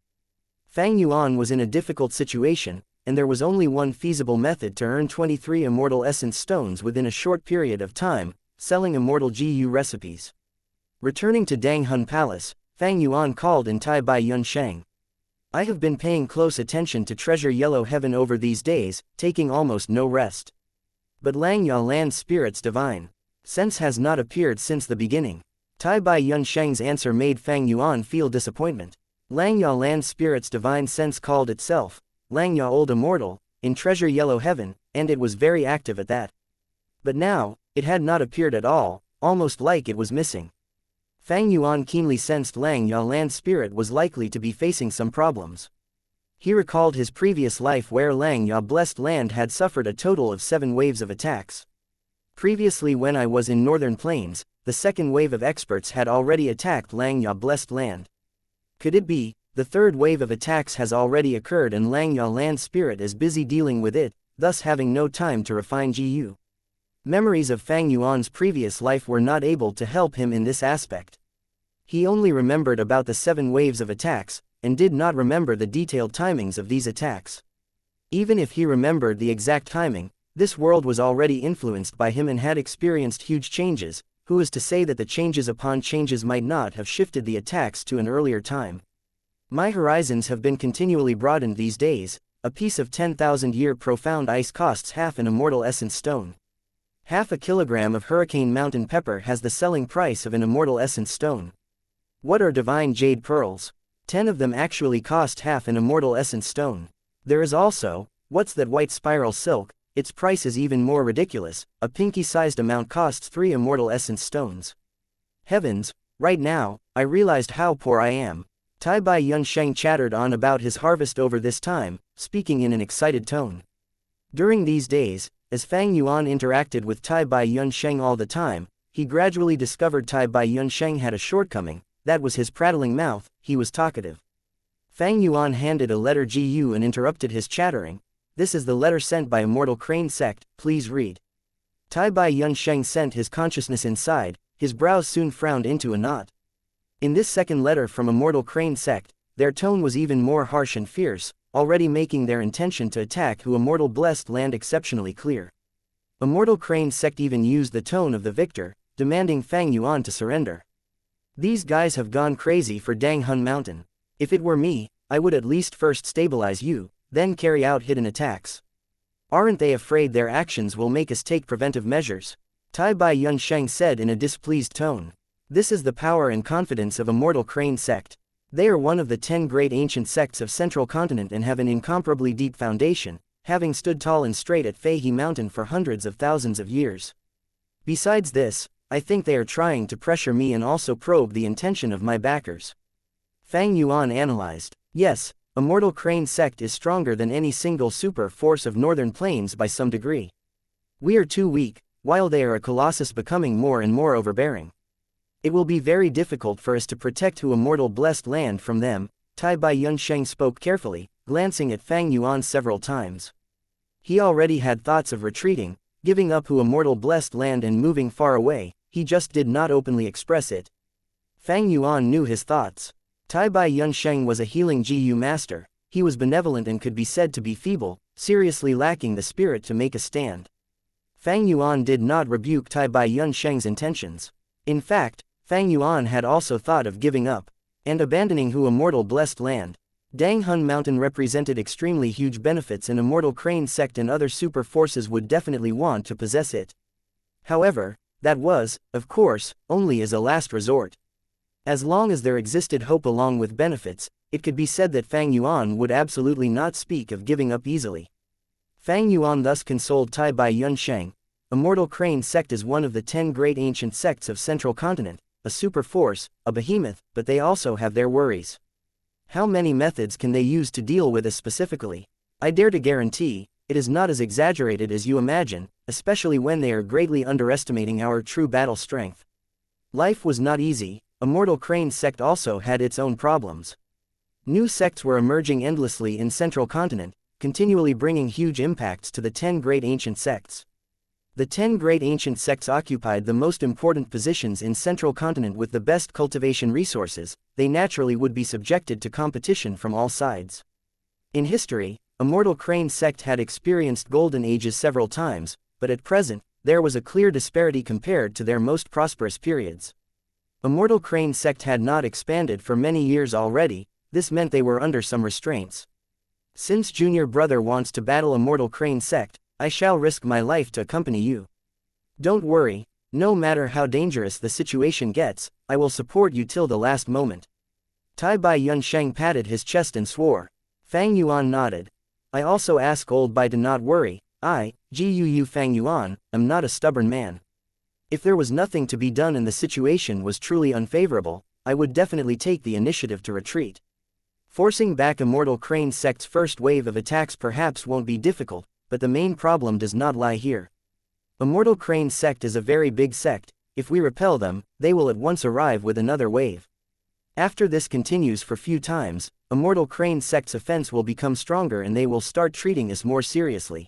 A: Fang Yuan was in a difficult situation, and there was only one feasible method to earn 23 immortal essence stones within a short period of time, selling immortal GU recipes. Returning to Danghun Palace, Fang Yuan called in Tai Bai Yun Sheng. I have been paying close attention to Treasure Yellow Heaven over these days, taking almost no rest. But Langya Land's spirits divine sense has not appeared since the beginning. Tai Bai Yun Sheng's answer made Fang Yuan feel disappointment. Langya Land's spirits divine sense called itself Langya Old Immortal, in Treasure Yellow Heaven, and it was very active at that. But now, it had not appeared at all, almost like it was missing. Fang Yuan keenly sensed Langya Land's spirit was likely to be facing some problems. He recalled his previous life where Langya Blessed Land had suffered a total of 7 waves of attacks. Previously when I was in Northern Plains, the second wave of experts had already attacked Langya Blessed Land. Could it be, the third wave of attacks has already occurred and Langya Land's spirit is busy dealing with it, thus having no time to refine GU? Memories of Fang Yuan's previous life were not able to help him in this aspect. He only remembered about the 7 waves of attacks, and did not remember the detailed timings of these attacks. Even if he remembered the exact timing, this world was already influenced by him and had experienced huge changes. Who is to say that the changes upon changes might not have shifted the attacks to an earlier time? My horizons have been continually broadened these days. A piece of 10,000-year profound ice costs half an immortal essence stone. Half a kilogram of Hurricane Mountain pepper has the selling price of an Immortal essence stone. What are divine jade pearls? 10 of them actually cost half an Immortal essence stone. There is also, what's that white spiral silk? Its price is even more ridiculous. A pinky-sized amount costs 3 Immortal essence stones. Heavens, right now, I realized how poor I am. Tai Bai Yunsheng chattered on about his harvest over this time, speaking in an excited tone. During these days, as Fang Yuan interacted with Tai Bai Yunsheng all the time, he gradually discovered Tai Bai Yunsheng had a shortcoming. That was his prattling mouth. He was talkative. Fang Yuan handed a letter Gu and interrupted his chattering. This is the letter sent by Immortal Crane Sect, please read. Tai Bai Yunsheng sent his consciousness inside, his brows soon frowned into a knot. In this second letter from Immortal Crane Sect, their tone was even more harsh and fierce, already making their intention to attack who Immortal blessed land exceptionally clear. Immortal Crane Sect even used the tone of the victor, demanding Fang Yuan to surrender. These guys have gone crazy for Dang Hun Mountain. If it were me, I would at least first stabilize you, then carry out hidden attacks. Aren't they afraid their actions will make us take preventive measures? Tai Bai Yunsheng said in a displeased tone. This is the power and confidence of Immortal Crane Sect. They are one of the 10 great ancient sects of Central Continent and have an incomparably deep foundation, having stood tall and straight at Feihe Mountain for hundreds of thousands of years. Besides this, I think they are trying to pressure me and also probe the intention of my backers. Fang Yuan analyzed. Yes, Immortal Crane Sect is stronger than any single super force of Northern Plains by some degree. We are too weak, while they are a colossus becoming more and more overbearing. It will be very difficult for us to protect who Immortal blessed land from them. Tai Bai Yunsheng spoke carefully, glancing at Fang Yuan several times. He already had thoughts of retreating, giving up who Immortal blessed land and moving far away. He just did not openly express it. Fang Yuan knew his thoughts. Tai Bai Yunsheng was a healing Gu master. He was benevolent and could be said to be feeble, seriously lacking the spirit to make a stand. Fang Yuan did not rebuke Tai Bai Yunsheng's intentions. In fact, Fang Yuan had also thought of giving up and abandoning who Immortal blessed land. Dang Hun Mountain represented extremely huge benefits and Immortal Crane Sect and other super forces would definitely want to possess it. However, that was, of course, only as a last resort. As long as there existed hope along with benefits, it could be said that Fang Yuan would absolutely not speak of giving up easily. Fang Yuan thus consoled Tai Bai Yunsheng. Immortal Crane Sect is one of the 10 great ancient sects of Central Continent, a super force, a behemoth, but they also have their worries. How many methods can they use to deal with us specifically? I dare to guarantee, it is not as exaggerated as you imagine, especially when they are greatly underestimating our true battle strength. Life was not easy. Immortal Crane Sect also had its own problems. New sects were emerging endlessly in Central Continent, continually bringing huge impacts to the 10 great ancient sects. The 10 great ancient sects occupied the most important positions in Central Continent with the best cultivation resources. They naturally would be subjected to competition from all sides. In history, Immortal Crane Sect had experienced golden ages several times, but at present, there was a clear disparity compared to their most prosperous periods. Immortal Crane Sect had not expanded for many years already. This meant they were under some restraints. Since Junior Brother wants to battle Immortal Crane Sect, I shall risk my life to accompany you. Don't worry, no matter how dangerous the situation gets, I will support you till the last moment. Tai Bai Yunsheng patted his chest and swore. Fang Yuan nodded. I also ask Old Bai to not worry. I, Gu Fang Yuan, am not a stubborn man. If there was nothing to be done and the situation was truly unfavorable, I would definitely take the initiative to retreat. Forcing back Immortal Crane Sect's first wave of attacks perhaps won't be difficult, but the main problem does not lie here. Immortal Crane Sect is a very big sect. If we repel them, they will at once arrive with another wave. After this continues for few times, Immortal Crane Sect's offense will become stronger and they will start treating us more seriously.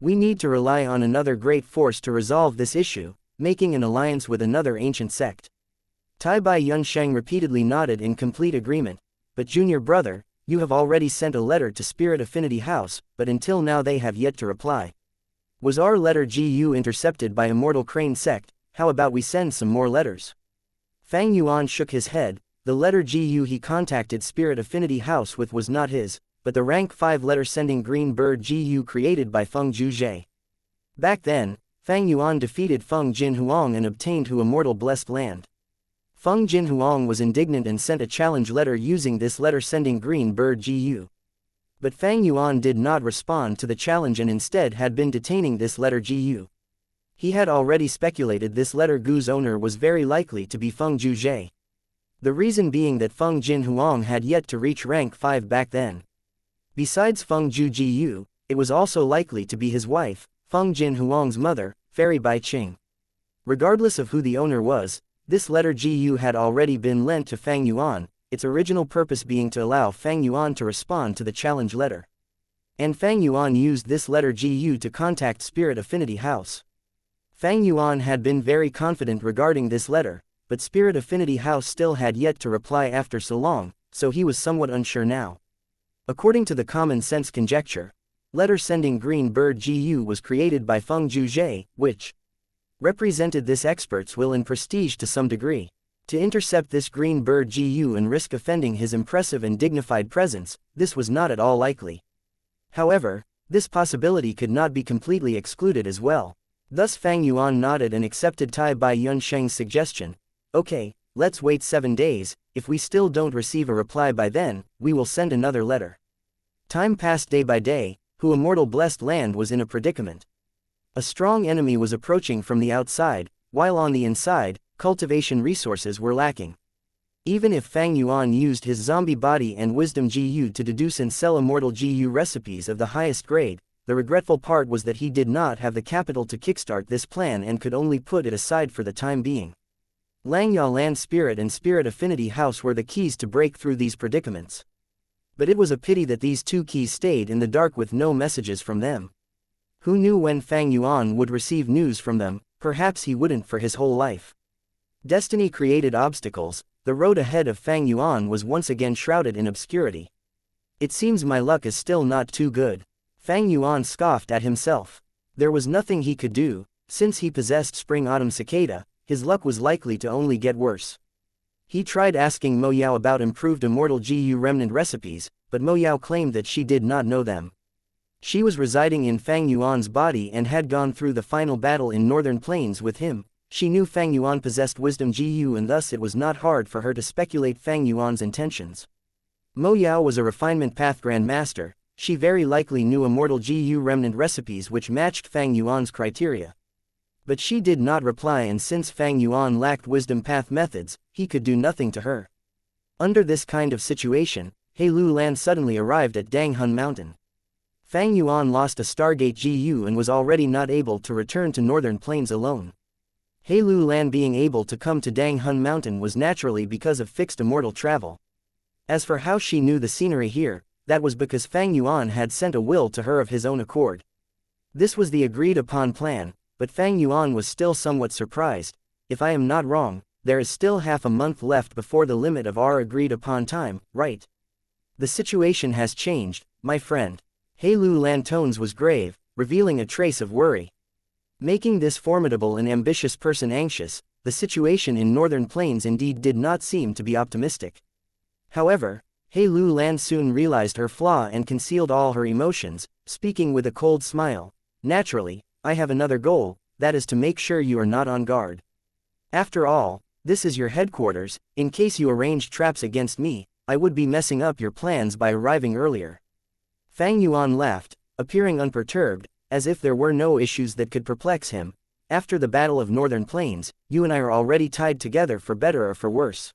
A: We need to rely on another great force to resolve this issue, making an alliance with another ancient sect. Tai Bai Yunsheng repeatedly nodded in complete agreement. But Junior Brother, you have already sent a letter to Spirit Affinity House, but until now they have yet to reply. Was our letter GU intercepted by Immortal Crane Sect? How about we send some more letters? Fang Yuan shook his head. The letter GU he contacted Spirit Affinity House with was not his, but the rank 5 letter sending green bird GU created by Feng Zhuzhe. Back then, Fang Yuan defeated Feng Jinhuang and obtained Hu Immortal blessed land. Feng Jinhuang was indignant and sent a challenge letter using this letter sending green bird Gu. But Fang Yuan did not respond to the challenge and instead had been detaining this letter Gu. He had already speculated this letter Gu's owner was very likely to be Feng Juzhe. The reason being that Feng Jinhuang had yet to reach rank 5 back then. Besides Feng Ju, it was also likely to be his wife, Feng Jinhuang's mother, Fairy Bai Qing. Regardless of who the owner was, this letter Gu had already been lent to Fang Yuan, its original purpose being to allow Fang Yuan to respond to the challenge letter. And Fang Yuan used this letter Gu to contact Spirit Affinity House. Fang Yuan had been very confident regarding this letter, but Spirit Affinity House still had yet to reply after so long, so he was somewhat unsure now. According to the common sense conjecture, letter sending green bird Gu was created by Feng Juzhe, which represented this expert's will and prestige to some degree. To intercept this green bird Gu and risk offending his impressive and dignified presence, this was not at all likely. However, this possibility could not be completely excluded as well. Thus Fang Yuan nodded and accepted Tai Bai Yunsheng's suggestion. Okay, let's wait 7 days, if we still don't receive a reply by then, we will send another letter. Time passed day by day, Hu Immortal blessed land was in a predicament. A strong enemy was approaching from the outside, while on the inside, cultivation resources were lacking. Even if Fang Yuan used his zombie body and wisdom Gu to deduce and sell immortal Gu recipes of the highest grade, the regretful part was that he did not have the capital to kickstart this plan and could only put it aside for the time being. Langya Land Spirit and Spirit Affinity House were the keys to break through these predicaments. But it was a pity that these two keys stayed in the dark with no messages from them. Who knew when Fang Yuan would receive news from them? Perhaps he wouldn't for his whole life. Destiny created obstacles. The road ahead of Fang Yuan was once again shrouded in obscurity. It seems my luck is still not too good. Fang Yuan scoffed at himself. There was nothing he could do. Since he possessed Spring-Autumn Cicada, his luck was likely to only get worse. He tried asking Mo Yao about improved immortal Gu remnant recipes, but Mo Yao claimed that she did not know them. She was residing in Fang Yuan's body and had gone through the final battle in Northern Plains with him. She knew Fang Yuan possessed wisdom Gu and thus it was not hard for her to speculate Fang Yuan's intentions. Mo Yao was a refinement path grandmaster. She very likely knew immortal Gu remnant recipes which matched Fang Yuan's criteria. But she did not reply, and since Fang Yuan lacked wisdom path methods, he could do nothing to her. Under this kind of situation, He Lu Lan suddenly arrived at Danghun Mountain. Fang Yuan lost a Stargate Gu and was already not able to return to Northern Plains alone. He Lu Lan being able to come to Danghun Mountain was naturally because of fixed immortal travel. As for how she knew the scenery here, that was because Fang Yuan had sent a will to her of his own accord. This was the agreed upon plan, but Fang Yuan was still somewhat surprised. If I am not wrong, there is still half a month left before the limit of our agreed upon time, right? The situation has changed, my friend. He Lu Lan tones was grave, revealing a trace of worry. Making this formidable and ambitious person anxious, the situation in Northern Plains indeed did not seem to be optimistic. However, He Lu Lan soon realized her flaw and concealed all her emotions, speaking with a cold smile. Naturally, I have another goal, that is to make sure you are not on guard. After all, this is your headquarters. In case you arranged traps against me, I would be messing up your plans by arriving earlier. Fang Yuan laughed, appearing unperturbed, as if there were no issues that could perplex him. After the Battle of Northern Plains, you and I are already tied together for better or for worse.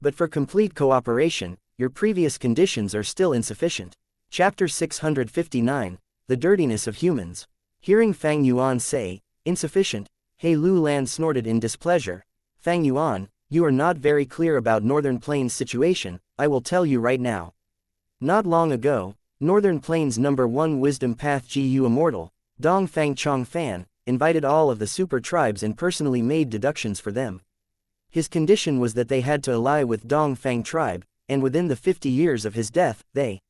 A: But for complete cooperation, your previous conditions are still insufficient. Chapter 659, The Dirtiness of Humans. Hearing Fang Yuan say, insufficient, He Lu Lan snorted in displeasure. Fang Yuan, you are not very clear about Northern Plains' situation. I will tell you right now. Not long ago, Northern Plains number 1 Wisdom Path Gu Immortal, Dong Fang Chong Fan, invited all of the super tribes and personally made deductions for them. His condition was that they had to ally with Dong Fang tribe, and within the 50 years of his death, they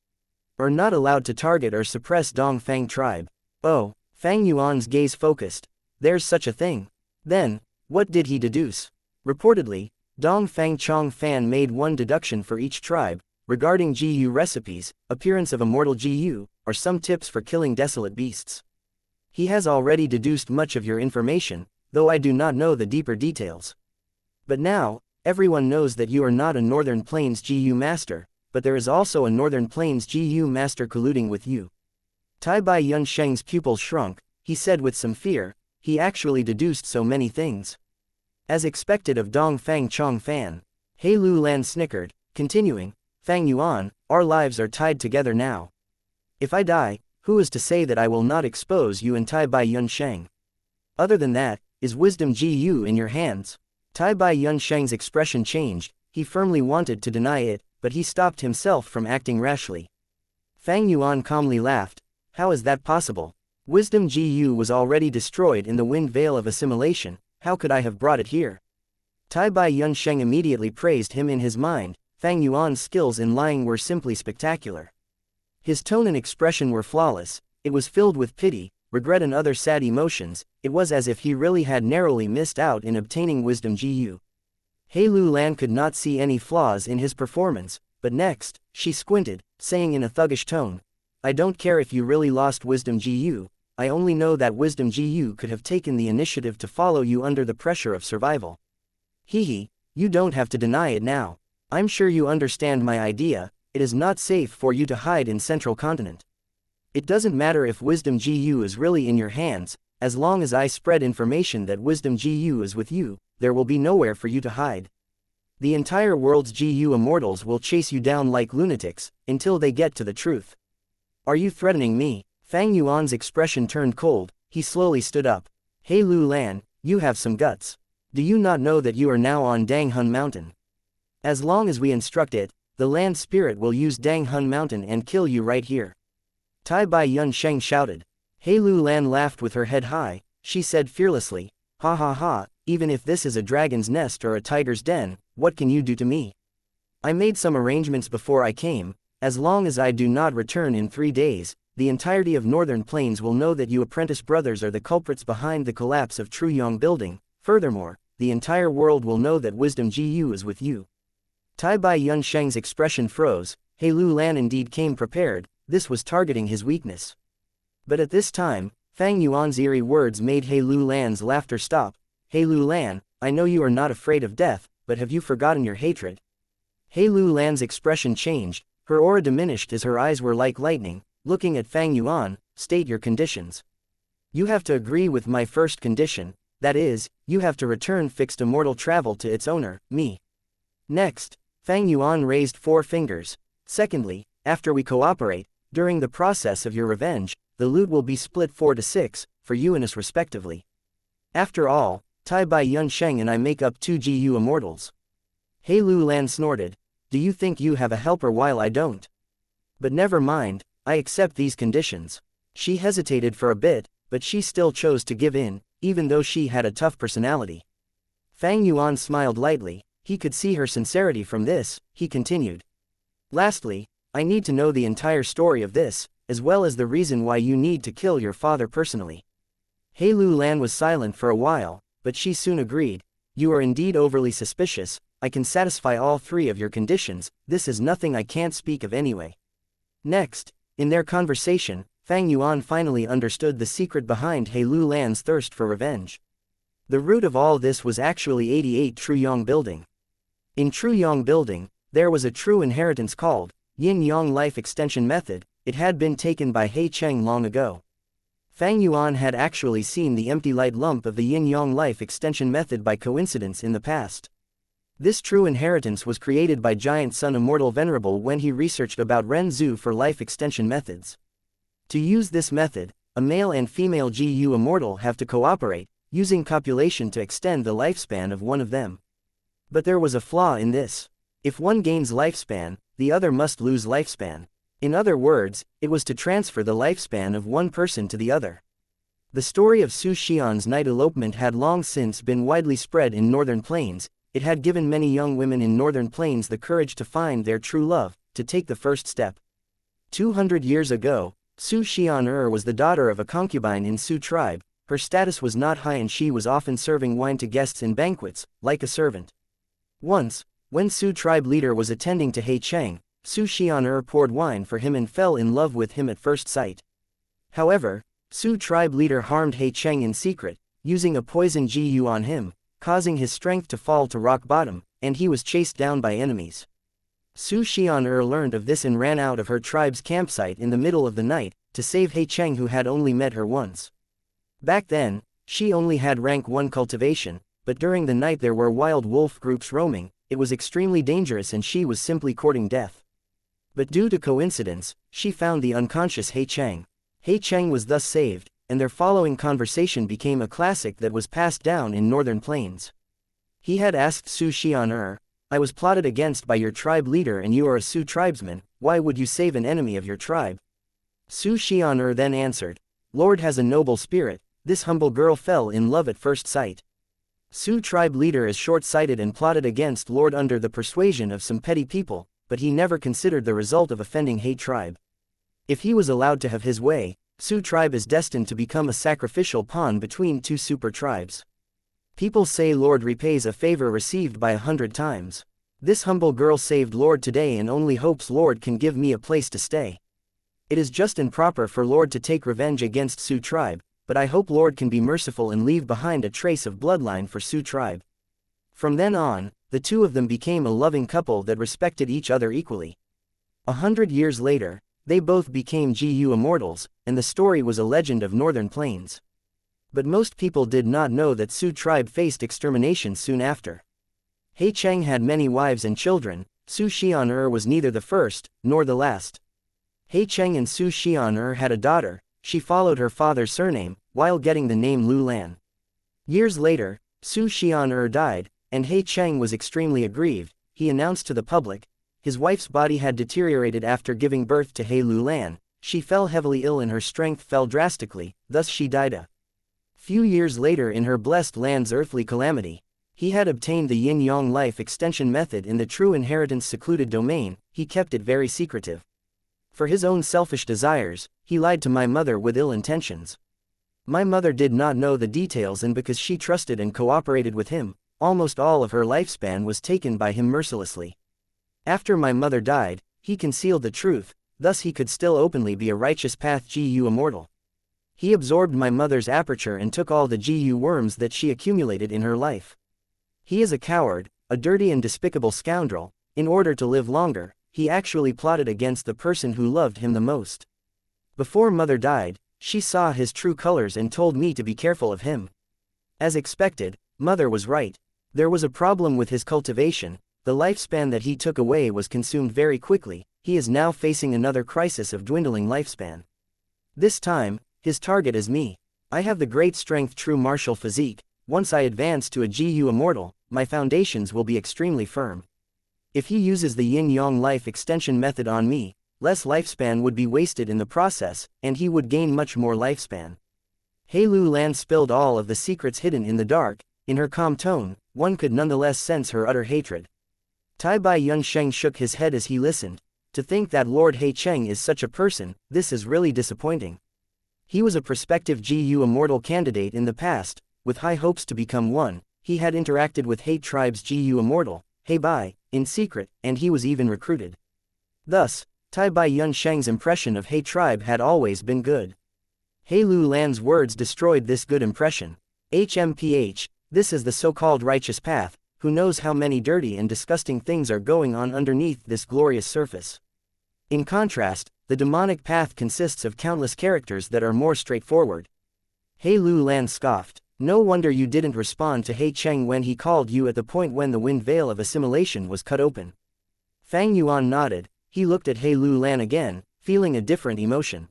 A: are not allowed to target or suppress Dong Fang tribe. Oh, Fang Yuan's gaze focused. There's such a thing. Then, what did he deduce? Reportedly, Dong Fang Chong Fan made one deduction for each tribe, regarding Gu recipes, appearance of immortal Gu, or some tips for killing desolate beasts. He has already deduced much of your information, though I do not know the deeper details. But now, everyone knows that you are not a Northern Plains GU master, but there is also a Northern Plains GU master colluding with you. Tai Bai Yun Sheng's pupils shrunk. He said with some fear, he actually deduced so many things. As expected of Dong Fang Chong Fan. He Lu Lan snickered, continuing, Fang Yuan, our lives are tied together now. If I die, who is to say that I will not expose you and Tai Bai Yun Sheng? Other than that, is wisdom GU in your hands? Tai Bai Yun Sheng's expression changed. He firmly wanted to deny it, but he stopped himself from acting rashly. Fang Yuan calmly laughed. How is that possible? Wisdom GU was already destroyed in the wind veil of assimilation. How could I have brought it here? Tai Bai Yun Sheng immediately praised him in his mind. Fang Yuan's skills in lying were simply spectacular. His tone and expression were flawless. It was filled with pity, regret and other sad emotions. It was as if he really had narrowly missed out in obtaining wisdom GU. He Lu Lan could not see any flaws in his performance, but next, she squinted, saying in a thuggish tone, I don't care if you really lost wisdom GU, I only know that wisdom GU could have taken the initiative to follow you under the pressure of survival. Hehe, you don't have to deny it now. I'm sure you understand my idea. It is not safe for you to hide in Central Continent. It doesn't matter if wisdom GU is really in your hands, as long as I spread information that wisdom GU is with you, there will be nowhere for you to hide. The entire world's GU immortals will chase you down like lunatics, until they get to the truth. Are you threatening me? Fang Yuan's expression turned cold. He slowly stood up. He Lu Lan, you have some guts. Do you not know that you are now on Dang Hun Mountain? As long as we instruct it, the land spirit will use Dang Hun Mountain and kill you right here. Tai Bai Yun Sheng shouted. He Lu Lan laughed with her head high. She said fearlessly, ha ha ha, even if this is a dragon's nest or a tiger's den, what can you do to me? I made some arrangements before I came. As long as I do not return in 3 days, the entirety of Northern Plains will know that you apprentice brothers are the culprits behind the collapse of Truyong Building. Furthermore, the entire world will know that wisdom GU is with you. Tai Bai Yun Sheng's expression froze. He Lu Lan indeed came prepared. This was targeting his weakness. But at this time, Fang Yuan's eerie words made He Lu Lan's laughter stop. He Lu Lan, I know you are not afraid of death, but have you forgotten your hatred? He Lu Lan's expression changed. Her aura diminished as her eyes were like lightning. Looking at Fang Yuan, state your conditions. You have to agree with my first condition, that is, you have to return fixed immortal travel to its owner, me. Next, Fang Yuan raised 4 fingers. Secondly, after we cooperate, during the process of your revenge, the loot will be split 4 to 6, for you and us respectively. After all, Tai Bai Yun Sheng and I make up 2 GU immortals. He Lu Lan snorted. Do you think you have a helper while I don't? But never mind, I accept these conditions. She hesitated for a bit, but she still chose to give in, even though she had a tough personality. Fang Yuan smiled lightly. He could see her sincerity from this. He continued. Lastly, I need to know the entire story of this, as well as the reason why you need to kill your father personally. He Lu Lan was silent for a while, but she soon agreed. You are indeed overly suspicious. I can satisfy all 3 of your conditions. This is nothing I can't speak of anyway. Next, in their conversation, Fang Yuan finally understood the secret behind He Lu Lan's thirst for revenge. The root of all this was actually 88 Truyong Building. In Truyong Building, there was a true inheritance called Yin Yang Life Extension Method. It had been taken by He Cheng long ago. Fang Yuan had actually seen the empty light lump of the Yin Yang Life Extension Method by coincidence in the past. This true inheritance was created by Giant Sun Immortal Venerable when he researched about Ren Zhu for life extension methods. To use this method, a male and female GU immortal have to cooperate, using copulation to extend the lifespan of one of them. But there was a flaw in this. If one gains lifespan, the other must lose lifespan. In other words, it was to transfer the lifespan of one person to the other. The story of Su Xian's night elopement had long since been widely spread in Northern Plains. It had given many young women in Northern Plains the courage to find their true love, to take the first step. 200 years ago, Su Xian was the daughter of a concubine in Su tribe. Her status was not high and she was often serving wine to guests in banquets, like a servant. Once, when Su tribe leader was attending to He Cheng, Su Xian poured wine for him and fell in love with him at first sight. However, Su tribe leader harmed He Cheng in secret, using a poison Gu on him, causing his strength to fall to rock bottom, and he was chased down by enemies. Su Xian'er learned of this and ran out of her tribe's campsite in the middle of the night, to save He Cheng, who had only met her once. Back then, she only had rank 1 cultivation, but during the night there were wild wolf groups roaming. It was extremely dangerous and she was simply courting death. But due to coincidence, she found the unconscious He Cheng. He Cheng was thus saved, and their following conversation became a classic that was passed down in northern plains. He had asked Su Xian'er, "I was plotted against by your tribe leader and you are a Su tribesman, why would you save an enemy of your tribe?" Su Xian'er then answered, "Lord has a noble spirit, this humble girl fell in love at first sight." Su tribe leader is short-sighted and plotted against Lord under the persuasion of some petty people, but he never considered the result of offending He tribe. If he was allowed to have his way, Su tribe is destined to become a sacrificial pawn between two super tribes. People say Lord repays a favor received by 100 times. This humble girl saved Lord today and only hopes Lord can give me a place to stay. It is just and proper for Lord to take revenge against Su tribe, but I hope Lord can be merciful and leave behind a trace of bloodline for Su tribe. From then on, the two of them became a loving couple that respected each other equally. 100 years later, they both became Gu immortals, and the story was a legend of northern plains. But most people did not know that Su tribe faced extermination soon after. He Cheng had many wives and children. Su Xian'er was neither the first, nor the last. He Cheng and Su Xian'er had a daughter. She followed her father's surname, while getting the name Lu Lan. Years later, Su Xian'er died, and He Cheng was extremely aggrieved. He announced to the public, his wife's body had deteriorated after giving birth to He Lu Lan. She fell heavily ill and her strength fell drastically, thus she died a few years later in her blessed land's earthly calamity. He had obtained the yin-yang life extension method in the true inheritance secluded domain. He kept it very secretive. For his own selfish desires, he lied to my mother with ill intentions. My mother did not know the details, and because she trusted and cooperated with him, almost all of her lifespan was taken by him mercilessly. After my mother died, he concealed the truth, thus he could still openly be a righteous path Gu immortal. He absorbed my mother's aperture and took all the Gu worms that she accumulated in her life. He is a coward, a dirty and despicable scoundrel. In order to live longer, he actually plotted against the person who loved him the most. Before mother died, she saw his true colors and told me to be careful of him. As expected, mother was right. There was a problem with his cultivation. The lifespan that he took away was consumed very quickly. He is now facing another crisis of dwindling lifespan. This time, his target is me. I have the great strength true martial physique. Once I advance to a Gu immortal, my foundations will be extremely firm. If he uses the yin-yang life extension method on me, less lifespan would be wasted in the process, and he would gain much more lifespan. He Lu Lan spilled all of the secrets hidden in the dark. In her calm tone, one could nonetheless sense her utter hatred. Tai Bai Yun Sheng shook his head as he listened. To think that Lord He Cheng is such a person, this is really disappointing. He was a prospective Gu immortal candidate in the past, with high hopes to become one. He had interacted with He tribe's Gu immortal, He Bai, in secret, and he was even recruited. Thus, Tai Bai Yun Sheng's impression of He tribe had always been good. He Lu Lan's words destroyed this good impression. HMPH, this is the so-called righteous path. Who knows how many dirty and disgusting things are going on underneath this glorious surface. In contrast, the demonic path consists of countless characters that are more straightforward. He Lu Lan scoffed. No wonder you didn't respond to He Cheng when he called you at the point when the wind veil of assimilation was cut open. Fang Yuan nodded. He looked at He Lu Lan again, feeling a different emotion.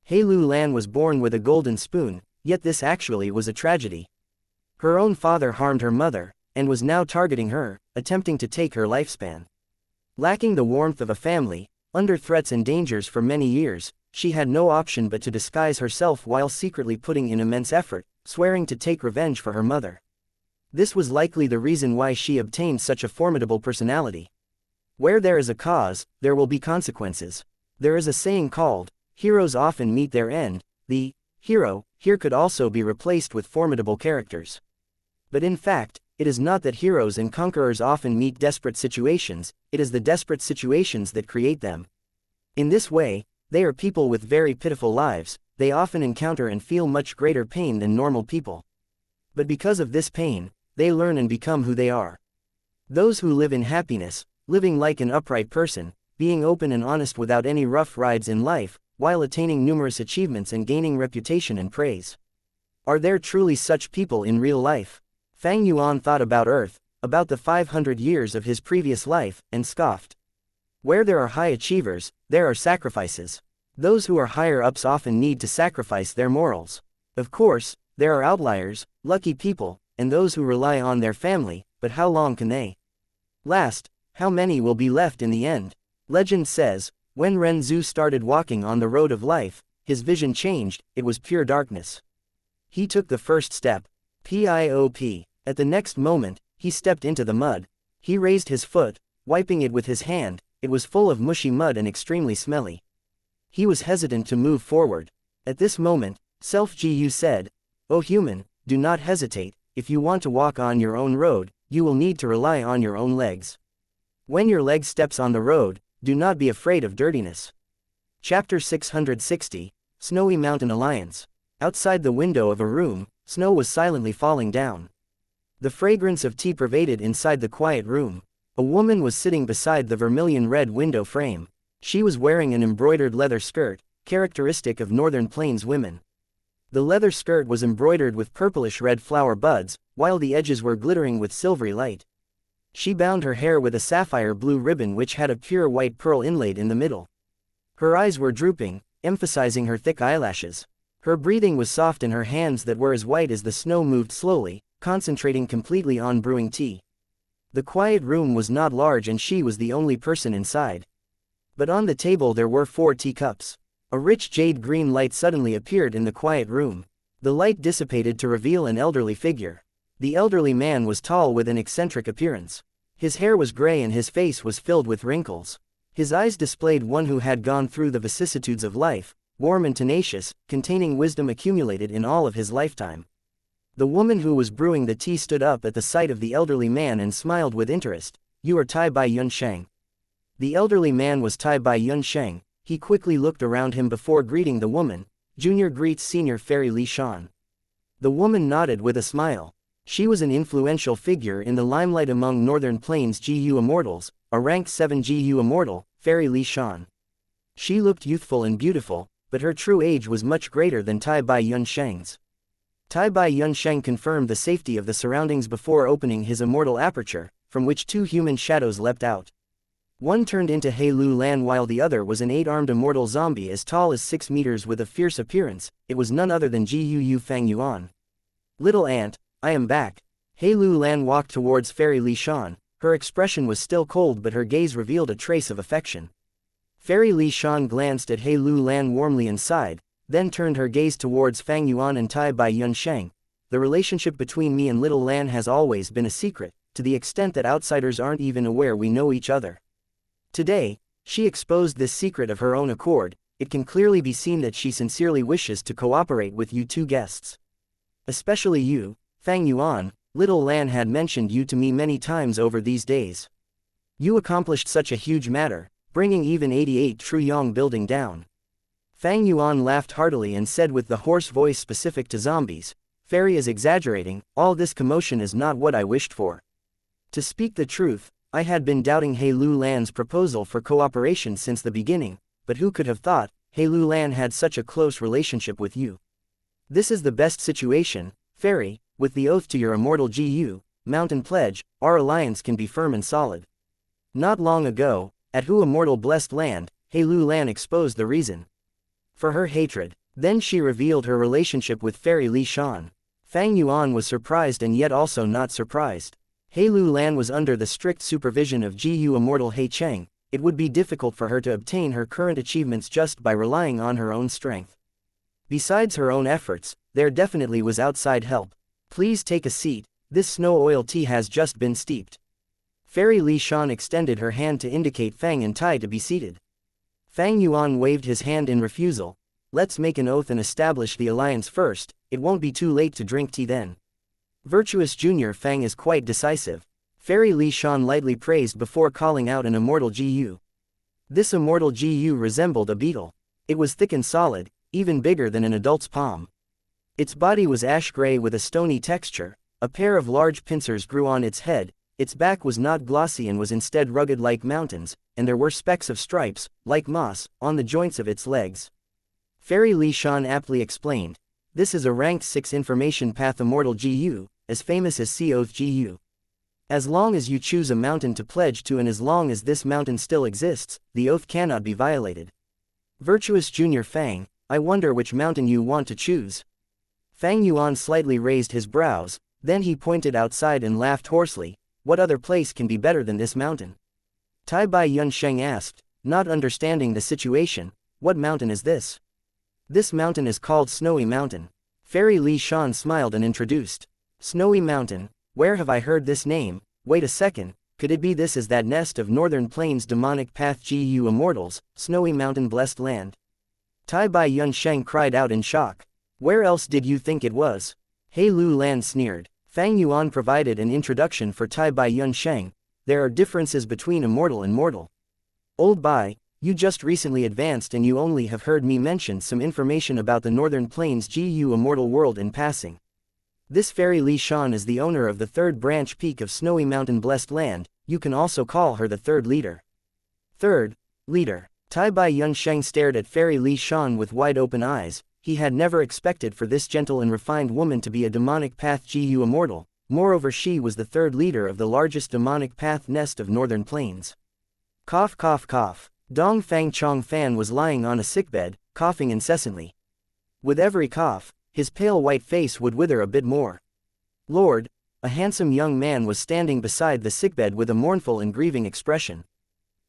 A: He Lu Lan was born with a golden spoon, yet this actually was a tragedy. Her own father harmed her mother, and was now targeting her, attempting to take her lifespan. Lacking the warmth of a family, under threats and dangers for many years, she had no option but to disguise herself while secretly putting in immense effort, swearing to take revenge for her mother. This was likely the reason why she obtained such a formidable personality. Where there is a cause, there will be consequences. There is a saying called, heroes often meet their end. The hero here could also be replaced with formidable characters. But in fact, it is not that heroes and conquerors often meet desperate situations, it is the desperate situations that create them. In this way, they are people with very pitiful lives, they often encounter and feel much greater pain than normal people. But because of this pain, they learn and become who they are. Those who live in happiness, living like an upright person, being open and honest without any rough rides in life, while attaining numerous achievements and gaining reputation and praise. Are there truly such people in real life? Fang Yuan thought about Earth, about the 500 years of his previous life, and scoffed. Where there are high achievers, there are sacrifices. Those who are higher ups often need to sacrifice their morals. Of course, there are outliers, lucky people, and those who rely on their family, but how long can they last? How many will be left in the end? Legend says, when Ren Zhu started walking on the road of life, his vision changed, it was pure darkness. He took the first step. Pop. At the next moment, he stepped into the mud. He raised his foot, wiping it with his hand, it was full of mushy mud and extremely smelly. He was hesitant to move forward. At this moment, Self-Gu said, "O human, do not hesitate, if you want to walk on your own road, you will need to rely on your own legs. When your leg steps on the road, do not be afraid of dirtiness." Chapter 660, Snowy Mountain Alliance. Outside the window of a room, snow was silently falling down. The fragrance of tea pervaded inside the quiet room. A woman was sitting beside the vermilion-red window frame. She was wearing an embroidered leather skirt, characteristic of Northern Plains women. The leather skirt was embroidered with purplish-red flower buds, while the edges were glittering with silvery light. She bound her hair with a sapphire blue ribbon which had a pure white pearl inlaid in the middle. Her eyes were drooping, emphasizing her thick eyelashes. Her breathing was soft and her hands that were as white as the snow moved slowly, concentrating completely on brewing tea. The quiet room was not large and she was the only person inside. But on the table there were 4 teacups. A rich jade-green light suddenly appeared in the quiet room. The light dissipated to reveal an elderly figure. The elderly man was tall with an eccentric appearance. His hair was gray and his face was filled with wrinkles. His eyes displayed one who had gone through the vicissitudes of life, warm and tenacious, containing wisdom accumulated in all of his lifetime. The woman who was brewing the tea stood up at the sight of the elderly man and smiled with interest. "You are Tai Bai Yunsheng." The elderly man was Tai Bai Yunsheng. He quickly looked around him before greeting the woman. "Junior greets Senior Fairy Li Shan." The woman nodded with a smile. She was an influential figure in the limelight among Northern Plains GU Immortals, a rank 7 GU Immortal, Fairy Li Shan. She looked youthful and beautiful, but her true age was much greater than Tai Bai Yunsheng's. Tai Bai Yunsheng confirmed the safety of the surroundings before opening his immortal aperture, from which 2 human shadows leapt out. One turned into He Lu Lan while the other was an 8-armed immortal zombie as tall as 6 meters with a fierce appearance. It was none other than Gu Fang Yuan. "Little aunt, I am back." He Lu Lan walked towards Fairy Li Shan. Her expression was still cold but her gaze revealed a trace of affection. Fairy Li Shan glanced at He Lu Lan warmly and sighed, then turned her gaze towards Fang Yuan and Tai Bai Yunsheng. "The relationship between me and Little Lan has always been a secret, to the extent that outsiders aren't even aware we know each other. Today, she exposed this secret of her own accord. It can clearly be seen that she sincerely wishes to cooperate with you 2 guests. Especially you, Fang Yuan. Little Lan had mentioned you to me many times over these days. You accomplished such a huge matter, bringing even 88 Truyong building down." Fang Yuan laughed heartily and said with the hoarse voice specific to zombies, "Fairy is exaggerating, all this commotion is not what I wished for. To speak the truth, I had been doubting He Lu Lan's proposal for cooperation since the beginning, but who could have thought, He Lu Lan had such a close relationship with you. This is the best situation, Fairy, with the oath to your immortal GU, Mountain Pledge, our alliance can be firm and solid." Not long ago, at Hu Immortal Blessed Land, He Lu Lan exposed the reason for her hatred. Then she revealed her relationship with Fairy Li Shan. Fang Yuan was surprised and yet also not surprised. He Lu Lan was under the strict supervision of GU Immortal He Cheng. It would be difficult for her to obtain her current achievements just by relying on her own strength. Besides her own efforts, there definitely was outside help. "Please take a seat, this snow oil tea has just been steeped." Fairy Li Shan extended her hand to indicate Fang and Tai to be seated. Fang Yuan waved his hand in refusal. "Let's make an oath and establish the alliance first, it won't be too late to drink tea then." Virtuous Junior Fang is quite decisive. Fairy Li Shan lightly praised before calling out an immortal GU. This immortal GU resembled a beetle. It was thick and solid, even bigger than an adult's palm. Its body was ash-gray with a stony texture, a pair of large pincers grew on its head, its back was not glossy and was instead rugged like mountains, and there were specks of stripes, like moss, on the joints of its legs. Fairy Li Shan aptly explained, "This is a ranked 6 information path Immortal GU, as famous as Sea Oath GU. As long as you choose a mountain to pledge to and as long as this mountain still exists, the oath cannot be violated. Virtuous Junior Fang, I wonder which mountain you want to choose." Fang Yuan slightly raised his brows, then he pointed outside and laughed hoarsely, "What other place can be better than this mountain?" Tai Bai Yunsheng asked, not understanding the situation, "What mountain is this?" "This mountain is called Snowy Mountain." Fairy Li Shan smiled and introduced. "Snowy Mountain, where have I heard this name? Wait a second, could it be this is that nest of Northern Plains demonic path GU immortals, Snowy Mountain Blessed Land?" Tai Bai Yunsheng cried out in shock. "Where else did you think it was?" He Lu Lan sneered. Fang Yuan provided an introduction for Tai Bai Yunsheng. "There are differences between immortal and mortal. Old Bai, you just recently advanced and you only have heard me mention some information about the Northern Plains GU immortal world in passing. This Fairy Li Shan is the owner of the third branch peak of Snowy Mountain Blessed Land, you can also call her the third leader." "Third leader." Tai Bai Yunsheng stared at Fairy Li Shan with wide open eyes. He had never expected for this gentle and refined woman to be a demonic path GU immortal, moreover she was the third leader of the largest demonic path nest of Northern Plains. Cough cough cough. Dong Fang Chong Fan was lying on a sickbed, coughing incessantly. With every cough, his pale white face would wither a bit more. "Lord," a handsome young man was standing beside the sickbed with a mournful and grieving expression.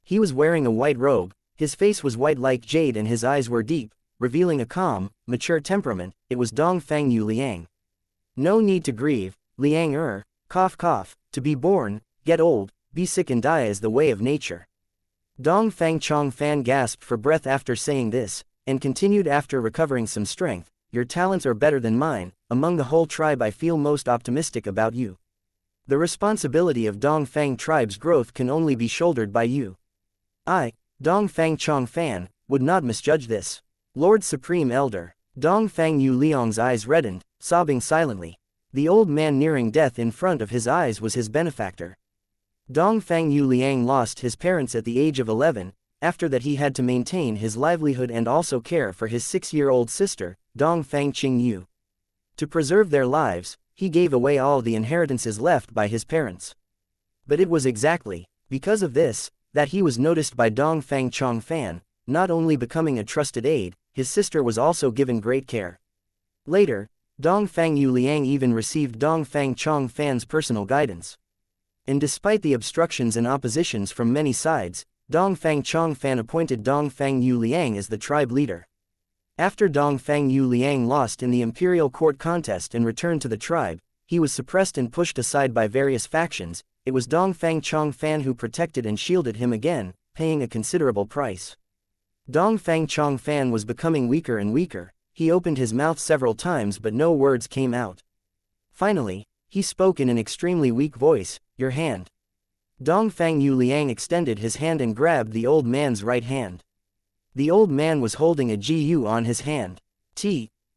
A: He was wearing a white robe, his face was white like jade and his eyes were deep, revealing a calm, mature temperament. It was Dong Fang Yu Liang. "No need to grieve, Liang cough cough, to be born, get old, be sick and die is the way of nature." Dong Fang Chong Fan gasped for breath after saying this, and continued after recovering some strength, "Your talents are better than mine, among the whole tribe I feel most optimistic about you. The responsibility of Dong Fang tribe's growth can only be shouldered by you. I, Dong Fang Chong Fan, would not misjudge this. Lord Supreme Elder." Dong Fang Yu Liang's eyes reddened, sobbing silently. The old man nearing death in front of his eyes was his benefactor. Dong Fang Yu Liang lost his parents at the age of 11, after that he had to maintain his livelihood and also care for his 6-year-old sister, Dong Fang Qing Yu. To preserve their lives, he gave away all the inheritances left by his parents. But it was exactly because of this that he was noticed by Dong Fang Chong Fan, not only becoming a trusted aide, his sister was also given great care. Later, Dong Fang Yu Liang even received Dong Fang Chong Fan's personal guidance. And despite the obstructions and oppositions from many sides, Dong Fang Chong Fan appointed Dong Fang Yu Liang as the tribe leader. After Dong Fang Yu Liang lost in the imperial court contest and returned to the tribe, he was suppressed and pushed aside by various factions. It was Dong Fang Chong Fan who protected and shielded him again, paying a considerable price. Dong Fang Chong Fan was becoming weaker and weaker. He opened his mouth several times but no words came out. Finally, he spoke in an extremely weak voice, "Your hand." Dong Fang Yu Liang extended his hand and grabbed the old man's right hand. The old man was holding a GU on his hand.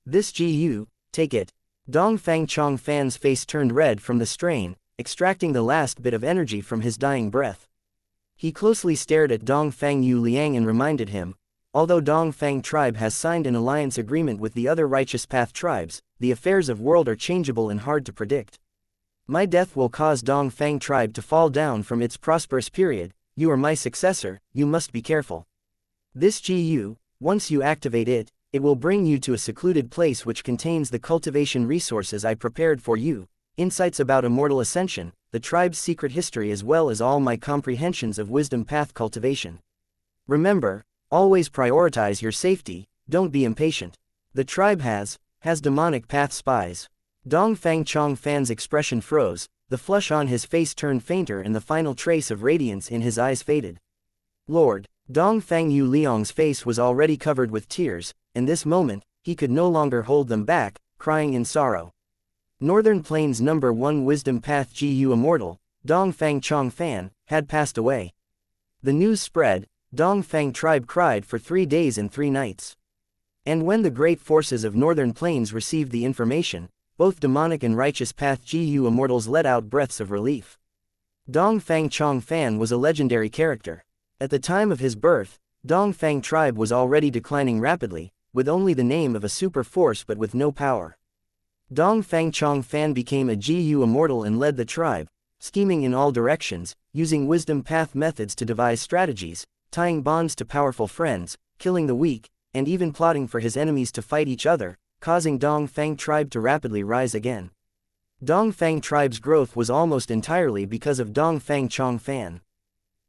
A: This GU, take it." Dong Fang Chong Fan's face turned red from the strain, extracting the last bit of energy from his dying breath. He closely stared at Dong Fang Yu Liang and reminded him, although Dong Fang tribe has signed an alliance agreement with the other Righteous Path tribes, the affairs of world are changeable and hard to predict. My death will cause Dong Fang tribe to fall down from its prosperous period. You are my successor, you must be careful. This GU, once you activate it, it will bring you to a secluded place which contains the cultivation resources I prepared for you, insights about immortal ascension, the tribe's secret history as well as all my comprehensions of wisdom path cultivation. Remember, always prioritize your safety, don't be impatient. The tribe has demonic path spies. Dong Fang Chong Fan's expression froze, the flush on his face turned fainter and the final trace of radiance in his eyes faded. Lord, Dong Fang Yu Liang's face was already covered with tears, in this moment, he could no longer hold them back, crying in sorrow. Northern Plains number 1 Wisdom Path GU Immortal, Dong Fang Chong Fan, had passed away. The news spread, Dong Fang tribe cried for 3 days and 3 nights. And when the great forces of northern plains received the information, both demonic and righteous path GU immortals let out breaths of relief. Dongfang Chongfan was a legendary character. At the time of his birth, Dongfang tribe was already declining rapidly, with only the name of a super force but with no power. Dongfang Chongfan became a GU immortal and led the tribe, scheming in all directions, using wisdom path methods to devise strategies, tying bonds to powerful friends, killing the weak, and even plotting for his enemies to fight each other, causing Dongfang tribe to rapidly rise again. Dongfang tribe's growth was almost entirely because of Dongfang Chongfan.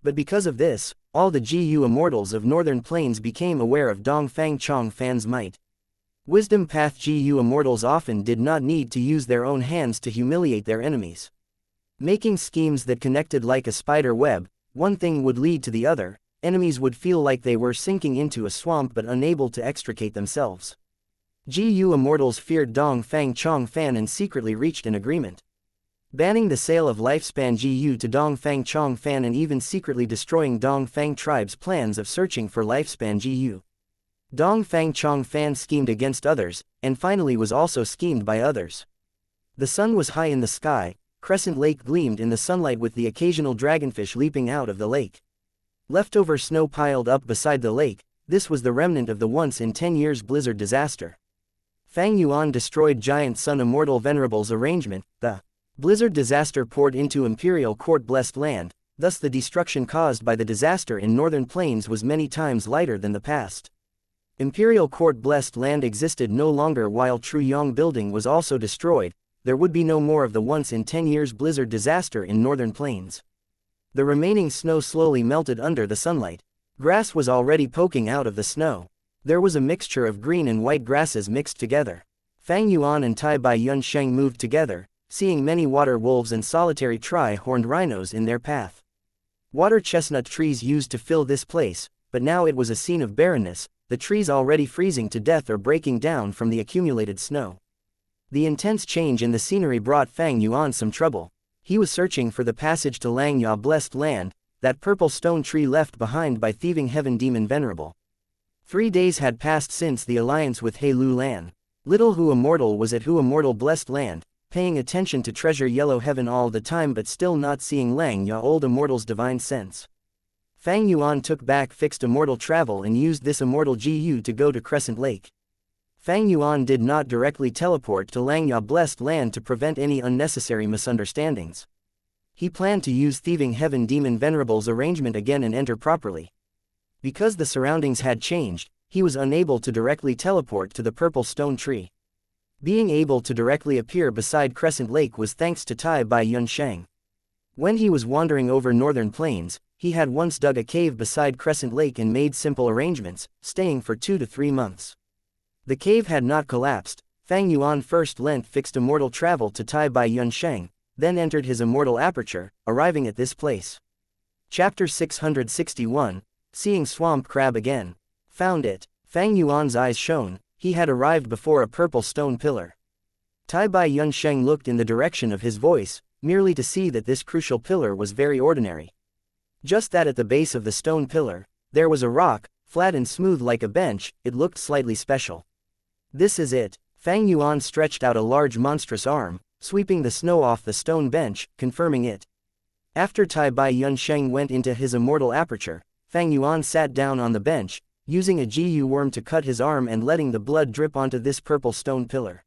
A: But because of this, all the GU immortals of northern plains became aware of Dongfang Chongfan's might. Wisdom path GU immortals often did not need to use their own hands to humiliate their enemies. Making schemes that connected like a spider web, one thing would lead to the other, enemies would feel like they were sinking into a swamp but unable to extricate themselves. GU immortals feared Dongfang Chongfan and secretly reached an agreement, banning the sale of lifespan GU to Dongfang Chongfan and even secretly destroying Dongfang tribe's plans of searching for lifespan GU. Dongfang Chongfan schemed against others, and finally was also schemed by others. The sun was high in the sky, Crescent Lake gleamed in the sunlight with the occasional dragonfish leaping out of the lake. Leftover snow piled up beside the lake, this was the remnant of the once in 10 years blizzard disaster. Fang Yuan destroyed giant sun immortal venerables arrangement, the blizzard disaster poured into imperial court blessed land, thus the destruction caused by the disaster in northern plains was many times lighter than the past. Imperial court blessed land existed no longer while Truyong building was also destroyed, there would be no more of the once in 10 years blizzard disaster in northern plains. The remaining snow slowly melted under the sunlight. Grass was already poking out of the snow. There was a mixture of green and white grasses mixed together. Fang Yuan and Tai Bai Yunsheng moved together, seeing many water wolves and solitary tri-horned rhinos in their path. Water chestnut trees used to fill this place, but now it was a scene of barrenness, the trees already freezing to death or breaking down from the accumulated snow. The intense change in the scenery brought Fang Yuan some trouble. He was searching for the passage to Langya blessed land, that purple stone tree left behind by thieving heaven demon venerable. 3 days had passed since the alliance with He Lu Lan. Little Hu Immortal was at Hu Immortal blessed land, paying attention to treasure yellow heaven all the time but still not seeing Langya old immortal's divine sense. Fang Yuan took back fixed immortal travel and used this immortal GU to go to Crescent Lake. Fang Yuan did not directly teleport to Langya blessed land to prevent any unnecessary misunderstandings. He planned to use thieving heaven demon venerable's arrangement again and enter properly. Because the surroundings had changed, he was unable to directly teleport to the purple stone tree. Being able to directly appear beside Crescent Lake was thanks to Tai Bai Yunsheng. When he was wandering over northern plains, he had once dug a cave beside Crescent Lake and made simple arrangements, staying for 2 to 3 months. The cave had not collapsed. Fang Yuan first lent fixed immortal travel to Tai Bai Yunsheng, then entered his immortal aperture, arriving at this place. Chapter 661, Seeing Swamp Crab Again. Found it. Fang Yuan's eyes shone, he had arrived before a purple stone pillar. Tai Bai Yunsheng looked in the direction of his voice, merely to see that this crucial pillar was very ordinary. Just that at the base of the stone pillar, there was a rock, flat and smooth like a bench, it looked slightly special. This is it. Fang Yuan stretched out a large monstrous arm, sweeping the snow off the stone bench, confirming it. After Tai Bai Yunsheng went into his immortal aperture, Fang Yuan sat down on the bench, using a GU worm to cut his arm and letting the blood drip onto this purple stone pillar.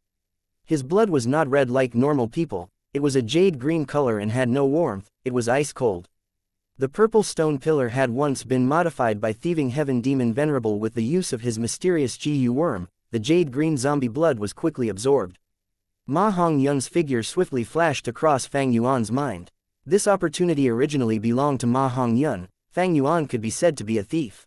A: His blood was not red like normal people, it was a jade green color and had no warmth, it was ice cold. The purple stone pillar had once been modified by thieving heaven demon venerable with the use of his mysterious GU worm, the jade green zombie blood was quickly absorbed. Ma Hongyun's figure swiftly flashed across Fang Yuan's mind. This opportunity originally belonged to Ma Hongyun. Fang Yuan could be said to be a thief.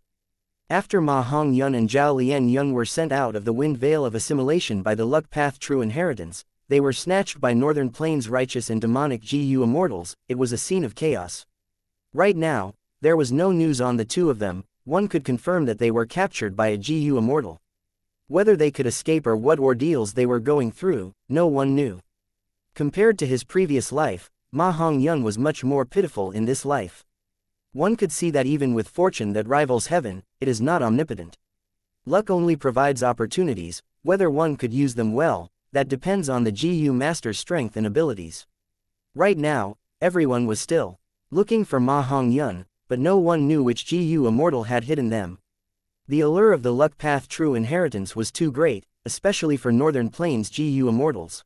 A: After Ma Hongyun and Zhao Lianyun were sent out of the wind veil of assimilation by the luck path true inheritance, they were snatched by northern plains righteous and demonic GU immortals. It was a scene of chaos. Right now, there was no news on the two of them. One could confirm that they were captured by a GU immortal. Whether they could escape or what ordeals they were going through, no one knew. Compared to his previous life, Ma Hongyun was much more pitiful in this life. One could see that even with fortune that rivals heaven, it is not omnipotent. Luck only provides opportunities, whether one could use them well, that depends on the GU master's strength and abilities. Right now, everyone was still looking for Ma Hongyun, but no one knew which GU immortal had hidden them. The allure of the luck path true inheritance was too great, especially for Northern Plains GU immortals.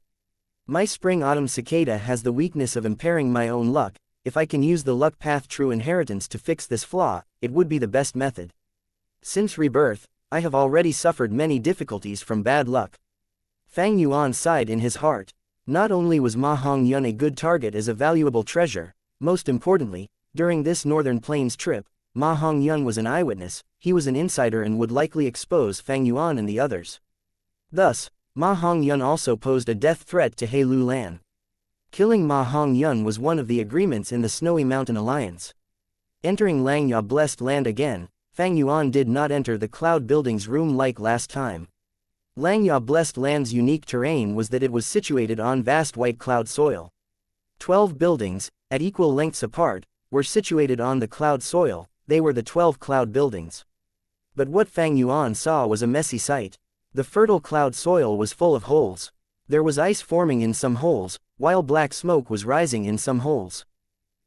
A: My spring-autumn cicada has the weakness of impairing my own luck. If I can use the luck path true inheritance to fix this flaw, it would be the best method. Since rebirth, I have already suffered many difficulties from bad luck. Fang Yuan sighed in his heart. Not only was Ma Hongyun a good target as a valuable treasure, most importantly, during this Northern Plains trip, Ma Hongyun was an eyewitness, he was an insider and would likely expose Fang Yuan and the others. Thus, Ma Hongyun also posed a death threat to He Lu Lan. Killing Ma Hongyun was one of the agreements in the Snowy Mountain Alliance. Entering Langya Blessed Land again, Fang Yuan did not enter the cloud building's room like last time. Langya Blessed Land's unique terrain was that it was situated on vast white cloud soil. 12 buildings, at equal lengths apart, were situated on the cloud soil. They were the 12 cloud buildings. But what Fang Yuan saw was a messy sight. The fertile cloud soil was full of holes. There was ice forming in some holes, while black smoke was rising in some holes.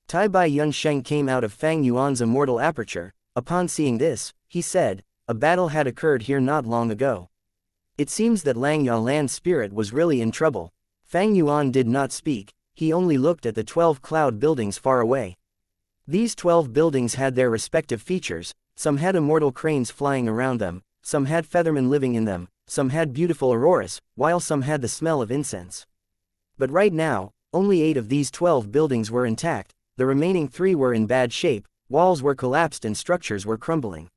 A: Tai Bai Yunsheng came out of Fang Yuan's immortal aperture. Upon seeing this, he said, a battle had occurred here not long ago. It seems that Langya Land's spirit was really in trouble. Fang Yuan did not speak, he only looked at the 12 cloud buildings far away. These 12 buildings had their respective features, some had immortal cranes flying around them, some had feathermen living in them, some had beautiful auroras, while some had the smell of incense. But right now, only 8 of these 12 buildings were intact, the remaining 3 were in bad shape, walls were collapsed and structures were crumbling.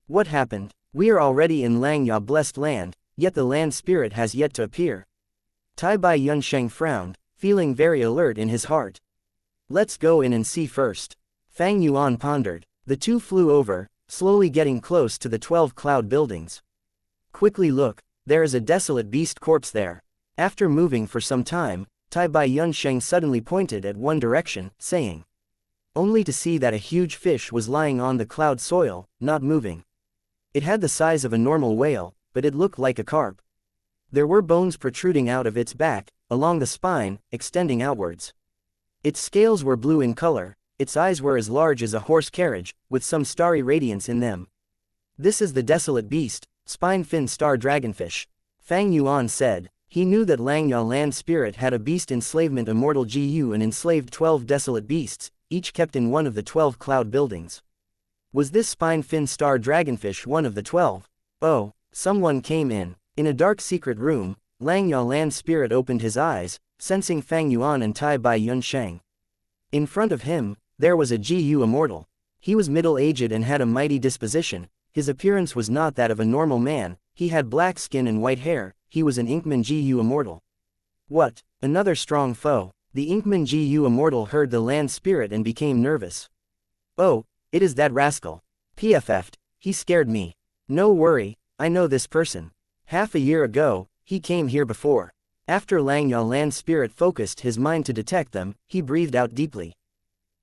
A: What happened? We are already in Langya Blessed Land, yet the land spirit has yet to appear. Tai Bai Yunsheng frowned, feeling very alert in his heart. Let's go in and see first. Fang Yuan pondered. The two flew over, slowly getting close to the 12 cloud buildings. Quickly look, there is a desolate beast corpse there. After moving for some time, Tai Bai Yunsheng suddenly pointed at one direction, saying, only to see that a huge fish was lying on the cloud soil, not moving. It had the size of a normal whale, but it looked like a carp. There were bones protruding out of its back, along the spine, extending outwards. Its scales were blue in color, its eyes were as large as a horse carriage, with some starry radiance in them. This is the desolate beast, spine-fin star dragonfish. Fang Yuan said. He knew that Langya Land Spirit had a beast enslavement immortal GU and enslaved 12 desolate beasts, each kept in one of the 12 cloud buildings. Was this spine-fin star dragonfish one of the 12? Oh, someone came in. In a dark secret room, Langya Land Spirit opened his eyes, sensing Fang Yuan and Tai Bai Yunsheng. In front of him, there was a GU immortal. He was middle-aged and had a mighty disposition. His appearance was not that of a normal man, he had black skin and white hair, he was an Inkman GU immortal. What? Another strong foe. The Inkman GU immortal heard the land spirit and became nervous. Oh, it is that rascal. PFF'd, he scared me. No worry, I know this person. Half a year ago, he came here before. After Langya Land Spirit focused his mind to detect them, he breathed out deeply.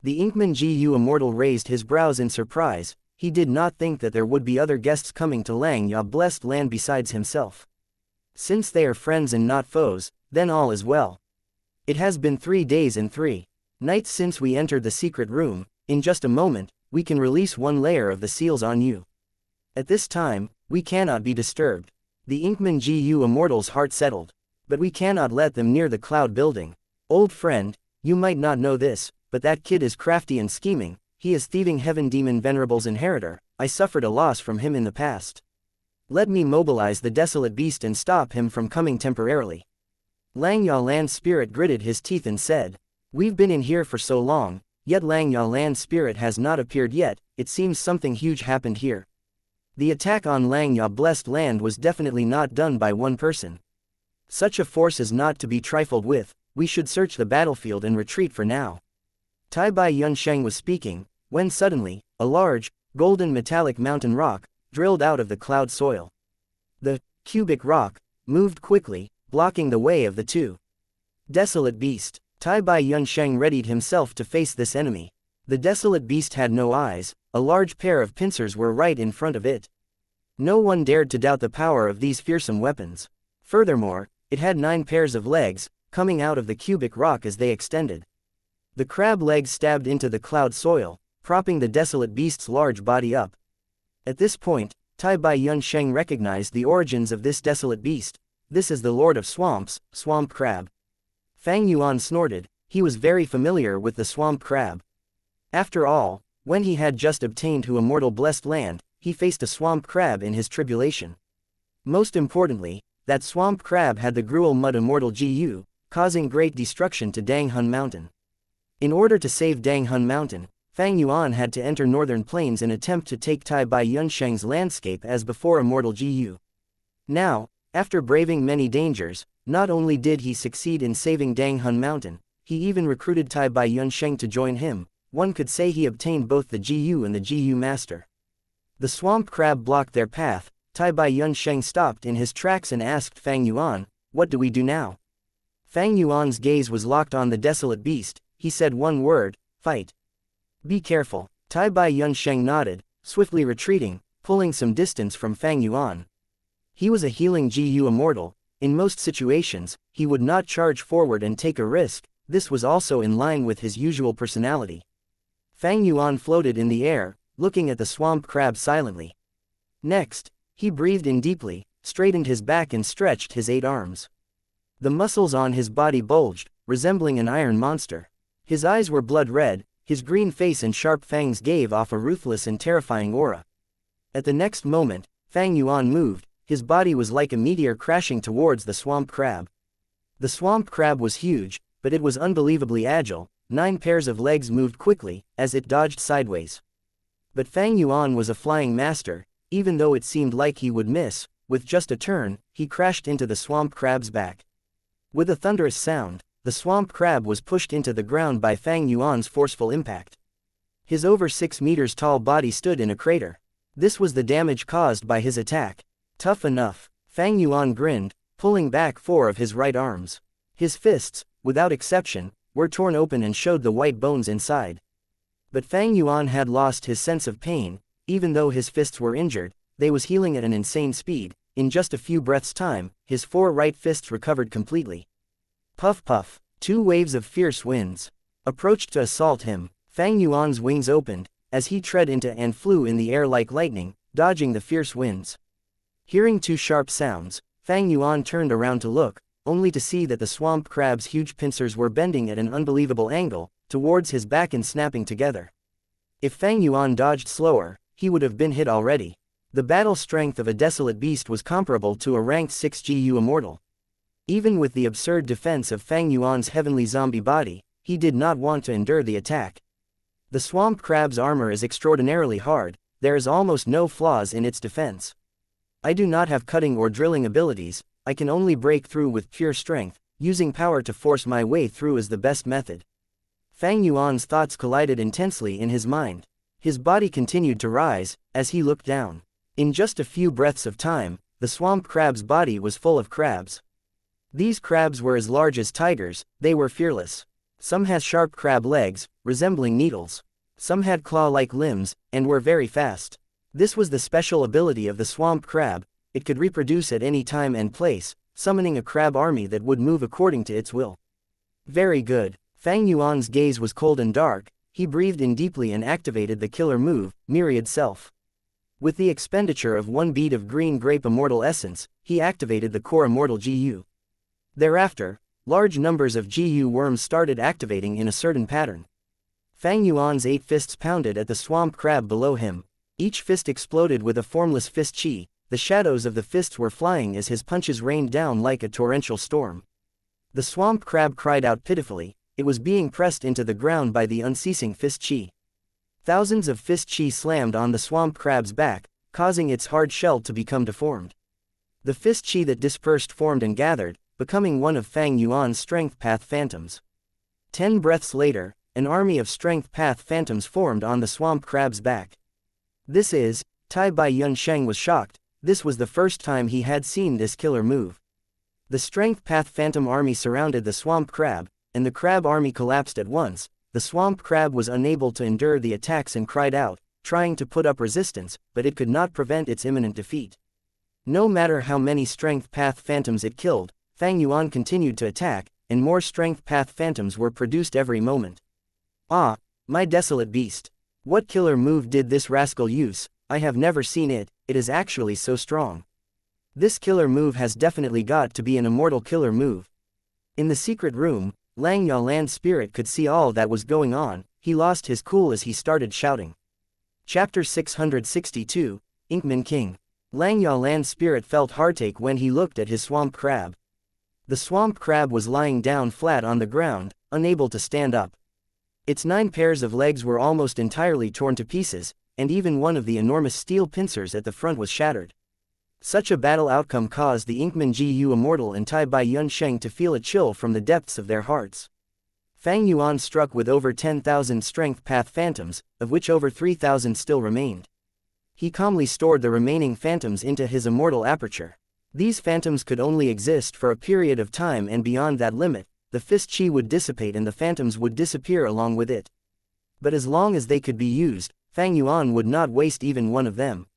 A: The Inkman GU immortal raised his brows in surprise, he did not think that there would be other guests coming to Langya Blessed Land besides himself. Since they are friends and not foes, then all is well. It has been 3 days and 3 nights since we entered the secret room. In just a moment, we can release one layer of the seals on you. At this time, we cannot be disturbed. The Inkman GU immortal's heart settled. But we cannot let them near the cloud building. Old friend, you might not know this, but that kid is crafty and scheming. He is thieving Heaven Demon Venerable's inheritor. I suffered a loss from him in the past. Let me mobilize the desolate beast and stop him from coming temporarily. Langya Land Spirit gritted his teeth and said, we've been in here for so long, yet Langya Land Spirit has not appeared yet. It seems something huge happened here. The attack on Langya Blessed Land was definitely not done by one person. Such a force is not to be trifled with. We should search the battlefield and retreat for now. Tai Bai Yunsheng was speaking, when suddenly, a large, golden metallic mountain rock, drilled out of the cloud soil. The cubic rock moved quickly, blocking the way of the two. Desolate beast. Tai Bai Yunsheng readied himself to face this enemy. The desolate beast had no eyes, a large pair of pincers were right in front of it. No one dared to doubt the power of these fearsome weapons. Furthermore, it had 9 pairs of legs, coming out of the cubic rock as they extended. The crab legs stabbed into the cloud soil, propping the desolate beast's large body up. At this point, Tai Bai Yun Sheng recognized the origins of this desolate beast. This is the Lord of Swamps, Swamp Crab. Fang Yuan snorted. He was very familiar with the swamp crab. After all, when he had just obtained to Immortal blessed land, he faced a swamp crab in his tribulation. Most importantly, that swamp crab had the Gruel Mud Immortal GU, causing great destruction to Dang Hun Mountain. In order to save Dang Hun Mountain, Fang Yuan had to enter northern plains and attempt to take Tai Bai Yun Sheng's landscape as before Immortal GU. Now, after braving many dangers, not only did he succeed in saving Dang Hun Mountain, he even recruited Tai Bai Yun Sheng to join him. One could say he obtained both the GU and the GU master. The swamp crab blocked their path. Tai Bai Yun Sheng stopped in his tracks and asked Fang Yuan, "What do we do now?" Fang Yuan's gaze was locked on the desolate beast. He said one word, "Fight." "Be careful." Tai Bai Yun Sheng nodded, swiftly retreating, pulling some distance from Fang Yuan. He was a healing GU immortal. In most situations, he would not charge forward and take a risk. This was also in line with his usual personality. Fang Yuan floated in the air, looking at the swamp crab silently. Next, he breathed in deeply, straightened his back and stretched his 8 arms. The muscles on his body bulged, resembling an iron monster. His eyes were blood red, his green face and sharp fangs gave off a ruthless and terrifying aura. At the next moment, Fang Yuan moved. His body was like a meteor crashing towards the swamp crab. The swamp crab was huge, but it was unbelievably agile. 9 pairs of legs moved quickly, as it dodged sideways. But Fang Yuan was a flying master. Even though it seemed like he would miss, with just a turn, he crashed into the swamp crab's back. With a thunderous sound, the swamp crab was pushed into the ground by Fang Yuan's forceful impact. His over 6 meters tall body stood in a crater. This was the damage caused by his attack. Tough enough, Fang Yuan grinned, pulling back 4 of his right arms. His fists, without exception, were torn open and showed the white bones inside. But Fang Yuan had lost his sense of pain. Even though his fists were injured, they was healing at an insane speed. In just a few breaths' time, his 4 right fists recovered completely. Puff puff, 2 waves of fierce winds approached to assault him. Fang Yuan's wings opened, as he tread into and flew in the air like lightning, dodging the fierce winds. Hearing 2 sharp sounds, Fang Yuan turned around to look, only to see that the swamp crab's huge pincers were bending at an unbelievable angle, towards his back and snapping together. If Fang Yuan dodged slower, he would have been hit already. The battle strength of a desolate beast was comparable to a ranked 6 GU immortal. Even with the absurd defense of Fang Yuan's heavenly zombie body, he did not want to endure the attack. The swamp crab's armor is extraordinarily hard. There is almost no flaws in its defense. I do not have cutting or drilling abilities. I can only break through with pure strength. Using power to force my way through is the best method. Fang Yuan's thoughts collided intensely in his mind. His body continued to rise, as he looked down. In just a few breaths of time, the swamp crab's body was full of crabs. These crabs were as large as tigers. They were fearless. Some had sharp crab legs, resembling needles. Some had claw-like limbs, and were very fast. This was the special ability of the swamp crab. It could reproduce at any time and place, summoning a crab army that would move according to its will. Very good. Fang Yuan's gaze was cold and dark. He breathed in deeply and activated the killer move, Myriad Self. With the expenditure of 1 bead of green grape immortal essence, he activated the core immortal GU. Thereafter, large numbers of GU worms started activating in a certain pattern. Fang Yuan's 8 fists pounded at the swamp crab below him. Each fist exploded with a formless fist chi. The shadows of the fists were flying as his punches rained down like a torrential storm. The swamp crab cried out pitifully. It was being pressed into the ground by the unceasing fist chi. Thousands of fist chi slammed on the swamp crab's back, causing its hard shell to become deformed. The fist chi that dispersed formed and gathered, becoming one of Fang Yuan's strength path phantoms. 10 breaths later, an army of strength path phantoms formed on the swamp crab's back. Tai Bai Yun Sheng was shocked. This was the first time he had seen this killer move. The strength path phantom army surrounded the swamp crab, and the crab army collapsed at once. The swamp crab was unable to endure the attacks and cried out, trying to put up resistance, but it could not prevent its imminent defeat. No matter how many strength path phantoms it killed, Fang Yuan continued to attack, and more strength path phantoms were produced every moment. Ah, my desolate beast. What killer move did this rascal use? I have never seen it, it is actually so strong. This killer move has definitely got to be an immortal killer move. In the secret room, Lang Ya Land Spirit could see all that was going on. He lost his cool as he started shouting. Chapter 662, Inkman King. Lang Ya Land Spirit felt heartache when he looked at his swamp crab. The swamp crab was lying down flat on the ground, unable to stand up. Its 9 pairs of legs were almost entirely torn to pieces, and even one of the enormous steel pincers at the front was shattered. Such a battle outcome caused the Inkman Gu Immortal and Tai Bai Yun Sheng to feel a chill from the depths of their hearts. Fang Yuan struck with over 10,000 strength path phantoms, of which over 3,000 still remained. He calmly stored the remaining phantoms into his immortal aperture. These phantoms could only exist for a period of time, and beyond that limit, the fist chi would dissipate and the phantoms would disappear along with it. But as long as they could be used, Fang Yuan would not waste even one of them.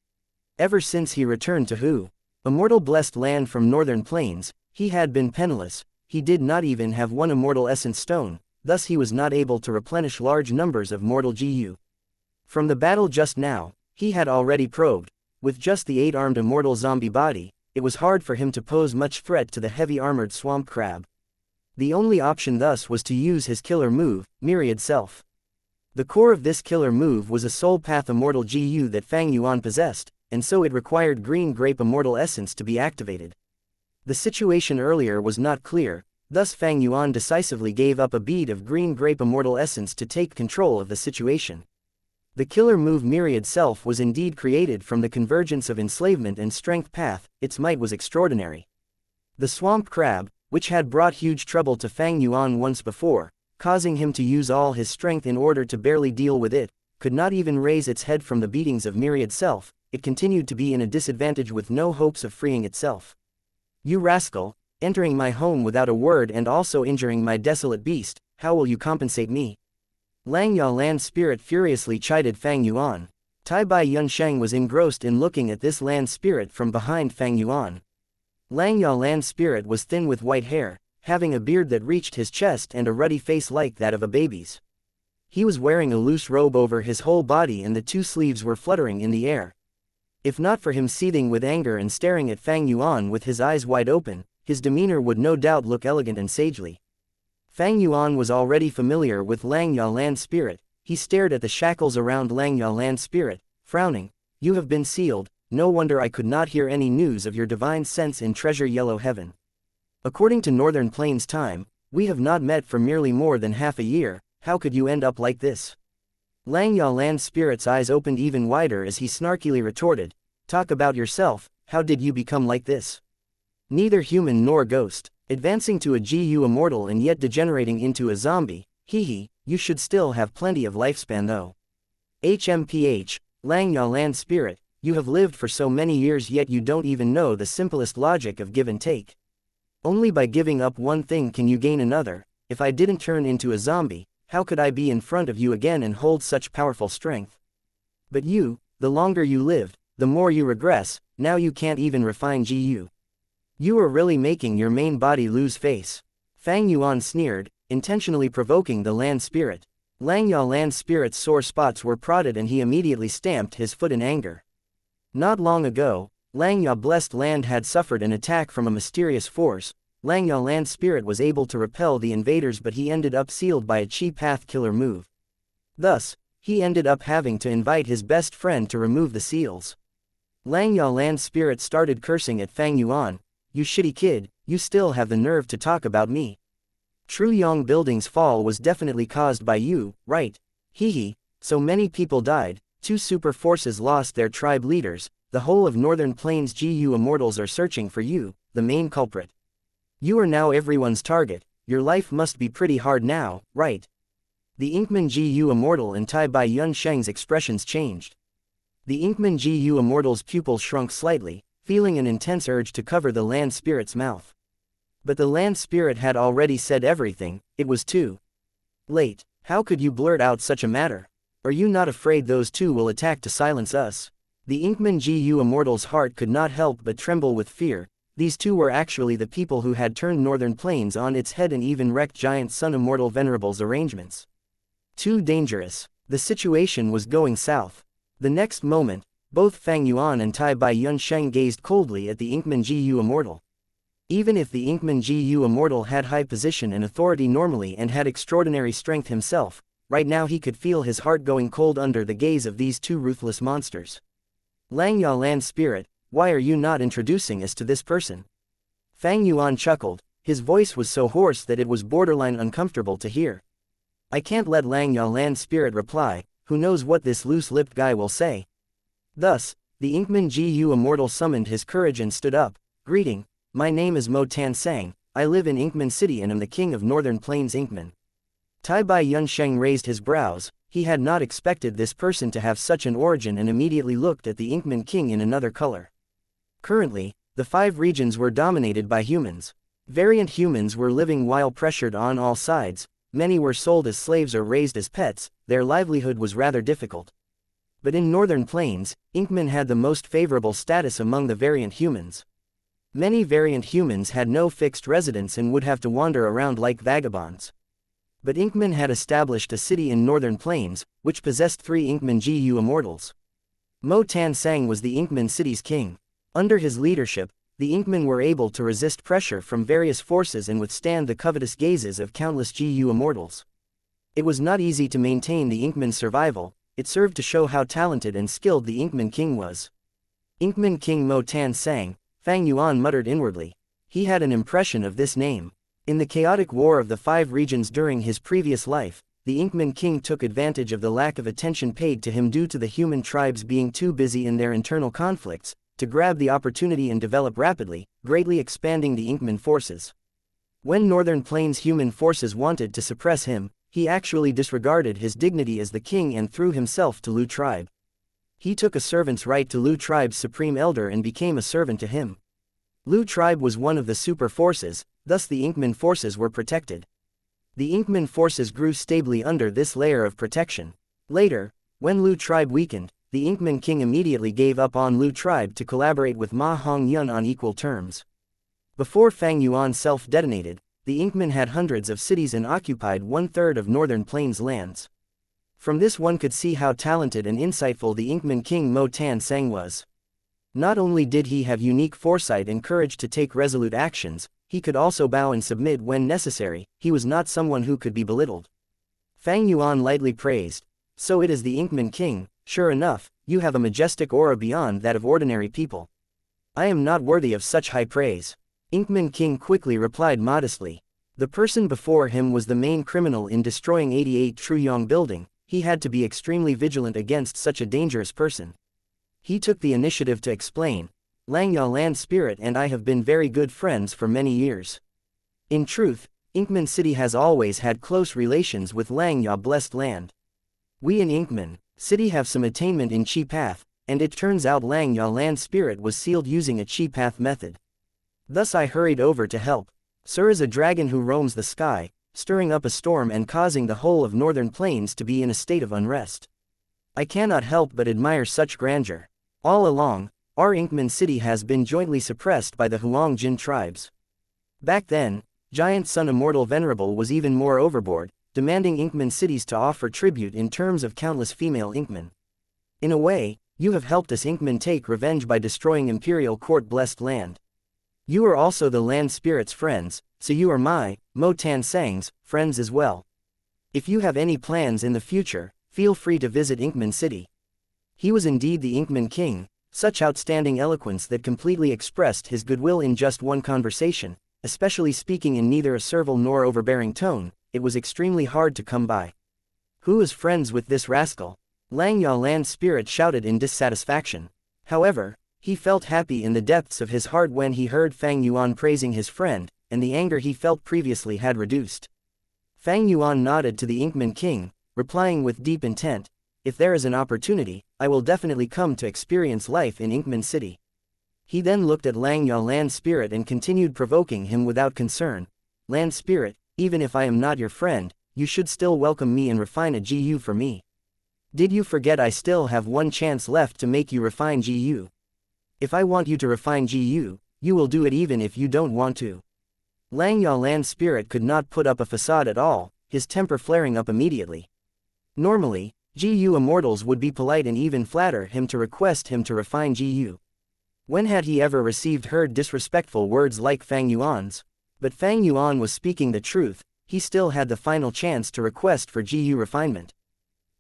A: Ever since he returned to Hu, immortal blessed land from northern plains, he had been penniless. He did not even have one immortal essence stone, thus he was not able to replenish large numbers of mortal Gu. From the battle just now, he had already probed. With just the 8-armed immortal zombie body, it was hard for him to pose much threat to the heavy-armored swamp crab. The only option thus was to use his killer move, Myriad Self. The core of this killer move was a soul path immortal Gu that Fang Yuan possessed, and so it required green grape immortal essence to be activated. The situation earlier was not clear, thus Fang Yuan decisively gave up a bead of green grape immortal essence to take control of the situation. The killer move Myriad Self was indeed created from the convergence of enslavement and strength path. Its might was extraordinary. The swamp crab, which had brought huge trouble to Fang Yuan once before, causing him to use all his strength in order to barely deal with it, could not even raise its head from the beatings of Myriad Self. It continued to be in a disadvantage with no hopes of freeing itself. You rascal, entering my home without a word and also injuring my desolate beast, how will you compensate me? Lang Ya Land Spirit furiously chided Fang Yuan. Tai Bai Yun Sheng was engrossed in looking at this land spirit from behind Fang Yuan. Lang Ya Land Spirit was thin with white hair, having a beard that reached his chest and a ruddy face like that of a baby's. He was wearing a loose robe over his whole body and the 2 sleeves were fluttering in the air. If not for him seething with anger and staring at Fang Yuan with his eyes wide open, his demeanor would no doubt look elegant and sagely. Fang Yuan was already familiar with Lang Ya Land Spirit. He stared at the shackles around Lang Ya Land Spirit, frowning. You have been sealed, no wonder I could not hear any news of your divine sense in Treasure Yellow Heaven. According to Northern Plains time, we have not met for merely more than half a year. How could you end up like this? Lang Ya Land Spirit's eyes opened even wider as he snarkily retorted, talk about yourself, how did you become like this? Neither human nor ghost. Advancing to a Gu immortal and yet degenerating into a zombie, you should still have plenty of lifespan though. HMPH, Lang Ya Land Spirit, you have lived for so many years yet you don't even know the simplest logic of give and take. Only by giving up one thing can you gain another. If I didn't turn into a zombie, how could I be in front of you again and hold such powerful strength? But you, the longer you lived, the more you regress. Now you can't even refine Gu. You are really making your main body lose face. Fang Yuan sneered, intentionally provoking the land spirit. Lang Ya Land Spirit's sore spots were prodded and he immediately stamped his foot in anger. Not long ago, Lang Ya Blessed Land had suffered an attack from a mysterious force. Lang Ya Land Spirit was able to repel the invaders, but he ended up sealed by a chi path killer move. Thus, he ended up having to invite his best friend to remove the seals. Lang Ya Land Spirit started cursing at Fang Yuan. You shitty kid, you still have the nerve to talk about me. True Yong Building's fall was definitely caused by you, right? So many people died, 2 super forces lost their tribe leaders, the whole of Northern Plains Gu Immortals are searching for you, the main culprit. You are now everyone's target, your life must be pretty hard now, right? The Inkman Gu Immortal and Tai Bai Yun Sheng's expressions changed. The Inkman Gu Immortal's pupil shrunk slightly, feeling an intense urge to cover the land spirit's mouth. But the land spirit had already said everything, it was too late. How could you blurt out such a matter? Are you not afraid those two will attack to silence us? The Inkman Gu Immortal's heart could not help but tremble with fear. These two were actually the people who had turned Northern Plains on its head and even wrecked Giant Sun Immortal Venerable's arrangements. Too dangerous. The situation was going south. The next moment, both Fang Yuan and Tai Bai Yunsheng gazed coldly at the Inkman Gu Immortal. Even if the Inkman Gu Immortal had high position and authority normally and had extraordinary strength himself, right now he could feel his heart going cold under the gaze of these two ruthless monsters. Langya Land Spirit, why are you not introducing us to this person? Fang Yuan chuckled, his voice was so hoarse that it was borderline uncomfortable to hear. I can't let Langya Land Spirit reply, who knows what this loose-lipped guy will say. Thus, the Inkman Gu Immortal summoned his courage and stood up, greeting, my name is Mo Tan Sang, I live in Inkman City and am the king of Northern Plains Inkman. Tai Bai Yunsheng raised his brows, he had not expected this person to have such an origin and immediately looked at the Inkman king in another color. Currently, the 5 regions were dominated by humans. Variant humans were living while pressured on all sides, many were sold as slaves or raised as pets, their livelihood was rather difficult. But in Northern Plains, Inkman had the most favorable status among the variant humans. Many variant humans had no fixed residence and would have to wander around like vagabonds. But Inkman had established a city in Northern Plains, which possessed 3 Inkman Gu Immortals. Mo Tan Sang was the Inkman city's king. Under his leadership, the Inkman were able to resist pressure from various forces and withstand the covetous gazes of countless Gu Immortals. It was not easy to maintain the Inkman's survival, it served to show how talented and skilled the Inkman king was. Inkman King Mo Tan Sang, Fang Yuan muttered inwardly. He had an impression of this name. In the chaotic war of the 5 regions during his previous life, the Inkman king took advantage of the lack of attention paid to him due to the human tribes being too busy in their internal conflicts, to grab the opportunity and develop rapidly, greatly expanding the Inkman forces. When Northern Plains human forces wanted to suppress him, he actually disregarded his dignity as the king and threw himself to Lu tribe. He took a servant's right to Lu tribe's supreme elder and became a servant to him. Lu tribe was one of the super forces, thus the Inkman forces were protected. The Inkman forces grew stably under this layer of protection. Later, when Lu tribe weakened, the Inkman king immediately gave up on Lu tribe to collaborate with Ma Hongyun on equal terms. Before Fang Yuan self-detonated, the Inkman had hundreds of cities and occupied 1/3 of Northern Plains lands. From this one could see how talented and insightful the Inkman king Mo Tan Sang was. Not only did he have unique foresight and courage to take resolute actions, he could also bow and submit when necessary, he was not someone who could be belittled. Fang Yuan lightly praised, so it is the Inkman king, sure enough, you have a majestic aura beyond that of ordinary people. I am not worthy of such high praise. Inkman king quickly replied modestly. The person before him was the main criminal in destroying 88 Truyong building, he had to be extremely vigilant against such a dangerous person. He took the initiative to explain, Langya Land Spirit and I have been very good friends for many years. In truth, Inkman City has always had close relations with Langya Blessed Land. We in Inkman City have some attainment in Chi Path, and it turns out Langya Land Spirit was sealed using a Chi Path method. Thus I hurried over to help. Sir is a dragon who roams the sky, stirring up a storm and causing the whole of Northern Plains to be in a state of unrest. I cannot help but admire such grandeur. All along, our Inkman City has been jointly suppressed by the Huang Jin tribes. Back then, Giant Sun Immortal Venerable was even more overboard, demanding Inkman cities to offer tribute in terms of countless female Inkman. In a way, you have helped us Inkman take revenge by destroying Imperial Court Blessed Land. You are also the land spirit's friends, so you are my, Mo Tan Sang's, friends as well. If you have any plans in the future, feel free to visit Inkman City. He was indeed the Inkman king, such outstanding eloquence that completely expressed his goodwill in just one conversation, especially speaking in neither a servile nor overbearing tone, it was extremely hard to come by. Who is friends with this rascal? Langya Land Spirit shouted in dissatisfaction. However, he felt happy in the depths of his heart when he heard Fang Yuan praising his friend, and the anger he felt previously had reduced. Fang Yuan nodded to the Inkman king, replying with deep intent, if there is an opportunity, I will definitely come to experience life in Inkman City. He then looked at Langya Land Spirit and continued provoking him without concern. Land Spirit, even if I am not your friend, you should still welcome me and refine a GU for me. Did you forget I still have one chance left to make you refine GU? If I want you to refine GU, you will do it even if you don't want to. Lang Yalan's spirit could not put up a facade at all, his temper flaring up immediately. Normally, GU immortals would be polite and even flatter him to request him to refine GU. When had he ever heard disrespectful words like Fang Yuan's? But Fang Yuan was speaking the truth, he still had the final chance to request for GU refinement.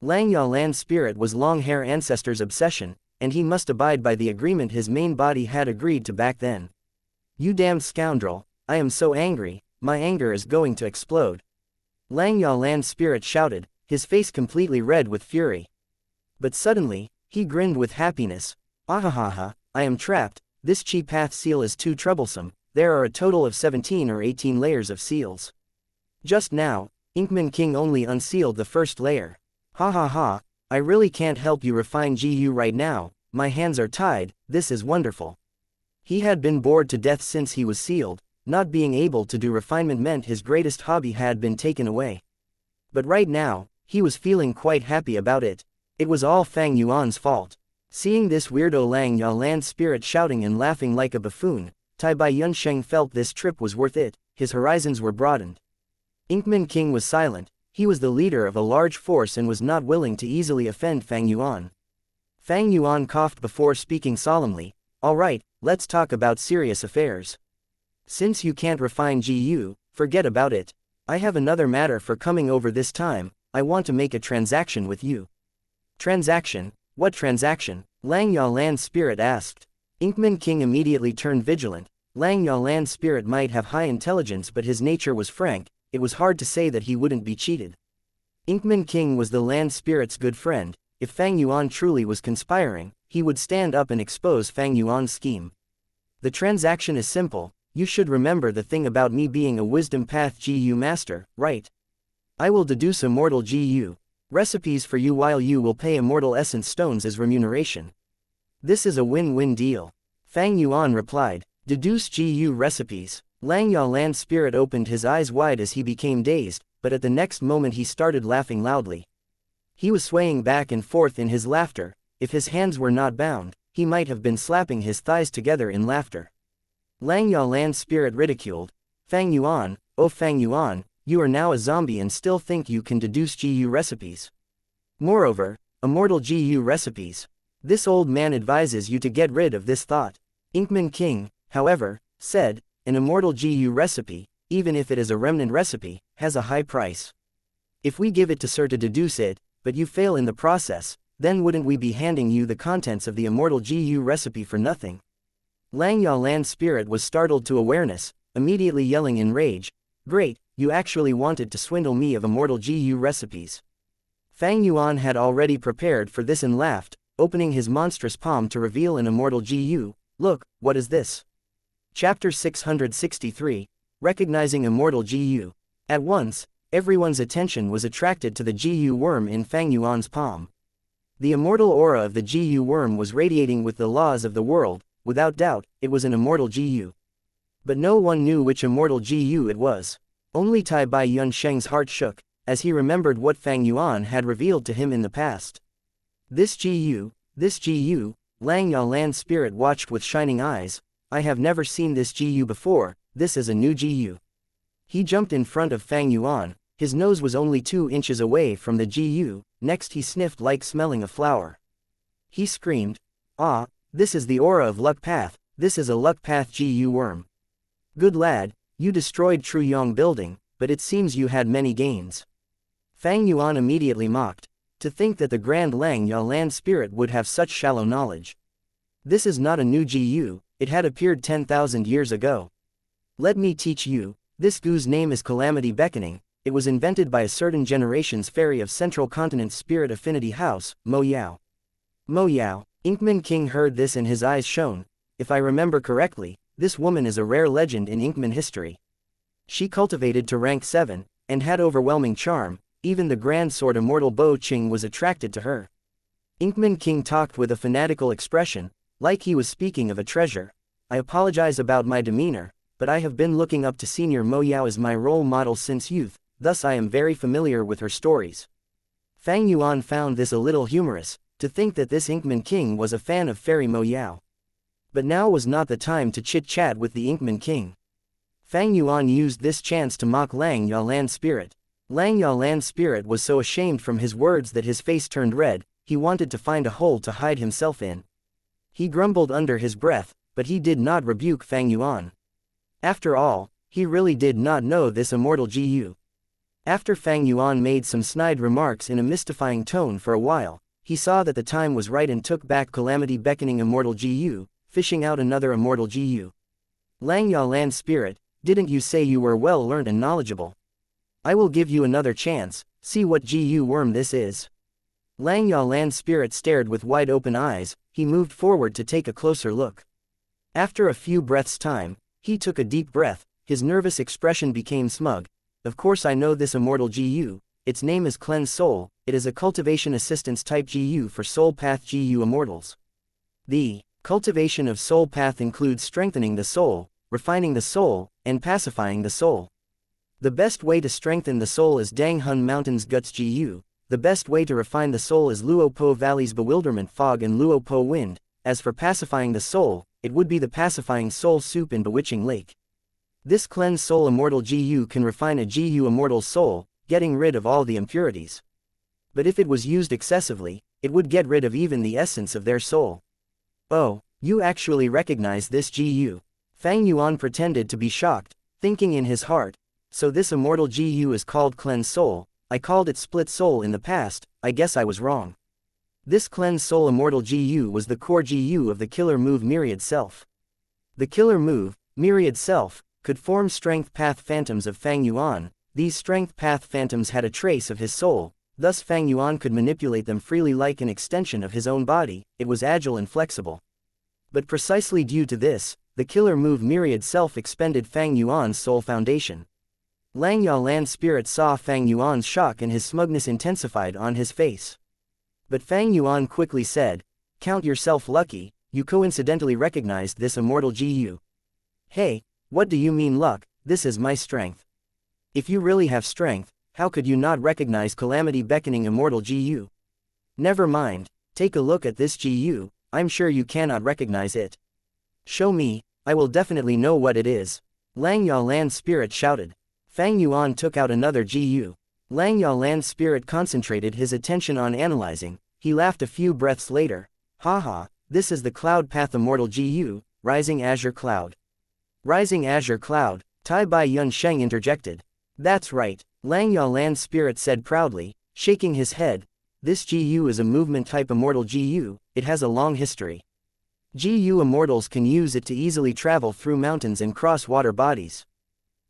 A: Lang Yalan's spirit was long-hair ancestors' obsession, and he must abide by the agreement his main body had agreed to back then. You damned scoundrel, I am so angry, my anger is going to explode. Lang Yalan's spirit shouted, his face completely red with fury. But suddenly, he grinned with happiness. Ahahaha, I am trapped, this chi path seal is too troublesome, there are a total of 17 or 18 layers of seals. Just now, Inkman King only unsealed the first layer. Ha ha ha, I really can't help you refine GU right now, my hands are tied, this is wonderful. He had been bored to death since he was sealed, not being able to do refinement meant his greatest hobby had been taken away. But right now, he was feeling quite happy about it. It was all Fang Yuan's fault. Seeing this weirdo Lang Yalan's spirit shouting and laughing like a buffoon, Tai Bai Yunsheng felt this trip was worth it, his horizons were broadened. Inkman King was silent, he was the leader of a large force and was not willing to easily offend Fang Yuan. Fang Yuan coughed before speaking solemnly, alright, let's talk about serious affairs. Since you can't refine GU, forget about it. I have another matter for coming over this time, I want to make a transaction with you. Transaction? What transaction? Lang Yalan's spirit asked. Inkman King immediately turned vigilant. Lang Yalan's spirit might have high intelligence but his nature was frank, it was hard to say that he wouldn't be cheated. Inkman King was the land spirit's good friend, if Fang Yuan truly was conspiring, he would stand up and expose Fang Yuan's scheme. The transaction is simple, you should remember the thing about me being a wisdom path GU master, right? I will deduce immortal GU recipes for you while you will pay immortal essence stones as remuneration. This is a win-win deal. Fang Yuan replied, deduce GU recipes. Lang Yalan's spirit opened his eyes wide as he became dazed, but at the next moment he started laughing loudly. He was swaying back and forth in his laughter, if his hands were not bound, he might have been slapping his thighs together in laughter. Lang Yalan's spirit ridiculed, Fang Yuan, oh Fang Yuan, you are now a zombie and still think you can deduce GU recipes. Moreover, immortal GU recipes. This old man advises you to get rid of this thought. Inkman King, however, said, an immortal GU recipe, even if it is a remnant recipe, has a high price. If we give it to Sir to deduce it, but you fail in the process, then wouldn't we be handing you the contents of the immortal GU recipe for nothing? Lang Yalan's spirit was startled to awareness, immediately yelling in rage, great, you actually wanted to swindle me of immortal GU recipes. Fang Yuan had already prepared for this and laughed, opening his monstrous palm to reveal an immortal GU. Look, what is this? Chapter 663, Recognizing Immortal GU. At once, everyone's attention was attracted to the GU worm in Fang Yuan's palm. The immortal aura of the GU worm was radiating with the laws of the world, without doubt, it was an immortal GU. But no one knew which immortal GU it was. Only Tai Bai Yunsheng's heart shook, as he remembered what Fang Yuan had revealed to him in the past. This GU, Lang Yalan's spirit watched with shining eyes, I have never seen this GU before, this is a new GU. He jumped in front of Fang Yuan, his nose was only 2 inches away from the GU, next he sniffed like smelling a flower. He screamed, ah, this is the aura of Luck Path, this is a Luck Path GU worm. Good lad, you destroyed Truyong building, but it seems you had many gains. Fang Yuan immediately mocked, to think that the Grand Lang Yalan spirit would have such shallow knowledge. This is not a new GU, it had appeared 10,000 years ago. Let me teach you, this GU's name is Calamity Beckoning, it was invented by a certain generation's fairy of Central Continent's spirit affinity house, Mo Yao. Mo Yao, Inkman King heard this and his eyes shone, if I remember correctly, this woman is a rare legend in Inkman history. She cultivated to rank 7, and had overwhelming charm, even the grand sword immortal Bo Qing was attracted to her. Inkman King talked with a fanatical expression, like he was speaking of a treasure. I apologize about my demeanor, but I have been looking up to Senior Mo Yao as my role model since youth, thus I am very familiar with her stories. Fang Yuan found this a little humorous, to think that this Inkman King was a fan of Fairy Mo Yao. But now was not the time to chit-chat with the Inkman King. Fang Yuan used this chance to mock Lang Yalan's spirit. Lang Yalan's spirit was so ashamed from his words that his face turned red. He wanted to find a hole to hide himself in. He grumbled under his breath, but he did not rebuke Fang Yuan. After all, he really did not know this immortal Gu. After Fang Yuan made some snide remarks in a mystifying tone for a while, he saw that the time was right and took back Calamity beckoning immortal Gu, fishing out another immortal Gu. Lang Yalan's spirit, didn't you say you were well learned and knowledgeable? I will give you another chance, see what Gu worm this is. Lang Yalan's spirit stared with wide open eyes. He moved forward to take a closer look. After a few breaths' time, he took a deep breath. His nervous expression became smug. Of course I know this immortal Gu, its name is Cleanse Soul, it is a cultivation assistance type Gu for Soul Path Gu immortals. The cultivation of Soul Path includes strengthening the soul, refining the soul, and pacifying the soul. The best way to strengthen the soul is Dang Hun Mountain's Guts Gu, the best way to refine the soul is Luo Po Valley's Bewilderment Fog and Luo Po Wind. As for pacifying the soul, it would be the pacifying soul soup in Bewitching Lake. This Cleanse Soul immortal Gu can refine a Gu immortal soul, getting rid of all the impurities. But if it was used excessively, it would get rid of even the essence of their soul. Oh, you actually recognize this Gu? Fang Yuan pretended to be shocked, thinking in his heart, so this immortal Gu is called Cleanse Soul. I called it Split Soul in the past, I guess I was wrong. This Cleanse Soul immortal Gu was the core Gu of the killer move Myriad Self. The killer move, Myriad Self, could form strength path phantoms of Fang Yuan. These strength path phantoms had a trace of his soul, thus Fang Yuan could manipulate them freely like an extension of his own body. It was agile and flexible. But precisely due to this, the killer move Myriad Self expended Fang Yuan's soul foundation. Lang Yalan's spirit saw Fang Yuan's shock and his smugness intensified on his face. But Fang Yuan quickly said, "Count yourself lucky, you coincidentally recognized this immortal Gu." "Hey, what do you mean luck? This is my strength." "If you really have strength, how could you not recognize Calamity beckoning immortal Gu?" "Never mind, take a look at this Gu, I'm sure you cannot recognize it." "Show me, I will definitely know what it is," Lang Yalan's spirit shouted. Fang Yuan took out another Gu. Lang Yalan's spirit concentrated his attention on analyzing. He laughed a few breaths later. "Haha, this is the Cloud Path Immortal Gu, Rising Azure Cloud." "Rising Azure Cloud," Tai Bai Yun Sheng interjected. "That's right," Lang Yalan's spirit said proudly, shaking his head. "This Gu is a movement-type immortal Gu, it has a long history. Gu immortals can use it to easily travel through mountains and cross water bodies.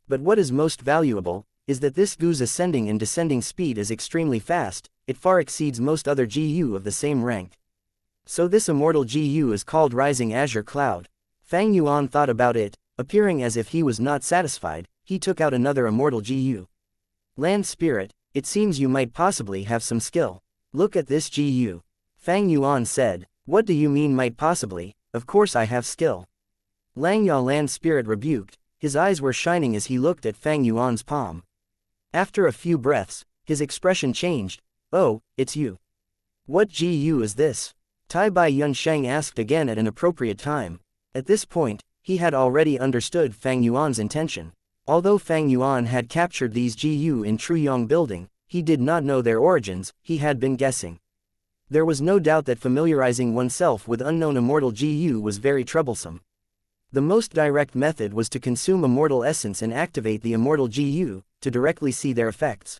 A: But what is most valuable, is that this Gu's ascending and descending speed is extremely fast, it far exceeds most other Gu of the same rank. So this immortal Gu is called Rising Azure Cloud." Fang Yuan thought about it, appearing as if he was not satisfied. He took out another immortal Gu. "Land Spirit, it seems you might possibly have some skill. Look at this Gu." Fang Yuan said, "What do you mean might possibly? Of course I have skill." Lang Yalan's spirit rebuked. His eyes were shining as he looked at Fang Yuan's palm. After a few breaths, his expression changed. "Oh, it's you. What Gu is this?" Tai Bai Yun Sheng asked again at an appropriate time. At this point, he had already understood Fang Yuan's intention. Although Fang Yuan had captured these Gu in Truyong Building, he did not know their origins, he had been guessing. There was no doubt that familiarizing oneself with unknown immortal Gu was very troublesome. The most direct method was to consume immortal essence and activate the immortal Gu, to directly see their effects.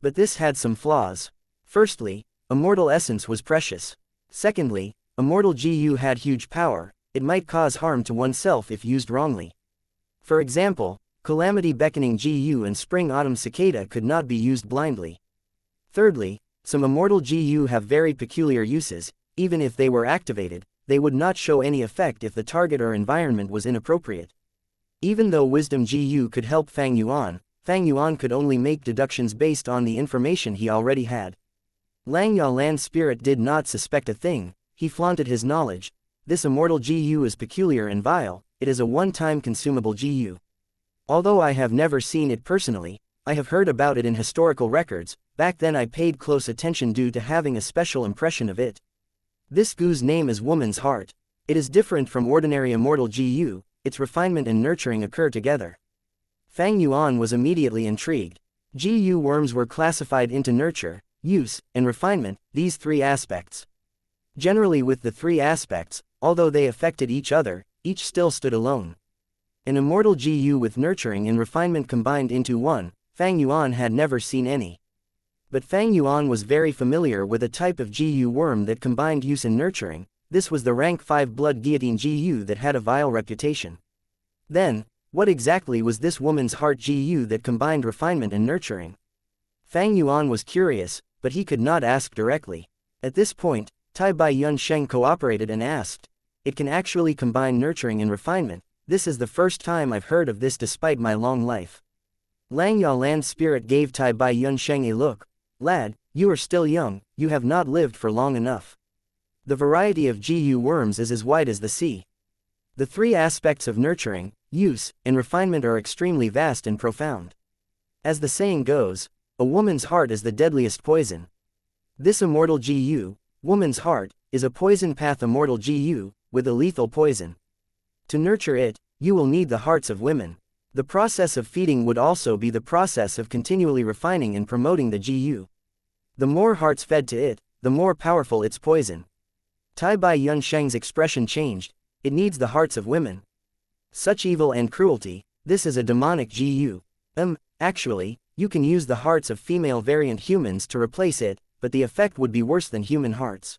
A: But this had some flaws. Firstly, immortal essence was precious. Secondly, immortal Gu had huge power, it might cause harm to oneself if used wrongly. For example, Calamity Beckoning Gu and Spring Autumn Cicada could not be used blindly. Thirdly, some immortal Gu have very peculiar uses. Even if they were activated, they would not show any effect if the target or environment was inappropriate. Even though Wisdom Gu could help Fang Yuan could only make deductions based on the information he already had. Lang Yalan's spirit did not suspect a thing, he flaunted his knowledge. "This immortal Gu is peculiar and vile, it is a one-time consumable Gu. Although I have never seen it personally, I have heard about it in historical records, back then I paid close attention due to having a special impression of it. This Gu's name is woman's heart. It is different from ordinary immortal Gu, its refinement and nurturing occur together. Fang Yuan was immediately intrigued. Gu worms were classified into nurture, use, and refinement, these three aspects. Generally with the three aspects, although they affected each other, each still stood alone. An immortal Gu with nurturing and refinement combined into one, Fang Yuan had never seen any. But Fang Yuan was very familiar with a type of Gu worm that combined use and nurturing. This was the rank 5 blood guillotine Gu that had a vile reputation. Then, what exactly was this woman's heart Gu that combined refinement and nurturing? Fang Yuan was curious, but he could not ask directly. At this point, Tai Bai Yun Sheng cooperated and asked, "It can actually combine nurturing and refinement. This is the first time I've heard of this despite my long life." Lang Ya Land Spirit gave Tai Bai Yun Sheng a look. "Lad, you are still young, you have not lived for long enough. The variety of Gu worms is as wide as the sea. The three aspects of nurturing, use, and refinement are extremely vast and profound. As the saying goes, a woman's heart is the deadliest poison. This immortal Gu, woman's heart, is a poison path immortal Gu, with a lethal poison. To nurture it, you will need the hearts of women. The process of feeding would also be the process of continually refining and promoting the Gu. The more hearts fed to it, the more powerful its poison." Tai Bai Yun Sheng's expression changed. "It needs the hearts of women. Such evil and cruelty, this is a demonic Gu. Actually, you can use the hearts of female variant humans to replace it, but the effect would be worse than human hearts.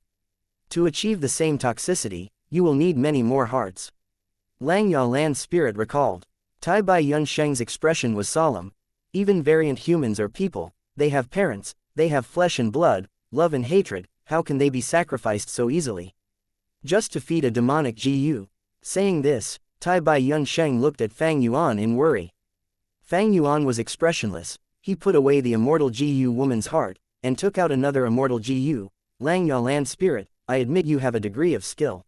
A: To achieve the same toxicity, you will need many more hearts." Lang Ya Land Spirit recalled. Tai Bai Yun Sheng's expression was solemn. Even variant humans are people, they have parents, they have flesh and blood, love and hatred. How can they be sacrificed so easily? Just to feed a demonic Gu. Saying this, Tai Bai Yun Sheng looked at Fang Yuan in worry. Fang Yuan was expressionless. He put away the immortal Gu woman's heart, and took out another immortal Gu. "Lang Ya Land Spirit, I admit you have a degree of skill.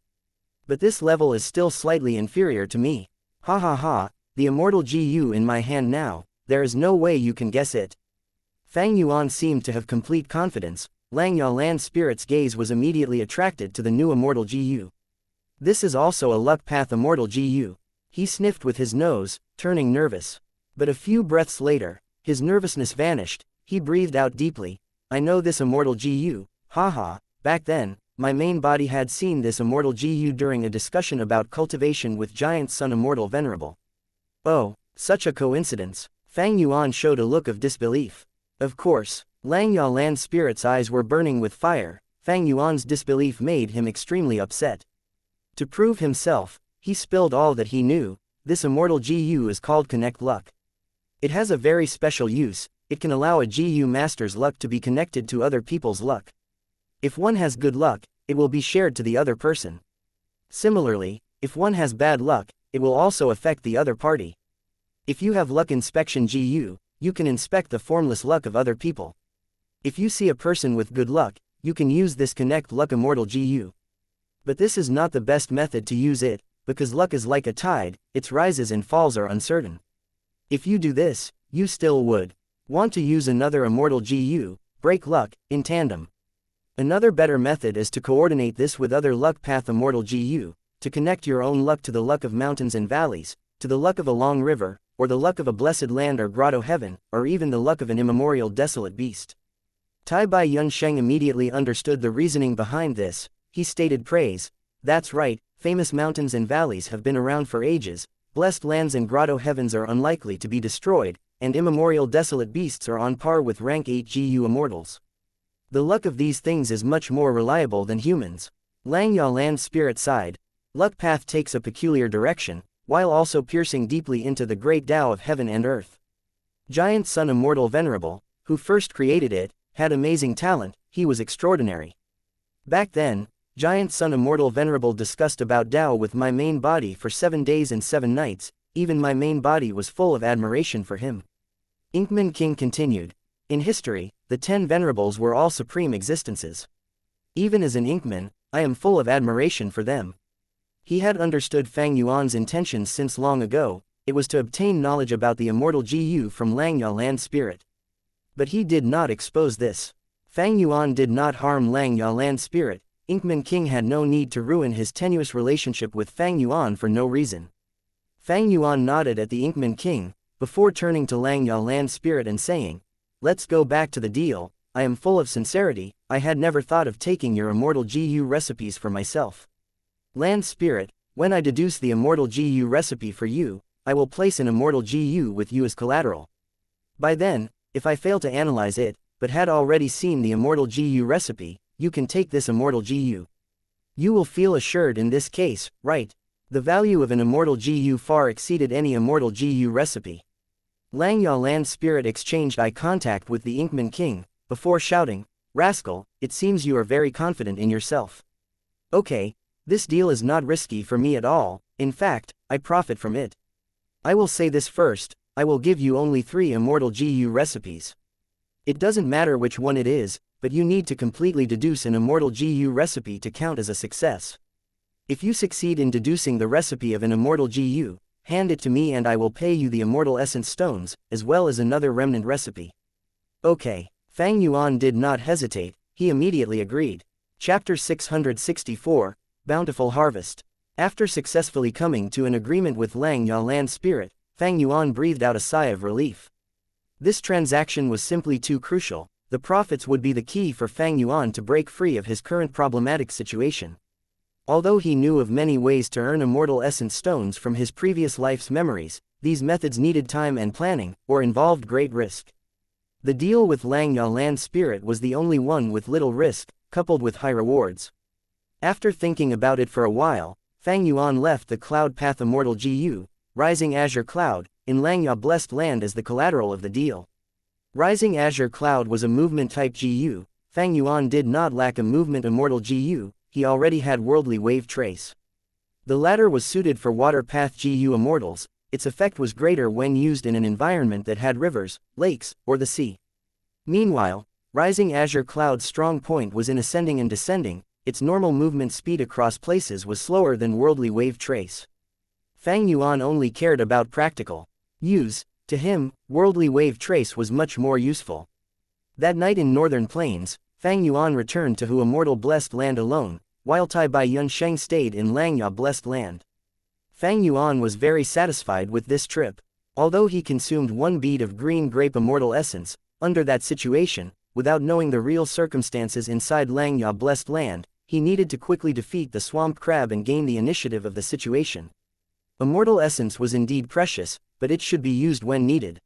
A: But this level is still slightly inferior to me. Ha ha ha, the immortal Gu in my hand now, there is no way you can guess it." Fang Yuan seemed to have complete confidence. Lang Ya Land Spirit's gaze was immediately attracted to the new immortal Gu. "This is also a luck path immortal Gu." He sniffed with his nose, turning nervous. But a few breaths later, his nervousness vanished. He breathed out deeply. "I know this immortal Gu, haha, back then, my main body had seen this immortal Gu during a discussion about cultivation with Giant Sun Immortal Venerable." "Oh, such a coincidence." Fang Yuan showed a look of disbelief. Of course, Lang Ya Land Spirit's eyes were burning with fire. Fang Yuan's disbelief made him extremely upset. To prove himself, he spilled all that he knew. "This immortal Gu is called Connect Luck. It has a very special use. It can allow a Gu master's luck to be connected to other people's luck. If one has good luck, it will be shared to the other person. Similarly, if one has bad luck, it will also affect the other party. If you have luck inspection Gu, you can inspect the formless luck of other people. If you see a person with good luck, you can use this Connect Luck immortal Gu. But this is not the best method to use it, because luck is like a tide, its rises and falls are uncertain. If you do this, you still would want to use another immortal Gu, break luck, in tandem. Another better method is to coordinate this with other luck path immortal Gu, to connect your own luck to the luck of mountains and valleys, to the luck of a long river, or the luck of a blessed land or grotto heaven, or even the luck of an immemorial desolate beast." Tai Bai Yun Sheng immediately understood the reasoning behind this. He stated praise. "That's right, famous mountains and valleys have been around for ages, blessed lands and grotto heavens are unlikely to be destroyed, and immemorial desolate beasts are on par with rank 8 Gu immortals. The luck of these things is much more reliable than humans." Lang Ya Land Spirit sighed. "Luck path takes a peculiar direction, while also piercing deeply into the great Tao of heaven and earth. Giant Sun Immortal Venerable, who first created it, had amazing talent. He was extraordinary. Back then, Giant Sun Immortal Venerable discussed about Tao with my main body for 7 days and 7 nights, even my main body was full of admiration for him." Inkman King continued. "In history, the 10 venerables were all supreme existences. Even as an Inkman, I am full of admiration for them." He had understood Fang Yuan's intentions since long ago. It was to obtain knowledge about the immortal Gu from Lang Ya Land Spirit. But he did not expose this. Fang Yuan did not harm Lang Ya land spirit. Inkman King had no need to ruin his tenuous relationship with Fang Yuan for no reason. Fang Yuan nodded at the Inkman King, before turning to Lang Ya land spirit and saying, "Let's go back to the deal. I am full of sincerity. I had never thought of taking your immortal GU recipes for myself. Land spirit, when I deduce the immortal GU recipe for you, I will place an immortal GU with you as collateral. By then, if I fail to analyze it, but had already seen the immortal GU recipe, you can take this immortal GU. You will feel assured in this case, right? The value of an immortal GU far exceeded any immortal GU recipe." Lang Ya land spirit exchanged eye contact with the Inkman King, before shouting, "Rascal, it seems you are very confident in yourself. Okay, this deal is not risky for me at all, in fact, I profit from it. I will say this first, I will give you only 3 immortal GU recipes. It doesn't matter which one it is, but you need to completely deduce an immortal GU recipe to count as a success. If you succeed in deducing the recipe of an immortal GU, hand it to me and I will pay you the immortal essence stones, as well as another remnant recipe." Okay. Fang Yuan did not hesitate, he immediately agreed. Chapter 664, Bountiful Harvest. After successfully coming to an agreement with Lang Ya land spirit, Fang Yuan breathed out a sigh of relief. This transaction was simply too crucial. The profits would be the key for Fang Yuan to break free of his current problematic situation. Although he knew of many ways to earn immortal essence stones from his previous life's memories, these methods needed time and planning, or involved great risk. The deal with Lang Ya land spirit was the only one with little risk, coupled with high rewards. After thinking about it for a while, Fang Yuan left the Cloud Path Immortal GU, Rising Azure Cloud, in Lang Ya Blessed Land as the collateral of the deal. Rising Azure Cloud was a movement type GU. Fang Yuan did not lack a movement immortal GU, he already had Worldly Wave Trace. The latter was suited for Water Path GU immortals. Its effect was greater when used in an environment that had rivers, lakes, or the sea. Meanwhile, Rising Azure Cloud's strong point was in ascending and descending. Its normal movement speed across places was slower than Worldly Wave Trace. Fang Yuan only cared about practical use. To him, Worldly Wave Trace was much more useful. That night in Northern Plains, Fang Yuan returned to Hu Immortal Blessed Land alone, while Tai Bai Yunsheng stayed in Lang Ya Blessed Land. Fang Yuan was very satisfied with this trip. Although he consumed 1 bead of green grape immortal essence, under that situation, without knowing the real circumstances inside Lang Ya Blessed Land, he needed to quickly defeat the swamp crab and gain the initiative of the situation. Immortal essence was indeed precious, but it should be used when needed.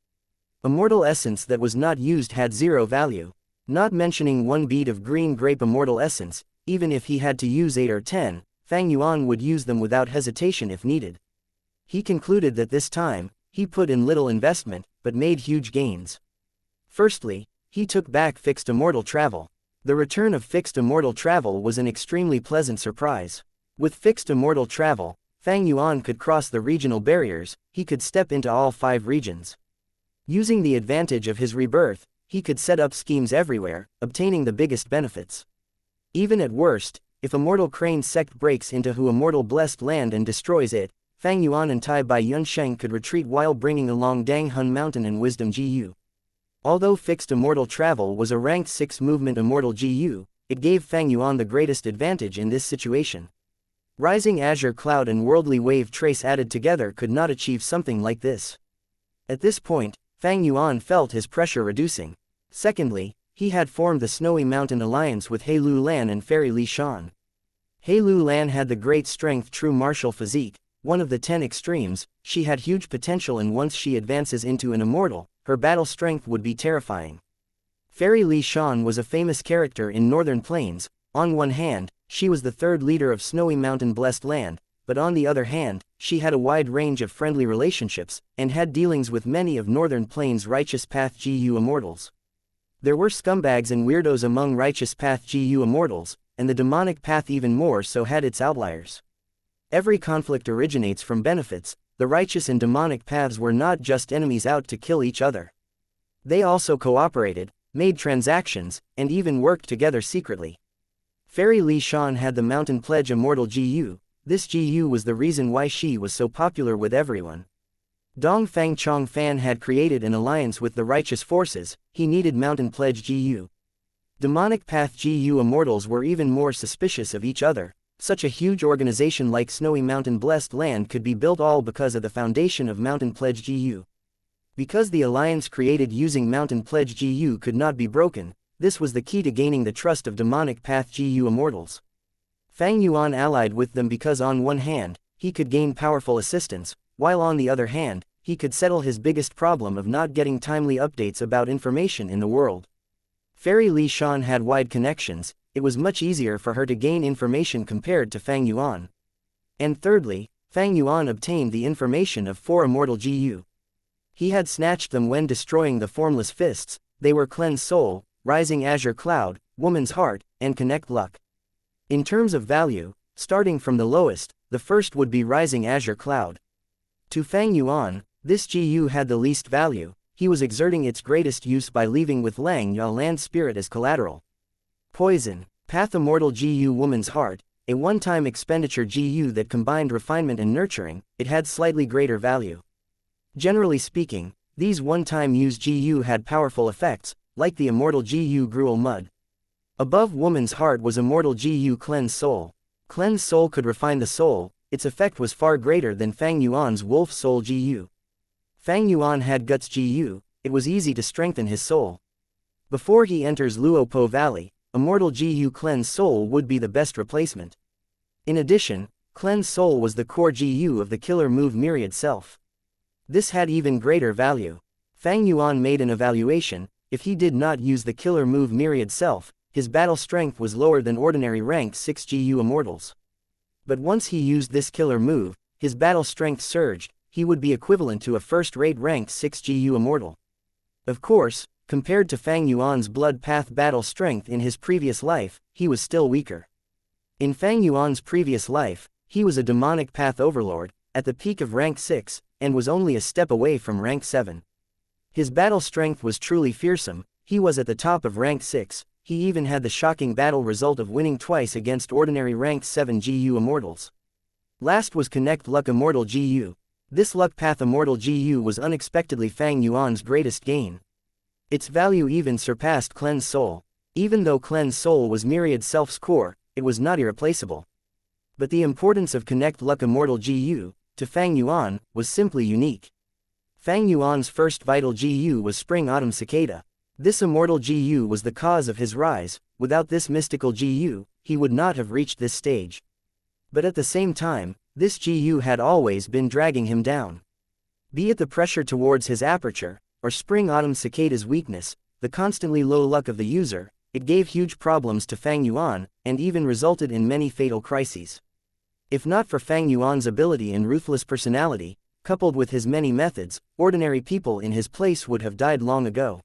A: Immortal essence that was not used had 0 value. Not mentioning 1 bead of green grape immortal essence, even if he had to use 8 or 10, Fang Yuan would use them without hesitation if needed. He concluded that this time, he put in little investment, but made huge gains. Firstly, he took back fixed immortal travel. The return of fixed immortal travel was an extremely pleasant surprise. With fixed immortal travel, Fang Yuan could cross the regional barriers, he could step into all 5 regions. Using the advantage of his rebirth, he could set up schemes everywhere, obtaining the biggest benefits. Even at worst, if Immortal Crane sect breaks into Hu Immortal Blessed Land and destroys it, Fang Yuan and Tai Bai Yunsheng could retreat while bringing along Dang Hun Mountain and Wisdom GU. Although fixed immortal travel was a ranked 6 movement immortal GU, it gave Fang Yuan the greatest advantage in this situation. Rising Azure Cloud and Worldly Wave Trace added together could not achieve something like this. At this point, Fang Yuan felt his pressure reducing. Secondly, he had formed the Snowy Mountain Alliance with He Lu Lan and Fairy Li Shan. He Lu Lan had the great strength true martial physique, one of the 10 extremes. She had huge potential, and once she advances into an immortal, her battle strength would be terrifying. Fairy Li Shan was a famous character in Northern Plains. On one hand, she was the 3rd leader of Snowy Mountain Blessed Land, but on the other hand, she had a wide range of friendly relationships, and had dealings with many of Northern Plains' Righteous Path GU immortals. There were scumbags and weirdos among Righteous Path GU immortals, and the demonic path even more so had its outliers. Every conflict originates from benefits. The righteous and demonic paths were not just enemies out to kill each other. They also cooperated, made transactions, and even worked together secretly. Fairy Li Shan had the Mountain Pledge Immortal GU. This GU was the reason why she was so popular with everyone. Dongfang Chongfan had created an alliance with the righteous forces, he needed Mountain Pledge GU. Demonic Path GU Immortals were even more suspicious of each other. Such a huge organization like Snowy Mountain Blessed Land could be built all because of the foundation of Mountain Pledge GU. Because the alliance created using Mountain Pledge GU could not be broken, this was the key to gaining the trust of Demonic Path GU Immortals. Fang Yuan allied with them because on one hand, he could gain powerful assistance, while on the other hand, he could settle his biggest problem of not getting timely updates about information in the world. Fairy Li Shan had wide connections, it was much easier for her to gain information compared to Fang Yuan. And thirdly, Fang Yuan obtained the information of 4 Immortal GU. He had snatched them when destroying the Formless Fists. They were Cleanse Soul, Rising Azure Cloud, Woman's Heart, and Connect Luck. In terms of value, starting from the lowest, the first would be Rising Azure Cloud. To Fang Yuan, this GU had the least value, he was exerting its greatest use by leaving with Lang Ya Land Spirit as collateral. Poison, Path Immortal GU Woman's Heart, a one-time expenditure GU that combined refinement and nurturing, it had slightly greater value. Generally speaking, these one-time use GU had powerful effects, like the Immortal GU Gruel Mud. Above Woman's Heart was Immortal GU Cleanse Soul. Cleanse Soul could refine the soul, its effect was far greater than Fang Yuan's Wolf Soul GU. Fang Yuan had Guts GU, it was easy to strengthen his soul. Before he enters Luopo Valley, Immortal GU Cleanse Soul would be the best replacement. In addition, Cleanse Soul was the core GU of the killer move Myriad Self. This had even greater value. Fang Yuan made an evaluation, if he did not use the killer move Myriad Self, his battle strength was lower than ordinary rank 6 GU Immortals. But once he used this killer move, his battle strength surged, he would be equivalent to a first-rate rank 6 GU Immortal. Of course, compared to Fang Yuan's Blood Path battle strength in his previous life, he was still weaker. In Fang Yuan's previous life, he was a Demonic Path Overlord, at the peak of rank 6, and was only a step away from rank 7. His battle strength was truly fearsome, he was at the top of rank 6, he even had the shocking battle result of winning twice against ordinary rank 7 GU Immortals. Last was Connect Luck Immortal GU. This Luck Path Immortal GU was unexpectedly Fang Yuan's greatest gain. Its value even surpassed Cleanse Soul. Even though Cleanse Soul was Myriad Self's core, it was not irreplaceable. But the importance of Connect Luck Immortal GU, to Fang Yuan, was simply unique. Fang Yuan's first vital GU was Spring Autumn Cicada. This Immortal GU was the cause of his rise, without this mystical GU, he would not have reached this stage. But at the same time, this GU had always been dragging him down. Be it the pressure towards his aperture, or Spring Autumn Cicada's weakness, the constantly low luck of the user, it gave huge problems to Fang Yuan, and even resulted in many fatal crises. If not for Fang Yuan's ability and ruthless personality, coupled with his many methods, ordinary people in his place would have died long ago.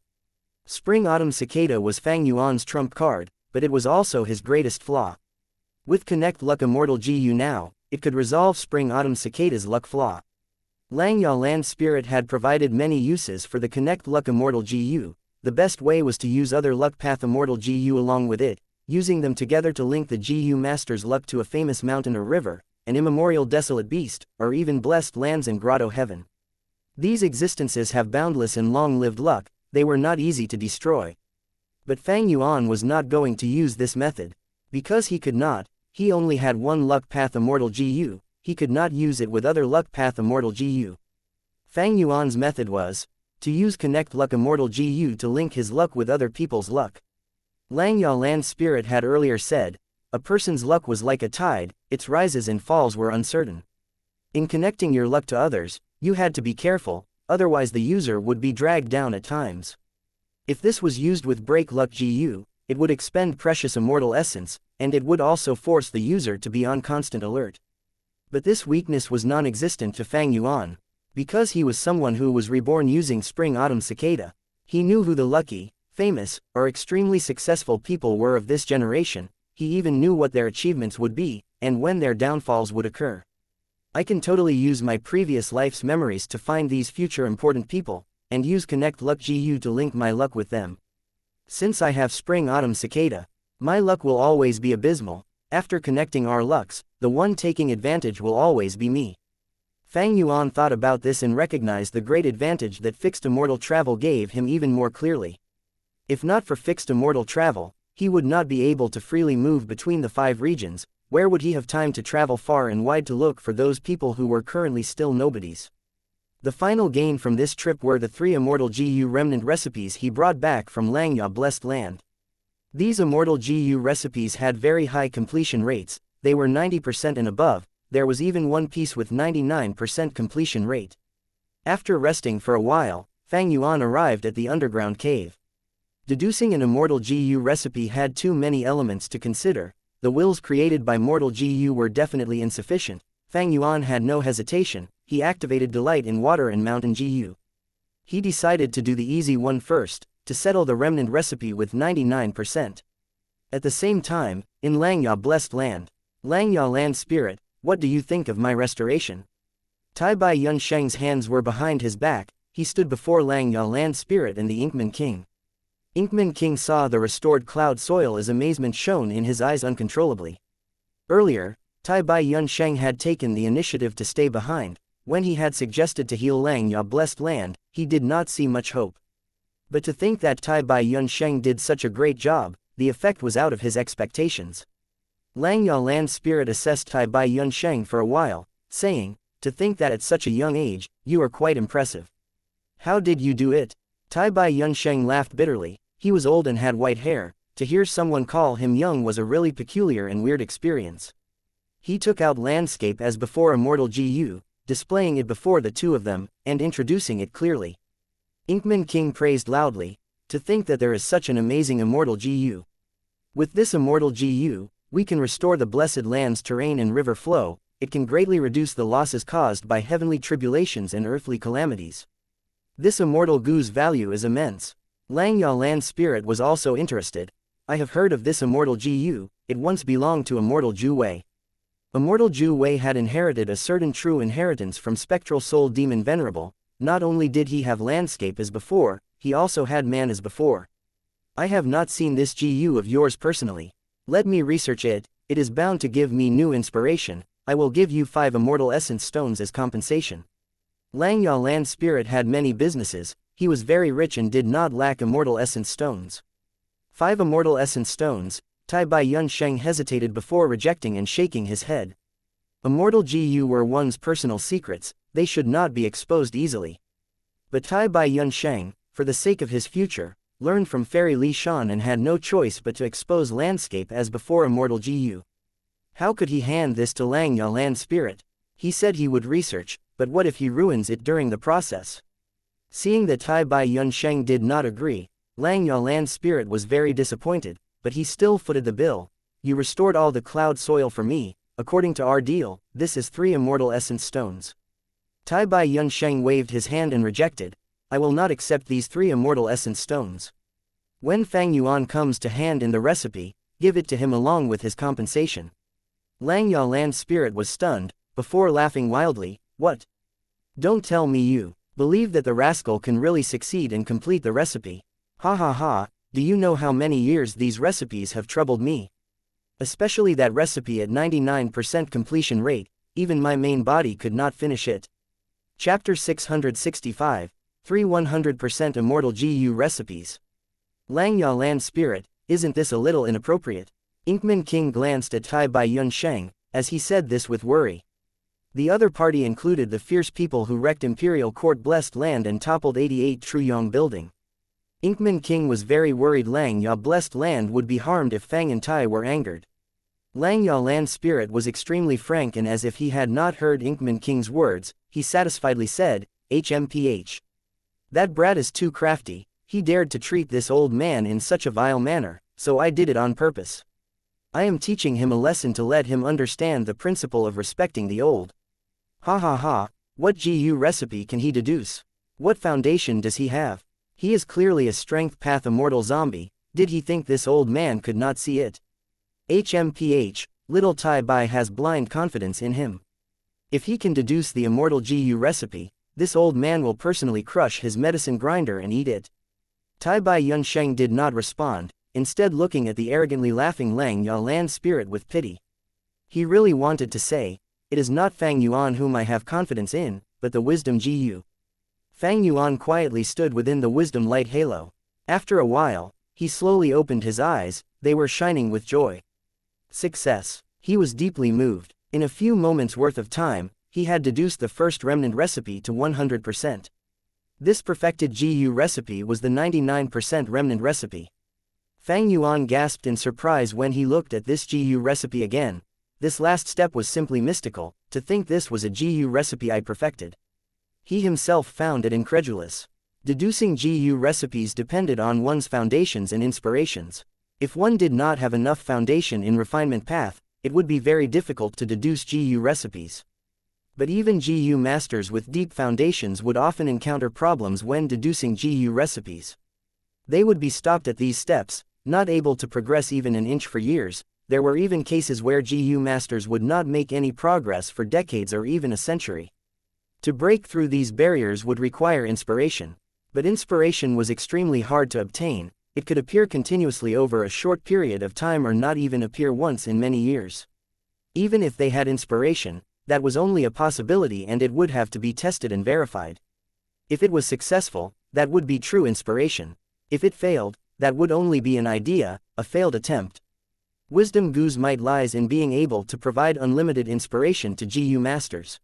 A: Spring Autumn Cicada was Fang Yuan's trump card, but it was also his greatest flaw. With Connect Luck Immortal GU now, it could resolve Spring Autumn Cicada's luck flaw. Lang Ya Land Spirit had provided many uses for the Connect Luck Immortal GU, the best way was to use other Luck Path Immortal GU along with it, using them together to link the GU Master's luck to a famous mountain or river, an immemorial desolate beast, or even blessed lands and grotto heaven. These existences have boundless and long-lived luck, they were not easy to destroy. But Fang Yuan was not going to use this method. Because he could not, he only had one Luck Path Immortal GU, he could not use it with other Luck Path Immortal GU. Fang Yuan's method was to use Connect Luck Immortal GU to link his luck with other people's luck. Lang Ya Land Spirit had earlier said, a person's luck was like a tide, its rises and falls were uncertain. In connecting your luck to others, you had to be careful, otherwise the user would be dragged down at times. If this was used with Break Luck GU, it would expend precious immortal essence, and it would also force the user to be on constant alert. But this weakness was non-existent to Fang Yuan. Because he was someone who was reborn using Spring Autumn Cicada, he knew who the lucky, famous, or extremely successful people were of this generation, he even knew what their achievements would be, and when their downfalls would occur. I can totally use my previous life's memories to find these future important people, and use Connect Luck GU to link my luck with them. Since I have Spring Autumn Cicada, my luck will always be abysmal. After connecting our lucks, the one taking advantage will always be me. Fang Yuan thought about this and recognized the great advantage that fixed immortal travel gave him even more clearly. If not for fixed immortal travel, he would not be able to freely move between the 5 regions. Where would he have time to travel far and wide to look for those people who were currently still nobodies? The final gain from this trip were the 3 immortal GU remnant recipes he brought back from Xianxia blessed land. These immortal GU recipes had very high completion rates, they were 90% and above. There was even one piece with 99% completion rate. After resting for a while, Fang Yuan arrived at the underground cave. Deducing an immortal GU recipe had too many elements to consider. The wills created by mortal GU were definitely insufficient. Fang Yuan had no hesitation, he activated Delight in Water and Mountain GU. He decided to do the easy one first, to settle the remnant recipe with 99%. At the same time, in Xianxia blessed land, Xianxia land spirit, what do you think of my restoration? Tai Bai Yunsheng's hands were behind his back, he stood before Xianxia land spirit and the Inkman King. Inkman King saw the restored cloud soil as amazement shone in his eyes uncontrollably. Earlier, Tai Bai Yunsheng had taken the initiative to stay behind. When he had suggested to heal Xianxia blessed land, he did not see much hope. But to think that Tai Bai Yunsheng did such a great job, the effect was out of his expectations. Xianxia land spirit assessed Tai Bai Yunsheng for a while, saying, to think that at such a young age, you are quite impressive. How did you do it? Tai Bai Yunsheng laughed bitterly, he was old and had white hair, to hear someone call him young was a really peculiar and weird experience. He took out landscape as before immortal GU, displaying it before the 2 of them, and introducing it clearly. Inkman King praised loudly, to think that there is such an amazing immortal GU. With this immortal GU, we can restore the blessed land's terrain and river flow, it can greatly reduce the losses caused by heavenly tribulations and earthly calamities. This immortal GU's value is immense. Xianxia land spirit was also interested. I have heard of this immortal GU, it once belonged to immortal Zhu Wei. Immortal Zhu Wei had inherited a certain true inheritance from spectral soul demon venerable. Not only did he have landscape as before, he also had man as before. I have not seen this GU of yours personally. Let me research it, it is bound to give me new inspiration. I will give you 5 immortal essence stones as compensation. Xianxia land spirit had many businesses, he was very rich and did not lack immortal essence stones. 5 immortal essence stones. Tai Bai Yunsheng hesitated before rejecting and shaking his head. Immortal GU were one's personal secrets, they should not be exposed easily. But Tai Bai Yunsheng, for the sake of his future, learned from Fairy Li Shan and had no choice but to expose landscape as before immortal GU. How could he hand this to Xianxia land spirit? He said he would research, but what if he ruins it during the process? Seeing that Tai Bai Yunsheng did not agree, Xianxia land spirit was very disappointed, but he still footed the bill. You restored all the cloud soil for me, according to our deal, this is 3 immortal essence stones. Tai Bai Yunsheng waved his hand and rejected, I will not accept these 3 immortal essence stones. When Fang Yuan comes to hand in the recipe, give it to him along with his compensation. Xianxia land spirit was stunned, before laughing wildly, what? Don't tell me you believe that the rascal can really succeed and complete the recipe. Ha ha ha, do you know how many years these recipes have troubled me? Especially that recipe at 99% completion rate, even my main body could not finish it. Chapter 665, 3 100% Immortal GU Recipes. Xianxia land spirit, isn't this a little inappropriate? Inkman King glanced at Tai Bai Yunsheng, as he said this with worry. The other party included the fierce people who wrecked Imperial Court blessed land and toppled 88 Truyong building. Inkman King was very worried Xianxia blessed land would be harmed if Fang and Tai were angered. Xianxia land spirit was extremely frank, and as if he had not heard Inkman King's words, he satisfiedly said, HMPH. That brat is too crafty, he dared to treat this old man in such a vile manner, so I did it on purpose. I am teaching him a lesson to let him understand the principle of respecting the old. Ha ha ha, what GU recipe can he deduce? What foundation does he have? He is clearly a strength path immortal zombie, did he think this old man could not see it? HMPH, little Tai Bai has blind confidence in him. If he can deduce the immortal GU recipe, this old man will personally crush his medicine grinder and eat it. Tai Bai Yunsheng did not respond, instead looking at the arrogantly laughing Xianxia land spirit with pity. He really wanted to say, it is not Fang Yuan whom I have confidence in, but the wisdom Gu. Fang Yuan quietly stood within the wisdom light halo. After a while, he slowly opened his eyes, they were shining with joy. Success. He was deeply moved. In a few moments worth of time, he had deduced the first remnant recipe to 100%. This perfected Gu recipe was the 99% remnant recipe. Fang Yuan gasped in surprise when he looked at this Gu recipe again. This last step was simply mystical, to think this was a Gu recipe I perfected. He himself found it incredulous. Deducing Gu recipes depended on one's foundations and inspirations. If one did not have enough foundation in refinement path, it would be very difficult to deduce Gu recipes. But even Gu masters with deep foundations would often encounter problems when deducing Gu recipes. They would be stopped at these steps, not able to progress even an inch for years. There were even cases where Gu masters would not make any progress for decades or even a century. To break through these barriers would require inspiration. But inspiration was extremely hard to obtain. It could appear continuously over a short period of time or not even appear once in many years. Even if they had inspiration, that was only a possibility and it would have to be tested and verified. If it was successful, that would be true inspiration. If it failed, that would only be an idea, a failed attempt. Wisdom Gu's might lies in being able to provide unlimited inspiration to Gu masters.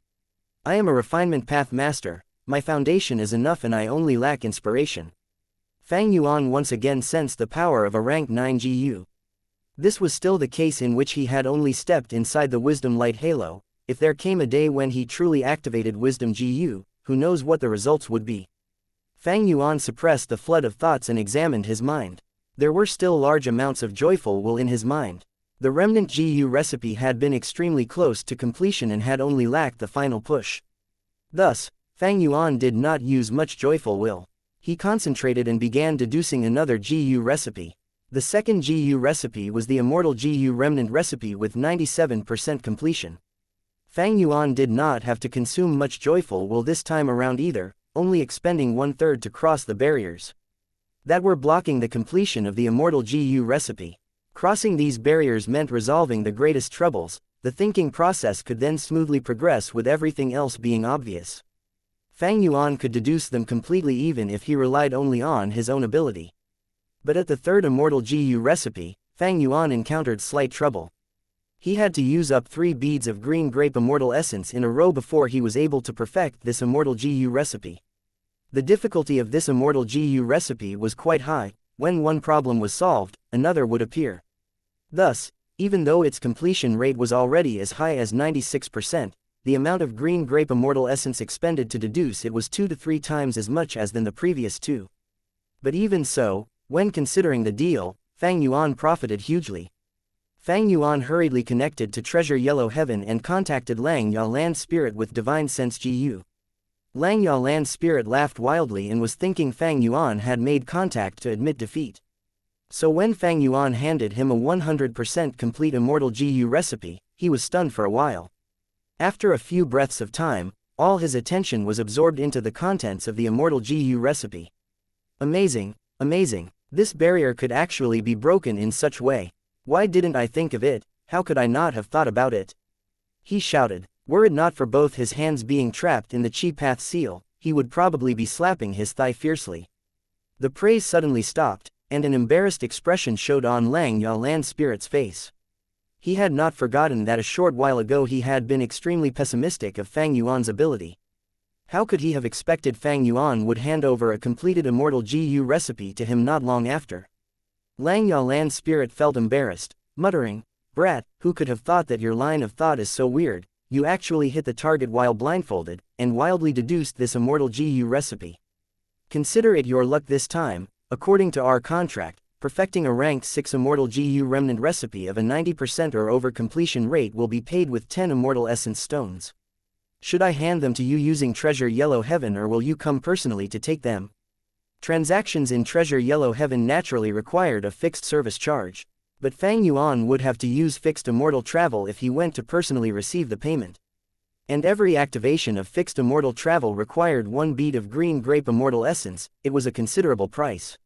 A: I am a refinement path master, my foundation is enough and I only lack inspiration. Fang Yuan once again sensed the power of a rank 9 Gu. This was still the case in which he had only stepped inside the wisdom light halo. If there came a day when he truly activated wisdom Gu, who knows what the results would be. Fang Yuan suppressed the flood of thoughts and examined his mind. There were still large amounts of joyful will in his mind. The remnant Gu recipe had been extremely close to completion and had only lacked the final push. Thus, Fang Yuan did not use much joyful will. He concentrated and began deducing another Gu recipe. The second Gu recipe was the Immortal Gu remnant recipe with 97% completion. Fang Yuan did not have to consume much joyful will this time around either, only expending 1/3 to cross the barriers that were blocking the completion of the Immortal Gu recipe. Crossing these barriers meant resolving the greatest troubles. The thinking process could then smoothly progress with everything else being obvious. Fang Yuan could deduce them completely even if he relied only on his own ability. But at the third Immortal Gu recipe, Fang Yuan encountered slight trouble. He had to use up 3 beads of green grape immortal essence in a row before he was able to perfect this Immortal Gu recipe. The difficulty of this Immortal Gu recipe was quite high. When one problem was solved, another would appear. Thus, even though its completion rate was already as high as 96%, the amount of green grape immortal essence expended to deduce it was 2 to 3 times as much as than the previous 2. But even so, when considering the deal, Fang Yuan profited hugely. Fang Yuan hurriedly connected to Treasure Yellow Heaven and contacted Lang Ya Land Spirit with Divine Sense Gu. Lang Ya Land Spirit laughed wildly and was thinking Fang Yuan had made contact to admit defeat. So when Fang Yuan handed him a 100% complete Immortal Gu recipe, he was stunned for a while. After a few breaths of time, all his attention was absorbed into the contents of the Immortal Gu recipe. Amazing, amazing, this barrier could actually be broken in such way. Why didn't I think of it? How could I not have thought about it? He shouted. Were it not for both his hands being trapped in the Chi Path seal, he would probably be slapping his thigh fiercely. The praise suddenly stopped, and an embarrassed expression showed on Lang Ya Land Spirit's face. He had not forgotten that a short while ago he had been extremely pessimistic of Fang Yuan's ability. How could he have expected Fang Yuan would hand over a completed Immortal Gu recipe to him not long after? Lang Ya Land Spirit felt embarrassed, muttering, "Brat, who could have thought that your line of thought is so weird? You actually hit the target while blindfolded, and wildly deduced this Immortal Gu recipe. Consider it your luck this time. According to our contract, perfecting a ranked 6 Immortal Gu remnant recipe of a 90% or over completion rate will be paid with 10 Immortal Essence Stones. Should I hand them to you using Treasure Yellow Heaven or will you come personally to take them?" Transactions in Treasure Yellow Heaven naturally required a fixed service charge. But Fang Yuan would have to use fixed immortal travel if he went to personally receive the payment. And every activation of fixed immortal travel required 1 bead of green grape immortal essence. It was a considerable price.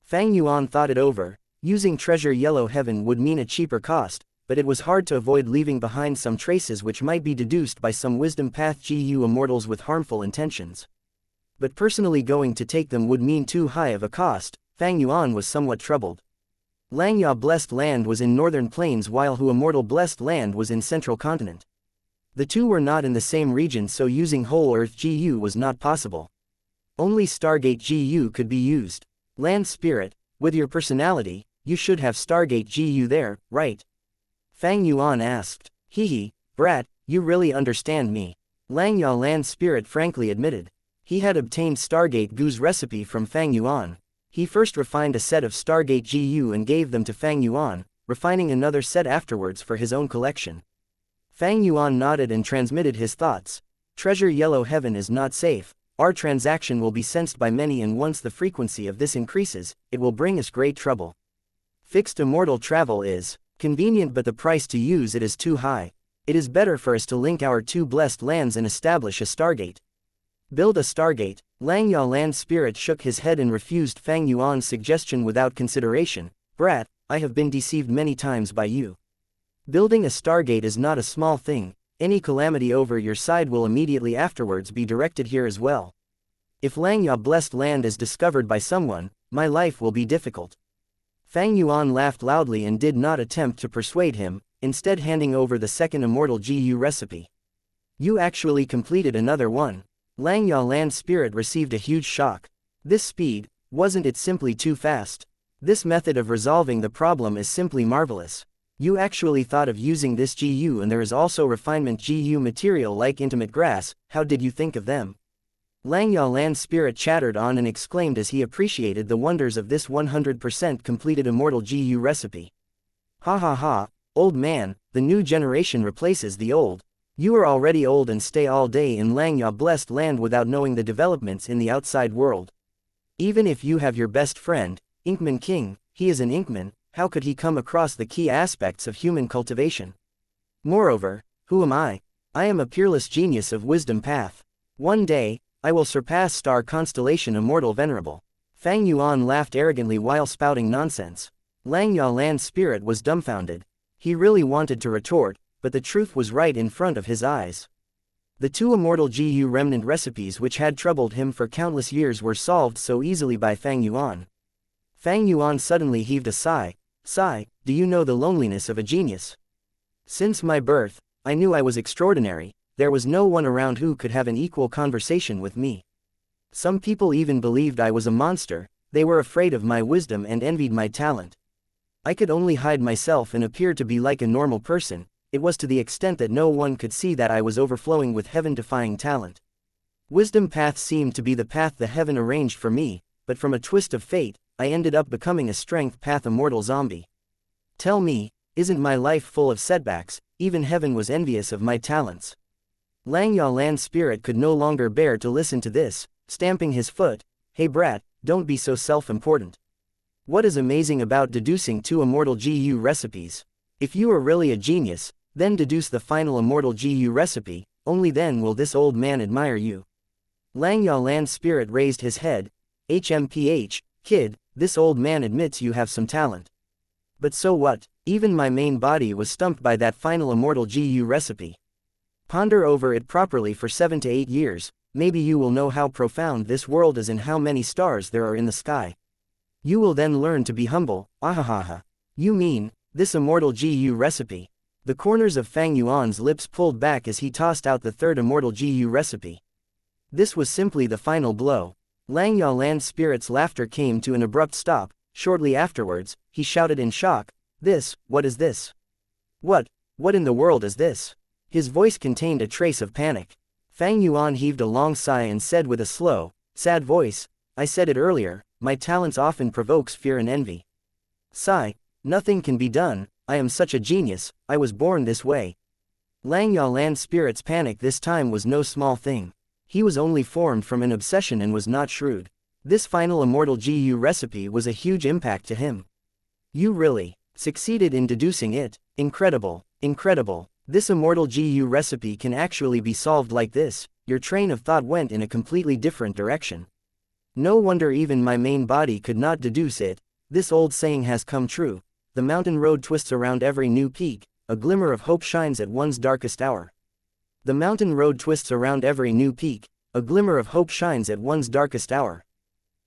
A: Fang Yuan thought it over. Using Treasure Yellow Heaven would mean a cheaper cost, but it was hard to avoid leaving behind some traces which might be deduced by some wisdom path GU immortals with harmful intentions. But personally going to take them would mean too high of a cost. Fang Yuan was somewhat troubled. Langya Blessed Land was in northern plains while Hu Immortal Blessed Land was in central continent. The two were not in the same region, so using Whole Earth GU was not possible. Only Stargate GU could be used. Land Spirit, with your personality, you should have Stargate GU there, right? Fang Yuan asked. Hehe, brat, you really understand me. Langya Land Spirit frankly admitted. He had obtained Stargate GU's recipe from Fang Yuan. He first refined a set of Stargate GU and gave them to Fang Yuan, refining another set afterwards for his own collection. Fang Yuan nodded and transmitted his thoughts. Treasure Yellow Heaven is not safe. Our transaction will be sensed by many, and once the frequency of this increases, it will bring us great trouble. Fixed immortal travel is convenient, but the price to use it is too high. It is better for us to link our two blessed lands and establish a Stargate. Build a Stargate. Langya Land Spirit shook his head and refused Fang Yuan's suggestion without consideration. Brat, I have been deceived many times by you. Building a Stargate is not a small thing. Any calamity over your side will immediately afterwards be directed here as well. If Langya Blessed Land is discovered by someone, my life will be difficult. Fang Yuan laughed loudly and did not attempt to persuade him, instead handing over the second Immortal GU recipe. You actually completed another one. Langya Land Spirit received a huge shock. This speed, wasn't it simply too fast? This method of resolving the problem is simply marvelous. You actually thought of using this GU, and there is also refinement GU material like intimate grass. How did you think of them? Langya Land Spirit chattered on and exclaimed as he appreciated the wonders of this 100% completed Immortal GU recipe. Ha ha ha, old man, the new generation replaces the old. You are already old and stay all day in Langya Blessed Land without knowing the developments in the outside world. Even if you have your best friend, Inkman King, he is an Inkman, how could he come across the key aspects of human cultivation? Moreover, who am I? I am a peerless genius of wisdom path. One day, I will surpass star constellation Immortal Venerable. Fang Yuan laughed arrogantly while spouting nonsense. Langya Land Spirit was dumbfounded. He really wanted to retort, but the truth was right in front of his eyes. The two Immortal GU remnant recipes which had troubled him for countless years were solved so easily by Fang Yuan. Fang Yuan suddenly heaved a sigh. Sigh, do you know the loneliness of a genius? Since my birth, I knew I was extraordinary. There was no one around who could have an equal conversation with me. Some people even believed I was a monster. They were afraid of my wisdom and envied my talent. I could only hide myself and appear to be like a normal person. It was to the extent that no one could see that I was overflowing with heaven-defying talent. Wisdom path seemed to be the path the heaven arranged for me, but from a twist of fate, I ended up becoming a strength path immortal zombie. Tell me, isn't my life full of setbacks? Even heaven was envious of my talents. Langya Land Spirit could no longer bear to listen to this, stamping his foot. Hey brat, don't be so self-important. What is amazing about deducing two Immortal GU recipes? If you are really a genius, then deduce the final Immortal GU recipe, only then will this old man admire you. Langya Land Spirit raised his head. HMPH, kid, this old man admits you have some talent. But so what? Even my main body was stumped by that final Immortal GU recipe. Ponder over it properly for 7 to 8 years, maybe you will know how profound this world is and how many stars there are in the sky. You will then learn to be humble. Ahahaha. You mean, this Immortal GU recipe? The corners of Fang Yuan's lips pulled back as he tossed out the third Immortal GU recipe. This was simply the final blow. Langya Land Spirit's laughter came to an abrupt stop. Shortly afterwards, he shouted in shock. What is this? What in the world is this? His voice contained a trace of panic. Fang Yuan heaved a long sigh and said with a slow, sad voice, I said it earlier, my talents often provokes fear and envy. Sigh, nothing can be done, I am such a genius, I was born this way. Langya Land Spirit's panic this time was no small thing. He was only formed from an obsession and was not shrewd. This final Immortal GU recipe was a huge impact to him. You really succeeded in deducing it. Incredible, incredible. This Immortal GU recipe can actually be solved like this. Your train of thought went in a completely different direction. No wonder even my main body could not deduce it. This old saying has come true. The mountain road twists around every new peak. a glimmer of hope shines at one's darkest hour. The mountain road twists around every new peak, a glimmer of hope shines at one's darkest hour.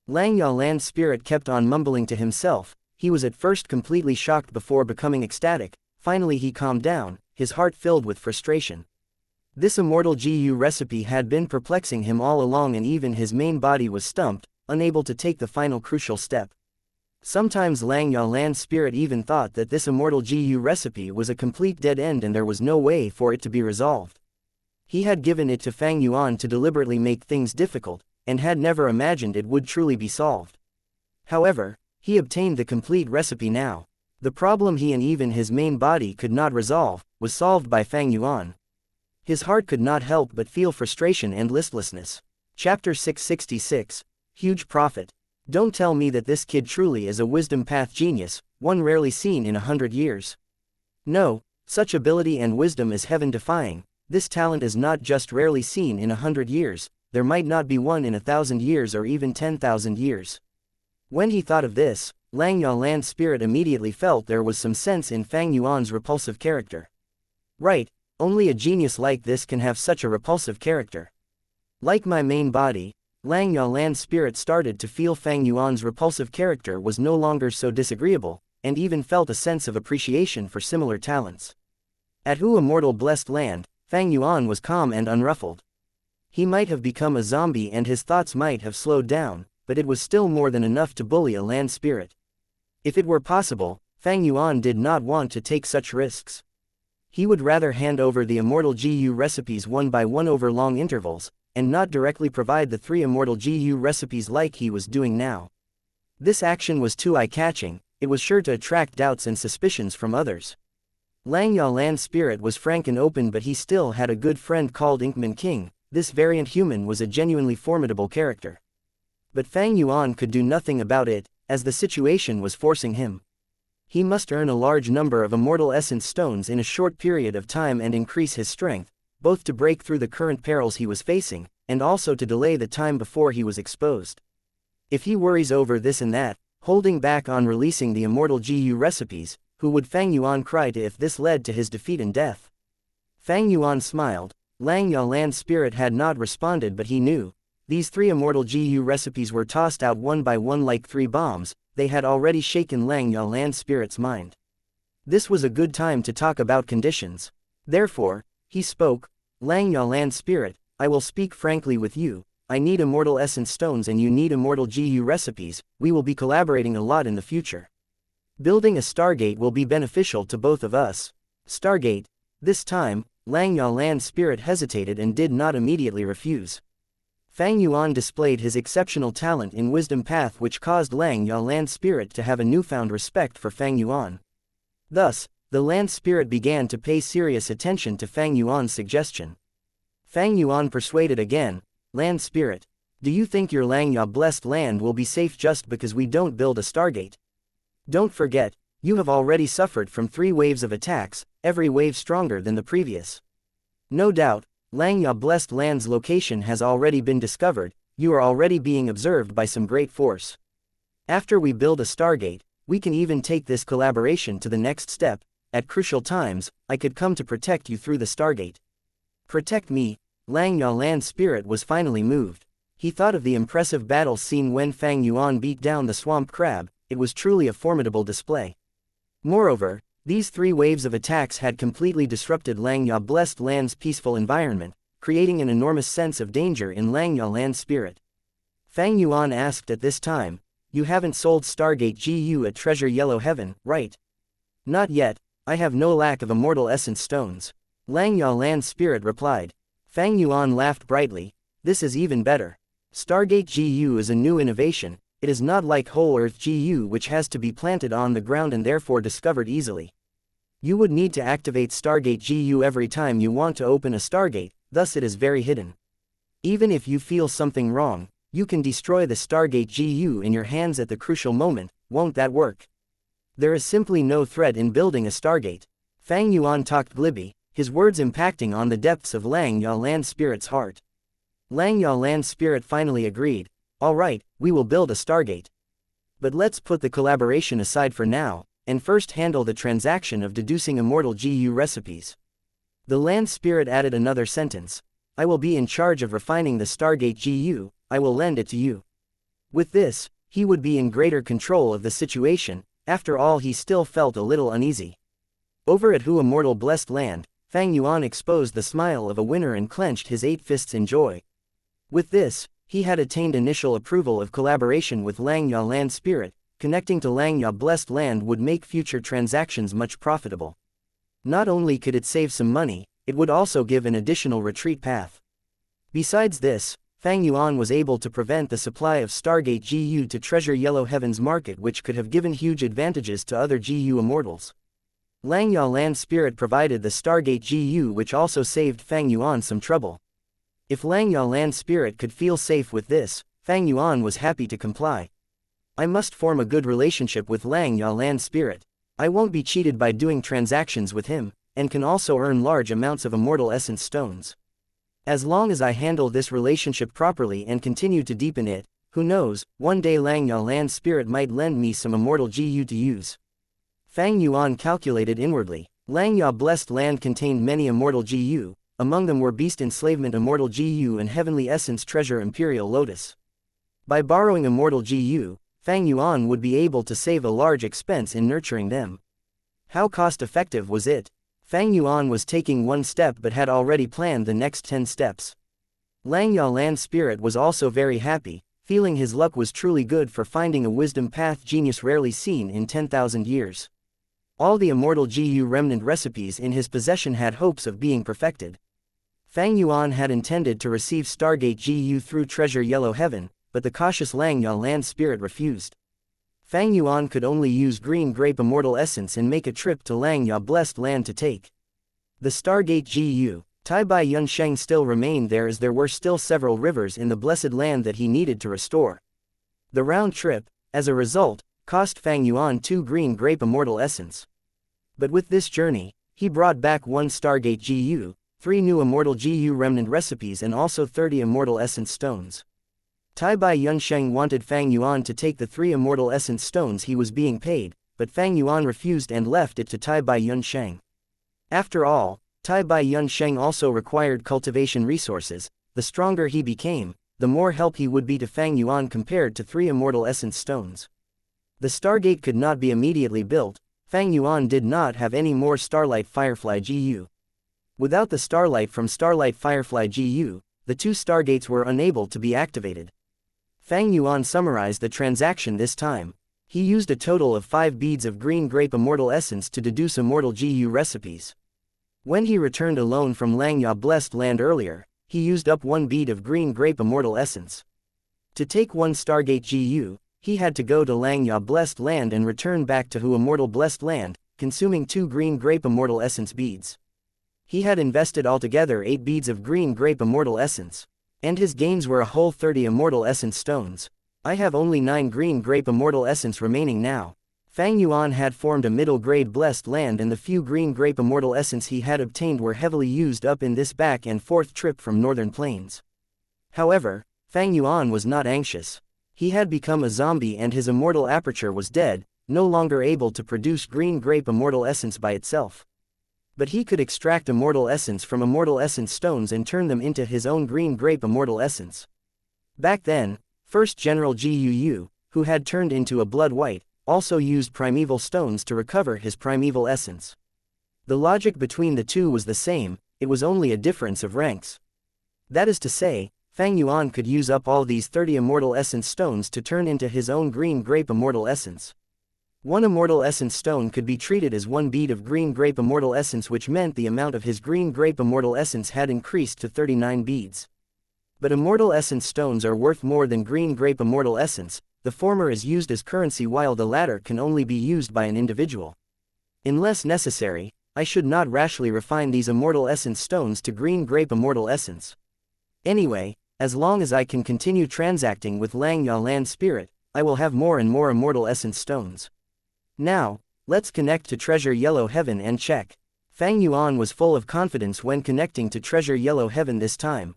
A: Lang Ya Land's spirit kept on mumbling to himself. He was at first completely shocked before becoming ecstatic. Finally he calmed down, his heart filled with frustration. This immortal GU recipe had been perplexing him all along, and even his main body was stumped, unable to take the final crucial step. Sometimes Lang Ya Land's spirit even thought that this immortal GU recipe was a complete dead end and there was no way for it to be resolved. He had given it to Fang Yuan to deliberately make things difficult, and had never imagined it would truly be solved. However, he obtained the complete recipe now. The problem he and even his main body could not resolve was solved by Fang Yuan. His heart could not help but feel frustration and listlessness. Chapter 666, Huge Profit. Don't tell me that this kid truly is a wisdom path genius, one rarely seen in 100 years. No, such ability and wisdom is heaven-defying. This talent is not just rarely seen in 100 years, there might not be one in 1,000 years or even 10,000 years. When he thought of this, Lang Ya Land's spirit immediately felt there was some sense in Fang Yuan's repulsive character. Right, only a genius like this can have such a repulsive character. Like my main body, Lang Ya Land's spirit started to feel Fang Yuan's repulsive character was no longer so disagreeable, and even felt a sense of appreciation for similar talents. At Hu Immortal Blessed Land, Fang Yuan was calm and unruffled. He might have become a zombie and his thoughts might have slowed down, but it was still more than enough to bully a land spirit. If it were possible, Fang Yuan did not want to take such risks. He would rather hand over the immortal GU recipes one by one over long intervals, and not directly provide the 3 immortal GU recipes like he was doing now. This action was too eye-catching, it was sure to attract doubts and suspicions from others. Lang Ya Land's spirit was frank and open, but he still had a good friend called Inkman King. This variant human was a genuinely formidable character. But Fang Yuan could do nothing about it, as the situation was forcing him. He must earn a large number of immortal essence stones in a short period of time and increase his strength, both to break through the current perils he was facing, and also to delay the time before he was exposed. If he worries over this and that, holding back on releasing the immortal GU recipes, who would Fang Yuan cry to if this led to his defeat and death? Fang Yuan smiled. Lang Ya Land's spirit had not responded, but he knew. These 3 immortal GU recipes were tossed out one by one like 3 bombs, they had already shaken Lang Ya Land's spirit's mind. This was a good time to talk about conditions. Therefore, he spoke. Lang Ya Land's spirit, I will speak frankly with you. I need immortal essence stones and you need immortal GU recipes. We will be collaborating a lot in the future. Building a Stargate will be beneficial to both of us. Stargate. This time, Lang Ya Land's spirit hesitated and did not immediately refuse. Fang Yuan displayed his exceptional talent in Wisdom Path, which caused Lang Ya Land's spirit to have a newfound respect for Fang Yuan. Thus, the land spirit began to pay serious attention to Fang Yuan's suggestion. Fang Yuan persuaded again. Land spirit, do you think your Lang Ya blessed land will be safe just because we don't build a Stargate? Don't forget, you have already suffered from 3 waves of attacks, every wave stronger than the previous. No doubt, Lang Ya blessed land's location has already been discovered, you are already being observed by some great force. After we build a Stargate, we can even take this collaboration to the next step. At crucial times, I could come to protect you through the Stargate. Protect me. Lang Ya Land's spirit was finally moved. He thought of the impressive battle scene when Fang Yuan beat down the swamp crab. It was truly a formidable display. Moreover, these 3 waves of attacks had completely disrupted Lang Ya blessed land's peaceful environment, creating an enormous sense of danger in Lang Ya Land's spirit. Fang Yuan asked at this time, you haven't sold Stargate GU at Treasure Yellow Heaven, right? Not yet, I have no lack of immortal essence stones. Lang Ya Land's spirit replied. Fang Yuan laughed brightly, this is even better. Stargate GU is a new innovation. It is not like Whole Earth GU, which has to be planted on the ground and therefore discovered easily. You would need to activate Stargate GU every time you want to open a Stargate, thus it is very hidden. Even if you feel something wrong, you can destroy the Stargate GU in your hands at the crucial moment. Won't that work? There is simply no threat in building a Stargate. Fang Yuan talked glibly, his words impacting on the depths of Lang Ya Land's spirit's heart. Lang Ya Land's spirit finally agreed. Alright, we will build a Stargate. But let's put the collaboration aside for now. and first handle the transaction of deducing immortal GU recipes. The land spirit added another sentence. I will be in charge of refining the Stargate GU, I will lend it to you. With this, he would be in greater control of the situation. After all, he still felt a little uneasy. Over at Hu Immortal Blessed Land, Fang Yuan exposed the smile of a winner and clenched his 8 fists in joy. With this, he had attained initial approval of collaboration with Langya Land Spirit. Connecting to Langya Blessed Land would make future transactions much profitable. Not only could it save some money, it would also give an additional retreat path. Besides this, Fang Yuan was able to prevent the supply of Stargate GU to Treasure Yellow Heaven's market, which could have given huge advantages to other GU immortals. Langya Land Spirit provided the Stargate GU, which also saved Fang Yuan some trouble. If Langya Land Spirit could feel safe with this, Fang Yuan was happy to comply. I must form a good relationship with Langya Land Spirit. I won't be cheated by doing transactions with him, and can also earn large amounts of Immortal Essence stones. As long as I handle this relationship properly and continue to deepen it, who knows, one day Langya Land Spirit might lend me some Immortal GU to use. Fang Yuan calculated inwardly. Langya Blessed Land contained many Immortal GU, among them were Beast Enslavement Immortal GU and Heavenly Essence Treasure Imperial Lotus. By borrowing Immortal GU, Fang Yuan would be able to save a large expense in nurturing them. How cost-effective was it? Fang Yuan was taking one step but had already planned the next 10 steps. Langya Land Spirit was also very happy, feeling his luck was truly good for finding a wisdom path genius rarely seen in 10,000 years. All the Immortal GU remnant recipes in his possession had hopes of being perfected. Fang Yuan had intended to receive Stargate GU through Treasure Yellow Heaven, but the cautious Langya Land Spirit refused. Fang Yuan could only use Green Grape Immortal Essence and make a trip to Langya Blessed Land to take the Stargate GU. Tai Bai Yunsheng still remained there, as there were still several rivers in the Blessed Land that he needed to restore. The round trip, as a result, cost Fang Yuan 2 Green Grape Immortal Essence. But with this journey, he brought back 1 Stargate GU, 3 new Immortal GU remnant recipes and also 30 Immortal Essence stones. Tai Bai Yunsheng wanted Fang Yuan to take the 3 Immortal Essence stones he was being paid, but Fang Yuan refused and left it to Tai Bai Yunsheng. After all, Tai Bai Yunsheng also required cultivation resources. The stronger he became, the more help he would be to Fang Yuan compared to 3 Immortal Essence stones. The Stargate could not be immediately built. Fang Yuan did not have any more Starlight Firefly GU. Without the Starlight from Starlight Firefly GU, the 2 Stargates were unable to be activated. Fang Yuan summarized the transaction this time. He used a total of 5 beads of Green Grape Immortal Essence to deduce Immortal GU recipes. When he returned alone from Langya Blessed Land earlier, he used up 1 bead of Green Grape Immortal Essence. To take 1 Stargate GU, he had to go to Langya Blessed Land and return back to Hu Immortal Blessed Land, consuming 2 Green Grape Immortal Essence beads. He had invested altogether 8 beads of Green Grape Immortal Essence. And his gains were a whole 30 Immortal Essence stones. I have only 9 Green Grape Immortal Essence remaining now. Fang Yuan had formed a middle-grade Blessed Land, and the few Green Grape Immortal Essence he had obtained were heavily used up in this back and forth trip from Northern Plains. However, Fang Yuan was not anxious. He had become a zombie and his Immortal Aperture was dead, no longer able to produce Green Grape Immortal Essence by itself. But he could extract Immortal Essence from Immortal Essence stones and turn them into his own Green Grape Immortal Essence. Back then, First General GUU, who had turned into a Blood White, also used Primeval stones to recover his Primeval Essence. The logic between the two was the same, it was only a difference of ranks. That is to say, Fang Yuan could use up all these 30 Immortal Essence stones to turn into his own Green Grape Immortal Essence. 1 Immortal Essence stone could be treated as 1 bead of Green Grape Immortal Essence, which meant the amount of his Green Grape Immortal Essence had increased to 39 beads. But Immortal Essence stones are worth more than Green Grape Immortal Essence. The former is used as currency while the latter can only be used by an individual. Unless necessary, I should not rashly refine these Immortal Essence stones to Green Grape Immortal Essence. Anyway, as long as I can continue transacting with Langya Land Spirit, I will have more and more Immortal Essence stones. Now, let's connect to Treasure Yellow Heaven and check. Fang Yuan was full of confidence when connecting to Treasure Yellow Heaven this time.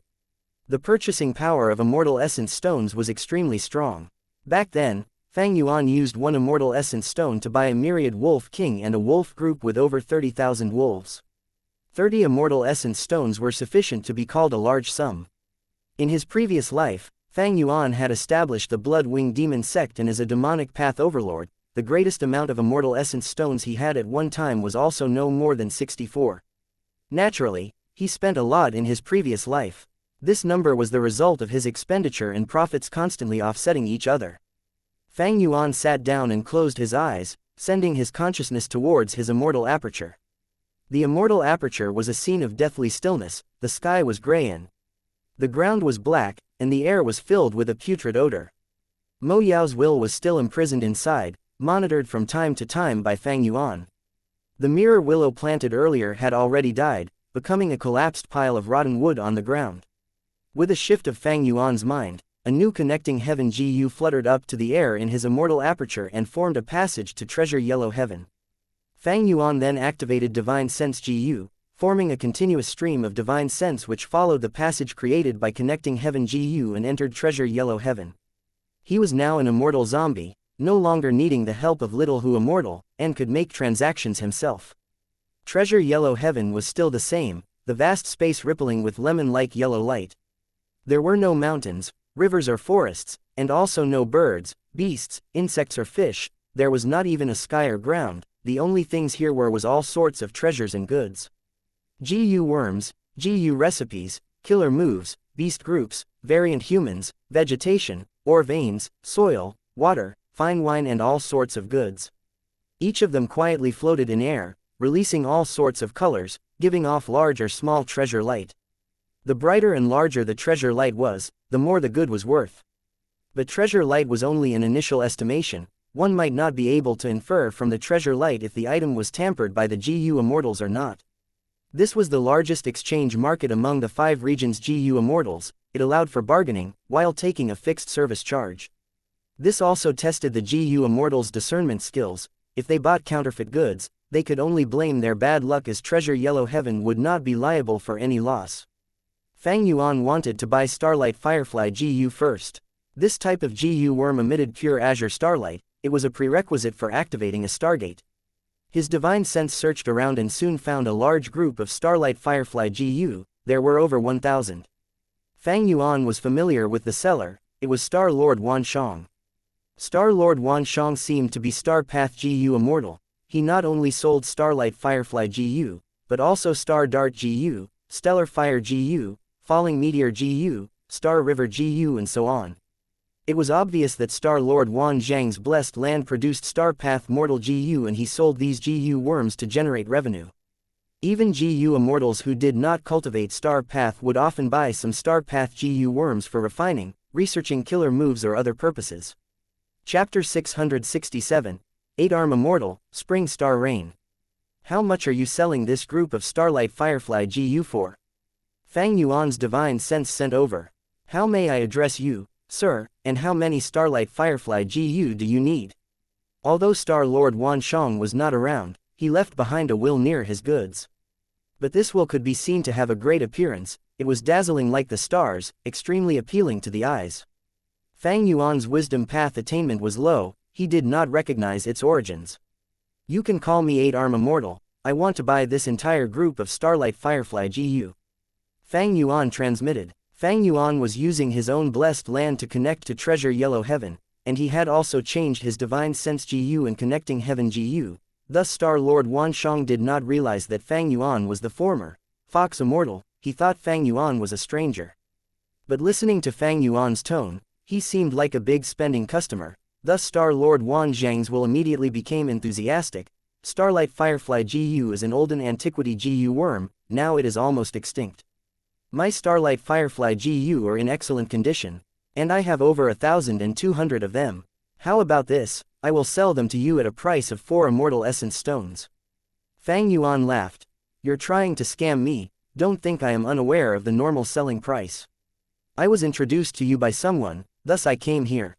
A: The purchasing power of Immortal Essence stones was extremely strong. Back then, Fang Yuan used one immortal essence stone to buy a myriad wolf king and a wolf group with over 30,000 wolves. 30 immortal essence stones were sufficient to be called a large sum. In his previous life, Fang Yuan had established the Blood Wing Demon sect, and as a demonic path overlord, the greatest amount of immortal essence stones he had at one time was also no more than 64. Naturally, he spent a lot in his previous life. This number was the result of his expenditure and profits constantly offsetting each other. Fang Yuan sat down and closed his eyes, sending his consciousness towards his immortal aperture. The immortal aperture was a scene of deathly stillness. The sky was gray and the ground was black, and the air was filled with a putrid odor. Mo Yao's will was still imprisoned inside, monitored from time to time by Fang Yuan. The mirror willow planted earlier had already died, becoming a collapsed pile of rotten wood on the ground. With a shift of Fang Yuan's mind, a new connecting heaven Gu fluttered up to the air in his immortal aperture and formed a passage to treasure yellow heaven. Fang Yuan then activated divine sense Gu, forming a continuous stream of divine sense which followed the passage created by connecting heaven Gu and entered treasure yellow heaven. He was now an immortal zombie, no longer needing the help of little who immortal, and could make transactions himself. Treasure yellow heaven was still the same, the vast space rippling with lemon-like yellow light. There were no mountains, rivers or forests, and also no birds, beasts, insects or fish. There was not even a sky or ground. The only things here was all sorts of treasures and goods. GU worms, GU recipes, killer moves, beast groups, variant humans, vegetation, ore veins, soil, water, fine wine and all sorts of goods. Each of them quietly floated in air, releasing all sorts of colors, giving off large or small treasure light. The brighter and larger the treasure light was, the more the good was worth. But treasure light was only an initial estimation. One might not be able to infer from the treasure light if the item was tampered by the GU immortals or not. This was the largest exchange market among the 5 regions GU immortals. It allowed for bargaining, while taking a fixed service charge. This also tested the GU immortals' discernment skills. If they bought counterfeit goods, they could only blame their bad luck, as treasure yellow heaven would not be liable for any loss. Fang Yuan wanted to buy Starlight Firefly GU first. This type of GU worm emitted pure azure starlight. It was a prerequisite for activating a Stargate. His divine sense searched around and soon found a large group of Starlight Firefly GU. There were over 1,000. Fang Yuan was familiar with the seller. It was Star Lord Wan Shang. Star Lord Wan Shang seemed to be Star Path GU immortal. He not only sold Starlight Firefly GU, but also Star Dart GU, Stellar Fire GU, Falling Meteor GU, Star River GU and so on. It was obvious that Star Lord Wan Zhang's blessed land produced Star Path Mortal GU, and he sold these GU worms to generate revenue. Even GU immortals who did not cultivate Star Path would often buy some Star Path GU worms for refining, researching killer moves or other purposes. Chapter 667, 8-Arm Immortal, Spring Star Rain. How much are you selling this group of Starlight Firefly GU for? Fang Yuan's divine sense sent over. How may I address you, sir, and how many Starlight Firefly GU do you need? Although Star Lord Wan Shang was not around, he left behind a will near his goods. But this will could be seen to have a great appearance. It was dazzling like the stars, extremely appealing to the eyes. Fang Yuan's wisdom path attainment was low. He did not recognize its origins. You can call me 8-Arm Immortal. I want to buy this entire group of Starlight Firefly GU. Fang Yuan transmitted. Fang Yuan was using his own blessed land to connect to treasure yellow heaven, and he had also changed his divine sense GU and connecting heaven GU. Thus Star Lord Wan Shang did not realize that Fang Yuan was the former Fox Immortal. He thought Fang Yuan was a stranger. But listening to Fang Yuan's tone, he seemed like a big spending customer. Thus Star Lord Wan Zhang's will immediately became enthusiastic. Starlight Firefly GU is an olden antiquity GU worm. Now it is almost extinct. My Starlight Firefly GU are in excellent condition, and I have over 1,200 of them. How about this? I will sell them to you at a price of 4 immortal essence stones. Fang Yuan laughed. You're trying to scam me. Don't think I am unaware of the normal selling price. I was introduced to you by someone, thus I came here.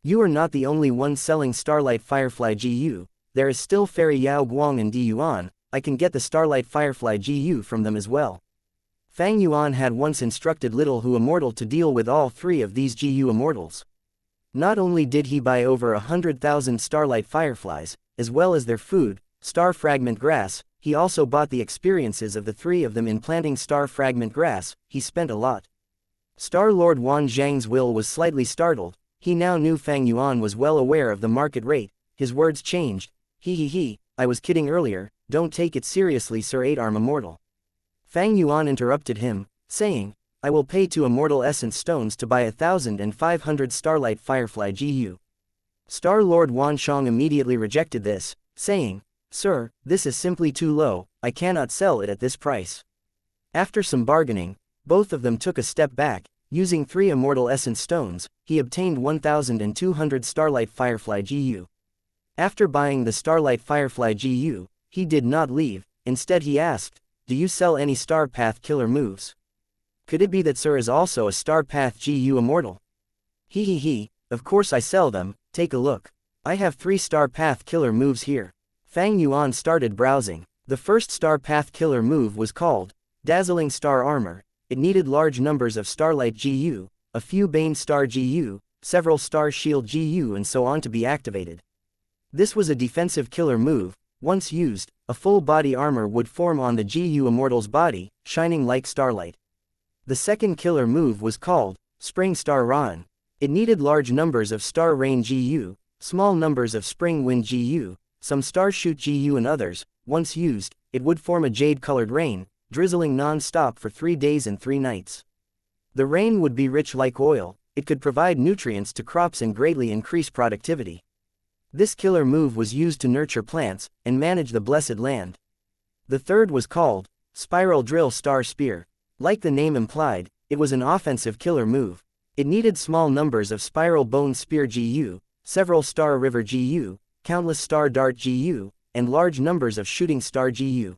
A: You are not the only one selling Starlight Firefly GU. There is still Fairy Yao Guang and Di Yuan. I can get the Starlight Firefly GU from them as well. Fang Yuan had once instructed Little Who Immortal to deal with all 3 of these GU immortals. Not only did he buy over 100,000 starlight fireflies, as well as their food, star fragment grass, he also bought the experiences of the three of them in planting star fragment grass. He spent a lot. Star Lord Wan Zhang's will was slightly startled. He now knew Fang Yuan was well aware of the market rate. His words changed. He, I was kidding earlier, don't take it seriously, Sir 8-arm Immortal. Fang Yuan interrupted him, saying, I will pay 2 immortal essence stones to buy 1,500 starlight firefly GU. Star Lord Wan Shang immediately rejected this, saying, Sir, this is simply too low, I cannot sell it at this price. After some bargaining, both of them took a step back. Using 3 immortal essence stones, he obtained 1,200 starlight firefly GU. After buying the starlight firefly GU, he did not leave. Instead he asked, do you sell any star path killer moves? Could it be that Sir is also a star path GU immortal? He, of course I sell them, take a look. I have 3 star path killer moves here. Fang Yuan started browsing. The first star path killer move was called Dazzling Star Armor. It needed large numbers of starlight GU, a few Bane Star GU, several Star Shield GU and so on to be activated. This was a defensive killer move. Once used, a full body armor would form on the GU Immortal's body, shining like starlight. The second killer move was called Spring Star Ran. It needed large numbers of Star Rain GU, small numbers of Spring Wind GU, some Star Shoot GU and others. Once used, it would form a jade-colored rain, drizzling non-stop for 3 days and 3 nights. The rain would be rich like oil. It could provide nutrients to crops and greatly increase productivity. This killer move was used to nurture plants and manage the blessed land. The third was called Spiral Drill Star Spear. Like the name implied, it was an offensive killer move. It needed small numbers of Spiral Bone Spear GU, several Star River GU, countless Star Dart GU, and large numbers of Shooting Star GU.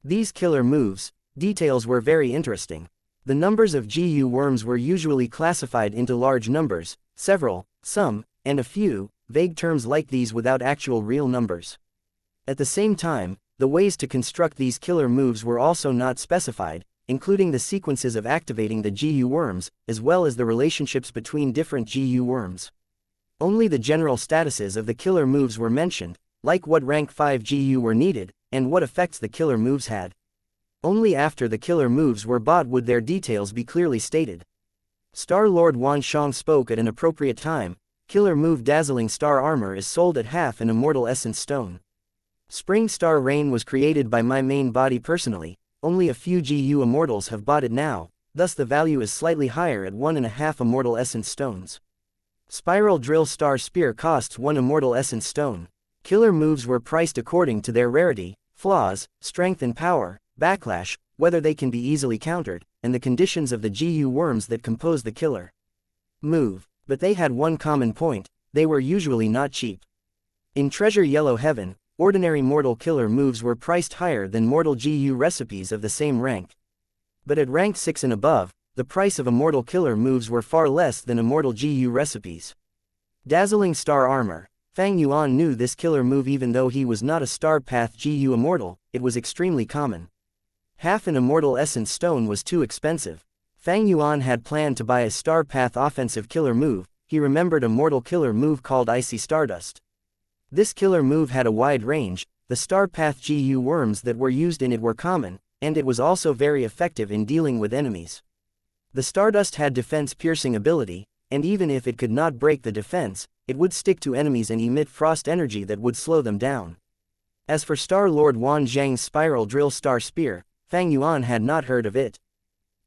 A: These killer moves' details were very interesting. The numbers of GU worms were usually classified into large numbers, several, some, and a few, vague terms like these without actual real numbers. At the same time, the ways to construct these killer moves were also not specified, including the sequences of activating the GU worms, as well as the relationships between different GU worms. Only the general statuses of the killer moves were mentioned, like what rank 5 GU were needed, and what effects the killer moves had. Only after the killer moves were bought would their details be clearly stated. Star Lord Wan Shang spoke at an appropriate time. Killer move Dazzling Star Armor is sold at half an immortal essence stone. Spring Star Rain was created by my main body personally. Only a few GU immortals have bought it now, thus the value is slightly higher at 1.5 immortal essence stones. Spiral Drill Star Spear costs 1 immortal essence stone. Killer moves were priced according to their rarity, flaws, strength and power, backlash, whether they can be easily countered, and the conditions of the GU worms that compose the killer move. But they had one common point: they were usually not cheap. In Treasure Yellow Heaven, ordinary mortal killer moves were priced higher than mortal GU recipes of the same rank. But at rank 6 and above, the price of immortal killer moves were far less than immortal GU recipes. Dazzling Star Armor. Fang Yuan knew this killer move even though he was not a Star Path GU immortal. It was extremely common. Half an immortal essence stone was too expensive. Fang Yuan had planned to buy a Star Path offensive killer move. He remembered a mortal killer move called Icy Stardust. This killer move had a wide range. The Star Path GU worms that were used in it were common, and it was also very effective in dealing with enemies. The Stardust had defense-piercing ability, and even if it could not break the defense, it would stick to enemies and emit frost energy that would slow them down. As for Star Lord Wan Zhang's Spiral Drill Star Spear, Fang Yuan had not heard of it.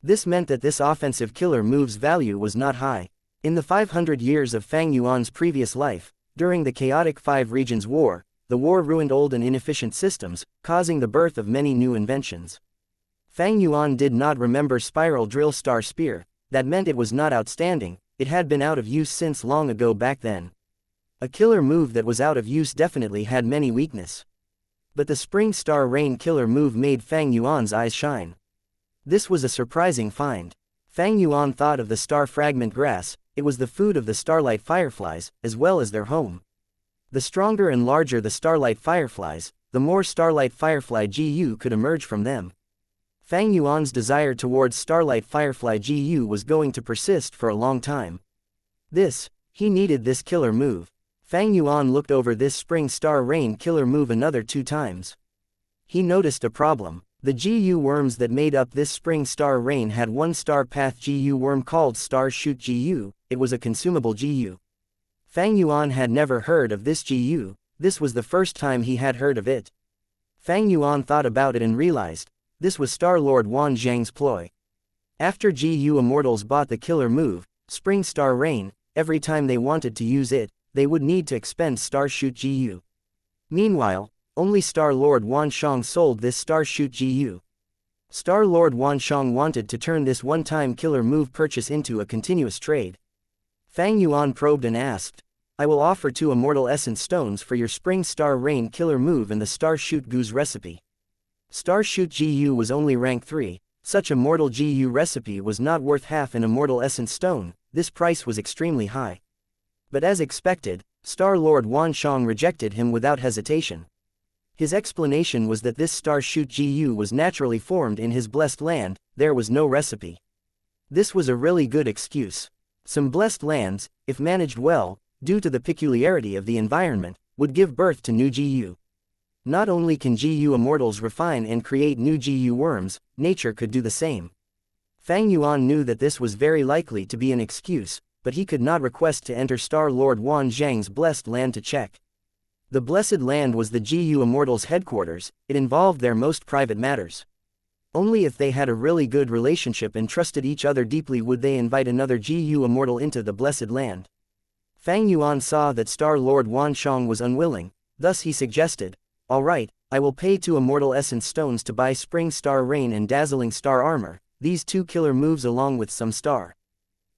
A: This meant that this offensive killer move's value was not high. In the 500 years of Fang Yuan's previous life, during the chaotic 5 Regions War, the war ruined old and inefficient systems, causing the birth of many new inventions. Fang Yuan did not remember Spiral Drill Star Spear. That meant it was not outstanding. It had been out of use since long ago back then. A killer move that was out of use definitely had many weaknesses. But the Spring Star Rain killer move made Fang Yuan's eyes shine. This was a surprising find. Fang Yuan thought of the star fragment grass. It was the food of the starlight fireflies, as well as their home. The stronger and larger the starlight fireflies, the more starlight firefly GU could emerge from them. Fang Yuan's desire towards starlight firefly GU was going to persist for a long time. This He needed this killer move. Fang Yuan looked over this spring star rain killer move another 2 times. He noticed a problem. The GU worms that made up this spring star rain had one star path GU worm called star shoot GU, it was a consumable GU. Fang Yuan had never heard of this GU, this was the first time he had heard of it. Fang Yuan thought about it and realized, this was Star Lord Wan Zhang's ploy. After GU Immortals bought the killer move, Spring Star Rain, every time they wanted to use it, they would need to expend Star Shoot GU. Meanwhile, only Star Lord Wan Shang sold this Star Shoot GU. Star Lord Wan Shang wanted to turn this one-time killer move purchase into a continuous trade. Fang Yuan probed and asked, I will offer 2 Immortal Essence Stones for your Spring Star Rain killer move and the Star Shoot GU's recipe. Star Shoot GU was only rank 3, such Immortal GU recipe was not worth half an Immortal Essence Stone, this price was extremely high. But as expected, Star Lord Wan Shang rejected him without hesitation. His explanation was that this Star Shoot GU was naturally formed in his blessed land, there was no recipe. This was a really good excuse. Some blessed lands, if managed well, due to the peculiarity of the environment, would give birth to new GU. Not only can GU Immortals refine and create new GU worms, nature could do the same. Fang Yuan knew that this was very likely to be an excuse, but he could not request to enter Star Lord Wan Zhang's blessed land to check. The blessed land was the GU Immortals' headquarters, it involved their most private matters. Only if they had a really good relationship and trusted each other deeply would they invite another GU Immortal into the blessed land. Fang Yuan saw that Star Lord Wan Shang was unwilling, thus he suggested, alright, I will pay 2 Immortal Essence Stones to buy Spring Star Rain and Dazzling Star Armor, these 2 killer moves along with some Star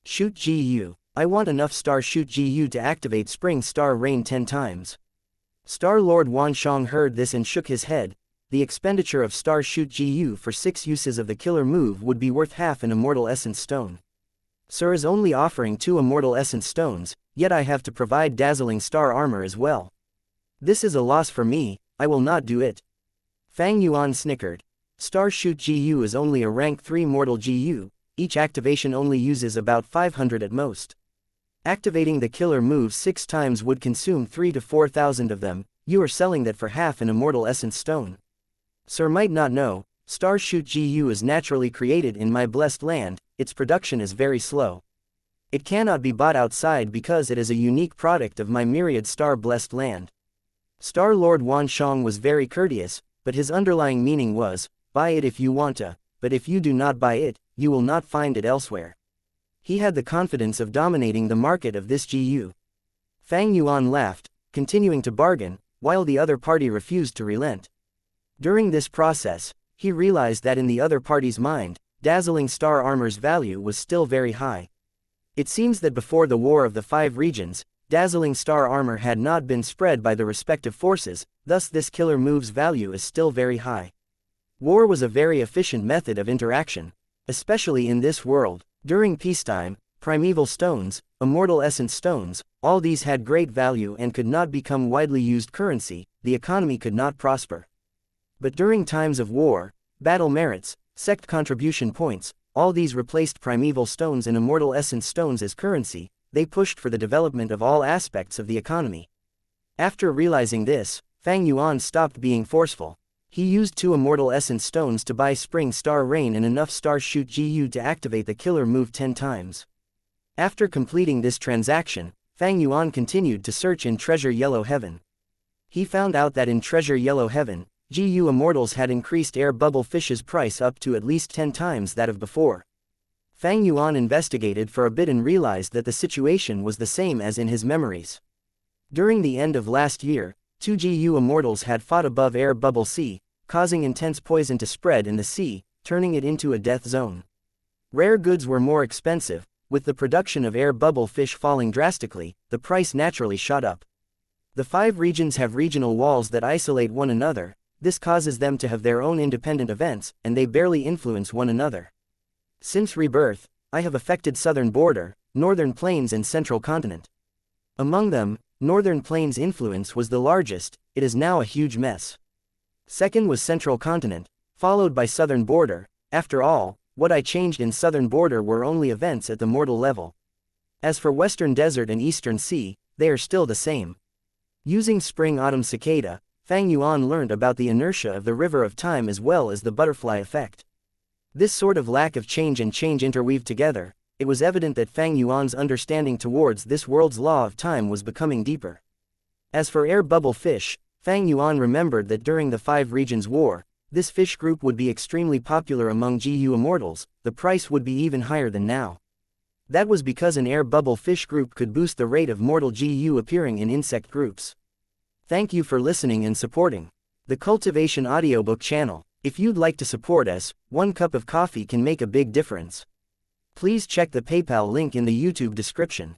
A: Shoot GU. I want enough Star Shoot GU to activate Spring Star Rain 10 times. Star Lord Wan Shang heard this and shook his head. The expenditure of Star Shoot GU for 6 uses of the killer move would be worth half an Immortal Essence Stone. Sir is only offering 2 Immortal Essence Stones, yet I have to provide Dazzling Star Armor as well. This is a loss for me, I will not do it. Fang Yuan snickered. Star Shoot GU is only a rank 3 mortal GU, each activation only uses about 500 at most. Activating the killer move 6 times would consume 3 to 4,000 of them, you are selling that for half an Immortal Essence Stone. Sir might not know, Star Shoot GU is naturally created in my blessed land, its production is very slow. It cannot be bought outside because it is a unique product of my myriad star blessed land. Star Lord Wan Shang was very courteous, but his underlying meaning was, buy it if you want to, but if you do not buy it, you will not find it elsewhere. He had the confidence of dominating the market of this GU. Fang Yuan laughed, continuing to bargain, while the other party refused to relent. During this process, he realized that in the other party's mind, Dazzling Star Armor's value was still very high. It seems that before the War of the 5 Regions, Dazzling Star Armor had not been spread by the respective forces, thus this killer move's value is still very high. War was a very efficient method of interaction, especially in this world. During peacetime, primeval stones, Immortal Essence Stones, all these had great value and could not become widely used currency, the economy could not prosper. But during times of war, battle merits, sect contribution points, all these replaced primeval stones and Immortal Essence Stones as currency, they pushed for the development of all aspects of the economy. After realizing this, Fang Yuan stopped being forceful. He used 2 Immortal Essence Stones to buy Spring Star Rain and enough Star Shoot GU to activate the killer move 10 times. After completing this transaction, Fang Yuan continued to search in Treasure Yellow Heaven. He found out that in Treasure Yellow Heaven, GU Immortals had increased air bubble fish's price up to at least 10 times that of before. Fang Yuan investigated for a bit and realized that the situation was the same as in his memories. During the end of last year, 2 GU Immortals had fought above air bubble sea, causing intense poison to spread in the sea, turning it into a death zone. Rare goods were more expensive, with the production of air bubble fish falling drastically, the price naturally shot up. The 5 regions have regional walls that isolate one another, this causes them to have their own independent events, and they barely influence one another. Since rebirth, I have affected southern border, northern plains and central continent. Among them, northern plains' influence was the largest, it is now a huge mess. Second was central continent, followed by southern border. After all, what I changed in southern border were only events at the mortal level. As for Western Desert and Eastern Sea, they are still the same. Using Spring-Autumn Cicada, Fang Yuan learned about the inertia of the river of time as well as the butterfly effect. This sort of lack of change and change interweaved together, it was evident that Fang Yuan's understanding towards this world's law of time was becoming deeper. As for air bubble fish, Fang Yuan remembered that during the Five Regions War, this fish group would be extremely popular among GU Immortals, the price would be even higher than now. That was because an air bubble fish group could boost the rate of mortal GU appearing in insect groups. Thank you for listening and supporting the Cultivation Audiobook channel. If you'd like to support us, 1 cup of coffee can make a big difference. Please check the PayPal link in the YouTube description.